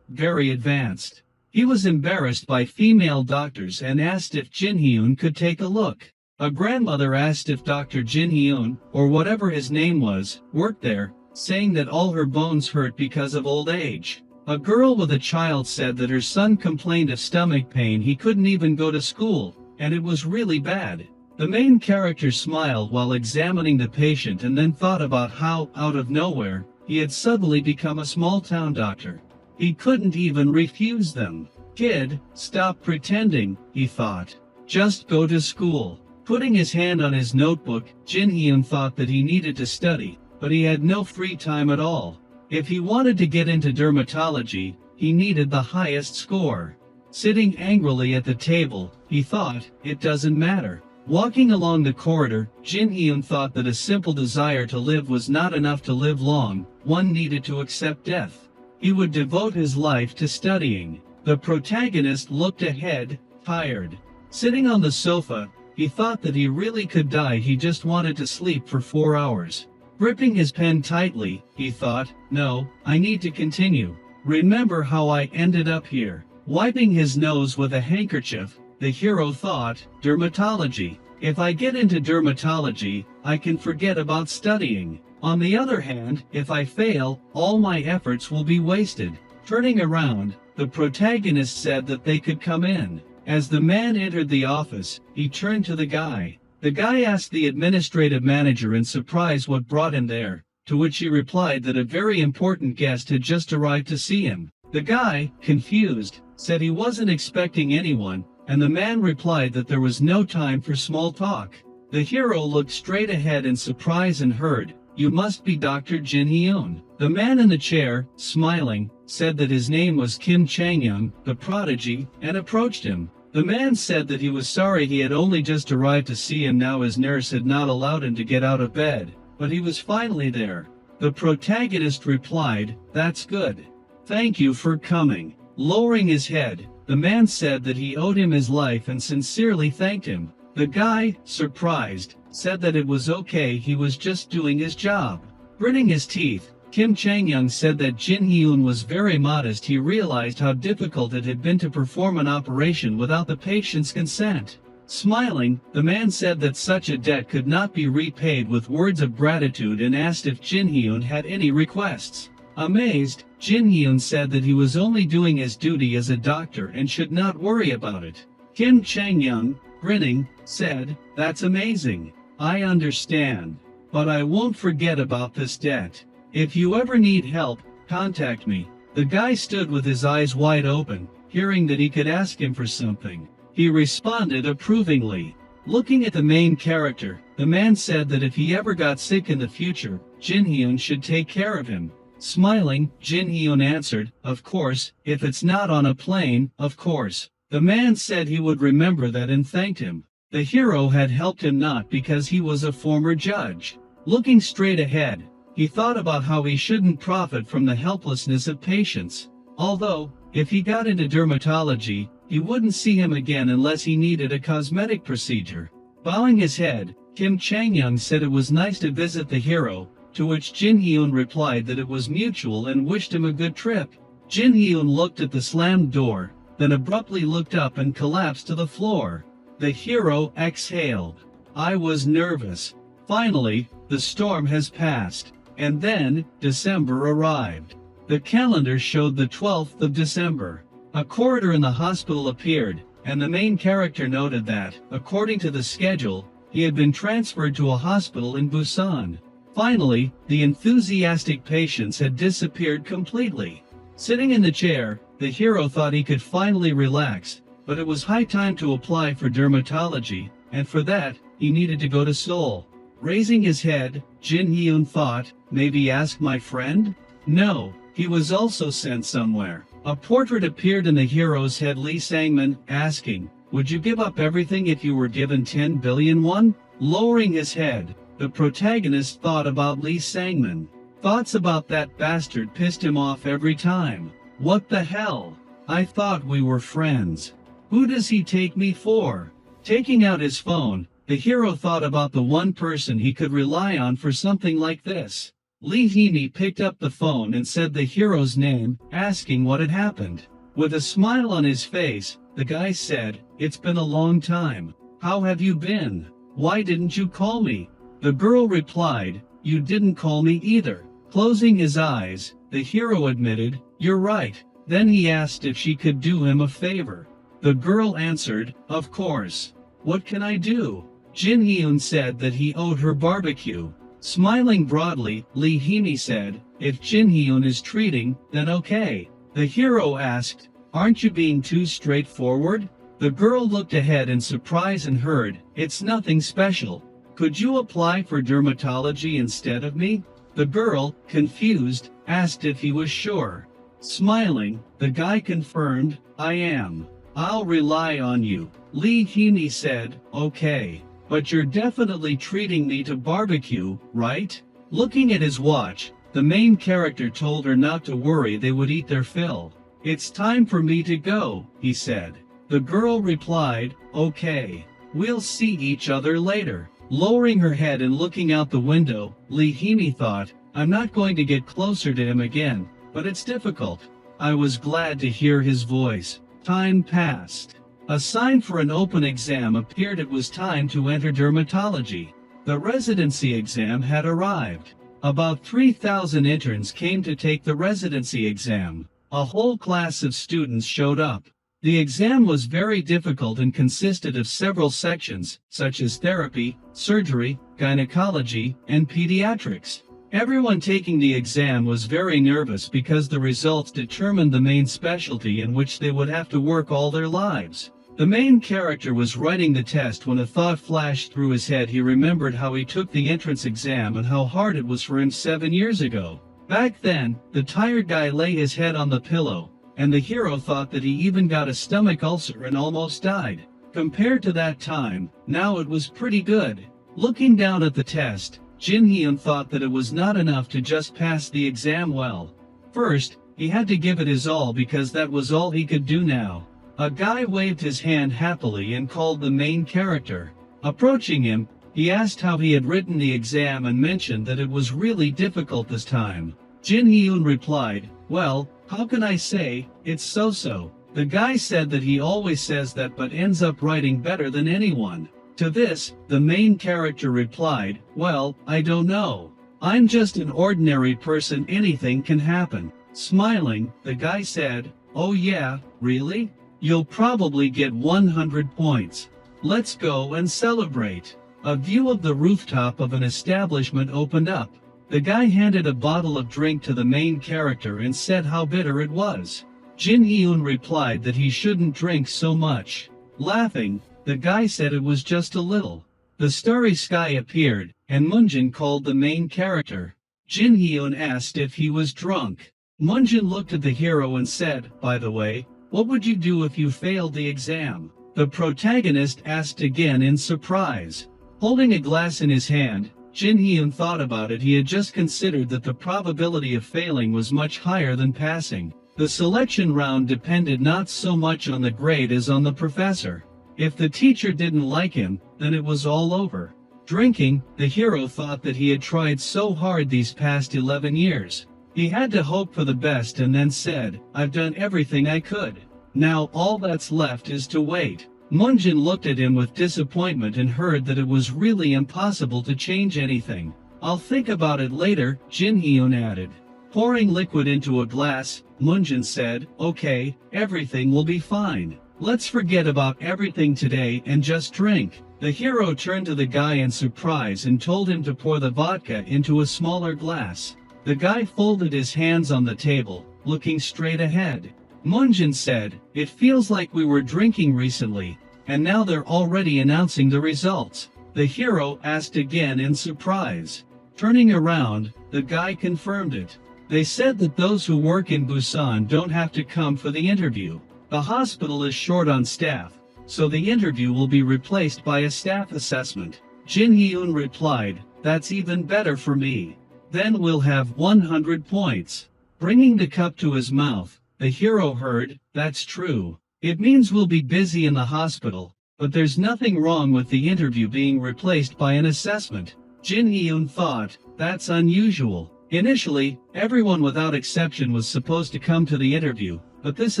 very advanced. He was embarrassed by female doctors and asked if Jinhyun could take a look. A grandmother asked if Dr. Jinhyun, or whatever his name was, worked there, saying that all her bones hurt because of old age. A girl with a child said that her son complained of stomach pain, he couldn't even go to school, and it was really bad. The main character smiled while examining the patient and then thought about how, out of nowhere, he had suddenly become a small-town doctor. He couldn't even refuse them. "Kid, stop pretending," he thought. "Just go to school." Putting his hand on his notebook, Jinhyun thought that he needed to study, but he had no free time at all. If he wanted to get into dermatology, he needed the highest score. Sitting angrily at the table, he thought, it doesn't matter. Walking along the corridor, Jinhyun thought that a simple desire to live was not enough to live long, one needed to accept death. He would devote his life to studying. The protagonist looked ahead, tired. Sitting on the sofa, he thought that he really could die, he just wanted to sleep for 4 hours. Gripping his pen tightly, he thought, no, I need to continue. Remember how I ended up here. Wiping his nose with a handkerchief, the hero thought, dermatology. If I get into dermatology, I can forget about studying. On the other hand, if I fail, all my efforts will be wasted. Turning around, the protagonist said that they could come in. As the man entered the office, he turned to the guy. The guy asked the administrative manager in surprise what brought him there, to which he replied that a very important guest had just arrived to see him. The guy, confused, said he wasn't expecting anyone, and the man replied that there was no time for small talk. The hero looked straight ahead in surprise and heard, "You must be Dr. Jin Hyun." The man in the chair, smiling, said that his name was Kim Chang-young, the prodigy, and approached him. The man said that he was sorry he had only just arrived to see him now his nurse had not allowed him to get out of bed, but he was finally there. The protagonist replied, "That's good. Thank you for coming." Lowering his head, the man said that he owed him his life and sincerely thanked him. The guy, surprised, said that it was okay, he was just doing his job. Gritting his teeth, Kim Chang-young said that Jin Hyun was very modest. He realized how difficult it had been to perform an operation without the patient's consent. Smiling, the man said that such a debt could not be repaid with words of gratitude and asked if Jin Hyun had any requests. Amazed, Jin Hyun said that he was only doing his duty as a doctor and should not worry about it. Kim Chang-young, grinning, said, "That's amazing. I understand. But I won't forget about this debt. If you ever need help, contact me." The guy stood with his eyes wide open, hearing that he could ask him for something. He responded approvingly. Looking at the main character, the man said that if he ever got sick in the future, Jin Hyun should take care of him. Smiling, Jin Hyun answered, "Of course, if it's not on a plane, of course." The man said he would remember that and thanked him. The hero had helped him not because he was a former judge. Looking straight ahead, he thought about how he shouldn't profit from the helplessness of patients. Although, if he got into dermatology, he wouldn't see him again unless he needed a cosmetic procedure. Bowing his head, Kim Chang-young said it was nice to visit the hero, to which Jin Hyun replied that it was mutual and wished him a good trip. Jin Hyun looked at the slammed door, then abruptly looked up and collapsed to the floor. The hero exhaled. "I was nervous. Finally, the storm has passed." And then, December arrived. The calendar showed the 12th of December. A corridor in the hospital appeared, and the main character noted that, according to the schedule, he had been transferred to a hospital in Busan. Finally, the enthusiastic patients had disappeared completely. Sitting in the chair, the hero thought he could finally relax, but it was high time to apply for dermatology, and for that, he needed to go to Seoul. Raising his head, Jin Hyun thought, maybe ask my friend? No, he was also sent somewhere. A portrait appeared in the hero's head, Lee Sang-min, asking, "Would you give up everything if you were given 10 billion won?" Lowering his head, the protagonist thought about Lee Sang-min. Thoughts about that bastard pissed him off every time. What the hell? I thought we were friends. Who does he take me for? Taking out his phone, the hero thought about the one person he could rely on for something like this. Lee Hee-mi picked up the phone and said the hero's name, asking what had happened. With a smile on his face, the guy said, "It's been a long time. How have you been? Why didn't you call me?" The girl replied, "You didn't call me either." Closing his eyes, the hero admitted, "You're right." Then he asked if she could do him a favor. The girl answered, "Of course. What can I do?" Jin Hyun said that he owed her barbecue. Smiling broadly, Lee Hee-mi said, "If Jin Hyun is treating, then okay." The hero asked, "Aren't you being too straightforward?" The girl looked ahead in surprise and heard, "It's nothing special. Could you apply for dermatology instead of me?" The girl, confused, asked if he was sure. Smiling, the guy confirmed, "I am. I'll rely on you." Lee Hee-mi said, "Okay. But you're definitely treating me to barbecue, right?" Looking at his watch, the main character told her not to worry, they would eat their fill. "It's time for me to go," he said. The girl replied, "Okay. We'll see each other later." Lowering her head and looking out the window, Lee Hee-mi thought, "I'm not going to get closer to him again, but it's difficult." I was glad to hear his voice. Time passed. A sign for an open exam appeared. It was time to enter dermatology. The residency exam had arrived. About 3,000 interns came to take the residency exam. A whole class of students showed up. The exam was very difficult and consisted of several sections, such as therapy, surgery, gynecology, and pediatrics. Everyone taking the exam was very nervous because the results determined the main specialty in which they would have to work all their lives. The main character was writing the test when a thought flashed through his head. He remembered how he took the entrance exam and how hard it was for him 7 years ago. Back then, the tired guy lay his head on the pillow, and the hero thought that he even got a stomach ulcer and almost died. Compared to that time, now it was pretty good. Looking down at the test, Jin Hyun thought that it was not enough to just pass the exam well. First, he had to give it his all because that was all he could do now. A guy waved his hand happily and called the main character. Approaching him, he asked how he had written the exam and mentioned that it was really difficult this time. Jin Hyun replied, "Well, how can I say, it's so-so." The guy said that he always says that but ends up writing better than anyone. To this, the main character replied, "Well, I don't know. I'm just an ordinary person, anything can happen." Smiling, the guy said, "Oh yeah, really? You'll probably get 100 points. Let's go and celebrate." A view of the rooftop of an establishment opened up. The guy handed a bottle of drink to the main character and said how bitter it was. Jin Hyun replied that he shouldn't drink so much. Laughing, the guy said it was just a little. The starry sky appeared, and Moonjin called the main character. Jin Hyun asked if he was drunk. Moonjin looked at the hero and said, "By the way, what would you do if you failed the exam?" The protagonist asked again in surprise. Holding a glass in his hand, Jin Hyun thought about it. He had just considered that the probability of failing was much higher than passing. The selection round depended not so much on the grade as on the professor. If the teacher didn't like him, then it was all over. Drinking, the hero thought that he had tried so hard these past 11 years. He had to hope for the best and then said, "I've done everything I could. Now all that's left is to wait." Moonjin looked at him with disappointment and heard that it was really impossible to change anything. "I'll think about it later," Jin Hyun added. Pouring liquid into a glass, Moonjin said, "Okay, everything will be fine. Let's forget about everything today and just drink." The hero turned to the guy in surprise and told him to pour the vodka into a smaller glass. The guy folded his hands on the table, looking straight ahead. Moonjin said, "It feels like we were drinking recently, and now they're already announcing the results." The hero asked again in surprise. Turning around, the guy confirmed it. They said that those who work in Busan don't have to come for the interview. The hospital is short on staff, so the interview will be replaced by a staff assessment. Jin Hyun replied, "That's even better for me. Then we'll have 100 points. Bringing the cup to his mouth, the hero heard, "That's true. It means we'll be busy in the hospital, but there's nothing wrong with the interview being replaced by an assessment." Jin Hyun thought, "That's unusual." Initially, everyone without exception was supposed to come to the interview, but this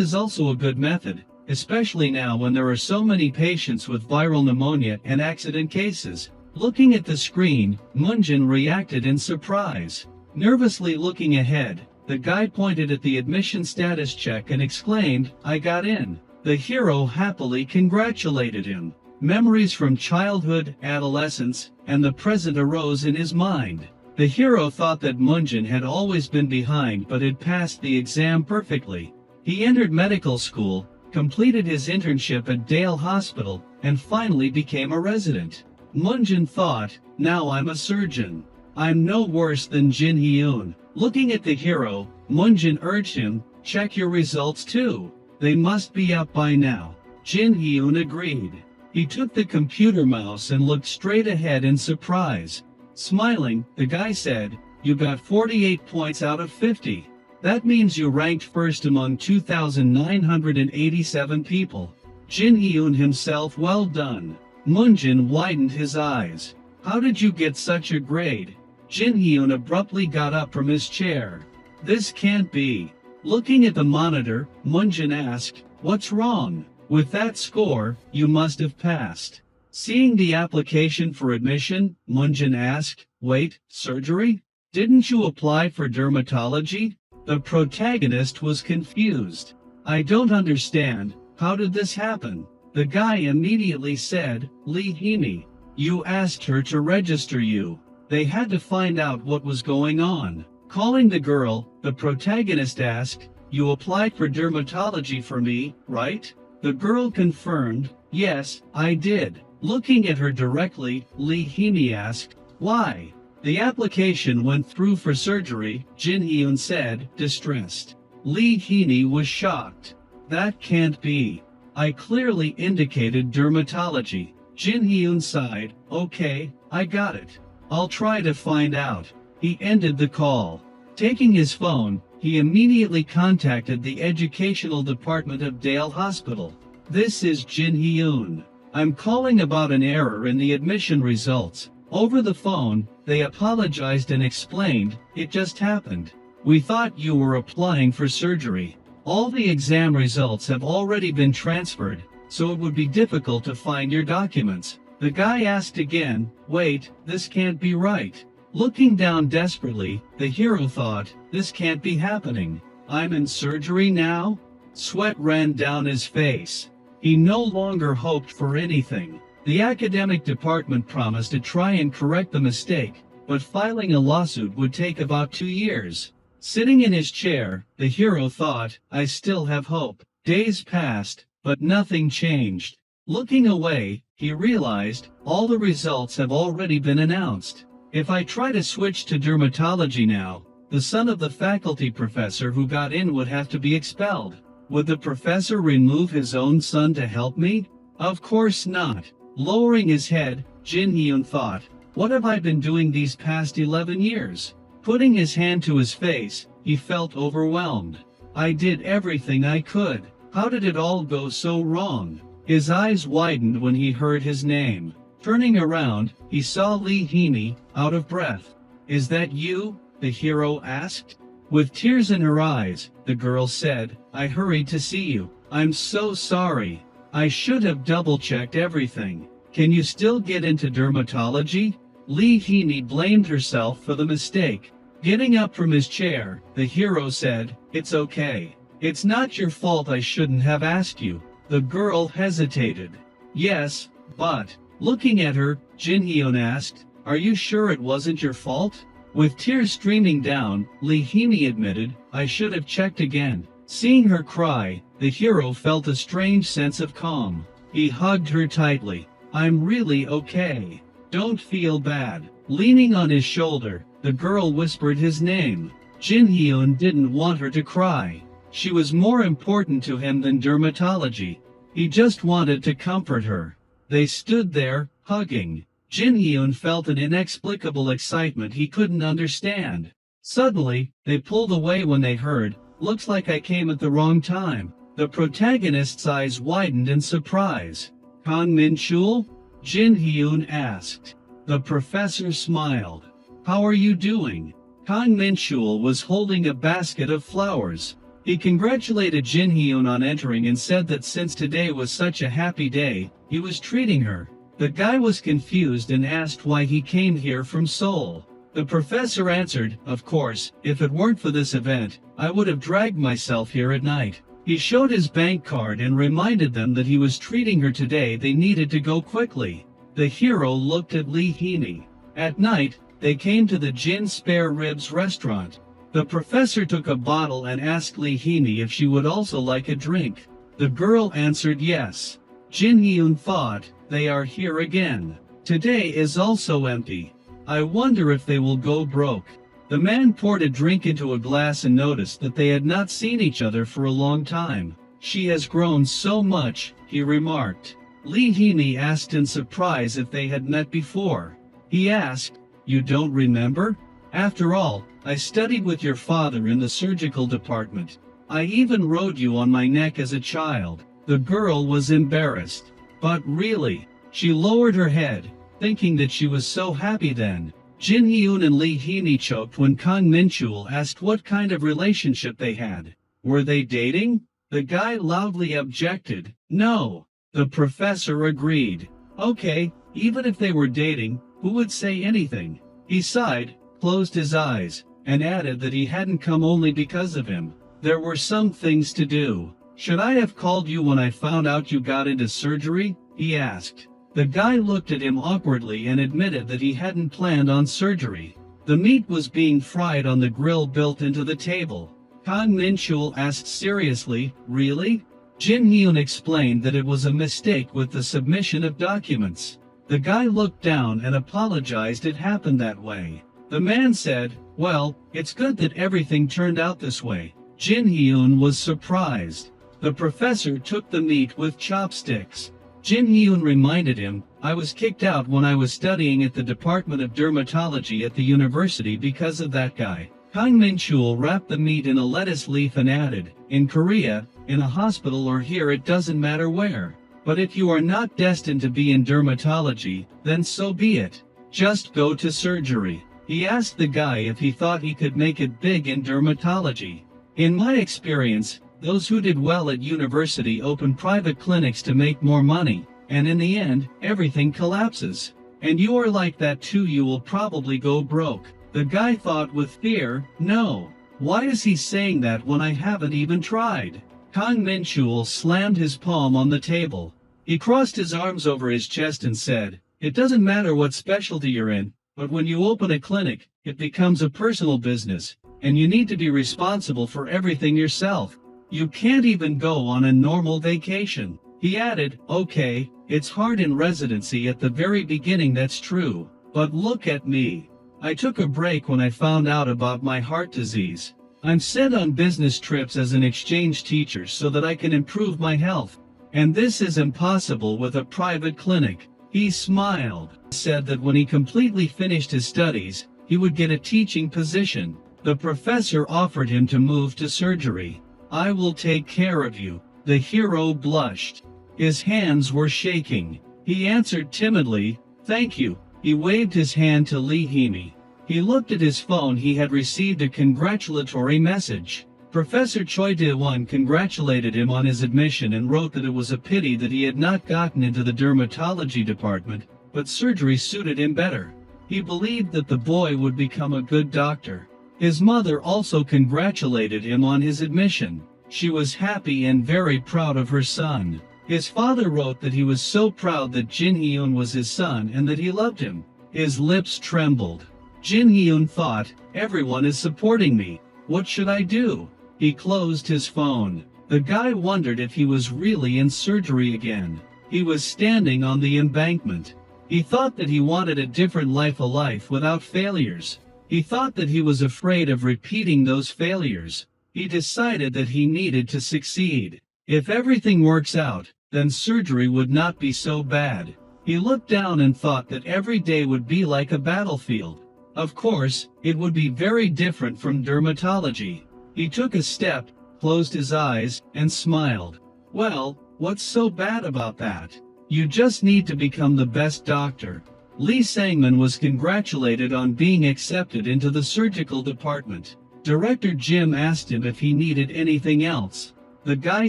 is also a good method, especially now when there are so many patients with viral pneumonia and accident cases. Looking at the screen, Moonjin reacted in surprise. Nervously looking ahead, the guy pointed at the admission status check and exclaimed, "I got in." The hero happily congratulated him. Memories from childhood, adolescence, and the present arose in his mind. The hero thought that Moonjin had always been behind but had passed the exam perfectly. He entered medical school, completed his internship at Dale Hospital, and finally became a resident. Moonjin thought, "Now I'm a surgeon. I'm no worse than Jin Hyun." Looking at the hero, Moonjin urged him, "Check your results too. They must be up by now." Jin Hyun agreed. He took the computer mouse and looked straight ahead in surprise. Smiling, the guy said, "You got 48 points out of 50. That means you ranked first among 2,987 people." Jin Hyun himself, "Well done." Moonjin widened his eyes. "How did you get such a grade?" Jin Hyun abruptly got up from his chair. "This can't be." Looking at the monitor, Moonjin asked, "What's wrong? With that score, you must have passed." Seeing the application for admission, Moonjin asked, "Wait, surgery? Didn't you apply for dermatology?" The protagonist was confused. "I don't understand. How did this happen?" The guy immediately said, "Lee Himi. You asked her to register you." They had to find out what was going on. Calling the girl, the protagonist asked, "You applied for dermatology for me, right?" The girl confirmed, yes, I did. Looking at her directly, Lee Hee asked, why? The application went through for surgery, Jin Hyun said, distressed. Lee Hee was shocked. That can't be. I clearly indicated dermatology. Jin Hyun sighed, okay, I got it. I'll try to find out. He ended the call. Taking his phone, he immediately contacted the educational department of Dale Hospital. This is Jin Hyun. I'm calling about an error in the admission results. Over the phone, they apologized and explained, it just happened. We thought you were applying for surgery. All the exam results have already been transferred, so it would be difficult to find your documents. The guy asked again, wait, this can't be right. Looking down desperately, the hero thought, this can't be happening. I'm in surgery now? Sweat ran down his face. He no longer hoped for anything. The academic department promised to try and correct the mistake, but filing a lawsuit would take about 2 years. Sitting in his chair, the hero thought, I still have hope. Days passed, but nothing changed. Looking away, he realized, all the results have already been announced. If I try to switch to dermatology now, the son of the faculty professor who got in would have to be expelled. Would the professor remove his own son to help me? Of course not. Lowering his head, Jin Hyun thought, what have I been doing these past 11 years? Putting his hand to his face, he felt overwhelmed. I did everything I could. How did it all go so wrong? His eyes widened when he heard his name. Turning around, he saw Lee Hee, out of breath. Is that you? The hero asked. With tears in her eyes, the girl said, I hurried to see you. I'm so sorry. I should have double-checked everything. Can you still get into dermatology? Lee Hee blamed herself for the mistake. Getting up from his chair, the hero said, it's okay. It's not your fault. I shouldn't have asked you. The girl hesitated. Yes, but... Looking at her, Jin Hyun asked, are you sure it wasn't your fault? With tears streaming down, Lee Hee admitted, I should have checked again. Seeing her cry, the hero felt a strange sense of calm. He hugged her tightly. I'm really okay. Don't feel bad. Leaning on his shoulder, the girl whispered his name. Jin Hyun didn't want her to cry. She was more important to him than dermatology. He just wanted to comfort her. They stood there, hugging. Jin Hyun felt an inexplicable excitement he couldn't understand. Suddenly, they pulled away when they heard, looks like I came at the wrong time. The protagonist's eyes widened in surprise. Kang Min-chul? Jin Hyun asked. The professor smiled. How are you doing? Kang Min-chul was holding a basket of flowers. He congratulated Jin Hyun on entering and said that since today was such a happy day, he was treating her. The guy was confused and asked why he came here from Seoul. The professor answered, of course, if it weren't for this event, I would have dragged myself here at night. He showed his bank card and reminded them that he was treating her today. They needed to go quickly. The hero looked at Lee Hee. At night, they came to the Jin Spare Ribs restaurant. The professor took a bottle and asked Lee Hee if she would also like a drink. The girl answered yes. Jin Hyun thought, they are here again. Today is also empty. I wonder if they will go broke. The man poured a drink into a glass and noticed that they had not seen each other for a long time. She has grown so much, he remarked. Lee Hee asked in surprise if they had met before. He asked, you don't remember? After all, I studied with your father in the surgical department. I even rode you on my neck as a child. The girl was embarrassed. But really, she lowered her head, thinking that she was so happy then. Jin Hyun and Lee Hee choked when Kang Min-chul asked what kind of relationship they had. Were they dating? The guy loudly objected. No. The professor agreed. Okay, even if they were dating, who would say anything? He sighed, closed his eyes, and added that he hadn't come only because of him. There were some things to do. Should I have called you when I found out you got into surgery? He asked. The guy looked at him awkwardly and admitted that he hadn't planned on surgery. The meat was being fried on the grill built into the table. Kang Min-chul asked seriously, really? Jin Hyun explained that it was a mistake with the submission of documents. The guy looked down and apologized it happened that way. The man said, "Well, it's good that everything turned out this way." Jin Hyun was surprised. The professor took the meat with chopsticks. Jin Hyun reminded him, "I was kicked out when I was studying at the Department of Dermatology at the university because of that guy." Kang Min-chul wrapped the meat in a lettuce leaf and added, "In Korea, in a hospital or here it doesn't matter where. But if you are not destined to be in dermatology, then so be it. Just go to surgery." He asked the guy if he thought he could make it big in dermatology. "In my experience, those who did well at university open private clinics to make more money, and in the end, everything collapses. And you are like that too, you will probably go broke." The guy thought with fear, "No. Why is he saying that when I haven't even tried?" Kang Min-chul slammed his palm on the table. He crossed his arms over his chest and said, "It doesn't matter what specialty you're in, but when you open a clinic, it becomes a personal business, and you need to be responsible for everything yourself. You can't even go on a normal vacation." He added, "Okay, it's hard in residency at the very beginning, that's true, but look at me. I took a break when I found out about my heart disease. I'm sent on business trips as an exchange teacher so that I can improve my health. And this is impossible with a private clinic." He smiled, said that when he completely finished his studies, he would get a teaching position. The professor offered him to move to surgery. "I will take care of you." The hero blushed. His hands were shaking. He answered timidly, "Thank you." He waved his hand to Lee Hee-mi. He looked at his phone. He had received a congratulatory message. Professor Choi Dae-won congratulated him on his admission and wrote that it was a pity that he had not gotten into the dermatology department, but surgery suited him better. He believed that the boy would become a good doctor. His mother also congratulated him on his admission. She was happy and very proud of her son. His father wrote that he was so proud that Jin Hyun was his son and that he loved him. His lips trembled. Jin Hyun thought, "Everyone is supporting me. What should I do?" He closed his phone. The guy wondered if he was really in surgery again. He was standing on the embankment. He thought that he wanted a different life, a life without failures. He thought that he was afraid of repeating those failures. He decided that he needed to succeed. If everything works out, then surgery would not be so bad. He looked down and thought that every day would be like a battlefield. Of course, it would be very different from dermatology. He took a step, closed his eyes, and smiled. "Well, what's so bad about that? You just need to become the best doctor." Lee Sang-man was congratulated on being accepted into the surgical department. Director Jim asked him if he needed anything else. The guy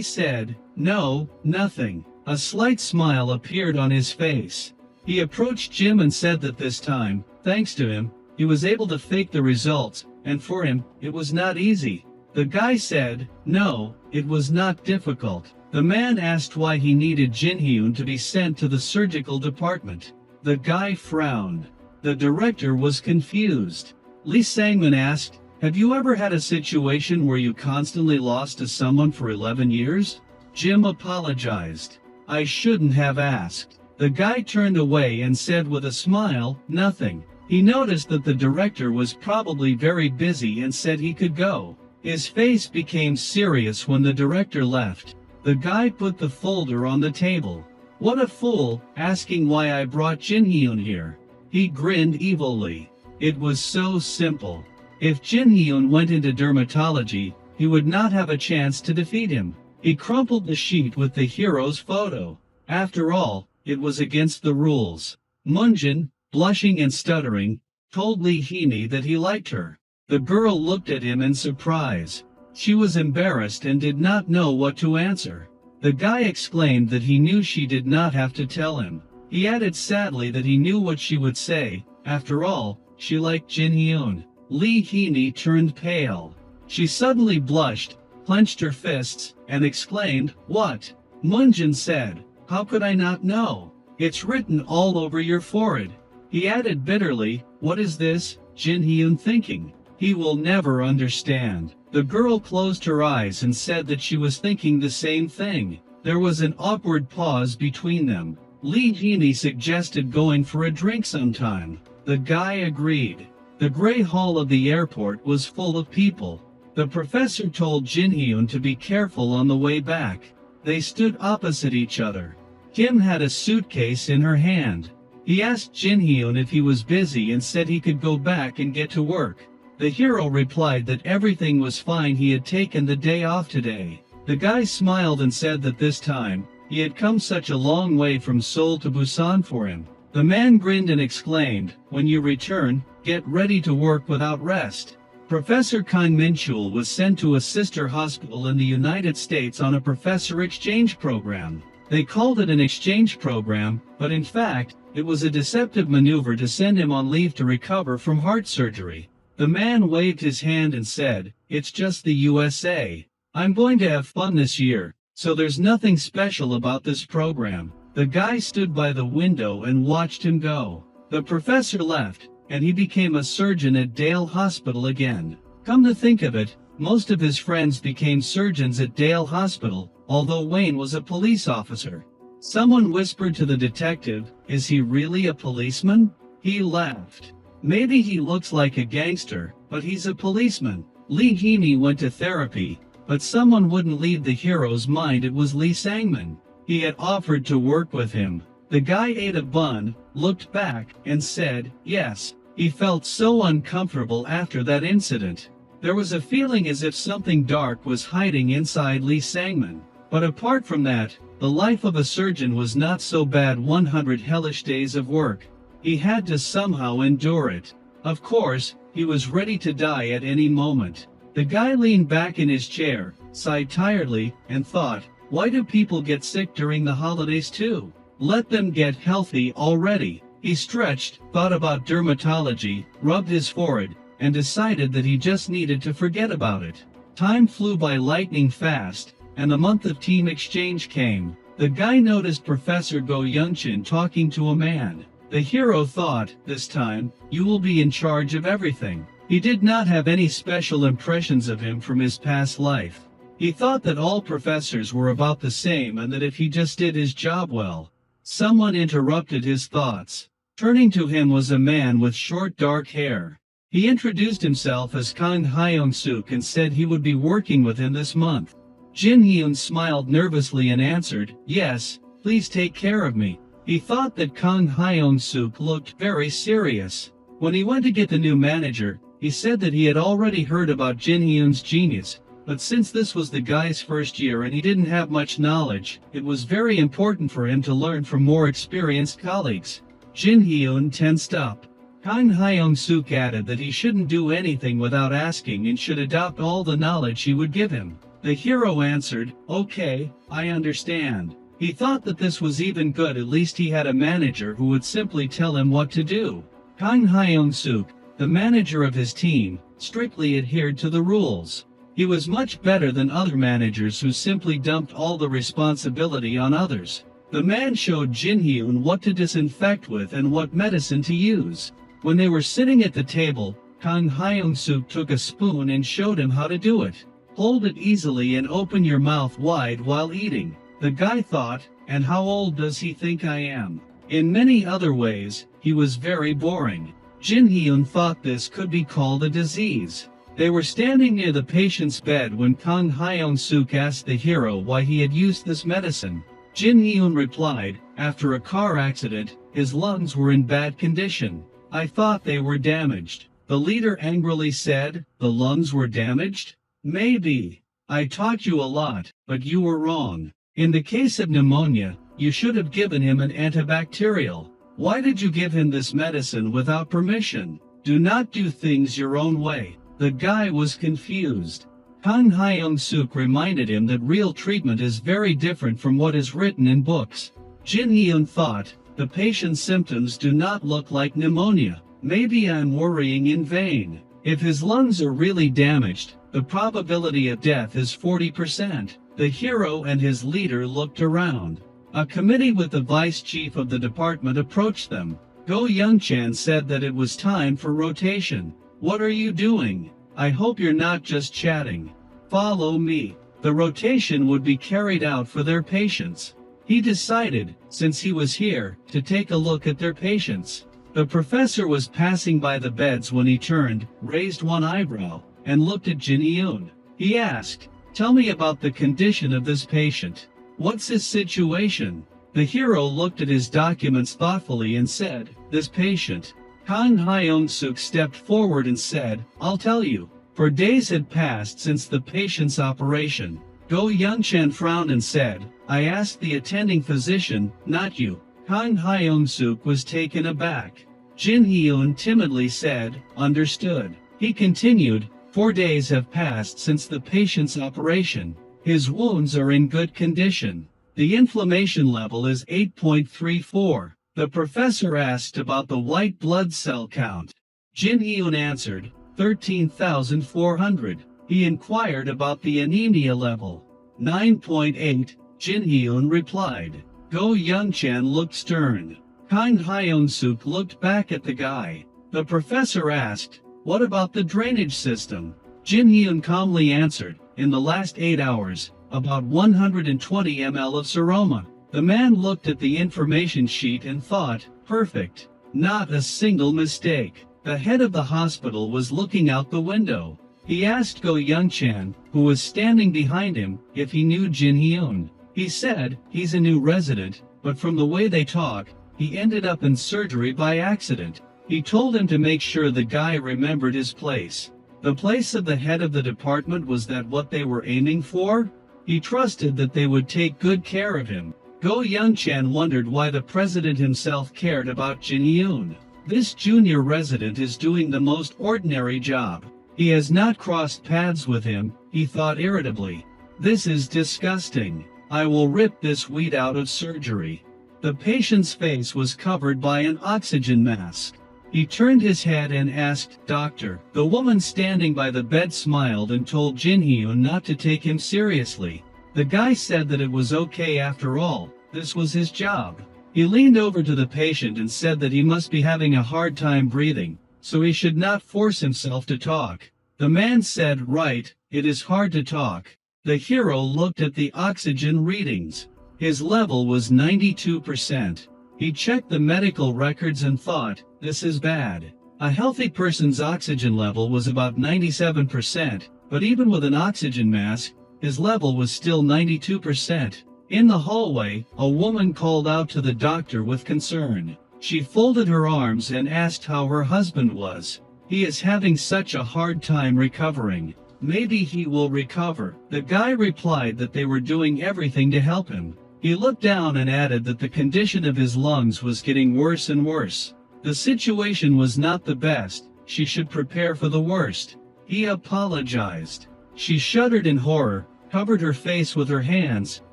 said, "No, nothing." A slight smile appeared on his face. He approached Jim and said that this time, thanks to him, he was able to fake the results, and for him, it was not easy. The guy said, "No, it was not difficult." The man asked why he needed Jin Hyun to be sent to the surgical department. The guy frowned. The director was confused. Lee Sang-man asked, "Have you ever had a situation where you constantly lost to someone for 11 years? Jim apologized. "I shouldn't have asked." The guy turned away and said with a smile, "Nothing." He noticed that the director was probably very busy and said he could go. His face became serious when the director left. The guy put the folder on the table. "What a fool, asking why I brought Jin Hyun here." He grinned evilly. It was so simple. If Jin Hyun went into dermatology, he would not have a chance to defeat him. He crumpled the sheet with the hero's photo. After all, it was against the rules. Moonjin, blushing and stuttering, told Lee Hee-mi that he liked her. The girl looked at him in surprise. She was embarrassed and did not know what to answer. The guy exclaimed that he knew she did not have to tell him. He added sadly that he knew what she would say. After all, she liked Jin Hyun. Lee Hee-mi turned pale. She suddenly blushed, clenched her fists, and exclaimed, "What?" Moonjin said, "How could I not know? It's written all over your forehead." He added bitterly, "What is this, Jin Hyun thinking? He will never understand." The girl closed her eyes and said that she was thinking the same thing. There was an awkward pause between them. Lee Heaney suggested going for a drink sometime. The guy agreed. The gray hall of the airport was full of people. The professor told Jin Hyun to be careful on the way back. They stood opposite each other. Kim had a suitcase in her hand. He asked Jin Hyun if he was busy and said he could go back and get to work. The hero replied that everything was fine, he had taken the day off today. The guy smiled and said that this time, he had come such a long way from Seoul to Busan for him. The man grinned and exclaimed, "When you return, get ready to work without rest." Professor Kang Min-chul was sent to a sister hospital in the United States on a professor exchange program. They called it an exchange program, but in fact, it was a deceptive maneuver to send him on leave to recover from heart surgery. The man waved his hand and said, "It's just the USA. I'm going to have fun this year, so there's nothing special about this program." The guy stood by the window and watched him go. The professor left, and he became a surgeon at Dale Hospital again. Come to think of it, most of his friends became surgeons at Dale Hospital, although Wayne was a police officer. Someone whispered to the detective, "Is he really a policeman?" He laughed. "Maybe he looks like a gangster, but he's a policeman." Lee Heaney went to therapy, but someone wouldn't leave the hero's mind. It was Lee Sangman. He had offered to work with him. The guy ate a bun, looked back, and said, yes. He felt so uncomfortable after that incident. There was a feeling as if something dark was hiding inside Lee Sangman. But apart from that, the life of a surgeon was not so bad. 100 hellish days of work. He had to somehow endure it. Of course, he was ready to die at any moment. The guy leaned back in his chair, sighed tiredly, and thought, why do people get sick during the holidays too? Let them get healthy already. He stretched, thought about dermatology, rubbed his forehead, and decided that he just needed to forget about it. Time flew by lightning fast, and the month of team exchange came. The guy noticed Professor Go Youngchin talking to a man. The hero thought, this time, you will be in charge of everything. He did not have any special impressions of him from his past life. He thought that all professors were about the same and that if he just did his job well. Someone interrupted his thoughts. Turning to him was a man with short dark hair. He introduced himself as Kang Hyung-suk and said he would be working with him this month. Jin Hyun smiled nervously and answered, yes, please take care of me. He thought that Kang Hyung-suk looked very serious. When he went to get the new manager, he said that he had already heard about Jin Hyun's genius, but since this was the guy's first year and he didn't have much knowledge, it was very important for him to learn from more experienced colleagues. Jin Hyun tensed up. Kang Hyung-suk added that he shouldn't do anything without asking and should adopt all the knowledge he would give him. The hero answered, okay, I understand. He thought that this was even good, at least he had a manager who would simply tell him what to do. Kang Hyung-suk, the manager of his team, strictly adhered to the rules. He was much better than other managers who simply dumped all the responsibility on others. The man showed Jin Hyun what to disinfect with and what medicine to use. When they were sitting at the table, Kang Hyung-suk took a spoon and showed him how to do it. Hold it easily and open your mouth wide while eating. The guy thought, and how old does he think I am? In many other ways, he was very boring. Jin Hyun thought this could be called a disease. They were standing near the patient's bed when Kang Hyung-suk asked the hero why he had used this medicine. Jin Hyun replied, after a car accident, his lungs were in bad condition. I thought they were damaged. The leader angrily said, the lungs were damaged? Maybe. I taught you a lot, but you were wrong. In the case of pneumonia, you should have given him an antibacterial. Why did you give him this medicine without permission? Do not do things your own way. The guy was confused. Kang Hyung-suk reminded him that real treatment is very different from what is written in books. Jin Hyun thought, the patient's symptoms do not look like pneumonia. Maybe I'm worrying in vain. If his lungs are really damaged, the probability of death is 40%. The hero and his leader looked around. A committee with the vice chief of the department approached them. Go Youngchan said that it was time for rotation. What are you doing? I hope you're not just chatting. Follow me. the rotation would be carried out for their patients. He decided, since he was here, to take a look at their patients. The professor was passing by the beds when he turned, raised one eyebrow, and looked at Jin Hyun. He asked, "Tell me about the condition of this patient. What's his situation?" The hero looked at his documents thoughtfully and said, "This patient." Kang Hyung-suk stepped forward and said, "I'll tell you." For days had passed since the patient's operation. Go Young-chan frowned and said, "I asked the attending physician, not you." Kang Hyung-suk was taken aback. Jin Hyun timidly said, "Understood." He continued, 4 days have passed since the patient's operation. His wounds are in good condition. The inflammation level is 8.34. The professor asked about the white blood cell count. Jin Hyun answered, 13,400. He inquired about the anemia level. 9.8. Jin Hyun replied. Go Young-chan looked stern. Kang Hyung-suk looked back at the guy. The professor asked, "What about the drainage system?" Jin Hyun calmly answered, "In the last 8 hours, about 120 ml of seroma." The man looked at the information sheet and thought, perfect. Not a single mistake. The head of the hospital was looking out the window. He asked Go Young-chan, who was standing behind him, if he knew Jin Hyun. He said, "He's a new resident, but from the way they talk, he ended up in surgery by accident." He told him to make sure the guy remembered his place. The place of the head of the department. Was that what they were aiming for? He trusted that they would take good care of him. Go Young-chan wondered why the president himself cared about Jin Hyun. This junior resident is doing the most ordinary job. He has not crossed paths with him, he thought irritably. This is disgusting. I will rip this weed out of surgery. The patient's face was covered by an oxygen mask. He turned his head and asked, "Doctor." The woman standing by the bed smiled and told Jin Hyun not to take him seriously. The guy said that it was okay after all, this was his job. He leaned over to the patient and said that he must be having a hard time breathing, so he should not force himself to talk. The man said, "Right, it is hard to talk." The hero looked at the oxygen readings. His level was 92%. He checked the medical records and thought, this is bad. A healthy person's oxygen level was about 97%, but even with an oxygen mask, his level was still 92%. In the hallway, a woman called out to the doctor with concern. She folded her arms and asked how her husband was. He is having such a hard time recovering. Maybe he will recover. The guy replied that they were doing everything to help him. He looked down and added that the condition of his lungs was getting worse and worse. The situation was not the best. She should prepare for the worst. He apologized. She shuddered in horror, covered her face with her hands,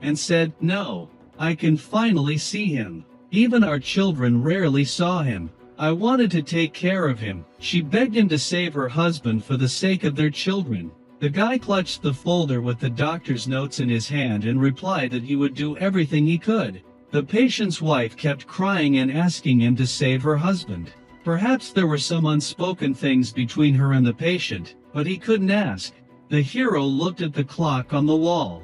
and said, "No, I can finally see him. Even our children rarely saw him. I wanted to take care of him." She begged him to save her husband for the sake of their children. The guy clutched the folder with the doctor's notes in his hand and replied that he would do everything he could. The patient's wife kept crying and asking him to save her husband. Perhaps there were some unspoken things between her and the patient, but he couldn't ask. The hero looked at the clock on the wall.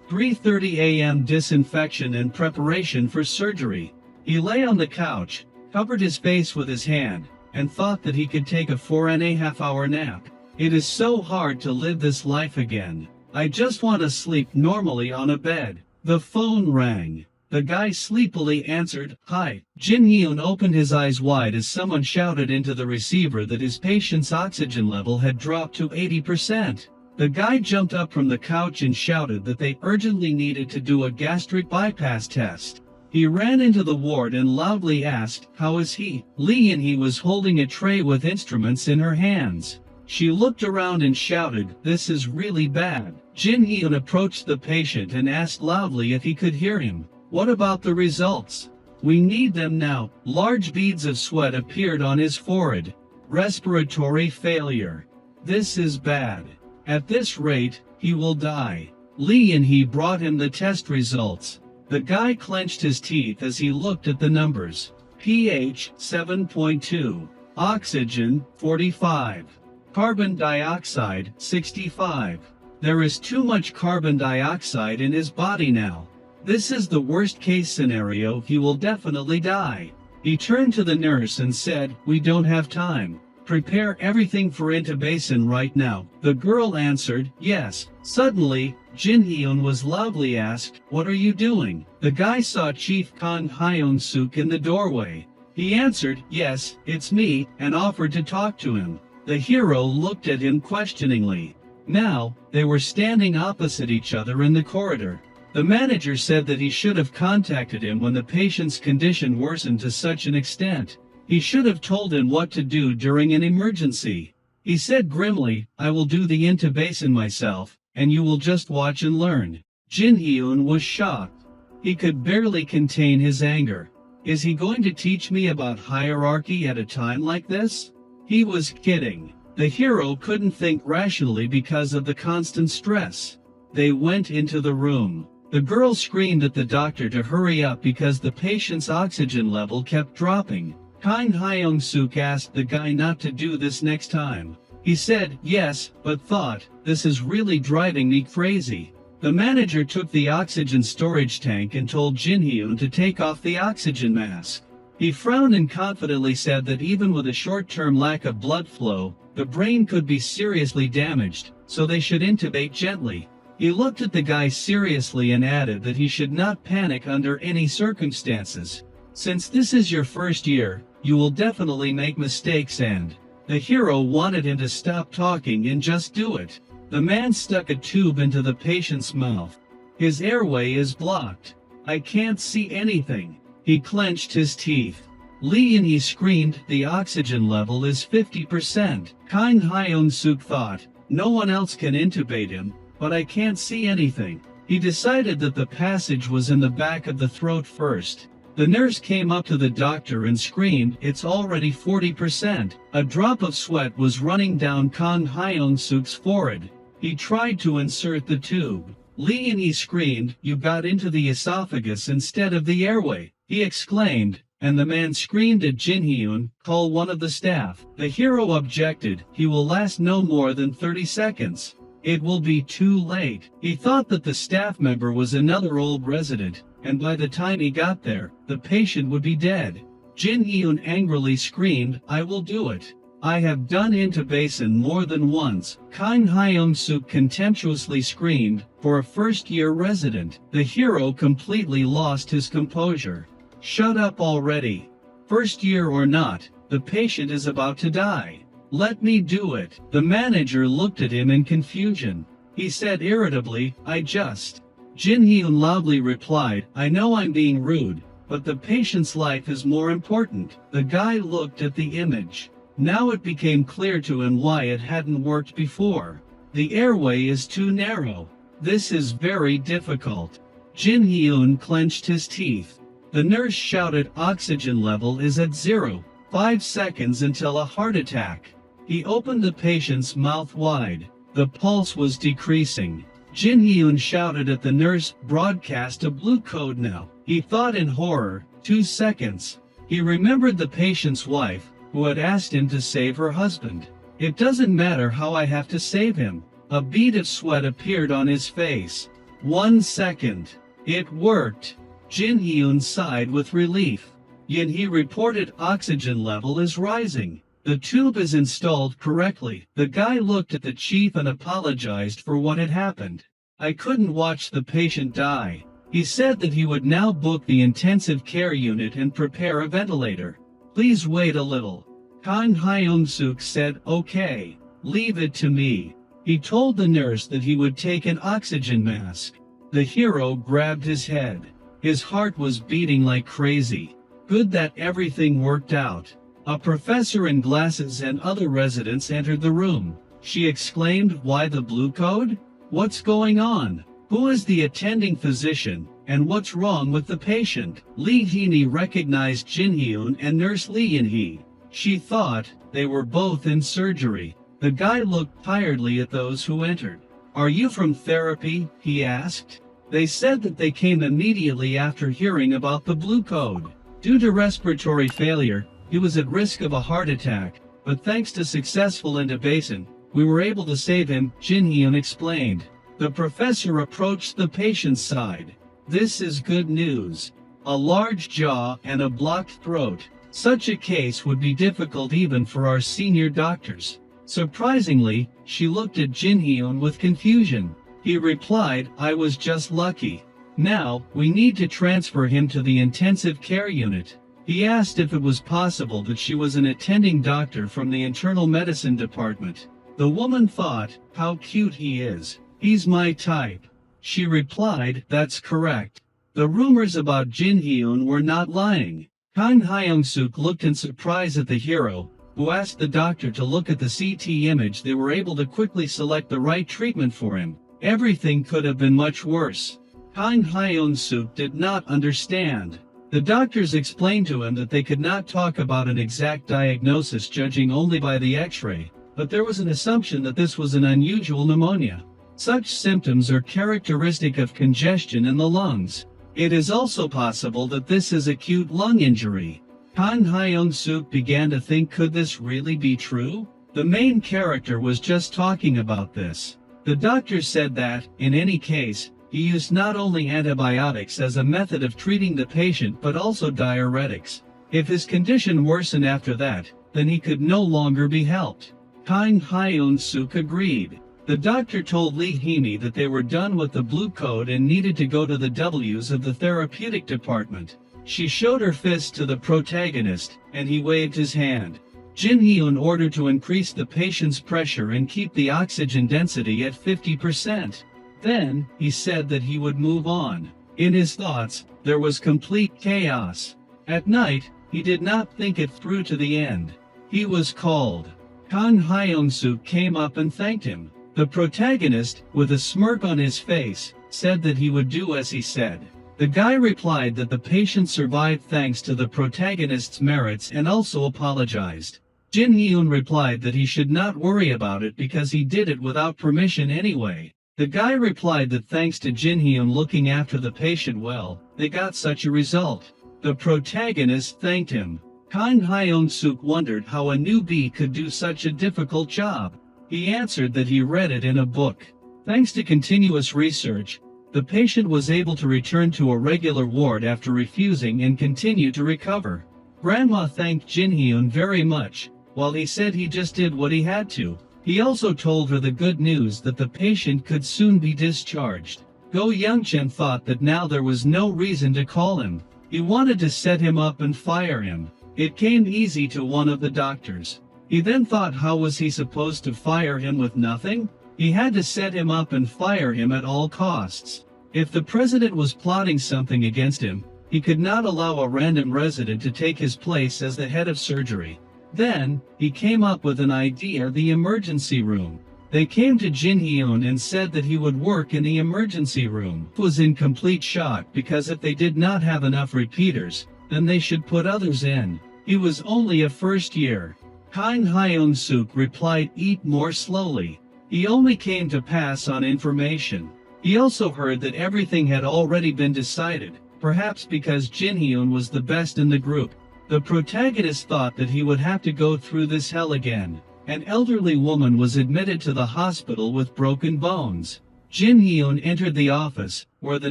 3:30 a.m. disinfection and preparation for surgery. He lay on the couch, covered his face with his hand, and thought that he could take a 4.5-hour nap. It is so hard to live this life again. I just want to sleep normally on a bed. The phone rang. The guy sleepily answered, "Hi." Jin Hyun opened his eyes wide as someone shouted into the receiver that his patient's oxygen level had dropped to 80%. The guy jumped up from the couch and shouted that they urgently needed to do a gastric bypass test. He ran into the ward and loudly asked, "How is he?" Lee and he was holding a tray with instruments in her hands. She looked around and shouted, "This is really bad." Jin Hyun approached the patient and asked loudly if he could hear him. "What about the results?" "We need them now." Large beads of sweat appeared on his forehead. "Respiratory failure. This is bad. At this rate, he will die." Lee and he brought him the test results. The guy clenched his teeth as he looked at the numbers. pH 7.2. Oxygen 45. Carbon dioxide 65. There is too much carbon dioxide in his body now. This is the worst case scenario, he will definitely die. He turned to the nurse and said, "We don't have time. Prepare everything for intubation right now." The girl answered, "Yes." Suddenly, Jin Hyun was loudly asked, "What are you doing?" The guy saw Chief Kang Hyun-suk in the doorway. He answered, "Yes, it's me," and offered to talk to him. The hero looked at him questioningly. Now, they were standing opposite each other in the corridor. The manager said that he should have contacted him when the patient's condition worsened to such an extent. He should have told him what to do during an emergency. He said grimly, "I will do the intubation myself, and you will just watch and learn." Jin Hyun was shocked. He could barely contain his anger. Is he going to teach me about hierarchy at a time like this? He was kidding. The hero couldn't think rationally because of the constant stress. They went into the room. The girl screamed at the doctor to hurry up because the patient's oxygen level kept dropping. Kang Hyung-suk asked the guy not to do this next time. He said, "Yes, but thought, this is really driving me crazy." The manager took the oxygen storage tank and told Jin Hyun to take off the oxygen mask. He frowned and confidently said that even with a short-term lack of blood flow, the brain could be seriously damaged, so they should intubate gently. He looked at the guy seriously and added that he should not panic under any circumstances. "Since this is your first year, you will definitely make mistakes and..." The hero wanted him to stop talking and just do it. The man stuck a tube into the patient's mouth. His airway is blocked. "I can't see anything." He clenched his teeth. Lee and screamed, "The oxygen level is 50%. Kang Hyun-suk thought, "No one else can intubate him, but I can't see anything." He decided that the passage was in the back of the throat first. The nurse came up to the doctor and screamed, "It's already 40%. A drop of sweat was running down Kang Hyun-suk's forehead. He tried to insert the tube. Lee and screamed, "You got into the esophagus instead of the airway," he exclaimed, and the man screamed at Jin Hyun, "Call one of the staff." The hero objected, "He will last no more than 30 seconds. It will be too late." He thought that the staff member was another old resident, and by the time he got there, the patient would be dead. Jin Hyun angrily screamed, "I will do it. I have done intubation more than once." Kang Hyun-suk contemptuously screamed, "For a first-year resident." The hero completely lost his composure. "Shut up already. First year or not, the patient is about to die. Let me do it." The manager looked at him in confusion. He said irritably, "I just..." Jin Hyun loudly replied, "I know I'm being rude, but the patient's life is more important." The guy looked at the image. Now it became clear to him why it hadn't worked before. The airway is too narrow. This is very difficult. Jin Hyun clenched his teeth. The nurse shouted, "Oxygen level is at 0. 5 seconds until a heart attack." He opened the patient's mouth wide. The pulse was decreasing. Jin Hyun shouted at the nurse, "Broadcast a blue code now." He thought in horror, 2 seconds. He remembered the patient's wife, who had asked him to save her husband. "It doesn't matter how I have to save him." A bead of sweat appeared on his face. 1 second. It worked. Jin Hyun sighed with relief. He reported oxygen level is rising. The tube is installed correctly. The guy looked at the chief and apologized for what had happened. "I couldn't watch the patient die." He said that he would now book the intensive care unit and prepare a ventilator. "Please wait a little." Kang Hyun-suk said, "Okay. Leave it to me." He told the nurse that he would take an oxygen mask. The hero grabbed his head. His heart was beating like crazy. Good that everything worked out. A professor in glasses and other residents entered the room. She exclaimed, "Why the blue code? What's going on? Who is the attending physician, and what's wrong with the patient?" Lee Hee recognized Jin Hyun and Nurse Lee In-hee. She thought they were both in surgery. The guy looked tiredly at those who entered. "Are you from therapy?" he asked. They said that they came immediately after hearing about the blue code. Due to respiratory failure, he was at risk of a heart attack, but thanks to successful intubation, We were able to save him, Jin Hyun explained. The professor approached the patient's side. This is good news. A large jaw and a blocked throat. Such a case would be difficult even for our senior doctors. Surprisingly, she looked at Jin Hyun with confusion. He replied, I was just lucky. Now, we need to transfer him to the intensive care unit. He asked if it was possible that she was an attending doctor from the internal medicine department. The woman thought, how cute he is. He's my type. She replied, that's correct. The rumors about Jin Hyun were not lying. Kang Hyung-suk looked in surprise at the hero, who asked the doctor to look at the CT image. They were able to quickly select the right treatment for him. Everything could have been much worse. Kang Hyung-suk did not understand. The doctors explained to him that they could not talk about an exact diagnosis judging only by the X-ray, but there was an assumption that this was an unusual pneumonia. Such symptoms are characteristic of congestion in the lungs. It is also possible that this is acute lung injury. Kang Hyung-suk began to think, could this really be true? The main character was just talking about this. The doctor said that, in any case, he used not only antibiotics as a method of treating the patient but also diuretics. If his condition worsened after that, then he could no longer be helped. Kang Hyun-suk agreed. The doctor told Lee Hee-mi that they were done with the blue code and needed to go to the W's of the therapeutic department. She showed her fist to the protagonist, and he waved his hand. Jin Hyun ordered to increase the patient's pressure and keep the oxygen density at 50%. Then, he said that he would move on. In his thoughts, there was complete chaos. At night, he did not think it through to the end. He was called. Kang Hyung-suk came up and thanked him. The protagonist, with a smirk on his face, said that he would do as he said. The guy replied that the patient survived thanks to the protagonist's merits and also apologized. Jin Hyun replied that he should not worry about it because he did it without permission anyway. The guy replied that thanks to Jin Hyun looking after the patient well, they got such a result. The protagonist thanked him. Kang Hyung-suk wondered how a newbie could do such a difficult job. He answered that he read it in a book. Thanks to continuous research, the patient was able to return to a regular ward after refusing and continue to recover. Grandma thanked Jin Hyun very much, while he said he just did what he had to. He also told her the good news that the patient could soon be discharged. Go Youngchen thought that now there was no reason to call him. He wanted to set him up and fire him. It came easy to one of the doctors. He then thought, how was he supposed to fire him with nothing? He had to set him up and fire him at all costs. If the president was plotting something against him, he could not allow a random resident to take his place as the head of surgery. Then, he came up with an idea: the emergency room. They came to Jin Hyun and said that he would work in the emergency room. He was in complete shock because if they did not have enough repeaters, then they should put others in. He was only a first year. Kang Hyung-suk replied, eat more slowly. He only came to pass on information. He also heard that everything had already been decided, perhaps because Jin Hyun was the best in the group. The protagonist thought that he would have to go through this hell again. An elderly woman was admitted to the hospital with broken bones. Jin Hyun entered the office, where the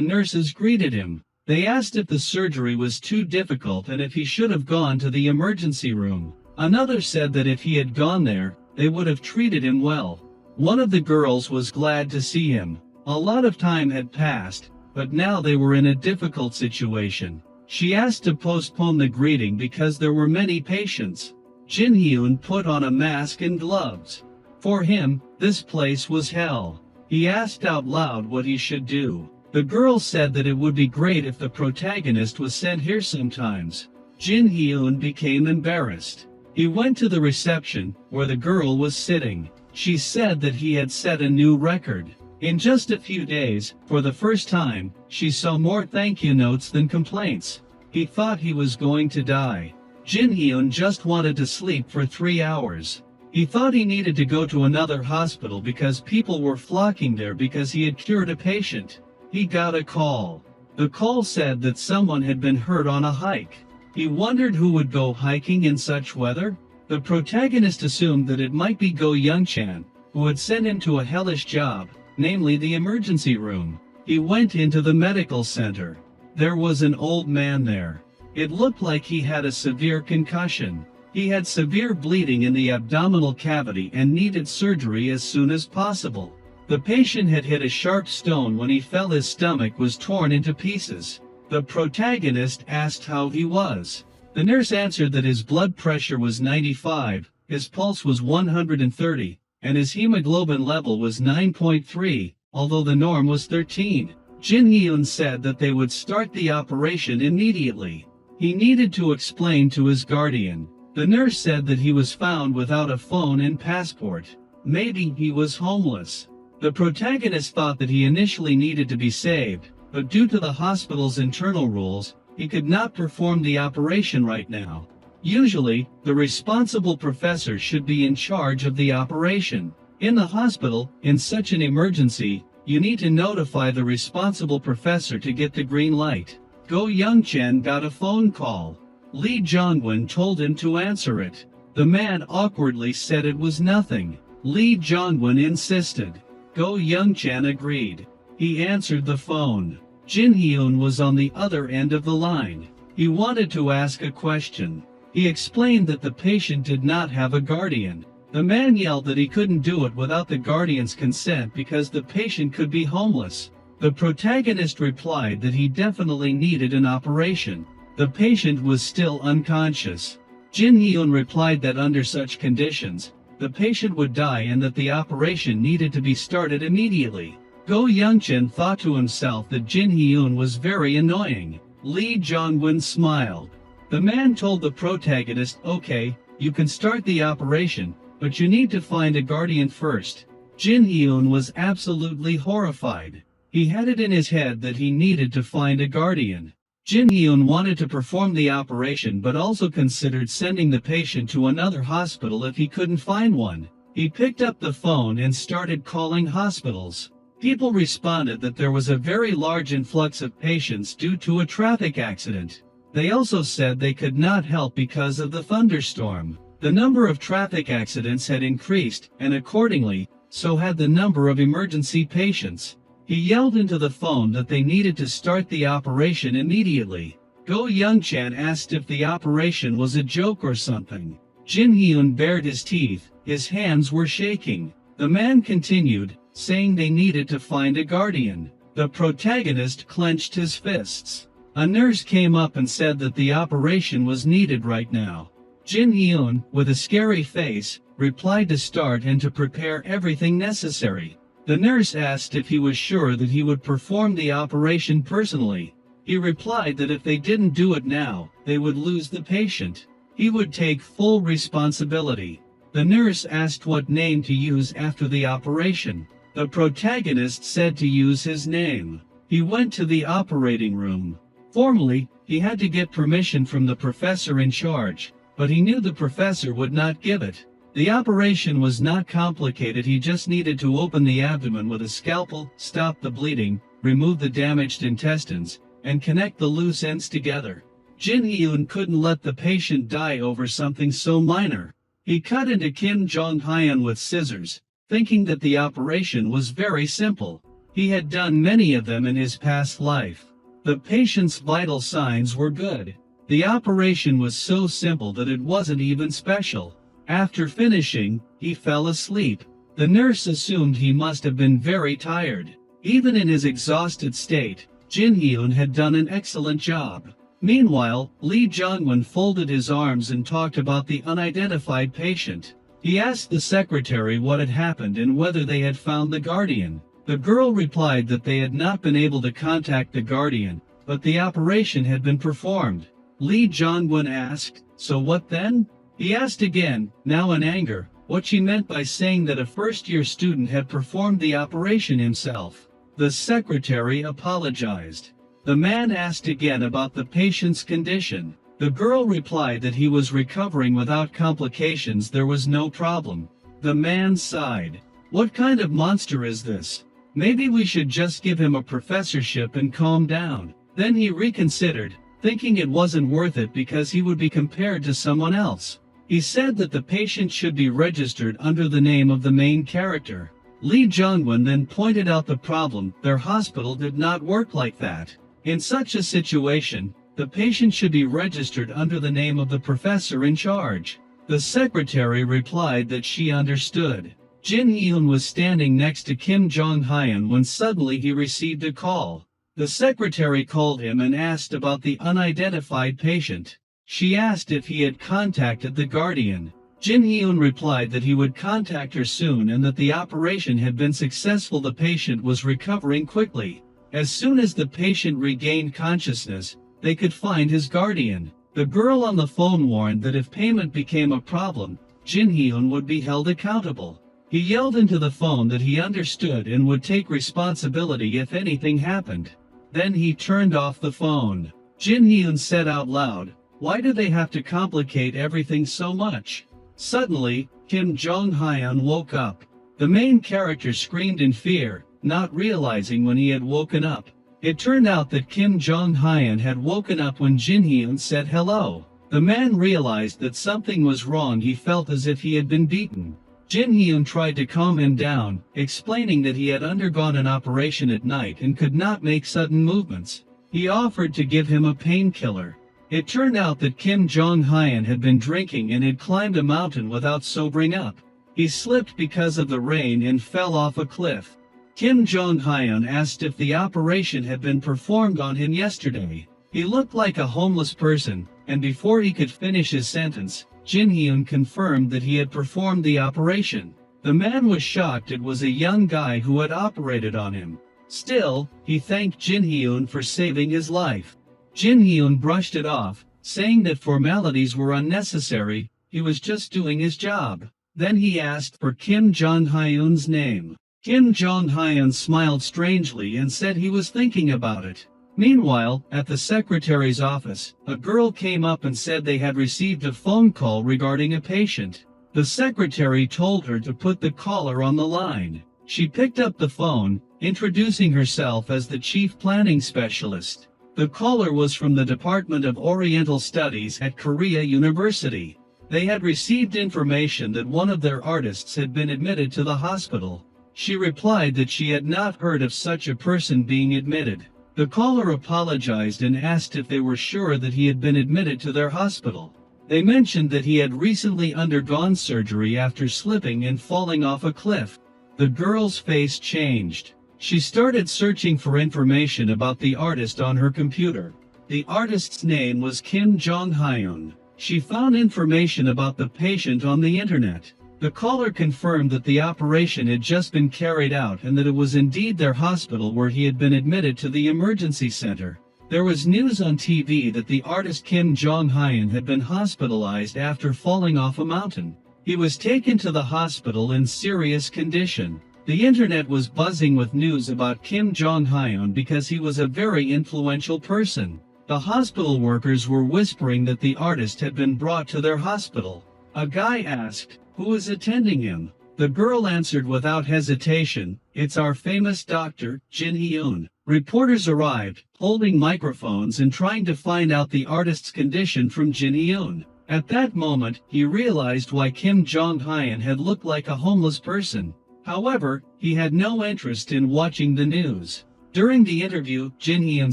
nurses greeted him. They asked if the surgery was too difficult and if he should have gone to the emergency room. Another said that if he had gone there, they would have treated him well. One of the girls was glad to see him. A lot of time had passed, but now they were in a difficult situation. She asked to postpone the greeting because there were many patients. Jin Hyun put on a mask and gloves. For him, this place was hell. He asked out loud what he should do. The girl said that it would be great if the protagonist was sent here sometimes. Jin Hyun became embarrassed. He went to the reception, where the girl was sitting. She said that he had set a new record. In just a few days, for the first time, she saw more thank you notes than complaints. He thought he was going to die. Jin Hyun just wanted to sleep for 3 hours. He thought he needed to go to another hospital because people were flocking there because he had cured a patient. He got a call. The call said that someone had been hurt on a hike. He wondered who would go hiking in such weather. The protagonist assumed that it might be Go Youngchan, who had sent him to a hellish job, namely the emergency room. He went into the medical center. There was an old man there. It looked like he had a severe concussion. He had severe bleeding in the abdominal cavity and needed surgery as soon as possible. The patient had hit a sharp stone when he fell. His stomach was torn into pieces. The protagonist asked how he was. The nurse answered that his blood pressure was 95, his pulse was 130, and his hemoglobin level was 9.3, although the norm was 13. Jin Hyun said that they would start the operation immediately. He needed to explain to his guardian. The nurse said that he was found without a phone and passport. Maybe he was homeless. The protagonist thought that he initially needed to be saved, but due to the hospital's internal rules, he could not perform the operation right now. Usually, the responsible professor should be in charge of the operation. In the hospital, in such an emergency, you need to notify the responsible professor to get the green light. Go Youngchen got a phone call. Lee Jongwon told him to answer it. The man awkwardly said it was nothing. Lee Jongwon insisted. Go Youngchen agreed. He answered the phone. Jin Hyun was on the other end of the line. He wanted to ask a question. He explained that the patient did not have a guardian. The man yelled that he couldn't do it without the guardian's consent because the patient could be homeless. The protagonist replied that he definitely needed an operation. The patient was still unconscious. Jin Hyun replied that under such conditions, the patient would die and that the operation needed to be started immediately. Go Youngchen thought to himself that Jin Hyun was very annoying. Lee Jongwon smiled. The man told the protagonist, okay, you can start the operation, but you need to find a guardian first. Jin Hyun was absolutely horrified. He had it in his head that he needed to find a guardian. Jin Hyun wanted to perform the operation but also considered sending the patient to another hospital if he couldn't find one. He picked up the phone and started calling hospitals. People responded that there was a very large influx of patients due to a traffic accident. They also said they could not help because of the thunderstorm. The number of traffic accidents had increased, and accordingly, so had the number of emergency patients. He yelled into the phone that they needed to start the operation immediately. Go Youngchan asked if the operation was a joke or something. Jin Hyun bared his teeth, his hands were shaking. The man continued, saying they needed to find a guardian. The protagonist clenched his fists. A nurse came up and said that the operation was needed right now. Jin Hyun, with a scary face, replied to start and to prepare everything necessary. The nurse asked if he was sure that he would perform the operation personally. He replied that if they didn't do it now, they would lose the patient. He would take full responsibility. The nurse asked what name to use after the operation. The protagonist said to use his name. He went to the operating room. Formally, he had to get permission from the professor in charge, but he knew the professor would not give it. The operation was not complicated. He just needed to open the abdomen with a scalpel, stop the bleeding, remove the damaged intestines, and connect the loose ends together. Jin Hyun couldn't let the patient die over something so minor. He cut into Kim Jong-hyun with scissors, thinking that the operation was very simple. He had done many of them in his past life. The patient's vital signs were good. The operation was so simple that it wasn't even special. After finishing, he fell asleep. The nurse assumed he must have been very tired. Even in his exhausted state, Jin Hyun had done an excellent job. Meanwhile, Lee Jongwon folded his arms and talked about the unidentified patient. He asked the secretary what had happened and whether they had found the guardian. The girl replied that they had not been able to contact the guardian, but the operation had been performed. Lee Jongwon asked, "So what then?" He asked again, now in anger, what she meant by saying that a first-year student had performed the operation himself. The secretary apologized. The man asked again about the patient's condition. The girl replied that he was recovering without complications. There was no problem. The man sighed. What kind of monster is this? Maybe we should just give him a professorship and calm down. Then he reconsidered, thinking it wasn't worth it because he would be compared to someone else. He said that the patient should be registered under the name of the main character. Lee Jong-won then pointed out the problem: their hospital did not work like that. In such a situation, the patient should be registered under the name of the professor in charge. The secretary replied that she understood. Jin Hyun was standing next to Kim Jong-hyun when suddenly he received a call. The secretary called him and asked about the unidentified patient. She asked if he had contacted the guardian. Jin Hyun replied that he would contact her soon and that the operation had been successful. The patient was recovering quickly. As soon as the patient regained consciousness, they could find his guardian. The girl on the phone warned that if payment became a problem, Jin Hyun would be held accountable. He yelled into the phone that he understood and would take responsibility if anything happened. Then he turned off the phone. Jin Hyun said out loud, "Why do they have to complicate everything so much?" Suddenly, Kim Jong-hyun woke up. The main character screamed in fear, not realizing when he had woken up. It turned out that Kim Jong-hyun had woken up when Jin Hyun said hello. The man realized that something was wrong. He felt as if he had been beaten. Jin Hyun tried to calm him down, explaining that he had undergone an operation at night and could not make sudden movements. He offered to give him a painkiller. It turned out that Kim Jong-hyun had been drinking and had climbed a mountain without sobering up. He slipped because of the rain and fell off a cliff. Kim Jong-hyun asked if the operation had been performed on him yesterday. He looked like a homeless person, and before he could finish his sentence, Jin Hyun confirmed that he had performed the operation. The man was shocked. It was a young guy who had operated on him. Still, he thanked Jin Hyun for saving his life. Jin Hyun brushed it off, saying that formalities were unnecessary. He was just doing his job. Then he asked for Kim Jong-hyun's name. Kim Jong-hyun smiled strangely and said he was thinking about it. Meanwhile, at the secretary's office, a girl came up and said they had received a phone call regarding a patient. The secretary told her to put the caller on the line. She picked up the phone, introducing herself as the chief planning specialist. The caller was from the Department of Oriental Studies at Korea University. They had received information that one of their artists had been admitted to the hospital. She replied that she had not heard of such a person being admitted. The caller apologized and asked if they were sure that he had been admitted to their hospital. They mentioned that he had recently undergone surgery after slipping and falling off a cliff. The girl's face changed. She started searching for information about the artist on her computer. The artist's name was Kim Jong-hyun. She found information about the patient on the internet. The caller confirmed that the operation had just been carried out and that it was indeed their hospital where he had been admitted to the emergency center. There was news on TV that the artist Kim Jong-hyun had been hospitalized after falling off a mountain. He was taken to the hospital in serious condition. The internet was buzzing with news about Kim Jong-hyun because he was a very influential person. The hospital workers were whispering that the artist had been brought to their hospital. A guy asked, "Who is attending him?" The girl answered without hesitation, "It's our famous doctor, Jin Hyun." Reporters arrived, holding microphones and trying to find out the artist's condition from Jin Hyun. At that moment, he realized why Kim Jong-hyun had looked like a homeless person. However, he had no interest in watching the news. During the interview, Jin Hyun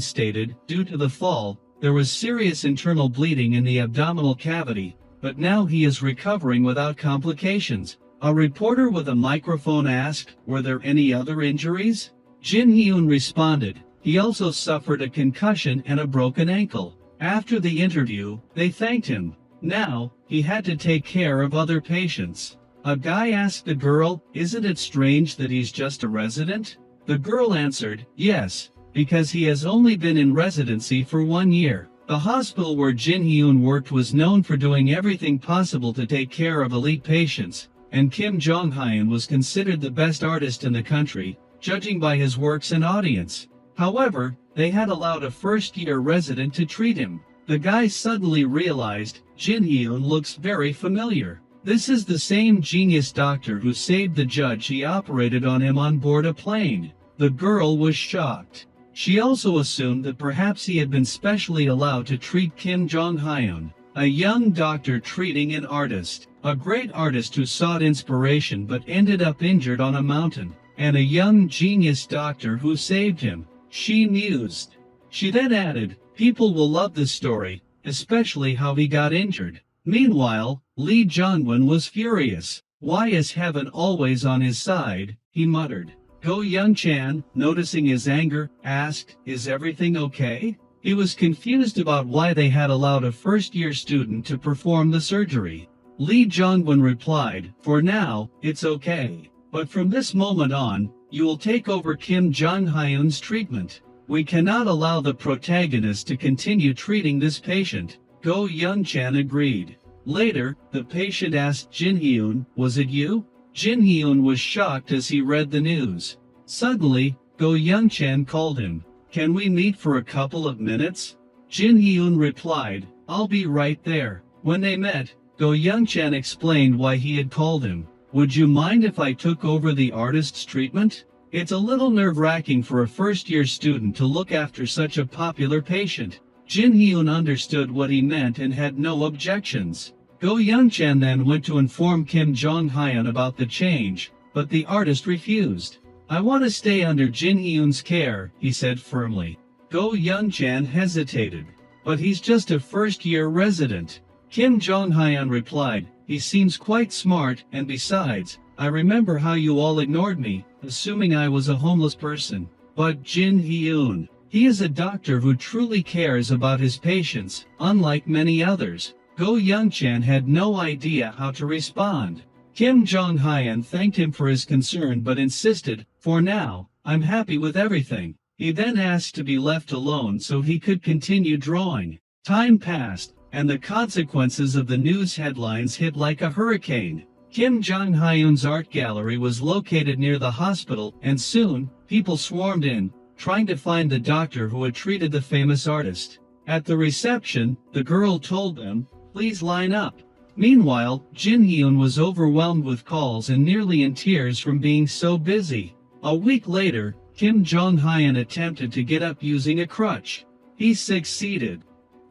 stated, due to the fall, there was serious internal bleeding in the abdominal cavity, but now he is recovering without complications. A reporter with a microphone asked, "Were there any other injuries?" Jin Hyun responded, he also suffered a concussion and a broken ankle. After the interview, they thanked him. Now, he had to take care of other patients. A guy asked the girl, "Isn't it strange that he's just a resident?" The girl answered, "Yes, because he has only been in residency for 1 year." The hospital where Jin Hyun worked was known for doing everything possible to take care of elite patients, and Kim Jong-hyun was considered the best artist in the country, judging by his works and audience. However, they had allowed a first-year resident to treat him. The guy suddenly realized, Jin Hyun looks very familiar. This is the same genius doctor who saved the judge. He operated on him on board a plane. The girl was shocked. She also assumed that perhaps he had been specially allowed to treat Kim Jong-hyun. A young doctor treating an artist. A great artist who sought inspiration but ended up injured on a mountain. And a young genius doctor who saved him. She mused. She then added, people will love this story, especially how he got injured. Meanwhile, Lee Jongwon was furious. Why is heaven always on his side? He muttered. Go Young-chan, noticing his anger, asked, is everything okay? He was confused about why they had allowed a first-year student to perform the surgery. Lee Jongwon replied, for now, it's okay. But from this moment on, you will take over Kim Jong-hyun's treatment. We cannot allow the protagonist to continue treating this patient. Go Young-chan agreed. Later, the patient asked Jin Hyun, was it you? Jin Hyun was shocked as he read the news. Suddenly, Go Young-chan called him. Can we meet for a couple of minutes? Jin Hyun replied, I'll be right there. When they met, Go Young-chan explained why he had called him. Would you mind if I took over the artist's treatment? It's a little nerve-wracking for a first-year student to look after such a popular patient. Jin Hyun understood what he meant and had no objections. Go Young-chan then went to inform Kim Jong-hyun about the change, but the artist refused. I want to stay under Jin Hyun's care, he said firmly. Go Young-chan hesitated. But he's just a first-year resident. Kim Jong-hyun replied, he seems quite smart, and besides, I remember how you all ignored me, assuming I was a homeless person. But Jin Hyun, he is a doctor who truly cares about his patients, unlike many others. Go Young-chan had no idea how to respond. Kim Jong-hyun thanked him for his concern but insisted, for now, I'm happy with everything. He then asked to be left alone so he could continue drawing. Time passed, and the consequences of the news headlines hit like a hurricane. Kim Jong-hyun's art gallery was located near the hospital, and soon, people swarmed in, trying to find the doctor who had treated the famous artist. At the reception, the girl told them, please line up. Meanwhile, Jin Hyun was overwhelmed with calls and nearly in tears from being so busy. A week later, Kim Jong-hyun attempted to get up using a crutch. He succeeded.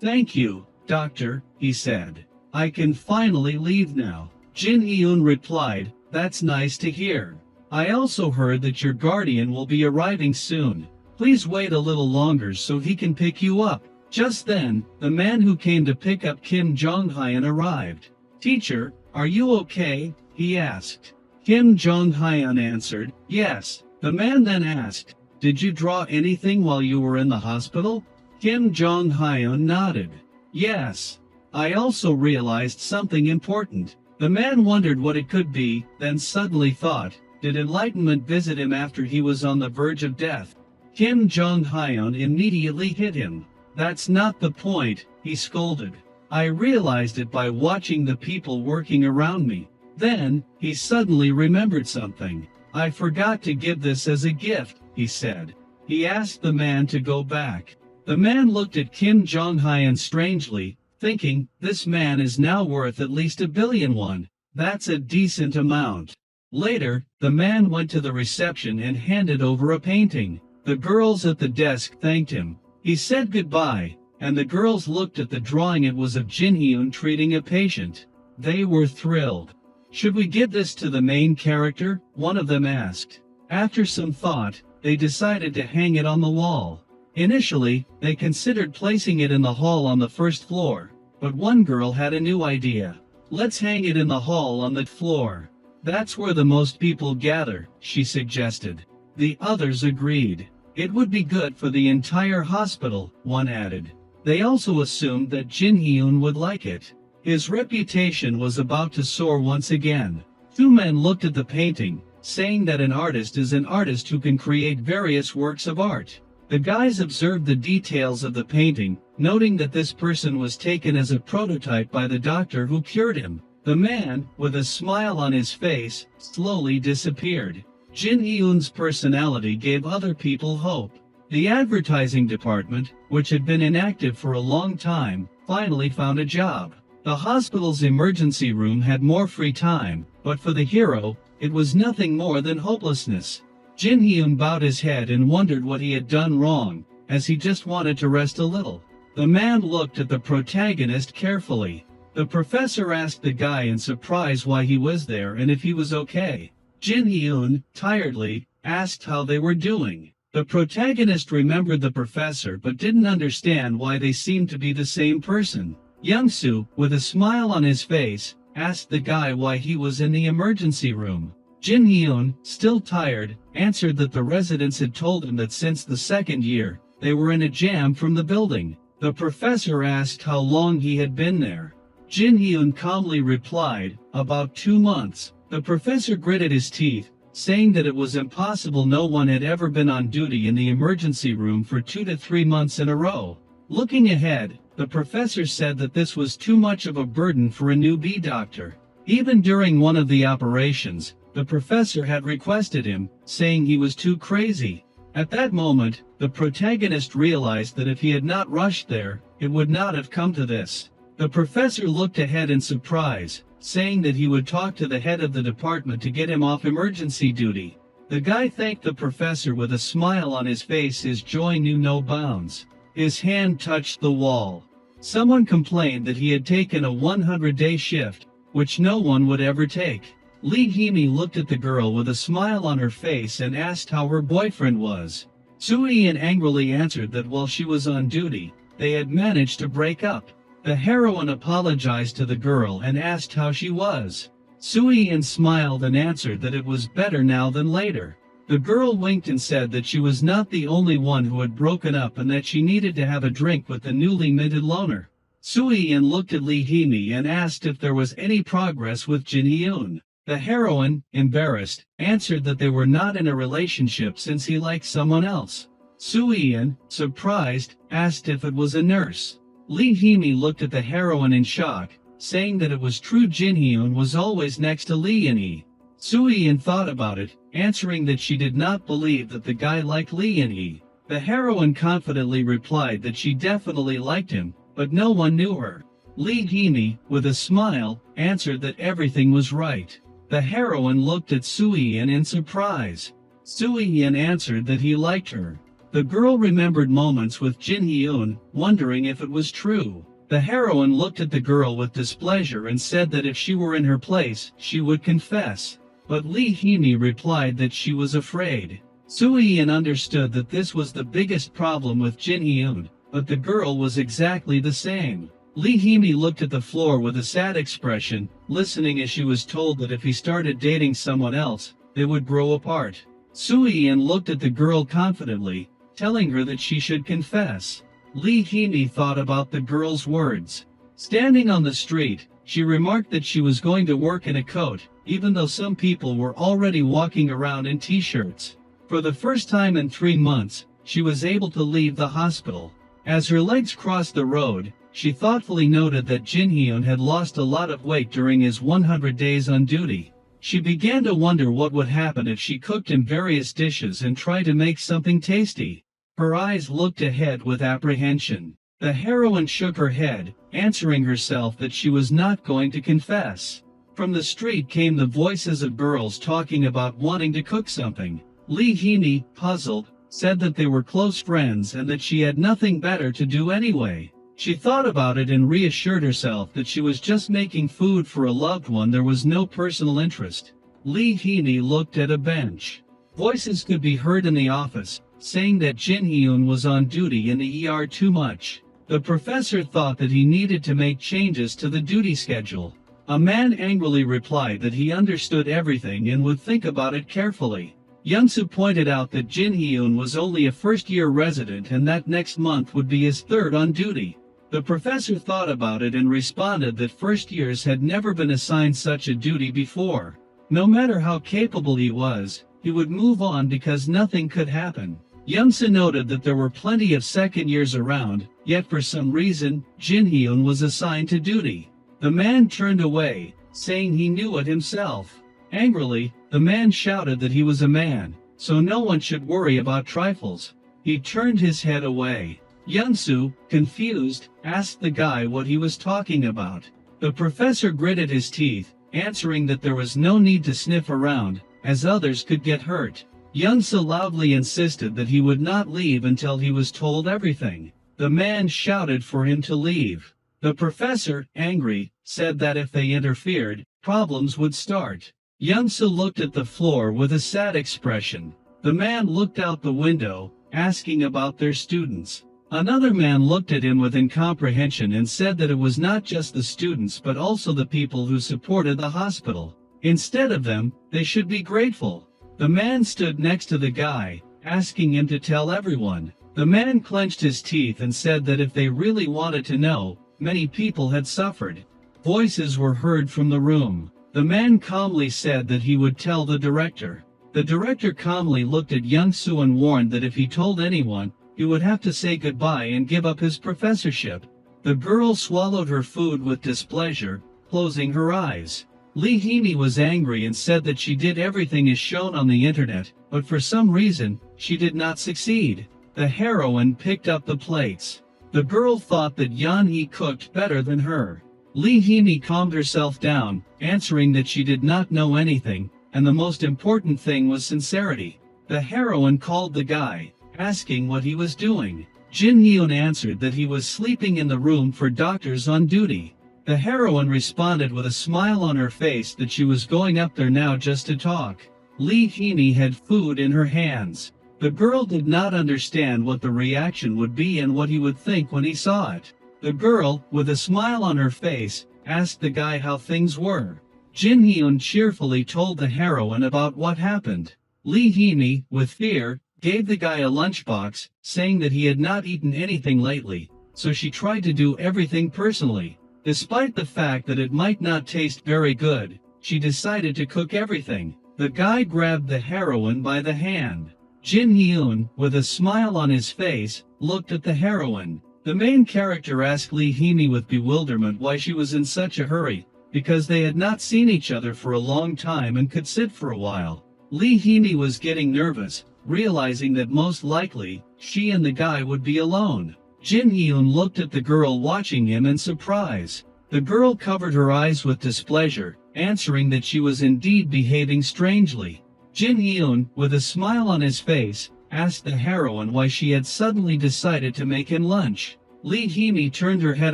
Thank you, doctor, he said. I can finally leave now. Jin Hyun replied, that's nice to hear. I also heard that your guardian will be arriving soon. Please wait a little longer so he can pick you up. Just then, the man who came to pick up Kim Jong-hyun arrived. Teacher, are you okay? He asked. Kim Jong-hyun answered, yes. The man then asked, did you draw anything while you were in the hospital? Kim Jong-hyun nodded. Yes. I also realized something important. The man wondered what it could be, then suddenly thought, did enlightenment visit him after he was on the verge of death? Kim Jong-hyun immediately hit him. That's not the point, he scolded. I realized it by watching the people working around me. Then, he suddenly remembered something. I forgot to give this as a gift, he said. He asked the man to go back. The man looked at Kim Jong-hyun strangely, thinking, this man is now worth at least 1 billion won. That's a decent amount. Later, the man went to the reception and handed over a painting. The girls at the desk thanked him. He said goodbye, and the girls looked at the drawing. It was of Jin Hyun treating a patient. They were thrilled. Should we give this to the main character? One of them asked. After some thought, they decided to hang it on the wall. Initially, they considered placing it in the hall on the first floor, but one girl had a new idea. Let's hang it in the hall on the floor. That's where the most people gather, she suggested. The others agreed. It would be good for the entire hospital, one added. They also assumed that Jin Hyun would like it. His reputation was about to soar once again. Two men looked at the painting, saying that an artist is an artist who can create various works of art. The guys observed the details of the painting, noting that this person was taken as a prototype by the doctor who cured him. The man, with a smile on his face, slowly disappeared. Jin Hyun's personality gave other people hope. The advertising department, which had been inactive for a long time, finally found a job. The hospital's emergency room had more free time, but for the hero, it was nothing more than hopelessness. Jin Hyun bowed his head and wondered what he had done wrong, as he just wanted to rest a little. The man looked at the protagonist carefully. The professor asked the guy in surprise why he was there and if he was okay. Jin Hyun, tiredly, asked how they were doing. The protagonist remembered the professor but didn't understand why they seemed to be the same person. Young-soo, with a smile on his face, asked the guy why he was in the emergency room. Jin Hyun, still tired, answered that the residents had told him that since the second year, they were in a jam from the building. The professor asked how long he had been there. Jin Hyun calmly replied, "About 2 months." The professor gritted his teeth, saying that it was impossible. No one had ever been on duty in the emergency room for 2 to 3 months in a row. Looking ahead, the professor said that this was too much of a burden for a newbie doctor. Even during one of the operations, the professor had requested him, saying he was too crazy. At that moment, the protagonist realized that if he had not rushed there, it would not have come to this. The professor looked ahead in surprise, saying that he would talk to the head of the department to get him off emergency duty. The guy thanked the professor with a smile on his face. His joy knew no bounds. His hand touched the wall. Someone complained that he had taken a 100-day shift, which no one would ever take. Lee Hee-mi looked at the girl with a smile on her face and asked how her boyfriend was. Soo-yeon angrily answered that while she was on duty, they had managed to break up. The heroine apologized to the girl and asked how she was. Soo-yeon smiled and answered that it was better now than later. The girl winked and said that she was not the only one who had broken up and that she needed to have a drink with the newly minted loner. Soo-yeon looked at Lee Hee-mi and asked if there was any progress with Jin Hyun. The heroine, embarrassed, answered that they were not in a relationship since he liked someone else. Soo-yeon, surprised, asked if it was a nurse. Lee Hee-mi looked at the heroine in shock, saying that it was true. Jin Hyun was always next to Lee In-hee. Soo-yeon thought about it, answering that she did not believe that the guy liked Lee In-hee. The heroine confidently replied that she definitely liked him, but no one knew her. Lee Hee-mi, with a smile, answered that everything was right. The heroine looked at Soo-yeon in surprise. Soo-yeon answered that he liked her. The girl remembered moments with Jin Hyun, wondering if it was true. The heroine looked at the girl with displeasure and said that if she were in her place, she would confess. But Lee Hee-mi replied that she was afraid. Soo-yeon understood that this was the biggest problem with Jin Hyun, but the girl was exactly the same. Lee Hee-mi looked at the floor with a sad expression, listening as she was told that if he started dating someone else, they would grow apart. Soo-yeon looked at the girl confidently, telling her that she should confess. Lee Hee-mi thought about the girl's words. Standing on the street, she remarked that she was going to work in a coat, even though some people were already walking around in t-shirts. For the first time in 3 months, she was able to leave the hospital. As her legs crossed the road, she thoughtfully noted that Jin Hyun had lost a lot of weight during his 100 days on duty. She began to wonder what would happen if she cooked him various dishes and tried to make something tasty. Her eyes looked ahead with apprehension. The heroine shook her head, answering herself that she was not going to confess. From the street came the voices of girls talking about wanting to cook something. Lee Hee-mi, puzzled, said that they were close friends and that she had nothing better to do anyway. She thought about it and reassured herself that she was just making food for a loved one. There was no personal interest. Lee Hee-mi looked at a bench. Voices could be heard in the office, saying that Jin Hyun was on duty in the ER too much. The professor thought that he needed to make changes to the duty schedule. A man angrily replied that he understood everything and would think about it carefully. Young-soo pointed out that Jin Hyun was only a first-year resident and that next month would be his third on duty. The professor thought about it and responded that first years had never been assigned such a duty before. No matter how capable he was, he would move on because nothing could happen. Young-soo noted that there were plenty of second years around, yet for some reason, Jin Hyun was assigned to duty. The man turned away, saying he knew it himself. Angrily, the man shouted that he was a man, so no one should worry about trifles. He turned his head away. Young-soo, confused, asked the guy what he was talking about. The professor gritted his teeth, answering that there was no need to sniff around, as others could get hurt. Young-soo loudly insisted that he would not leave until he was told everything. The man shouted for him to leave. The professor, angry, said that if they interfered, problems would start. Young-soo looked at the floor with a sad expression. The man looked out the window, asking about their students. Another man looked at him with incomprehension and said that it was not just the students but also the people who supported the hospital. Instead of them, they should be grateful. The man stood next to the guy, asking him to tell everyone. The man clenched his teeth and said that if they really wanted to know, many people had suffered. Voices were heard from the room. The man calmly said that he would tell the director. The director calmly looked at Young-soo and warned that if he told anyone, he would have to say goodbye and give up his professorship. The girl swallowed her food with displeasure, closing her eyes. Lee Hee-mi was angry and said that she did everything as shown on the internet, but for some reason, she did not succeed. The heroine picked up the plates. The girl thought that Yeon-hee cooked better than her. Lee Hee-mi calmed herself down, answering that she did not know anything, and the most important thing was sincerity. The heroine called the guy, asking what he was doing. Jin Hyun answered that he was sleeping in the room for doctors on duty. The heroine responded with a smile on her face that she was going up there now just to talk. Lee Hee-mi had food in her hands. The girl did not understand what the reaction would be and what he would think when he saw it. The girl, with a smile on her face, asked the guy how things were. Jin Hyun cheerfully told the heroine about what happened. Lee Hee-mi, with fear, gave the guy a lunchbox, saying that he had not eaten anything lately, so she tried to do everything personally. Despite the fact that it might not taste very good, she decided to cook everything. The guy grabbed the heroine by the hand. Jin Hyun, with a smile on his face, looked at the heroine. The main character asked Lee Hee-mi with bewilderment why she was in such a hurry, because they had not seen each other for a long time and could sit for a while. Lee Hee-mi was getting nervous, realizing that most likely, she and the guy would be alone. Jin Hyun looked at the girl watching him in surprise. The girl covered her eyes with displeasure, answering that she was indeed behaving strangely. Jin Hyun, with a smile on his face, asked the heroine why she had suddenly decided to make him lunch. Lee Hee-mi turned her head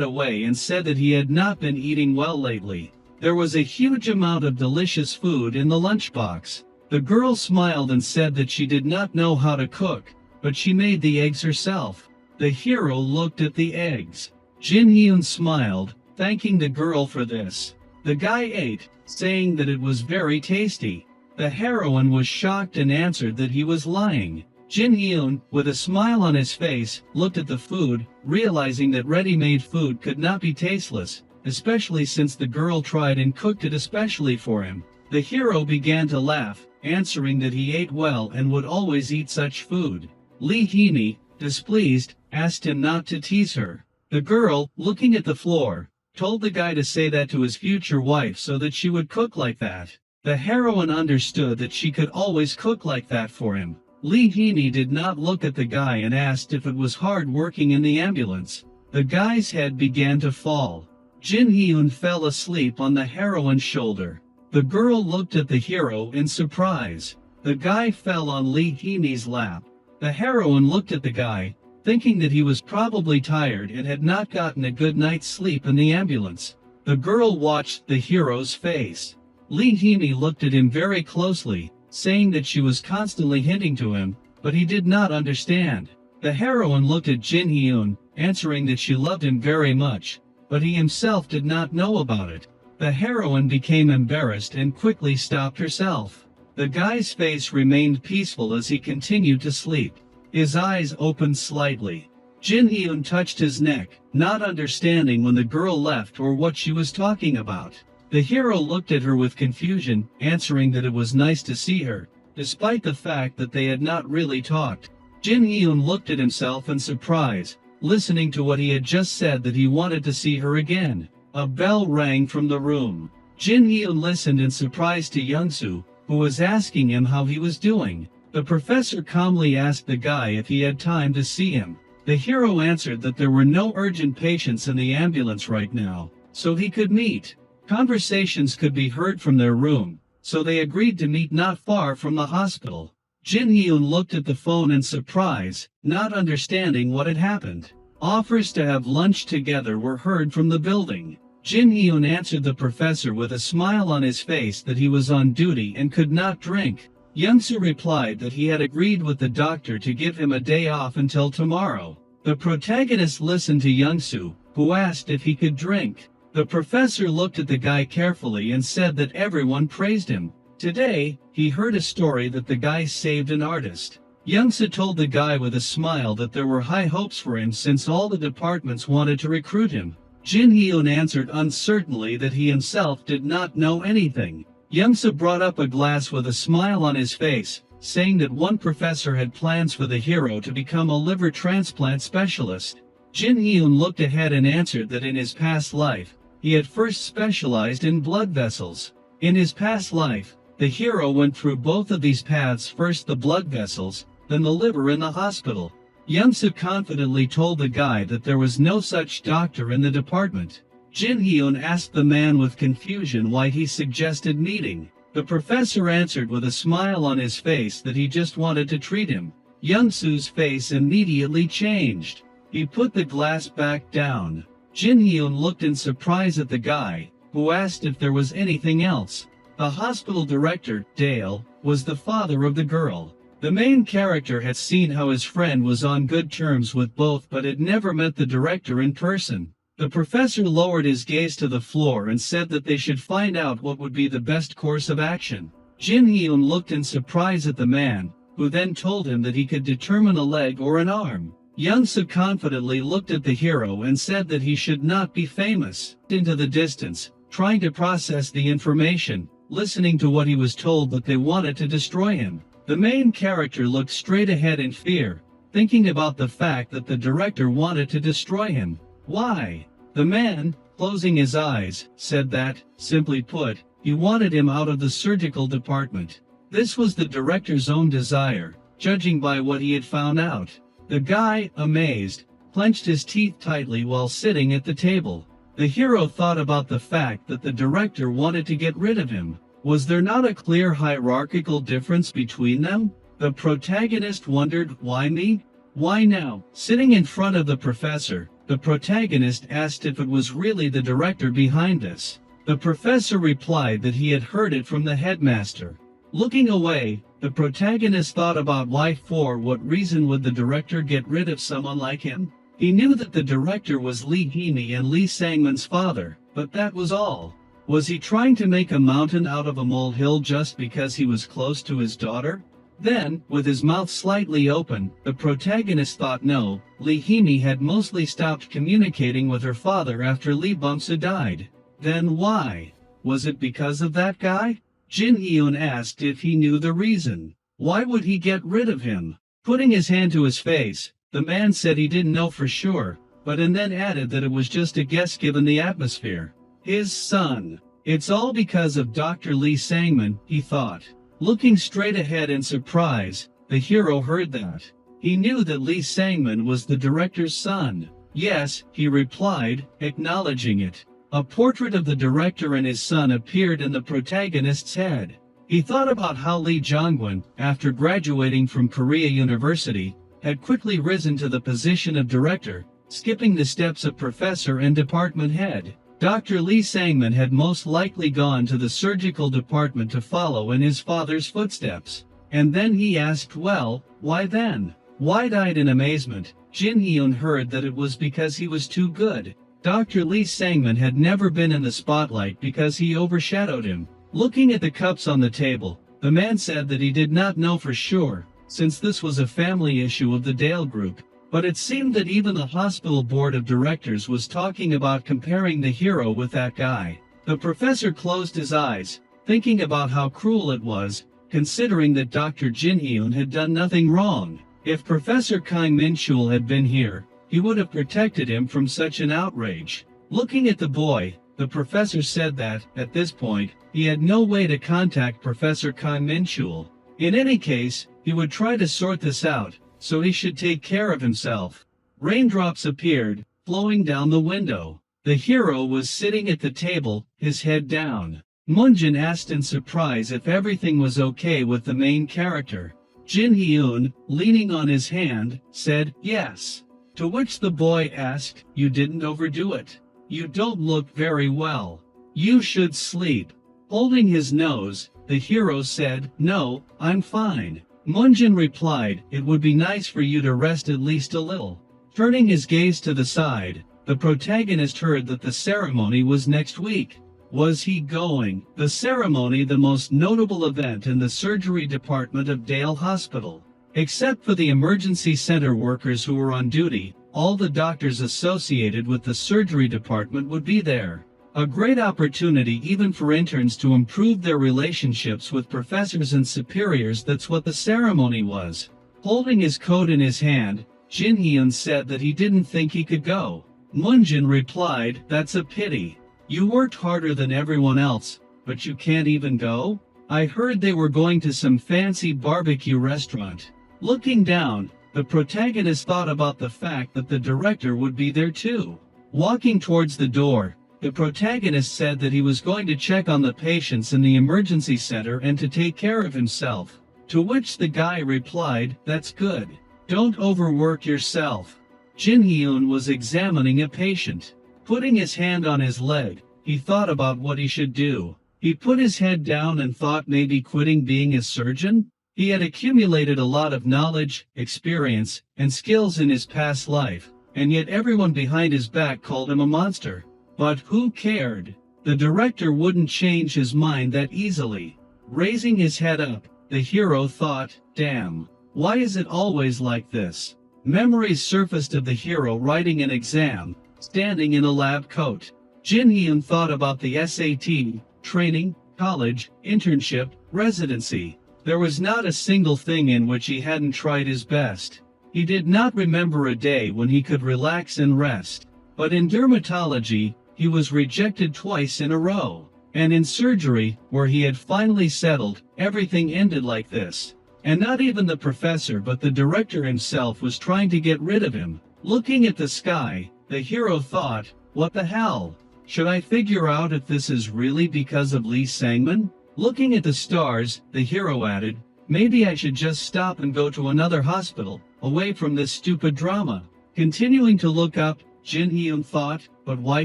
away and said that he had not been eating well lately. There was a huge amount of delicious food in the lunchbox. The girl smiled and said that she did not know how to cook, but she made the eggs herself. The hero looked at the eggs. Jin Hyun smiled, thanking the girl for this. The guy ate, saying that it was very tasty. The heroine was shocked and answered that he was lying. Jin Hyun, with a smile on his face, looked at the food, realizing that ready-made food could not be tasteless, especially since the girl tried and cooked it especially for him. The hero began to laugh, answering that he ate well and would always eat such food. Lee Hee-mi, displeased, asked him not to tease her. The girl, looking at the floor, told the guy to say that to his future wife so that she would cook like that. The heroine understood that she could always cook like that for him. Lee Hee-mi did not look at the guy and asked if it was hard working in the ambulance. The guy's head began to fall. Jin Hyun fell asleep on the heroine's shoulder. The girl looked at the hero in surprise. The guy fell on Lee Hee-mi's lap. The heroine looked at the guy, thinking that he was probably tired and had not gotten a good night's sleep in the ambulance. The girl watched the hero's face. Lee Hee-mi looked at him very closely, saying that she was constantly hinting to him, but he did not understand. The heroine looked at Jin Hyun, answering that she loved him very much, but he himself did not know about it. The heroine became embarrassed and quickly stopped herself. The guy's face remained peaceful as he continued to sleep. His eyes opened slightly. Jin Hyun touched his neck, not understanding when the girl left or what she was talking about. The hero looked at her with confusion, answering that it was nice to see her, despite the fact that they had not really talked. Jin Hyun looked at himself in surprise, listening to what he had just said that he wanted to see her again. A bell rang from the room. Jin Hyun listened in surprise to Young-soo, who was asking him how he was doing. The professor calmly asked the guy if he had time to see him. The hero answered that there were no urgent patients in the ambulance right now, so he could meet. Conversations could be heard from their room, so they agreed to meet not far from the hospital. Jin Hyun looked at the phone in surprise, not understanding what had happened. Offers to have lunch together were heard from the building. Jin Hyun answered the professor with a smile on his face that he was on duty and could not drink. Young-soo replied that he had agreed with the doctor to give him a day off until tomorrow. The protagonist listened to Young-soo, who asked if he could drink. The professor looked at the guy carefully and said that everyone praised him. Today, he heard a story that the guy saved an artist. Young-soo told the guy with a smile that there were high hopes for him since all the departments wanted to recruit him. Jin Hyun answered uncertainly that he himself did not know anything. Young-soo brought up a glass with a smile on his face, saying that one professor had plans for the hero to become a liver transplant specialist. Jin Hyun looked ahead and answered that in his past life, he had first specialized in blood vessels. In his past life, the hero went through both of these paths, first the blood vessels, then the liver in the hospital. Young-soo confidently told the guy that there was no such doctor in the department. Jin Hyun asked the man with confusion why he suggested meeting. The professor answered with a smile on his face that he just wanted to treat him. Young-soo's face immediately changed. He put the glass back down. Jin Hyun looked in surprise at the guy, who asked if there was anything else. The hospital director, Dale, was the father of the girl. The main character had seen how his friend was on good terms with both but had never met the director in person. The professor lowered his gaze to the floor and said that they should find out what would be the best course of action. Jin Hyun looked in surprise at the man, who then told him that he could determine a leg or an arm. Young-soo confidently looked at the hero and said that he should not be famous. Into the distance, trying to process the information, listening to what he was told that they wanted to destroy him. The main character looked straight ahead in fear, thinking about the fact that the director wanted to destroy him. Why? The man, closing his eyes, said that, simply put, he wanted him out of the surgical department. This was the director's own desire, judging by what he had found out. The guy, amazed, clenched his teeth tightly while sitting at the table. The hero thought about the fact that the director wanted to get rid of him. Was there not a clear hierarchical difference between them? The protagonist wondered, why me? Why now? Sitting in front of the professor, the protagonist asked if it was really the director behind this. The professor replied that he had heard it from the headmaster. Looking away, the protagonist thought about why for what reason would the director get rid of someone like him? He knew that the director was Lee Hee-mi and Lee Sang-man's father, but that was all. Was he trying to make a mountain out of a molehill just because he was close to his daughter? Then, with his mouth slightly open, the protagonist thought no, Lee Hee-mi had mostly stopped communicating with her father after Lee Bumsa died. Then why? Was it because of that guy? Jin Hyun asked if he knew the reason. Why would he get rid of him? Putting his hand to his face, the man said he didn't know for sure, and then added that it was just a guess given the atmosphere. His son. It's all because of Dr. Lee Sang-man, he thought. Looking straight ahead in surprise, the hero heard that. He knew that Lee Sang-man was the director's son. Yes, he replied, acknowledging it. A portrait of the director and his son appeared in the protagonist's head. He thought about how Lee Jong-won, after graduating from Korea University, had quickly risen to the position of director, skipping the steps of professor and department head. Dr. Lee Sang-man had most likely gone to the surgical department to follow in his father's footsteps. And then he asked, well, why then? Wide-eyed in amazement, Jin Hyun heard that it was because he was too good. Dr. Lee Sang-man had never been in the spotlight because he overshadowed him. Looking at the cups on the table, the man said that he did not know for sure, since this was a family issue of the Dale Group. But it seemed that even the hospital board of directors was talking about comparing the hero with that guy. The professor closed his eyes, thinking about how cruel it was, considering that Dr. Jin Hyun had done nothing wrong. If Professor Kang Min-chul had been here, he would have protected him from such an outrage. Looking at the boy, the professor said that, at this point, he had no way to contact Professor Kang Min-chul. In any case, he would try to sort this out, so he should take care of himself. Raindrops appeared, flowing down the window. The hero was sitting at the table, his head down. Moonjin asked in surprise if everything was okay with the main character. Jin Hyun, leaning on his hand, said, yes. To which the boy asked, "You didn't overdo it. You don't look very well. You should sleep." Holding his nose, the hero said, "No, I'm fine." Munjin replied, "It would be nice for you to rest at least a little." Turning his gaze to the side, the protagonist heard that the ceremony was next week. Was he going? The ceremony, the most notable event in the surgery department of Dale Hospital. Except for the emergency center workers who were on duty, all the doctors associated with the surgery department would be there. A great opportunity even for interns to improve their relationships with professors and superiors. That's what the ceremony was. Holding his coat in his hand, Jin Hyun said that he didn't think he could go. Munjin replied, "That's a pity. You worked harder than everyone else, but you can't even go? I heard they were going to some fancy barbecue restaurant." Looking down, the protagonist thought about the fact that the director would be there too. Walking towards the door, the protagonist said that he was going to check on the patients in the emergency center and to take care of himself. To which the guy replied, "That's good. Don't overwork yourself." Jin Hyun was examining a patient. Putting his hand on his leg, he thought about what he should do. He put his head down and thought maybe quitting being a surgeon? He had accumulated a lot of knowledge, experience, and skills in his past life, and yet everyone behind his back called him a monster. But who cared? The director wouldn't change his mind that easily. Raising his head up, the hero thought, "Damn, why is it always like this?" Memories surfaced of the hero writing an exam, standing in a lab coat. Jin Hyun thought about the SAT, training, college, internship, residency. There was not a single thing in which he hadn't tried his best. He did not remember a day when he could relax and rest. But in dermatology, he was rejected twice in a row. And in surgery, where he had finally settled, everything ended like this. And not even the professor but the director himself was trying to get rid of him. Looking at the sky, the hero thought, "What the hell? Should I figure out if this is really because of Lee Sangman?" Looking at the stars, the hero added, "Maybe I should just stop and go to another hospital, away from this stupid drama." Continuing to look up, Jin Hyun thought, "But why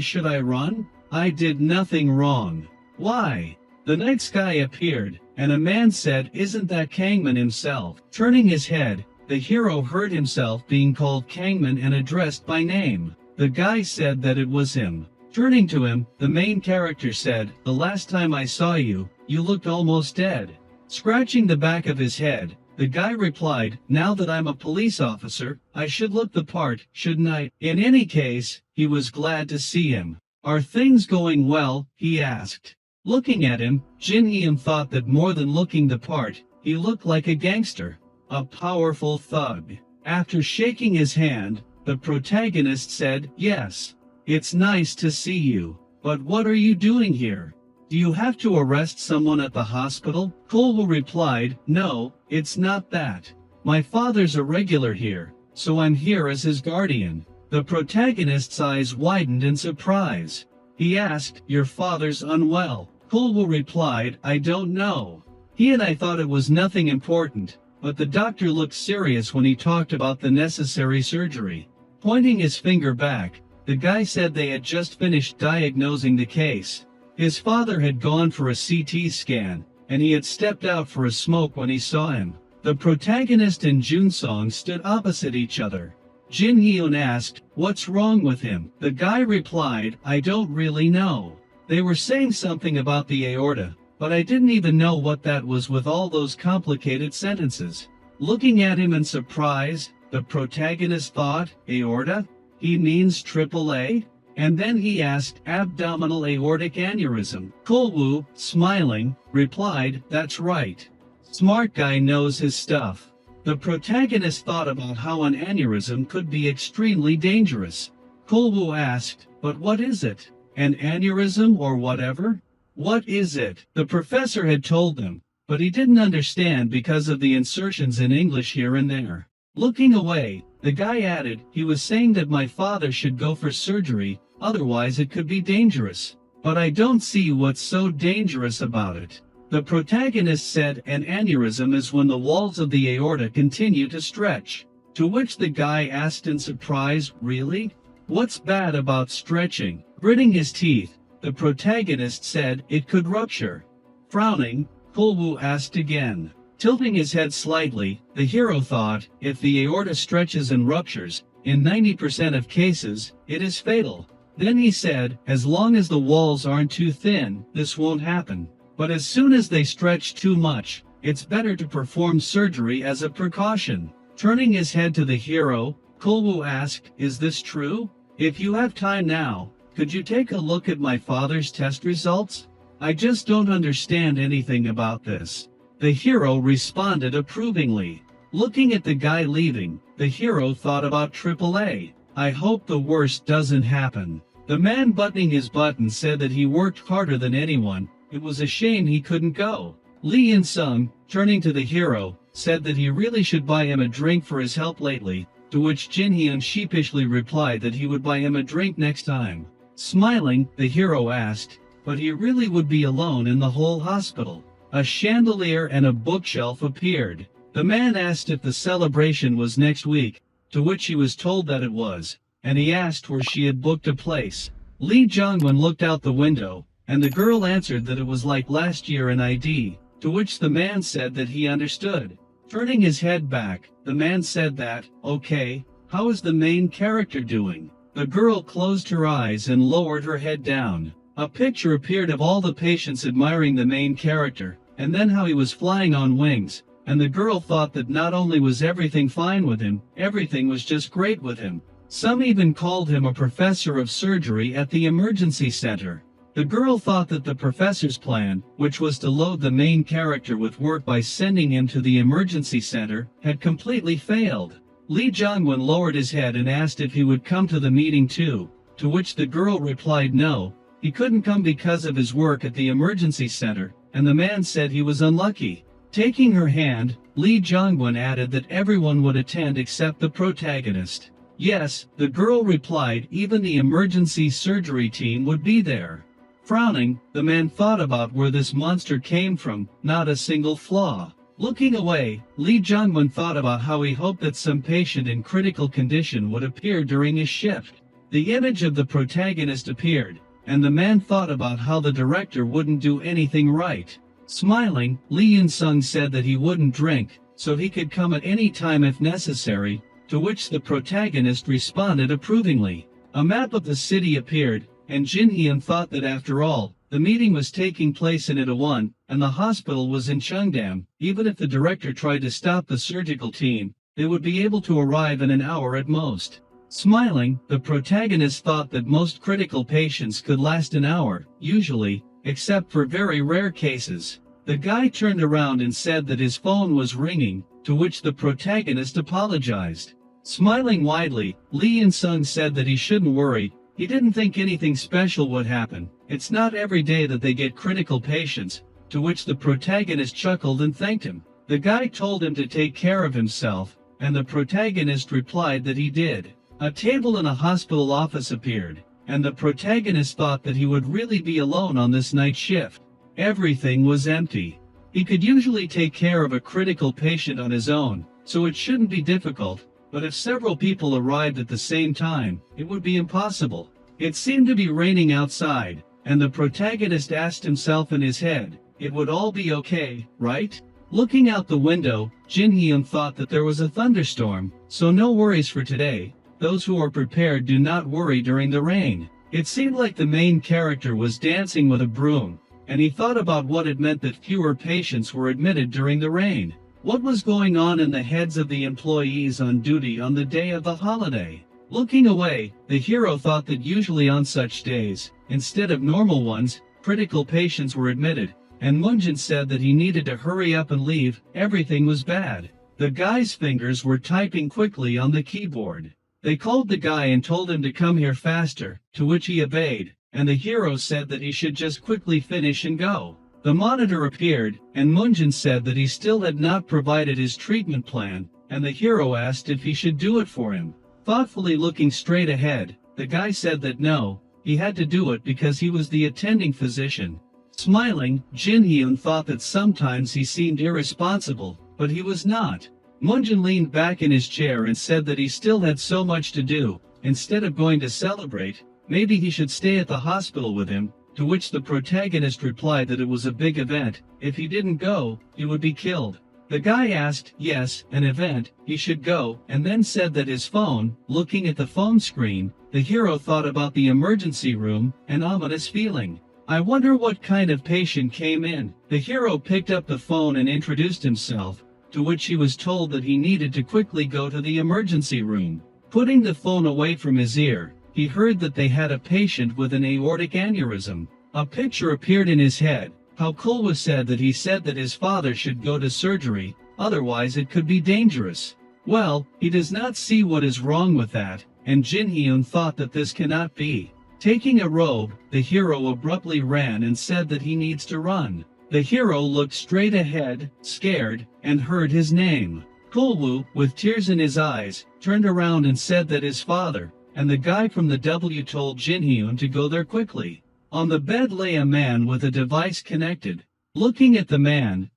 should I run? I did nothing wrong. Why?" The night sky appeared, and a man said, "Isn't that Kangman himself?" Turning his head, the hero heard himself being called Kangman and addressed by name. The guy said that it was him. Turning to him, the main character said, "The last time I saw you, you looked almost dead." Scratching the back of his head, the guy replied, "Now that I'm a police officer, I should look the part, shouldn't I?" In any case, he was glad to see him. "Are things going well?" he asked. Looking at him, Jin Hyun thought that more than looking the part, he looked like a gangster, a powerful thug. After shaking his hand, the protagonist said, "Yes. It's nice to see you. But what are you doing here? Do you have to arrest someone at the hospital?" Kolwo replied, "No, it's not that. My father's a regular here, so I'm here as his guardian." The protagonist's eyes widened in surprise. He asked, "Your father's unwell?" Kolwo replied, "I don't know. He and I thought it was nothing important, but the doctor looked serious when he talked about the necessary surgery." Pointing his finger back, the guy said they had just finished diagnosing the case. His father had gone for a CT scan, and he had stepped out for a smoke when he saw him. The protagonist and Junsong stood opposite each other. Jin Hyun asked, "What's wrong with him?" The guy replied, "I don't really know. They were saying something about the aorta, but I didn't even know what that was with all those complicated sentences." Looking at him in surprise, the protagonist thought, "Aorta? He means AAA?" And then he asked, "Abdominal aortic aneurysm." Kolwoo, smiling, replied, "That's right. Smart guy knows his stuff." The protagonist thought about how an aneurysm could be extremely dangerous. Kolwoo asked, "But what is it? An aneurysm or whatever? What is it?" The professor had told them, but he didn't understand because of the insertions in English here and there. Looking away, the guy added, "He was saying that my father should go for surgery, otherwise it could be dangerous. But I don't see what's so dangerous about it." The protagonist said, "An aneurysm is when the walls of the aorta continue to stretch." To which the guy asked in surprise, "Really? What's bad about stretching?" Gritting his teeth, the protagonist said it could rupture. Frowning, Kulwu asked again. Tilting his head slightly, the hero thought, if the aorta stretches and ruptures, in 90% of cases, it is fatal. Then he said, as long as the walls aren't too thin, this won't happen. But as soon as they stretch too much, it's better to perform surgery as a precaution. Turning his head to the hero, Kulwu asked, "Is this true? If you have time now, could you take a look at my father's test results? I just don't understand anything about this." The hero responded approvingly. Looking at the guy leaving, the hero thought about AAA. "I hope the worst doesn't happen." The man buttoning his button said that he worked harder than anyone. It was a shame he couldn't go. Lee In-sung, turning to the hero, said that he really should buy him a drink for his help lately, to which Jin Hyun sheepishly replied that he would buy him a drink next time. Smiling, the hero asked, but he really would be alone in the whole hospital. A chandelier and a bookshelf appeared. The man asked if the celebration was next week, to which he was told that it was, and he asked where she had booked a place. Lee Jong-won looked out the window, and the girl answered that it was like last year in ID, to which the man said that he understood. Turning his head back, the man said that, "Okay, how is the main character doing?" The girl closed her eyes and lowered her head down. A picture appeared of all the patients admiring the main character, and then how he was flying on wings, and the girl thought that not only was everything fine with him, everything was just great with him. Some even called him a professor of surgery at the emergency center. The girl thought that the professor's plan, which was to load the main character with work by sending him to the emergency center, had completely failed. Lee Jong-won lowered his head and asked if he would come to the meeting too, to which the girl replied no, he couldn't come because of his work at the emergency center, and the man said he was unlucky. Taking her hand, Lee Jong-won added that everyone would attend except the protagonist. Yes, the girl replied, even the emergency surgery team would be there. Frowning, the man thought about where this monster came from, not a single flaw. Looking away, Lee Jong-won thought about how he hoped that some patient in critical condition would appear during his shift. The image of the protagonist appeared, and the man thought about how the director wouldn't do anything right. Smiling, Lee In-sung said that he wouldn't drink, so he could come at any time if necessary, to which the protagonist responded approvingly. A map of the city appeared, and Jin Hyun thought that after all, the meeting was taking place in Itaewon, and the hospital was in Cheongdam. Even if the director tried to stop the surgical team, they would be able to arrive in an hour at most. Smiling, the protagonist thought that most critical patients could last an hour, usually, except for very rare cases. The guy turned around and said that his phone was ringing, to which the protagonist apologized. Smiling widely, Lee In-sung said that he shouldn't worry. He didn't think anything special would happen. It's not every day that they get critical patients, to which the protagonist chuckled and thanked him. The guy told him to take care of himself, and the protagonist replied that he did. A table in a hospital office appeared, and the protagonist thought that he would really be alone on this night shift. Everything was empty. He could usually take care of a critical patient on his own, so it shouldn't be difficult. But if several people arrived at the same time, it would be impossible. It seemed to be raining outside, and the protagonist asked himself in his head, it would all be okay, right? Looking out the window, Jin Hyun thought that there was a thunderstorm, so no worries for today. Those who are prepared do not worry during the rain. It seemed like the main character was dancing with a broom, and he thought about what it meant that fewer patients were admitted during the rain. What was going on in the heads of the employees on duty on the day of the holiday? Looking away, the hero thought that usually on such days, instead of normal ones, critical patients were admitted, and Moonjin said that he needed to hurry up and leave, everything was bad. The guy's fingers were typing quickly on the keyboard. They called the guy and told him to come here faster, to which he obeyed, and the hero said that he should just quickly finish and go. The monitor appeared, and Moonjin said that he still had not provided his treatment plan, and the hero asked if he should do it for him. Thoughtfully looking straight ahead, the guy said that no, he had to do it because he was the attending physician. Smiling, Jin Hyun thought that sometimes he seemed irresponsible, but he was not. Munjin leaned back in his chair and said that he still had so much to do. Instead of going to celebrate, maybe he should stay at the hospital with him, to which the protagonist replied that it was a big event. If he didn't go, he would be killed. The guy asked, yes, an event, he should go, and then said that his phone, looking at the phone screen, the hero thought about the emergency room, an ominous feeling. I wonder what kind of patient came in. The hero picked up the phone and introduced himself, to which he was told that he needed to quickly go to the emergency room. Putting the phone away from his ear, he heard that they had a patient with an aortic aneurysm. A picture appeared in his head. How cool was said that he said that his father should go to surgery, otherwise it could be dangerous. Well, he does not see what is wrong with that, and Jin Hyun thought that this cannot be. Taking a robe, the hero abruptly ran and said that he needs to run. The hero looked straight ahead, scared, and heard his name. Kulwoo, with tears in his eyes, turned around and said that his father, and the guy from the W told Jin Hyun to go there quickly. On the bed lay a man with a device connected. Looking at the man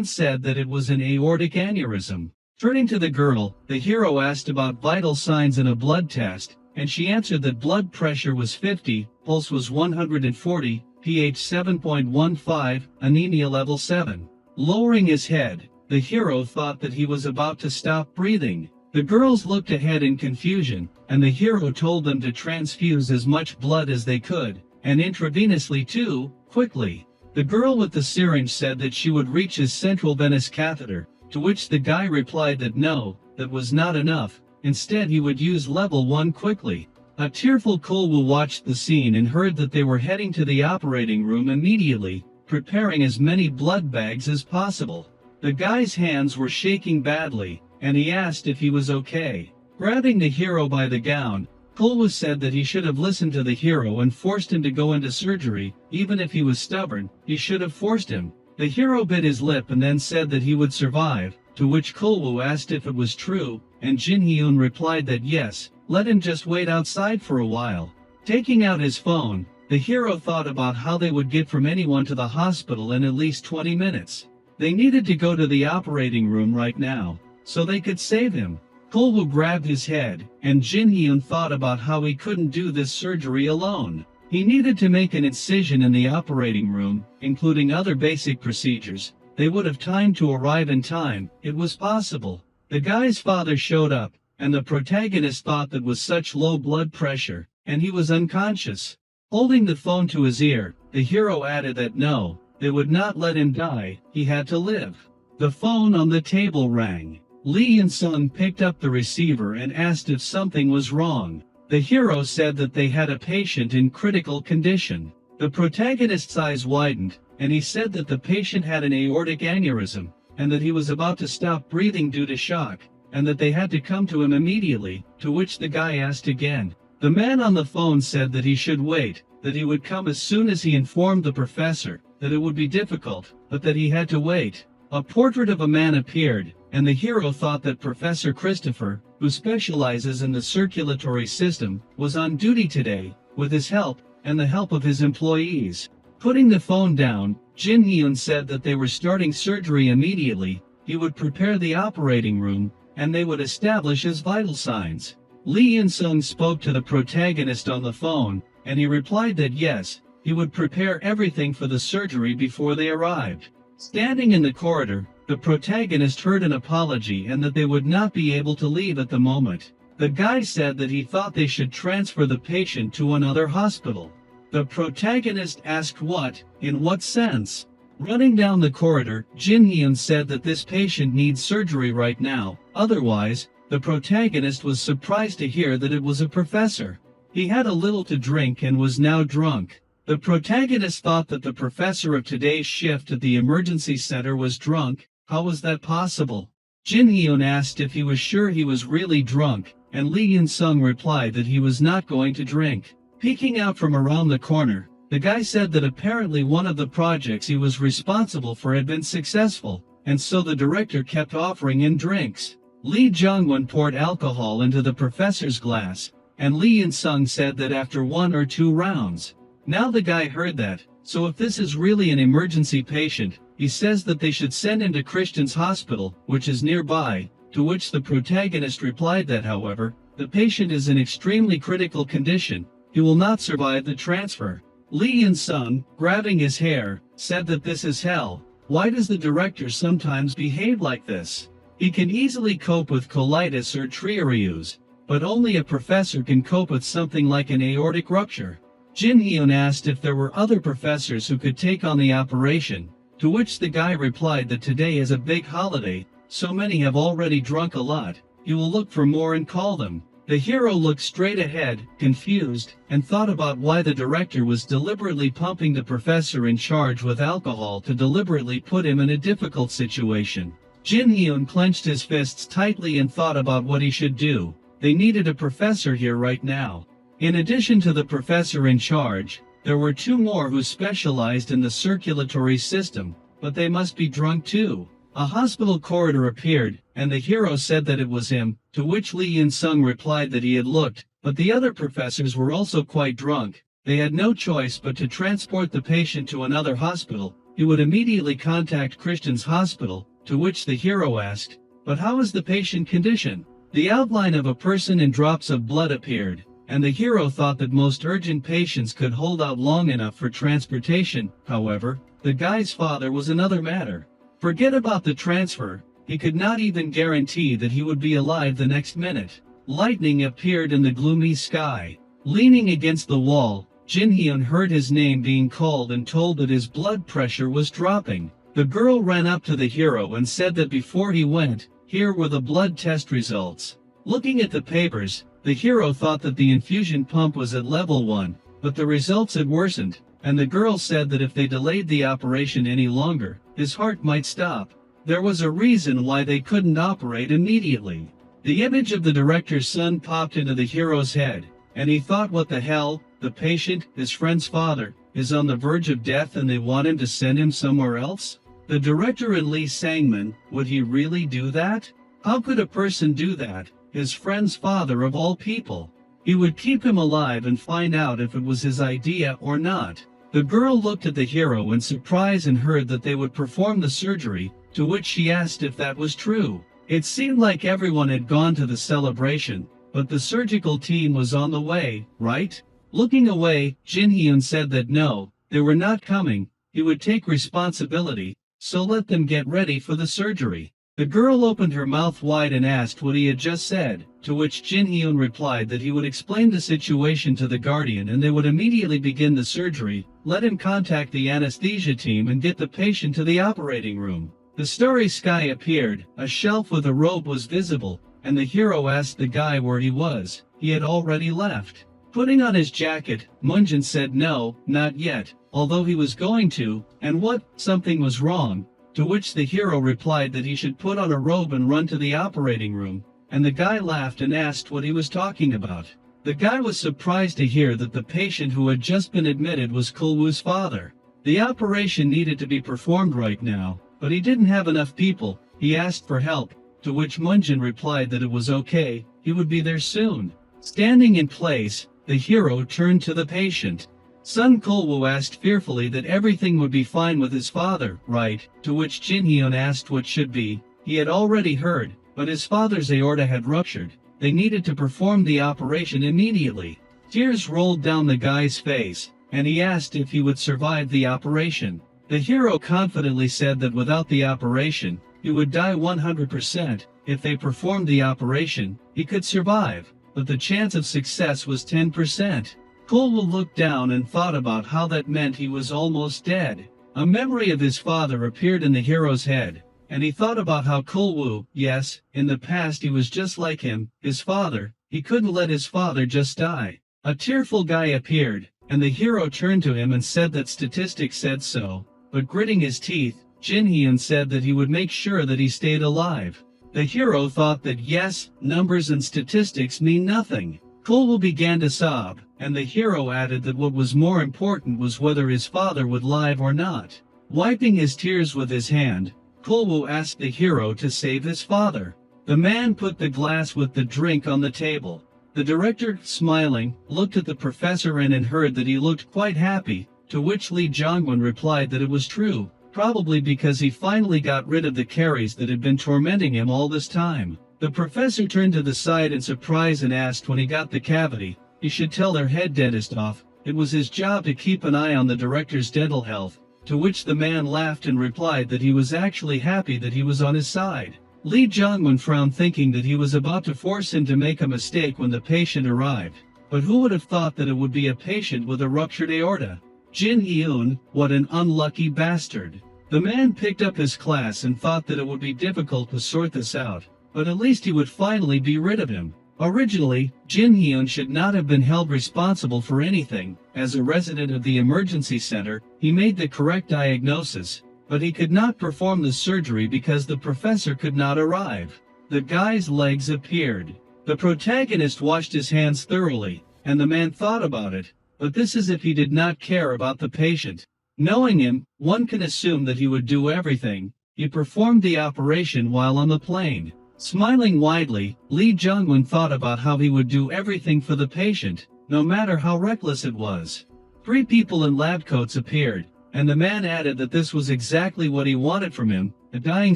said that it was an aortic aneurysm. Turning to the girl, the hero asked about vital signs in a blood test, and she answered that blood pressure was 50, pulse was 140, pH 7.15, anemia level 7. Lowering his head, the hero thought that he was about to stop breathing. The girls looked ahead in confusion, and the hero told them to transfuse as much blood as they could, and intravenously too, quickly. The girl with the syringe said that she would reach his central venous catheter, to which the guy replied that no, that was not enough, instead he would use level 1 quickly. A tearful Kulwoo watched the scene and heard that they were heading to the operating room immediately, preparing as many blood bags as possible. The guy's hands were shaking badly, and he asked if he was okay. Grabbing the hero by the gown, Kulwoo said that he should have listened to the hero and forced him to go into surgery. Even if he was stubborn, he should have forced him. The hero bit his lip and then said that he would survive, to which Kulwoo asked if it was true, and Jin Hyun replied that yes, let him just wait outside for a while. Taking out his phone, the hero thought about how they would get from anyone to the hospital in at least 20 minutes. They needed to go to the operating room right now, so they could save him. Kulwoo grabbed his head, and Jin Hyun thought about how he couldn't do this surgery alone. He needed to make an incision in the operating room, including other basic procedures. They would have time to arrive in time. It was possible. The guy's father showed up, and the protagonist thought that was such low blood pressure, and he was unconscious. Holding the phone to his ear, the hero added that no, they would not let him die, he had to live. The phone on the table rang. Lee In-sung picked up the receiver and asked if something was wrong. The hero said that they had a patient in critical condition. The protagonist's eyes widened, and he said that the patient had an aortic aneurysm, and that he was about to stop breathing due to shock, and that they had to come to him immediately, to which the guy asked again. The man on the phone said that he should wait, that he would come as soon as he informed the professor, that it would be difficult, but that he had to wait. A portrait of a man appeared, and the hero thought that Professor Christopher, who specializes in the circulatory system, was on duty today, with his help, and the help of his employees. Putting the phone down, Jin Hyun said that they were starting surgery immediately, he would prepare the operating room, and they would establish his vital signs. Lee In-sung spoke to the protagonist on the phone, and he replied that yes, he would prepare everything for the surgery before they arrived. Standing in the corridor, the protagonist heard an apology and that they would not be able to leave at the moment. The guy said that he thought they should transfer the patient to another hospital. The protagonist asked what, in what sense? Running down the corridor, Jin Hyun said that this patient needs surgery right now, otherwise, the protagonist was surprised to hear that it was a professor. He had a little to drink and was now drunk. The protagonist thought that the professor of today's shift at the emergency center was drunk. How was that possible? Jin Hyun asked if he was sure he was really drunk, and Lee In-sung replied that he was not going to drink. Peeking out from around the corner, the guy said that apparently one of the projects he was responsible for had been successful, and so the director kept offering him drinks. Lee Jung-won poured alcohol into the professor's glass, and Lee In-sung said that after 1 or 2 rounds. Now the guy heard that, so if this is really an emergency patient, he says that they should send him to Christian's hospital, which is nearby. to which the protagonist replied that however, the patient is in extremely critical condition, he will not survive the transfer. Lee In-sung, grabbing his hair, said that this is hell. Why does the director sometimes behave like this? He can easily cope with colitis or triarius, but only a professor can cope with something like an aortic rupture. Jin Hyun asked if there were other professors who could take on the operation, to which the guy replied that today is a big holiday, so many have already drunk a lot, he will look for more and call them. The hero looked straight ahead, confused, and thought about why the director was deliberately pumping the professor in charge with alcohol to deliberately put him in a difficult situation. Jin Hyun clenched his fists tightly and thought about what he should do. They needed a professor here right now. In addition to the professor in charge, there were two more who specialized in the circulatory system, but they must be drunk too. A hospital corridor appeared, and the hero said that it was him, to which Lee In-sung replied that he had looked, but the other professors were also quite drunk. They had no choice but to transport the patient to another hospital. He would immediately contact Christian's hospital, to which the hero asked, "But how is the patient condition?" The outline of a person and drops of blood appeared, and the hero thought that most urgent patients could hold out long enough for transportation. However, the guy's father was another matter. Forget about the transfer, he could not even guarantee that he would be alive the next minute. Lightning appeared in the gloomy sky. Leaning against the wall, Jin Hyun heard his name being called and told that his blood pressure was dropping. The girl ran up to the hero and said that before he went, here were the blood test results. Looking at the papers, the hero thought that the infusion pump was at level 1, but the results had worsened, and the girl said that if they delayed the operation any longer, his heart might stop. There was a reason why they couldn't operate immediately. The image of the director's son popped into the hero's head, and he thought, what the hell, the patient, his friend's father, is on the verge of death and they want him to send him somewhere else? The director and Lee Sang-min, would he really do that? How could a person do that, his friend's father of all people? He would keep him alive and find out if it was his idea or not. The girl looked at the hero in surprise and heard that they would perform the surgery, to which she asked if that was true. It seemed like everyone had gone to the celebration, but the surgical team was on the way, right? Looking away, Jin Hyun said that no, they were not coming, he would take responsibility, so let them get ready for the surgery. The girl opened her mouth wide and asked what he had just said, to which Jin Hyun replied that he would explain the situation to the guardian and they would immediately begin the surgery, let him contact the anesthesia team and get the patient to the operating room. The starry sky appeared, a shelf with a robe was visible, and the hero asked the guy where he was. He had already left. Putting on his jacket, Munjin said no, not yet, although he was going to, and what, something was wrong. To which the hero replied that he should put on a robe and run to the operating room, and the guy laughed and asked what he was talking about. The guy was surprised to hear that the patient who had just been admitted was Kulwoo's father. The operation needed to be performed right now, but he didn't have enough people. He asked for help, to which Munjin replied that it was okay, he would be there soon. Standing in place, the hero turned to the patient. Son Kulwoo asked fearfully that everything would be fine with his father, right? To which Jin Hyun asked what should be. He had already heard, but his father's aorta had ruptured. They needed to perform the operation immediately. Tears rolled down the guy's face, and he asked if he would survive the operation. The hero confidently said that without the operation, he would die 100%. If they performed the operation, he could survive, but the chance of success was 10%. Kulwoo looked down and thought about how that meant he was almost dead. A memory of his father appeared in the hero's head, and he thought about how Kulwoo, yes, in the past he was just like him, his father. He couldn't let his father just die. A tearful guy appeared, and the hero turned to him and said that statistics said so, but gritting his teeth, Jin Hyun said that he would make sure that he stayed alive. The hero thought that yes, numbers and statistics mean nothing. Kulwoo began to sob, and the hero added that what was more important was whether his father would live or not. Wiping his tears with his hand, Kulwoo asked the hero to save his father. The man put the glass with the drink on the table. The director, smiling, looked at the professor and heard that he looked quite happy, to which Lee Jongwon replied that it was true. probably because he finally got rid of the caries that had been tormenting him all this time. The professor turned to the side in surprise and asked when he got the cavity. He should tell their head dentist off. It was his job to keep an eye on the director's dental health, to which the man laughed and replied that he was actually happy that he was on his side. Lee Jong-won frowned, thinking that he was about to force him to make a mistake when the patient arrived. But who would have thought that it would be a patient with a ruptured aorta? Jin Hyun, what an unlucky bastard. The man picked up his class and thought that it would be difficult to sort this out, but at least he would finally be rid of him. Originally, Jin Hyun should not have been held responsible for anything. As a resident of the emergency center, he made the correct diagnosis, but he could not perform the surgery because the professor could not arrive. The guy's legs appeared. The protagonist washed his hands thoroughly, and the man thought about it, but this is if he did not care about the patient. Knowing him, one can assume that he would do everything. He performed the operation while on the plane. Smiling widely, Lee Jong-won thought about how he would do everything for the patient, no matter how reckless it was. 3 people in lab coats appeared, and the man added that this was exactly what he wanted from him, a dying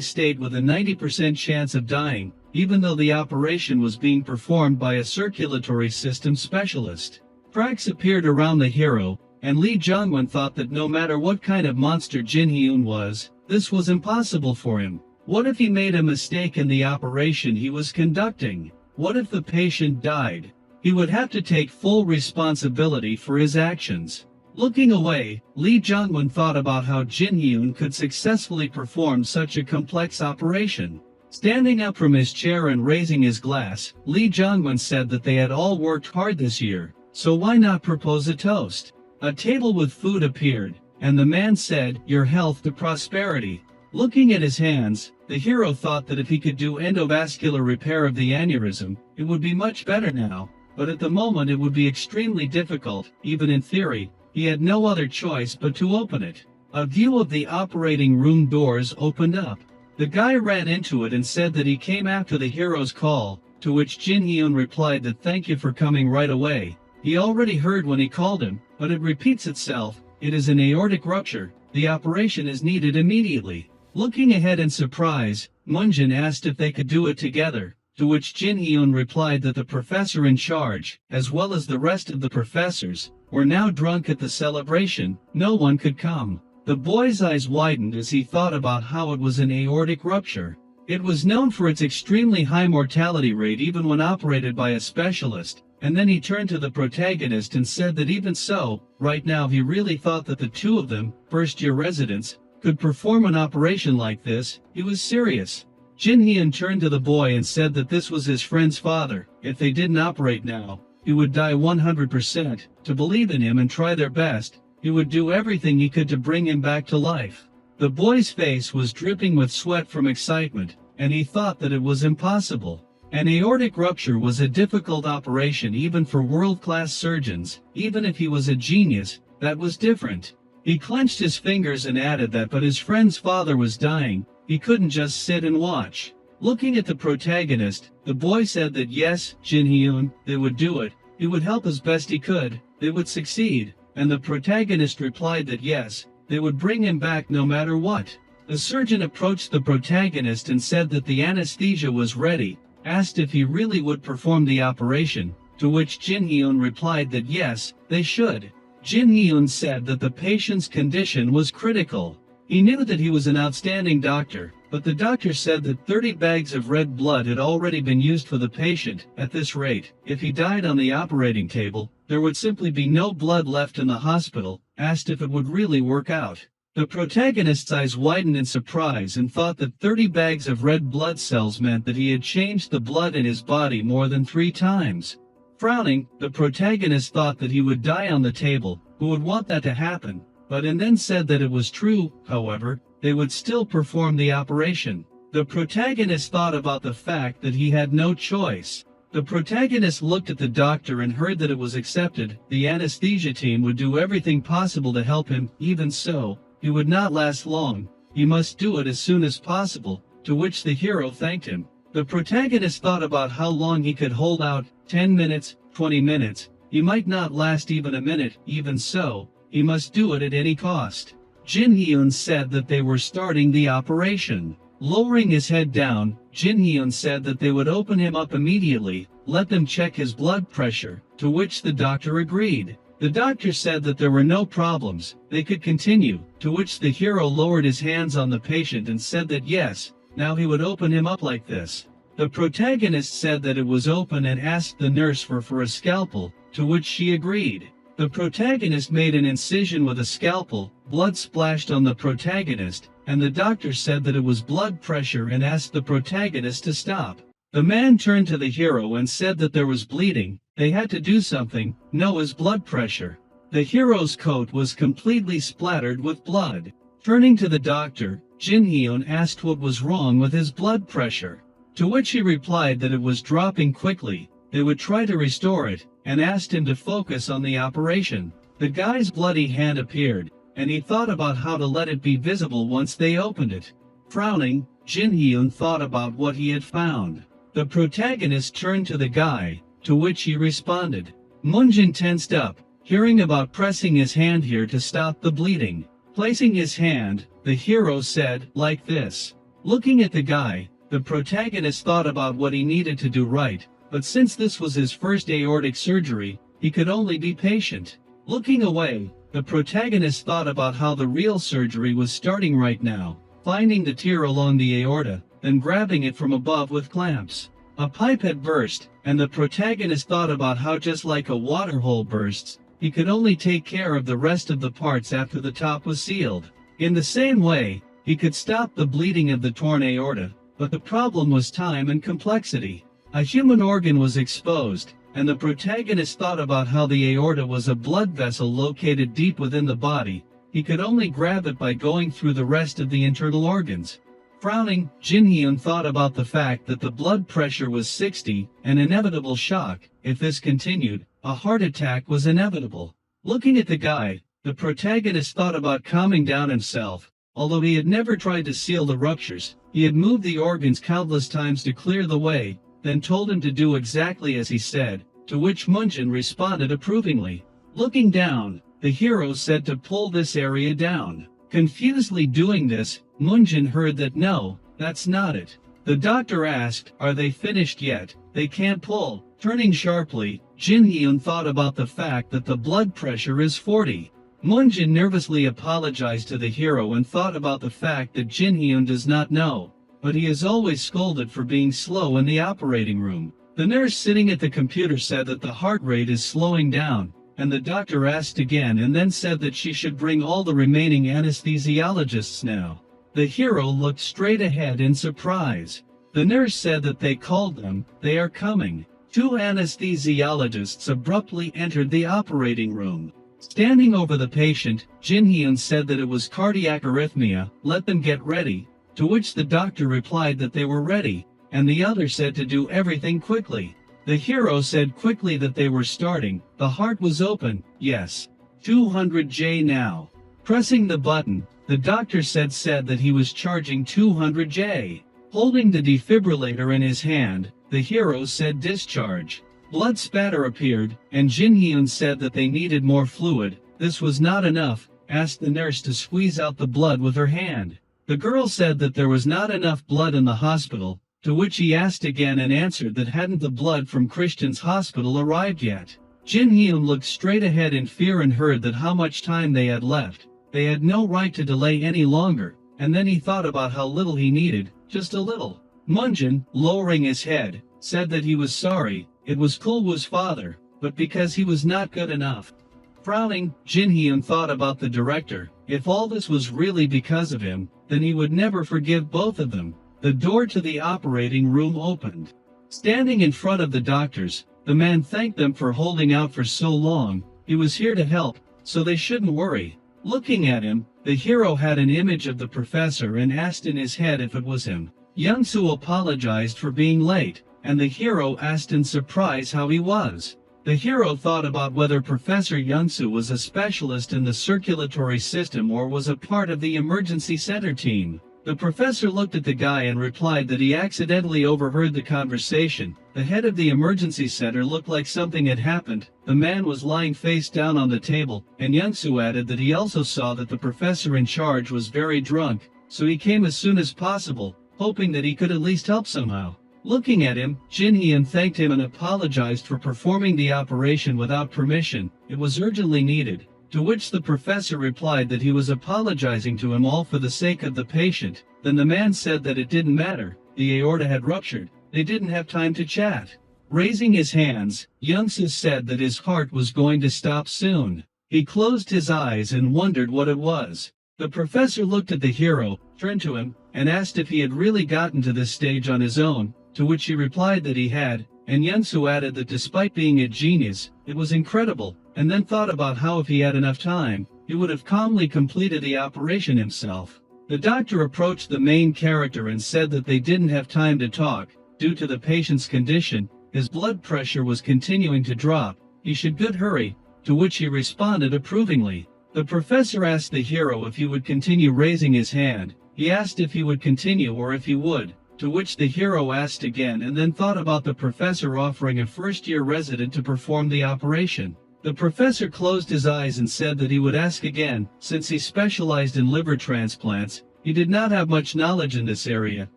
state with a 90% chance of dying, even though the operation was being performed by a circulatory system specialist. Cracks appeared around the hero, and Lee Jong-won thought that no matter what kind of monster Jin Hyun was, this was impossible for him. What if he made a mistake in the operation he was conducting? What if the patient died? He would have to take full responsibility for his actions. Looking away, Lee Jong-won thought about how Jin Hyun could successfully perform such a complex operation. Standing up from his chair and raising his glass, Lee Jong-won said that they had all worked hard this year, so why not propose a toast? A table with food appeared, and the man said, "Your health to prosperity." Looking at his hands, the hero thought that if he could do endovascular repair of the aneurysm, it would be much better now, but at the moment it would be extremely difficult. Even in theory, he had no other choice but to open it. A view of the operating room doors opened up. The guy ran into it and said that he came after the hero's call, to which Jin Hyun replied that thank you for coming right away. He already heard when he called him, but it repeats itself. It is an aortic rupture. The operation is needed immediately. Looking ahead in surprise, Moonjin asked if they could do it together, to which Jin Hyun replied that the professor in charge, as well as the rest of the professors, were now drunk at the celebration. No one could come. The boy's eyes widened as he thought about how it was an aortic rupture. It was known for its extremely high mortality rate even when operated by a specialist, and then he turned to the protagonist and said that even so, right now he really thought that the 2 of them, first-year residents, could perform an operation like this. He was serious. Jin Hyun turned to the boy and said that this was his friend's father. If they didn't operate now, he would die 100%. To believe in him and try their best, he would do everything he could to bring him back to life. The boy's face was dripping with sweat from excitement, and he thought that it was impossible. An aortic rupture was a difficult operation even for world-class surgeons. Even if he was a genius, that was different. He clenched his fingers and added that but his friend's father was dying. He couldn't just sit and watch. Looking at the protagonist, the boy said that yes, Jin Hyun, they would do it. He would help as best he could. They would succeed. And the protagonist replied that yes, they would bring him back no matter what. The surgeon approached the protagonist and said that the anesthesia was ready, asked if he really would perform the operation, to which Jin Hyun replied that yes, they should. Jin Hyun said that the patient's condition was critical. He knew that he was an outstanding doctor, but the doctor said that 30 bags of red blood had already been used for the patient. At this rate, if he died on the operating table, there would simply be no blood left in the hospital. Asked if it would really work out. The protagonist's eyes widened in surprise and thought that 30 bags of red blood cells meant that he had changed the blood in his body more than 3 times. Frowning, the protagonist thought that he would die on the table. Who would want that to happen? But and then said that it was true, however, they would still perform the operation. The protagonist thought about the fact that he had no choice. The protagonist looked at the doctor and heard that it was accepted. The anesthesia team would do everything possible to help him. Even so, he would not last long. He must do it as soon as possible, to which the hero thanked him. The protagonist thought about how long he could hold out. 10 minutes, 20 minutes. He might not last even a minute. Even so, he must do it at any cost. Jin Hyun said that they were starting the operation. Lowering his head down, Jin Hyun said that they would open him up immediately, let them check his blood pressure, to which the doctor agreed. The doctor said that there were no problems, they could continue, to which the hero lowered his hands on the patient and said that yes, now he would open him up like this. The protagonist said that it was open and asked the nurse for a scalpel, to which she agreed. The protagonist made an incision with a scalpel, blood splashed on the protagonist, and the doctor said that it was blood pressure and asked the protagonist to stop. The man turned to the hero and said that there was bleeding, they had to do something, know his blood pressure. The hero's coat was completely splattered with blood. Turning to the doctor, Jin Hyun asked what was wrong with his blood pressure. To which he replied that it was dropping quickly, they would try to restore it, and asked him to focus on the operation. The guy's bloody hand appeared, and he thought about how to let it be visible once they opened it. Frowning, Jin Hyun thought about what he had found. The protagonist turned to the guy, to which he responded. Moonjin tensed up, hearing about pressing his hand here to stop the bleeding. Placing his hand, the hero said, like this. Looking at the guy, the protagonist thought about what he needed to do right, but since this was his first aortic surgery, he could only be patient. Looking away, the protagonist thought about how the real surgery was starting right now, finding the tear along the aorta, then grabbing it from above with clamps. A pipe had burst, and the protagonist thought about how just like a water hole bursts, he could only take care of the rest of the parts after the top was sealed. In the same way, he could stop the bleeding of the torn aorta, but the problem was time and complexity. A human organ was exposed, and the protagonist thought about how the aorta was a blood vessel located deep within the body. He could only grab it by going through the rest of the internal organs. Frowning, Jin Hyun thought about the fact that the blood pressure was 60, an inevitable shock. If this continued, a heart attack was inevitable. Looking at the guy, the protagonist thought about calming down himself. Although he had never tried to seal the ruptures, he had moved the organs countless times to clear the way, then told him to do exactly as he said, to which Moonjin responded approvingly. Looking down, the hero said to pull this area down. Confusedly doing this, Moonjin heard that no, that's not it. The doctor asked, are they finished yet? They can't pull. Turning sharply, Jin Hyun thought about the fact that the blood pressure is 40. Moonjin nervously apologized to the hero and thought about the fact that Jin Hyun does not know, but he is always scolded for being slow in the operating room. The nurse sitting at the computer said that the heart rate is slowing down, and the doctor asked again and then said that she should bring all the remaining anesthesiologists now. The hero looked straight ahead in surprise. The nurse said that they called them, they are coming. Two anesthesiologists abruptly entered the operating room. Standing over the patient, Jin Hyun said that it was cardiac arrhythmia, let them get ready, to which the doctor replied that they were ready, and the other said to do everything quickly. The hero said quickly that they were starting, the heart was open, yes. 200J now. Pressing the button, the doctor said that he was charging 200J. Holding the defibrillator in his hand, the hero said discharge. Blood spatter appeared, and Jin Hyun said that they needed more fluid. This was not enough, asked the nurse to squeeze out the blood with her hand. The girl said that there was not enough blood in the hospital, to which he asked again and answered that hadn't the blood from Christian's hospital arrived yet. Jin Hyun looked straight ahead in fear and heard that how much time they had left. They had no right to delay any longer, and then he thought about how little he needed, just a little. Moonjin, lowering his head, said that he was sorry, it was Kulwoo's father, but because he was not good enough. Frowning, Jin Hyun thought about the director. If all this was really because of him, then he would never forgive both of them. The door to the operating room opened. Standing in front of the doctors, the man thanked them for holding out for so long. He was here to help, so they shouldn't worry. Looking at him, the hero had an image of the professor and asked in his head if it was him. Young-soo apologized for being late, and the hero asked in surprise how he was. The hero thought about whether Professor Young-soo was a specialist in the circulatory system or was a part of the emergency center team. The professor looked at the guy and replied that he accidentally overheard the conversation, The head of the emergency center looked like something had happened. The man was lying face down on the table, and Young-soo added that he also saw that the professor in charge was very drunk, so he came as soon as possible, hoping that he could at least help somehow. Looking at him, Jin Hyun thanked him and apologized for performing the operation without permission. It was urgently needed. To which the professor replied that he was apologizing to him all for the sake of the patient. Then the man said that it didn't matter. The aorta had ruptured. They didn't have time to chat. Raising his hands, Young-soo said that his heart was going to stop soon. He closed his eyes and wondered what it was. The professor looked at the hero, turned to him, and asked if he had really gotten to this stage on his own, to which he replied that he had, and Young-soo added that despite being a genius, it was incredible, and then thought about how if he had enough time, he would have calmly completed the operation himself. The doctor approached the main character and said that they didn't have time to talk. Due to the patient's condition, his blood pressure was continuing to drop. He should good hurry, to which he responded approvingly. The professor asked the hero if he would continue raising his hand. He asked if he would continue or if he would, to which the hero asked again and then thought about the professor offering a first-year resident to perform the operation. The professor closed his eyes and said that he would ask again, since he specialized in liver transplants. He did not have much knowledge in this area.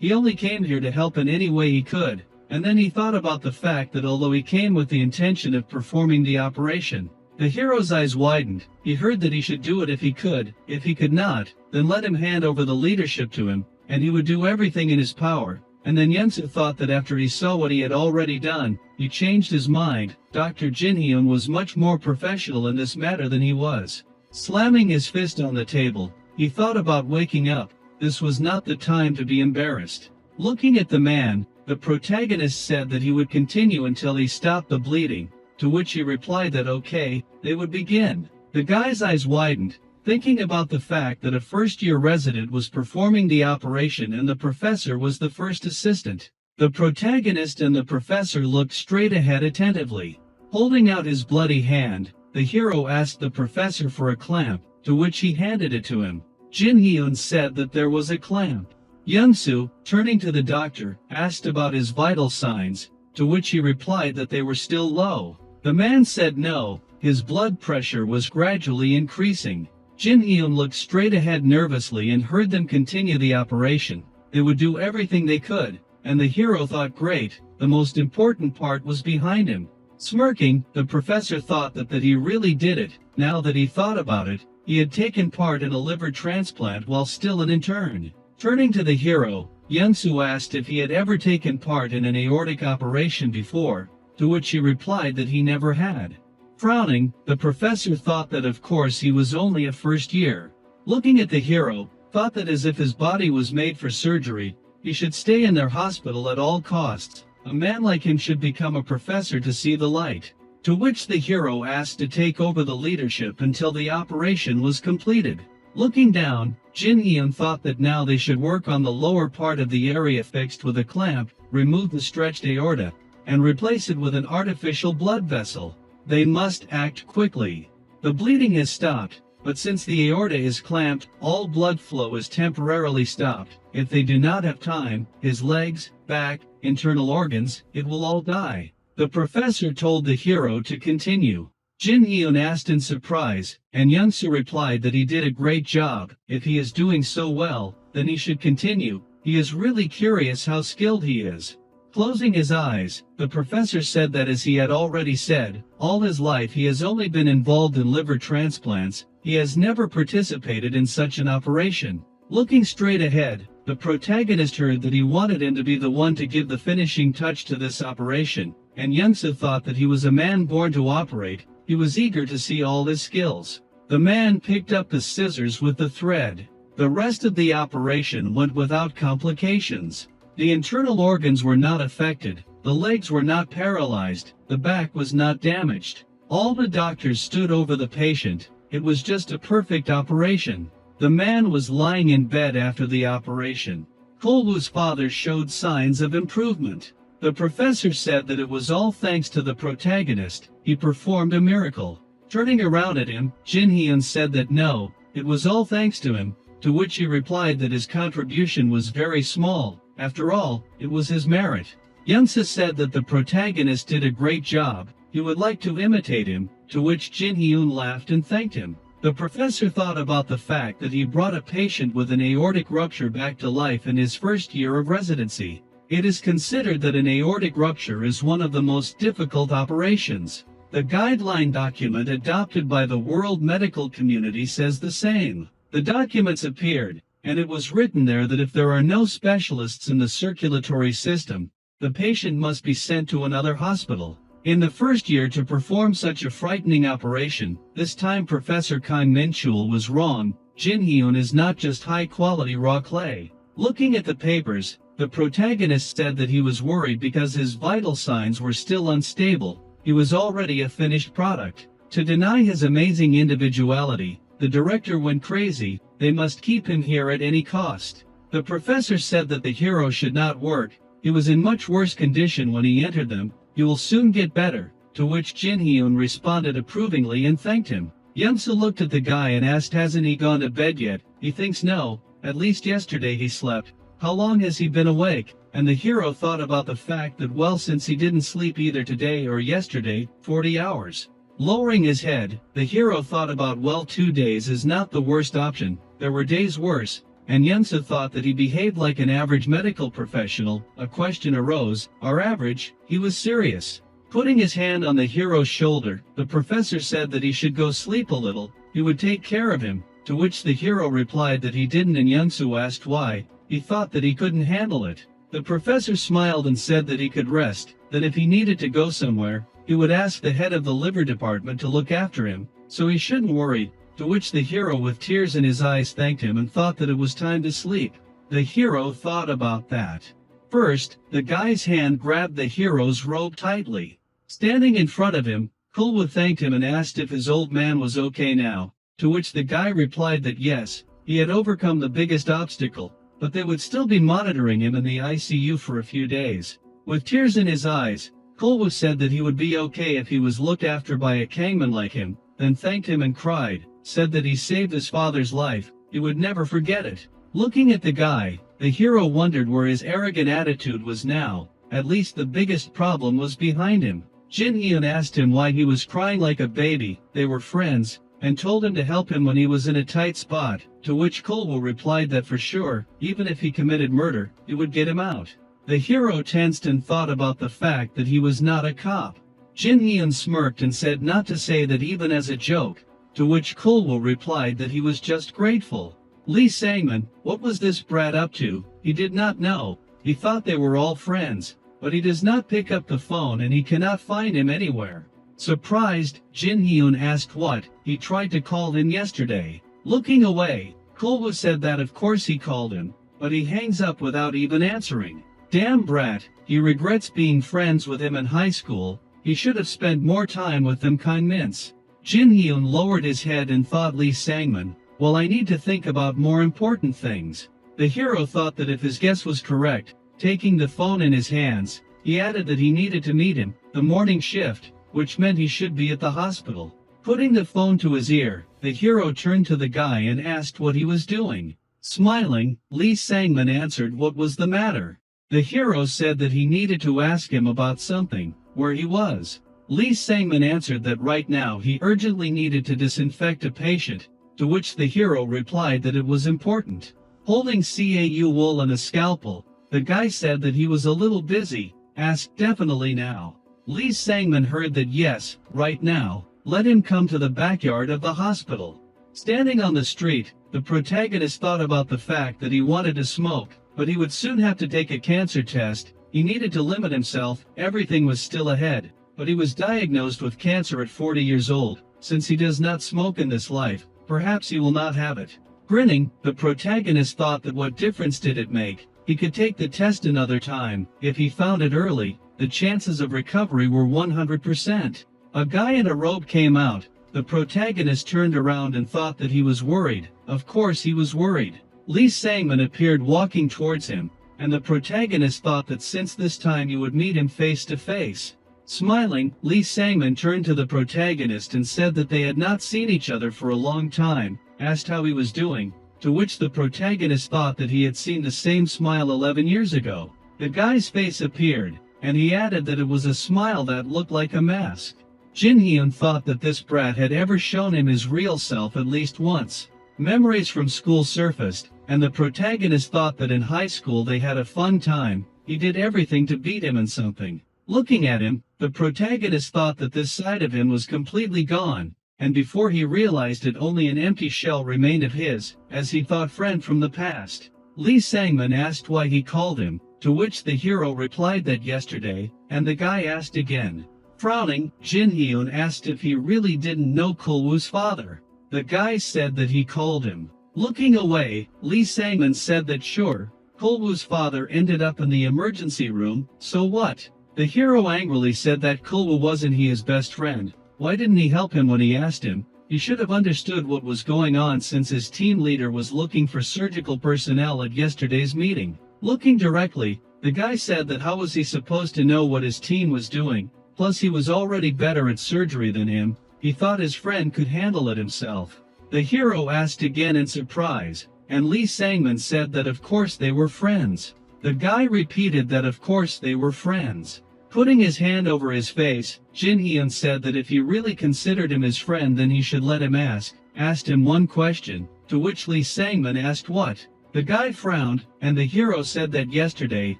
He only came here to help in any way he could, and then he thought about the fact that although he came with the intention of performing the operation, the hero's eyes widened. He heard that he should do it if he could. If he could not, then let him hand over the leadership to him, and he would do everything in his power. And then Young-soo thought that after he saw what he had already done, he changed his mind. Dr. Jin Hyun was much more professional in this matter than he was. Slamming his fist on the table, he thought about waking up. This was not the time to be embarrassed. Looking at the man, the protagonist said that he would continue until he stopped the bleeding, to which he replied that okay, they would begin. The guy's eyes widened, thinking about the fact that a first-year resident was performing the operation and the professor was the first assistant. The protagonist and the professor looked straight ahead attentively. Holding out his bloody hand, the hero asked the professor for a clamp, to which he handed it to him. Jin Hyun said that there was a clamp. Young-soo, turning to the doctor, asked about his vital signs, to which he replied that they were still low. The man said no, his blood pressure was gradually increasing. Jin Hyun looked straight ahead nervously and heard them continue the operation. They would do everything they could, and the hero thought great, the most important part was behind him. Smirking, the professor thought that he really did it. Now that he thought about it, he had taken part in a liver transplant while still an intern. Turning to the hero, Young-soo asked if he had ever taken part in an aortic operation before, to which he replied that he never had. Frowning, the professor thought that of course he was only a first year. Looking at the hero, thought that as if his body was made for surgery, he should stay in their hospital at all costs. A man like him should become a professor to see the light. To which the hero asked to take over the leadership until the operation was completed. Looking down, Jin Hyun thought that now they should work on the lower part of the area fixed with a clamp, remove the stretched aorta, and replace it with an artificial blood vessel. They must act quickly. The bleeding has stopped, but since the aorta is clamped, all blood flow is temporarily stopped. If they do not have time, his legs, back, internal organs, it will all die. The professor told the hero to continue. Jin Hyun asked in surprise, and Young-soo replied that he did a great job. If he is doing so well, then he should continue. He is really curious how skilled he is. Closing his eyes, the professor said that as he had already said, all his life he has only been involved in liver transplants. He has never participated in such an operation. Looking straight ahead, the protagonist heard that he wanted him to be the one to give the finishing touch to this operation, and Young-soo thought that he was a man born to operate. He was eager to see all his skills. The man picked up the scissors with the thread. The rest of the operation went without complications. The internal organs were not affected, the legs were not paralyzed, the back was not damaged. All the doctors stood over the patient. It was just a perfect operation. The man was lying in bed after the operation. Kolwoo's father showed signs of improvement. The professor said that it was all thanks to the protagonist. He performed a miracle. Turning around at him, Jin Hyun said that no, it was all thanks to him, to which he replied that his contribution was very small. After all, it was his merit. Yunsa said that the protagonist did a great job, he would like to imitate him, to which Jin Hyun laughed and thanked him. The professor thought about the fact that he brought a patient with an aortic rupture back to life in his first year of residency. It is considered that an aortic rupture is one of the most difficult operations. The guideline document adopted by the world medical community says the same. The documents appeared, and it was written there that if there are no specialists in the circulatory system, the patient must be sent to another hospital. In the first year to perform such a frightening operation, this time Professor Kang Min-chul was wrong. Jin Hyun is not just high-quality raw clay. Looking at the papers, the protagonist said that he was worried because his vital signs were still unstable. He was already a finished product. To deny his amazing individuality, the director went crazy. They must keep him here at any cost. The professor said that the hero should not work. He was in much worse condition when he entered them. You will soon get better, to which Jin Hyun responded approvingly and thanked him. Yunsa looked at the guy and asked, hasn't he gone to bed yet? He thinks no, at least yesterday he slept. How long has he been awake? And the hero thought about the fact that well, since he didn't sleep either today or yesterday, 40 hours. Lowering his head, the hero thought about well, 2 days is not the worst option, there were days worse. And Yunsa thought that he behaved like an average medical professional. A question arose, are average? He was serious. Putting his hand on the hero's shoulder, the professor said that he should go sleep a little, he would take care of him, to which the hero replied that he didn't, and Yunsa asked why. He thought that he couldn't handle it. The professor smiled and said that he could rest, that if he needed to go somewhere, he would ask the head of the liver department to look after him, so he shouldn't worry. To which the hero with tears in his eyes thanked him and thought that it was time to sleep. The hero thought about that. First, the guy's hand grabbed the hero's robe tightly. Standing in front of him, Kulwa thanked him and asked if his old man was okay now, to which the guy replied that yes, he had overcome the biggest obstacle, but they would still be monitoring him in the ICU for a few days. With tears in his eyes, Kulwa said that he would be okay if he was looked after by a Kangman like him, then thanked him and cried. Said that he saved his father's life, he would never forget it. Looking at the guy, the hero wondered where his arrogant attitude was now. At least the biggest problem was behind him. Jin Hyun asked him why he was crying like a baby. They were friends, and told him to help him when he was in a tight spot, to which Kulwa replied that for sure, even if he committed murder, it would get him out. The hero tensed and thought about the fact that he was not a cop. Jin Hyun smirked and said not to say that even as a joke, to which Kulwa replied that he was just grateful. Lee Sangman, what was this brat up to? He did not know. He thought they were all friends, but he does not pick up the phone and he cannot find him anywhere. Surprised, Jin Hyun asked what, he tried to call him yesterday. Looking away, Kulwa said that of course he called him, but he hangs up without even answering. Damn brat, he regrets being friends with him in high school, he should have spent more time with them kind mints. Jin Hyun lowered his head and thought Lee Sangman, well, I need to think about more important things. The hero thought that if his guess was correct, taking the phone in his hands, he added that he needed to meet him, the morning shift, which meant he should be at the hospital. Putting the phone to his ear, the hero turned to the guy and asked what he was doing. Smiling, Lee Sangman answered what was the matter. The hero said that he needed to ask him about something, where he was. Lee Sangman answered that right now he urgently needed to disinfect a patient, to which the hero replied that it was important. Holding Cau wool and a scalpel, the guy said that he was a little busy, asked definitely now. Lee Sangman heard that yes, right now, let him come to the backyard of the hospital. Standing on the street, the protagonist thought about the fact that he wanted to smoke, but he would soon have to take a cancer test, he needed to limit himself, everything was still ahead. But he was diagnosed with cancer at 40 years old. Since he does not smoke in this life, perhaps he will not have it. Grinning, the protagonist thought that what difference did it make? He could take the test another time. If he found it early, the chances of recovery were 100%. A guy in a robe came out. The protagonist turned around and thought that he was worried. Of course he was worried. Lee Sangman appeared walking towards him, and the protagonist thought that since this time you would meet him face to face. Smiling, Lee Sangman turned to the protagonist and said that they had not seen each other for a long time, asked how he was doing, to which the protagonist thought that he had seen the same smile 11 years ago. The guy's face appeared. and he added that it was a smile that looked like a mask. Jin Hyun thought that this brat had ever shown him his real self at least once. Memories from school surfaced, and the protagonist thought that in high school they had a fun time. He did everything to beat him in something. Looking at him, the protagonist thought that this side of him was completely gone, and before he realized it, only an empty shell remained of his, as he thought, friend from the past. Lee Sangman asked why he called him, to which the hero replied that yesterday, and the guy asked again. Frowning, Jin Hyun asked if he really didn't know Kulwoo's father. The guy said that he called him. Looking away, Lee Sangman said that sure, Kulwoo's father ended up in the emergency room, so what? The hero angrily said that Kulwoo wasn't his best friend. Why didn't he help him when he asked him? He should have understood what was going on since his team leader was looking for surgical personnel at yesterday's meeting. Looking directly, the guy said that how was he supposed to know what his team was doing? Plus he was already better at surgery than him. He thought his friend could handle it himself. The hero asked again in surprise, and Lee Sangman said that of course they were friends. The guy repeated that of course they were friends. Putting his hand over his face, Jin Hyun said that if he really considered him his friend then he should let him asked him one question, to which Lee Sangman asked what? The guy frowned, and the hero said that yesterday,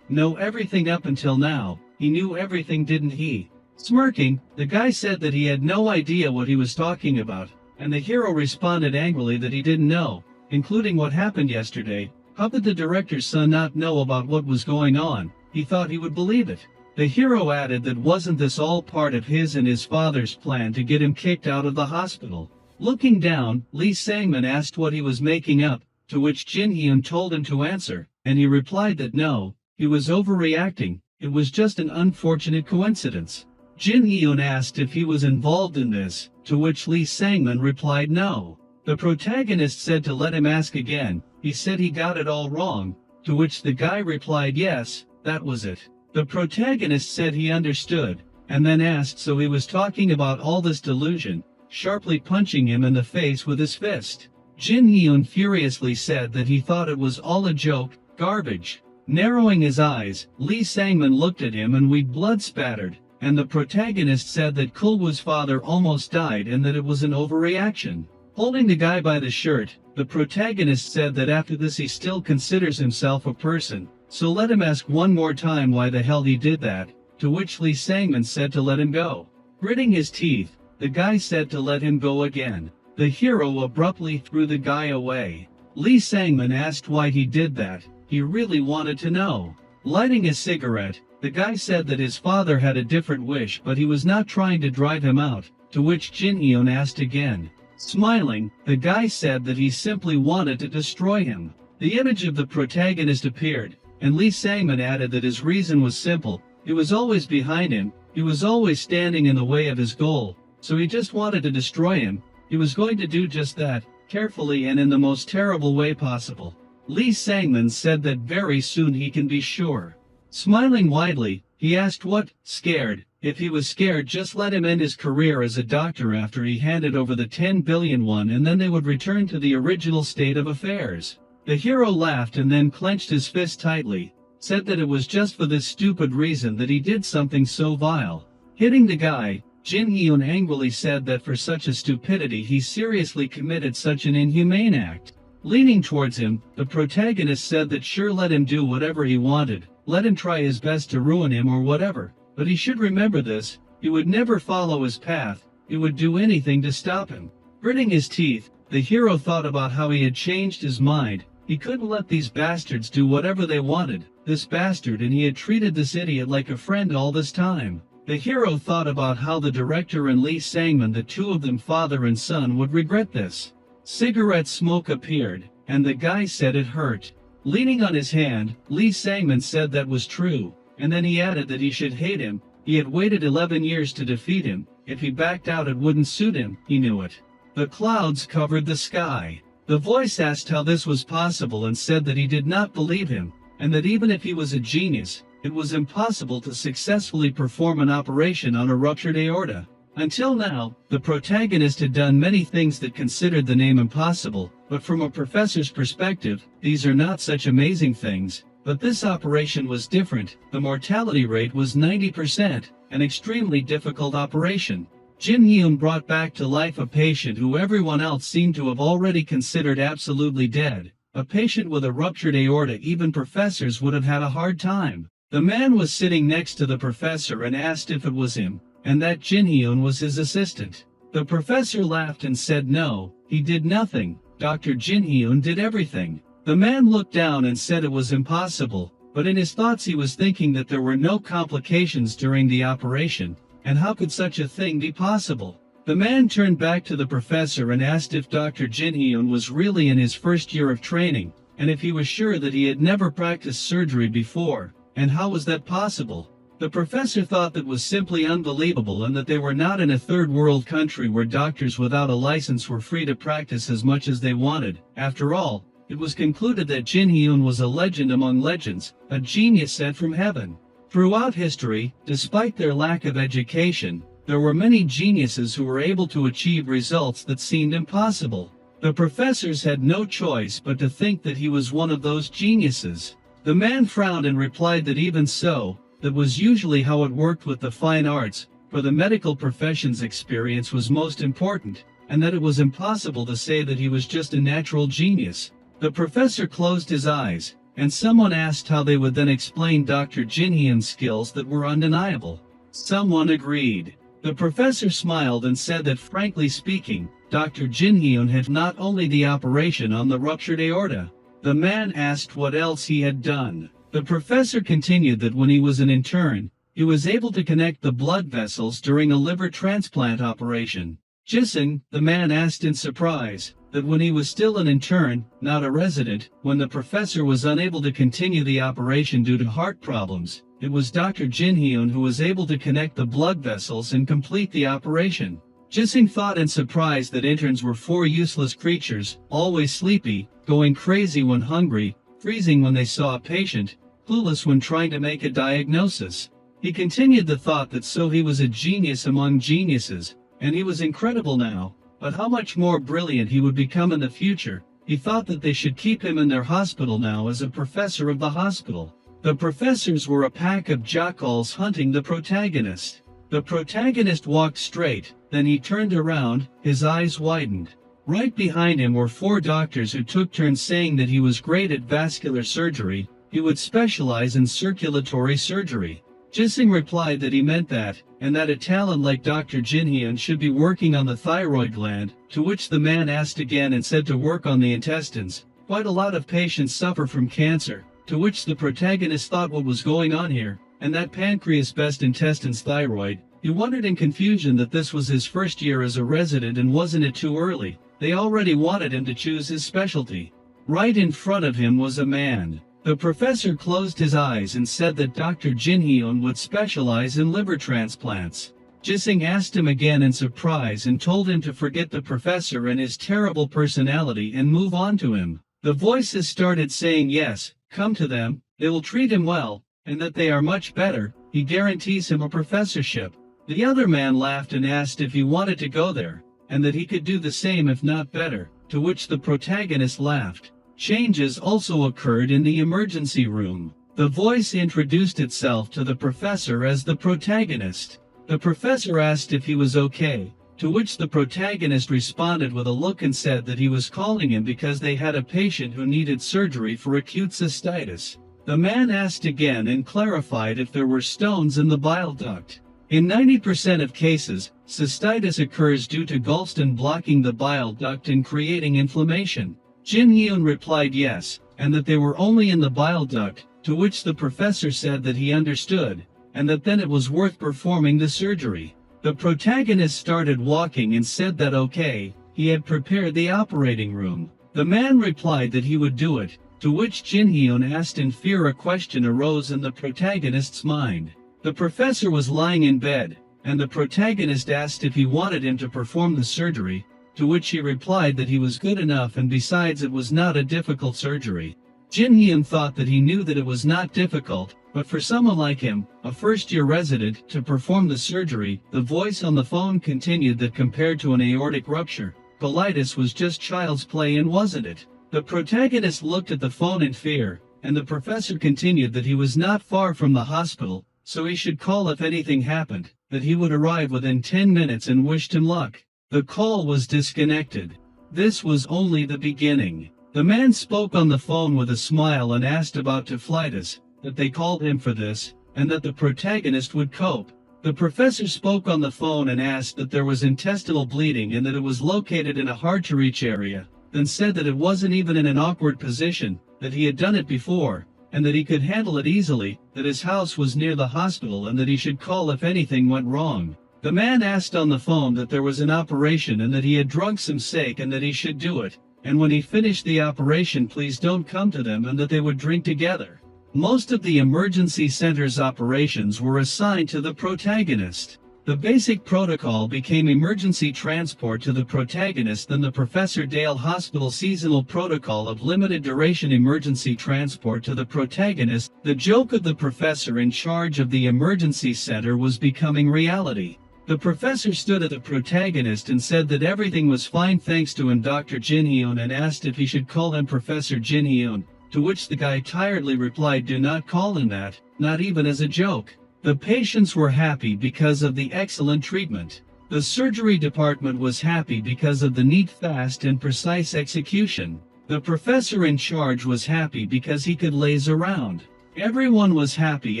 know everything up until now, he knew everything didn't he? Smirking, the guy said that he had no idea what he was talking about, and the hero responded angrily that he didn't know, including what happened yesterday. How could the director's son not know about what was going on? He thought he would believe it. The hero added that wasn't this all part of his and his father's plan to get him kicked out of the hospital? Looking down, Lee Sangman asked what he was making up, to which Jin Hyun told him to answer, and he replied that no, he was overreacting, it was just an unfortunate coincidence. Jin Hyun asked if he was involved in this, to which Lee Sangman replied no. The protagonist said to let him ask again. He said he got it all wrong, to which the guy replied yes, that was it. The protagonist said he understood, and then asked so he was talking about all this delusion, sharply punching him in the face with his fist. Jin Hyun furiously said that he thought it was all a joke, garbage. Narrowing his eyes, Lee Sangman looked at him and weed blood spattered, and the protagonist said that Kulwoo's father almost died and that it was an overreaction. Holding the guy by the shirt, the protagonist said that after this he still considers himself a person, so let him ask one more time why the hell he did that, to which Lee Sangman said to let him go. Gritting his teeth, the guy said to let him go again. The hero abruptly threw the guy away. Lee Sangman asked why he did that. He really wanted to know. Lighting a cigarette, the guy said that his father had a different wish but he was not trying to drive him out, to which Jin Hyun asked again. Smiling, the guy said that he simply wanted to destroy him. The image of the protagonist appeared, and Lee Sangman added that his reason was simple. It was always behind him, he was always standing in the way of his goal, so he just wanted to destroy him. He was going to do just that, carefully and in the most terrible way possible. Lee Sangman said that very soon he can be sure. Smiling widely, he asked what, scared? If he was scared just let him end his career as a doctor after he handed over the 10 billion won and then they would return to the original state of affairs. The hero laughed and then clenched his fist tightly, said that it was just for this stupid reason that he did something so vile. Hitting the guy, Jin Hyun angrily said that for such a stupidity he seriously committed such an inhumane act. Leaning towards him, the protagonist said that sure let him do whatever he wanted, let him try his best to ruin him or whatever, but he should remember this, he would never follow his path, he would do anything to stop him. Gritting his teeth, the hero thought about how he had changed his mind. He couldn't let these bastards do whatever they wanted, this bastard, and he had treated this idiot like a friend all this time. The hero thought about how the director and Lee Sangman, the two of them father and son, would regret this. Cigarette smoke appeared, and the guy said it hurt. Leaning on his hand, Lee Sangman said that was true, and then he added that he should hate him. He had waited 11 years to defeat him. If he backed out it wouldn't suit him, he knew it. The clouds covered the sky. The voice asked how this was possible and said that he did not believe him, and that even if he was a genius, it was impossible to successfully perform an operation on a ruptured aorta. Until now, the protagonist had done many things that considered the name impossible, but from a professor's perspective, these are not such amazing things. But this operation was different. The mortality rate was 90%, an extremely difficult operation. Jin Hyun brought back to life a patient who everyone else seemed to have already considered absolutely dead. A patient with a ruptured aorta. Even professors would have had a hard time. The man was sitting next to the professor and asked if it was him, and that Jin Hyun was his assistant. The professor laughed and said no, he did nothing. Dr. Jin Hyun did everything. The man looked down and said it was impossible, but in his thoughts he was thinking that there were no complications during the operation, and how could such a thing be possible? The man turned back to the professor and asked if Dr. Jin Hyun was really in his first year of training, and if he was sure that he had never practiced surgery before, and how was that possible? The professor thought that was simply unbelievable and that they were not in a third world country where doctors without a license were free to practice as much as they wanted. After all, it was concluded that Jin Hyun was a legend among legends, a genius sent from heaven. Throughout history, despite their lack of education, there were many geniuses who were able to achieve results that seemed impossible. The professors had no choice but to think that he was one of those geniuses. The man frowned and replied that even so, that was usually how it worked with the fine arts, for the medical profession's experience was most important, and that it was impossible to say that he was just a natural genius. The professor closed his eyes, and someone asked how they would then explain Dr. Jin Hyun's skills that were undeniable. Someone agreed. The professor smiled and said that frankly speaking, Dr. Jin Hyun had not only the operation on the ruptured aorta. The man asked what else he had done. The professor continued that when he was an intern, he was able to connect the blood vessels during a liver transplant operation. Jisung, the man asked in surprise, that when he was still an intern, not a resident, when the professor was unable to continue the operation due to heart problems, it was Dr. Jin Hyun who was able to connect the blood vessels and complete the operation. Jisung thought in surprise that interns were four useless creatures, always sleepy, going crazy when hungry, freezing when they saw a patient, clueless when trying to make a diagnosis. He continued the thought that so he was a genius among geniuses, and he was incredible now, but how much more brilliant he would become in the future. He thought that they should keep him in their hospital now as a professor of the hospital. The professors were a pack of jackals hunting the protagonist. The protagonist walked straight, then he turned around, his eyes widened. Right behind him were four doctors who took turns saying that he was great at vascular surgery, he would specialize in circulatory surgery. Jisung replied that he meant that, and that a talent like Dr. Jin Hyun should be working on the thyroid gland, to which the man asked again and said to work on the intestines. Quite a lot of patients suffer from cancer, to which the protagonist thought what was going on here, and that pancreas best intestines thyroid. He wondered in confusion that this was his first year as a resident and wasn't it too early. They already wanted him to choose his specialty. Right in front of him was a man. The professor closed his eyes and said that Dr. Jin Hyun would specialize in liver transplants. Jisung asked him again in surprise and told him to forget the professor and his terrible personality and move on to him. The voices started saying yes, come to them, they will treat him well, and that they are much better, he guarantees him a professorship. The other man laughed and asked if he wanted to go there, and that he could do the same if not better, to which the protagonist laughed. Changes also occurred in the emergency room. The voice introduced itself to the professor as the protagonist. The professor asked if he was okay, to which the protagonist responded with a look and said that he was calling him because they had a patient who needed surgery for acute cystitis. The man asked again and clarified if there were stones in the bile duct. In 90% of cases, cystitis occurs due to gallstone blocking the bile duct and creating inflammation. Jin Hyun replied yes, and that they were only in the bile duct, to which the professor said that he understood, and that then it was worth performing the surgery. The protagonist started walking and said that okay, he had prepared the operating room. The man replied that he would do it, to which Jin Hyun asked in fear. A question arose in the protagonist's mind. The professor was lying in bed, and the protagonist asked if he wanted him to perform the surgery, to which he replied that he was good enough and besides it was not a difficult surgery. Jin Hyun thought that he knew that it was not difficult, but for someone like him, a first-year resident, to perform the surgery. The voice on the phone continued that compared to an aortic rupture, colitis was just child's play and wasn't it? The protagonist looked at the phone in fear, and the professor continued that he was not far from the hospital, so he should call if anything happened, that he would arrive within 10 minutes and wished him luck. The call was disconnected. This was only the beginning. The man spoke on the phone with a smile and asked about tonsillitis, that they called him for this, and that the protagonist would cope. The professor spoke on the phone and asked that there was intestinal bleeding and that it was located in a hard-to-reach area, then said that it wasn't even in an awkward position, that he had done it before, and that he could handle it easily, that his house was near the hospital and that he should call if anything went wrong. The man asked on the phone that there was an operation and that he had drunk some sake and that he should do it, and when he finished the operation please don't come to them and that they would drink together. Most of the emergency center's operations were assigned to the protagonist. The basic protocol became emergency transport to the protagonist, then the Professor Dale Hospital seasonal protocol of limited duration emergency transport to the protagonist. The joke of the professor in charge of the emergency center was becoming reality. The professor stood at the protagonist and said that everything was fine thanks to him, Dr. Jin Hyun, and asked if he should call him Professor Jin Hyun, to which the guy tiredly replied, "Do not call him that, not even as a joke." The patients were happy because of the excellent treatment. The surgery department was happy because of the neat, fast, and precise execution. The professor in charge was happy because he could laze around. Everyone was happy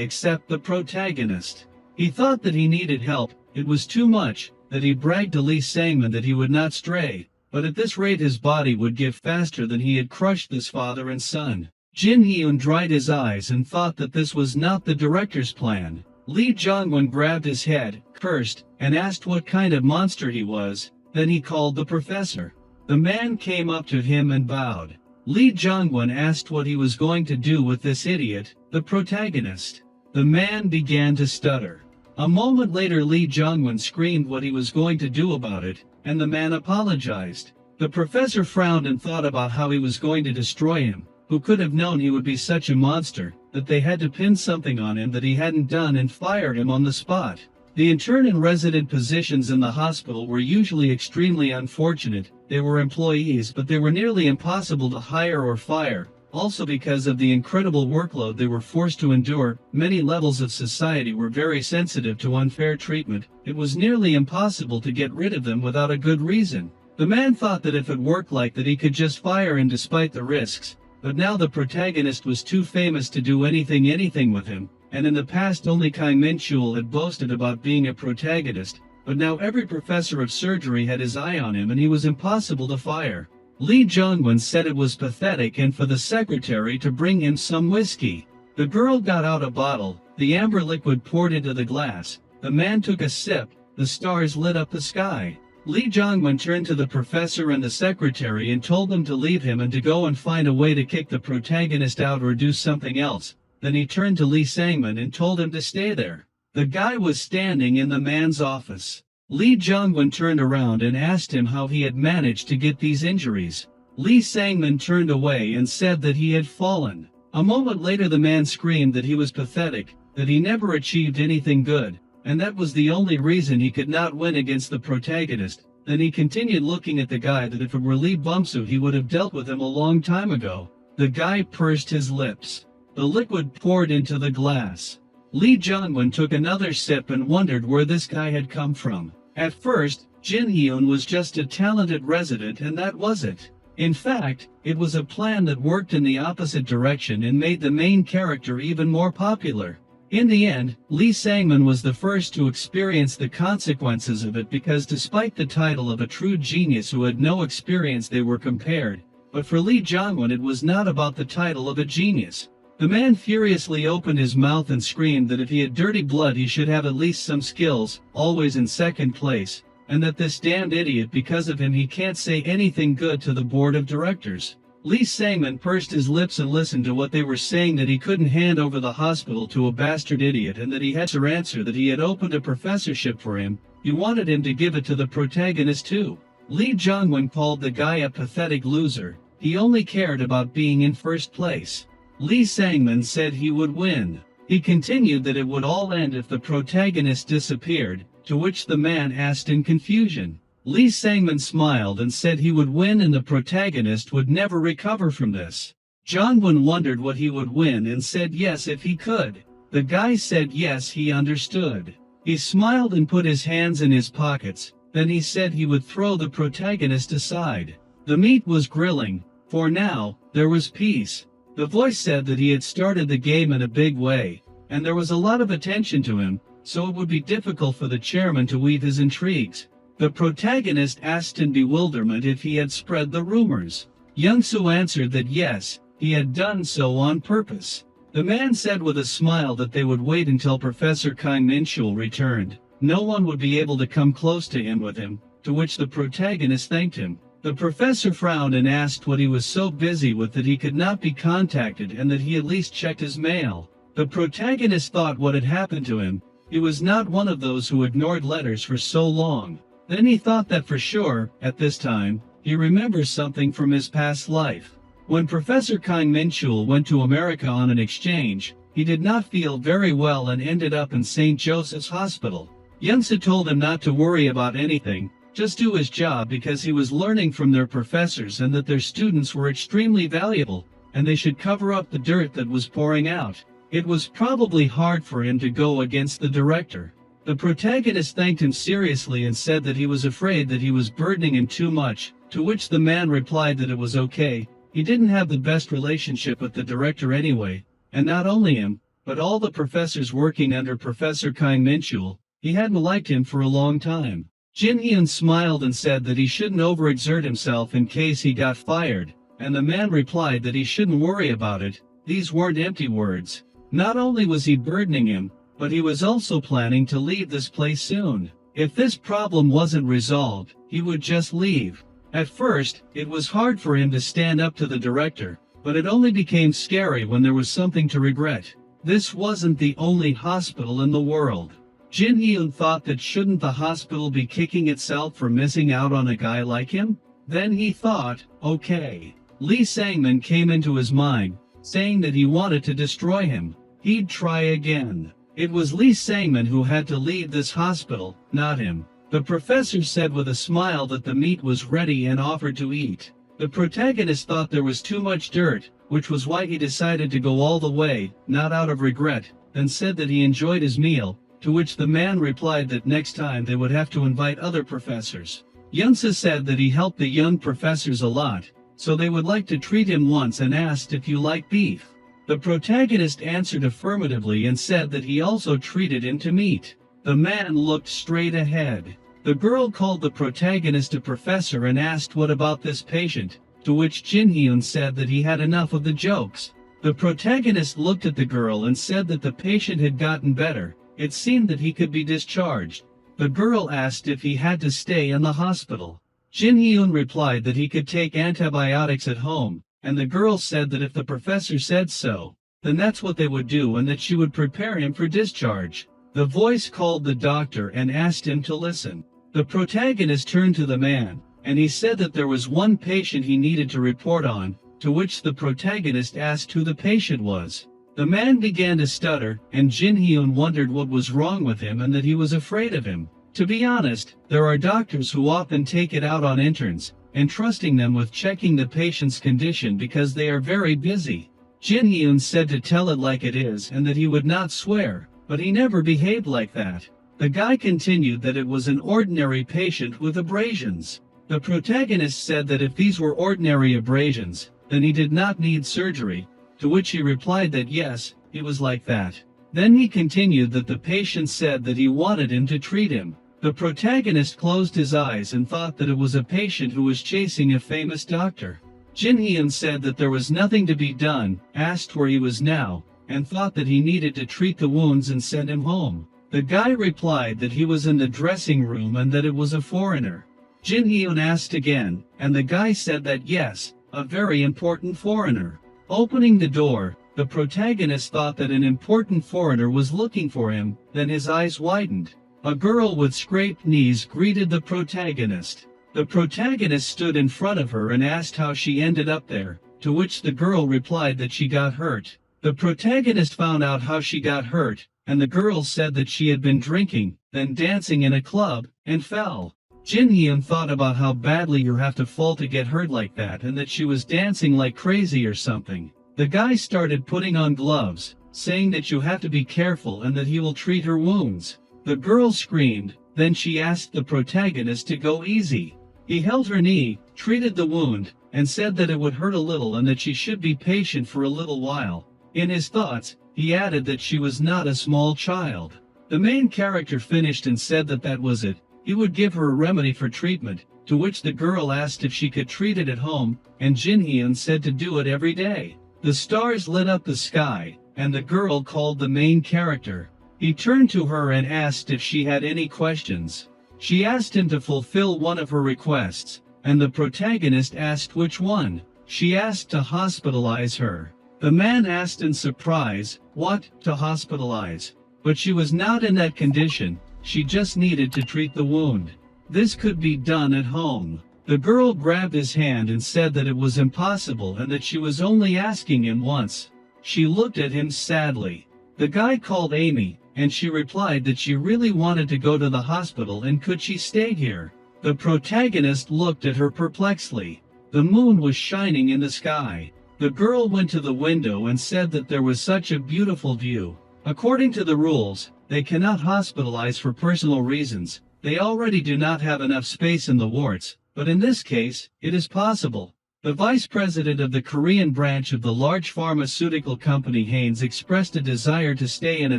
except the protagonist. He thought that he needed help. It was too much, that he bragged to Lee Sangman that he would not stray, but at this rate his body would give faster than he had crushed this father and son. Jin Hyun dried his eyes and thought that this was not the director's plan. Lee Jongwon grabbed his head, cursed, and asked what kind of monster he was. Then he called the professor. The man came up to him and bowed. Lee Jongwon asked what he was going to do with this idiot, the protagonist. The man began to stutter. A moment later Lee Jongwon screamed what he was going to do about it, and the man apologized. The professor frowned and thought about how he was going to destroy him. Who could have known he would be such a monster, that they had to pin something on him that he hadn't done and fire him on the spot. The intern and resident positions in the hospital were usually extremely unfortunate. They were employees, but they were nearly impossible to hire or fire. Also because of the incredible workload they were forced to endure, many levels of society were very sensitive to unfair treatment. It was nearly impossible to get rid of them without a good reason. The man thought that if it worked like that he could just fire him despite the risks. But now the protagonist was too famous to do anything with him, and in the past only Kang Min-chul had boasted about being a protagonist, but now every professor of surgery had his eye on him and he was impossible to fire. Lee Jongwon said it was pathetic and for the secretary to bring him some whiskey. The girl got out a bottle, the amber liquid poured into the glass, the man took a sip, the stars lit up the sky. Lee Jongwon turned to the professor and the secretary and told them to leave him and to go and find a way to kick the protagonist out or do something else. Then he turned to Lee Sangman and told him to stay there. The guy was standing in the man's office. Lee Jongwon turned around and asked him how he had managed to get these injuries. Lee Sangman turned away and said that he had fallen. A moment later the man screamed that he was pathetic, that he never achieved anything good, and that was the only reason he could not win against the protagonist. Then he continued looking at the guy that if it were Lee Bumsu he would have dealt with him a long time ago. The guy pursed his lips. The liquid poured into the glass. Lee Jongwon took another sip and wondered where this guy had come from. At first, Jin Hyun was just a talented resident and that was it. In fact, it was a plan that worked in the opposite direction and made the main character even more popular. In the end, Lee Sangman was the first to experience the consequences of it because despite the title of a true genius who had no experience they were compared, but for Lee Jongwon it was not about the title of a genius. The man furiously opened his mouth and screamed that if he had dirty blood he should have at least some skills, always in second place, and that this damned idiot because of him he can't say anything good to the board of directors. Lee Sangman pursed his lips and listened to what they were saying, that he couldn't hand over the hospital to a bastard idiot and that he had to answer that he had opened a professorship for him. He wanted him to give it to the protagonist too. Lee Jongwon called the guy a pathetic loser. He only cared about being in first place. Lee Sangman said he would win. He continued that it would all end if the protagonist disappeared, to which the man asked in confusion. Lee Sangman smiled and said he would win and the protagonist would never recover from this. Jongwon wondered what he would win and said yes if he could. The guy said yes, he understood. He smiled and put his hands in his pockets, then he said he would throw the protagonist aside. The meat was grilling. For now, there was peace. The voice said that he had started the game in a big way, and there was a lot of attention to him, so it would be difficult for the chairman to weave his intrigues. The protagonist asked in bewilderment if he had spread the rumors. Young-soo answered that yes, he had done so on purpose. The man said with a smile that they would wait until Professor Kang Min-chul returned. No one would be able to come close to him with him, to which the protagonist thanked him. The professor frowned and asked what he was so busy with that he could not be contacted and that he at least checked his mail. The protagonist thought what had happened to him. He was not one of those who ignored letters for so long. Then he thought that for sure, at this time, he remembers something from his past life. When Professor Kang Min-chul went to America on an exchange, he did not feel very well and ended up in St. Joseph's Hospital. Young-soo told him not to worry about anything, just do his job because he was learning from their professors and that their students were extremely valuable, and they should cover up the dirt that was pouring out. It was probably hard for him to go against the director. The protagonist thanked him seriously and said that he was afraid that he was burdening him too much, to which the man replied that it was okay. He didn't have the best relationship with the director anyway, and not only him, but all the professors working under Professor Kang Min-chul. He hadn't liked him for a long time. Jin Hyun smiled and said that he shouldn't overexert himself in case he got fired, and the man replied that he shouldn't worry about it. These weren't empty words. Not only was he burdening him, but he was also planning to leave this place soon. If this problem wasn't resolved, he would just leave. At first, it was hard for him to stand up to the director, but it only became scary when there was something to regret. This wasn't the only hospital in the world. Jin Hyun thought that shouldn't the hospital be kicking itself for missing out on a guy like him? Then he thought, okay. Lee Sangman came into his mind, saying that he wanted to destroy him. He'd try again. It was Lee Sangman who had to leave this hospital, not him. The professor said with a smile that the meat was ready and offered to eat. The protagonist thought there was too much dirt, which was why he decided to go all the way, not out of regret, then said that he enjoyed his meal, to which the man replied that next time they would have to invite other professors. Young-soo said that he helped the young professors a lot, so they would like to treat him once and asked if you like beef. The protagonist answered affirmatively and said that he also treated him to meat. The man looked straight ahead. The girl called the protagonist a professor and asked what about this patient, to which Jin Hyun said that he had enough of the jokes. The protagonist looked at the girl and said that the patient had gotten better. It seemed that he could be discharged. The girl asked if he had to stay in the hospital. Jin Hyun replied that he could take antibiotics at home, and the girl said that if the professor said so, then that's what they would do and that she would prepare him for discharge. The voice called the doctor and asked him to listen. The protagonist turned to the man, and he said that there was one patient he needed to report on, to which the protagonist asked who the patient was. The man began to stutter, and Jin Hyun wondered what was wrong with him and that he was afraid of him. To be honest, there are doctors who often take it out on interns, entrusting them with checking the patient's condition because they are very busy. Jin Hyun said to tell it like it is and that he would not swear, but he never behaved like that. The guy continued that it was an ordinary patient with abrasions. The protagonist said that if these were ordinary abrasions, then he did not need surgery, to which he replied that yes, it was like that. Then he continued that the patient said that he wanted him to treat him. The protagonist closed his eyes and thought that it was a patient who was chasing a famous doctor. Jin Hyun said that there was nothing to be done, asked where he was now, and thought that he needed to treat the wounds and send him home. The guy replied that he was in the dressing room and that it was a foreigner. Jin Hyun asked again, and the guy said that yes, a very important foreigner. Opening the door, the protagonist thought that an important foreigner was looking for him, then his eyes widened. A girl with scraped knees greeted the protagonist. The protagonist stood in front of her and asked how she ended up there, to which the girl replied that she got hurt. The protagonist found out how she got hurt, and the girl said that she had been drinking, then dancing in a club, and fell. Jin Hyun thought about how badly you have to fall to get hurt like that and that she was dancing like crazy or something. The guy started putting on gloves, saying that you have to be careful and that he will treat her wounds. The girl screamed, then she asked the protagonist to go easy. He held her knee, treated the wound, and said that it would hurt a little and that she should be patient for a little while. In his thoughts, he added that she was not a small child. The main character finished and said that that was it. He would give her a remedy for treatment, to which the girl asked if she could treat it at home, and Jin Hyun said to do it every day. The stars lit up the sky, and the girl called the main character. He turned to her and asked if she had any questions. She asked him to fulfill one of her requests, and the protagonist asked which one. She asked to hospitalize her. The man asked in surprise, what, to hospitalize? But she was not in that condition, she just needed to treat the wound. This could be done at home. The girl grabbed his hand and said that it was impossible and that she was only asking him once. She looked at him sadly. The guy called Amy, and she replied that she really wanted to go to the hospital and could she stay here. The protagonist looked at her perplexedly. The moon was shining in the sky. The girl went to the window and said that there was such a beautiful view. According to the rules, they cannot hospitalize for personal reasons. They already do not have enough space in the wards, but in this case, it is possible. The vice president of the Korean branch of the large pharmaceutical company Haynes expressed a desire to stay in a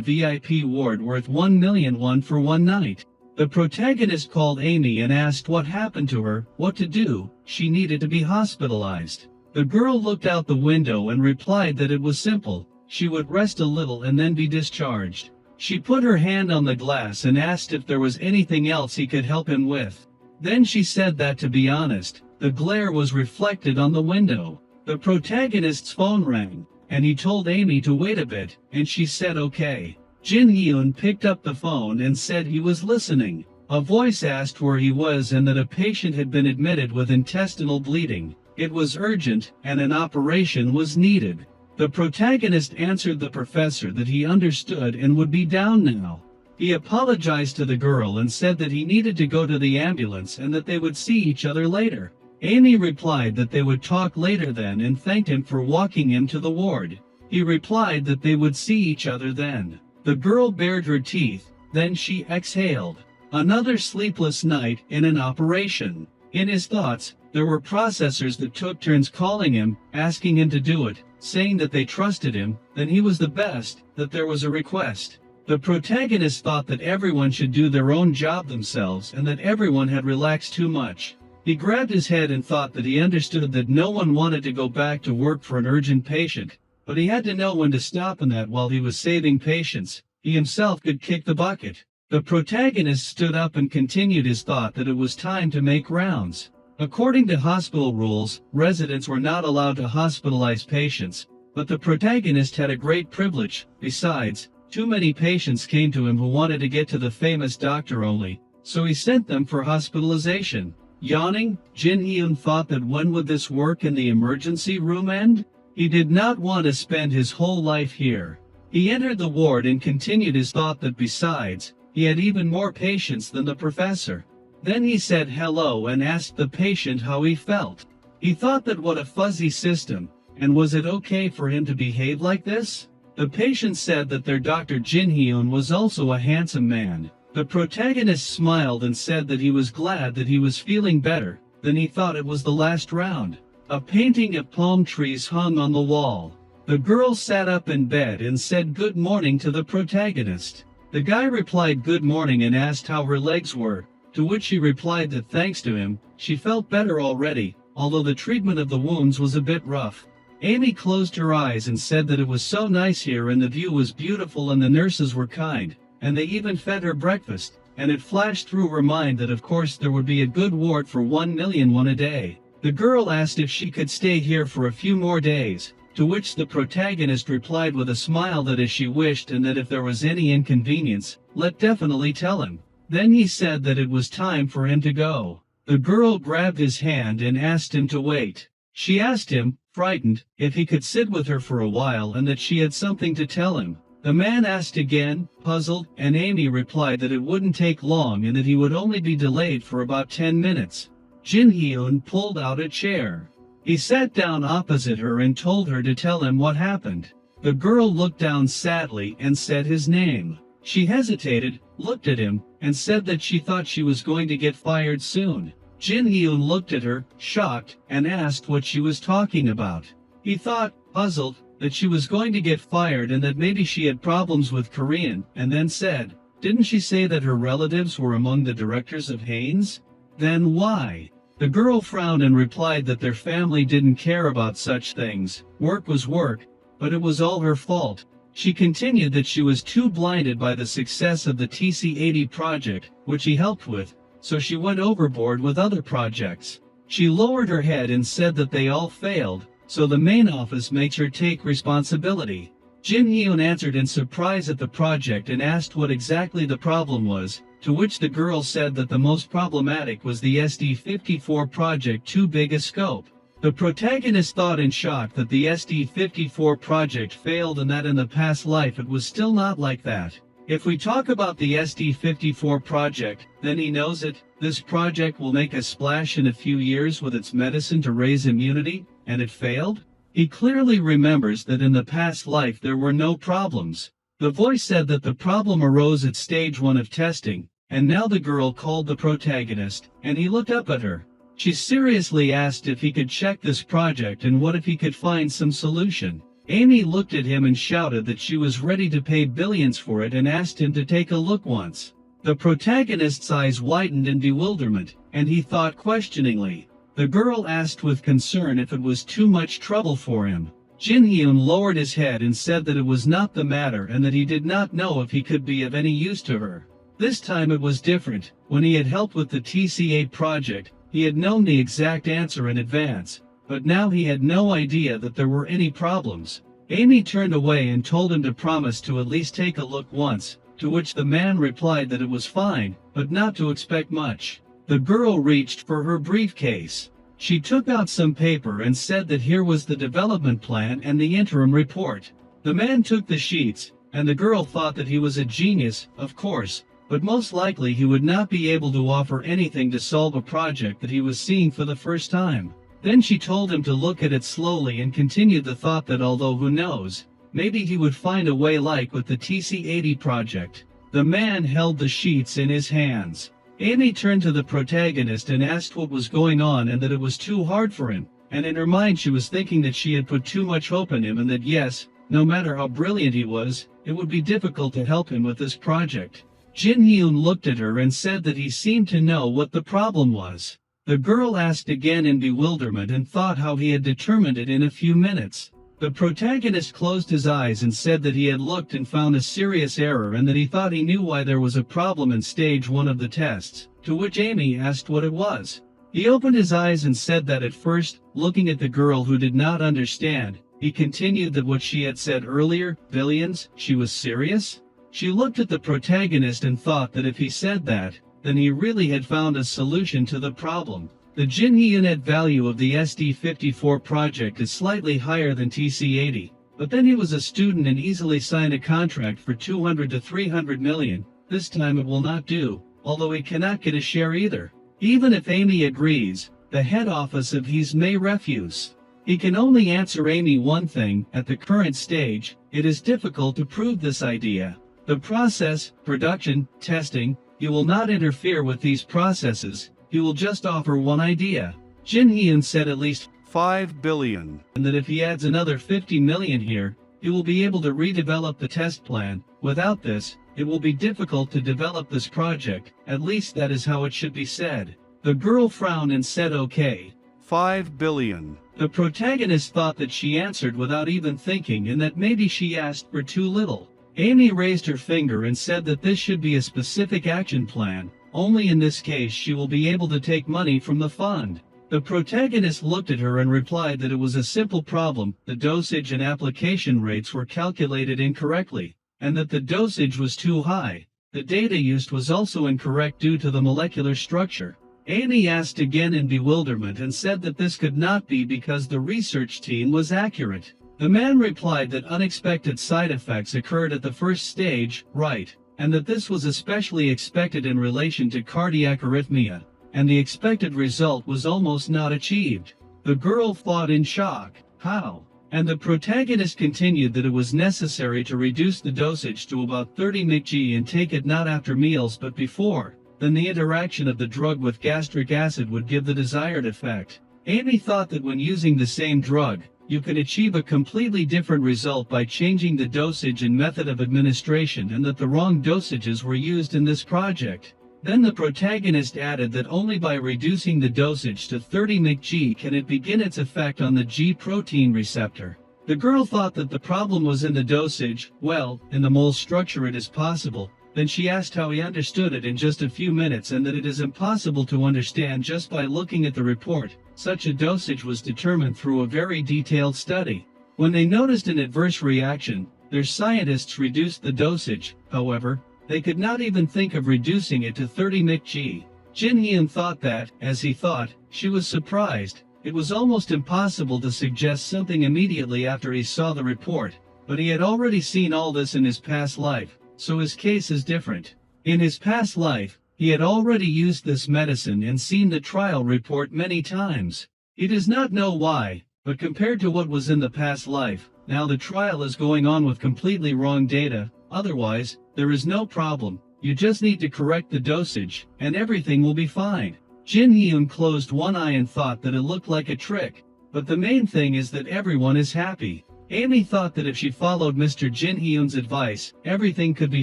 VIP ward worth 1 million won for one night. The protagonist called Amy and asked what happened to her, what to do. She needed to be hospitalized. The girl looked out the window and replied that it was simple. She would rest a little and then be discharged. She put her hand on the glass and asked if there was anything else he could help him with. Then she said that, to be honest, the glare was reflected on the window. The protagonist's phone rang, and he told Amy to wait a bit, and she said okay. Jin Hyun picked up the phone and said he was listening. A voice asked where he was and that a patient had been admitted with intestinal bleeding. It was urgent, and an operation was needed. The protagonist answered the professor that he understood and would be down now. He apologized to the girl and said that he needed to go to the ambulance and that they would see each other later. Amy replied that they would talk later then and thanked him for walking him to the ward. He replied that they would see each other then. The girl bared her teeth, then she exhaled. Another sleepless night in an operation. In his thoughts, there were processors that took turns calling him, asking him to do it, saying that they trusted him, that he was the best, that there was a request. The protagonist thought that everyone should do their own job themselves and that everyone had relaxed too much. He grabbed his head and thought that he understood that no one wanted to go back to work for an urgent patient, but he had to know when to stop, and that while he was saving patients, he himself could kick the bucket. The protagonist stood up and continued his thought that it was time to make rounds. According to hospital rules, residents were not allowed to hospitalize patients, but the protagonist had a great privilege. Besides, too many patients came to him who wanted to get to the famous doctor only, so he sent them for hospitalization. Yawning, Jin Hyun thought that when would this work in the emergency room end? He did not want to spend his whole life here. He entered the ward and continued his thought that besides, he had even more patients than the professor. Then he said hello and asked the patient how he felt. He thought that what a fuzzy system, and was it okay for him to behave like this? The patient said that their Dr. Jin Hyun was also a handsome man. The protagonist smiled and said that he was glad that he was feeling better. Then he thought it was the last round. A painting of palm trees hung on the wall. The girl sat up in bed and said good morning to the protagonist. The guy replied good morning and asked how her legs were, to which she replied that thanks to him, she felt better already, although the treatment of the wounds was a bit rough. Amy closed her eyes and said that it was so nice here and the view was beautiful and the nurses were kind, and they even fed her breakfast, and it flashed through her mind that of course there would be a good ward for 1 million won a day. The girl asked if she could stay here for a few more days, to which the protagonist replied with a smile that as she wished and that if there was any inconvenience, let definitely tell him. Then he said that it was time for him to go. The girl grabbed his hand and asked him to wait. She asked him, frightened, if he could sit with her for a while and that she had something to tell him. The man asked again, puzzled, and Amy replied that it wouldn't take long and that he would only be delayed for about 10 minutes. Jin Hyun pulled out a chair. He sat down opposite her and told her to tell him what happened. The girl looked down sadly and said his name. She hesitated, looked at him, and said that she thought she was going to get fired soon. Jin Hyun looked at her, shocked, and asked what she was talking about. He thought, puzzled, that she was going to get fired and that maybe she had problems with Korean, and then said, "Didn't she say that her relatives were among the directors of Haynes? Then why?" The girl frowned and replied that their family didn't care about such things. Work was work, but it was all her fault. She continued that she was too blinded by the success of the TC-80 project, which he helped with, so she went overboard with other projects. She lowered her head and said that they all failed, so the main office makes her take responsibility. Jin Hyun answered in surprise at the project and asked what exactly the problem was, to which the girl said that the most problematic was the SD-54 project, too big a scope. The protagonist thought in shock that the SD-54 project failed and that in the past life it was still not like that. If we talk about the SD-54 project, then he knows it. This project will make a splash in a few years with its medicine to raise immunity, and it failed? He clearly remembers that in the past life there were no problems. The voice said that the problem arose at stage 1 of testing, and now the girl called the protagonist, and he looked up at her. She seriously asked if he could check this project and what if he could find some solution. Amy looked at him and shouted that she was ready to pay billions for it and asked him to take a look once. The protagonist's eyes widened in bewilderment, and he thought questioningly. The girl asked with concern if it was too much trouble for him. Jin Hyun lowered his head and said that it was not the matter and that he did not know if he could be of any use to her. This time it was different. When he had helped with the TC-8 project, he had known the exact answer in advance, but now he had no idea that there were any problems. Amy turned away and told him to promise to at least take a look once, to which the man replied that it was fine, but not to expect much. The girl reached for her briefcase. She took out some paper and said that here was the development plan and the interim report. The man took the sheets, and the girl thought that he was a genius, of course, but most likely he would not be able to offer anything to solve a project that he was seeing for the first time. Then she told him to look at it slowly and continued the thought that although who knows, maybe he would find a way like with the TC-80 project. The man held the sheets in his hands. Amy turned to the protagonist and asked what was going on and that it was too hard for him, and in her mind she was thinking that she had put too much hope in him and that yes, no matter how brilliant he was, it would be difficult to help him with this project. Jin Hyun looked at her and said that he seemed to know what the problem was. The girl asked again in bewilderment and thought how he had determined it in a few minutes. The protagonist closed his eyes and said that he had looked and found a serious error and that he thought he knew why there was a problem in stage 1 of the tests, to which Amy asked what it was. He opened his eyes and said that at first, looking at the girl who did not understand, he continued that what she had said earlier, billions, she was serious? She looked at the protagonist and thought that if he said that, then he really had found a solution to the problem. The Jin Hyun net value of the SD-54 project is slightly higher than TC-80, but then he was a student and easily signed a contract for 200 to 300 million. This time it will not do, although he cannot get a share either. Even if Amy agrees, the head office of He's may refuse. He can only answer Amy one thing, at the current stage, it is difficult to prove this idea. The process, production, testing, he will not interfere with these processes. He will just offer one idea. Jin Hyun said at least 5 billion, and that if he adds another 50 million here, he will be able to redevelop the test plan. Without this, it will be difficult to develop this project, at least that is how it should be said. The girl frowned and said okay. 5 billion. The protagonist thought that she answered without even thinking and that maybe she asked for too little. Amy raised her finger and said that this should be a specific action plan. Only in this case she will be able to take money from the fund. The protagonist looked at her and replied that it was a simple problem, the dosage and application rates were calculated incorrectly, and that the dosage was too high. The data used was also incorrect due to the molecular structure. Amy asked again in bewilderment and said that this could not be because the research team was accurate. The man replied that unexpected side effects occurred at the first stage, right, and that this was especially expected in relation to cardiac arrhythmia, and the expected result was almost not achieved. The girl thought in shock, how? And the protagonist continued that it was necessary to reduce the dosage to about 30 mg and take it not after meals but before, then the interaction of the drug with gastric acid would give the desired effect. Amy thought that when using the same drug, you could achieve a completely different result by changing the dosage and method of administration, and that the wrong dosages were used in this project. Then the protagonist added that only by reducing the dosage to 30 mg can it begin its effect on the G protein receptor. The girl thought that the problem was in the dosage. Well, in the mole structure it is possible. Then she asked how he understood it in just a few minutes, and that it is impossible to understand just by looking at the report. Such a dosage was determined through a very detailed study. When they noticed an adverse reaction, their scientists reduced the dosage. However, they could not even think of reducing it to 30 mg. Jin Hyun thought that, as he thought, she was surprised. It was almost impossible to suggest something immediately after he saw the report, but he had already seen all this in his past life, so his case is different. In his past life, he had already used this medicine and seen the trial report many times. He does not know why, but compared to what was in the past life, now the trial is going on with completely wrong data. Otherwise, there is no problem. You just need to correct the dosage, and everything will be fine. Jin Hyun closed one eye and thought that it looked like a trick, but the main thing is that everyone is happy. Amy thought that if she followed Mr. Jin Hyun's advice, everything could be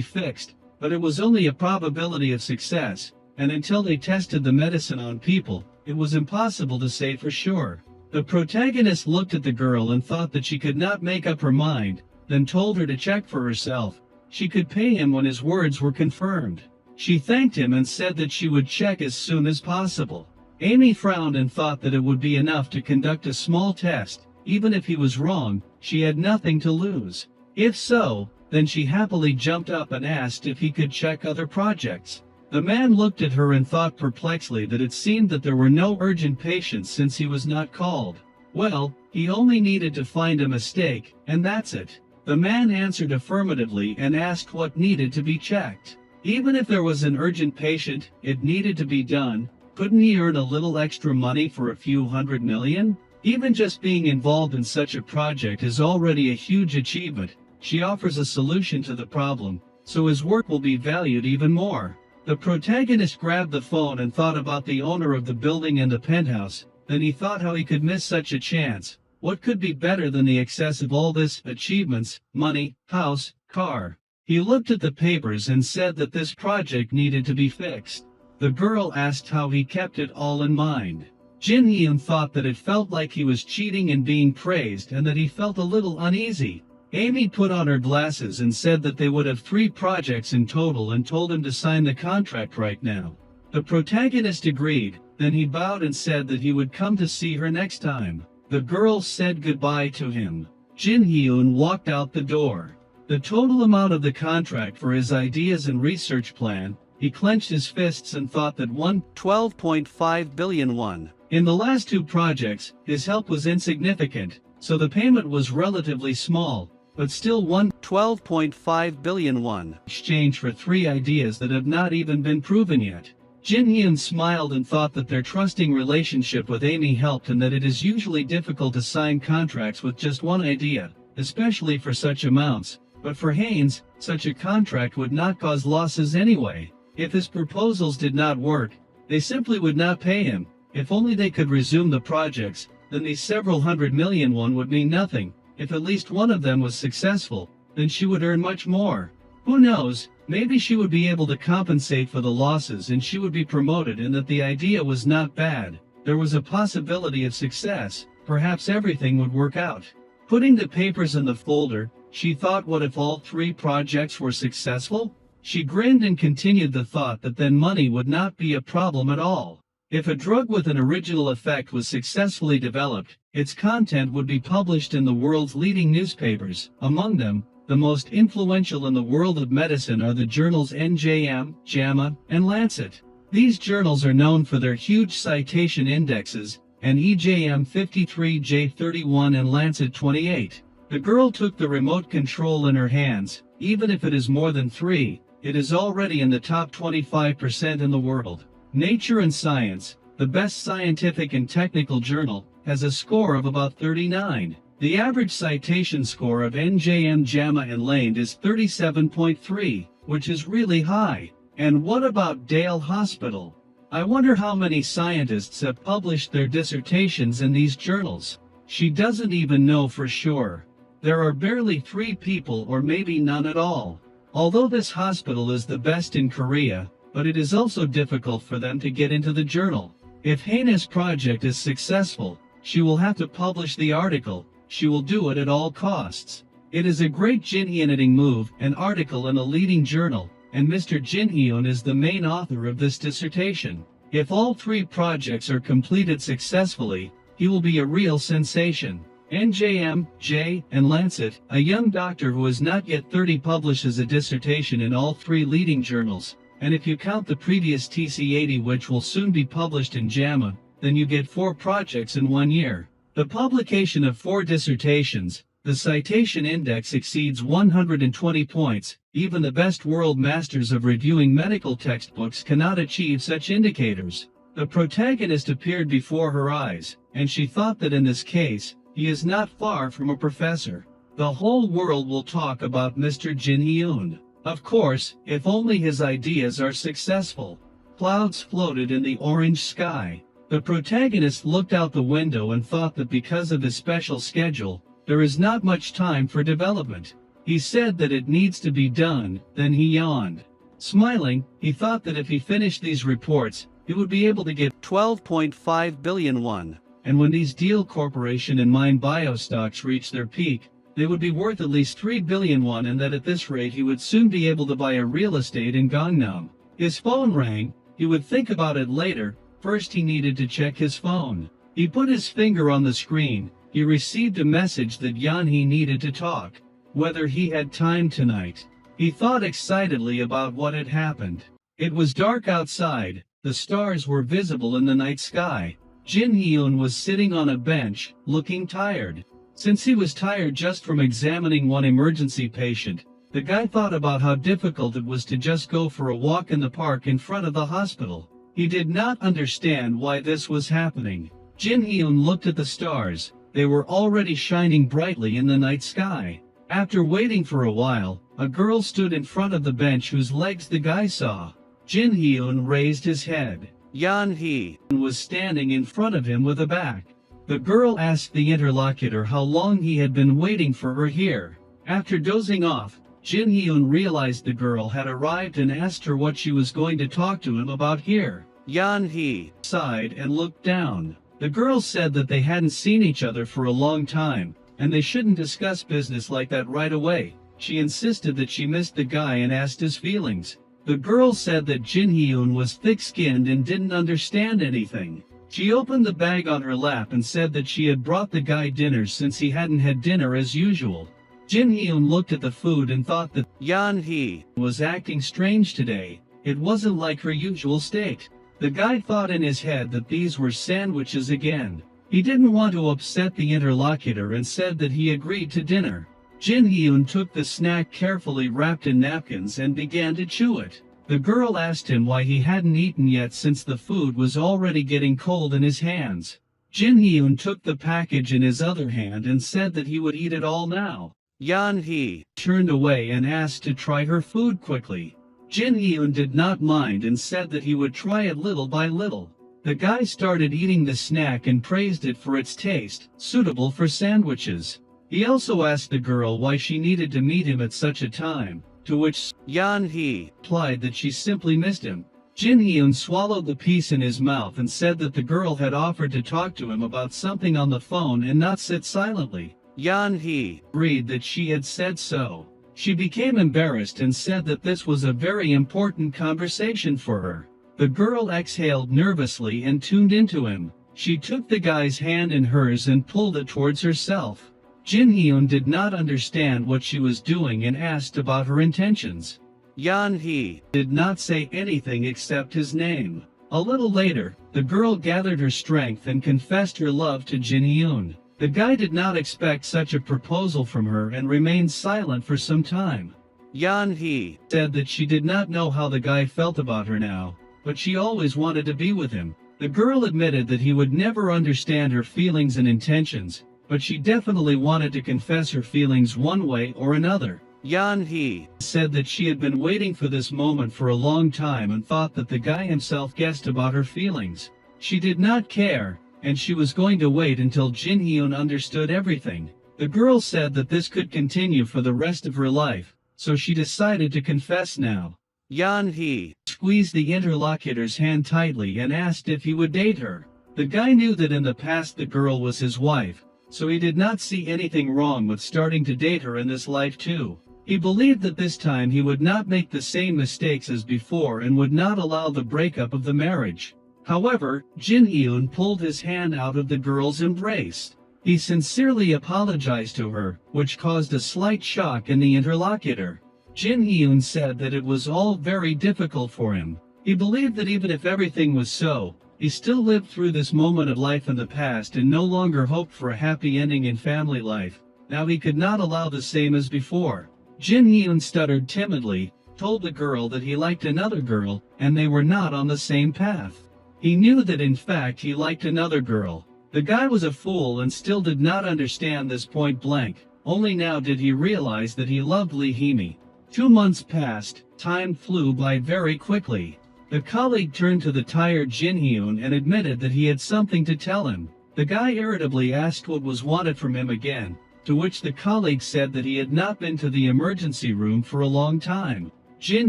fixed, but it was only a probability of success, and until they tested the medicine on people, it was impossible to say for sure. The protagonist looked at the girl and thought that she could not make up her mind, then told her to check for herself. She could pay him when his words were confirmed. She thanked him and said that she would check as soon as possible. Amy frowned and thought that it would be enough to conduct a small test. Even if he was wrong, she had nothing to lose. If so, then she happily jumped up and asked if he could check other projects. The man looked at her and thought perplexedly that it seemed that there were no urgent patients since he was not called. Well, he only needed to find a mistake, and that's it. The man answered affirmatively and asked what needed to be checked. Even if there was an urgent patient, it needed to be done. Couldn't he earn a little extra money for a few $100 million? Even just being involved in such a project is already a huge achievement. She offers a solution to the problem, so his work will be valued even more. The protagonist grabbed the phone and thought about the owner of the building and the penthouse. Then he thought how he could miss such a chance. What could be better than the excess of all this: achievements, money, house, car? He looked at the papers and said that this project needed to be fixed. The girl asked how he kept it all in mind. Jin Hyun thought that it felt like he was cheating and being praised, and that he felt a little uneasy. Amy put on her glasses and said that they would have 3 projects in total and told him to sign the contract right now. The protagonist agreed, then he bowed and said that he would come to see her next time. The girl said goodbye to him. Jin Hyun walked out the door. The total amount of the contract for his ideas and research plan, he clenched his fists and thought that 12.5 billion won. In the last 2 projects, his help was insignificant, so the payment was relatively small, but still 12.5 billion won. Exchange for 3 ideas that have not even been proven yet. Jin Hyun smiled and thought that their trusting relationship with Amy helped, and that it is usually difficult to sign contracts with just one idea, especially for such amounts. But for Haynes, such a contract would not cause losses anyway. If his proposals did not work, they simply would not pay him. If only they could resume the projects, then these several $100 million would mean nothing. If at least one of them was successful, then she would earn much more. Who knows, maybe she would be able to compensate for the losses and she would be promoted, and that the idea was not bad. There was a possibility of success. Perhaps everything would work out. Putting the papers in the folder, she thought, what if all 3 projects were successful? She grinned and continued the thought that then money would not be a problem at all. If a drug with an original effect was successfully developed, its content would be published in the world's leading newspapers. Among them, the most influential in the world of medicine are the journals NJM, JAMA, and Lancet. These journals are known for their huge citation indexes, and EJM 53, J31 and Lancet 28. The girl took the remote control in her hands. Even if it is more than 3, it is already in the top 25% in the world. Nature and Science, the best scientific and technical journal, has a score of about 39. The average citation score of NJM JAMA and LAND is 37.3, which is really high. And what about Dale Hospital? I wonder how many scientists have published their dissertations in these journals. She doesn't even know for sure. There are barely 3 people or maybe none at all. Although this hospital is the best in Korea, but it is also difficult for them to get into the journal. If Haina's project is successful, she will have to publish the article. She will do it at all costs. It is a great Jin Hyun move, an article in a leading journal, and Mr. Jin Hyun is the main author of this dissertation. If all 3 projects are completed successfully, he will be a real sensation. NJM, J, and Lancet, a young doctor who is not yet 30 publishes a dissertation in all 3 leading journals, and if you count the previous TC80 which will soon be published in JAMA, then you get 4 projects in 1 year. The publication of 4 dissertations, the citation index exceeds 120 points. Even the best world masters of reviewing medical textbooks cannot achieve such indicators. The protagonist appeared before her eyes, and she thought that in this case, he is not far from a professor. The whole world will talk about Mr. Jin Hyun. Of course, if only his ideas are successful. Clouds floated in the orange sky. The protagonist looked out the window and thought that because of his special schedule, there is not much time for development. He said that it needs to be done, then he yawned. Smiling, he thought that if he finished these reports, he would be able to get 12.5 billion won. And when these Deal Corporation and Mind Bio stocks reach their peak, they would be worth at least 3 billion won, and that at this rate he would soon be able to buy a real estate in Gangnam. His phone rang. He would think about it later. First he needed to check his phone. He put his finger on the screen. He received a message that Yeon-hee needed to talk. Whether he had time tonight. He thought excitedly about what had happened. It was dark outside. The stars were visible in the night sky. Jin Hyun was sitting on a bench, looking tired. Since he was tired just from examining one emergency patient, the guy thought about how difficult it was to just go for a walk in the park in front of the hospital. He did not understand why this was happening. Jin Hyun looked at the stars. They were already shining brightly in the night sky. After waiting for a while, a girl stood in front of the bench whose legs the guy saw. Jin Hyun raised his head. Yeon-hee was standing in front of him with a back. The girl asked the interlocutor how long he had been waiting for her here. After dozing off, Jin Hyun realized the girl had arrived and asked her what she was going to talk to him about here. Yeon-hee sighed and looked down. The girl said that they hadn't seen each other for a long time, and they shouldn't discuss business like that right away. She insisted that she missed the guy and asked his feelings. The girl said that Jin Hyun was thick-skinned and didn't understand anything. She opened the bag on her lap and said that she had brought the guy dinner since he hadn't had dinner as usual. Jin Hyun looked at the food and thought that Yeon-hee was acting strange today. It wasn't like her usual state. The guy thought in his head that these were sandwiches again. He didn't want to upset the interlocutor and said that he agreed to dinner. Jin Hyun took the snack carefully wrapped in napkins and began to chew it. The girl asked him why he hadn't eaten yet since the food was already getting cold in his hands. Jin Hyun took the package in his other hand and said that he would eat it all now. Yeon-hee turned away and asked to try her food quickly. Jin Hyun did not mind and said that he would try it little by little. The guy started eating the snack and praised it for its taste, suitable for sandwiches. He also asked the girl why she needed to meet him at such a time, to which Yeon-hee replied that she simply missed him. Jin Hyun swallowed the piece in his mouth and said that the girl had offered to talk to him about something on the phone and not sit silently. Yeon-hee agreed that she had said so. She became embarrassed and said that this was a very important conversation for her. The girl exhaled nervously and tuned into him. She took the guy's hand in hers and pulled it towards herself. Jin Hyun did not understand what she was doing and asked about her intentions. Yeon-hee did not say anything except his name. A little later, the girl gathered her strength and confessed her love to Jin Hyun. The guy did not expect such a proposal from her and remained silent for some time. Yan-hee said that she did not know how the guy felt about her now, but she always wanted to be with him. The girl admitted that he would never understand her feelings and intentions, but she definitely wanted to confess her feelings one way or another. Yan-hee said that she had been waiting for this moment for a long time and thought that the guy himself guessed about her feelings. She did not care, and she was going to wait until Jin Hyun understood everything. The girl said that this could continue for the rest of her life, so she decided to confess now. Yan-hee squeezed the interlocutor's hand tightly and asked if he would date her. The guy knew that in the past the girl was his wife, so he did not see anything wrong with starting to date her in this life too. He believed that this time he would not make the same mistakes as before and would not allow the breakup of the marriage. However, Jin Hyun pulled his hand out of the girl's embrace. He sincerely apologized to her, which caused a slight shock in the interlocutor. Jin Hyun said that it was all very difficult for him. He believed that even if everything was so, he still lived through this moment of life in the past and no longer hoped for a happy ending in family life. Now he could not allow the same as before. Jin Hyun stuttered timidly, told the girl that he liked another girl, and they were not on the same path. He knew that in fact he liked another girl. The guy was a fool and still did not understand this point blank. Only now did he realize that he loved Lee Hee-mi. 2 months passed, time flew by very quickly. The colleague turned to the tired Jin Hyun and admitted that he had something to tell him. The guy irritably asked what was wanted from him again, to which the colleague said that he had not been to the emergency room for a long time. Jin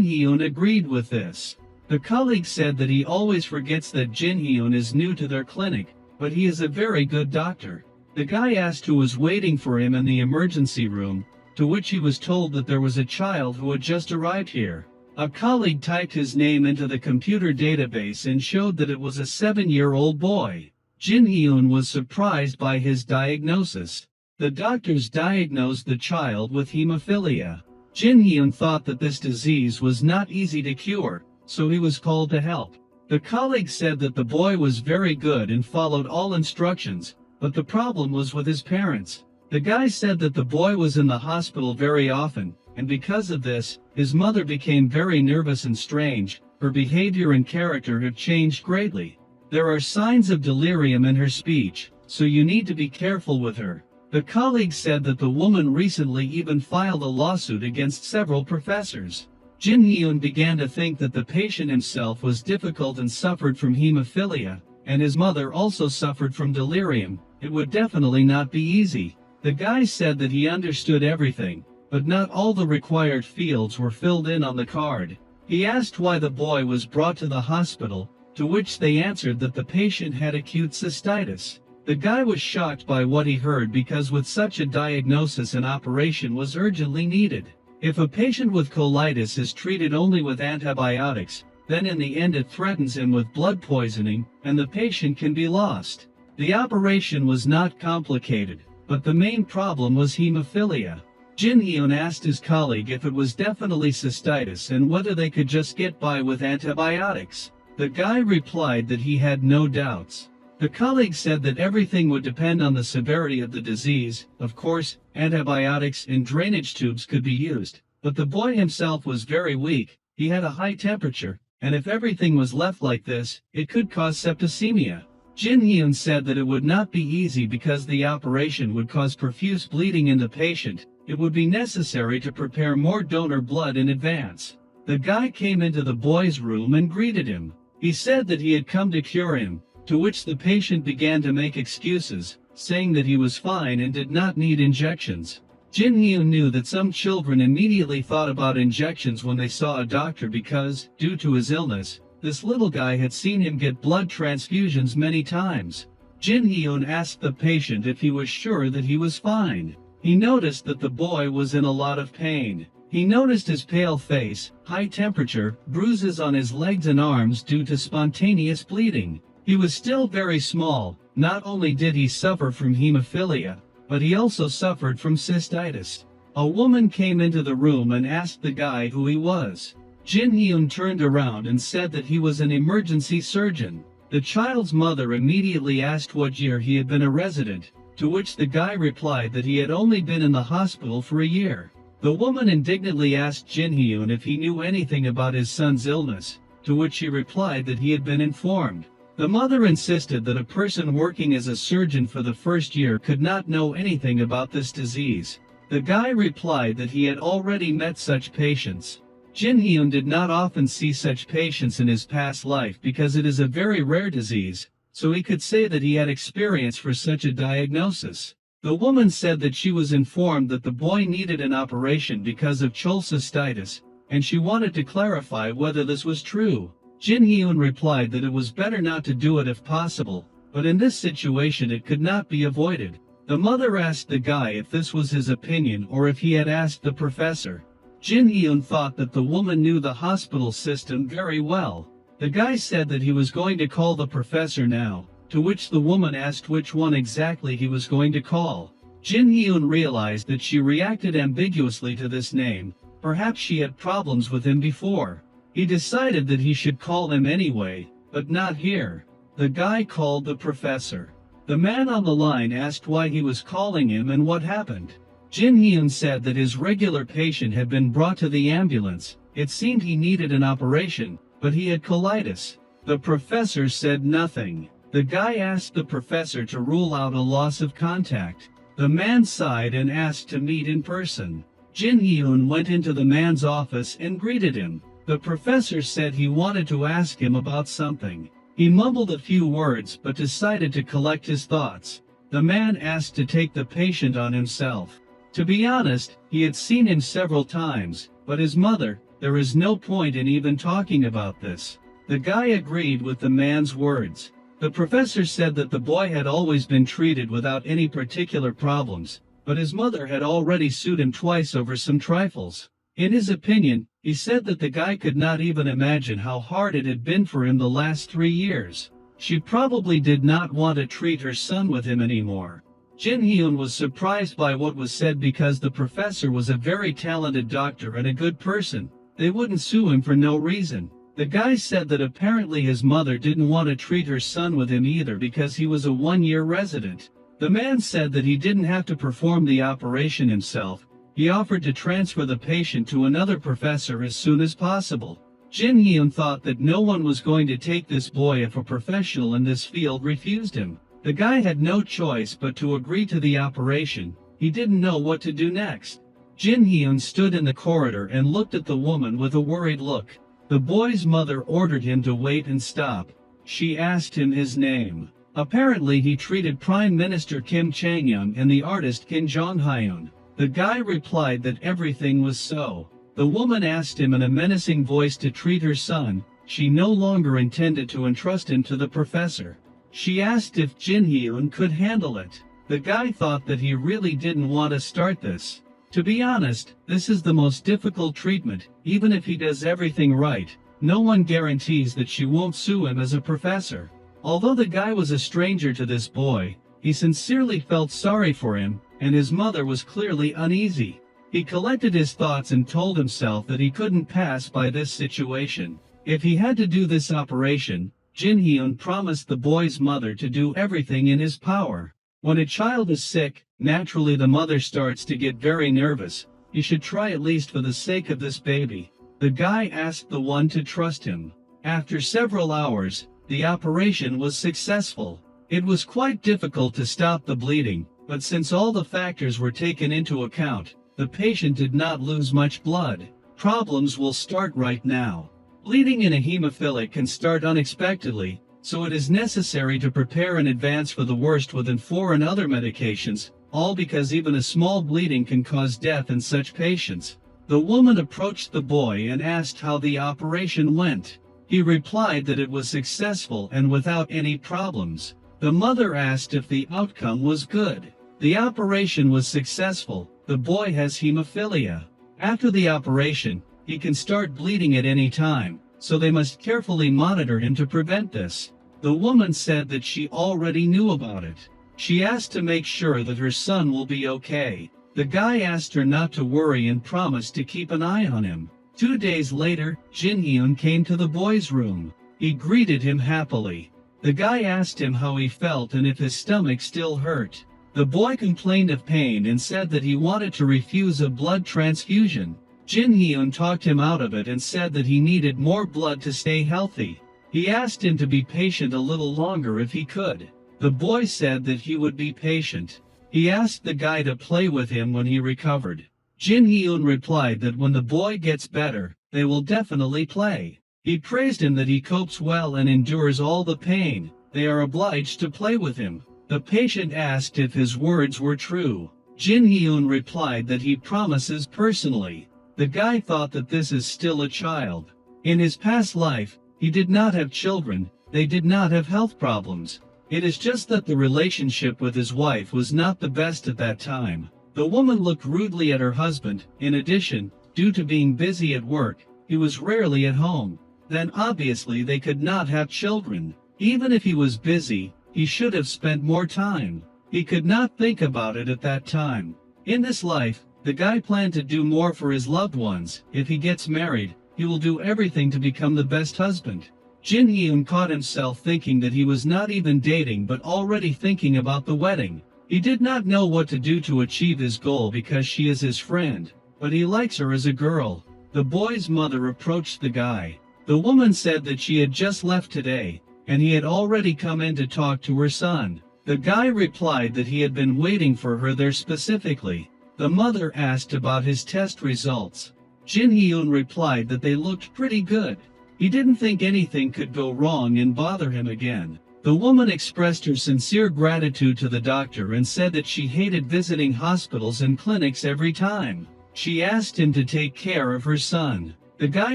Hyun agreed with this. The colleague said that he always forgets that Jin Hyun is new to their clinic, but he is a very good doctor. The guy asked who was waiting for him in the emergency room, to which he was told that there was a child who had just arrived here. A colleague typed his name into the computer database and showed that it was a 7-year-old boy. Jin Hyun was surprised by his diagnosis. The doctors diagnosed the child with hemophilia. Jin Hyun thought that this disease was not easy to cure, so he was called to help. The colleague said that the boy was very good and followed all instructions, but the problem was with his parents. The guy said that the boy was in the hospital very often, and because of this, his mother became very nervous and strange. Her behavior and character have changed greatly. There are signs of delirium in her speech, so you need to be careful with her. The colleague said that the woman recently even filed a lawsuit against several professors. Jin Hyun began to think that the patient himself was difficult and suffered from hemophilia, and his mother also suffered from delirium. It would definitely not be easy. The guy said that he understood everything, but not all the required fields were filled in on the card. He asked why the boy was brought to the hospital, to which they answered that the patient had acute cystitis. The guy was shocked by what he heard because with such a diagnosis an operation was urgently needed. If a patient with colitis is treated only with antibiotics, then in the end it threatens him with blood poisoning, and the patient can be lost. The operation was not complicated, but the main problem was hemophilia. Jin Hyun asked his colleague if it was definitely cystitis and whether they could just get by with antibiotics. The guy replied that he had no doubts. The colleague said that everything would depend on the severity of the disease. Of course, antibiotics and drainage tubes could be used, but the boy himself was very weak. He had a high temperature, and if everything was left like this, it could cause septicemia. Jin Hyun said that it would not be easy because the operation would cause profuse bleeding in the patient. It would be necessary to prepare more donor blood in advance. The guy came into the boy's room and greeted him. He said that he had come to cure him, to which the patient began to make excuses, saying that he was fine and did not need injections. Jin Hyun knew that some children immediately thought about injections when they saw a doctor because, due to his illness, this little guy had seen him get blood transfusions many times. Jin Hyun asked the patient if he was sure that he was fine. He noticed that the boy was in a lot of pain. He noticed his pale face, high temperature, bruises on his legs and arms due to spontaneous bleeding. He was still very small. Not only did he suffer from hemophilia, but he also suffered from cystitis. A woman came into the room and asked the guy who he was. Jin Hyun turned around and said that he was an emergency surgeon. The child's mother immediately asked what year he had been a resident, to which the guy replied that he had only been in the hospital for a year. The woman indignantly asked Jin Hyun if he knew anything about his son's illness, to which he replied that he had been informed. The mother insisted that a person working as a surgeon for the first year could not know anything about this disease. The guy replied that he had already met such patients. Jin Hyun did not often see such patients in his past life because it is a very rare disease, so he could say that he had experience for such a diagnosis. The woman said that she was informed that the boy needed an operation because of cholecystitis, and she wanted to clarify whether this was true. Jin Hyun replied that it was better not to do it if possible, but in this situation it could not be avoided. The mother asked the guy if this was his opinion or if he had asked the professor. Jin Hyun thought that the woman knew the hospital system very well. The guy said that he was going to call the professor now, to which the woman asked which one exactly he was going to call. Jin Hyun realized that she reacted ambiguously to this name. Perhaps she had problems with him before. He decided that he should call him anyway, but not here. The guy called the professor. The man on the line asked why he was calling him and what happened. Jin Hyun said that his regular patient had been brought to the ambulance. It seemed he needed an operation, but he had colitis. The professor said nothing. The guy asked the professor to rule out a loss of contact. The man sighed and asked to meet in person. Jin Hyun went into the man's office and greeted him. The professor said he wanted to ask him about something. He mumbled a few words but decided to collect his thoughts. The man asked to take the patient on himself. To be honest, he had seen him several times, but his mother, there is no point in even talking about this. The guy agreed with the man's words. The professor said that the boy had always been treated without any particular problems, but his mother had already sued him twice over some trifles. In his opinion, he said that the guy could not even imagine how hard it had been for him the last 3 years. She probably did not want to treat her son with him anymore. Jin Hyun was surprised by what was said because the professor was a very talented doctor and a good person. They wouldn't sue him for no reason. The guy said that apparently his mother didn't want to treat her son with him either because he was a 1-year resident. The man said that he didn't have to perform the operation himself. He offered to transfer the patient to another professor as soon as possible. Jin Hyun thought that no one was going to take this boy if a professional in this field refused him. The guy had no choice but to agree to the operation. He didn't know what to do next. Jin Hyun stood in the corridor and looked at the woman with a worried look. The boy's mother ordered him to wait and stop. She asked him his name. Apparently he treated Prime Minister Kim Chang-young and the artist Kim Jong-hyun. The guy replied that everything was so. The woman asked him in a menacing voice to treat her son. She no longer intended to entrust him to the professor. She asked if Jin Hyun could handle it. The guy thought that he really didn't want to start this. To be honest, this is the most difficult treatment. Even if he does everything right, no one guarantees that she won't sue him as a professor. Although the guy was a stranger to this boy, he sincerely felt sorry for him, and his mother was clearly uneasy. He collected his thoughts and told himself that he couldn't pass by this situation. If he had to do this operation, Jin Hyun promised the boy's mother to do everything in his power. When a child is sick, naturally the mother starts to get very nervous. You should try at least for the sake of this baby. The guy asked the one to trust him. After several hours, the operation was successful. It was quite difficult to stop the bleeding, but since all the factors were taken into account, the patient did not lose much blood. Problems will start right now. Bleeding in a hemophilic can start unexpectedly, so it is necessary to prepare in advance for the worst with Manhwa and other medications, all because even a small bleeding can cause death in such patients. The woman approached the boy and asked how the operation went. He replied that it was successful and without any problems. The mother asked if the outcome was good. The operation was successful. The boy has hemophilia. After the operation, he can start bleeding at any time, so they must carefully monitor him to prevent this. The woman said that she already knew about it. She asked to make sure that her son will be okay. The guy asked her not to worry and promised to keep an eye on him. 2 days later, Jin Hyun came to the boy's room. He greeted him happily. The guy asked him how he felt and if his stomach still hurt. The boy complained of pain and said that he wanted to refuse a blood transfusion. Jin Hyun talked him out of it and said that he needed more blood to stay healthy. He asked him to be patient a little longer if he could. The boy said that he would be patient. He asked the guy to play with him when he recovered. Jin Hyun replied that when the boy gets better, they will definitely play. He praised him that he copes well and endures all the pain. They are obliged to play with him. The patient asked if his words were true. Jin Hyun replied that he promises personally. The guy thought that this is still a child. In his past life, he did not have children, they did not have health problems. It is just that the relationship with his wife was not the best at that time. The woman looked rudely at her husband. In addition, due to being busy at work, he was rarely at home. Then obviously they could not have children. Even if he was busy, he should have spent more time. He could not think about it at that time. In this life, the guy planned to do more for his loved ones. If he gets married, he will do everything to become the best husband. Jin Hyun caught himself thinking that he was not even dating but already thinking about the wedding. He did not know what to do to achieve his goal because she is his friend, but he likes her as a girl. The boy's mother approached the guy. The woman said that she had just left today, and he had already come in to talk to her son. The guy replied that he had been waiting for her there specifically. The mother asked about his test results. Jin Hyun replied that they looked pretty good. He didn't think anything could go wrong and bother him again. The woman expressed her sincere gratitude to the doctor and said that she hated visiting hospitals and clinics every time. She asked him to take care of her son. The guy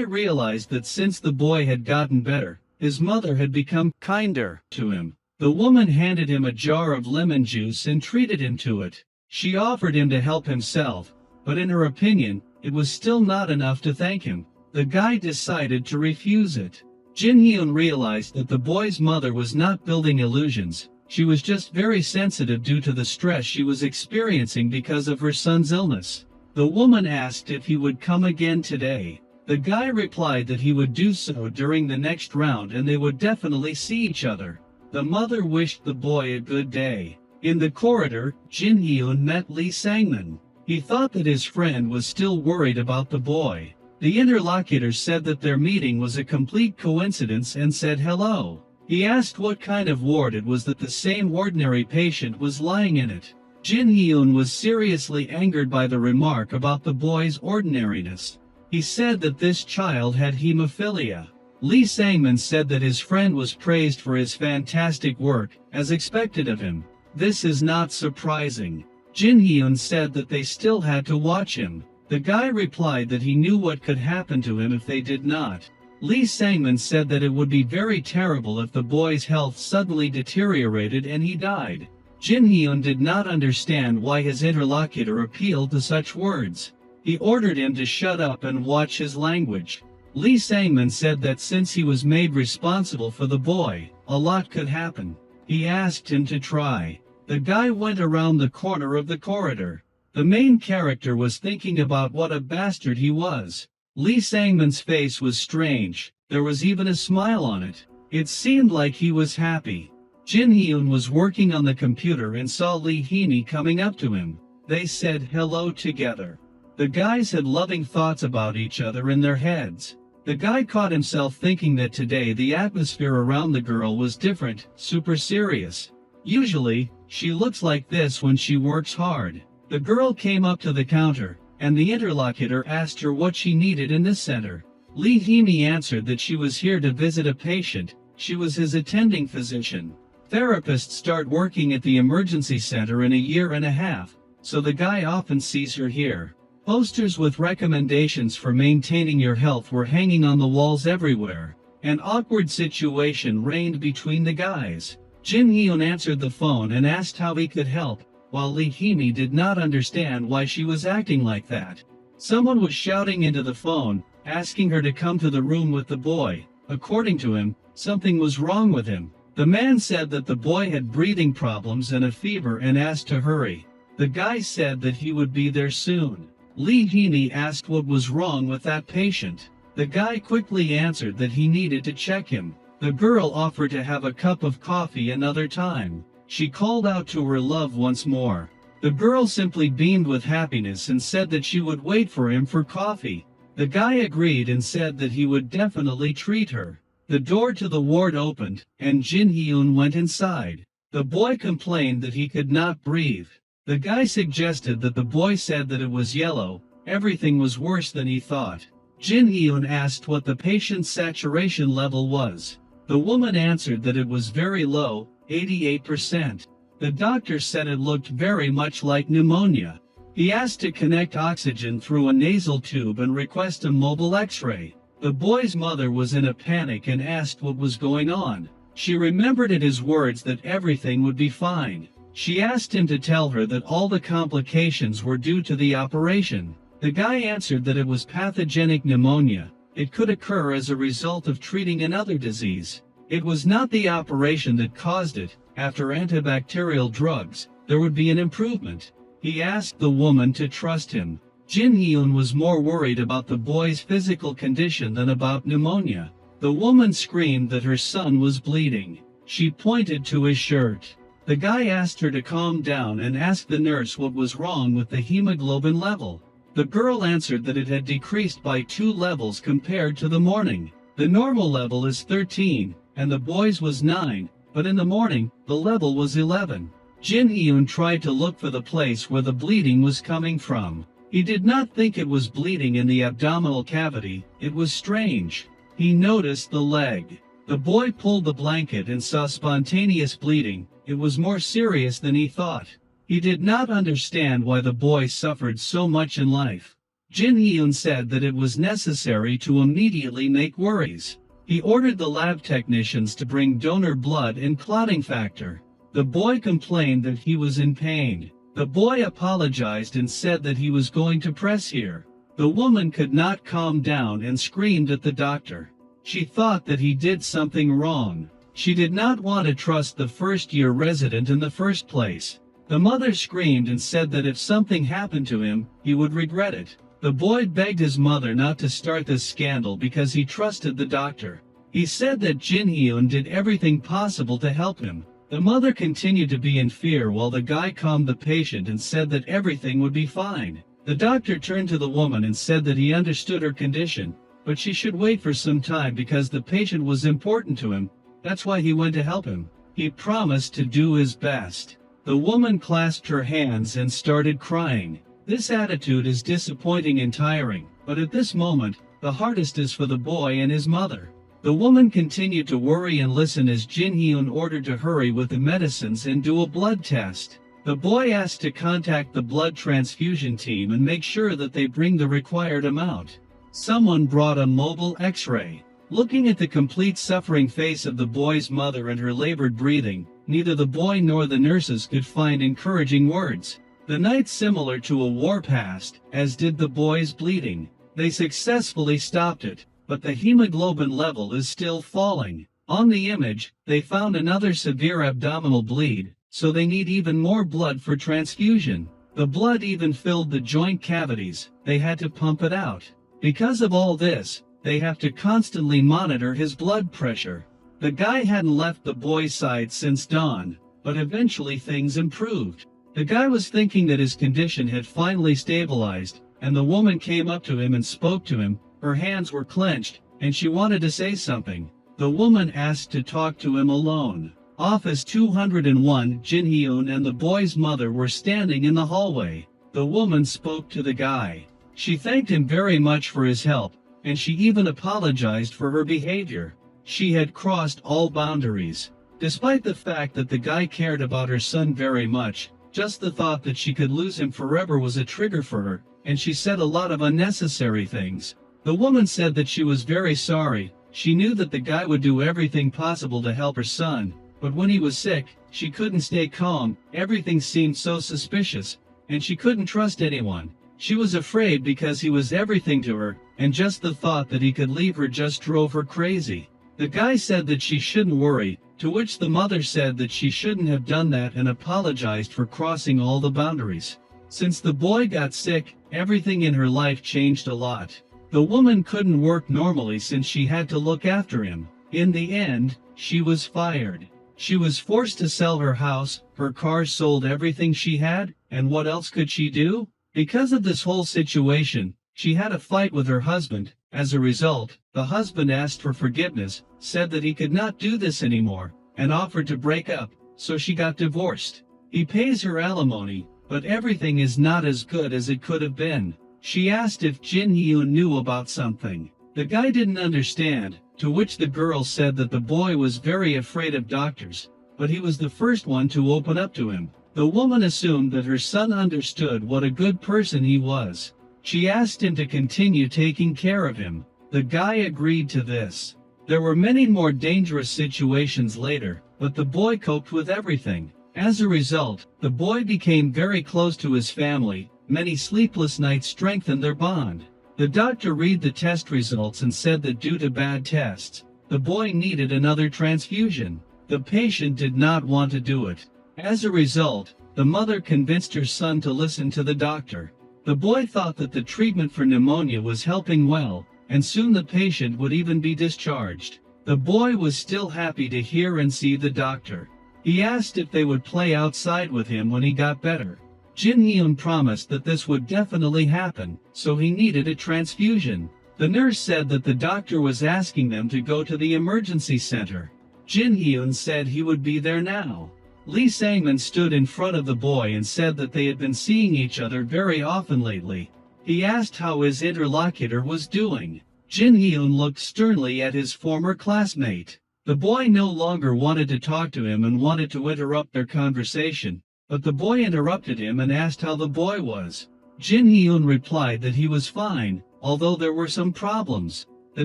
realized that since the boy had gotten better, his mother had become kinder to him. The woman handed him a jar of lemon juice and treated him to it. She offered him to help himself, but in her opinion, it was still not enough to thank him. The guy decided to refuse it. Jin Hyun realized that the boy's mother was not building illusions. She was just very sensitive due to the stress she was experiencing because of her son's illness. The woman asked if he would come again today. The guy replied that he would do so during the next round and they would definitely see each other. The mother wished the boy a good day. In the corridor, Jin Hyun met Lee Sangman. He thought that his friend was still worried about the boy. The interlocutor said that their meeting was a complete coincidence and said hello. He asked what kind of ward it was that the same ordinary patient was lying in it. Jin Hyun was seriously angered by the remark about the boy's ordinariness. He said that this child had hemophilia. Lee Sangman said that his friend was praised for his fantastic work, as expected of him. This is not surprising. Jin Hyun said that they still had to watch him. The guy replied that he knew what could happen to him if they did not. Lee Sangman said that it would be very terrible if the boy's health suddenly deteriorated and he died. Jin Hyun did not understand why his interlocutor appealed to such words. He ordered him to shut up and watch his language. Lee Sangman said that since he was made responsible for the boy, a lot could happen. He asked him to try. The guy went around the corner of the corridor. The main character was thinking about what a bastard he was. Lee Sangman's face was strange. There was even a smile on it. It seemed like he was happy. Jin Hyun was working on the computer and saw Lee Hee-mi coming up to him. They said hello together. The guys had loving thoughts about each other in their heads. The guy caught himself thinking that today the atmosphere around the girl was different, super serious. Usually, she looks like this when she works hard. The girl came up to the counter, and the interlocutor asked her what she needed in this center. Lee Hee-mi answered that she was here to visit a patient. She was his attending physician. Therapists start working at the emergency center in a year and a half, so the guy often sees her here. Posters with recommendations for maintaining your health were hanging on the walls everywhere. An awkward situation reigned between the guys. Jin Hyun answered the phone and asked how he could help, while Lee Hee-mi did not understand why she was acting like that. Someone was shouting into the phone, asking her to come to the room with the boy. According to him, something was wrong with him. The man said that the boy had breathing problems and a fever and asked to hurry. The guy said that he would be there soon. Lee Hee-mi asked what was wrong with that patient. The guy quickly answered that he needed to check him. The girl offered to have a cup of coffee another time. She called out to her love once more. The girl simply beamed with happiness and said that she would wait for him for coffee. The guy agreed and said that he would definitely treat her. The door to the ward opened, and Jin Hyun went inside. The boy complained that he could not breathe. The guy suggested that the boy said that it was yellow. Everything was worse than he thought. Jin Hyun asked what the patient's saturation level was. The woman answered that it was very low, 88%. The doctor said it looked very much like pneumonia. He asked to connect oxygen through a nasal tube and request a mobile X-ray. The boy's mother was in a panic and asked what was going on. She remembered in his words that everything would be fine. She asked him to tell her that all the complications were due to the operation. The guy answered that it was pathogenic pneumonia. It could occur as a result of treating another disease. It was not the operation that caused it. After antibacterial drugs, there would be an improvement. He asked the woman to trust him. Jin Hyun was more worried about the boy's physical condition than about pneumonia. The woman screamed that her son was bleeding. She pointed to his shirt. The guy asked her to calm down and asked the nurse what was wrong with the hemoglobin level. The girl answered that it had decreased by 2 levels compared to the morning. The normal level is 13, and the boy's was 9, but in the morning, the level was 11. Jin Hyun tried to look for the place where the bleeding was coming from. He did not think it was bleeding in the abdominal cavity. It was strange. He noticed the leg. The boy pulled the blanket and saw spontaneous bleeding. It was more serious than he thought. He did not understand why the boy suffered so much in life. Jin Hyun said that it was necessary to immediately make worries. He ordered the lab technicians to bring donor blood and clotting factor. The boy complained that he was in pain. The boy apologized and said that he was going to press here. The woman could not calm down and screamed at the doctor. She thought that he did something wrong. She did not want to trust the first-year resident in the first place. The mother screamed and said that if something happened to him, he would regret it. The boy begged his mother not to start this scandal because he trusted the doctor. He said that Jin Hyun did everything possible to help him. The mother continued to be in fear while the guy calmed the patient and said that everything would be fine. The doctor turned to the woman and said that he understood her condition, but she should wait for some time because the patient was important to him. That's why he went to help him. He promised to do his best. The woman clasped her hands and started crying. This attitude is disappointing and tiring, but at this moment, the hardest is for the boy and his mother. The woman continued to worry and listen as Jin Hyun ordered to hurry with the medicines and do a blood test. The boy asked to contact the blood transfusion team and make sure that they bring the required amount. Someone brought a mobile X-ray. Looking at the complete suffering face of the boy's mother and her labored breathing, neither the boy nor the nurses could find encouraging words. The night similar to a war passed, as did the boy's bleeding. They successfully stopped it, but the hemoglobin level is still falling. On the image, they found another severe abdominal bleed, so they need even more blood for transfusion. The blood even filled the joint cavities. They had to pump it out. Because of all this, they have to constantly monitor his blood pressure. The guy hadn't left the boy's side since dawn, but eventually things improved. The guy was thinking that his condition had finally stabilized, and the woman came up to him and spoke to him. Her hands were clenched, and she wanted to say something. The woman asked to talk to him alone. Office 201, Jin Hyun and the boy's mother were standing in the hallway. The woman spoke to the guy. She thanked him very much for his help, and she even apologized for her behavior. She had crossed all boundaries. Despite the fact that the guy cared about her son very much, just the thought that she could lose him forever was a trigger for her, and she said a lot of unnecessary things. The woman said that she was very sorry. She knew that the guy would do everything possible to help her son, but when he was sick, she couldn't stay calm. Everything seemed so suspicious, and she couldn't trust anyone. She was afraid because he was everything to her, and just the thought that he could leave her just drove her crazy. The guy said that she shouldn't worry, to which the mother said that she shouldn't have done that and apologized for crossing all the boundaries. Since the boy got sick, everything in her life changed a lot. The woman couldn't work normally since she had to look after him. In the end, she was fired. She was forced to sell her house, her cars, sold everything she had, and what else could she do? Because of this whole situation, she had a fight with her husband. As a result, the husband asked for forgiveness, said that he could not do this anymore, and offered to break up, so she got divorced. He pays her alimony, but everything is not as good as it could have been. She asked if Jin Hyun knew about something. The guy didn't understand, to which the girl said that the boy was very afraid of doctors, but he was the first one to open up to him. The woman assumed that her son understood what a good person he was. She asked him to continue taking care of him. The guy agreed to this. There were many more dangerous situations later, but the boy coped with everything. As a result, the boy became very close to his family. Many sleepless nights strengthened their bond. The doctor read the test results and said that due to bad tests, the boy needed another transfusion. The patient did not want to do it. As a result, the mother convinced her son to listen to the doctor. The boy thought that the treatment for pneumonia was helping well, and soon the patient would even be discharged. The boy was still happy to hear and see the doctor. He asked if they would play outside with him when he got better. Jin Hyun promised that this would definitely happen, so he needed a transfusion. The nurse said that the doctor was asking them to go to the emergency center. Jin Hyun said he would be there now. Lee Sangman stood in front of the boy and said that they had been seeing each other very often lately. He asked how his interlocutor was doing. Jin Hyun looked sternly at his former classmate. The boy no longer wanted to talk to him and wanted to interrupt their conversation, but the boy interrupted him and asked how the boy was. Jin Hyun replied that he was fine, although there were some problems. The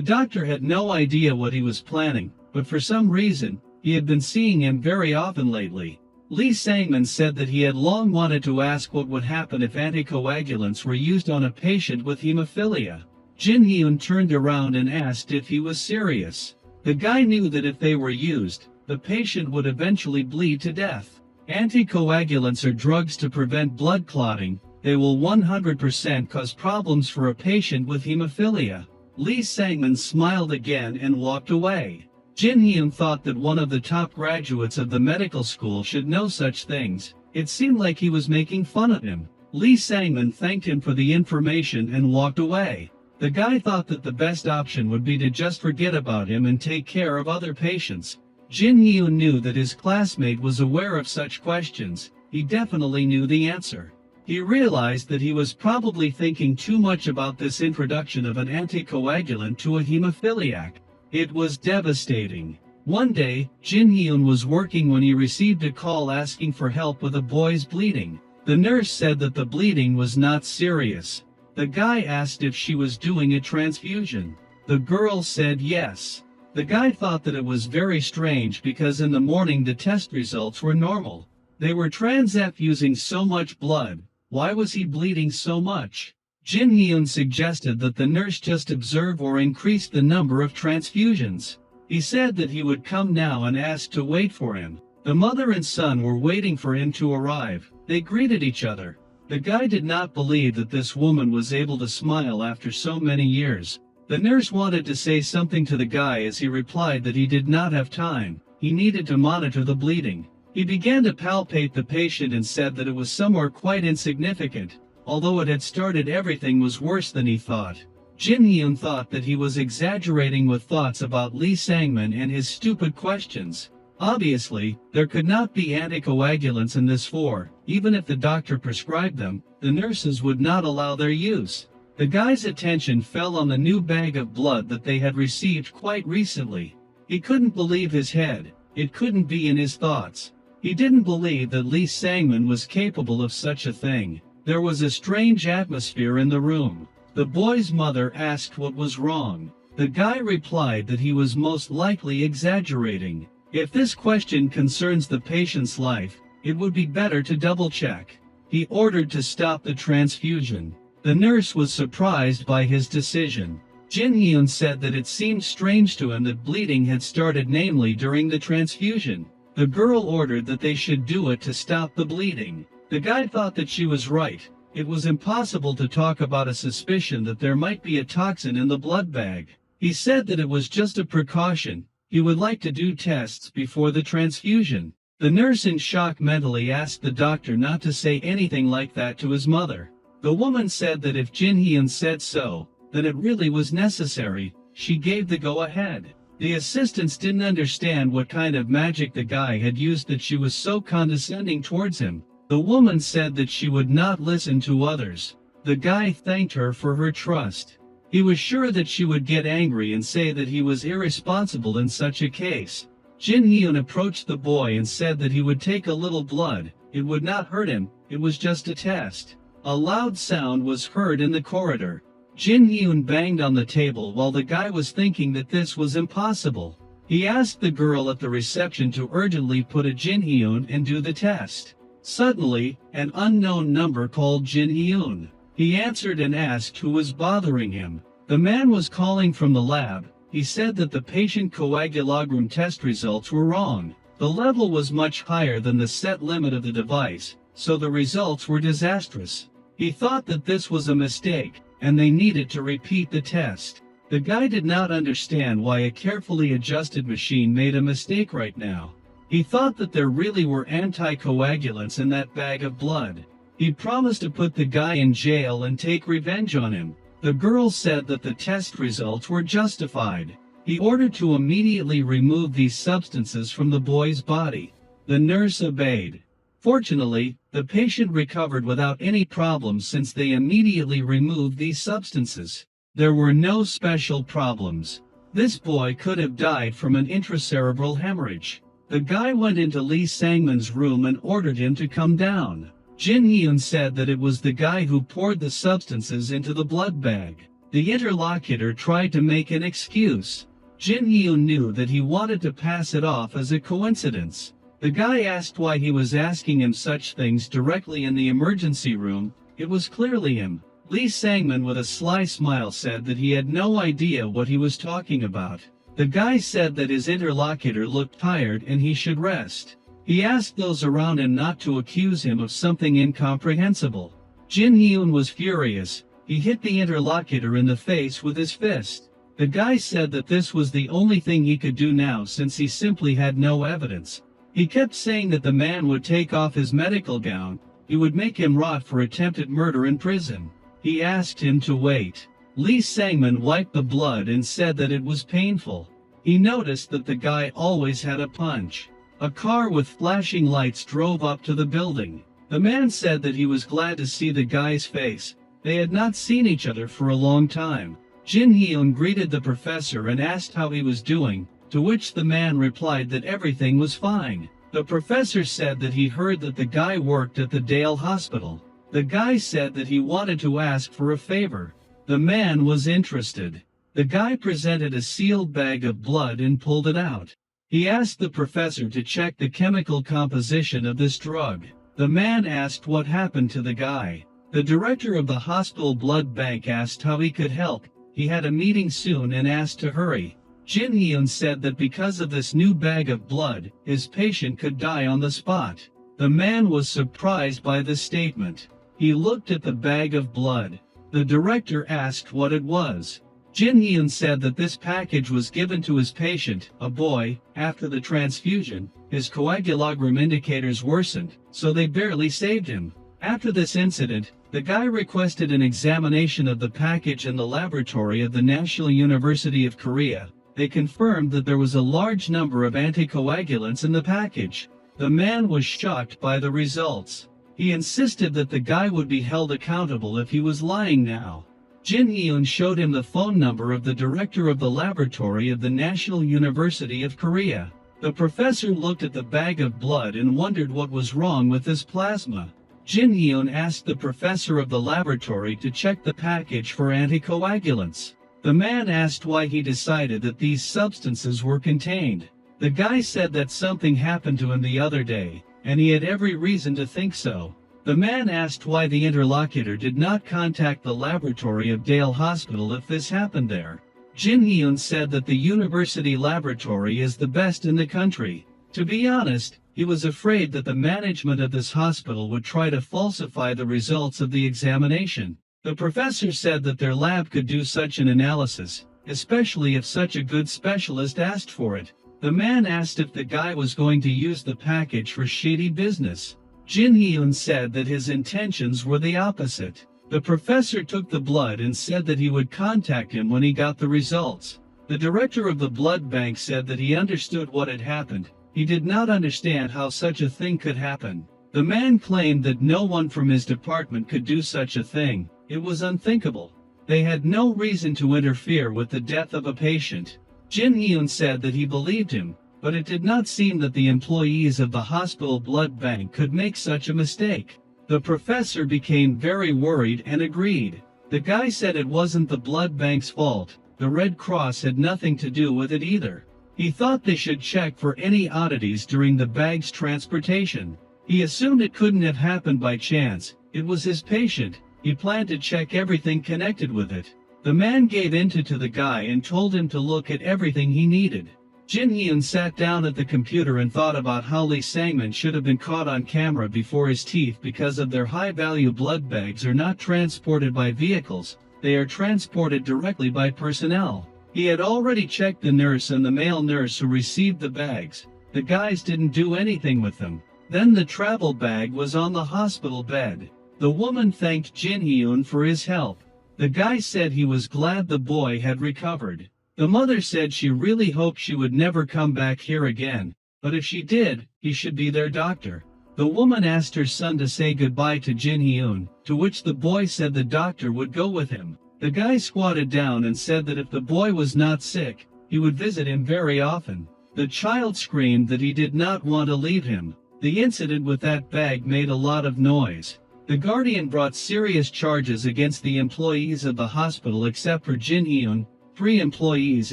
doctor had no idea what he was planning, but for some reason, he had been seeing him very often lately. Lee Sangman said that he had long wanted to ask what would happen if anticoagulants were used on a patient with hemophilia. Jin Hyun turned around and asked if he was serious. The guy knew that if they were used, the patient would eventually bleed to death. Anticoagulants are drugs to prevent blood clotting. They will 100% cause problems for a patient with hemophilia. Lee Sangman smiled again and walked away. Jin Hyun thought that one of the top graduates of the medical school should know such things. It seemed like he was making fun of him. Lee Sangman thanked him for the information and walked away. The guy thought that the best option would be to just forget about him and take care of other patients. Jin Hyun knew that his classmate was aware of such questions. He definitely knew the answer. He realized that he was probably thinking too much about this introduction of an anticoagulant to a hemophiliac. It was devastating. One day, Jin Hyun was working when he received a call asking for help with a boy's bleeding. The nurse said that the bleeding was not serious. The guy asked if she was doing a transfusion. The girl said yes. The guy thought that it was very strange because in the morning the test results were normal. They were transfusing so much blood. Why was he bleeding so much? Jin Hyun suggested that the nurse just observe or increase the number of transfusions. He said that he would come now and asked to wait for him. The mother and son were waiting for him to arrive. They greeted each other. The guy did not believe that this woman was able to smile after so many years. The nurse wanted to say something to the guy as he replied that he did not have time. He needed to monitor the bleeding. He began to palpate the patient and said that it was somewhere quite insignificant. Although it had started, everything was worse than he thought. Jin Hyun thought that he was exaggerating with thoughts about Lee Sangman and his stupid questions. Obviously, there could not be anticoagulants in this for, even if the doctor prescribed them, the nurses would not allow their use. The guy's attention fell on the new bag of blood that they had received quite recently. He couldn't believe his head. It couldn't be in his thoughts. He didn't believe that Lee Sangman was capable of such a thing. There was a strange atmosphere in the room. The boy's mother asked what was wrong. The guy replied that he was most likely exaggerating. If this question concerns the patient's life, it would be better to double-check. He ordered to stop the transfusion. The nurse was surprised by his decision. Jin Hyun said that it seemed strange to him that bleeding had started, namely during the transfusion. The girl ordered that they should do it to stop the bleeding. The guy thought that she was right. It was impossible to talk about a suspicion that there might be a toxin in the blood bag. He said that it was just a precaution. He would like to do tests before the transfusion. The nurse in shock mentally asked the doctor not to say anything like that to his mother. The woman said that if Jin Hyun said so, then it really was necessary. She gave the go-ahead. The assistants didn't understand what kind of magic the guy had used that she was so condescending towards him. The woman said that she would not listen to others. The guy thanked her for her trust. He was sure that she would get angry and say that he was irresponsible in such a case. Jin Hyun approached the boy and said that he would take a little blood. It would not hurt him, it was just a test. A loud sound was heard in the corridor. Jin Hyun banged on the table while the guy was thinking that this was impossible. He asked the girl at the reception to urgently put a Jin Hyun and do the test. Suddenly, an unknown number called Jin Hyun. He answered and asked who was bothering him. The man was calling from the lab. He said that the patient coagulogram test results were wrong. The level was much higher than the set limit of the device, so the results were disastrous. He thought that this was a mistake, and they needed to repeat the test. The guy did not understand why a carefully adjusted machine made a mistake right now. He thought that there really were anticoagulants in that bag of blood. He promised to put the guy in jail and take revenge on him. The girl said that the test results were justified. He ordered to immediately remove these substances from the boy's body. The nurse obeyed. Fortunately, the patient recovered without any problems since they immediately removed these substances. There were no special problems. This boy could have died from an intracerebral hemorrhage. The guy went into Lee Sangman's room and ordered him to come down. Jin Hyun said that it was the guy who poured the substances into the blood bag. The interlocutor tried to make an excuse. Jin Hyun knew that he wanted to pass it off as a coincidence. The guy asked why he was asking him such things directly in the emergency room. It was clearly him. Lee Sangman with a sly smile said that he had no idea what he was talking about. The guy said that his interlocutor looked tired and he should rest. He asked those around him not to accuse him of something incomprehensible. Jin Hyun was furious. He hit the interlocutor in the face with his fist. The guy said that this was the only thing he could do now since he simply had no evidence. He kept saying that the man would take off his medical gown. He would make him rot for attempted murder in prison. He asked him to wait. Lee Sangman wiped the blood and said that it was painful. He noticed that the guy always had a punch. A car with flashing lights drove up to the building. The man said that he was glad to see the guy's face. They had not seen each other for a long time. Jin Hyun greeted the professor and asked how he was doing, to which the man replied that everything was fine. The professor said that he heard that the guy worked at the Dale Hospital. The guy said that he wanted to ask for a favor. The man was interested. The guy presented a sealed bag of blood and pulled it out. He asked the professor to check the chemical composition of this drug. The man asked what happened to the guy. The director of the hospital blood bank asked how he could help. He had a meeting soon and asked to hurry. Jin Hyun said that because of this new bag of blood, his patient could die on the spot. The man was surprised by the statement. He looked at the bag of blood. The director asked what it was. Jin Hyun said that this package was given to his patient, a boy. After the transfusion, his coagulogram indicators worsened, so they barely saved him. After this incident, the guy requested an examination of the package in the laboratory of the National University of Korea. They confirmed that there was a large number of anticoagulants in the package. The man was shocked by the results. He insisted that the guy would be held accountable if he was lying now. Jin Hyun showed him the phone number of the director of the laboratory of the National University of Korea. The professor looked at the bag of blood and wondered what was wrong with this plasma. Jin Hyun asked the professor of the laboratory to check the package for anticoagulants. The man asked why he decided that these substances were contained. The guy said that something happened to him the other day, and he had every reason to think so. The man asked why the interlocutor did not contact the laboratory of Dale Hospital if this happened there. Jin Hyun said that the university laboratory is the best in the country. To be honest, he was afraid that the management of this hospital would try to falsify the results of the examination. The professor said that their lab could do such an analysis, especially if such a good specialist asked for it. The man asked if the guy was going to use the package for shady business. Jin Hyun said that his intentions were the opposite. The professor took the blood and said that he would contact him when he got the results. The director of the blood bank said that he understood what had happened. He did not understand how such a thing could happen. The man claimed that no one from his department could do such a thing. It was unthinkable. They had no reason to interfere with the death of a patient. Jin Hyun said that he believed him, but it did not seem that the employees of the hospital blood bank could make such a mistake. The professor became very worried and agreed. The guy said it wasn't the blood bank's fault. The Red Cross had nothing to do with it either. He thought they should check for any oddities during the bag's transportation. He assumed it couldn't have happened by chance. It was his patient. He planned to check everything connected with it. The man gave in to the guy and told him to look at everything he needed. Jin Hyun sat down at the computer and thought about how Lee Sangman should have been caught on camera before his teeth because of their high-value blood bags are not transported by vehicles. They are transported directly by personnel. He had already checked the nurse and the male nurse who received the bags. The guys didn't do anything with them. Then the travel bag was on the hospital bed. The woman thanked Jin Hyun for his help. The guy said he was glad the boy had recovered. The mother said she really hoped she would never come back here again, but if she did, he should be their doctor. The woman asked her son to say goodbye to Jin Hyun, to which the boy said the doctor would go with him. The guy squatted down and said that if the boy was not sick, he would visit him very often. The child screamed that he did not want to leave him. The incident with that bag made a lot of noise. The Guardian brought serious charges against the employees of the hospital except for Jin Hyun. 3 employees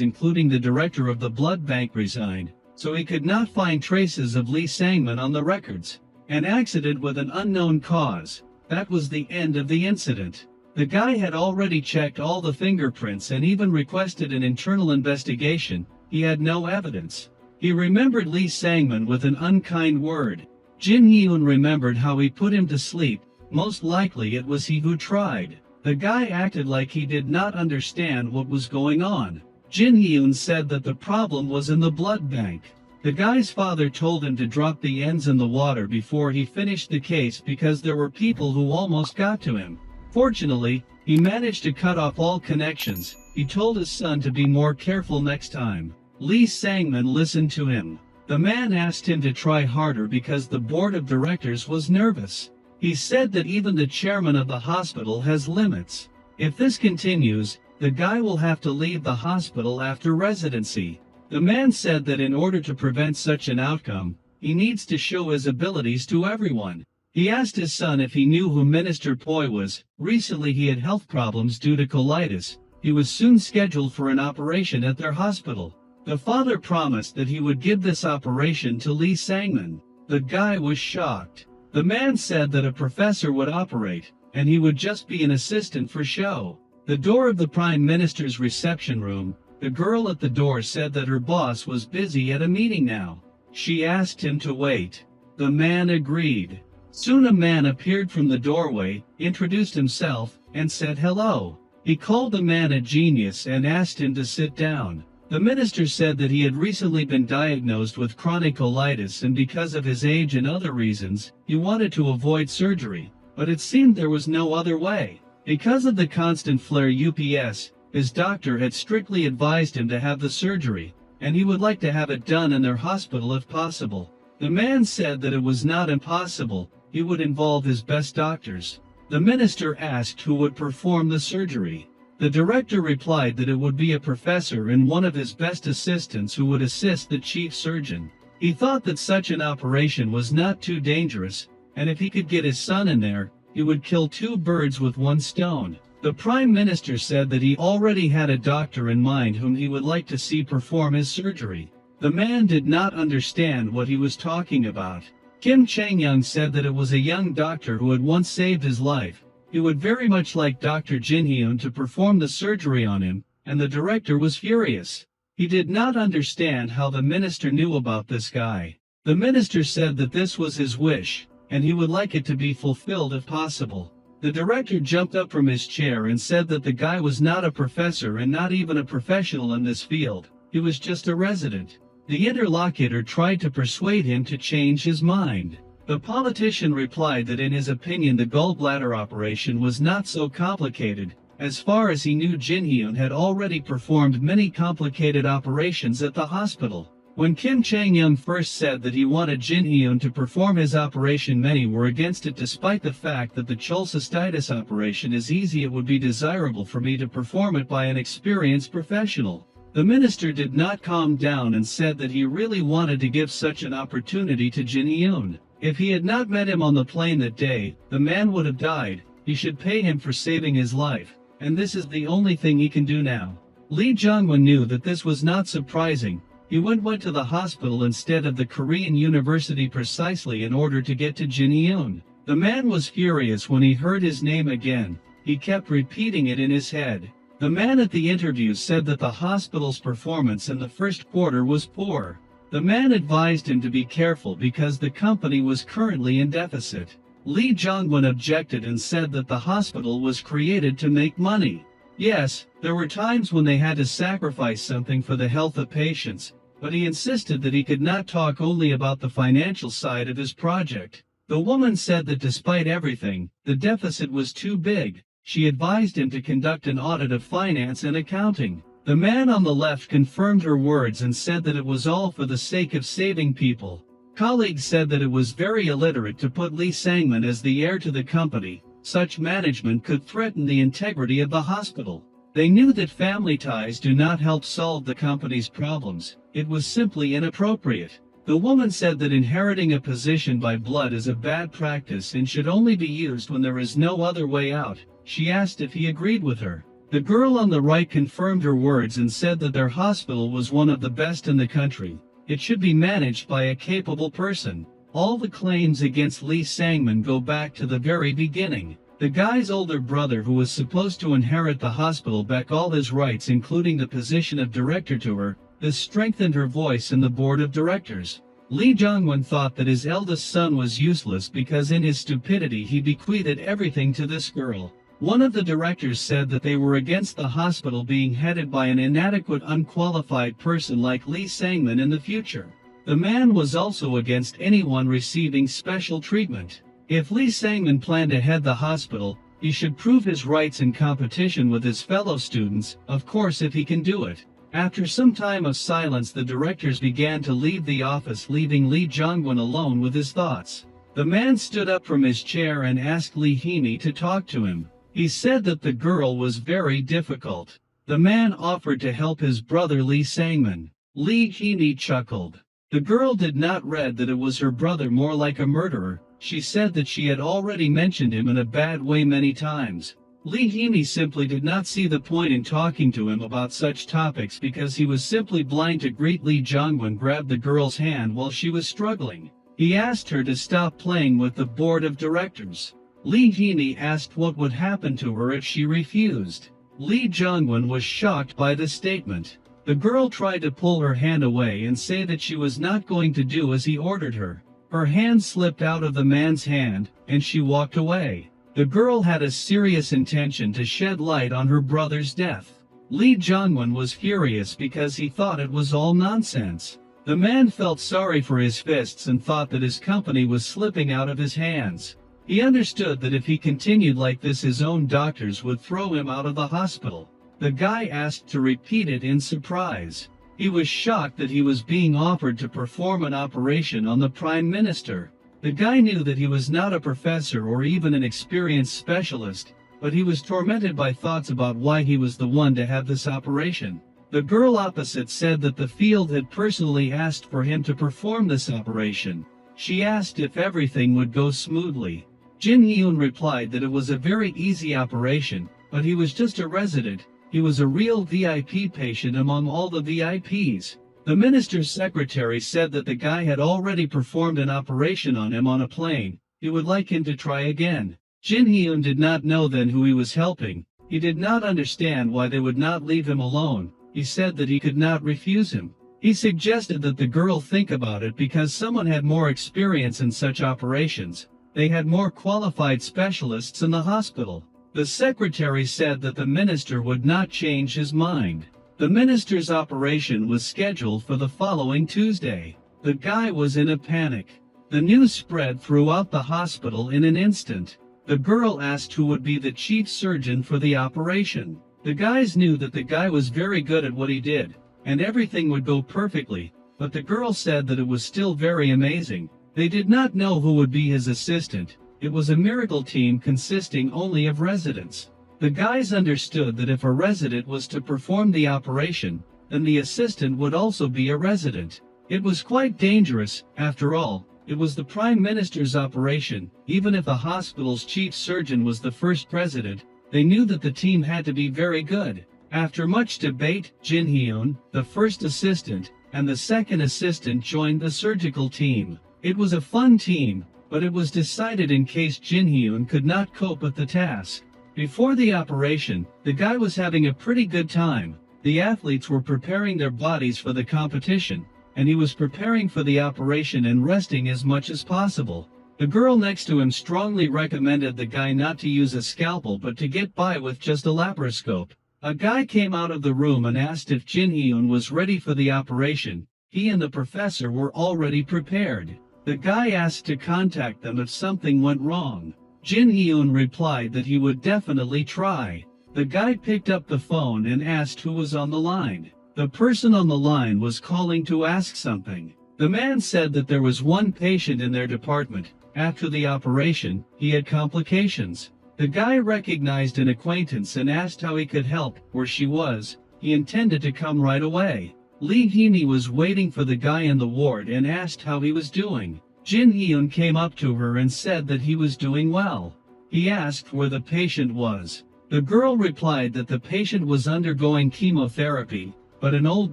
including the director of the blood bank resigned, so he could not find traces of Lee Sangman on the records. An accident with an unknown cause. That was the end of the incident. The guy had already checked all the fingerprints and even requested an internal investigation. He had no evidence. He remembered Lee Sangman with an unkind word. Jin Hyun remembered how he put him to sleep. Most likely it was he who tried. The guy acted like he did not understand what was going on. Jin Hyun said that the problem was in the blood bank. The guy's father told him to drop the ends in the water before he finished the case because there were people who almost got to him. Fortunately, he managed to cut off all connections. He told his son to be more careful next time. Lee Sangman listened to him. The man asked him to try harder because the board of directors was nervous. He said that even the chairman of the hospital has limits. If this continues, the guy will have to leave the hospital after residency. The man said that in order to prevent such an outcome, he needs to show his abilities to everyone. He asked his son if he knew who Minister Poi was. Recently he had health problems due to colitis. He was soon scheduled for an operation at their hospital. The father promised that he would give this operation to Lee Sangman. The guy was shocked. The man said that a professor would operate, and he would just be an assistant for show. The door of the Prime Minister's reception room, the girl at the door said that her boss was busy at a meeting now. She asked him to wait. The man agreed. Soon a man appeared from the doorway, introduced himself, and said hello. He called the man a genius and asked him to sit down. The minister said that he had recently been diagnosed with chronic colitis and because of his age and other reasons, he wanted to avoid surgery, but it seemed there was no other way. Because of the constant flare UPS, his doctor had strictly advised him to have the surgery, and he would like to have it done in their hospital if possible. The man said that it was not impossible, he would involve his best doctors. The minister asked who would perform the surgery. The director replied that it would be a professor and one of his best assistants who would assist the chief surgeon. He thought that such an operation was not too dangerous, and if he could get his son in there, he would kill 2 birds with 1 stone. The Prime Minister said that he already had a doctor in mind whom he would like to see perform his surgery. The man did not understand what he was talking about. Kim Chang-young said that it was a young doctor who had once saved his life. He would very much like Dr. Jin Hyun to perform the surgery on him, and the director was furious. He did not understand how the minister knew about this guy. The minister said that this was his wish, and he would like it to be fulfilled if possible. The director jumped up from his chair and said that the guy was not a professor and not even a professional in this field. He was just a resident. The interlocutor tried to persuade him to change his mind. The politician replied that in his opinion the gallbladder operation was not so complicated. As far as he knew, Jin Hyun had already performed many complicated operations at the hospital. When Kim Chang-young first said that he wanted Jin Hyun to perform his operation, many were against it despite the fact that the cholecystitis operation is easy. It would be desirable for me to perform it by an experienced professional. The minister did not calm down and said that he really wanted to give such an opportunity to Jin Hyun. If he had not met him on the plane that day, the man would have died. He should pay him for saving his life, and this is the only thing he can do now. Lee Jong-won knew that this was not surprising. He went to the hospital instead of the Korean university precisely in order to get to Jin Hyun. The man was furious when he heard his name again. He kept repeating it in his head. The man at the interview said that the hospital's performance in the first quarter was poor. The man advised him to be careful because the company was currently in deficit. Lee Jong-won objected and said that the hospital was created to make money. Yes, there were times when they had to sacrifice something for the health of patients, but he insisted that he could not talk only about the financial side of his project. The woman said that despite everything, the deficit was too big. She advised him to conduct an audit of finance and accounting. The man on the left confirmed her words and said that it was all for the sake of saving people. Colleagues said that it was very illiterate to put Lee Sang-min as the heir to the company. Such management could threaten the integrity of the hospital. They knew that family ties do not help solve the company's problems. It was simply inappropriate. The woman said that inheriting a position by blood is a bad practice and should only be used when there is no other way out. She asked if he agreed with her. The girl on the right confirmed her words and said that their hospital was one of the best in the country. It should be managed by a capable person. All the claims against Lee Sang-min go back to the very beginning. The guy's older brother, who was supposed to inherit the hospital back all his rights including the position of director to her, this strengthened her voice in the board of directors. Lee Jong-won thought that his eldest son was useless because in his stupidity he bequeathed everything to this girl. One of the directors said that they were against the hospital being headed by an inadequate, unqualified person like Lee Sang-min in the future. The man was also against anyone receiving special treatment. If Lee Sang-min planned to head the hospital, he should prove his rights in competition with his fellow students, of course if he can do it. After some time of silence, the directors began to leave the office, leaving Lee Jong-won alone with his thoughts. The man stood up from his chair and asked Lee Hee-mi to talk to him. He said that the girl was very difficult. The man offered to help his brother Lee Sang-min. Lee Hee-mi chuckled. The girl did not read that it was her brother, more like a murderer. She said that she had already mentioned him in a bad way many times. Lee Hee-mi simply did not see the point in talking to him about such topics because he was simply blind to greet. Lee Jong-won grabbed the girl's hand while she was struggling. He asked her to stop playing with the board of directors. Lee Hee-mi asked what would happen to her if she refused. Lee Jong-won was shocked by the statement. The girl tried to pull her hand away and say that she was not going to do as he ordered her. Her hand slipped out of the man's hand, and she walked away. The girl had a serious intention to shed light on her brother's death. Lee Jong-won was furious because he thought it was all nonsense. The man felt sorry for his fists and thought that his company was slipping out of his hands. He understood that if he continued like this, his own doctors would throw him out of the hospital. The guy asked to repeat it in surprise. He was shocked that he was being offered to perform an operation on the Prime Minister. The guy knew that he was not a professor or even an experienced specialist, but he was tormented by thoughts about why he was the one to have this operation. The girl opposite said that the field had personally asked for him to perform this operation. She asked if everything would go smoothly. Jin Hyun replied that it was a very easy operation, but he was just a resident. He was a real VIP patient among all the VIPs. The minister's secretary said that the guy had already performed an operation on him on a plane. He would like him to try again. Jin Hyun did not know then who he was helping. He did not understand why they would not leave him alone. He said that he could not refuse him. He suggested that the girl think about it because someone had more experience in such operations. They had more qualified specialists in the hospital. The secretary said that the minister would not change his mind. The minister's operation was scheduled for the following Tuesday. The guy was in a panic. The news spread throughout the hospital in an instant. The girl asked who would be the chief surgeon for the operation. The guys knew that the guy was very good at what he did, and everything would go perfectly, but the girl said that it was still very amazing. They did not know who would be his assistant. It was a miracle team consisting only of residents. The guys understood that if a resident was to perform the operation, then the assistant would also be a resident. It was quite dangerous, after all. It was the Prime Minister's operation. Even if the hospital's chief surgeon was the first president, they knew that the team had to be very good. After much debate, Jin Hyun, the first assistant, and the second assistant joined the surgical team. It was a fun team, but it was decided in case Jin Hyun could not cope with the task. Before the operation, the guy was having a pretty good time. The athletes were preparing their bodies for the competition, and he was preparing for the operation and resting as much as possible. The girl next to him strongly recommended the guy not to use a scalpel but to get by with just a laparoscope. A guy came out of the room and asked if Jin Hyun was ready for the operation. He and the professor were already prepared. The guy asked to contact them if something went wrong. Jin Hyun replied that he would definitely try. The guy picked up the phone and asked who was on the line. The person on the line was calling to ask something. The man said that there was one patient in their department. After the operation, he had complications. The guy recognized an acquaintance and asked how he could help. Where she was, he intended to come right away. Lee Heaney was waiting for the guy in the ward and asked how he was doing. Jin Hyun came up to her and said that he was doing well. He asked where the patient was. The girl replied that the patient was undergoing chemotherapy, but an old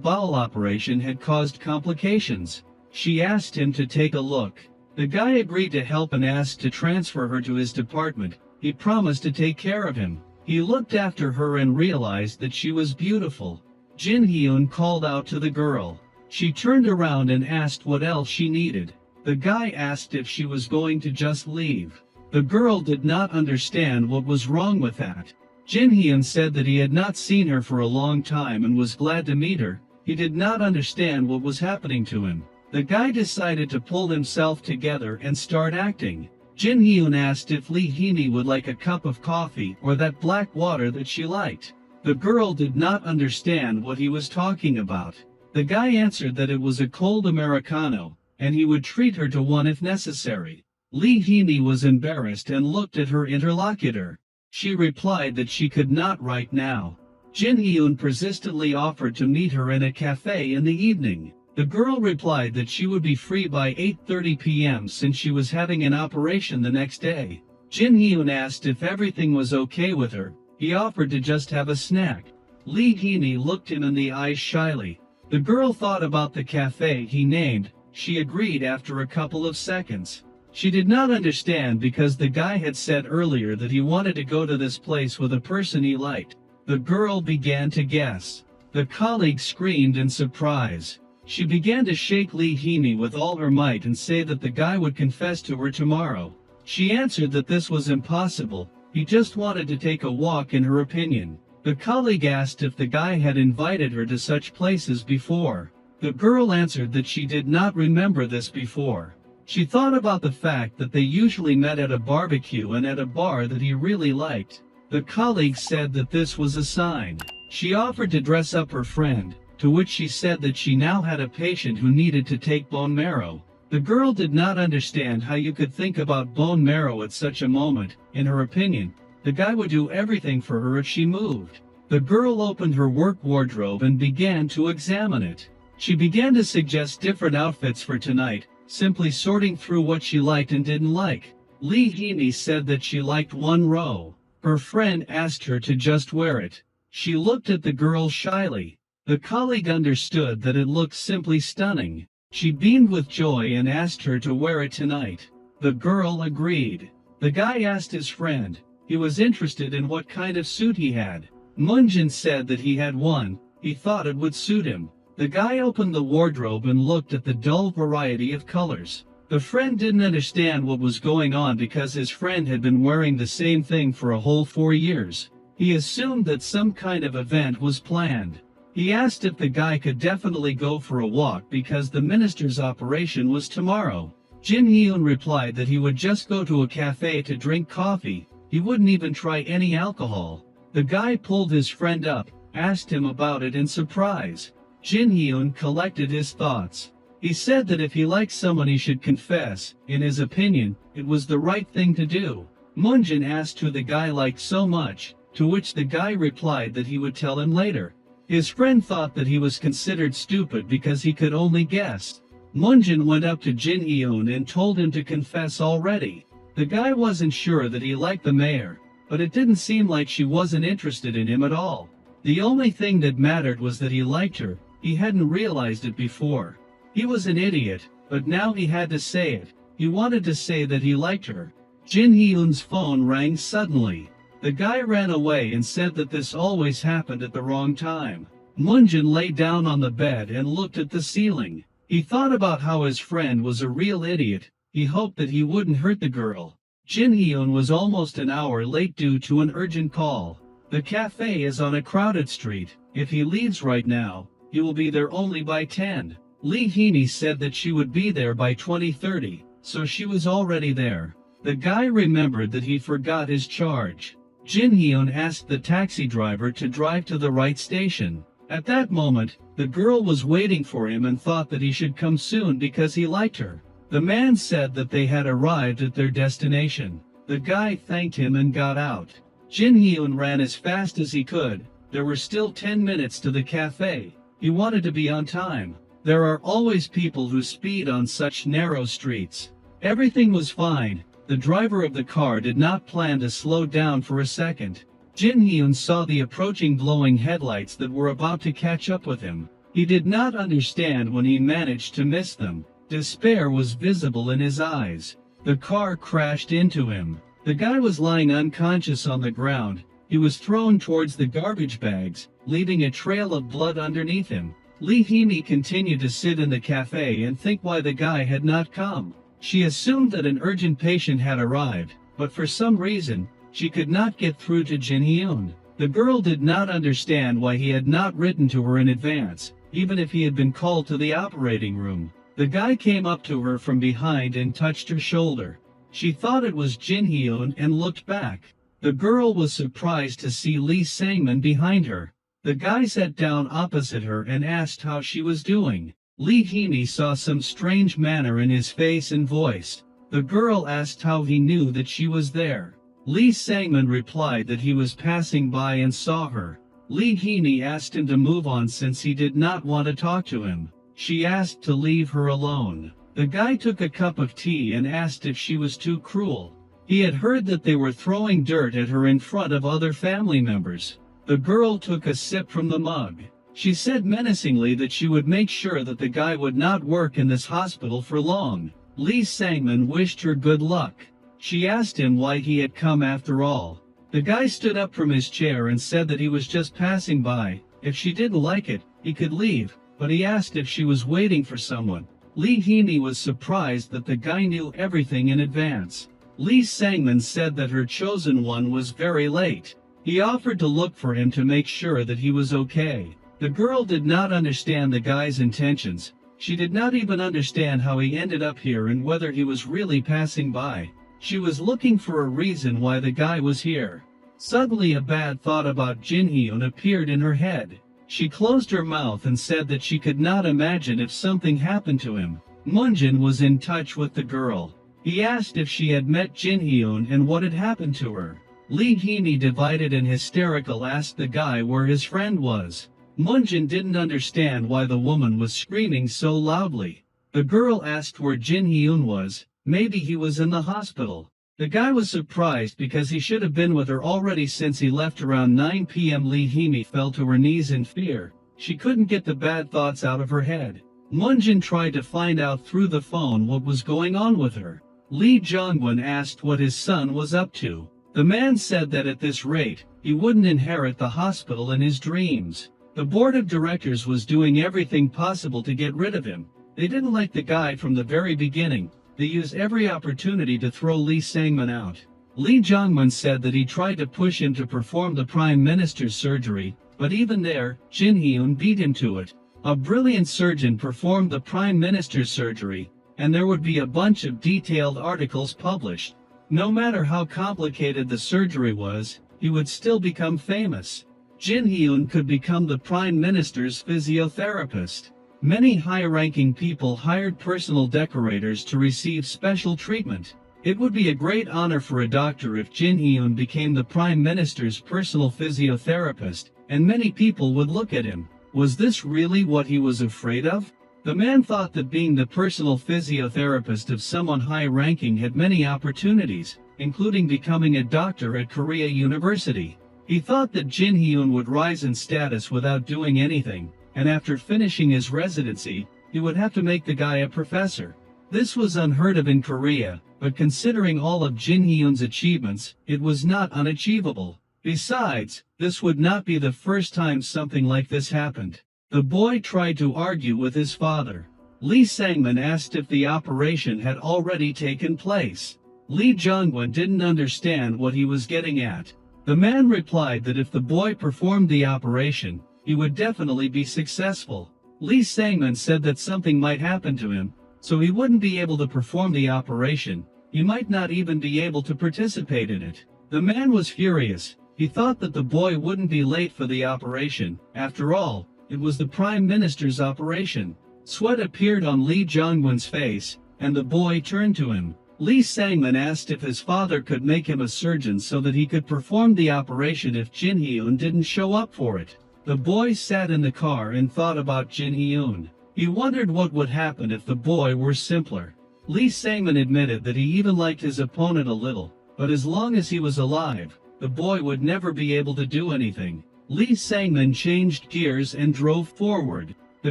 bowel operation had caused complications. She asked him to take a look. The guy agreed to help and asked to transfer her to his department. He promised to take care of him. He looked after her and realized that she was beautiful. Jin Hyun called out to the girl. She turned around and asked what else she needed. The guy asked if she was going to just leave. The girl did not understand what was wrong with that. Jin Hyun said that he had not seen her for a long time and was glad to meet her. He did not understand what was happening to him. The guy decided to pull himself together and start acting. Jin Hyun asked if Lee Heaney would like a cup of coffee or that black water that she liked. The girl did not understand what he was talking about. The guy answered that it was a cold Americano, and he would treat her to one if necessary. Lee Heaney was embarrassed and looked at her interlocutor. She replied that she could not right now. Jin Hyun persistently offered to meet her in a cafe in the evening. The girl replied that she would be free by 8:30 p.m. since she was having an operation the next day. Jin Hyun asked if everything was okay with her. He offered to just have a snack. Lee Heaney looked him in the eyes shyly. The girl thought about the cafe he named. She agreed after a couple of seconds. She did not understand because the guy had said earlier that he wanted to go to this place with a person he liked. The girl began to guess. The colleague screamed in surprise. She began to shake Lee Heaney with all her might and say that the guy would confess to her tomorrow. She answered that this was impossible. He just wanted to take a walk in her opinion. The colleague asked if the guy had invited her to such places before. The girl answered that she did not remember this before. She thought about the fact that they usually met at a barbecue and at a bar that he really liked. The colleague said that this was a sign. She offered to dress up her friend, to which she said that she now had a patient who needed to take bone marrow. The girl did not understand how you could think about bone marrow at such a moment. In her opinion, the guy would do everything for her if she moved. The girl opened her work wardrobe and began to examine it. She began to suggest different outfits for tonight, simply sorting through what she liked and didn't like. Lee Heaney said that she liked one row. Her friend asked her to just wear it. She looked at the girl shyly. The colleague understood that it looked simply stunning. She beamed with joy and asked her to wear it tonight. The girl agreed. The guy asked his friend. He was interested in what kind of suit he had. Moonjin said that he had one. He thought it would suit him. The guy opened the wardrobe and looked at the dull variety of colors. The friend didn't understand what was going on because his friend had been wearing the same thing for a whole 4 years. He assumed that some kind of event was planned. He asked if the guy could definitely go for a walk because the minister's operation was tomorrow. Jin Hyun replied that he would just go to a cafe to drink coffee, he wouldn't even try any alcohol. The guy pulled his friend up, asked him about it in surprise. Jin Hyun collected his thoughts. He said that if he liked someone he should confess, in his opinion, it was the right thing to do. Moonjin asked who the guy liked so much, to which the guy replied that he would tell him later. His friend thought that he was considered stupid because he could only guess. Moonjin went up to Jin Hyun and told him to confess already. The guy wasn't sure that he liked the mayor, but it didn't seem like she wasn't interested in him at all. The only thing that mattered was that he liked her, he hadn't realized it before. He was an idiot, but now he had to say it. He wanted to say that he liked her. Jin Hyun's phone rang suddenly. The guy ran away and said that this always happened at the wrong time. Moonjin lay down on the bed and looked at the ceiling. He thought about how his friend was a real idiot. He hoped that he wouldn't hurt the girl. Jin Hyun was almost an hour late due to an urgent call. The cafe is on a crowded street. If he leaves right now, he will be there only by 10. Lee Heaney said that she would be there by 20:30, so she was already there. The guy remembered that he forgot his charge. Jin Hyun asked the taxi driver to drive to the right station. At that moment, the girl was waiting for him and thought that he should come soon because he liked her. The man said that they had arrived at their destination. The guy thanked him and got out. Jin Hyun ran as fast as he could. There were still 10 minutes to the cafe. He wanted to be on time. There are always people who speed on such narrow streets. Everything was fine. The driver of the car did not plan to slow down for a second. Jin Hyun saw the approaching glowing headlights that were about to catch up with him. He did not understand when he managed to miss them. Despair was visible in his eyes. The car crashed into him. The guy was lying unconscious on the ground. He was thrown towards the garbage bags, leaving a trail of blood underneath him. Lee Heaney continued to sit in the cafe and think why the guy had not come. She assumed that an urgent patient had arrived, but for some reason, she could not get through to Jin Hyun. The girl did not understand why he had not written to her in advance, even if he had been called to the operating room. The guy came up to her from behind and touched her shoulder. She thought it was Jin Hyun and looked back. The girl was surprised to see Lee Sangman behind her. The guy sat down opposite her and asked how she was doing. Lee Heaney saw some strange manner in his face and voice. The girl asked how he knew that she was there. Lee Sangman replied that he was passing by and saw her. Lee Heaney asked him to move on since he did not want to talk to him. She asked to leave her alone. The guy took a cup of tea and asked if she was too cruel. He had heard that they were throwing dirt at her in front of other family members. The girl took a sip from the mug. She said menacingly that she would make sure that the guy would not work in this hospital for long. Lee Sangman wished her good luck. She asked him why he had come after all. The guy stood up from his chair and said that he was just passing by. If she didn't like it, he could leave, but he asked if she was waiting for someone. Lee Heaney was surprised that the guy knew everything in advance. Lee Sangman said that her chosen one was very late. He offered to look for him to make sure that he was okay. The girl did not understand the guy's intentions. She did not even understand how he ended up here and whether he was really passing by. She was looking for a reason why the guy was here. Suddenly a bad thought about Jin Hyun appeared in her head. She closed her mouth and said that she could not imagine if something happened to him. Moonjin was in touch with the girl. He asked if she had met Jin Hyun and what had happened to her. Lee Heaney, divided and hysterical, asked the guy where his friend was. Moonjin didn't understand why the woman was screaming so loudly. The girl asked where Jin Hyun was. Maybe he was in the hospital. The guy was surprised because he should have been with her already since he left around 9 p.m. Lee Heaney fell to her knees in fear. She couldn't get the bad thoughts out of her head. Moonjin tried to find out through the phone what was going on with her. Lee Jongwon asked what his son was up to. The man said that at this rate, he wouldn't inherit the hospital in his dreams. The board of directors was doing everything possible to get rid of him. They didn't like the guy from the very beginning. They used every opportunity to throw Lee Sangman out. Lee Jongman said that he tried to push him to perform the Prime Minister's surgery, but even there, Jin Hyun beat him to it. A brilliant surgeon performed the Prime Minister's surgery, and there would be a bunch of detailed articles published. No matter how complicated the surgery was, he would still become famous. Jin Hyun could become the Prime Minister's physiotherapist. Many high-ranking people hired personal decorators to receive special treatment. It would be a great honor for a doctor if Jin Hyun became the Prime Minister's personal physiotherapist, and many people would look at him. Was this really what he was afraid of? The man thought that being the personal physiotherapist of someone high-ranking had many opportunities, including becoming a doctor at Korea University. He thought that Jin Hyun would rise in status without doing anything, and after finishing his residency, he would have to make the guy a professor. This was unheard of in Korea, but considering all of Jin Hyun's achievements, it was not unachievable. Besides, this would not be the first time something like this happened. The boy tried to argue with his father. Lee Sangman asked if the operation had already taken place. Lee Jongwon didn't understand what he was getting at. The man replied that if the boy performed the operation, he would definitely be successful. Lee Sangman said that something might happen to him, so he wouldn't be able to perform the operation. He might not even be able to participate in it. The man was furious. He thought that the boy wouldn't be late for the operation. After all, it was the Prime Minister's operation. Sweat appeared on Lee Jongwon's face, and the boy turned to him. Lee Sangman asked if his father could make him a surgeon so that he could perform the operation if Jin Hyun didn't show up for it. The boy sat in the car and thought about Jin Hyun. He wondered what would happen if the boy were simpler. Lee Sangman admitted that he even liked his opponent a little, but as long as he was alive, the boy would never be able to do anything. Lee Sangman changed gears and drove forward. The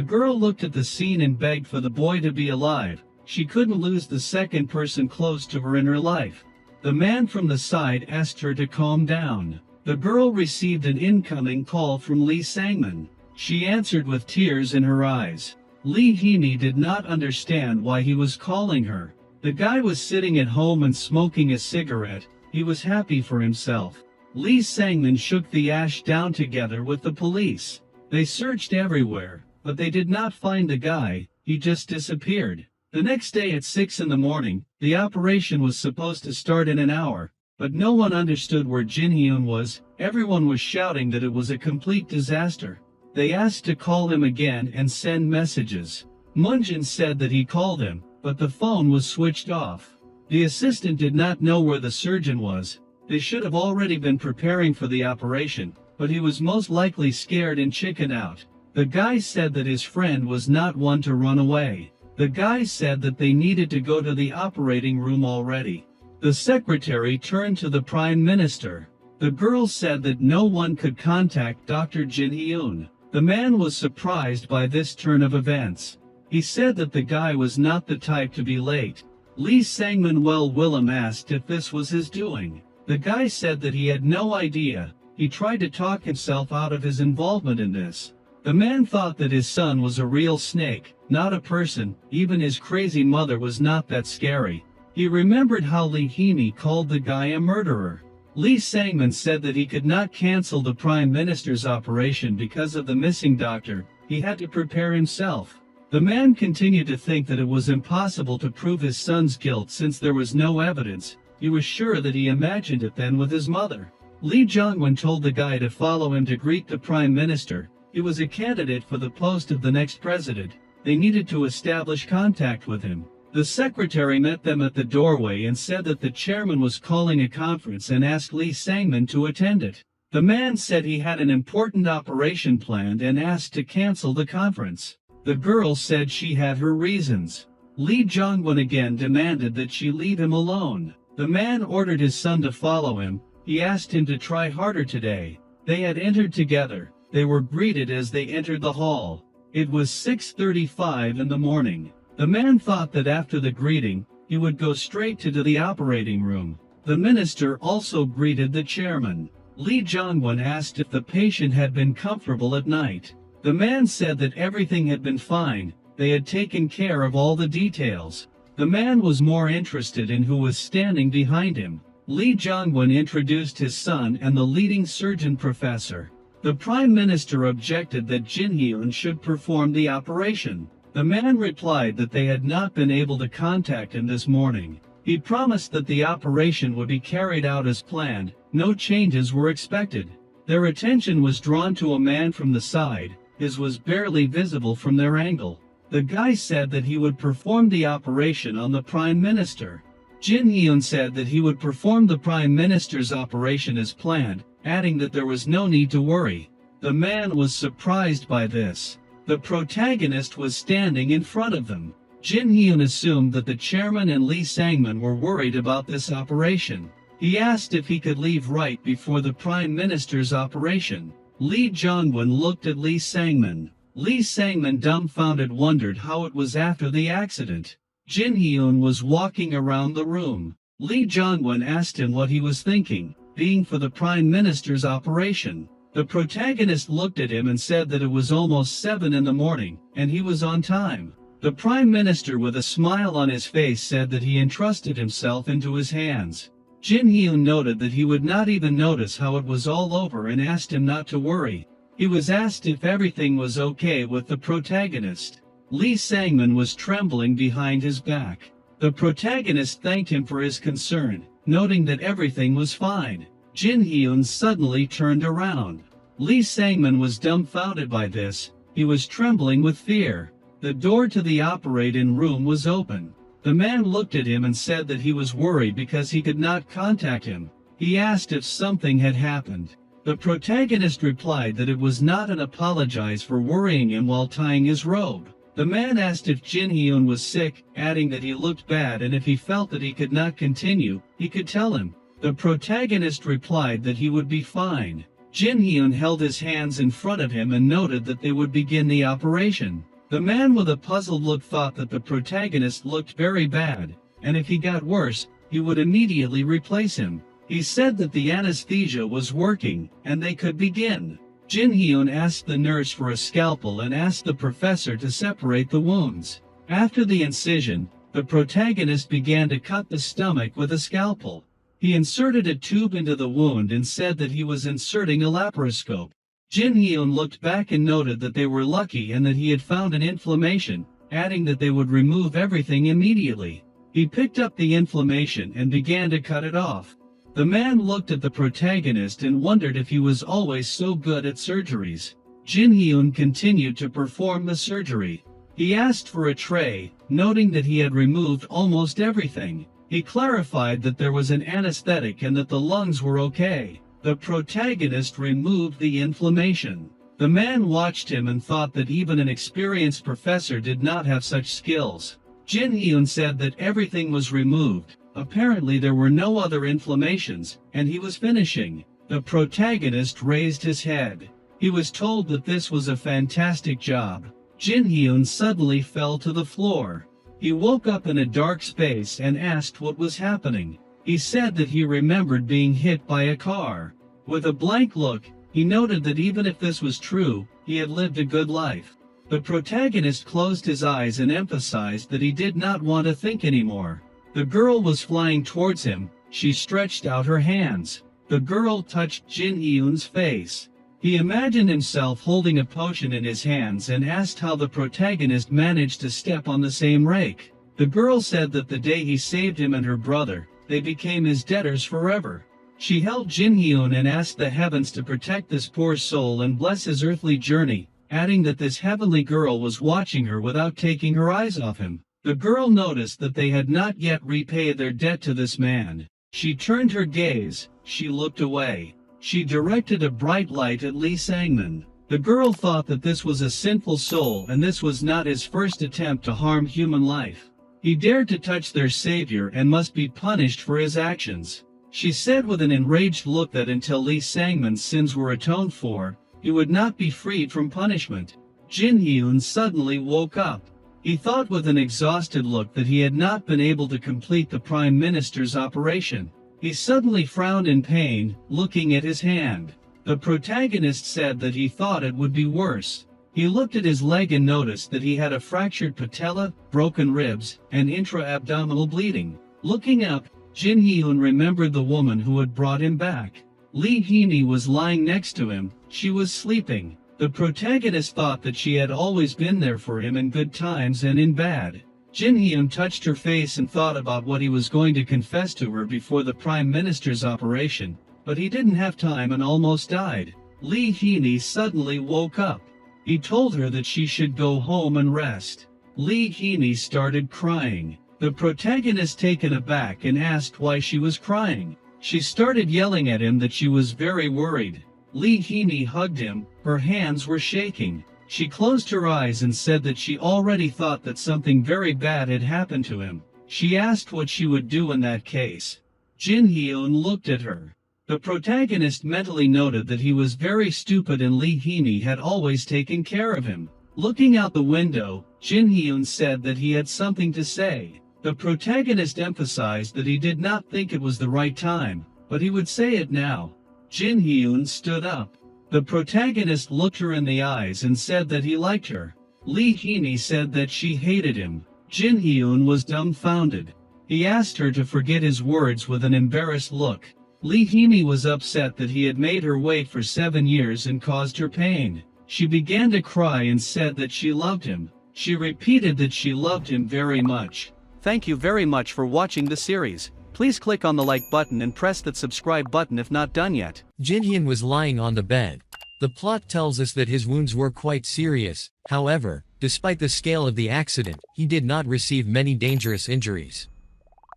girl looked at the scene and begged for the boy to be alive. She couldn't lose the second person close to her in her life. The man from the side asked her to calm down. The girl received an incoming call from Lee Sangman. She answered with tears in her eyes. Lee Hee-mi did not understand why he was calling her. The guy was sitting at home and smoking a cigarette. He was happy for himself. Lee Sangman shook the ash down together with the police. They searched everywhere, but they did not find the guy. He just disappeared. The next day at 6 in the morning, the operation was supposed to start in an hour, but no one understood where Jin Hyun was. Everyone was shouting that it was a complete disaster. They asked to call him again and send messages. Moonjin said that he called him, but the phone was switched off. The assistant did not know where the surgeon was. They should have already been preparing for the operation, but he was most likely scared and chickened out. The guy said that his friend was not one to run away. The guy said that they needed to go to the operating room already. The secretary turned to the Prime Minister. The girl said that no one could contact Dr. Jin Hyun. The man was surprised by this turn of events. He said that the guy was not the type to be late. Lee Sangman Willem asked if this was his doing. The guy said that he had no idea. He tried to talk himself out of his involvement in this. The man thought that his son was a real snake, not a person. Even his crazy mother was not that scary. He remembered how Lee Hee-mi called the guy a murderer. Lee Sangman said that he could not cancel the Prime Minister's operation because of the missing doctor. He had to prepare himself. The man continued to think that it was impossible to prove his son's guilt since there was no evidence. He was sure that he imagined it then with his mother. Lee Jongwon told the guy to follow him to greet the Prime Minister. He was a candidate for the post of the next president. They needed to establish contact with him. The secretary met them at the doorway and said that the chairman was calling a conference and asked Lee Sangman to attend it. The man said he had an important operation planned and asked to cancel the conference. The girl said she had her reasons. Lee Jongwon again demanded that she leave him alone. The man ordered his son to follow him. He asked him to try harder today. They had entered together. They were greeted as they entered the hall. It was 6:35 in the morning. The man thought that after the greeting, he would go straight to the operating room. The minister also greeted the chairman. Lee Jongwon asked if the patient had been comfortable at night. The man said that everything had been fine. They had taken care of all the details. The man was more interested in who was standing behind him. Lee Jongwon introduced his son and the leading surgeon professor. The Prime Minister objected that Jin Hyun should perform the operation. The man replied that they had not been able to contact him this morning. He promised that the operation would be carried out as planned. No changes were expected. Their attention was drawn to a man from the side. His was barely visible from their angle. The guy said that he would perform the operation on the Prime Minister. Jin Hyun said that he would perform the Prime Minister's operation as planned, adding that there was no need to worry. The man was surprised by this. The protagonist was standing in front of them. Jin Hyun assumed that the chairman and Lee Sangman were worried about this operation. He asked if he could leave right before the Prime Minister's operation. Lee Jongwon looked at Lee Sangman. Lee Sangman dumbfounded wondered how it was after the accident. Jin Hyun was walking around the room. Lee Jongwon asked him what he was thinking, being for the Prime Minister's operation. The protagonist looked at him and said that it was almost 7 in the morning, and he was on time. The Prime Minister with a smile on his face said that he entrusted himself into his hands. Jin Hyun noted that he would not even notice how it was all over and asked him not to worry. He was asked if everything was okay with the protagonist. Lee Sangman was trembling behind his back. The protagonist thanked him for his concern, noting that everything was fine. Jin Hyun suddenly turned around. Lee Sangman was dumbfounded by this. He was trembling with fear. The door to the operating room was open. The man looked at him and said that he was worried because he could not contact him. He asked if something had happened. The protagonist replied that it was not and apologized for worrying him while tying his robe. The man asked if Jin Hyun was sick, adding that he looked bad and if he felt that he could not continue, he could tell him. The protagonist replied that he would be fine. Jin Hyun held his hands in front of him and noted that they would begin the operation. The man with a puzzled look thought that the protagonist looked very bad, and if he got worse, he would immediately replace him. He said that the anesthesia was working, and they could begin. Jin Hyun asked the nurse for a scalpel and asked the professor to separate the wounds. After the incision, the protagonist began to cut the stomach with a scalpel. He inserted a tube into the wound and said that he was inserting a laparoscope. Jin Hyun looked back and noted that they were lucky and that he had found an inflammation, adding that they would remove everything immediately. He picked up the inflammation and began to cut it off. The man looked at the protagonist and wondered if he was always so good at surgeries. Jin Hyun continued to perform the surgery. He asked for a tray, noting that he had removed almost everything. He clarified that there was an anesthetic and that the lungs were okay. The protagonist removed the inflammation. The man watched him and thought that even an experienced professor did not have such skills. Jin Hyun said that everything was removed. Apparently there were no other inflammations, and he was finishing. The protagonist raised his head. He was told that this was a fantastic job. Jin Hyun suddenly fell to the floor. He woke up in a dark space and asked what was happening. He said that he remembered being hit by a car. With a blank look, he noted that even if this was true, he had lived a good life. The protagonist closed his eyes and emphasized that he did not want to think anymore. The girl was flying towards him. She stretched out her hands. The girl touched Jin Hyun's face. He imagined himself holding a potion in his hands and asked how the protagonist managed to step on the same rake. The girl said that the day he saved him and her brother, they became his debtors forever. She held Jin Hyun and asked the heavens to protect this poor soul and bless his earthly journey, adding that this heavenly girl was watching her without taking her eyes off him. The girl noticed that they had not yet repaid their debt to this man. She turned her gaze. She looked away. She directed a bright light at Lee Sangman. The girl thought that this was a sinful soul and this was not his first attempt to harm human life. He dared to touch their savior and must be punished for his actions. She said with an enraged look that until Lee Sangman's sins were atoned for, he would not be freed from punishment. Jin Hyun suddenly woke up. He thought with an exhausted look that he had not been able to complete the Prime Minister's operation. He suddenly frowned in pain, looking at his hand. The protagonist said that he thought it would be worse. He looked at his leg and noticed that he had a fractured patella, broken ribs, and intra-abdominal bleeding. Looking up, Jin Hyun remembered the woman who had brought him back. Lee Heaney was lying next to him. She was sleeping. The protagonist thought that she had always been there for him in good times and in bad. Jin Hyun touched her face and thought about what he was going to confess to her before the Prime Minister's operation, but he didn't have time and almost died. Lee Heaney suddenly woke up. He told her that she should go home and rest. Lee Heaney started crying. The protagonist, taken aback, and asked why she was crying. She started yelling at him that she was very worried. Lee Heaney hugged him. Her hands were shaking. She closed her eyes and said that she already thought that something very bad had happened to him. She asked what she would do in that case. Jin Hyun looked at her. The protagonist mentally noted that he was very stupid and Lee Heaney had always taken care of him. Looking out the window, Jin Hyun said that he had something to say. The protagonist emphasized that he did not think it was the right time, but he would say it now. Jin Hyun stood up. The protagonist looked her in the eyes and said that he liked her. Lee Heaney said that she hated him. Jin Hyun was dumbfounded. He asked her to forget his words with an embarrassed look. Lee Heaney was upset that he had made her wait for 7 years and caused her pain. She began to cry and said that she loved him. She repeated that she loved him very much. Thank you very much for watching the series. Please click on the like button and press that subscribe button if not done yet. Jin Hyun was lying on the bed. The plot tells us that his wounds were quite serious. However, despite the scale of the accident, he did not receive many dangerous injuries.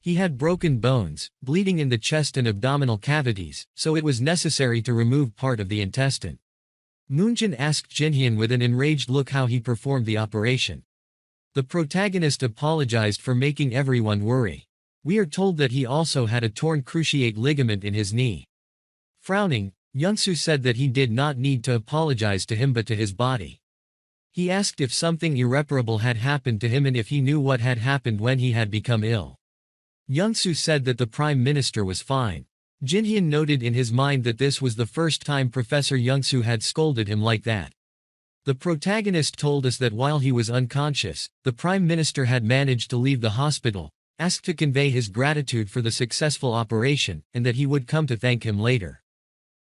He had broken bones, bleeding in the chest and abdominal cavities, so it was necessary to remove part of the intestine. Moonjin asked Jin Hyun with an enraged look how he performed the operation. The protagonist apologized for making everyone worry. We are told that he also had a torn cruciate ligament in his knee. Frowning, Young-soo said that he did not need to apologize to him but to his body. He asked if something irreparable had happened to him and if he knew what had happened when he had become ill. Young-soo said that the Prime Minister was fine. Jin Hyun noted in his mind that this was the first time Professor Young-soo had scolded him like that. The protagonist told us that while he was unconscious, the Prime Minister had managed to leave the hospital, asked to convey his gratitude for the successful operation, and that he would come to thank him later.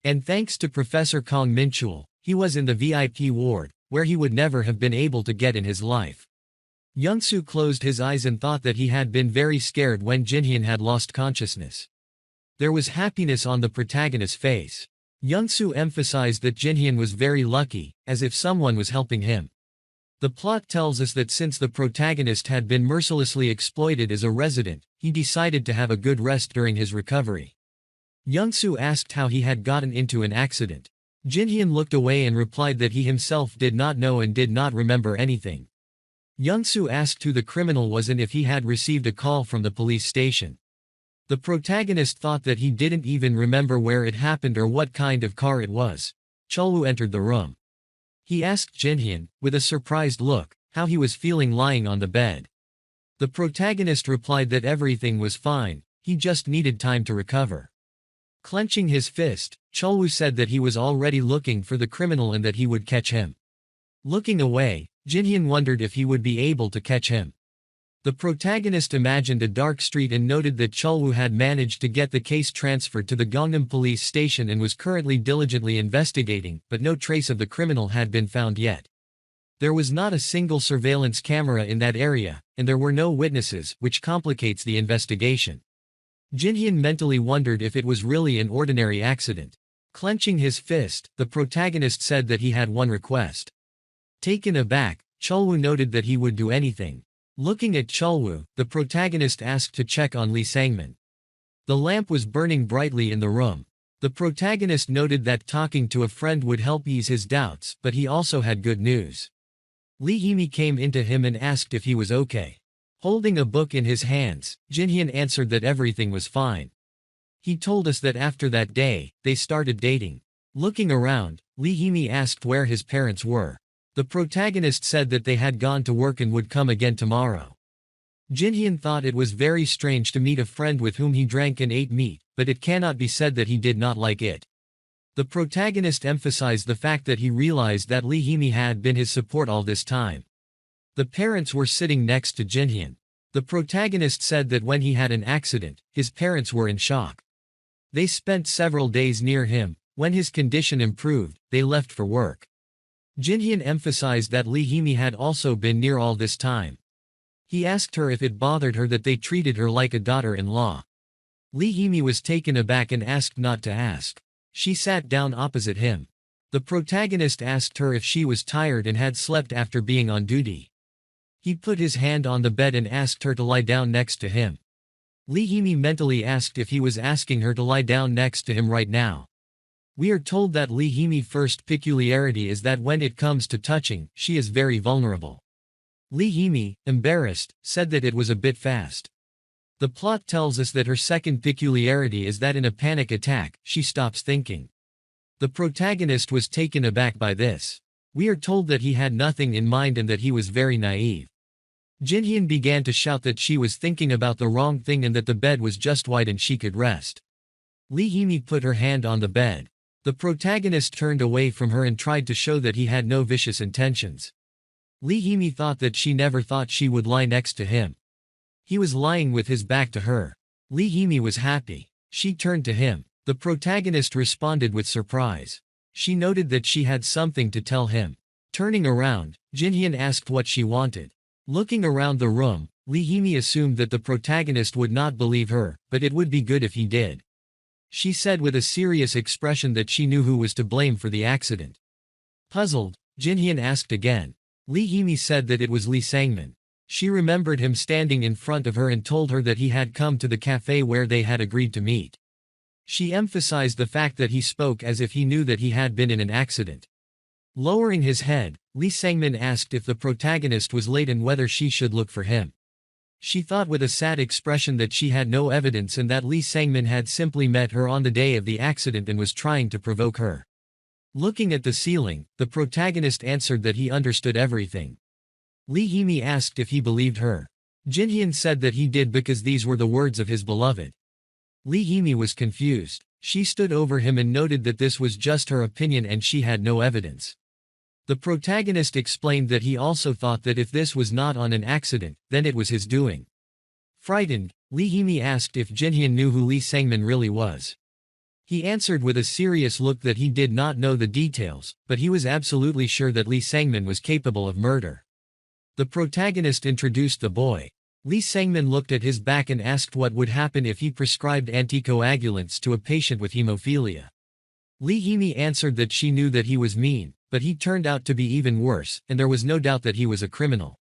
And thanks to Professor Kong Minchul, he was in the VIP ward, where he would never have been able to get in his life. Young-soo closed his eyes and thought that he had been very scared when Jin Hyun had lost consciousness. There was happiness on the protagonist's face. Young-soo emphasized that Jin Hyun was very lucky, as if someone was helping him. The plot tells us that since the protagonist had been mercilessly exploited as a resident, he decided to have a good rest during his recovery. Young-soo asked how he had gotten into an accident. Jin Hyun looked away and replied that he himself did not know and did not remember anything. Young-soo asked who the criminal was and if he had received a call from the police station. The protagonist thought that he didn't even remember where it happened or what kind of car it was. Chulwoo entered the room. He asked Jin Hyun, with a surprised look, how he was feeling lying on the bed. The protagonist replied that everything was fine, he just needed time to recover. Clenching his fist, Chulwoo said that he was already looking for the criminal and that he would catch him. Looking away, Jin Hyun wondered if he would be able to catch him. The protagonist imagined a dark street and noted that Chulwoo had managed to get the case transferred to the Gangnam police station and was currently diligently investigating, but no trace of the criminal had been found yet. There was not a single surveillance camera in that area, and there were no witnesses, which complicates the investigation. Jin Hyun mentally wondered if it was really an ordinary accident. Clenching his fist, the protagonist said that he had one request. Taken aback, Chulwoo noted that he would do anything. Looking at Chulwoo, the protagonist asked to check on Lee Sangmin. The lamp was burning brightly in the room. The protagonist noted that talking to a friend would help ease his doubts, but he also had good news. Lee Heaney came into him and asked if he was okay. Holding a book in his hands, Jin Hyun answered that everything was fine. He told us that after that day, they started dating. Looking around, Lee Heaney asked where his parents were. The protagonist said that they had gone to work and would come again tomorrow. Jin Hyun thought it was very strange to meet a friend with whom he drank and ate meat, but it cannot be said that he did not like it. The protagonist emphasized the fact that he realized that Lee Heaney had been his support all this time. The parents were sitting next to Jin Hyun. The protagonist said that when he had an accident, his parents were in shock. They spent several days near him. When his condition improved, they left for work. Jinhyun emphasized that Lee Hee-mi had also been near all this time. He asked her if it bothered her that they treated her like a daughter-in-law. Lee Hee-mi was taken aback and asked not to ask. She sat down opposite him. The protagonist asked her if she was tired and had slept after being on duty. He put his hand on the bed and asked her to lie down next to him. Lee Hee-mi mentally asked if he was asking her to lie down next to him right now. We are told that Lee Hee-mi's first peculiarity is that when it comes to touching, she is very vulnerable. Lee Hee-mi, embarrassed, said that it was a bit fast. The plot tells us that her second peculiarity is that in a panic attack, she stops thinking. The protagonist was taken aback by this. We are told that he had nothing in mind and that he was very naive. Jinhyun began to shout that she was thinking about the wrong thing and that the bed was just wide and she could rest. Lee Hee-mi put her hand on the bed. The protagonist turned away from her and tried to show that he had no vicious intentions. Lee Hee-mi thought that she never thought she would lie next to him. He was lying with his back to her. Lee Hee-mi was happy. She turned to him. The protagonist responded with surprise. She noted that she had something to tell him. Turning around, Jinhyun asked what she wanted. Looking around the room, Lee Hee-mi assumed that the protagonist would not believe her, but it would be good if he did. She said with a serious expression that she knew who was to blame for the accident. Puzzled, Jinhyun asked again. Lee Hee-mi said that it was Lee Sang-min. She remembered him standing in front of her and told her that he had come to the cafe where they had agreed to meet. She emphasized the fact that he spoke as if he knew that he had been in an accident. Lowering his head, Lee Sang-min asked if the protagonist was late and whether she should look for him. She thought with a sad expression that she had no evidence and that Lee Sang-min had simply met her on the day of the accident and was trying to provoke her. Looking at the ceiling, the protagonist answered that he understood everything. Lee Hee-mi asked if he believed her. Jinhyun said that he did because these were the words of his beloved. Lee Hee-mi was confused. She stood over him and noted that this was just her opinion and she had no evidence. The protagonist explained that he also thought that if this was not on an accident, then it was his doing. Frightened, Lee Hee-mi asked if Jinhyun knew who Lee Sang-min really was. He answered with a serious look that he did not know the details, but he was absolutely sure that Lee Sang-min was capable of murder. The protagonist introduced the boy. Lee Sang-min looked at his back and asked what would happen if he prescribed anticoagulants to a patient with hemophilia. Lee Hee-mi answered that she knew that he was mean, but he turned out to be even worse, and there was no doubt that he was a criminal.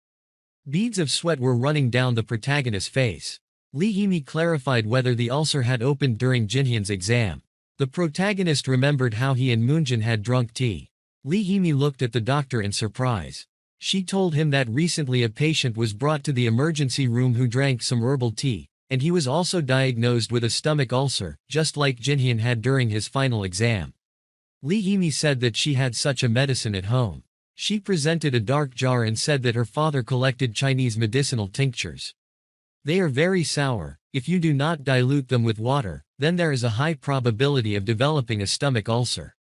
Beads of sweat were running down the protagonist's face. Lee Hee-mi clarified whether the ulcer had opened during Jinhyun's exam. The protagonist remembered how he and Moonjin had drunk tea. Lee Hee-mi looked at the doctor in surprise. She told him that recently a patient was brought to the emergency room who drank some herbal tea, and he was also diagnosed with a stomach ulcer, just like Jinhyun had during his final exam. Lee Hee-mi said that she had such a medicine at home. She presented a dark jar and said that her father collected Chinese medicinal tinctures. They are very sour. If you do not dilute them with water, then there is a high probability of developing a stomach ulcer.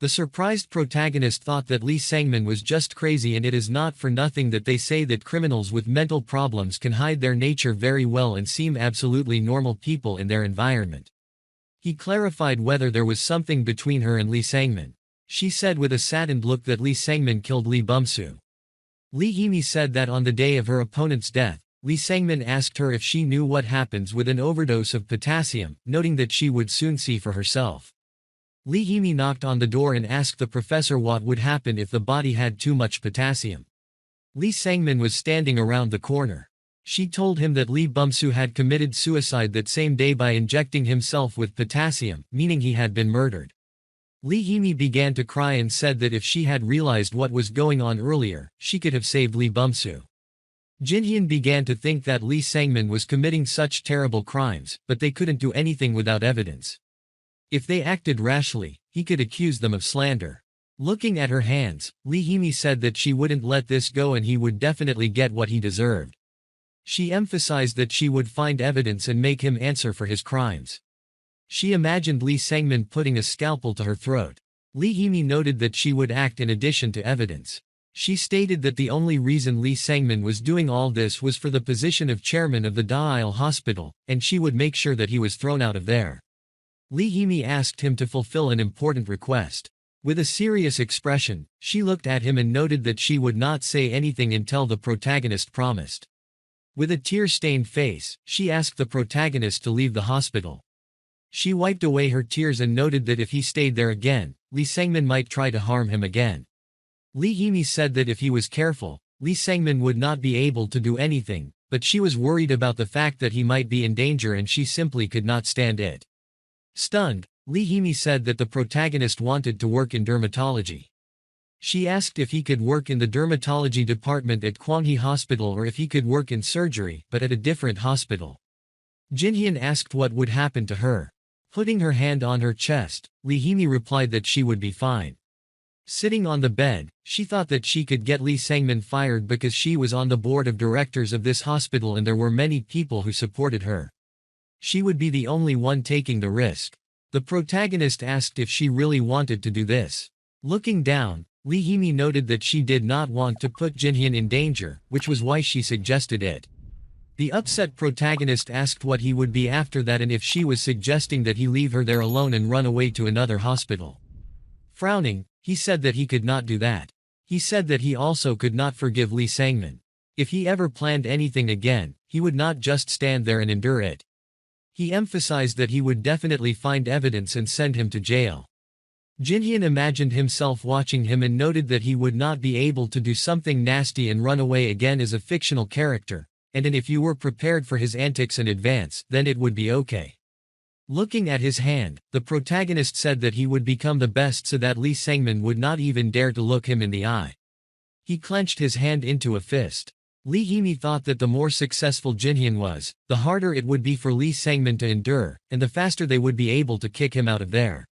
The surprised protagonist thought that Lee Sang-min was just crazy, and it is not for nothing that they say that criminals with mental problems can hide their nature very well and seem absolutely normal people in their environment. He clarified whether there was something between her and Lee Sang-min. She said with a saddened look that Lee Sang-min killed Lee Bum-soo. Lee Hee-mi said that on the day of her opponent's death, Lee Sang-min asked her if she knew what happens with an overdose of potassium, noting that she would soon see for herself. Lee Hee-mi knocked on the door and asked the professor what would happen if the body had too much potassium. Lee Sang-min was standing around the corner. She told him that Lee Bum-soo had committed suicide that same day by injecting himself with potassium, meaning he had been murdered. Lee Hee-mi began to cry and said that if she had realized what was going on earlier, she could have saved Lee Bum-soo. Jinhyun began to think that Lee Sang-min was committing such terrible crimes, but they couldn't do anything without evidence. If they acted rashly, he could accuse them of slander. Looking at her hands, Lee Hee-mi said that she wouldn't let this go and he would definitely get what he deserved. She emphasized that she would find evidence and make him answer for his crimes. She imagined Lee Sang-min putting a scalpel to her throat. Lee Hee-mi noted that she would act in addition to evidence. She stated that the only reason Lee Sang-min was doing all this was for the position of chairman of the Daeil Hospital, and she would make sure that he was thrown out of there. Lee Hee-mi asked him to fulfill an important request. With a serious expression, she looked at him and noted that she would not say anything until the protagonist promised. With a tear-stained face, she asked the protagonist to leave the hospital. She wiped away her tears and noted that if he stayed there again, Lee Sangmin might try to harm him again. Lee Hee-mi said that if he was careful, Lee Sangmin would not be able to do anything, but she was worried about the fact that he might be in danger and she simply could not stand it. Stunned, Lee Hee-mi said that the protagonist wanted to work in dermatology. She asked if he could work in the dermatology department at Kwanghi Hospital or if he could work in surgery but at a different hospital. Jinhyun asked what would happen to her. Putting her hand on her chest, Lee Hee-mi replied that she would be fine. Sitting on the bed, she thought that she could get Lee Sangmin fired because she was on the board of directors of this hospital and there were many people who supported her. She would be the only one taking the risk. The protagonist asked if she really wanted to do this. Looking down, Lee Hee-mi noted that she did not want to put Jinhyun in danger, which was why she suggested it. The upset protagonist asked what he would be after that and if she was suggesting that he leave her there alone and run away to another hospital. Frowning, he said that he could not do that. He said that he also could not forgive Lee Sangmin. If he ever planned anything again, he would not just stand there and endure it. He emphasized that he would definitely find evidence and send him to jail. Jinhyun imagined himself watching him and noted that he would not be able to do something nasty and run away again as a fictional character, and if you were prepared for his antics in advance, then it would be okay. Looking at his hand, the protagonist said that he would become the best so that Lee Sangmin would not even dare to look him in the eye. He clenched his hand into a fist. Lee Hee-mi thought that the more successful Jinhyun was, the harder it would be for Lee Sangmin to endure, and the faster they would be able to kick him out of there.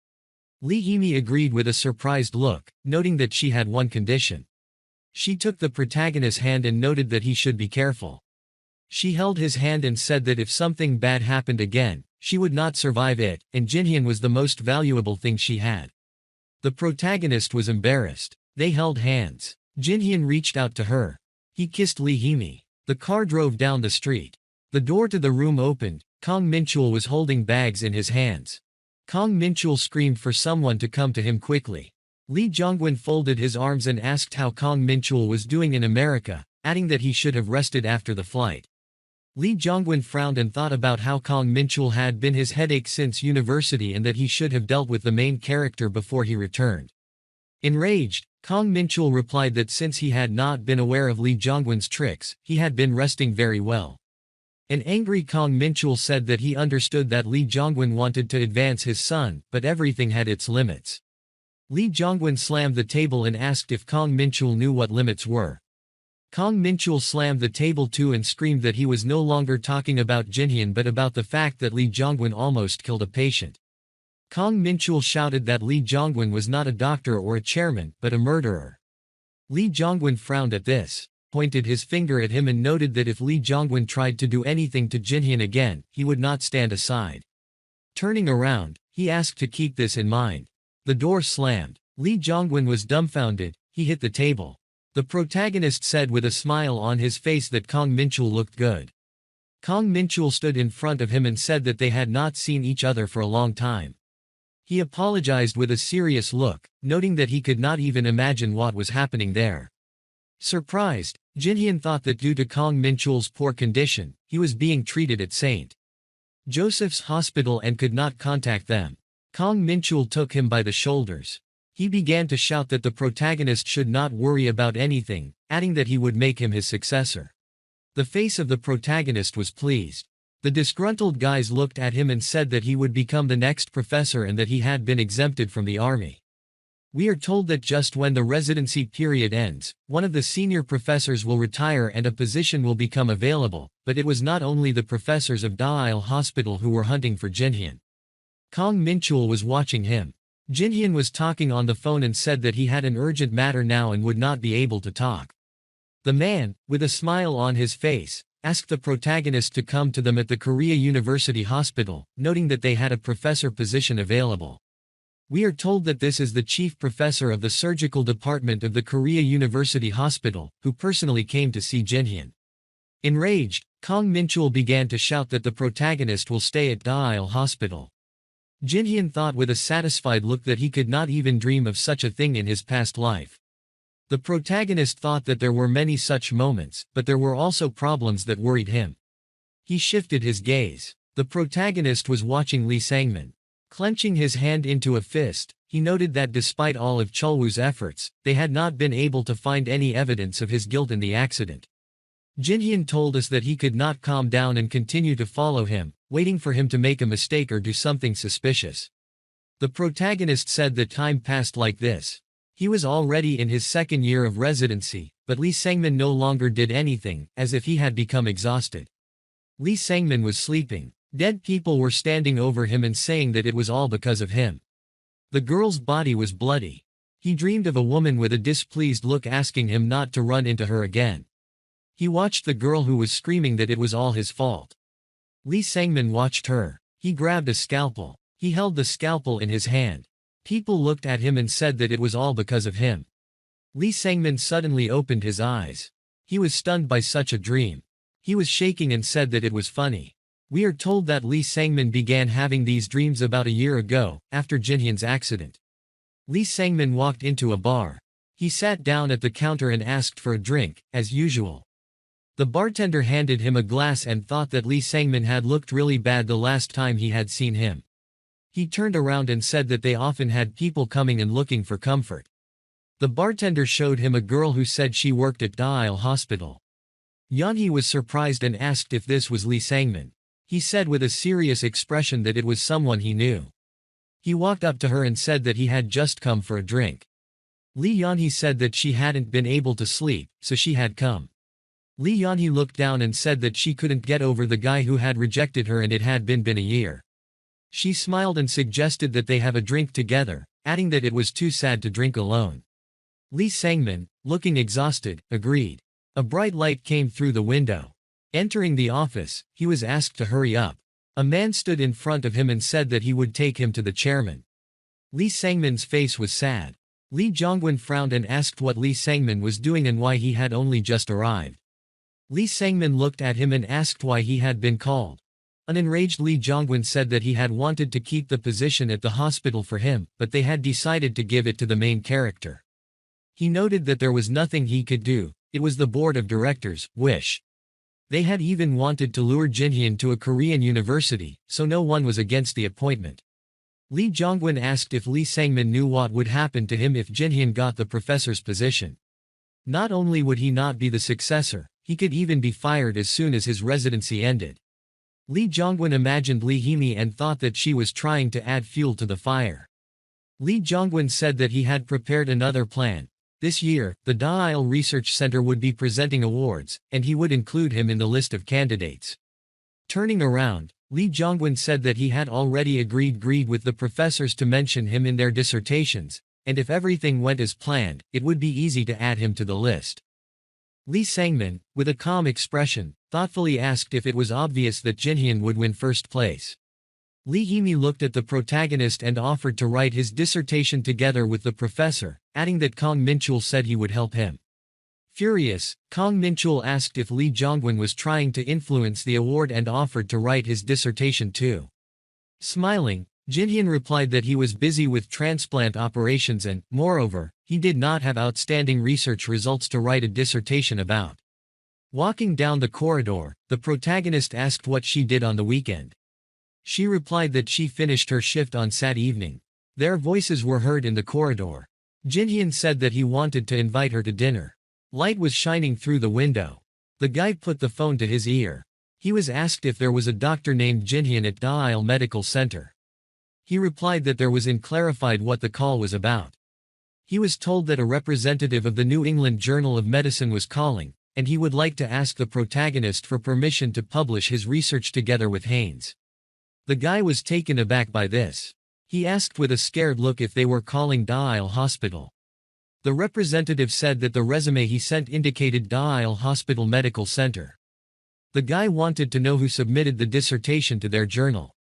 Lee Hee-mi agreed with a surprised look, noting that she had one condition. She took the protagonist's hand and noted that he should be careful. She held his hand and said that if something bad happened again, she would not survive it, and Jinhyun was the most valuable thing she had. The protagonist was embarrassed. They held hands. Jinhyun reached out to her. He kissed Lee Hee-mi. The car drove down the street. The door to the room opened. Kang Min-chul was holding bags in his hands. Kang Min-chul screamed for someone to come to him quickly. Lee Jong-gun folded his arms and asked how Kang Min-chul was doing in America, adding that he should have rested after the flight. Lee Jong-gun frowned and thought about how Kang Min-chul had been his headache since university and that he should have dealt with the main character before he returned. Enraged, Kang Min-chul replied that since he had not been aware of Lee Jong-gun's tricks, he had been resting very well. An angry Kang Min-chul said that he understood that Lee Jong-gun wanted to advance his son, but everything had its limits. Lee Jong-gun slammed the table and asked if Kang Min-chul knew what limits were. Kang Min-chul slammed the table too and screamed that he was no longer talking about Jinhyun but about the fact that Lee Jong-gun almost killed a patient. Kang Min-chul shouted that Lee Jong-gun was not a doctor or a chairman, but a murderer. Lee Jong-gun frowned at this, pointed his finger at him and noted that if Lee Jong-gun tried to do anything to Jinhyun again, he would not stand aside. Turning around, he asked to keep this in mind. The door slammed. Lee Jong-gun was dumbfounded. He hit the table. The protagonist said with a smile on his face that Kang Min-chul looked good. Kang Min-chul stood in front of him and said that they had not seen each other for a long time. He apologized with a serious look, noting that he could not even imagine what was happening there. Surprised, Jinhyun thought that due to Kang Min-chul's poor condition, he was being treated at St. Joseph's Hospital and could not contact them. Kang Min-chul took him by the shoulders. He began to shout that the protagonist should not worry about anything, adding that he would make him his successor. The face of the protagonist was pleased. The disgruntled guys looked at him and said that he would become the next professor and that he had been exempted from the army. We are told that just when the residency period ends, one of the senior professors will retire and a position will become available, but it was not only the professors of Daeil Hospital who were hunting for Jinhyun. Kang Min-chul was watching him. Jinhyun was talking on the phone and said that he had an urgent matter now and would not be able to talk. The man, with a smile on his face, asked the protagonist to come to them at the Korea University Hospital, noting that they had a professor position available. We are told that this is the chief professor of the surgical department of the Korea University Hospital, who personally came to see Jinhyun. Enraged, Kang Min-chul began to shout that the protagonist will stay at Daeil Hospital. Jinhyun thought with a satisfied look that he could not even dream of such a thing in his past life. The protagonist thought that there were many such moments, but there were also problems that worried him. He shifted his gaze. The protagonist was watching Lee Sangmin. Clenching his hand into a fist, he noted that despite all of Chulwoo's efforts, they had not been able to find any evidence of his guilt in the accident. Jinhyun told us that he could not calm down and continue to follow him, waiting for him to make a mistake or do something suspicious. The protagonist said that time passed like this. He was already in his second year of residency, but Lee Sangmin no longer did anything, as if he had become exhausted. Lee Sangmin was sleeping. Dead people were standing over him and saying that it was all because of him. The girl's body was bloody. He dreamed of a woman with a displeased look asking him not to run into her again. He watched the girl who was screaming that it was all his fault. Lee Sangmin watched her. He grabbed a scalpel. He held the scalpel in his hand. People looked at him and said that it was all because of him. Lee Sangmin suddenly opened his eyes. He was stunned by such a dream. He was shaking and said that it was funny. We are told that Lee Sangmin began having these dreams about a year ago, after Jinhyun's accident. Lee Sangmin walked into a bar. He sat down at the counter and asked for a drink, as usual. The bartender handed him a glass and thought that Lee Sangmin had looked really bad the last time he had seen him. He turned around and said that they often had people coming and looking for comfort. The bartender showed him a girl who said she worked at Daeil Hospital. Yeonhee was surprised and asked if this was Lee Sangmin. He said with a serious expression that it was someone he knew. He walked up to her and said that he had just come for a drink. Lee Yeonhee said that she hadn't been able to sleep, so she had come. Lee Yeonhee looked down and said that she couldn't get over the guy who had rejected her and it had been a year. She smiled and suggested that they have a drink together, adding that it was too sad to drink alone. Lee Sangmin, looking exhausted, agreed. A bright light came through the window. Entering the office, he was asked to hurry up. A man stood in front of him and said that he would take him to the chairman. Lee Sangmin's face was sad. Lee Jongwon frowned and asked what Lee Sangmin was doing and why he had only just arrived. Lee Sangmin looked at him and asked why he had been called. An enraged Lee Jongwon said that he had wanted to keep the position at the hospital for him, but they had decided to give it to the main character. He noted that there was nothing he could do. It was the board of directors' wish. They had even wanted to lure Jinhyun to a Korean university, so no one was against the appointment. Lee Jongwon asked if Lee Sangmin knew what would happen to him if Jinhyun got the professor's position. Not only would he not be the successor, he could even be fired as soon as his residency ended. Lee Jongwon imagined Lee Hee-mi and thought that she was trying to add fuel to the fire. Lee Jongwon said that he had prepared another plan. This year, the Daeil Research Center would be presenting awards, and he would include him in the list of candidates. Turning around, Lee Jongwon said that he had already agreed with the professors to mention him in their dissertations, and if everything went as planned, it would be easy to add him to the list. Lee Sangmin, with a calm expression, thoughtfully asked if it was obvious that Jinhyun would win first place. Lee Hee-mi looked at the protagonist and offered to write his dissertation together with the professor, adding that Kang Min-chul said he would help him. Furious, Kang Min-chul asked if Lee Jongwon was trying to influence the award and offered to write his dissertation too. Smiling, Jinhyun replied that he was busy with transplant operations and, moreover, he did not have outstanding research results to write a dissertation about. Walking down the corridor, the protagonist asked what she did on the weekend. She replied that she finished her shift on Saturday evening. Their voices were heard in the corridor. Jinhyun said that he wanted to invite her to dinner. Light was shining through the window. The guy put the phone to his ear. He was asked if there was a doctor named Jinhyun at Daeil Medical Center. He replied that there was and clarified what the call was about. He was told that a representative of the New England Journal of Medicine was calling, and he would like to ask the protagonist for permission to publish his research together with Haynes. The guy was taken aback by this. He asked with a scared look if they were calling Daeil Hospital. The representative said that the resume he sent indicated Daeil Hospital Medical Center. The guy wanted to know who submitted the dissertation to their journal.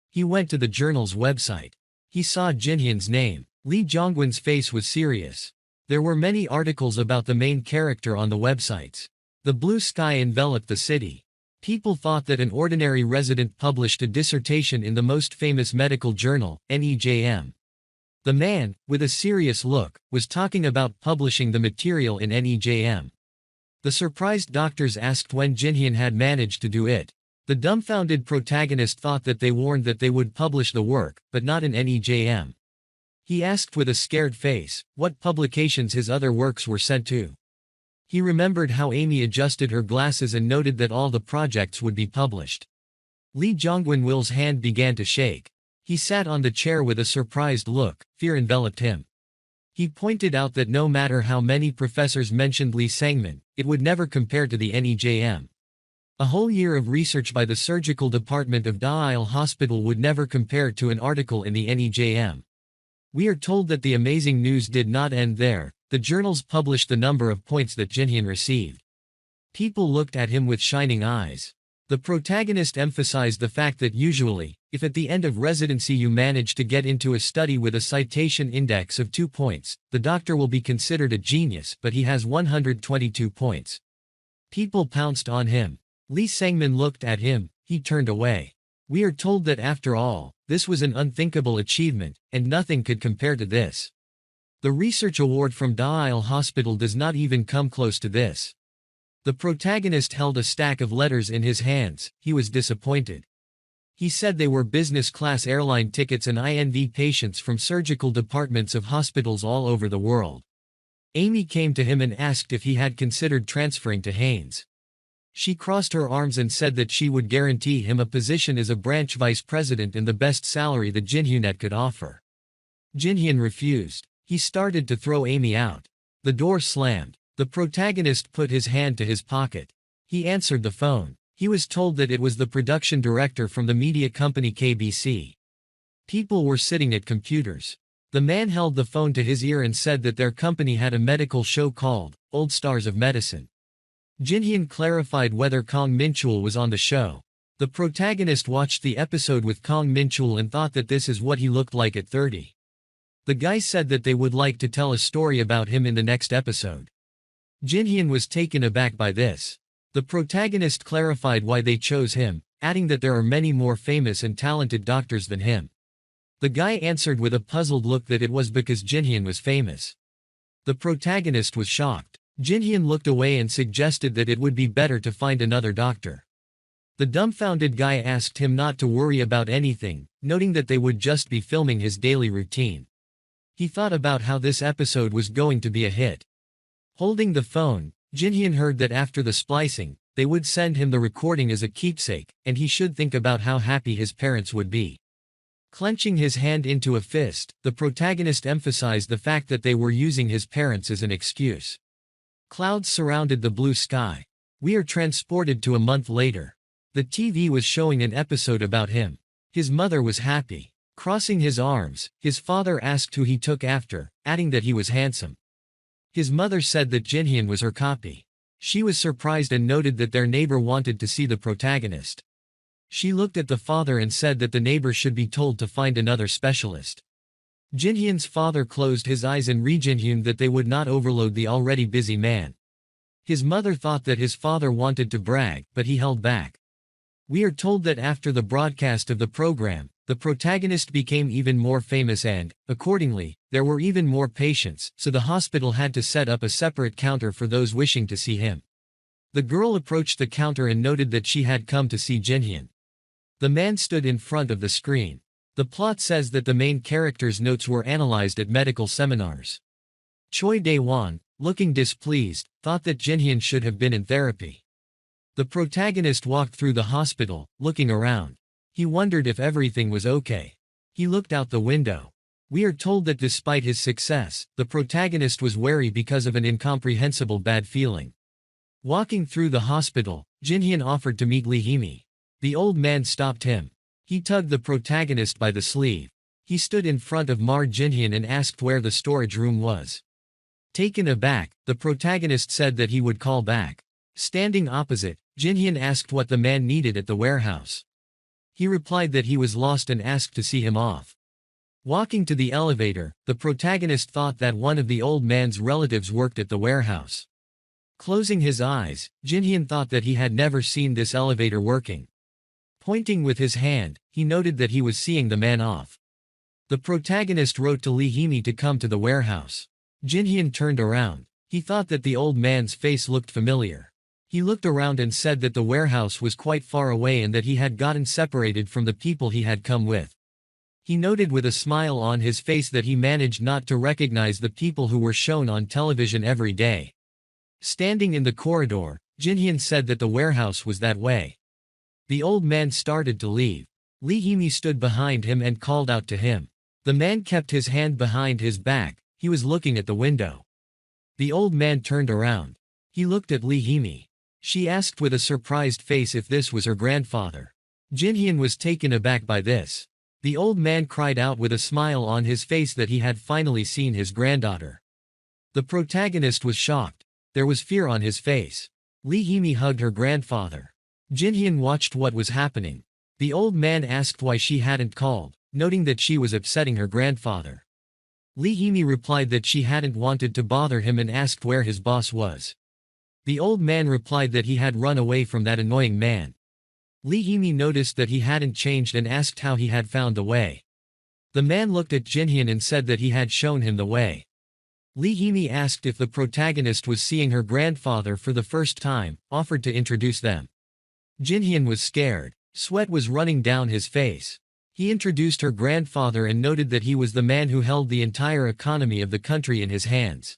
He went to the journal's website. He saw Jinhyun's name. Lee Jongwon's face was serious. There were many articles about the main character on the websites. The blue sky enveloped the city. People thought that an ordinary resident published a dissertation in the most famous medical journal, NEJM. The man, with a serious look, was talking about publishing the material in NEJM. The surprised doctors asked when Jinhyun had managed to do it. The dumbfounded protagonist thought that they warned that they would publish the work, but not in NEJM. He asked with a scared face, what publications his other works were sent to. He remembered how Amy adjusted her glasses and noted that all the projects would be published. Lee Jongwon-wil's hand began to shake. He sat on the chair with a surprised look, fear enveloped him. He pointed out that no matter how many professors mentioned Lee Sang-min, it would never compare to the NEJM. A whole year of research by the surgical department of Daeil Hospital would never compare to an article in the NEJM. We are told that the amazing news did not end there. The journals published the number of points that Jinhyun received. People looked at him with shining eyes. The protagonist emphasized the fact that usually, if at the end of residency you manage to get into a study with a citation index of 2 points, the doctor will be considered a genius, but he has 122 points. People pounced on him. Lee Sang-min looked at him, he turned away. We are told that after all, this was an unthinkable achievement, and nothing could compare to this. The research award from Daeil Hospital does not even come close to this. The protagonist held a stack of letters in his hands. He was disappointed. He said they were business-class airline tickets and INV patients from surgical departments of hospitals all over the world. Amy came to him and asked if he had considered transferring to Haynes. She crossed her arms and said that she would guarantee him a position as a branch vice president and the best salary that Jinhyun could offer. Jinhyun refused. He started to throw Amy out. The door slammed. The protagonist put his hand to his pocket. He answered the phone. He was told that it was the production director from the media company KBC. People were sitting at computers. The man held the phone to his ear and said that their company had a medical show called Old Stars of Medicine. Jinhyun clarified whether Kang Min-chul was on the show. The protagonist watched the episode with Kang Min-chul and thought that this is what he looked like at 30. The guy said that they would like to tell a story about him in the next episode. Jinhyun was taken aback by this. The protagonist clarified why they chose him, adding that there are many more famous and talented doctors than him. The guy answered with a puzzled look that it was because Jinhyun was famous. The protagonist was shocked. Jinhyun looked away and suggested that it would be better to find another doctor. The dumbfounded guy asked him not to worry about anything, noting that they would just be filming his daily routine. He thought about how this episode was going to be a hit. Holding the phone, Jinhyun heard that after the splicing, they would send him the recording as a keepsake, and he should think about how happy his parents would be. Clenching his hand into a fist, the protagonist emphasized the fact that they were using his parents as an excuse. Clouds surrounded the blue sky. We are transported to a month later. The TV was showing an episode about him. His mother was happy. Crossing his arms, his father asked who he took after, adding that he was handsome. His mother said that Jinhyun was her copy. She was surprised and noted that their neighbor wanted to see the protagonist. She looked at the father and said that the neighbor should be told to find another specialist. Jinhyun's father closed his eyes and re-Jinhyun that they would not overload the already busy man. His mother thought that his father wanted to brag, but he held back. We are told that after the broadcast of the program, the protagonist became even more famous and, accordingly, there were even more patients, so the hospital had to set up a separate counter for those wishing to see him. The girl approached the counter and noted that she had come to see Jinhyun. The man stood in front of the screen. The plot says that the main character's notes were analyzed at medical seminars. Choi Dae-won, looking displeased, thought that Jinhyun should have been in therapy. The protagonist walked through the hospital, looking around. He wondered if everything was okay. He looked out the window. We are told that despite his success, the protagonist was wary because of an incomprehensible bad feeling. Walking through the hospital, Jinhyun offered to meet Lee Hee-mi. The old man stopped him. He tugged the protagonist by the sleeve. He stood in front of Mar Jinhyun and asked where the storage room was. Taken aback, the protagonist said that he would call back. Standing opposite, Jinhyun asked what the man needed at the warehouse. He replied that he was lost and asked to see him off. Walking to the elevator, the protagonist thought that one of the old man's relatives worked at the warehouse. Closing his eyes, Jinhyun thought that he had never seen this elevator working. Pointing with his hand, he noted that he was seeing the man off. The protagonist wrote to Lee Hee-mi to come to the warehouse. Jinhyun turned around. He thought that the old man's face looked familiar. He looked around and said that the warehouse was quite far away and that he had gotten separated from the people he had come with. He noted with a smile on his face that he managed not to recognize the people who were shown on television every day. Standing in the corridor, Jinhyun said that the warehouse was that way. The old man started to leave. Lee Hee-mi stood behind him and called out to him. The man kept his hand behind his back. He was looking at the window. The old man turned around. He looked at Lee Hee-mi. She asked with a surprised face if this was her grandfather. Jinhyun was taken aback by this. The old man cried out with a smile on his face that he had finally seen his granddaughter. The protagonist was shocked. There was fear on his face. Lee Hee-mi hugged her grandfather. Jinhyun watched what was happening. The old man asked why she hadn't called, noting that she was upsetting her grandfather. Lee Hee-mi replied that she hadn't wanted to bother him and asked where his boss was. The old man replied that he had run away from that annoying man. Lee Hee-mi noticed that he hadn't changed and asked how he had found the way. The man looked at Jinhyun and said that he had shown him the way. Lee Hee-mi asked if the protagonist was seeing her grandfather for the first time, offered to introduce them. Jinhyun was scared. Sweat was running down his face. He introduced her grandfather and noted that he was the man who held the entire economy of the country in his hands.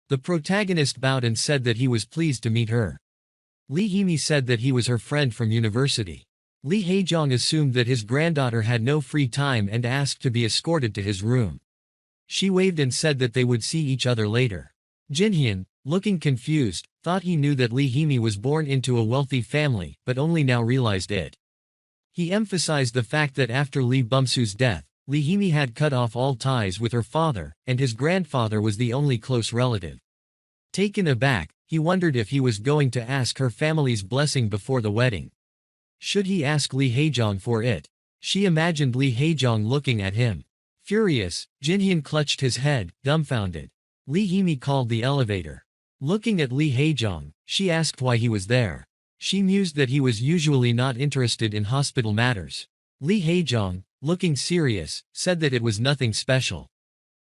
The protagonist bowed and said that he was pleased to meet her. Lee Hee-mi said that he was her friend from university. Lee Hae-jong assumed that his granddaughter had no free time and asked to be escorted to his room. She waved and said that they would see each other later. Jinhyun, looking confused, thought he knew that Lee Hee-mi was born into a wealthy family, but only now realized it. He emphasized the fact that after Lee Bum-soo's death, Lee Hee-mi had cut off all ties with her father, and his grandfather was the only close relative. Taken aback, he wondered if he was going to ask her family's blessing before the wedding. Should he ask Lee Hae-jong for it? She imagined Lee Hae-jong looking at him. Furious, Jinhyun clutched his head, dumbfounded. Lee Hee-mi called the elevator. Looking at Lee Hae-jong, she asked why he was there. She mused that he was usually not interested in hospital matters. Lee Hae-jong, looking serious, said that it was nothing special.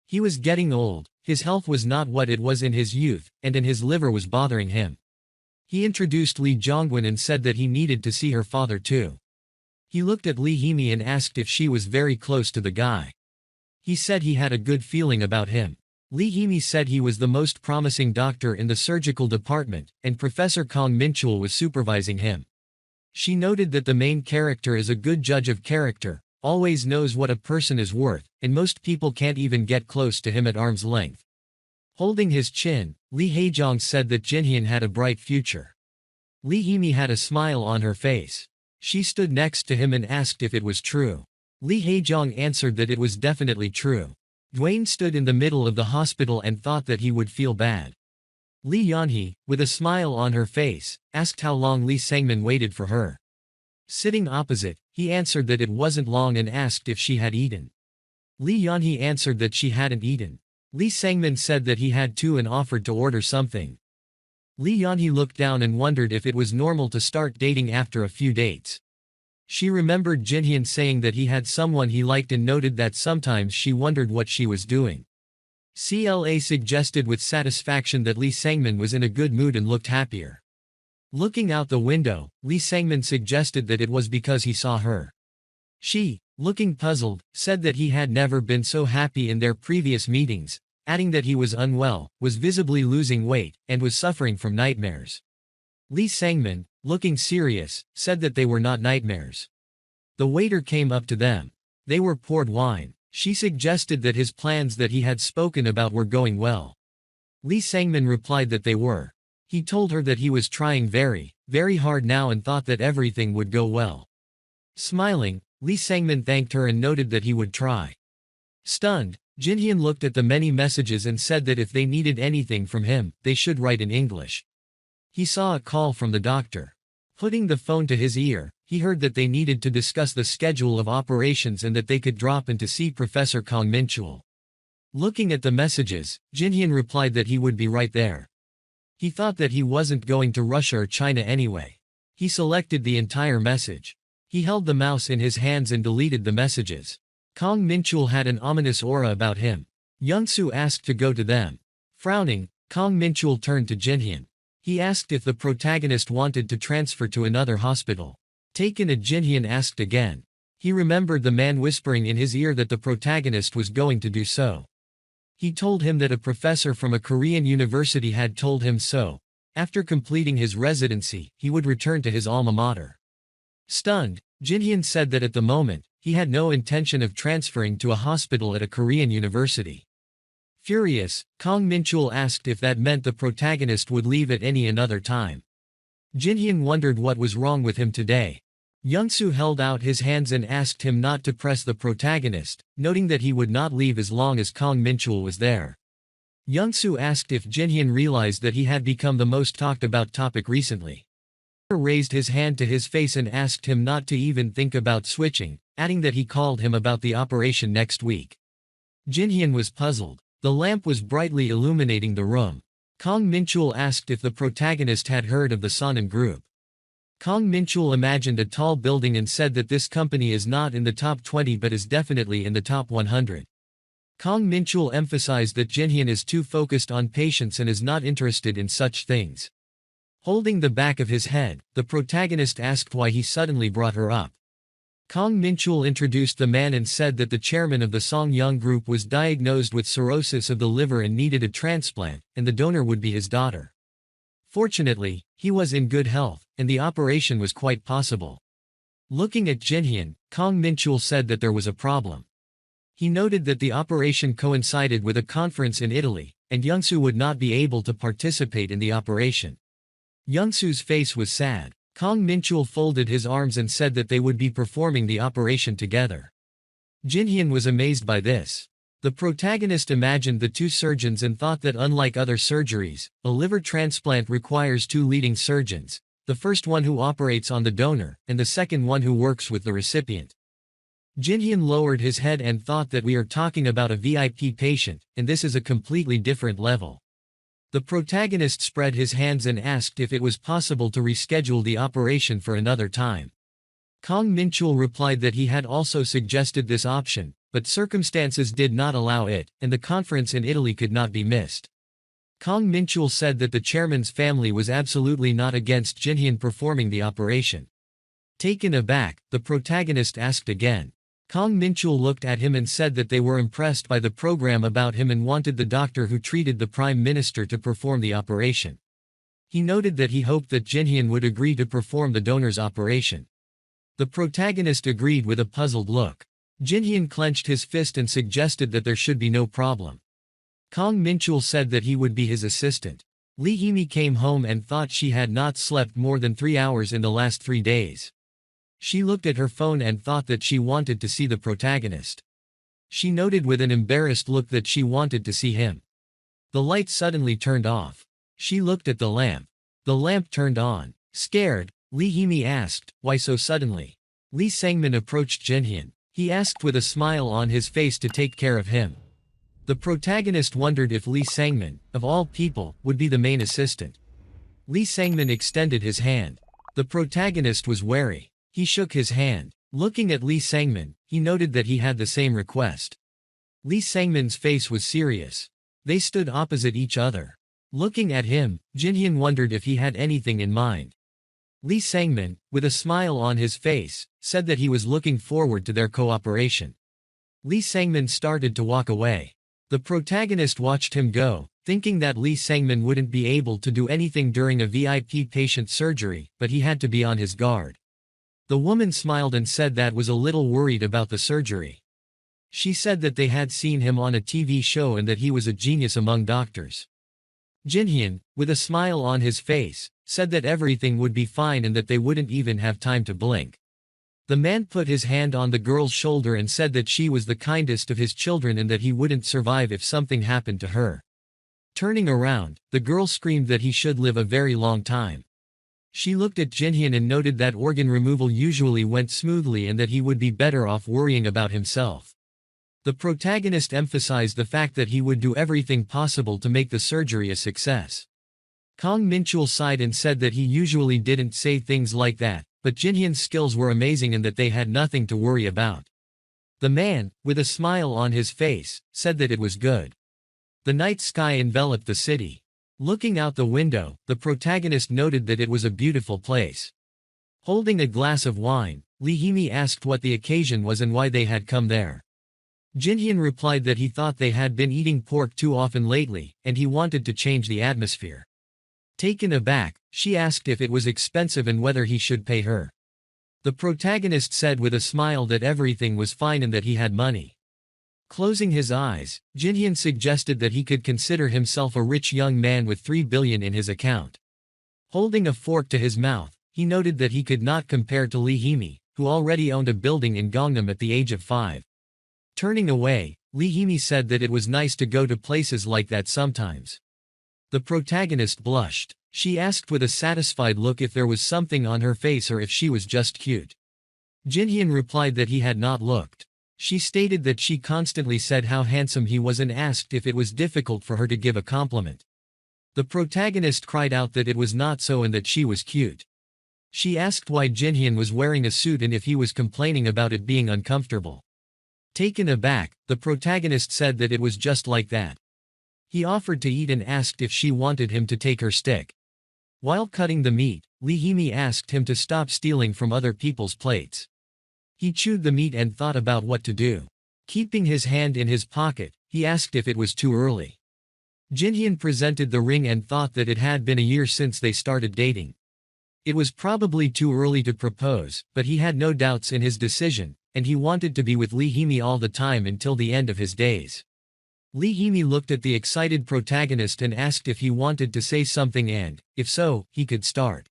He was getting old, his health was not what it was in his youth, and his liver was bothering him. He introduced Lee Jong-won and said that he needed to see her father too. He looked at Lee Hee-mi and asked if she was very close to the guy. He said he had a good feeling about him. Lee Hee-mi said he was the most promising doctor in the surgical department, and Professor Kang Min-chul was supervising him. She noted that the main character is a good judge of character, always knows what a person is worth, and most people can't even get close to him at arm's length. Holding his chin, Lee Hae-jong said that Jinhyun had a bright future. Lee Hee-mi had a smile on her face. She stood next to him and asked if it was true. Lee Hae-jong answered that it was definitely true. Dwayne stood in the middle of the hospital and thought that he would feel bad. Lee Yeon-hee, with a smile on her face, asked how long Lee Sang-min waited for her. Sitting opposite, he answered that it wasn't long and asked if she had eaten. Lee Yeon-hee answered that she hadn't eaten. Lee Sang-min said that he had too and offered to order something. Lee Yeon-hee looked down and wondered if it was normal to start dating after a few dates. She remembered Jinhyun saying that he had someone he liked and noted that sometimes she wondered what she was doing. CLA suggested with satisfaction that Lee Sang-min was in a good mood and looked happier. Looking out the window, Lee Sang-min suggested that it was because he saw her. She, looking puzzled, said that he had never been so happy in their previous meetings, adding that he was unwell, was visibly losing weight, and was suffering from nightmares. Lee Sang-min, looking serious, said that they were not nightmares. The waiter came up to them. They were poured wine. She suggested that his plans that he had spoken about were going well. Lee Sang-min replied that they were. He told her that he was trying very, very hard now and thought that everything would go well. Smiling, Lee Sang-min thanked her and noted that he would try. Stunned, Jinhyun looked at the many messages and said that if they needed anything from him, they should write in English. He saw a call from the doctor. Putting the phone to his ear, he heard that they needed to discuss the schedule of operations and that they could drop in to see Professor Kang Min-chul. Looking at the messages, Jinhyun replied that he would be right there. He thought that he wasn't going to Russia or China anyway. He selected the entire message. He held the mouse in his hands and deleted the messages. Kang Minchul had an ominous aura about him. Youngsu asked to go to them. Frowning, Kang Minchul turned to Jinhyun. He asked if the protagonist wanted to transfer to another hospital. Taken a Jinhyun asked again. He remembered the man whispering in his ear that the protagonist was going to do so. He told him that a professor from a Korean university had told him so. After completing his residency, he would return to his alma mater. Stunned, Jinhyun said that at the moment, he had no intention of transferring to a hospital at a Korean university. Furious, Kang Minchul asked if that meant the protagonist would leave at any another time. Jinhyun wondered what was wrong with him today. Youngsu held out his hands and asked him not to press the protagonist, noting that he would not leave as long as Kang Minchul was there. Youngsu asked if Jinhyun realized that he had become the most talked about topic recently. He raised his hand to his face and asked him not to even think about switching, adding that he called him about the operation next week. Jinhyun was puzzled. The lamp was brightly illuminating the room. Kang Minchul asked if the protagonist had heard of the Sonnen Group. Kang Minchul imagined a tall building and said that this company is not in the top 20 but is definitely in the top 100. Kang Minchul emphasized that Jinhyun is too focused on patients and is not interested in such things. Holding the back of his head, the protagonist asked why he suddenly brought her up. Kang Minchul introduced the man and said that the chairman of the Song-young group was diagnosed with cirrhosis of the liver and needed a transplant, and the donor would be his daughter. Fortunately, he was in good health, and the operation was quite possible. Looking at Jinhyun, Kang Minchul said that there was a problem. He noted that the operation coincided with a conference in Italy, and Youngsu would not be able to participate in the operation. Youngsu's face was sad. Kang Minchul folded his arms and said that they would be performing the operation together. Jinhyun was amazed by this. The protagonist imagined the two surgeons and thought that unlike other surgeries, a liver transplant requires two leading surgeons, the first one who operates on the donor, and the second one who works with the recipient. Jinhyun lowered his head and thought that we are talking about a VIP patient, and this is a completely different level. The protagonist spread his hands and asked if it was possible to reschedule the operation for another time. Kang Minchul replied that he had also suggested this option, but circumstances did not allow it, and the conference in Italy could not be missed. Kang Minchul said that the chairman's family was absolutely not against Jinhyun performing the operation. Taken aback, the protagonist asked again. Kang Minchul looked at him and said that they were impressed by the program about him and wanted the doctor who treated the prime minister to perform the operation. He noted that he hoped that Jinhyun would agree to perform the donor's operation. The protagonist agreed with a puzzled look. Jinhyun clenched his fist and suggested that there should be no problem. Kang Minchul said that he would be his assistant. Lee Hee-mi came home and thought she had not slept more than 3 hours in the last 3 days. She looked at her phone and thought that she wanted to see the protagonist. She noted with an embarrassed look that she wanted to see him. The light suddenly turned off. She looked at the lamp. The lamp turned on. Scared, Lee Hee-mi asked, "Why so suddenly?" Lee Sang-min approached Jinhyun. He asked with a smile on his face to take care of him. The protagonist wondered if Lee Sang-min, of all people, would be the main assistant. Lee Sang-min extended his hand. The protagonist was wary. He shook his hand. Looking at Lee Sang-min, he noted that he had the same request. Lee Sang-min's face was serious. They stood opposite each other. Looking at him, Jinhyun wondered if he had anything in mind. Lee Sang-min, with a smile on his face, said that he was looking forward to their cooperation. Lee Sang-min started to walk away. The protagonist watched him go, thinking that Lee Sang-min wouldn't be able to do anything during a VIP patient surgery, but he had to be on his guard. The woman smiled and said that was a little worried about the surgery. She said that they had seen him on a TV show and that he was a genius among doctors. Jinhyun, with a smile on his face, said that everything would be fine and that they wouldn't even have time to blink. The man put his hand on the girl's shoulder and said that she was the kindest of his children and that he wouldn't survive if something happened to her. Turning around, the girl screamed that he should live a very long time. She looked at Jinhyun and noted that organ removal usually went smoothly and that he would be better off worrying about himself. The protagonist emphasized the fact that he would do everything possible to make the surgery a success. Kang Minchul sighed and said that he usually didn't say things like that, but Jinhyun's skills were amazing and that they had nothing to worry about. The man, with a smile on his face, said that it was good. The night sky enveloped the city. Looking out the window, the protagonist noted that it was a beautiful place. Holding a glass of wine, Lee Hee-mi asked what the occasion was and why they had come there. Jinhyun replied that he thought they had been eating pork too often lately, and he wanted to change the atmosphere. Taken aback, she asked if it was expensive and whether he should pay her. The protagonist said with a smile that everything was fine and that he had money. Closing his eyes, Jinhyun suggested that he could consider himself a rich young man with 3 billion in his account. Holding a fork to his mouth, he noted that he could not compare to Lee Hee-mi, who already owned a building in Gangnam at the age of 5. Turning away, Lee Hee-mi said that it was nice to go to places like that sometimes. The protagonist blushed. She asked with a satisfied look if there was something on her face or if she was just cute. Jinhyun replied that he had not looked. She stated that she constantly said how handsome he was and asked if it was difficult for her to give a compliment. The protagonist cried out that it was not so and that she was cute. She asked why Jinhyun was wearing a suit and if he was complaining about it being uncomfortable. Taken aback, the protagonist said that it was just like that. He offered to eat and asked if she wanted him to take her stick. While cutting the meat, Lee Hee-mi asked him to stop stealing from other people's plates. He chewed the meat and thought about what to do. Keeping his hand in his pocket, he asked if it was too early. Jinhyun presented the ring and thought that it had been a year since they started dating. It was probably too early to propose, but he had no doubts in his decision, and he wanted to be with Lee Hee-mi all the time until the end of his days. Lee Hee-mi looked at the excited protagonist and asked if he wanted to say something and, if so, he could start.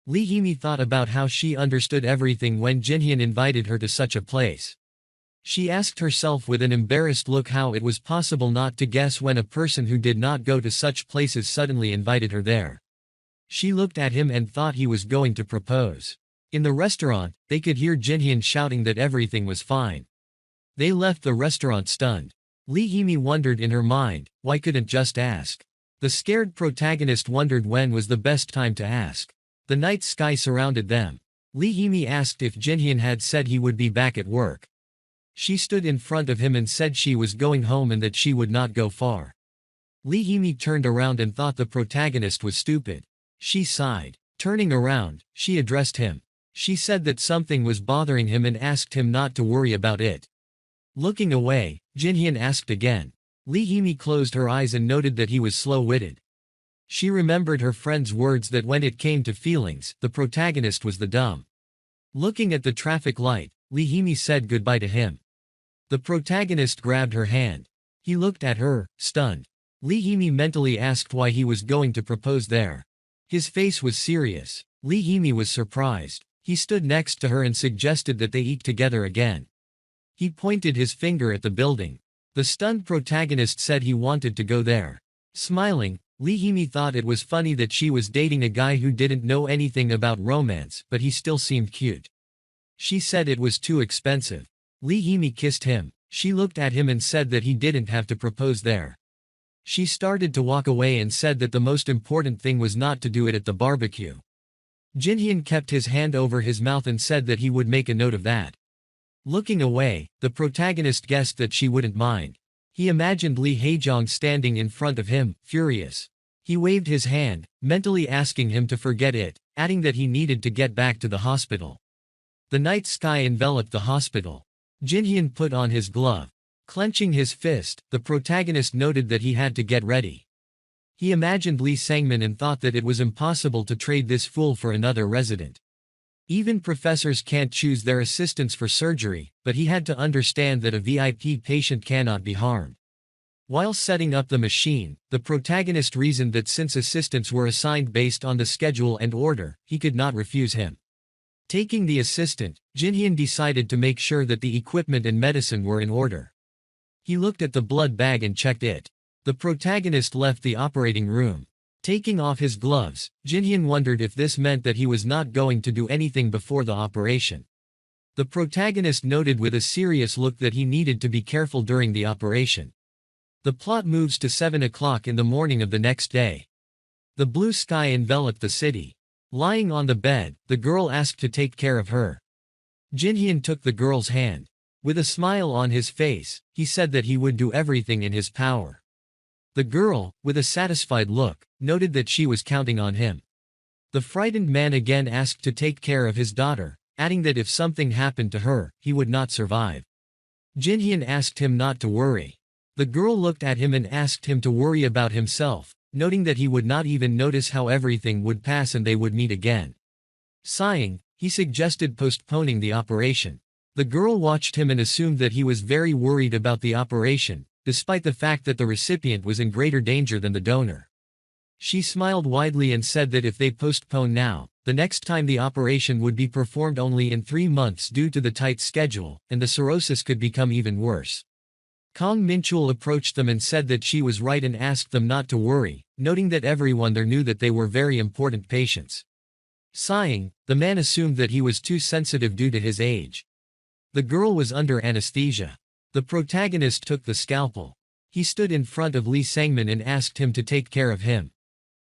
Lee Hee-mi thought about how she understood everything when Jinhyun invited her to such a place. She asked herself with an embarrassed look how it was possible not to guess when a person who did not go to such places suddenly invited her there. She looked at him and thought he was going to propose. In the restaurant, they could hear Jinhyun shouting that everything was fine. They left the restaurant stunned. Lee Hee-mi wondered in her mind, why couldn't just ask? The scared protagonist wondered when was the best time to ask. The night sky surrounded them. Lee Hee-mi asked if Jinhyun had said he would be back at work. She stood in front of him and said she was going home and that she would not go far. Lee Hee-mi turned around and thought the protagonist was stupid. She sighed. Turning around, she addressed him. She said that something was bothering him and asked him not to worry about it. Looking away, Jinhyun asked again. Lee Hee-mi closed her eyes and noted that he was slow-witted. She remembered her friend's words that when it came to feelings, the protagonist was the dumb. Looking at the traffic light, Lee Hee-mi said goodbye to him. The protagonist grabbed her hand. He looked at her, stunned. Lee Hee-mi mentally asked why he was going to propose there. His face was serious. Lee Hee-mi was surprised. He stood next to her and suggested that they eat together again. He pointed his finger at the building. The stunned protagonist said he wanted to go there. Smiling, Lee Hee-mi thought it was funny that she was dating a guy who didn't know anything about romance, but he still seemed cute. She said it was too expensive. Lee Hee-mi kissed him. She looked at him and said that he didn't have to propose there. She started to walk away and said that the most important thing was not to do it at the barbecue. Jinhyun kept his hand over his mouth and said that he would make a note of that. Looking away, the protagonist guessed that she wouldn't mind. He imagined Lee Hae-jong standing in front of him, furious. He waved his hand, mentally asking him to forget it, adding that he needed to get back to the hospital. The night sky enveloped the hospital. Jinhyun put on his glove. Clenching his fist, the protagonist noted that he had to get ready. He imagined Lee Sangmin and thought that it was impossible to trade this fool for another resident. Even professors can't choose their assistants for surgery, but he had to understand that a VIP patient cannot be harmed. While setting up the machine, the protagonist reasoned that since assistants were assigned based on the schedule and order, he could not refuse him. Taking the assistant, Jinhyun decided to make sure that the equipment and medicine were in order. He looked at the blood bag and checked it. The protagonist left the operating room. Taking off his gloves, Jinhyun wondered if this meant that he was not going to do anything before the operation. The protagonist noted with a serious look that he needed to be careful during the operation. The plot moves to 7 o'clock in the morning of the next day. The blue sky enveloped the city. Lying on the bed, the girl asked to take care of her. Jinhyun took the girl's hand. With a smile on his face, he said that he would do everything in his power. The girl, with a satisfied look, noted that she was counting on him. The frightened man again asked to take care of his daughter, adding that if something happened to her, he would not survive. Jinhyun asked him not to worry. The girl looked at him and asked him to worry about himself, noting that he would not even notice how everything would pass and they would meet again. Sighing, he suggested postponing the operation. The girl watched him and assumed that he was very worried about the operation, despite the fact that the recipient was in greater danger than the donor. She smiled widely and said that if they postpone now, the next time the operation would be performed only in 3 months due to the tight schedule, and the cirrhosis could become even worse. Kang Minchul approached them and said that she was right and asked them not to worry, noting that everyone there knew that they were very important patients. Sighing, the man assumed that he was too sensitive due to his age. The girl was under anesthesia. The protagonist took the scalpel. He stood in front of Lee Sangmin and asked him to take care of him.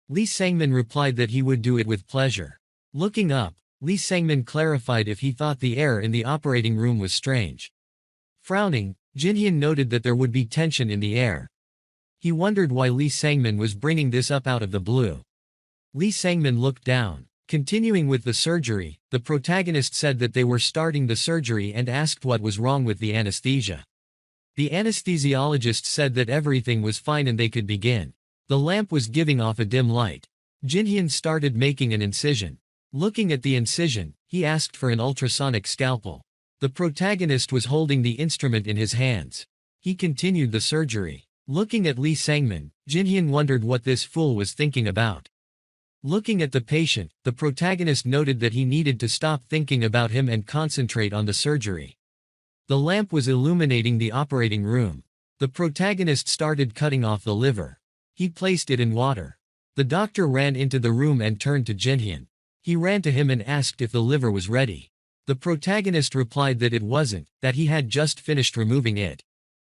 Lee Sangmin replied that he would do it with pleasure. Looking up, Lee Sangmin clarified if he thought the air in the operating room was strange. Frowning, Jinhyun noted that there would be tension in the air. He wondered why Lee Sangmin was bringing this up out of the blue. Lee Sangmin looked down. Continuing with the surgery, the protagonist said that they were starting the surgery and asked what was wrong with the anesthesia. The anesthesiologist said that everything was fine and they could begin. The lamp was giving off a dim light. Jinhyun started making an incision. Looking at the incision, he asked for an ultrasonic scalpel. The protagonist was holding the instrument in his hands. He continued the surgery. Looking at Lee Sangmin, Jinhyun wondered what this fool was thinking about. Looking at the patient, the protagonist noted that he needed to stop thinking about him and concentrate on the surgery. The lamp was illuminating the operating room. The protagonist started cutting off the liver. He placed it in water. The doctor ran into the room and turned to Jinhyun. He ran to him and asked if the liver was ready. The protagonist replied that it wasn't, that he had just finished removing it.